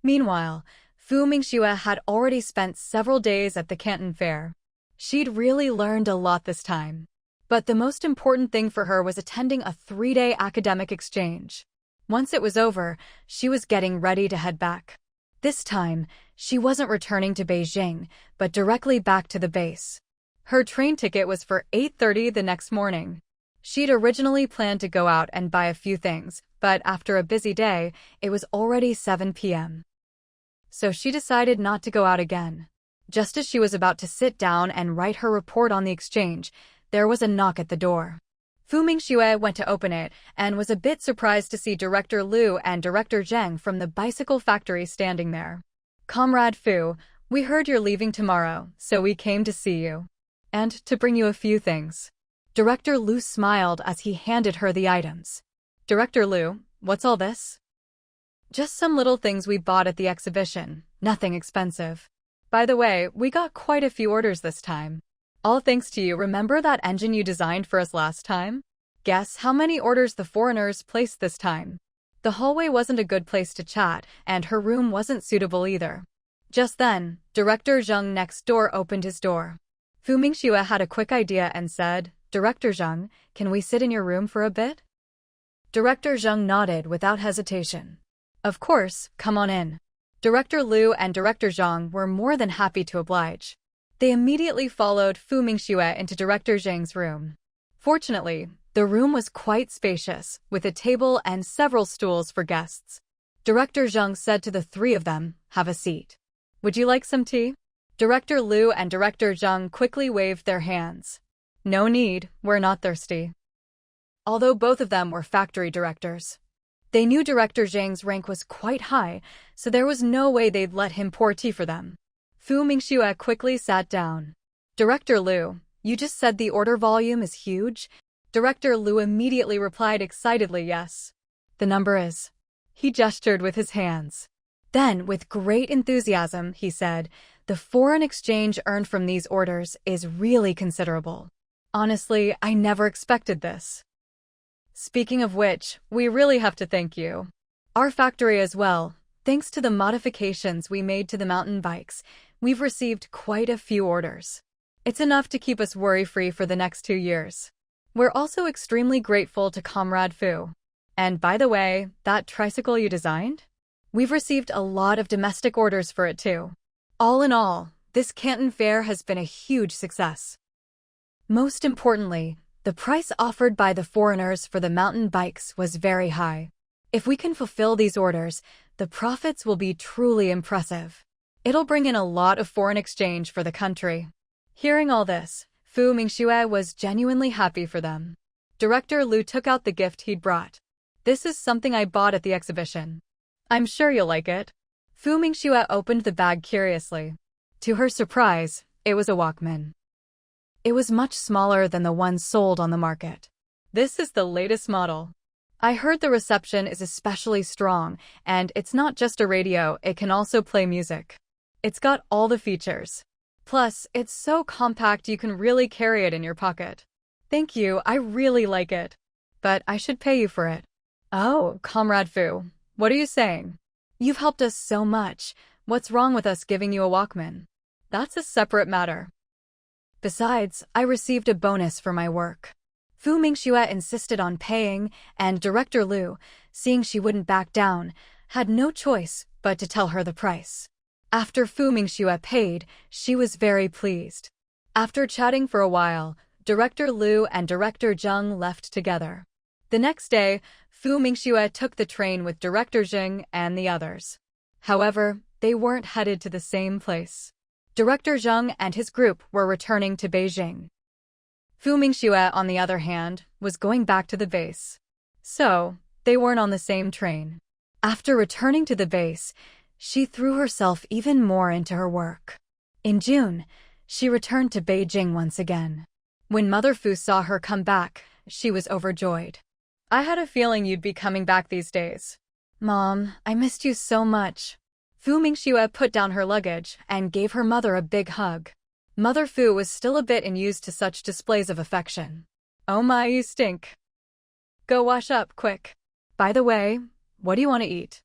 Meanwhile, Fu Mingxue had already spent several days at the Canton Fair. She'd really learned a lot this time. But the most important thing for her was attending a 3-day academic exchange. Once it was over, she was getting ready to head back. This time, she wasn't returning to Beijing, but directly back to the base. Her train ticket was for 8:30 the next morning. She'd originally planned to go out and buy a few things, but after a busy day, it was already 7 p.m. So she decided not to go out again. Just as she was about to sit down and write her report on the exchange, there was a knock at the door. Fu Mingxue went to open it and was a bit surprised to see Director Liu and Director Zheng from the bicycle factory standing there. "Comrade Fu, we heard you're leaving tomorrow, so we came to see you. And to bring you a few things." Director Liu smiled as he handed her the items. "Director Liu, what's all this?" "Just some little things we bought at the exhibition, nothing expensive. By the way, we got quite a few orders this time." All thanks to you. Remember that engine you designed for us last time? Guess how many orders the foreigners placed this time? The hallway wasn't a good place to chat, and her room wasn't suitable either. Just then, Director Zheng next door opened his door. Fu Mingxue had a quick idea and said, "Director Zheng, can we sit in your room for a bit?" Director Zheng nodded without hesitation. Of course, come on in. Director Liu and Director Zhang were more than happy to oblige. They immediately followed Fu Mingxue into Director Zheng's room. Fortunately, the room was quite spacious, with a table and several stools for guests. Director Zheng said to the three of them, "Have a seat. Would you like some tea?" Director Liu and Director Zhang quickly waved their hands. No need, we're not thirsty. Although both of them were factory directors, they knew Director Zheng's rank was quite high, so there was no way they'd let him pour tea for them. Fu Mingxue quickly sat down. Director Liu, you just said the order volume is huge? Director Liu immediately replied excitedly, yes. The number is. He gestured with his hands. Then, with great enthusiasm, he said, the foreign exchange earned from these orders is really considerable. Honestly, I never expected this. Speaking of which, we really have to thank you. Our factory as well. Thanks to the modifications we made to the mountain bikes, we've received quite a few orders. It's enough to keep us worry-free for the next 2 years. We're also extremely grateful to Comrade Fu. And by the way, that tricycle you designed? We've received a lot of domestic orders for it too. All in all, this Canton Fair has been a huge success. Most importantly, the price offered by the foreigners for the mountain bikes was very high. If we can fulfill these orders, the profits will be truly impressive. It'll bring in a lot of foreign exchange for the country. Hearing all this, Fu Mingxue was genuinely happy for them. Director Liu took out the gift he'd brought. This is something I bought at the exhibition. I'm sure you'll like it. Fu Mingxue opened the bag curiously. To her surprise, it was a Walkman. It was much smaller than the ones sold on the market. This is the latest model. I heard the reception is especially strong, and it's not just a radio, it can also play music. It's got all the features. Plus, it's so compact you can really carry it in your pocket. Thank you, I really like it. But I should pay you for it. Oh, Comrade Fu, what are you saying? You've helped us so much. What's wrong with us giving you a Walkman? That's a separate matter. Besides, I received a bonus for my work. Fu Mingxue insisted on paying, and Director Liu, seeing she wouldn't back down, had no choice but to tell her the price. After Fu Mingxue paid, she was very pleased. After chatting for a while, Director Liu and Director Zheng left together. The next day, Fu Mingxue took the train with Director Zheng and the others. However, they weren't headed to the same place. Director Zheng and his group were returning to Beijing. Fu Mingxue, on the other hand, was going back to the base. So, they weren't on the same train. After returning to the base, she threw herself even more into her work. In June, she returned to Beijing once again. When Mother Fu saw her come back, she was overjoyed. I had a feeling you'd be coming back these days. Mom, I missed you so much. Fu Mingxue put down her luggage and gave her mother a big hug. Mother Fu was still a bit unused to such displays of affection. Oh my, you stink. Go wash up, quick. By the way, what do you want to eat?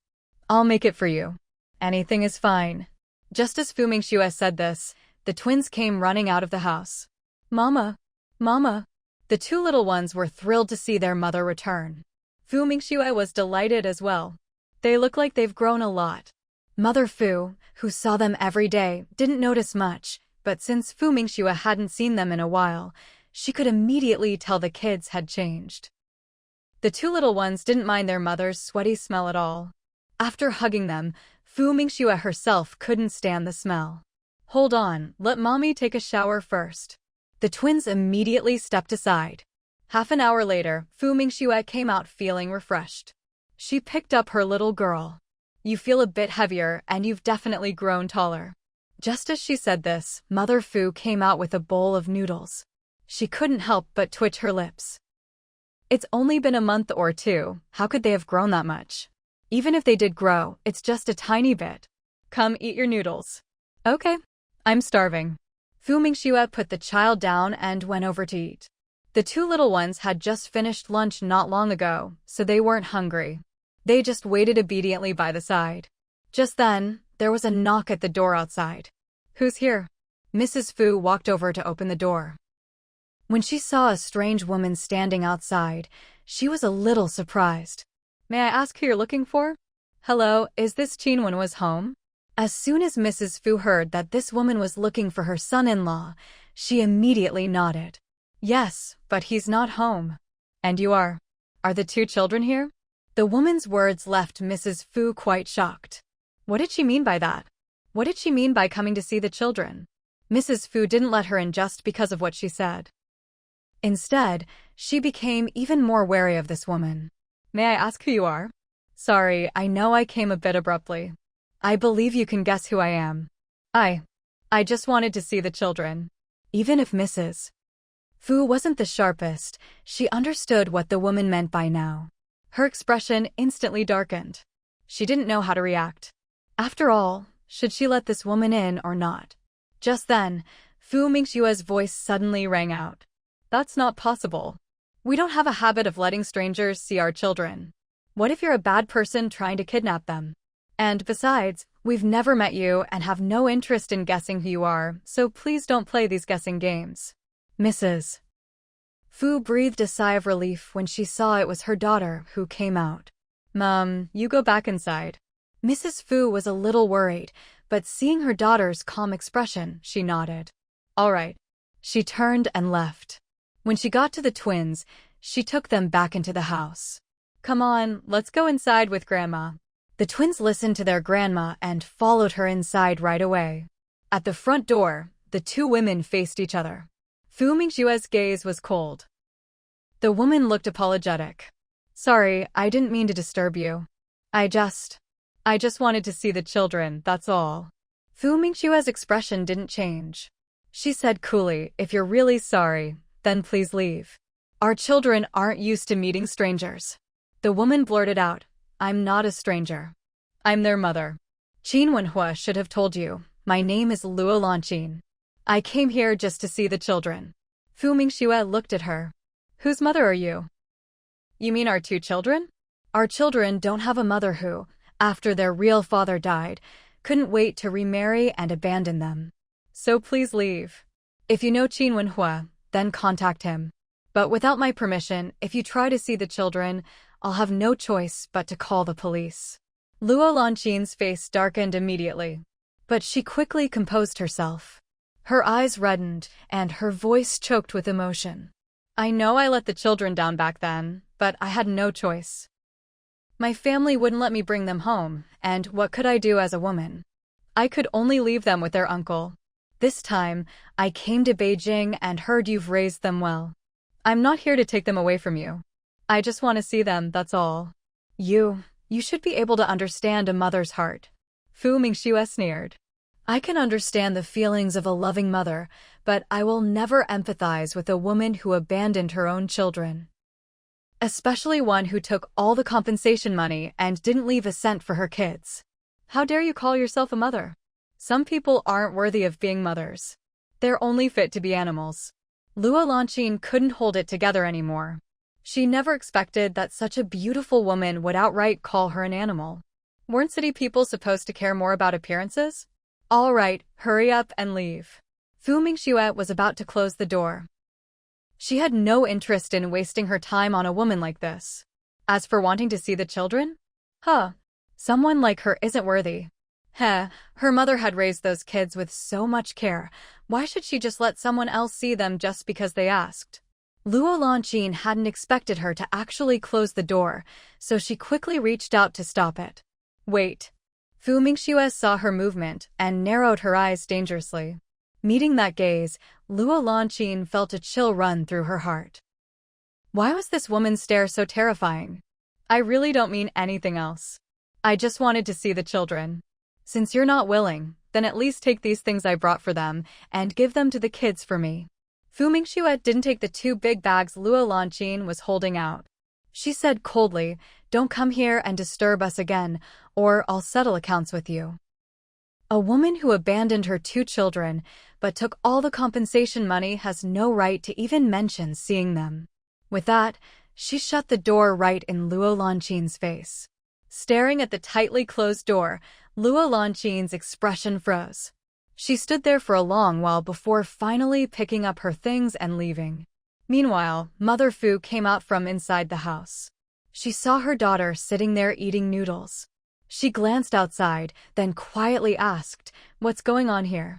I'll make it for you. Anything is fine. Just as Fu Mingxue said this, the twins came running out of the house. Mama! Mama! The two little ones were thrilled to see their mother return. Fu Mingxue was delighted as well. They look like they've grown a lot. Mother Fu, who saw them every day, didn't notice much, but since Fu Mingxue hadn't seen them in a while, she could immediately tell the kids had changed. The two little ones didn't mind their mother's sweaty smell at all. After hugging them, Fu Mingxue herself couldn't stand the smell. Hold on, let mommy take a shower first. The twins immediately stepped aside. Half an hour later, Fu Mingxue came out feeling refreshed. She picked up her little girl. You feel a bit heavier, and you've definitely grown taller. Just as she said this, Mother Fu came out with a bowl of noodles. She couldn't help but twitch her lips. It's only been a month or two, how could they have grown that much? Even if they did grow, it's just a tiny bit. Come eat your noodles. Okay. I'm starving. Fu Mingxue put the child down and went over to eat. The two little ones had just finished lunch not long ago, so they weren't hungry. They just waited obediently by the side. Just then, there was a knock at the door outside. Who's here? Mrs. Fu walked over to open the door. When she saw a strange woman standing outside, she was a little surprised. May I ask who you're looking for? Hello, is this Qin Wenhua's home? As soon as Mrs. Fu heard that this woman was looking for her son-in-law, she immediately nodded. Yes, but he's not home. And you are? Are the two children here? The woman's words left Mrs. Fu quite shocked. What did she mean by that? What did she mean by coming to see the children? Mrs. Fu didn't let her in just because of what she said. Instead, she became even more wary of this woman. May I ask who you are? Sorry, I know I came a bit abruptly. I believe you can guess who I am. I just wanted to see the children. Even if Mrs. Fu wasn't the sharpest, she understood what the woman meant by now. Her expression instantly darkened. She didn't know how to react. After all, should she let this woman in or not? Just then, Fu Mingxue's voice suddenly rang out. That's not possible. We don't have a habit of letting strangers see our children. What if you're a bad person trying to kidnap them? And besides, we've never met you and have no interest in guessing who you are, so please don't play these guessing games. Mrs. Fu breathed a sigh of relief when she saw it was her daughter who came out. Mom, you go back inside. Mrs. Fu was a little worried, but seeing her daughter's calm expression, she nodded. All right. She turned and left. When she got to the twins, she took them back into the house. Come on, let's go inside with Grandma. The twins listened to their grandma and followed her inside right away. At the front door, the two women faced each other. Fu Mingxue's gaze was cold. The woman looked apologetic. Sorry, I didn't mean to disturb you. I just wanted to see the children, that's all. Fu Mingxue's expression didn't change. She said coolly, if you're really sorry, then please leave. Our children aren't used to meeting strangers. The woman blurted out, I'm not a stranger. I'm their mother. Qin Wenhua should have told you, my name is Luo Lanqin. I came here just to see the children. Fu Mingxue looked at her. Whose mother are you? You mean our two children? Our children don't have a mother who, after their real father died, couldn't wait to remarry and abandon them. So please leave. If you know Qin Wenhua, then contact him. But without my permission, if you try to see the children, I'll have no choice but to call the police. Luo Lanqin's face darkened immediately. But she quickly composed herself. Her eyes reddened, and her voice choked with emotion. I know I let the children down back then, but I had no choice. My family wouldn't let me bring them home, and what could I do as a woman? I could only leave them with their uncle. This time, I came to Beijing and heard you've raised them well. I'm not here to take them away from you. I just want to see them, that's all. You should be able to understand a mother's heart. Fu Mingxue sneered. I can understand the feelings of a loving mother, but I will never empathize with a woman who abandoned her own children. Especially one who took all the compensation money and didn't leave a cent for her kids. How dare you call yourself a mother? Some people aren't worthy of being mothers. They're only fit to be animals. Luo Lanqin couldn't hold it together anymore. She never expected that such a beautiful woman would outright call her an animal. Weren't city people supposed to care more about appearances? All right, hurry up and leave. Fu Mingxue was about to close the door. She had no interest in wasting her time on a woman like this. As for wanting to see the children? Someone like her isn't worthy. Her mother had raised those kids with so much care. Why should she just let someone else see them just because they asked? Luo Lanqin hadn't expected her to actually close the door, so she quickly reached out to stop it. Wait. Fu Mingxue saw her movement and narrowed her eyes dangerously. Meeting that gaze, Luo Lanqin felt a chill run through her heart. Why was this woman's stare so terrifying? I really don't mean anything else. I just wanted to see the children. Since you're not willing, then at least take these things I brought for them and give them to the kids for me. Fu Mingxue didn't take the two big bags Luo Lanqin was holding out. She said coldly, don't come here and disturb us again, or I'll settle accounts with you. A woman who abandoned her 2 children but took all the compensation money has no right to even mention seeing them. With that, she shut the door right in Luo Lanqin's face. Staring at the tightly closed door, Luo Lanqin's expression froze. She stood there for a long while before finally picking up her things and leaving. Meanwhile, Mother Fu came out from inside the house. She saw her daughter sitting there eating noodles. She glanced outside, then quietly asked, "What's going on here?"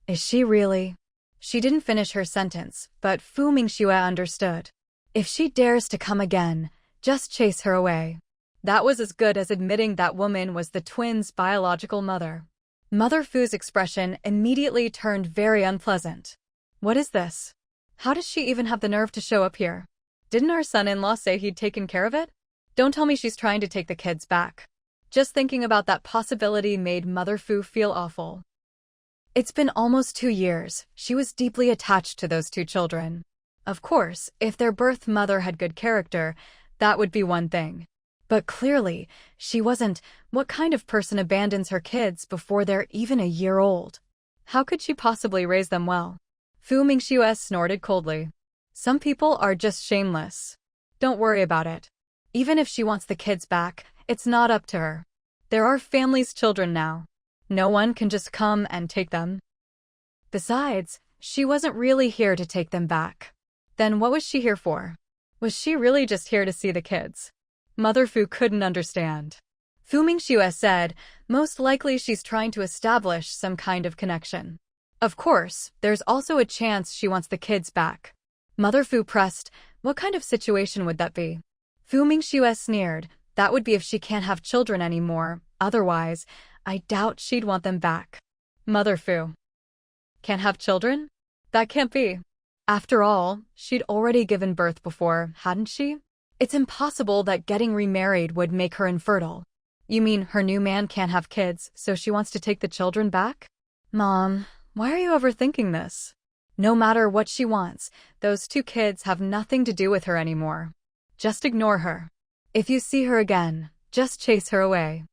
"Is she really?" She didn't finish her sentence, but Fu Mingxue understood. If she dares to come again, just chase her away. That was as good as admitting that woman was the twins' biological mother. Mother Fu's expression immediately turned very unpleasant. What is this? How does she even have the nerve to show up here? Didn't our son-in-law say he'd taken care of it? Don't tell me she's trying to take the kids back. Just thinking about that possibility made Mother Fu feel awful. It's been almost 2 years. She was deeply attached to those 2 children. Of course, if their birth mother had good character, that would be one thing. But clearly, she wasn't. What kind of person abandons her kids before they're even a year old? How could she possibly raise them well? Fu Mingxue snorted coldly. Some people are just shameless. Don't worry about it. Even if she wants the kids back, it's not up to her. There are families' children now. No one can just come and take them. Besides, she wasn't really here to take them back. Then what was she here for? Was she really just here to see the kids? Mother Fu couldn't understand. Fu Mingxue said, most likely she's trying to establish some kind of connection. Of course, there's also a chance she wants the kids back. Mother Fu pressed, what kind of situation would that be? Fu Mingxue sneered, that would be if she can't have children anymore. Otherwise, I doubt she'd want them back. Mother Fu. Can't have children? That can't be. After all, she'd already given birth before, hadn't she? It's impossible that getting remarried would make her infertile. You mean her new man can't have kids, so she wants to take the children back? Mom, why are you overthinking this? No matter what she wants, those 2 kids have nothing to do with her anymore. Just ignore her. If you see her again, just chase her away.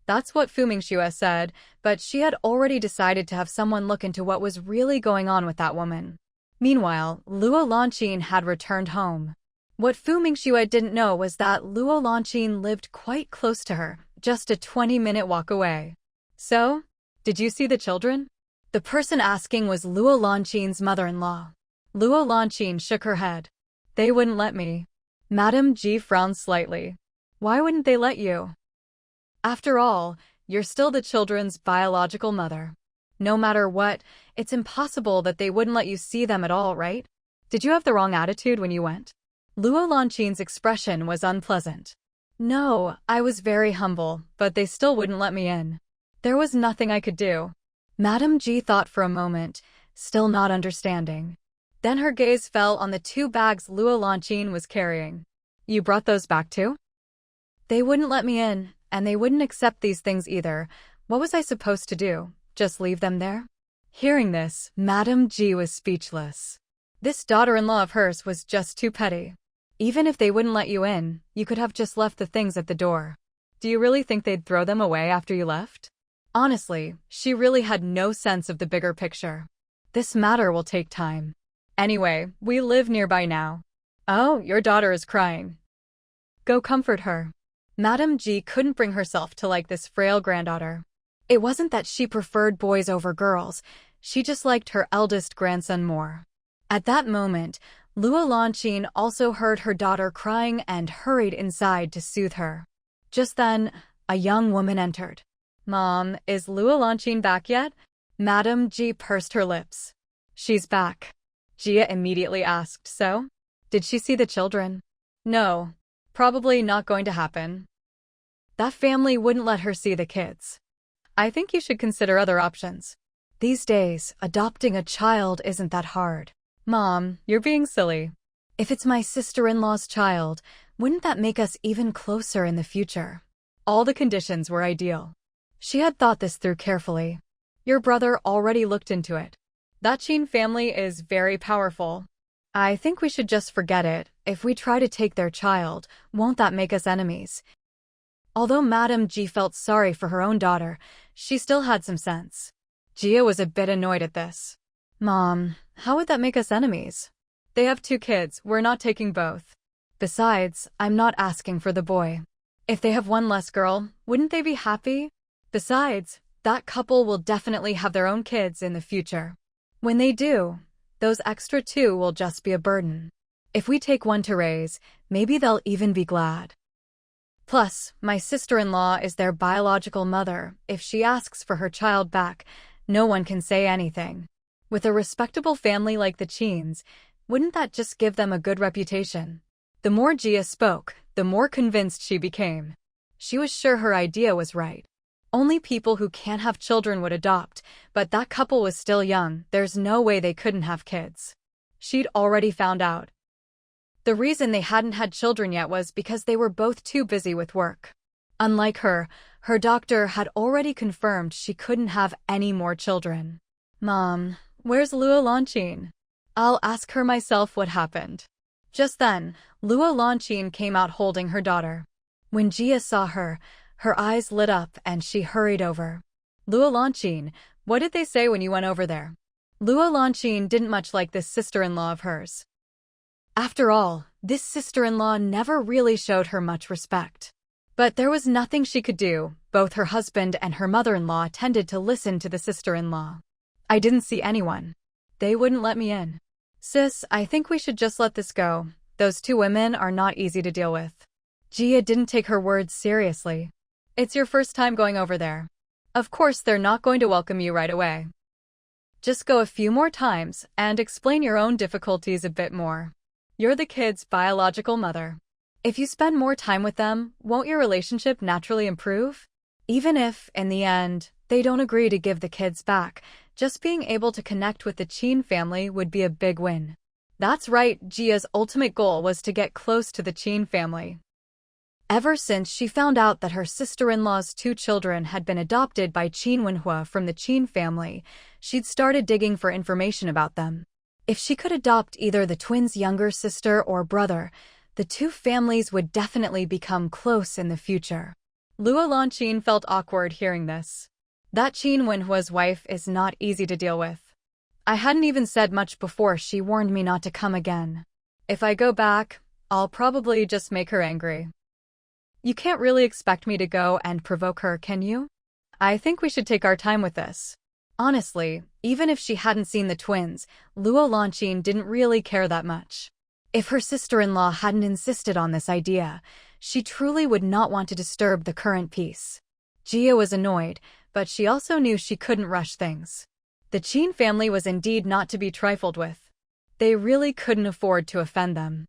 That's what Fu Mingxue said, but she had already decided to have someone look into what was really going on with that woman. Meanwhile, Luo Lanqin had returned home. What Fu Mingxue didn't know was that Luo Lanqin lived quite close to her, just a 20-minute walk away. So, did you see the children? The person asking was Luo Lanqin's mother-in-law. Luo Lanqin shook her head. They wouldn't let me. Madame Ji frowned slightly. Why wouldn't they let you? After all, you're still the children's biological mother. No matter what, it's impossible that they wouldn't let you see them at all, right? Did you have the wrong attitude when you went? Luo Lanqin's expression was unpleasant. No, I was very humble, but they still wouldn't let me in. There was nothing I could do. Madame Ji thought for a moment, still not understanding. Then her gaze fell on the 2 bags Luo Lanqin was carrying. You brought those back too? They wouldn't let me in, and they wouldn't accept these things either. What was I supposed to do? Just leave them there? Hearing this, Madame Ji was speechless. This daughter-in-law of hers was just too petty. Even if they wouldn't let you in, you could have just left the things at the door. Do you really think they'd throw them away after you left? Honestly, she really had no sense of the bigger picture. This matter will take time. Anyway, we live nearby now. Oh, your daughter is crying. Go comfort her. Madame Ji couldn't bring herself to like this frail granddaughter. It wasn't that she preferred boys over girls, she just liked her eldest grandson more. At that moment, Luo Lanqin also heard her daughter crying and hurried inside to soothe her. Just then, a young woman entered. Mom, is Luo Lanqin back yet? Madame Ji pursed her lips. She's back. Jia immediately asked, so? Did she see the children? No. Probably not going to happen. That family wouldn't let her see the kids. I think you should consider other options. These days, adopting a child isn't that hard. Mom, you're being silly. If it's my sister-in-law's child, wouldn't that make us even closer in the future? All the conditions were ideal. She had thought this through carefully. Your brother already looked into it. That Qin family is very powerful. I think we should just forget it. If we try to take their child, won't that make us enemies? Although Madame Ji felt sorry for her own daughter, she still had some sense. Gia was a bit annoyed at this. Mom, how would that make us enemies? They have 2 kids, we're not taking both. Besides, I'm not asking for the boy. If they have one less girl, wouldn't they be happy? Besides, that couple will definitely have their own kids in the future. When they do, those extra 2 will just be a burden. If we take one to raise, maybe they'll even be glad. Plus, my sister-in-law is their biological mother. If she asks for her child back, no one can say anything. With a respectable family like the Cheens, wouldn't that just give them a good reputation? The more Gia spoke, the more convinced she became. She was sure her idea was right. Only people who can't have children would adopt, but that couple was still young, there's no way they couldn't have kids. She'd already found out. The reason they hadn't had children yet was because they were both too busy with work. Unlike her doctor had already confirmed she couldn't have any more children. Mom, where's Luo Lanqin? I'll ask her myself what happened. Just then, Luo Lanqin came out holding her daughter. When Gia saw her, her eyes lit up and she hurried over. Luo Lanqin, what did they say when you went over there? Luo Lanqin didn't much like this sister-in-law of hers. After all, this sister-in-law never really showed her much respect. But there was nothing she could do. Both her husband and her mother-in-law tended to listen to the sister-in-law. I didn't see anyone. They wouldn't let me in. Sis, I think we should just let this go. Those 2 women are not easy to deal with. Gia didn't take her words seriously. It's your first time going over there. Of course they're not going to welcome you right away. Just go a few more times and explain your own difficulties a bit more. You're the kid's biological mother. If you spend more time with them, won't your relationship naturally improve? Even if, in the end, they don't agree to give the kids back, just being able to connect with the Qin family would be a big win. That's right, Gia's ultimate goal was to get close to the Qin family. Ever since she found out that her sister-in-law's 2 children had been adopted by Qin Wenhua from the Qin family, she'd started digging for information about them. If she could adopt either the twins' younger sister or brother, the 2 families would definitely become close in the future. Luo Lanqin felt awkward hearing this. That Qin Wenhua's wife is not easy to deal with. I hadn't even said much before she warned me not to come again. If I go back, I'll probably just make her angry. You can't really expect me to go and provoke her, can you? I think we should take our time with this. Honestly, even if she hadn't seen the twins, Luo Lanqin didn't really care that much. If her sister-in-law hadn't insisted on this idea, she truly would not want to disturb the current peace. Gia was annoyed, but she also knew she couldn't rush things. The Qin family was indeed not to be trifled with. They really couldn't afford to offend them.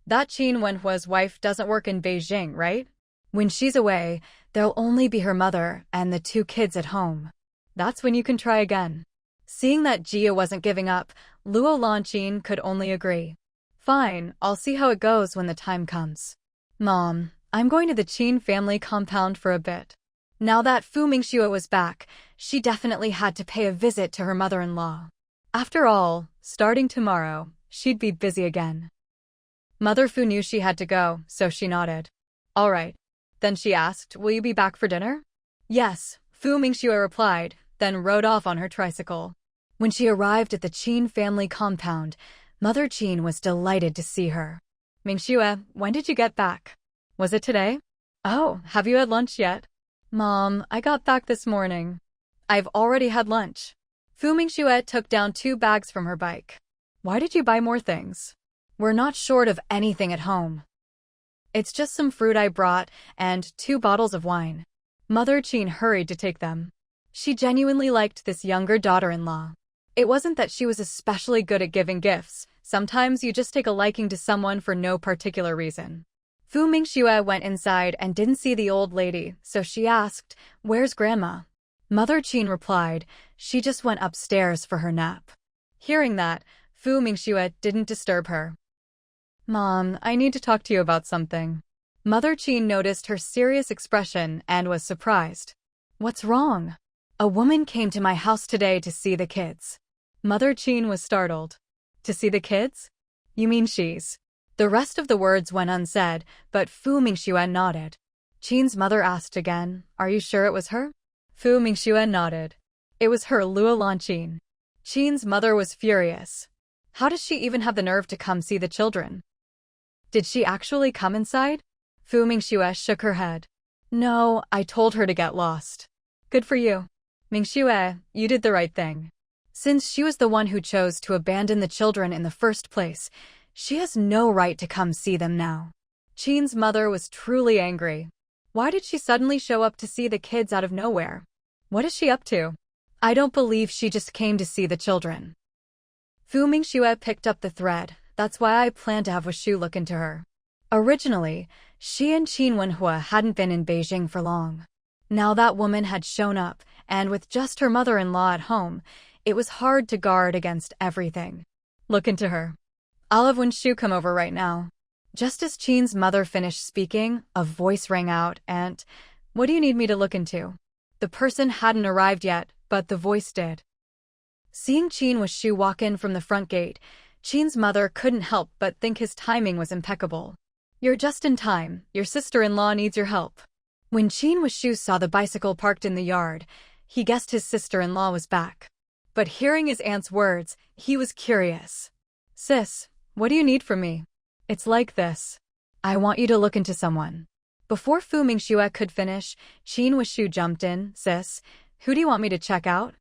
That Qin Wenhua's wife doesn't work in Beijing, right? When she's away, there'll only be her mother and the 2 kids at home. That's when you can try again. Seeing that Gia wasn't giving up, Luo Lanqin could only agree. Fine, I'll see how it goes when the time comes. Mom, I'm going to the Qin family compound for a bit. Now that Fu Mingxue was back, she definitely had to pay a visit to her mother-in-law. After all, starting tomorrow, she'd be busy again. Mother Fu knew she had to go, so she nodded. All right. Then she asked, will you be back for dinner? Yes, Fu Mingxue replied, then rode off on her tricycle. When she arrived at the Qin family compound, Mother Qin was delighted to see her. Mingxue, when did you get back? Was it today? Oh, have you had lunch yet? Mom, I got back this morning. I've already had lunch. Fu Mingxue took down 2 bags from her bike. Why did you buy more things? We're not short of anything at home. It's just some fruit I brought and 2 bottles of wine. Mother Qin hurried to take them. She genuinely liked this younger daughter-in-law. It wasn't that she was especially good at giving gifts. Sometimes you just take a liking to someone for no particular reason. Fu Mingxue went inside and didn't see the old lady, so she asked, where's Grandma? Mother Qin replied, she just went upstairs for her nap. Hearing that, Fu Mingxue didn't disturb her. Mom, I need to talk to you about something. Mother Qin noticed her serious expression and was surprised. What's wrong? A woman came to my house today to see the kids. Mother Qin was startled. To see the kids? You mean she's? The rest of the words went unsaid, but Fu Mingxue nodded. Qin's mother asked again, are you sure it was her? Fu Mingxue nodded. It was her Luo Lanqin. Qin's mother was furious. How does she even have the nerve to come see the children? Did she actually come inside? Fu Mingxue shook her head. No, I told her to get lost. Good for you. Mingxue, you did the right thing. Since she was the one who chose to abandon the children in the first place, she has no right to come see them now. Qin's mother was truly angry. Why did she suddenly show up to see the kids out of nowhere? What is she up to? I don't believe she just came to see the children. Fu Mingxue picked up the thread. That's why I planned to have Wushu look into her. Originally, she and Qin Wenhua hadn't been in Beijing for long. Now that woman had shown up, and with just her mother-in-law at home, it was hard to guard against everything. Look into her. I'll have Wushu come over right now. Just as Qin's mother finished speaking, a voice rang out, and, what do you need me to look into? The person hadn't arrived yet, but the voice did. Seeing Qin Wushu walk in from the front gate, Qin's mother couldn't help but think his timing was impeccable. You're just in time, your sister-in-law needs your help. When Qin Wushu saw the bicycle parked in the yard, he guessed his sister-in-law was back. But hearing his aunt's words, he was curious. Sis, what do you need from me? It's like this. I want you to look into someone. Before Fu Mingxue could finish, Qin Wushu jumped in. Sis, who do you want me to check out?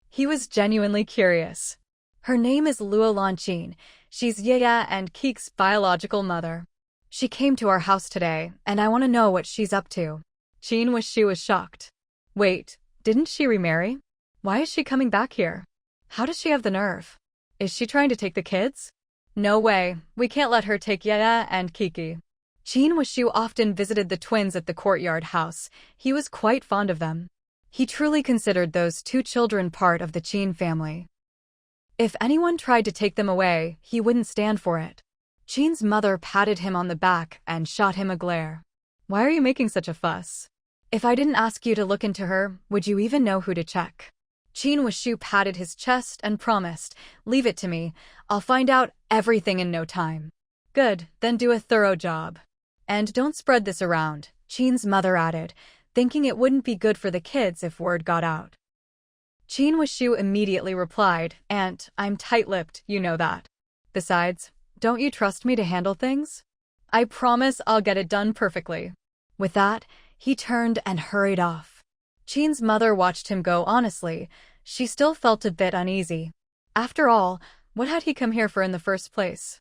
He was genuinely curious. Her name is Luo Lanqin. She's Yaya and Keek's biological mother. She came to our house today, and I want to know what she's up to. Qin Wushu was shocked. Wait, didn't she remarry? Why is she coming back here? How does she have the nerve? Is she trying to take the kids? No way, we can't let her take Yaya and Kiki. Qin Wushu often visited the twins at the courtyard house. He was quite fond of them. He truly considered those two children part of the Qin family. If anyone tried to take them away, he wouldn't stand for it. Qin's mother patted him on the back and shot him a glare. Why are you making such a fuss? If I didn't ask you to look into her, would you even know who to check? Qin Wushu patted his chest and promised, leave it to me, I'll find out everything in no time. Good, then do a thorough job. And don't spread this around, Qin's mother added, thinking it wouldn't be good for the kids if word got out. Qin Wushu immediately replied, Aunt, I'm tight-lipped, you know that. Besides, don't you trust me to handle things? I promise I'll get it done perfectly. With that, he turned and hurried off. Qin's mother watched him go. Honestly, she still felt a bit uneasy. After all, what had he come here for in the first place?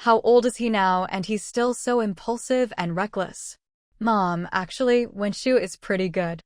How old is he now, and he's still so impulsive and reckless? Mom, actually, Wushu is pretty good.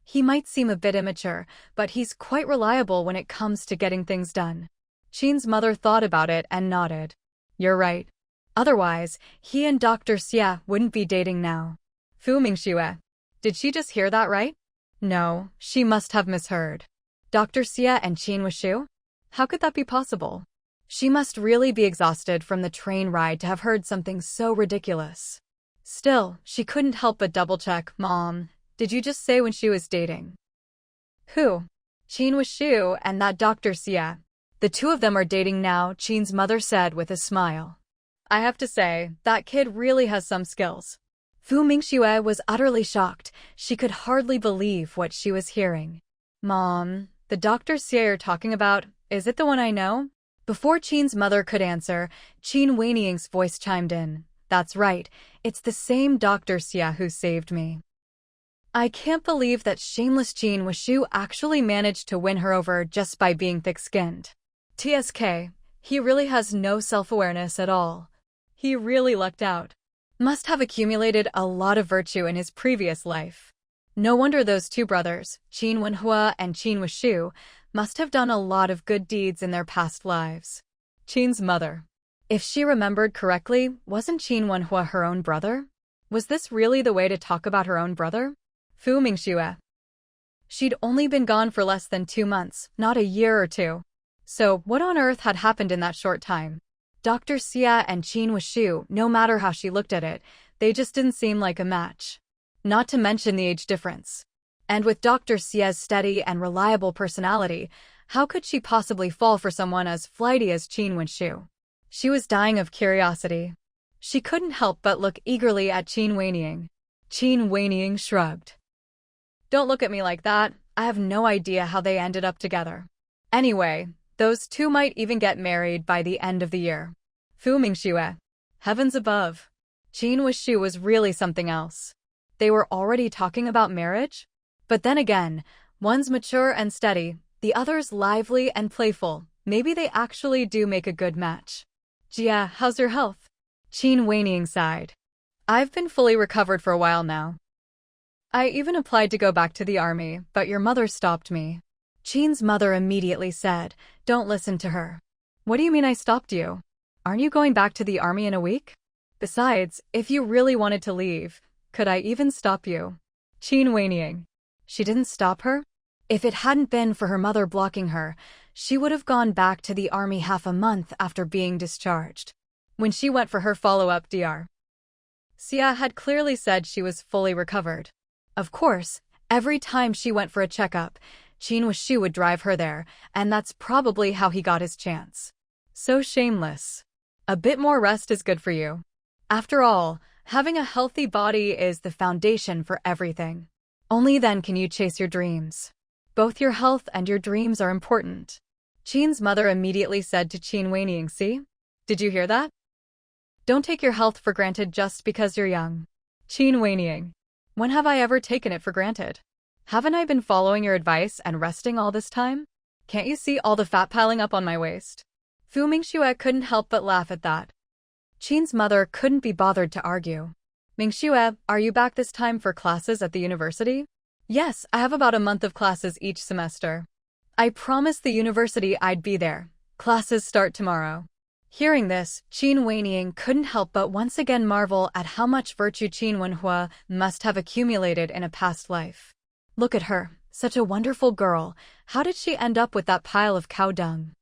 He might seem a bit immature, but he's quite reliable when it comes to getting things done. Qin's mother thought about it and nodded. You're right. Otherwise, he and Dr. Xia wouldn't be dating now. Fu Mingxue. Did she just hear that right? No, she must have misheard. Dr. Xia and Qin Wushu? How could that be possible? She must really be exhausted from the train ride to have heard something so ridiculous. Still, she couldn't help but double-check. Mom, did you just say when she was dating? Who? Qin Wushu and that Dr. Xia. The two of them are dating now, Qin's mother said with a smile. I have to say, that kid really has some skills. Fu Mingxue was utterly shocked. She could hardly believe what she was hearing. Mom, the Dr. Xia you're talking about, is it the one I know? Before Qin's mother could answer, Qin Weiniang's voice chimed in. That's right, it's the same Dr. Xia who saved me. I can't believe that shameless Qin Wushu actually managed to win her over just by being thick-skinned. TSK, he really has no self-awareness at all. He really lucked out. Must have accumulated a lot of virtue in his previous life. No wonder those two brothers, Qin Wenhua and Qin Wushu, must have done a lot of good deeds in their past lives. Qin's mother. If she remembered correctly, wasn't Qin Wenhua her own brother? Was this really the way to talk about her own brother? Fu Mingxue. She'd only been gone for less than 2 months, not a year or two. So what on earth had happened in that short time? Dr. Xia and Qin Wushu, no matter how she looked at it, they just didn't seem like a match. Not to mention the age difference. And with Dr. Xia's steady and reliable personality, how could she possibly fall for someone as flighty as Qin Wushu? She was dying of curiosity. She couldn't help but look eagerly at Qin Weiniang. Qin Weiniang shrugged. Don't look at me like that. I have no idea how they ended up together. Anyway, those two might even get married by the end of the year. Fu Mingxue. Heavens above. Qin Wishu was really something else. They were already talking about marriage? But then again, one's mature and steady, the other's lively and playful. Maybe they actually do make a good match. Jia, how's your health? Qin Weiniang sighed. I've been fully recovered for a while now. I even applied to go back to the army, but your mother stopped me. Qin's mother immediately said, don't listen to her. What do you mean I stopped you? Aren't you going back to the army in a week? Besides, if you really wanted to leave, could I even stop you? Qin Weiniang. She didn't stop her? If it hadn't been for her mother blocking her, she would have gone back to the army half a month after being discharged. When she went for her follow-up DR, Xia had clearly said she was fully recovered. Of course, every time she went for a checkup, Qin Wishu would drive her there, and that's probably how he got his chance. So shameless. A bit more rest is good for you. After all, having a healthy body is the foundation for everything. Only then can you chase your dreams. Both your health and your dreams are important. Qin's mother immediately said to Qin Weiniang, see? Did you hear that? Don't take your health for granted just because you're young. Qin Weiniang. When have I ever taken it for granted? Haven't I been following your advice and resting all this time? Can't you see all the fat piling up on my waist? Fu Mingxue couldn't help but laugh at that. Qin's mother couldn't be bothered to argue. Mingxue, are you back this time for classes at the university? Yes, I have about a month of classes each semester. I promised the university I'd be there. Classes start tomorrow. Hearing this, Qin Weiniang couldn't help but once again marvel at how much virtue Qin Wenhua must have accumulated in a past life. Look at her, such a wonderful girl. How did she end up with that pile of cow dung?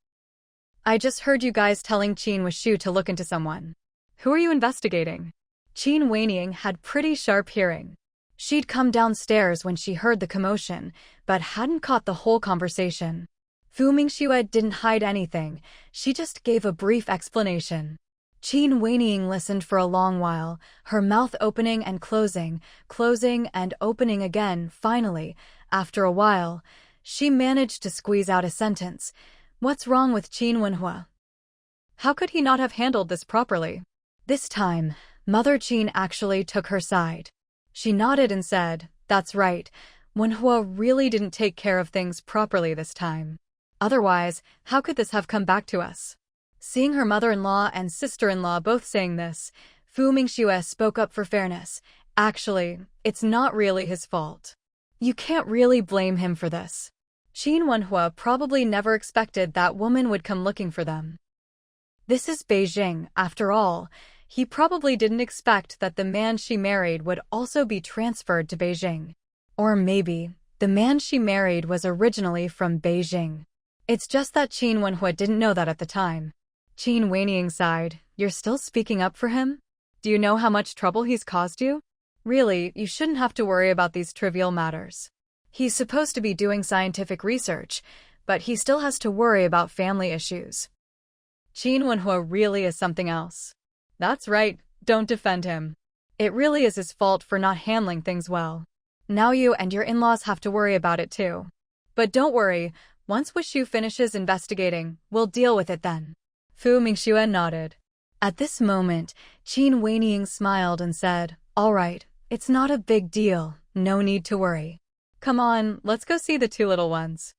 I just heard you guys telling Qin Wishu to look into someone. Who are you investigating? Qin Weiniang had pretty sharp hearing. She'd come downstairs when she heard the commotion, but hadn't caught the whole conversation. Fu Mingxue didn't hide anything, she just gave a brief explanation. Qin Weiniang listened for a long while, her mouth opening and closing and opening again. Finally, after a while, she managed to squeeze out a sentence. What's wrong with Qin Wenhua? How could he not have handled this properly? This time, Mother Qin actually took her side. She nodded and said, that's right, Wenhua really didn't take care of things properly this time. Otherwise, how could this have come back to us? Seeing her mother-in-law and sister-in-law both saying this, Fu Mingxue spoke up for fairness. Actually, it's not really his fault. You can't really blame him for this. Qin Wenhua probably never expected that woman would come looking for them. This is Beijing, after all. He probably didn't expect that the man she married would also be transferred to Beijing. Or maybe, the man she married was originally from Beijing. It's just that Qin Wenhua didn't know that at the time. Qin Weiniang sighed. You're still speaking up for him? Do you know how much trouble he's caused you? Really, you shouldn't have to worry about these trivial matters. He's supposed to be doing scientific research, but he still has to worry about family issues. Qin Wenhua really is something else. That's right, don't defend him. It really is his fault for not handling things well. Now you and your in-laws have to worry about it too. But don't worry, once Wishu finishes investigating, we'll deal with it then. Fu Mingxue nodded. At this moment, Qin Weiniang smiled and said, all right, it's not a big deal, no need to worry. Come on, let's go see the two little ones.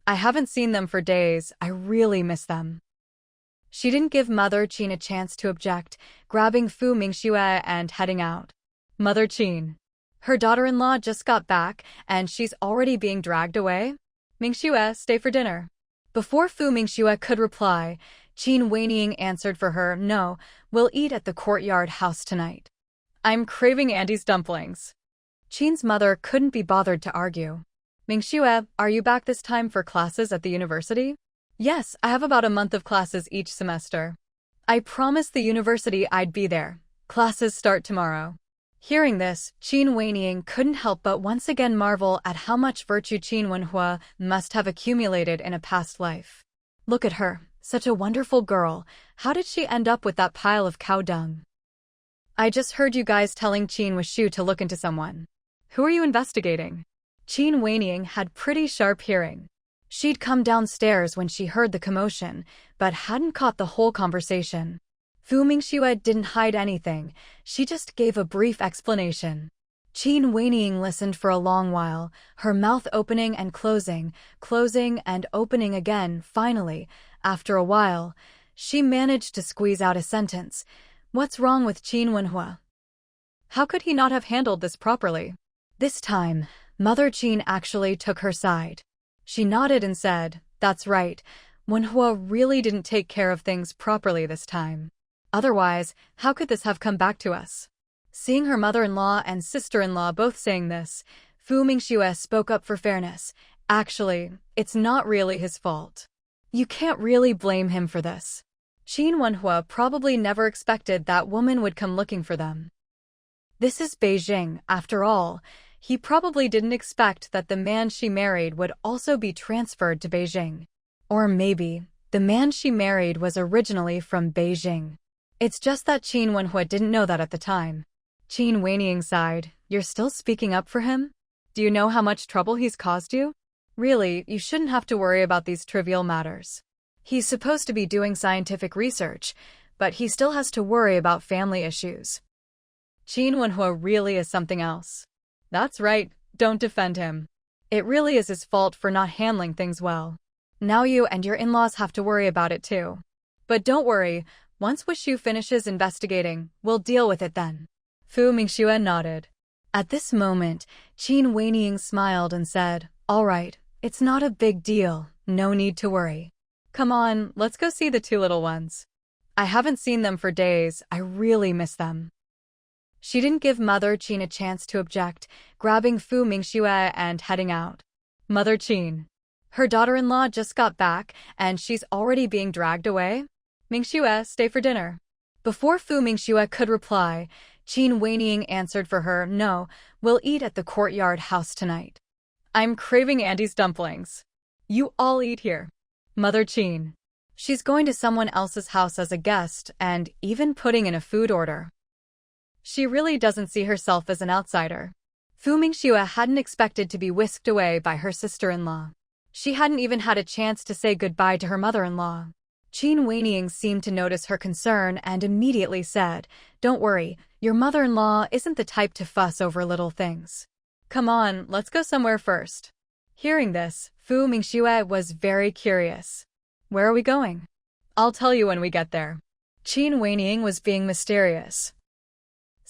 I haven't seen them for days, I really miss them. She didn't give Mother Qin a chance to object, grabbing Fu Mingxue and heading out. Mother Qin. Her daughter-in-law just got back, and she's already being dragged away? Mingxue, stay for dinner. Before Fu Mingxue could reply, Qin Weiniang answered for her, no, we'll eat at the courtyard house tonight. I'm craving Andy's dumplings. Qin's mother couldn't be bothered to argue. Mingxue, are you back this time for classes at the university? Yes, I have about a month of classes each semester. I promised the university I'd be there. Classes start tomorrow. Hearing this, Qin Weiniang couldn't help but once again marvel at how much virtue Qin Wenhua must have accumulated in a past life. Look at her, such a wonderful girl. How did she end up with that pile of cow dung? I just heard you guys telling Qin Wishu to look into someone. Who are you investigating? Qin Weining had pretty sharp hearing. She'd come downstairs when she heard the commotion, but hadn't caught the whole conversation. Fu Mingxue didn't hide anything, she just gave a brief explanation. Qin Weining listened for a long while, her mouth opening and closing and opening again. Finally, after a while, she managed to squeeze out a sentence. What's wrong with Qin Wenhua? How could he not have handled this properly? This time, Mother Qin actually took her side. She nodded and said, "That's right, Wenhua really didn't take care of things properly this time. Otherwise, how could this have come back to us?" Seeing her mother-in-law and sister-in-law both saying this, Fu Mingxue spoke up for fairness. Actually, it's not really his fault. You can't really blame him for this. Qin Wenhua probably never expected that woman would come looking for them. This is Beijing, after all. He probably didn't expect that the man she married would also be transferred to Beijing. Or maybe, the man she married was originally from Beijing. It's just that Qin Wenhua didn't know that at the time. Qin Weining sighed. You're still speaking up for him? Do you know how much trouble he's caused you? Really, you shouldn't have to worry about these trivial matters. He's supposed to be doing scientific research, but he still has to worry about family issues. Qin Wenhua really is something else. That's right, don't defend him. It really is his fault for not handling things well. Now you and your in-laws have to worry about it too. But don't worry, once Wishu finishes investigating, we'll deal with it then. Fu Mingxue nodded. At this moment, Qin Weining smiled and said, "All right, it's not a big deal, no need to worry. Come on, let's go see the two little ones. I haven't seen them for days, I really miss them." She didn't give Mother Qin a chance to object, grabbing Fu Mingxue and heading out. Mother Qin. Her daughter-in-law just got back, and she's already being dragged away? Mingxue, stay for dinner. Before Fu Mingxue could reply, Qin Weining answered for her, "No, we'll eat at the courtyard house tonight. I'm craving Auntie's dumplings. You all eat here." Mother Qin. She's going to someone else's house as a guest and even putting in a food order. She really doesn't see herself as an outsider. Fu Mingxue hadn't expected to be whisked away by her sister-in-law. She hadn't even had a chance to say goodbye to her mother-in-law. Qin Weining seemed to notice her concern and immediately said, "Don't worry, your mother-in-law isn't the type to fuss over little things. Come on, let's go somewhere first." Hearing this, Fu Mingxue was very curious. "Where are we going?" "I'll tell you when we get there." Qin Weining was being mysterious.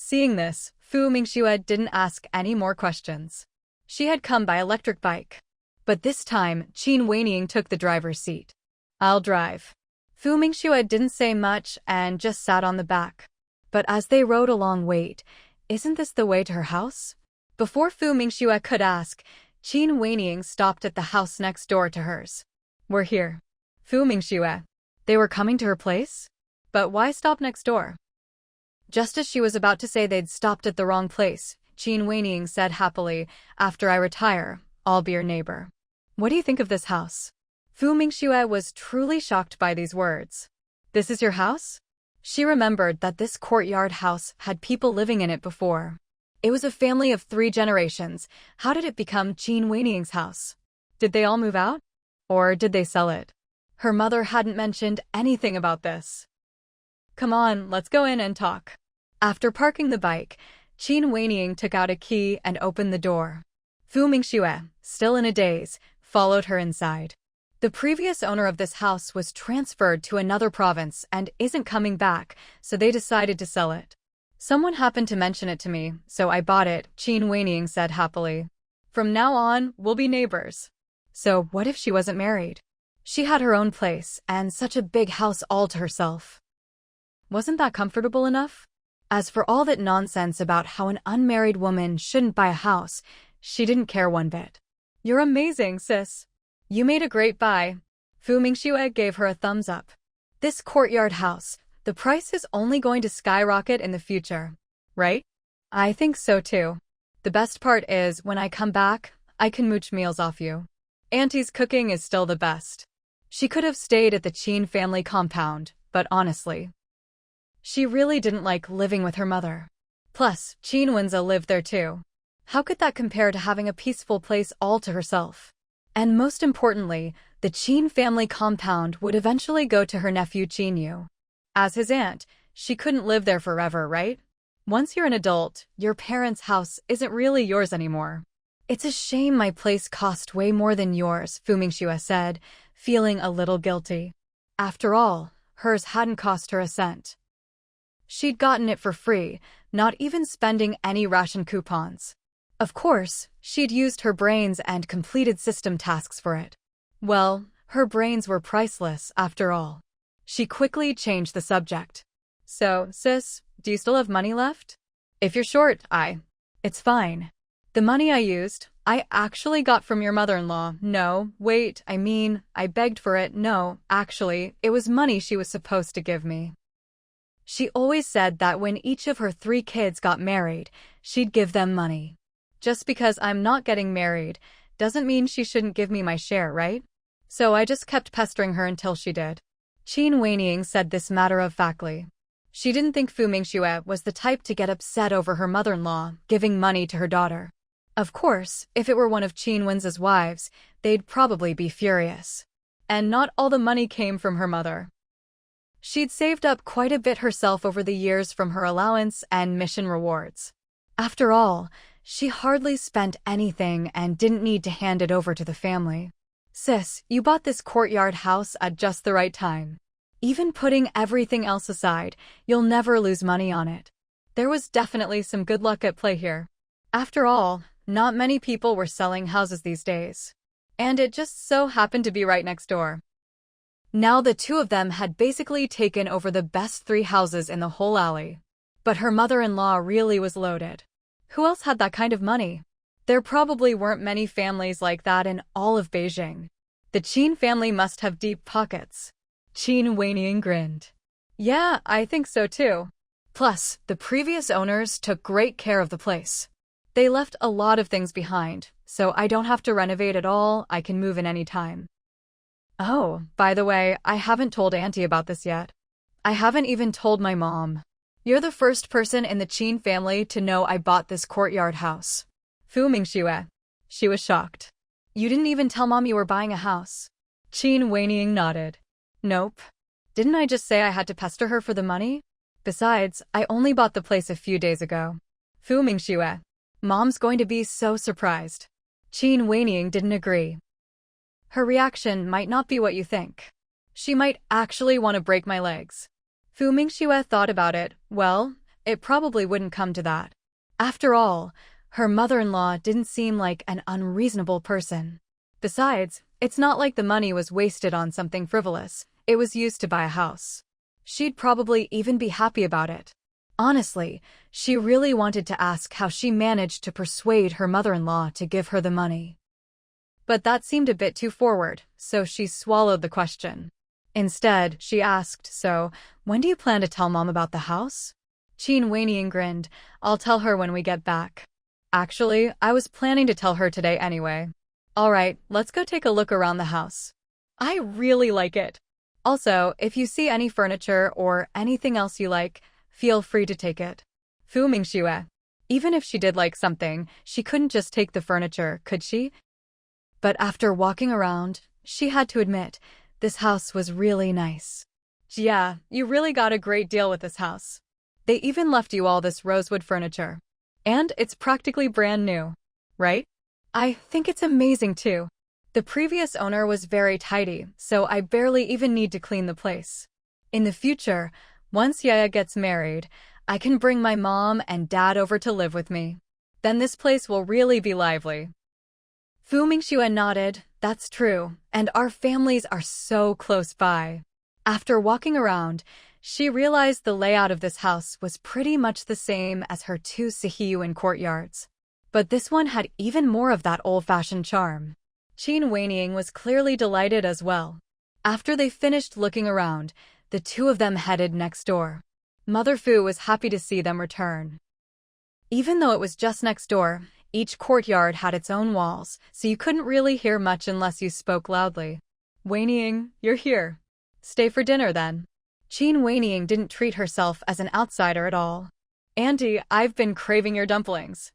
Seeing this, Fu Mingxue didn't ask any more questions. She had come by electric bike. But this time, Qin Weining took the driver's seat. "I'll drive." Fu Mingxue didn't say much and just sat on the back. But as they rode along, "Wait, isn't this the way to her house?" Before Fu Mingxue could ask, Qin Weining stopped at the house next door to hers. "We're here." Fu Mingxue. They were coming to her place? But why stop next door? Just as she was about to say they'd stopped at the wrong place, Qin Weining said happily, "After I retire, I'll be your neighbor." "What do you think of this house?" Fu Mingxue was truly shocked by these words. "This is your house?" She remembered that this courtyard house had people living in it before. It was a family of 3 generations. How did it become Qin Weining's house? Did they all move out? Or did they sell it? Her mother hadn't mentioned anything about this. "Come on, let's go in and talk." After parking the bike, Qin Weining took out a key and opened the door. Fu Mingxue, still in a daze, followed her inside. The previous owner of this house was transferred to another province and isn't coming back, so they decided to sell it. "Someone happened to mention it to me, so I bought it," Qin Weining said happily. "From now on, we'll be neighbors." So what if she wasn't married? She had her own place and such a big house all to herself. Wasn't that comfortable enough? As for all that nonsense about how an unmarried woman shouldn't buy a house, she didn't care one bit. "You're amazing, sis. You made a great buy." Fu Mingxue gave her a thumbs up. "This courtyard house, the price is only going to skyrocket in the future, right?" "I think so too. The best part is, when I come back, I can mooch meals off you. Auntie's cooking is still the best." She could have stayed at the Qin family compound, but honestly, she really didn't like living with her mother. Plus, Qin Wenza lived there too. How could that compare to having a peaceful place all to herself? And most importantly, the Qin family compound would eventually go to her nephew Qinyu. As his aunt, she couldn't live there forever, right? Once you're an adult, your parents' house isn't really yours anymore. It's a shame my place cost way more than yours, Fu Mingxue said, feeling a little guilty. After all, hers hadn't cost her a cent. She'd gotten it for free, not even spending any ration coupons. Of course, she'd used her brains and completed system tasks for it. Well, her brains were priceless, after all. She quickly changed the subject. So, sis, do you still have money left? If you're short, It's fine. The money I used, I actually got from your mother-in-law. No, wait, I begged for it. No, actually, it was money she was supposed to give me. She always said that when each of her 3 kids got married, she'd give them money. Just because I'm not getting married doesn't mean she shouldn't give me my share, right? So I just kept pestering her until she did. Qin Weiniing said this matter-of-factly. She didn't think Fu Mingxue was the type to get upset over her mother-in-law giving money to her daughter. Of course, if it were one of Qin Wen's wives, they'd probably be furious. And not all the money came from her mother. She'd saved up quite a bit herself over the years from her allowance and mission rewards. After all, she hardly spent anything and didn't need to hand it over to the family. Sis, you bought this courtyard house at just the right time. Even putting everything else aside, you'll never lose money on it. There was definitely some good luck at play here. After all, not many people were selling houses these days. And it just so happened to be right next door. Now the 2 of them had basically taken over the best 3 houses in the whole alley. But her mother-in-law really was loaded. Who else had that kind of money? There probably weren't many families like that in all of Beijing. The Qin family must have deep pockets. Qin Weiniing grinned. Yeah, I think so too. Plus, the previous owners took great care of the place. They left a lot of things behind, so I don't have to renovate at all. I can move in any time. Oh, by the way, I haven't told Auntie about this yet. I haven't even told my mom. You're the first person in the Qin family to know I bought this courtyard house. Fu Mingxue. She was shocked. You didn't even tell Mom you were buying a house. Qin Weiniing nodded. Nope. Didn't I just say I had to pester her for the money? Besides, I only bought the place a few days ago. Fu Mingxue. Mom's going to be so surprised. Qin Weiniing didn't agree. Her reaction might not be what you think. She might actually want to break my legs. Fu Mingxue thought about it. Well, it probably wouldn't come to that. After all, her mother-in-law didn't seem like an unreasonable person. Besides, it's not like the money was wasted on something frivolous. It was used to buy a house. She'd probably even be happy about it. Honestly, she really wanted to ask how she managed to persuade her mother-in-law to give her the money. But that seemed a bit too forward, so she swallowed the question. Instead, she asked, so, when do you plan to tell Mom about the house? Qin Weiniing grinned. I'll tell her when we get back. Actually, I was planning to tell her today anyway. Alright, let's go take a look around the house. I really like it. Also, if you see any furniture or anything else you like, feel free to take it. Fu Mingxue. Even if she did like something, she couldn't just take the furniture, could she? But after walking around, she had to admit, this house was really nice. Yeah, you really got a great deal with this house. They even left you all this rosewood furniture. And it's practically brand new, right? I think it's amazing too. The previous owner was very tidy, so I barely even need to clean the place. In the future, once Yaya gets married, I can bring my mom and dad over to live with me. Then this place will really be lively. Fu Mingxue nodded. That's true, and our families are so close by. After walking around, she realized the layout of this house was pretty much the same as her 2 Sihiyuan courtyards. But this one had even more of that old-fashioned charm. Qin Weiniing was clearly delighted as well. After they finished looking around, the 2 of them headed next door. Mother Fu was happy to see them return. Even though it was just next door, each courtyard had its own walls, so you couldn't really hear much unless you spoke loudly. Weiniing, you're here. Stay for dinner then. Qin Weiniing didn't treat herself as an outsider at all. Auntie, I've been craving your dumplings.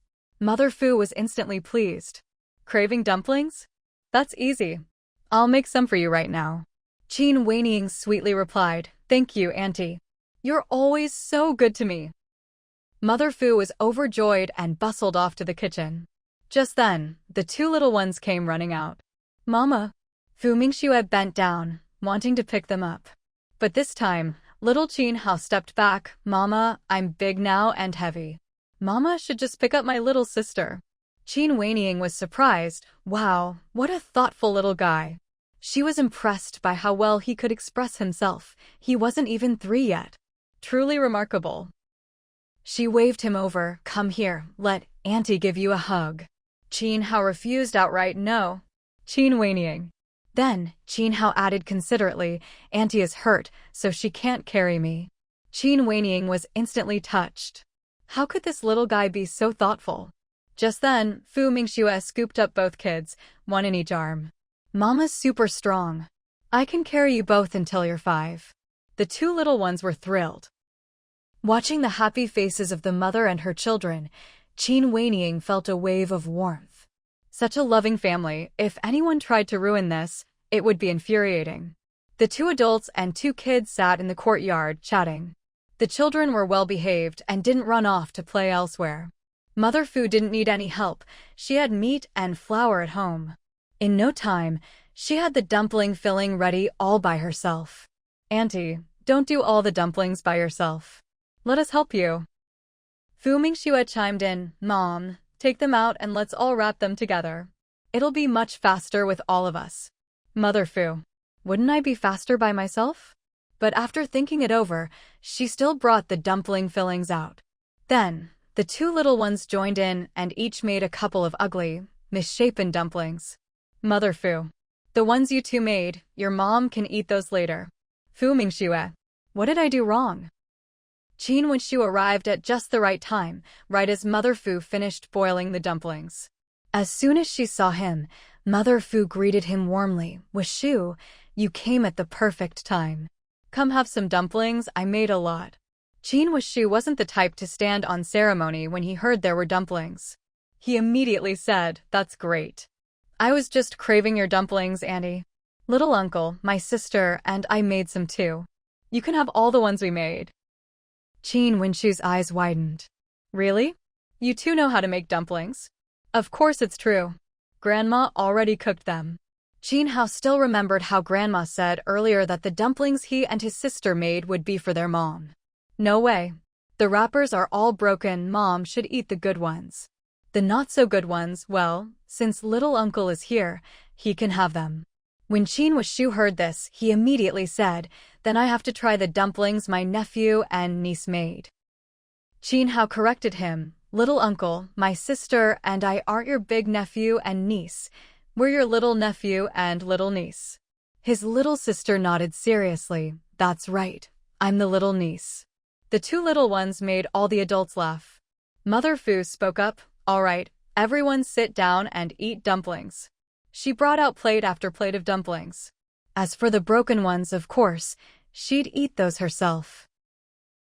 Mother Fu was instantly pleased. Craving dumplings? That's easy. I'll make some for you right now. Qin Weiniing sweetly replied, "Thank you, Auntie. You're always so good to me." Mother Fu was overjoyed and bustled off to the kitchen. Just then, the two little ones came running out. "Mama." Fu Mingxue bent down, wanting to pick them up. But this time, little Qin Hao stepped back. "Mama, I'm big now and heavy. Mama should just pick up my little sister." Qin Weiniing was surprised. Wow, what a thoughtful little guy. She was impressed by how well he could express himself. He wasn't even 3 yet. Truly remarkable. She waved him over. "Come here, let Auntie give you a hug." Qin Hao refused outright. "No." Qin Weiniing. Then, Qin Hao added considerately, "Auntie is hurt, so she can't carry me." Qin Weiniing was instantly touched. How could this little guy be so thoughtful? Just then, Fu Mingxue scooped up both kids, one in each arm. "Mama's super strong. I can carry you both until you're 5. The two little ones were thrilled. Watching the happy faces of the mother and her children, Qin Weiniing felt a wave of warmth. Such a loving family. If anyone tried to ruin this, it would be infuriating. The 2 adults and 2 kids sat in the courtyard, chatting. The children were well behaved and didn't run off to play elsewhere. Mother Fu didn't need any help. She had meat and flour at home. In no time, she had the dumpling filling ready all by herself. "Auntie, don't do all the dumplings by yourself. Let us help you." Fu Mingxue chimed in, "Mom, take them out and let's all wrap them together. It'll be much faster with all of us." Mother Fu, "Wouldn't I be faster by myself?" But after thinking it over, she still brought the dumpling fillings out. Then, the 2 little ones joined in and each made a couple of ugly, misshapen dumplings. Mother Fu, "The ones you 2 made, your mom can eat those later." Fu Mingxue, "What did I do wrong?" Qin Weiniing arrived at just the right time, right as Mother Fu finished boiling the dumplings. As soon as she saw him, Mother Fu greeted him warmly. "Weishu, you came at the perfect time. Come have some dumplings, I made a lot." Qin Weishu wasn't the type to stand on ceremony when he heard there were dumplings. He immediately said, "That's great. I was just craving your dumplings, Auntie. Little uncle, my sister, and I made some too. You can have all the ones we made." Qin Weishu's eyes widened. "Really? You 2 know how to make dumplings?" "Of course it's true. Grandma already cooked them." Qin Hao still remembered how Grandma said earlier that the dumplings he and his sister made would be for their mom. No way. The wrappers are all broken. Mom should eat the good ones. The not-so-good ones, well, since little uncle is here, he can have them. When Qin Weishu heard this, he immediately said, "Then I have to try the dumplings my nephew and niece made." Qin Hao corrected him, "Little uncle, my sister and I aren't your big nephew and niece. We're your little nephew and little niece." His little sister nodded seriously. "That's right. I'm the little niece." The 2 little ones made all the adults laugh. Mother Fu spoke up, "All right, everyone sit down and eat dumplings." She brought out plate after plate of dumplings. As for the broken ones, of course, she'd eat those herself.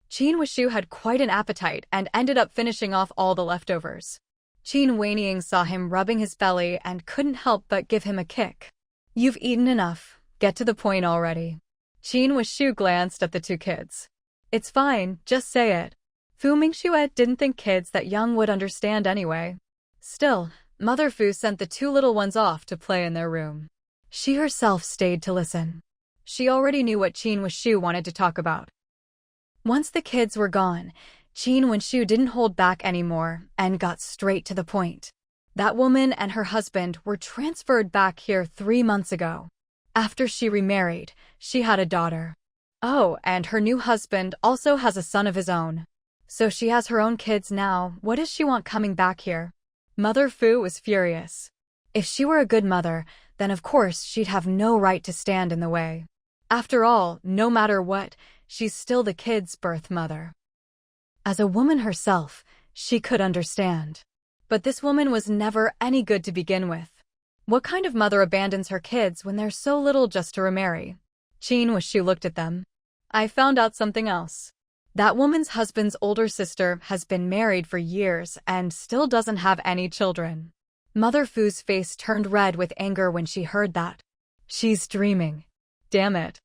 Qin Weishu had quite an appetite and ended up finishing off all the leftovers. Qin Weiniing saw him rubbing his belly and couldn't help but give him a kick. "You've eaten enough. Get to the point already." Qin Weishu glanced at the 2 kids. "It's fine, just say it." Fu Mingxue didn't think kids that young would understand anyway. Still, Mother Fu sent the 2 little ones off to play in their room. She herself stayed to listen. She already knew what Qin Weishu wanted to talk about. Once the kids were gone, Qin Weishu didn't hold back anymore and got straight to the point. That woman and her husband were transferred back here 3 months ago. After she remarried, she had a daughter. Oh, and her new husband also has a son of his own. So she has her own kids now. What does she want coming back here? Mother Fu was furious. If she were a good mother, then of course she'd have no right to stand in the way. After all, no matter what, she's still the kids' birth mother. As a woman herself, she could understand. But this woman was never any good to begin with. What kind of mother abandons her kids when they're so little just to remarry? Qin Weishu looked at them. "I found out something else. That woman's husband's older sister has been married for years and still doesn't have any children. Mother Fu's face turned red with anger when she heard that. She's dreaming. Damn it.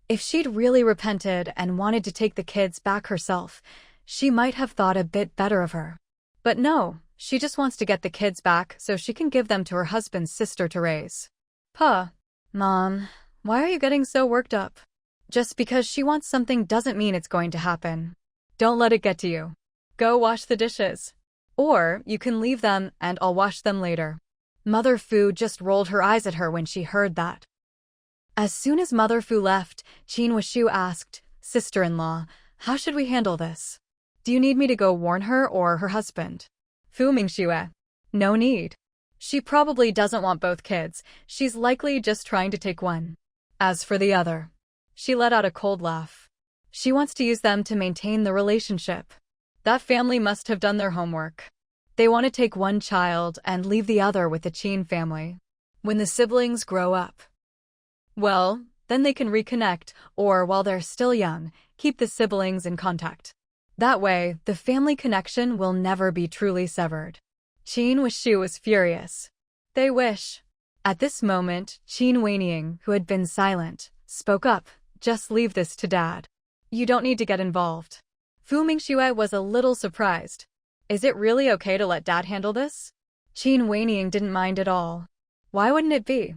If she'd really repented and wanted to take the kids back herself, she might have thought a bit better of her. But no, she just wants to get the kids back so she can give them to her husband's sister to raise. Puh. Mom, why are you getting so worked up? Just because she wants something doesn't mean it's going to happen. Don't let it get to you. Go wash the dishes. Or you can leave them and I'll wash them later. Mother Fu just rolled her eyes at her when she heard that. As soon as Mother Fu left, Qin Wuxiu asked, "Sister-in-law, how should we handle this? Do you need me to go warn her or her husband?" Fu Mingxue. No need. She probably doesn't want both kids. She's likely just trying to take one. As for the other, she let out a cold laugh. She wants to use them to maintain the relationship. That family must have done their homework. They want to take one child and leave the other with the Qin family. When the siblings grow up, well, then they can reconnect, or while they're still young, keep the siblings in contact. That way, the family connection will never be truly severed. Qin Wuxiu was furious. They wish. At this moment, Qin Weining, who had been silent, spoke up. Just leave this to Dad. You don't need to get involved. Fu Mingxue was a little surprised. Is it really okay to let Dad handle this? Qin Weining didn't mind at all. Why wouldn't it be?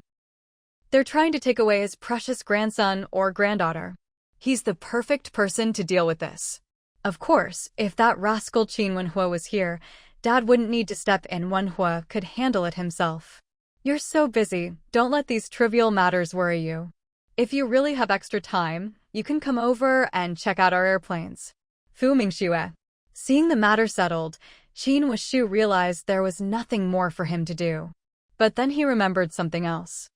They're trying to take away his precious grandson or granddaughter. He's the perfect person to deal with this. Of course, if that rascal Qin Wenhua was here, Dad wouldn't need to step in. Wenhua could handle it himself. You're so busy, don't let these trivial matters worry you. If you really have extra time, you can come over and check out our airplanes. Fu Mingxue. Seeing the matter settled, Qin Wuxiu realized there was nothing more for him to do. But then he remembered something else.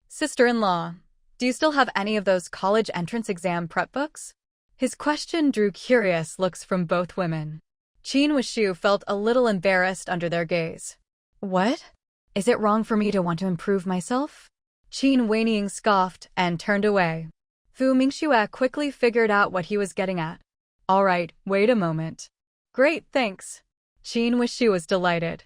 Sister-in-law, do you still have any of those college entrance exam prep books? His question drew curious looks from both women. Qin Wuxiu felt a little embarrassed under their gaze. What? Is it wrong for me to want to improve myself? Qin Weining scoffed and turned away. Fu Mingxue quickly figured out what he was getting at. All right, wait a moment. Great, thanks. Qin Wuxiu was delighted.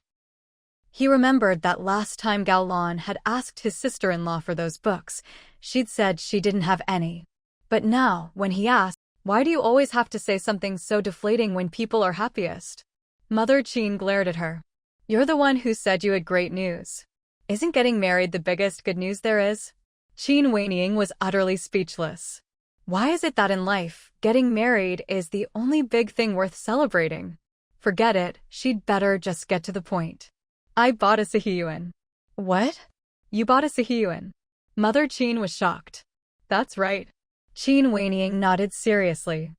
He remembered that last time Gao Lan had asked his sister-in-law for those books, she'd said she didn't have any. But now, when he asked, why do you always have to say something so deflating when people are happiest? Mother Qin glared at her. You're the one who said you had great news. Isn't getting married the biggest good news there is? Qin Weining was utterly speechless. Why is it that in life, getting married is the only big thing worth celebrating? Forget it, she'd better just get to the point. I bought a Sihiyuan. What? You bought a Sihiyuan? Mother Qin was shocked. That's right. Qin Weining nodded seriously.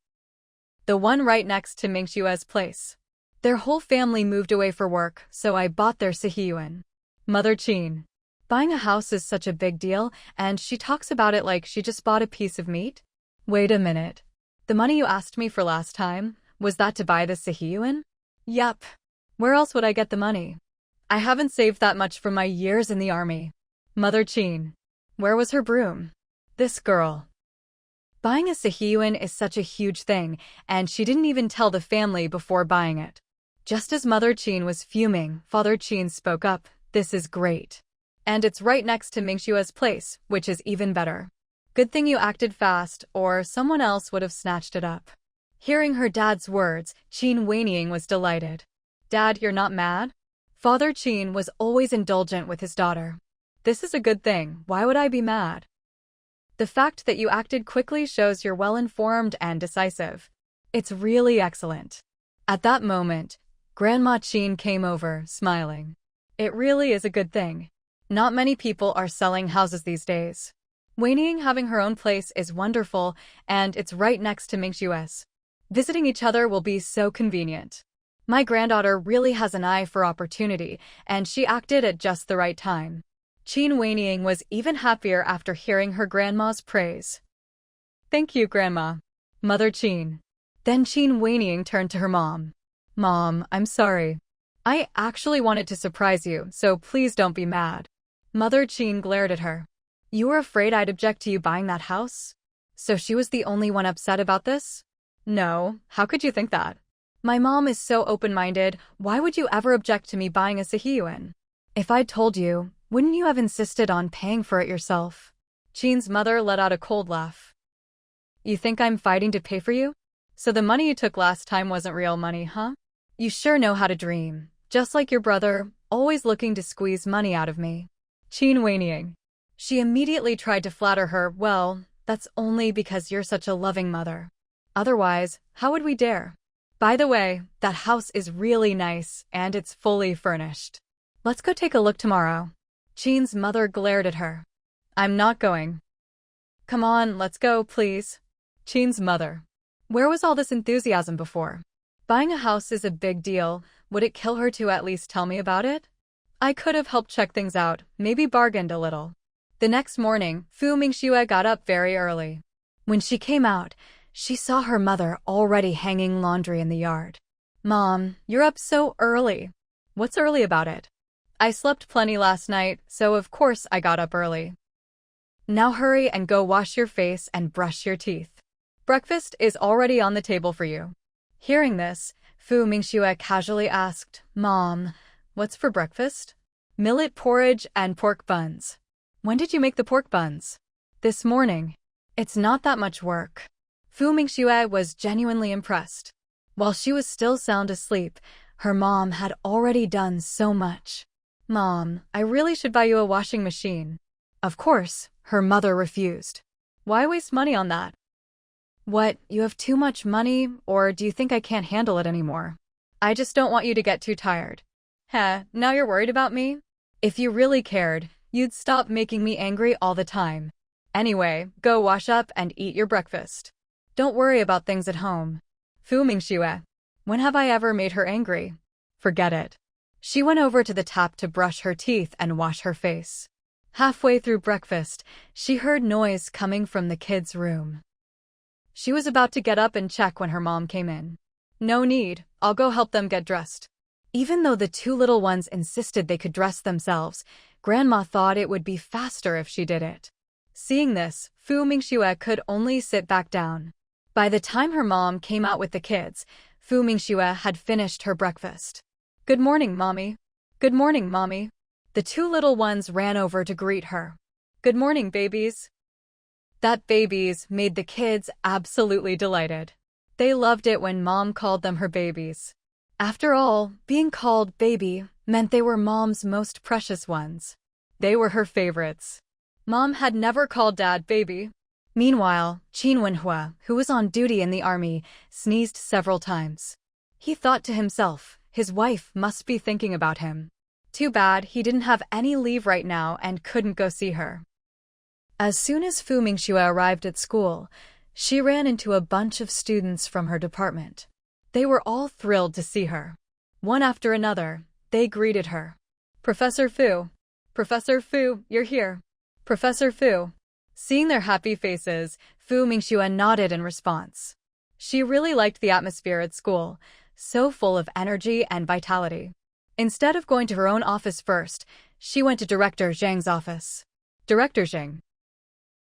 The one right next to Mingxue's place. Their whole family moved away for work, so I bought their Sihiyuan. Mother Qin. Buying a house is such a big deal, and she talks about it like she just bought a piece of meat? Wait a minute. The money you asked me for last time, was that to buy the Sihiyuan? Yup. Where else would I get the money? I haven't saved that much from my years in the army. Mother Qin. Where was her broom? This girl. Buying a Sihiyuan is such a huge thing, and she didn't even tell the family before buying it. Just as Mother Qin was fuming, Father Qin spoke up. This is great. And it's right next to Mingxue's place, which is even better. Good thing you acted fast, or someone else would have snatched it up. Hearing her dad's words, Qin Weining was delighted. Dad, you're not mad? Father Qin was always indulgent with his daughter. This is a good thing, why would I be mad? The fact that you acted quickly shows you're well-informed and decisive. It's really excellent. At that moment, Grandma Qin came over, smiling. It really is a good thing. Not many people are selling houses these days. Weining having her own place is wonderful, and it's right next to Mingxue's. Visiting each other will be so convenient. My granddaughter really has an eye for opportunity, and she acted at just the right time. Qin Weining was even happier after hearing her grandma's praise. Thank you, Grandma. Mother Qin. Then Qin Weining turned to her mom. Mom, I'm sorry. I actually wanted to surprise you, so please don't be mad. Mother Qin glared at her. You were afraid I'd object to you buying that house? So she was the only one upset about this? No, how could you think that? My mom is so open-minded, why would you ever object to me buying a Sihiyuan? If I'd told you, wouldn't you have insisted on paying for it yourself? Chin's mother let out a cold laugh. You think I'm fighting to pay for you? So the money you took last time wasn't real money, huh? You sure know how to dream, just like your brother, always looking to squeeze money out of me. Chin whinnying. She immediately tried to flatter her, well, that's only because you're such a loving mother. Otherwise, how would we dare? By the way, that house is really nice, and it's fully furnished. Let's go take a look tomorrow. Chin's mother glared at her. I'm not going. Come on, let's go, please. Chin's mother. Where was all this enthusiasm before? Buying a house is a big deal. Would it kill her to at least tell me about it? I could have helped check things out, maybe bargained a little. The next morning, Fu Mingxue got up very early. When she came out, she saw her mother already hanging laundry in the yard. Mom, you're up so early. What's early about it? I slept plenty last night, so of course I got up early. Now hurry and go wash your face and brush your teeth. Breakfast is already on the table for you. Hearing this, Fu Mingxue casually asked, Mom, what's for breakfast? Millet porridge and pork buns. When did you make the pork buns? This morning. It's not that much work. Fu Mingxue was genuinely impressed. While she was still sound asleep, her mom had already done so much. Mom, I really should buy you a washing machine. Of course, her mother refused. Why waste money on that? What, you have too much money, or do you think I can't handle it anymore? I just don't want you to get too tired. Heh, now you're worried about me? If you really cared, you'd stop making me angry all the time. Anyway, go wash up and eat your breakfast. Don't worry about things at home. Fu Mingxue. When have I ever made her angry? Forget it. She went over to the tap to brush her teeth and wash her face. Halfway through breakfast, she heard noise coming from the kids' room. She was about to get up and check when her mom came in. No need, I'll go help them get dressed. Even though the two little ones insisted they could dress themselves, Grandma thought it would be faster if she did it. Seeing this, Fu Mingxue could only sit back down. By the time her mom came out with the kids, Fu Mingxue had finished her breakfast. Good morning, Mommy. Good morning, Mommy. The two little ones ran over to greet her. Good morning, babies. That babies made the kids absolutely delighted. They loved it when Mom called them her babies. After all, being called baby meant they were Mom's most precious ones. They were her favorites. Mom had never called Dad baby. Meanwhile, Qin Wenhua, who was on duty in the army, sneezed several times. He thought to himself, his wife must be thinking about him. Too bad he didn't have any leave right now and couldn't go see her. As soon as Fu Mingxue arrived at school, she ran into a bunch of students from her department. They were all thrilled to see her. One after another, they greeted her. Professor Fu. Professor Fu, you're here. Professor Fu. Seeing their happy faces, Fu Mingxue nodded in response. She really liked the atmosphere at school, so full of energy and vitality. Instead of going to her own office first, she went to Director Zhang's office. Director Zhang.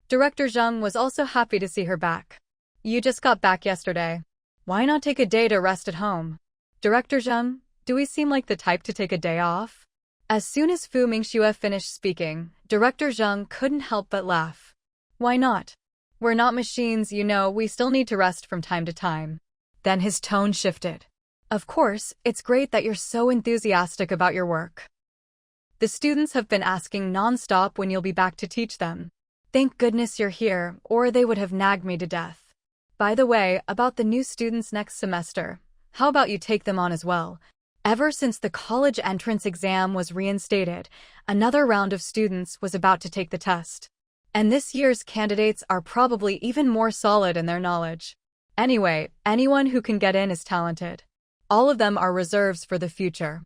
Director Zhang was also happy to see her back. You just got back yesterday. Why not take a day to rest at home? Director Zhang, do we seem like the type to take a day off? As soon as Fu Mingxue finished speaking, Director Zhang couldn't help but laugh. Why not? We're not machines, you know, we still need to rest from time to time. Then his tone shifted. Of course, it's great that you're so enthusiastic about your work. The students have been asking non-stop when you'll be back to teach them. Thank goodness you're here, or they would have nagged me to death. By the way, about the new students next semester, how about you take them on as well? Ever since the college entrance exam was reinstated, another round of students was about to take the test. And this year's candidates are probably even more solid in their knowledge. Anyway, anyone who can get in is talented. All of them are reserves for the future.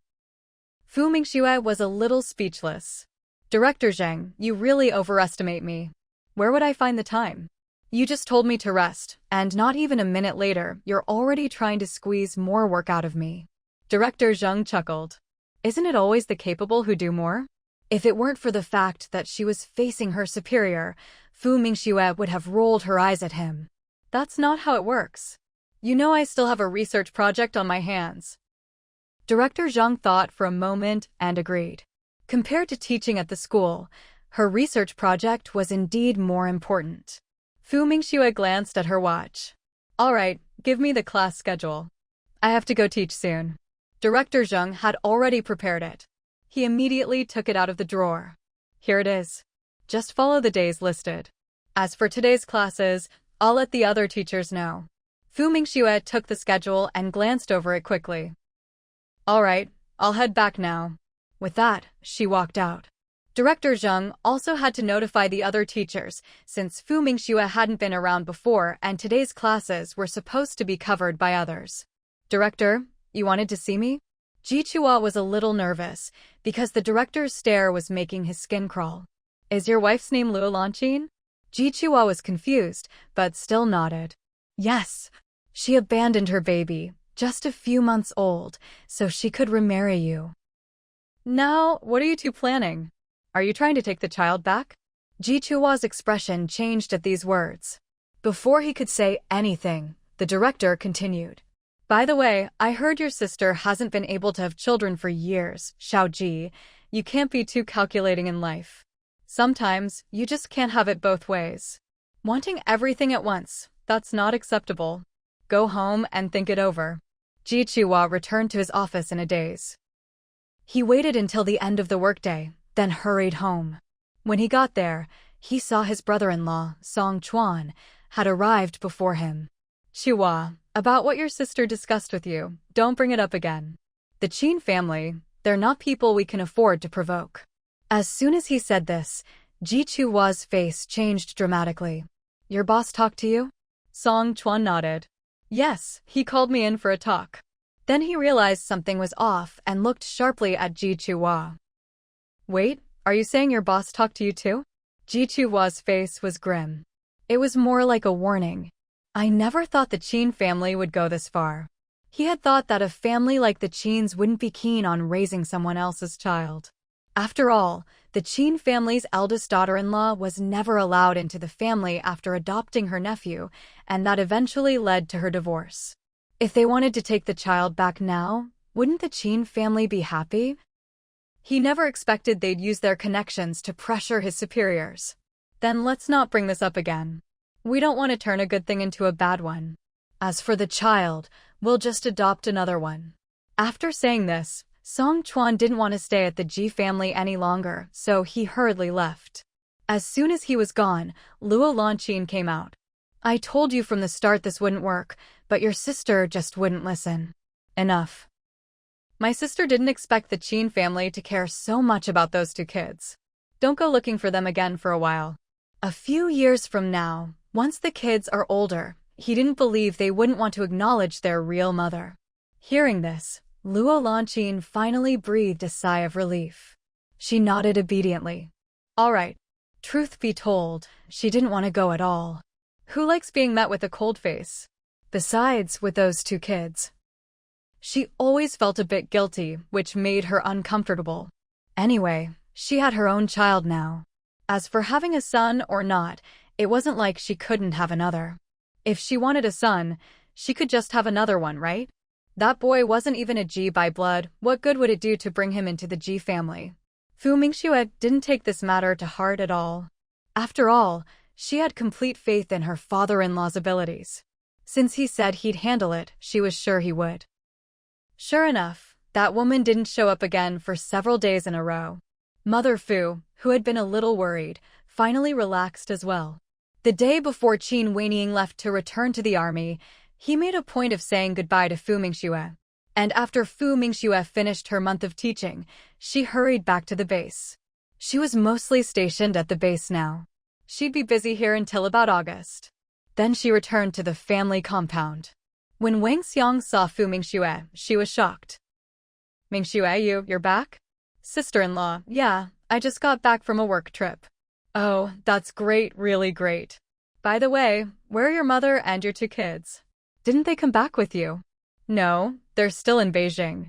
Fu Mingxue was a little speechless. Director Zhang, you really overestimate me. Where would I find the time? You just told me to rest, and not even a minute later, you're already trying to squeeze more work out of me. Director Zhang chuckled. Isn't it always the capable who do more? If it weren't for the fact that she was facing her superior, Fu Mingxue would have rolled her eyes at him. That's not how it works. You know I still have a research project on my hands. Director Zhang thought for a moment and agreed. Compared to teaching at the school, her research project was indeed more important. Mingxue glanced at her watch. All right, give me the class schedule. I have to go teach soon. Director Zhang had already prepared it. He immediately took it out of the drawer. Here it is. Just follow the days listed. As for today's classes, I'll let the other teachers know. Mingxue took the schedule and glanced over it quickly. All right, I'll head back now. With that, she walked out. Director Zhang also had to notify the other teachers, since Mingxue hadn't been around before and today's classes were supposed to be covered by others. Director, you wanted to see me? Jichua was a little nervous, because the director's stare was making his skin crawl. Is your wife's name Luo Lanqin? Jichua was confused, but still nodded. Yes. She abandoned her baby, just a few months old, so she could remarry you. Now, what are you two planning? Are you trying to take the child back? Jichua's expression changed at these words. Before he could say anything, the director continued. By the way, I heard your sister hasn't been able to have children for years, Xiaoji. You can't be too calculating in life. Sometimes, you just can't have it both ways. Wanting everything at once, that's not acceptable. Go home and think it over. Jichua returned to his office in a daze. He waited until the end of the workday, then hurried home. When he got there, he saw his brother-in-law, Song Chuan, had arrived before him. Chua, about what your sister discussed with you, don't bring it up again. The Qin family, they're not people we can afford to provoke. As soon as he said this, Jichua's face changed dramatically. Your boss talked to you? Song Chuan nodded. Yes, he called me in for a talk. Then he realized something was off and looked sharply at Jichua. Wait, are you saying your boss talked to you too? Jichua's face was grim. It was more like a warning. I never thought the Qin family would go this far. He had thought that a family like the Qins wouldn't be keen on raising someone else's child. After all, the Qin family's eldest daughter-in-law was never allowed into the family after adopting her nephew, and that eventually led to her divorce. If they wanted to take the child back now, wouldn't the Qin family be happy? He never expected they'd use their connections to pressure his superiors. Then let's not bring this up again. We don't want to turn a good thing into a bad one. As for the child, we'll just adopt another one. After saying this, Song Chuan didn't want to stay at the Ji family any longer, so he hurriedly left. As soon as he was gone, Luo Lanqin came out. I told you from the start this wouldn't work, but your sister just wouldn't listen. Enough. My sister didn't expect the Qin family to care so much about those two kids. Don't go looking for them again for a while. A few years from now, once the kids are older, he didn't believe they wouldn't want to acknowledge their real mother. Hearing this, Luo Lanqin finally breathed a sigh of relief. She nodded obediently. All right. Truth be told, she didn't want to go at all. Who likes being met with a cold face? Besides, with those two kids. She always felt a bit guilty, which made her uncomfortable. Anyway, she had her own child now. As for having a son or not, it wasn't like she couldn't have another. If she wanted a son, she could just have another one, right? That boy wasn't even a Ji by blood. What good would it do to bring him into the Ji family? Mingxue didn't take this matter to heart at all. After all, she had complete faith in her father-in-law's abilities. Since he said he'd handle it, she was sure he would. Sure enough, that woman didn't show up again for several days in a row. Mother Fu, who had been a little worried, finally relaxed as well. The day before Qin Wenying left to return to the army, he made a point of saying goodbye to Mingxue. And after Mingxue finished her month of teaching, she hurried back to the base. She was mostly stationed at the base now. She'd be busy here until about August. Then she returned to the family compound. When Wang Xiang saw Mingxue, she was shocked. Mingxue, you're back? Sister-in-law, yeah, I just got back from a work trip. Oh, that's great, really great. By the way, where are your mother and your two kids? Didn't they come back with you? No, they're still in Beijing.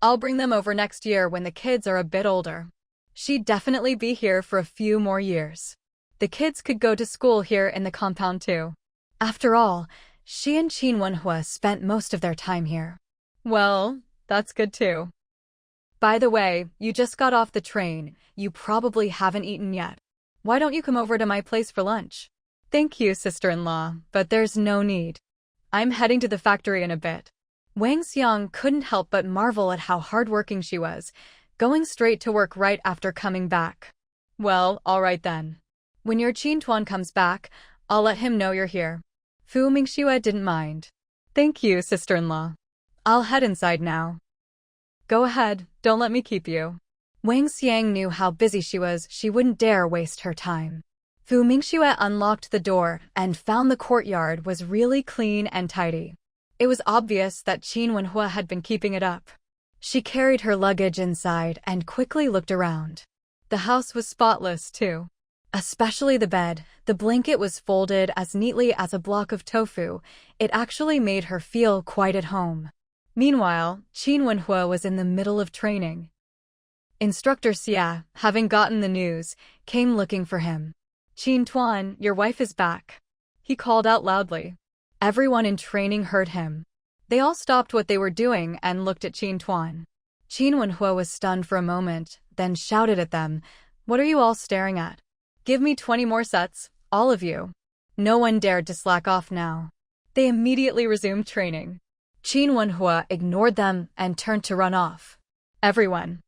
I'll bring them over next year when the kids are a bit older. She'd definitely be here for a few more years. The kids could go to school here in the compound too. After all, She and Qin Wenhua spent most of their time here. Well, that's good too. By the way, you just got off the train. You probably haven't eaten yet. Why don't you come over to my place for lunch? Thank you, sister-in-law, but there's no need. I'm heading to the factory in a bit. Wang Xiang couldn't help but marvel at how hardworking she was, going straight to work right after coming back. Well, all right then. When your Qin Tuan comes back, I'll let him know you're here. Fu Mingxue didn't mind. Thank you, sister-in-law. I'll head inside now. Go ahead, don't let me keep you. Wang Xiang knew how busy she was, she wouldn't dare waste her time. Fu Mingxue unlocked the door and found the courtyard was really clean and tidy. It was obvious that Qin Wenhua had been keeping it up. She carried her luggage inside and quickly looked around. The house was spotless, too. Especially the bed. The blanket was folded as neatly as a block of tofu. It actually made her feel quite at home. Meanwhile, Qin Wenhua was in the middle of training. Instructor Xia, having gotten the news, came looking for him. Qin Tuan, your wife is back. He called out loudly. Everyone in training heard him. They all stopped what they were doing and looked at Qin Tuan. Qin Wenhua was stunned for a moment, then shouted at them, "What are you all staring at? Give me 20 more sets, all of you." No one dared to slack off now. They immediately resumed training. Qin Wenhua ignored them and turned to run off. Everyone.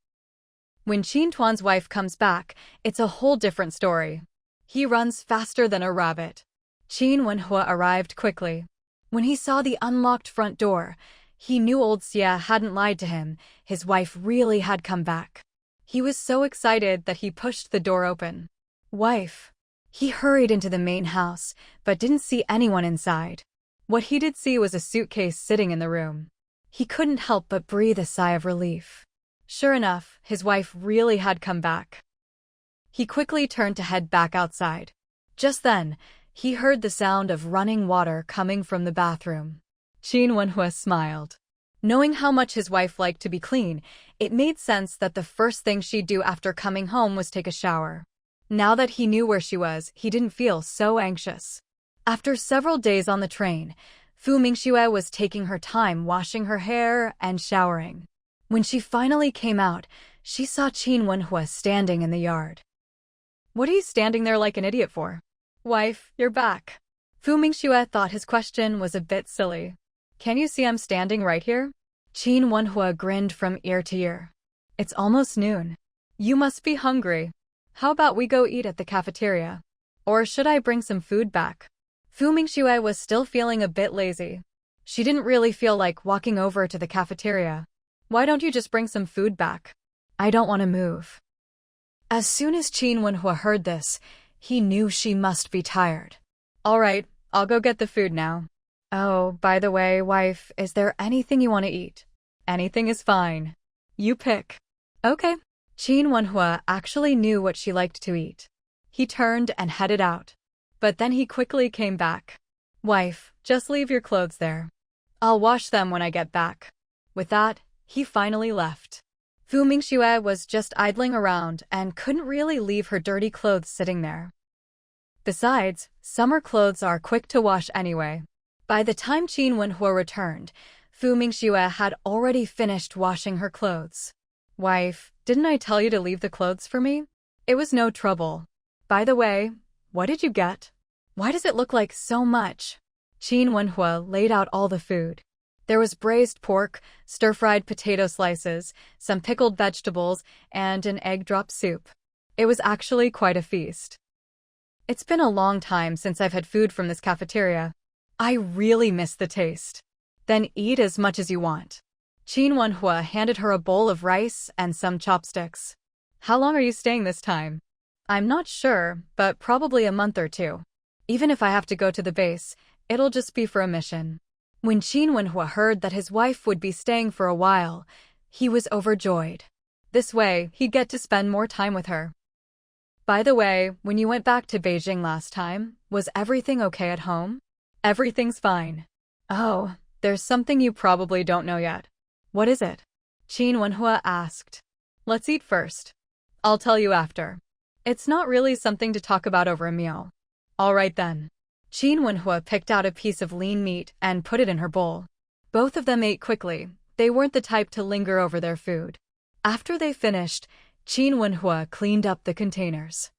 When Qin Tuan's wife comes back, it's a whole different story. He runs faster than a rabbit. Qin Wenhua arrived quickly. When he saw the unlocked front door, he knew old Xia hadn't lied to him. His wife really had come back. He was so excited that he pushed the door open. Wife. He hurried into the main house, but didn't see anyone inside. What he did see was a suitcase sitting in the room. He couldn't help but breathe a sigh of relief. Sure enough, his wife really had come back. He quickly turned to head back outside. Just then, he heard the sound of running water coming from the bathroom. Qin Wenhua smiled. Knowing how much his wife liked to be clean, it made sense that the first thing she'd do after coming home was take a shower. Now that he knew where she was, he didn't feel so anxious. After several days on the train, Fu Mingxue was taking her time washing her hair and showering. When she finally came out, she saw Qin Wenhua standing in the yard. What are you standing there like an idiot for? Wife, you're back. Fu Mingxue thought his question was a bit silly. Can you see I'm standing right here? Qin Wenhua grinned from ear to ear. It's almost noon. You must be hungry. How about we go eat at the cafeteria? Or should I bring some food back? Fu Mingxue was still feeling a bit lazy. She didn't really feel like walking over to the cafeteria. Why don't you just bring some food back? I don't want to move. As soon as Qin Wenhua heard this, he knew she must be tired. All right, I'll go get the food now. Oh, by the way, wife, is there anything you want to eat? Anything is fine. You pick. Okay. Qin Wenhua actually knew what she liked to eat. He turned and headed out. But then he quickly came back. Wife, just leave your clothes there. I'll wash them when I get back. With that, he finally left. Fu Mingxue was just idling around and couldn't really leave her dirty clothes sitting there. Besides, summer clothes are quick to wash anyway. By the time Qin Wenhua returned, Fu Mingxue had already finished washing her clothes. Wife, didn't I tell you to leave the clothes for me? It was no trouble. By the way, what did you get? Why does it look like so much? Qin Wenhua laid out all the food. There was braised pork, stir-fried potato slices, some pickled vegetables, and an egg drop soup. It was actually quite a feast. It's been a long time since I've had food from this cafeteria. I really miss the taste. Then eat as much as you want. Qin Wenhua handed her a bowl of rice and some chopsticks. How long are you staying this time? I'm not sure, but probably a month or two. Even if I have to go to the base, it'll just be for a mission. When Qin Wenhua heard that his wife would be staying for a while, he was overjoyed. This way, he'd get to spend more time with her. By the way, when you went back to Beijing last time, was everything okay at home? Everything's fine. Oh, there's something you probably don't know yet. What is it? Qin Wenhua asked. Let's eat first. I'll tell you after. It's not really something to talk about over a meal. All right then. Qin Wenhua picked out a piece of lean meat and put it in her bowl. Both of them ate quickly. They weren't the type to linger over their food. After they finished, Qin Wenhua cleaned up the containers.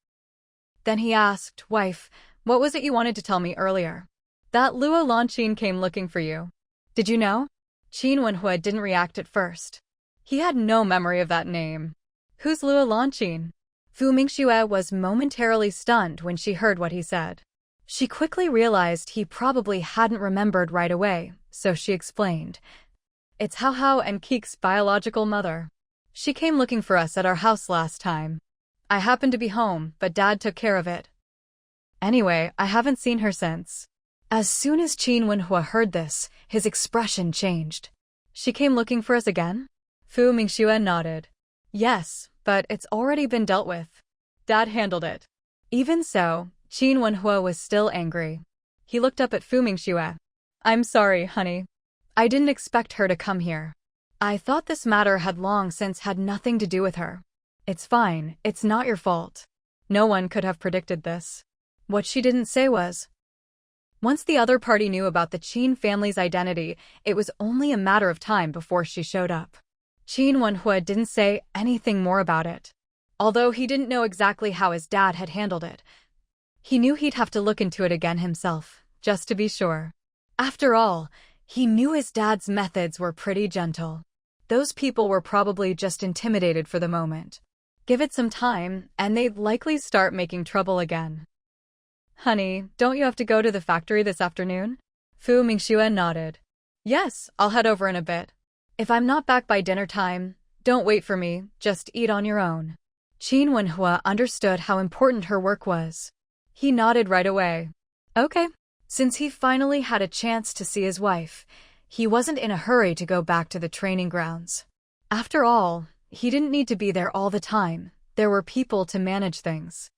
Then he asked, "Wife, what was it you wanted to tell me earlier? That Luo Lanqin came looking for you. Did you know?" Qin Wenhua didn't react at first. He had no memory of that name. Who's Luo Lanqin? Fu Mingxue was momentarily stunned when she heard what he said. She quickly realized he probably hadn't remembered right away, so she explained. "It's Hao Hao and Keek's biological mother. She came looking for us at our house last time. I happened to be home, but Dad took care of it. Anyway, I haven't seen her since." As soon as Qin Wenhua heard this, his expression changed. "She came looking for us again?" Fu Mingxue nodded. "Yes, but it's already been dealt with. Dad handled it." Even so, Qin Wenhua was still angry. He looked up at Fu Mingxue. "I'm sorry, honey. I didn't expect her to come here. I thought this matter had long since had nothing to do with her. It's fine, it's not your fault. No one could have predicted this." What she didn't say was, once the other party knew about the Qin family's identity, it was only a matter of time before she showed up. Qin Wenhua didn't say anything more about it. Although he didn't know exactly how his dad had handled it, he knew he'd have to look into it again himself, just to be sure. After all, he knew his dad's methods were pretty gentle. Those people were probably just intimidated for the moment. Give it some time, and they'd likely start making trouble again. "Honey, don't you have to go to the factory this afternoon?" Fu Mingxue nodded. "Yes, I'll head over in a bit. If I'm not back by dinner time, don't wait for me, just eat on your own." Qin Wenhua understood how important her work was. He nodded right away. Okay. Since he finally had a chance to see his wife, he wasn't in a hurry to go back to the training grounds. After all, he didn't need to be there all the time. There were people to manage things.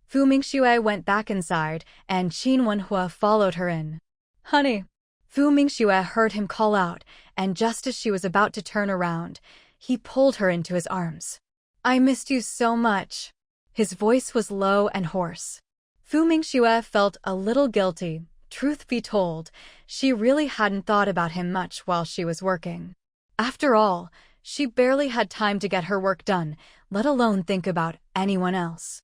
Fu Mingxue went back inside, and Qin Wenhua followed her in. "Honey." Fu Mingxue heard him call out, and just as she was about to turn around, he pulled her into his arms. "I missed you so much." His voice was low and hoarse. Fu Mingxue felt a little guilty. Truth be told, she really hadn't thought about him much while she was working. After all, she barely had time to get her work done, let alone think about anyone else.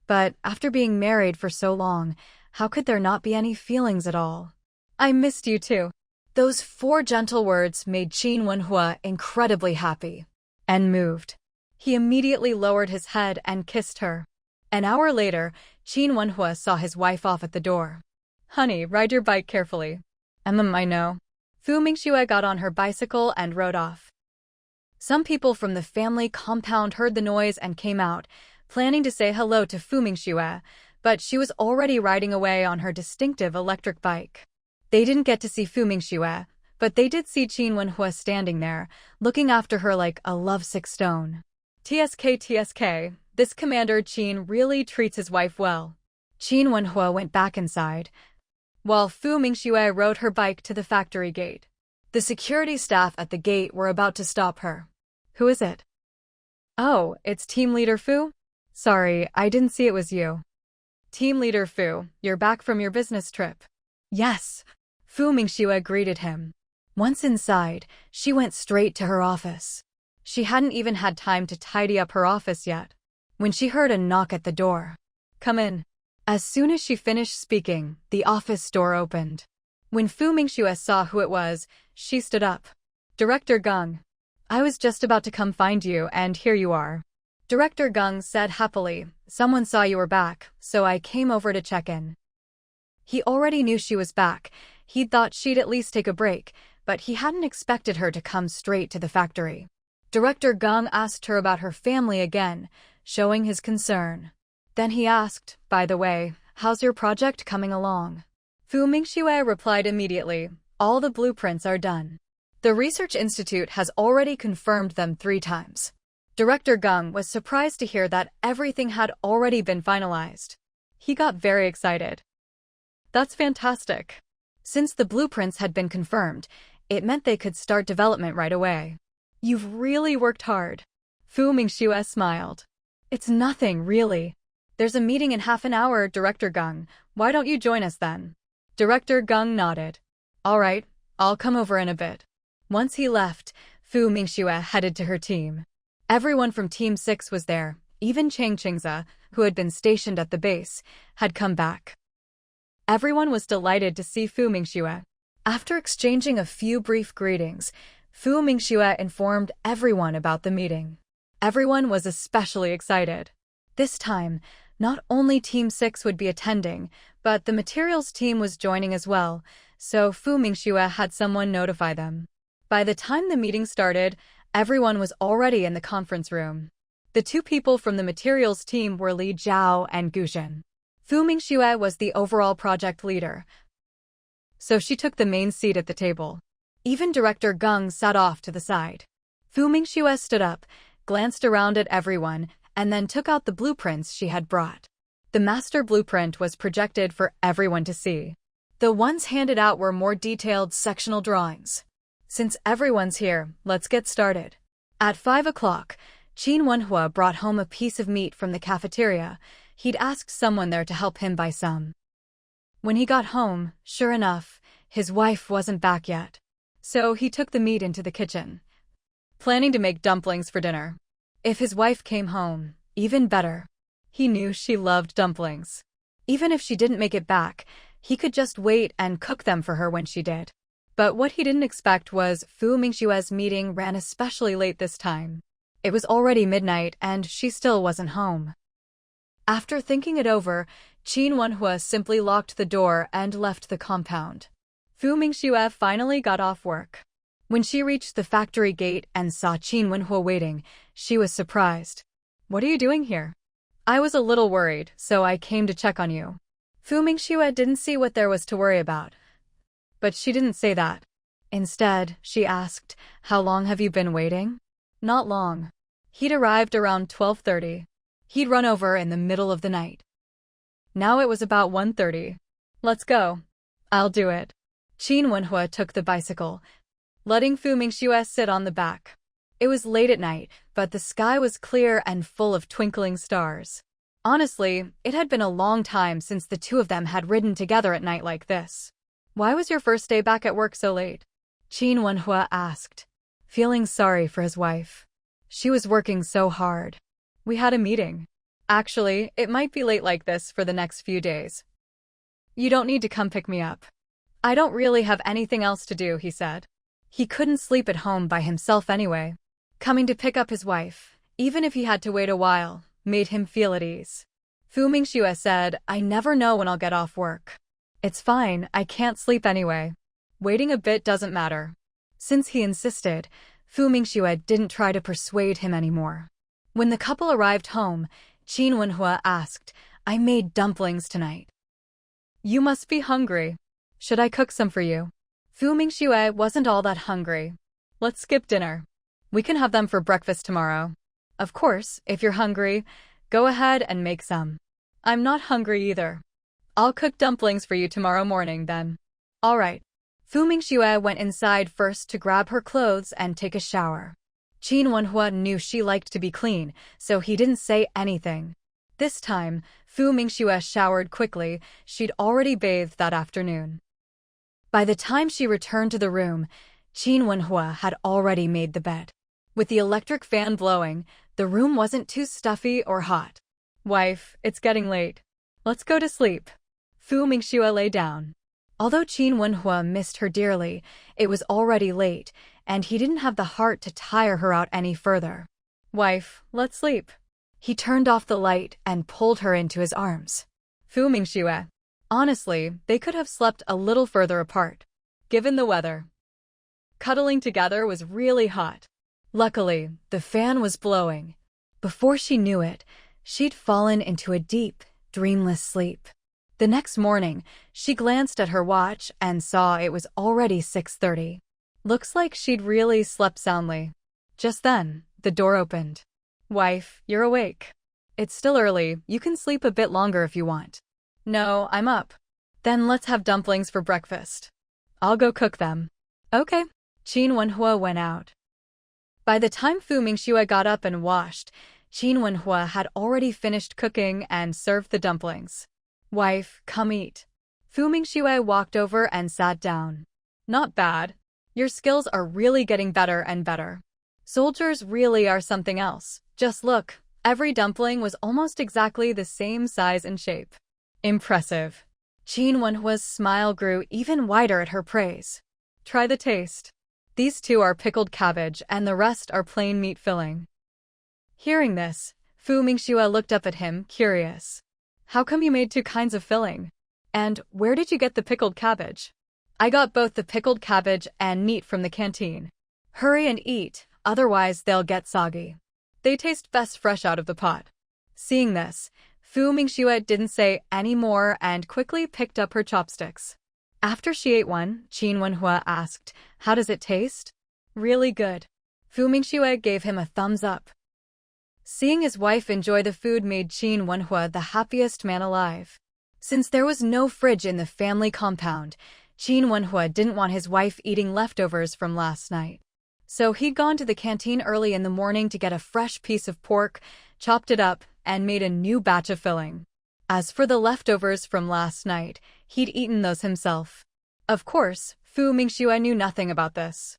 But after being married for so long, how could there not be any feelings at all? "I missed you too." Those 4 gentle words made Qin Wenhua incredibly happy. And moved. He immediately lowered his head and kissed her. An hour later, Qin Wenhua saw his wife off at the door. "Honey, ride your bike carefully." I know." Fu Mingxue got on her bicycle and rode off. Some people from the family compound heard the noise and came out, planning to say hello to Fu Mingxue, but she was already riding away on her distinctive electric bike. They didn't get to see Fu Mingxue, but they did see Qin Wenhua standing there, looking after her like a lovesick stone. TSK, this Commander Qin really treats his wife well. Qin Wenhua went back inside, while Fu Mingxue rode her bike to the factory gate. The security staff at the gate were about to stop her. "Who is it?" "Oh, it's Team Leader Fu? Sorry, I didn't see it was you." "Team Leader Fu, you're back from your business trip." "Yes." Fu Mingxue greeted him. Once inside, she went straight to her office. She hadn't even had time to tidy up her office yet, when she heard a knock at the door. "Come in." As soon as she finished speaking, the office door opened. When Fu Mingxue saw who it was, she stood up. "Director Geng. I was just about to come find you, and here you are." Director Geng said happily, "Someone saw you were back, so I came over to check in." He already knew she was back. He'd thought she'd at least take a break, but he hadn't expected her to come straight to the factory. Director Geng asked her about her family again, showing his concern. Then he asked, "By the way, how's your project coming along?" Fu Mingxue replied immediately, "All the blueprints are done. The Research Institute has already confirmed them 3 times. Director Geng was surprised to hear that everything had already been finalized. He got very excited. "That's fantastic." Since the blueprints had been confirmed, it meant they could start development right away. "You've really worked hard." Fu Mingxue smiled. "It's nothing, really. There's a meeting in half an hour, Director Gung. Why don't you join us then? Director Gung nodded. All right, I'll come over in a bit. Once he left, Fu Mingxue headed to her team. Everyone from Team 6 was there, even Chang Qingze, who had been stationed at the base, had come back. Everyone was delighted to see Fu Mingxue. After exchanging a few brief greetings, Fu Mingxue informed everyone about the meeting. Everyone was especially excited. This time, not only Team 6 would be attending, but the materials team was joining as well, so Fu Mingxue had someone notify them. By the time the meeting started, everyone was already in the conference room. The two people from the materials team were Li Jiao and Gu Zhen. Fu Mingxue was the overall project leader, so she took the main seat at the table. Even Director Gung sat off to the side. Fu Mingxue stood up, glanced around at everyone, and then took out the blueprints she had brought. The master blueprint was projected for everyone to see. The ones handed out were more detailed sectional drawings. Since everyone's here, let's get started. At 5 o'clock, Qin Wenhua brought home a piece of meat from the cafeteria. He'd asked someone there to help him buy some. When he got home, sure enough, his wife wasn't back yet. So he took the meat into the kitchen, planning to make dumplings for dinner. If his wife came home, even better. He knew she loved dumplings. Even if she didn't make it back, he could just wait and cook them for her when she did. But what he didn't expect was Fu Mingxue's meeting ran especially late this time. It was already midnight and she still wasn't home. After thinking it over, Qin Wenhua simply locked the door and left the compound. Fu Mingxue finally got off work. When she reached the factory gate and saw Qin Wenhua waiting, she was surprised. What are you doing here? I was a little worried, so I came to check on you. Fu Mingxue didn't see what there was to worry about. But she didn't say that. Instead, she asked, how long have you been waiting? Not long. He'd arrived around 12:30. He'd run over in the middle of the night. Now it was about 1:30. Let's go. I'll do it. Qin Wenhua took the bicycle, letting Fu Mingxue sit on the back. It was late at night, but the sky was clear and full of twinkling stars. Honestly, it had been a long time since the two of them had ridden together at night like this. Why was your first day back at work so late? Qin Wenhua asked, feeling sorry for his wife. She was working so hard. We had a meeting. Actually, it might be late like this for the next few days. You don't need to come pick me up. I don't really have anything else to do, he said. He couldn't sleep at home by himself anyway. Coming to pick up his wife, even if he had to wait a while, made him feel at ease. Fu Mingxue said, I never know when I'll get off work. It's fine, I can't sleep anyway. Waiting a bit doesn't matter. Since he insisted, Fu Mingxue didn't try to persuade him anymore. When the couple arrived home, Qin Wenhua asked, I made dumplings tonight. You must be hungry. Should I cook some for you? Fu Mingxue wasn't all that hungry. Let's skip dinner. We can have them for breakfast tomorrow. Of course, if you're hungry, go ahead and make some. I'm not hungry either. I'll cook dumplings for you tomorrow morning then. All right. Fu Mingxue went inside first to grab her clothes and take a shower. Qin Wenhua knew she liked to be clean, so he didn't say anything. This time, Fu Mingxue showered quickly. She'd already bathed that afternoon. By the time she returned to the room, Qin Wenhua had already made the bed. With the electric fan blowing, the room wasn't too stuffy or hot. Wife, it's getting late. Let's go to sleep. Fu Mingxue lay down. Although Qin Wenhua missed her dearly, it was already late, and he didn't have the heart to tire her out any further. Wife, let's sleep. He turned off the light and pulled her into his arms. Fu Mingxue. Honestly, they could have slept a little further apart, given the weather. Cuddling together was really hot. Luckily, the fan was blowing. Before she knew it, she'd fallen into a deep, dreamless sleep. The next morning, she glanced at her watch and saw it was already 6:30. Looks like she'd really slept soundly. Just then, the door opened. Wife, you're awake. It's still early, you can sleep a bit longer if you want. No, I'm up. Then let's have dumplings for breakfast. I'll go cook them. Okay. Qin Wenhua went out. By the time Fu Mingxue got up and washed, Qin Wenhua had already finished cooking and served the dumplings. "Wife, come eat." Fu Mingxue walked over and sat down. "Not bad. Your skills are really getting better and better. Soldiers really are something else. Just look, every dumpling was almost exactly the same size and shape." "Impressive." Qin Wenhua's smile grew even wider at her praise. "Try the taste. These two are pickled cabbage and the rest are plain meat filling." Hearing this, Fu Mingxue looked up at him, curious. "How come you made two kinds of filling? And where did you get the pickled cabbage?" "I got both the pickled cabbage and meat from the canteen. Hurry and eat, otherwise they'll get soggy. They taste best fresh out of the pot." Seeing this, Fu Mingxue didn't say any more and quickly picked up her chopsticks. After she ate one, Qin Wenhua asked, "How does it taste?" "Really good." Fu Mingxue gave him a thumbs up. Seeing his wife enjoy the food made Qin Wenhua the happiest man alive. Since there was no fridge in the family compound, Qin Wenhua didn't want his wife eating leftovers from last night. So he'd gone to the canteen early in the morning to get a fresh piece of pork, chopped it up, and made a new batch of filling. As for the leftovers from last night, he'd eaten those himself. Of course, Fu Mingxue knew nothing about this.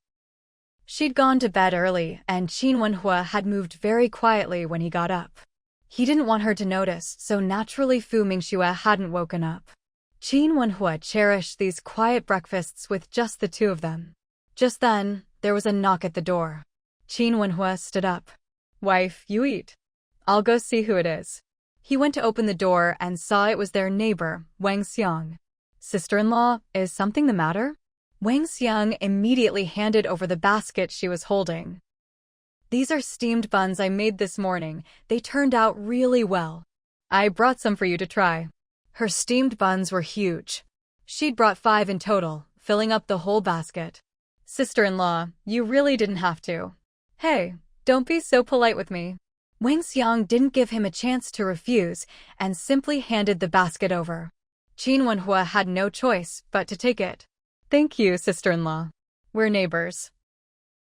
She'd gone to bed early, and Qin Wenhua had moved very quietly when he got up. He didn't want her to notice, so naturally Fu Mingxue hadn't woken up. Qin Wenhua cherished these quiet breakfasts with just the two of them. Just then, there was a knock at the door. Qin Wenhua stood up. "Wife, you eat. I'll go see who it is." He went to open the door and saw it was their neighbor, Wang Xiang. "Sister-in-law, is something the matter?" Wang Xiang immediately handed over the basket she was holding. "These are steamed buns I made this morning. They turned out really well. I brought some for you to try." Her steamed buns were huge. She'd brought 5 in total, filling up the whole basket. "Sister-in-law, you really didn't have to." "Hey, don't be so polite with me." Wang Xiang didn't give him a chance to refuse and simply handed the basket over. Qin Wenhua had no choice but to take it. "Thank you, sister-in-law. We're neighbors."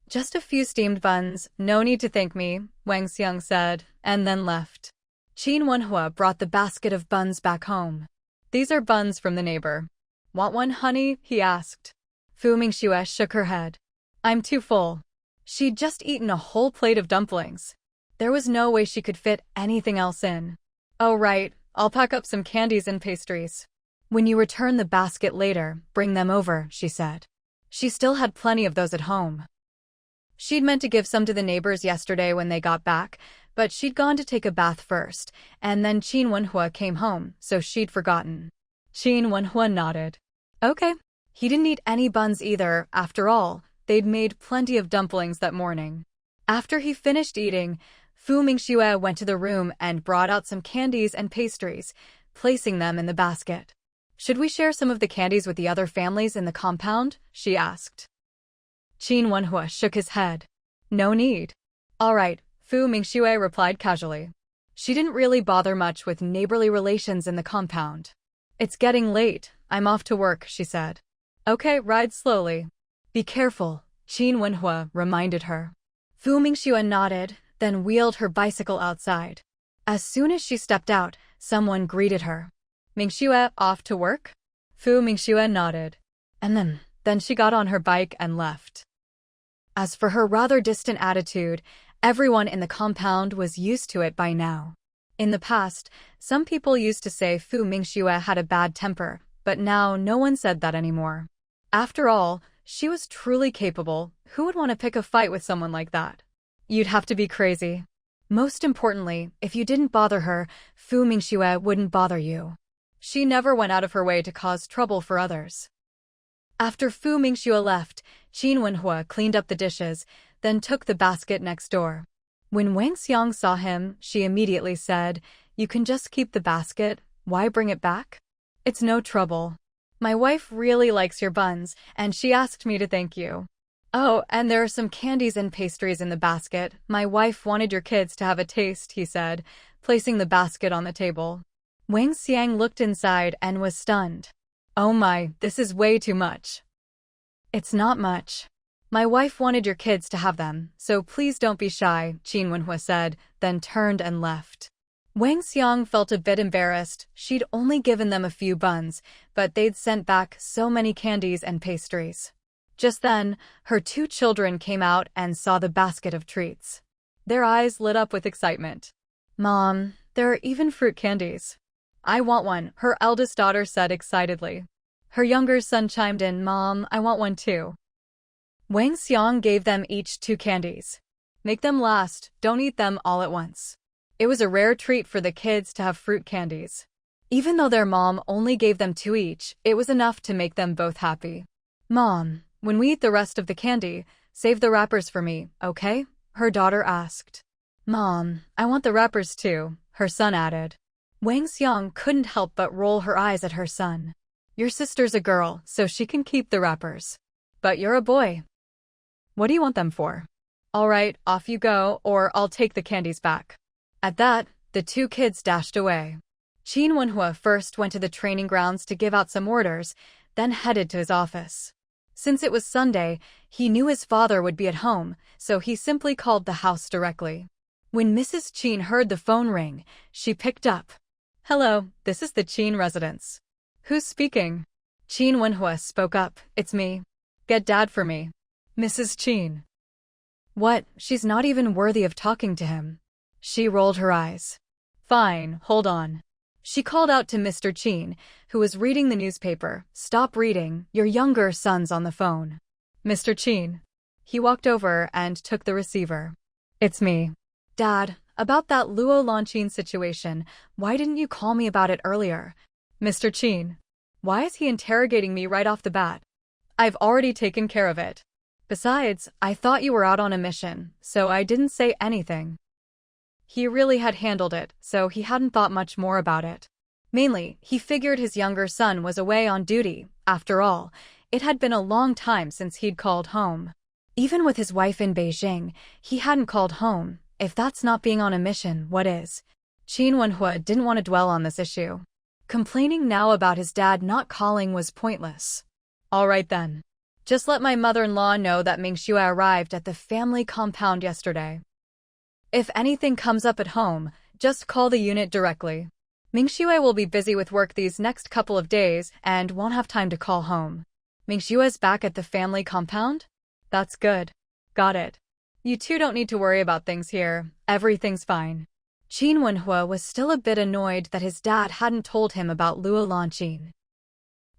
"Just a few steamed buns, no need to thank me," Wang Xiang said, and then left. Qin Wenhua brought the basket of buns back home. "These are buns from the neighbor. Want one, honey?" he asked. Fu Mingxue shook her head. "I'm too full." She'd just eaten a whole plate of dumplings. There was no way she could fit anything else in. "Oh right, I'll pack up some candies and pastries. When you return the basket later, bring them over," she said. She still had plenty of those at home. She'd meant to give some to the neighbors yesterday when they got back, but she'd gone to take a bath first, and then Qin Wenhua came home, so she'd forgotten. Qin Wenhua nodded. Okay. He didn't eat any buns either, after all, they'd made plenty of dumplings that morning. After he finished eating, Fu Mingxue went to the room and brought out some candies and pastries, placing them in the basket. "Should we share some of the candies with the other families in the compound?" she asked. Qin Wenhua shook his head. "No need." "All right," Fu Mingxue replied casually. She didn't really bother much with neighborly relations in the compound. "It's getting late, I'm off to work," she said. "Okay, ride slowly." "Be careful," Qin Wenhua reminded her. Fu Mingxue nodded, then wheeled her bicycle outside. As soon as she stepped out, someone greeted her. "Mingxue, off to work?" Fu Mingxue nodded. And then she got on her bike and left. As for her rather distant attitude, everyone in the compound was used to it by now. In the past, some people used to say Fu Mingxue had a bad temper, but now no one said that anymore. After all, she was truly capable. Who would want to pick a fight with someone like that? You'd have to be crazy. Most importantly, if you didn't bother her, Fu Mingxue wouldn't bother you. She never went out of her way to cause trouble for others. After Fu Mingxue left, Qin Wenhua cleaned up the dishes, then took the basket next door. When Wang Xiang saw him, she immediately said, "You can just keep the basket, why bring it back?" "It's no trouble. My wife really likes your buns, and she asked me to thank you." "Oh, and there are some candies and pastries in the basket. My wife wanted your kids to have a taste," he said, placing the basket on the table. Wang Xiang looked inside and was stunned. "Oh my, this is way too much." "It's not much. My wife wanted your kids to have them, so please don't be shy, Qin Wenhua said, then turned and left. Wang Xiang felt a bit embarrassed. She'd only given them a few buns, but they'd sent back so many candies and pastries. Just then, her 2 children came out and saw the basket of treats. Their eyes lit up with excitement. Mom, there are even fruit candies. I want one, her eldest daughter said excitedly. Her younger son chimed in, Mom, I want one too. Wang Xiang gave them each 2 candies. Make them last, don't eat them all at once. It was a rare treat for the kids to have fruit candies. Even though their mom only gave them 2 each, it was enough to make them both happy. Mom, when we eat the rest of the candy, save the wrappers for me, okay? Her daughter asked. Mom, I want the wrappers too, her son added. Wang Xiang couldn't help but roll her eyes at her son. Your sister's a girl, so she can keep the wrappers. But you're a boy. What do you want them for? All right, off you go, or I'll take the candies back. At that, the 2 kids dashed away. Qin Wenhua first went to the training grounds to give out some orders, then headed to his office. Since it was Sunday, he knew his father would be at home, so he simply called the house directly. When Mrs. Qin heard the phone ring, she picked up. Hello, this is the Qin residence. Who's speaking? Qin Wenhua spoke up, it's me. Get Dad for me. Mrs. Qin. What, she's not even worthy of talking to him. She rolled her eyes. Fine, hold on. She called out to Mr. Qin, who was reading the newspaper. Stop reading, your younger son's on the phone. Mr. Qin. He walked over and took the receiver. It's me. Dad, about that Luo Lanqin situation, why didn't you call me about it earlier? Mr. Qin. Why is he interrogating me right off the bat? I've already taken care of it. Besides, I thought you were out on a mission, so I didn't say anything. He really had handled it, so he hadn't thought much more about it. Mainly, he figured his younger son was away on duty. After all, it had been a long time since he'd called home. Even with his wife in Beijing, he hadn't called home. If that's not being on a mission, what is? Qin Wenhua didn't want to dwell on this issue. Complaining now about his dad not calling was pointless. All right then. Just let my mother-in-law know that Mingxue arrived at the family compound yesterday. If anything comes up at home, just call the unit directly. Mingxue will be busy with work these next couple of days and won't have time to call home. Mingxue's back at the family compound? That's good. Got it. You 2 don't need to worry about things here. Everything's fine. Qin Wenhua was still a bit annoyed that his dad hadn't told him about Luo Lanqin.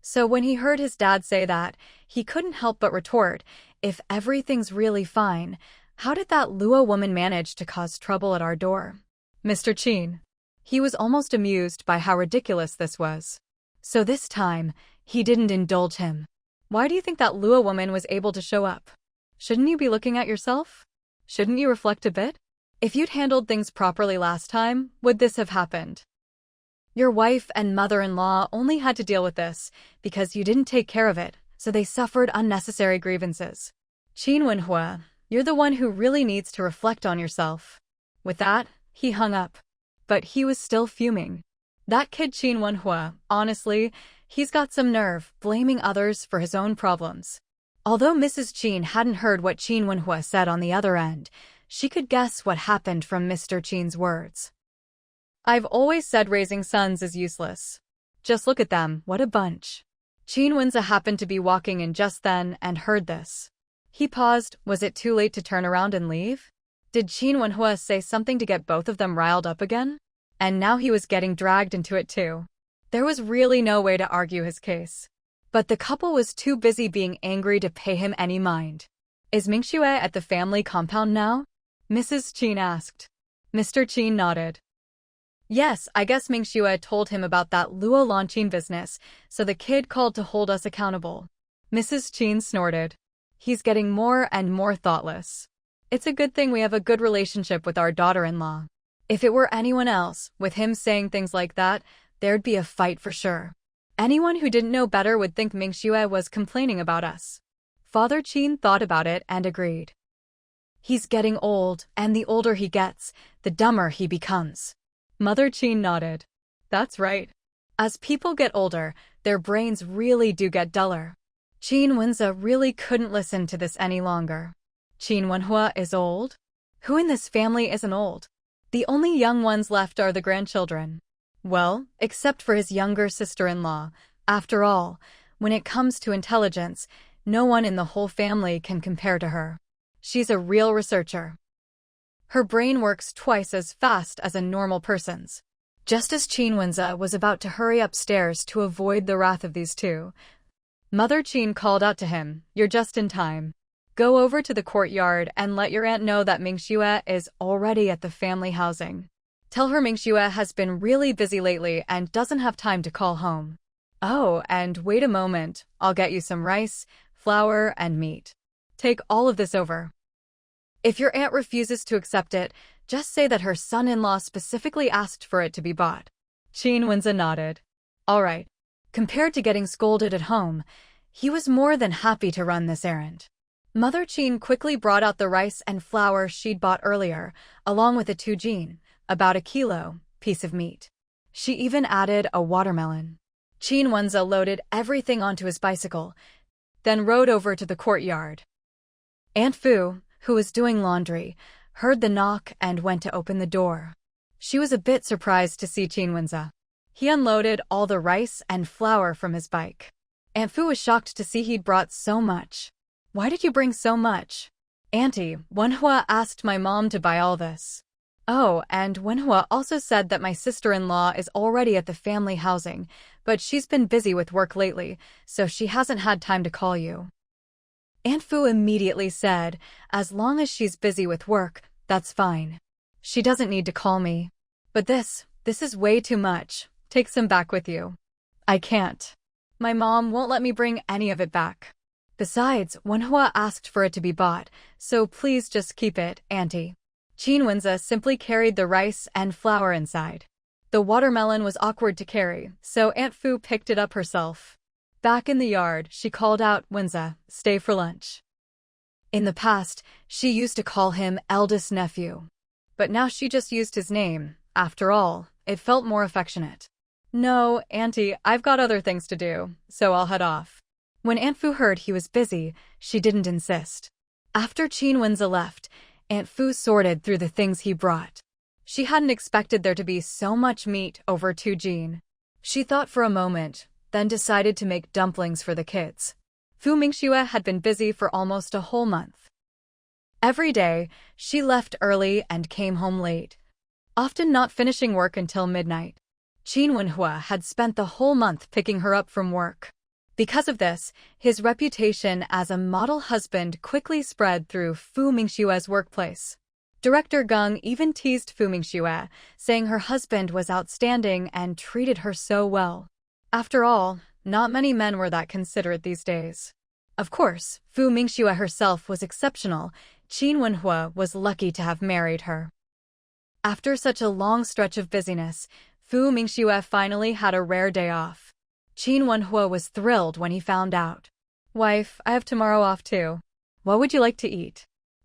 So when he heard his dad say that, he couldn't help but retort, if everything's really fine, how did that Luo woman manage to cause trouble at our door? Mr. Qin. He was almost amused by how ridiculous this was. So this time, he didn't indulge him. Why do you think that Luo woman was able to show up? Shouldn't you be looking at yourself? Shouldn't you reflect a bit? If you'd handled things properly last time, would this have happened? Your wife and mother-in-law only had to deal with this because you didn't take care of it, so they suffered unnecessary grievances. Qin Wenhua, you're the one who really needs to reflect on yourself. With that, he hung up. But he was still fuming. That kid Qin Wenhua, honestly, he's got some nerve, blaming others for his own problems. Although Mrs. Qin hadn't heard what Qin Wenhua said on the other end, she could guess what happened from Mr. Qin's words. I've always said raising sons is useless. Just look at them, what a bunch. Qin Wenhua happened to be walking in just then and heard this. He paused. Was it too late to turn around and leave? Did Qin Wenhua say something to get both of them riled up again? And now he was getting dragged into it too. There was really no way to argue his case. But the couple was too busy being angry to pay him any mind. Is Mingxue at the family compound now? Mrs. Qin asked. Mr. Qin nodded. Yes, I guess Mingxue told him about that Luo Lanqin business, so the kid called to hold us accountable. Mrs. Qin snorted. He's getting more and more thoughtless. It's a good thing we have a good relationship with our daughter-in-law. If it were anyone else, with him saying things like that, there'd be a fight for sure. Anyone who didn't know better would think Mingxue was complaining about us. Father Qin thought about it and agreed. He's getting old, and the older he gets, the dumber he becomes. Mother Qin nodded. That's right. As people get older, their brains really do get duller. Qin Wenze really couldn't listen to this any longer. Qin Wenhua is old? Who in this family isn't old? The only young ones left are the grandchildren. Well, except for his younger sister-in-law. After all, when it comes to intelligence, no one in the whole family can compare to her. She's a real researcher. Her brain works twice as fast as a normal person's. Just as Qin Wenze was about to hurry upstairs to avoid the wrath of these two, Mother Qin called out to him, "You're just in time. Go over to the courtyard and let your aunt know that Mingxue is already at the family housing. Tell her Mingxue has been really busy lately and doesn't have time to call home. Oh, and wait a moment, I'll get you some rice, flour, and meat. Take all of this over. If your aunt refuses to accept it, just say that her son-in-law specifically asked for it to be bought." Qin Wenze nodded. All right. Compared to getting scolded at home, he was more than happy to run this errand. Mother Qin quickly brought out the rice and flour she'd bought earlier, along with a tujin, about a kilo, piece of meat. She even added a watermelon. Qin Wenze loaded everything onto his bicycle, then rode over to the courtyard. Aunt Fu, who was doing laundry, heard the knock and went to open the door. She was a bit surprised to see Qin Wenze. He unloaded all the rice and flour from his bike. Aunt Fu was shocked to see he'd brought so much. "Why did you bring so much?" "Auntie, Wenhua asked my mom to buy all this." "Oh, and Wenhua also said that my sister-in-law is already at the family housing, but she's been busy with work lately, so she hasn't had time to call you." Aunt Fu immediately said, "As long as she's busy with work, that's fine. She doesn't need to call me. But this is way too much. Take some back with you." "I can't. My mom won't let me bring any of it back. Besides, Wenhua asked for it to be bought, so please just keep it, Auntie." Qin Wenze simply carried the rice and flour inside. The watermelon was awkward to carry, so Aunt Fu picked it up herself. Back in the yard, she called out, "Wenze, stay for lunch." In the past, she used to call him eldest nephew. But now she just used his name. After all, it felt more affectionate. "No, Auntie, I've got other things to do, so I'll head off." When Aunt Fu heard he was busy, she didn't insist. After Qin Wenze left, Aunt Fu sorted through the things he brought. She hadn't expected there to be so much meat over tujin. She thought for a moment, then decided to make dumplings for the kids. Fu Mingxue had been busy for almost a whole month. Every day, she left early and came home late, often not finishing work until midnight. Qin Wenhua had spent the whole month picking her up from work. Because of this, his reputation as a model husband quickly spread through Fu Mingxue's workplace. Director Geng even teased Fu Mingxue, saying her husband was outstanding and treated her so well. After all, not many men were that considerate these days. Of course, Fu Mingxue herself was exceptional. Qin Wenhua was lucky to have married her. After such a long stretch of busyness, Fu Mingxue finally had a rare day off. Qin Wenhua was thrilled when he found out. "Wife, I have tomorrow off too. What would you like to eat?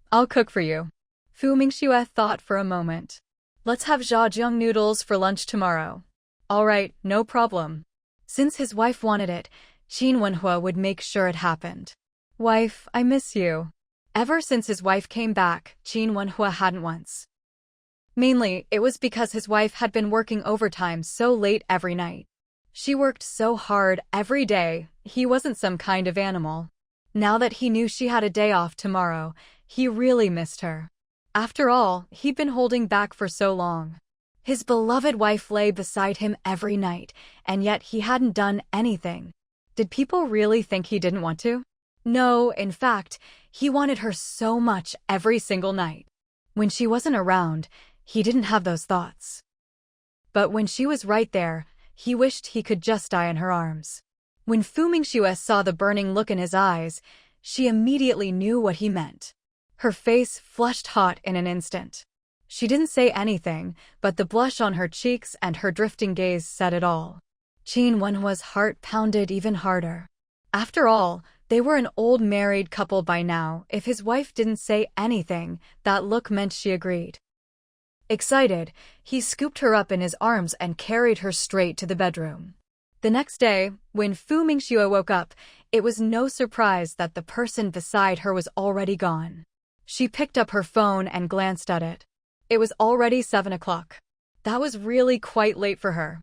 I'll cook for you." Fu Mingxue thought for a moment. "Let's have jjiang noodles for lunch tomorrow." "All right, no problem." Since his wife wanted it, Qin Wenhua would make sure it happened. "Wife, I miss you." Ever since his wife came back, Qin Wenhua hadn't once. Mainly, it was because his wife had been working overtime so late every night. She worked so hard every day, he wasn't some kind of animal. Now that he knew she had a day off tomorrow, he really missed her. After all, he'd been holding back for so long. His beloved wife lay beside him every night, and yet he hadn't done anything. Did people really think he didn't want to? No, in fact, he wanted her so much every single night. When she wasn't around, he didn't have those thoughts. But when she was right there, he wished he could just die in her arms. When Fu Mingxue saw the burning look in his eyes, she immediately knew what he meant. Her face flushed hot in an instant. She didn't say anything, but the blush on her cheeks and her drifting gaze said it all. Qin Wenhua's heart pounded even harder. After all, they were an old married couple by now. If his wife didn't say anything, that look meant she agreed. Excited, he scooped her up in his arms and carried her straight to the bedroom. The next day, when Fu Mingxue woke up, it was no surprise that the person beside her was already gone. She picked up her phone and glanced at it. It was already 7 o'clock. That was really quite late for her.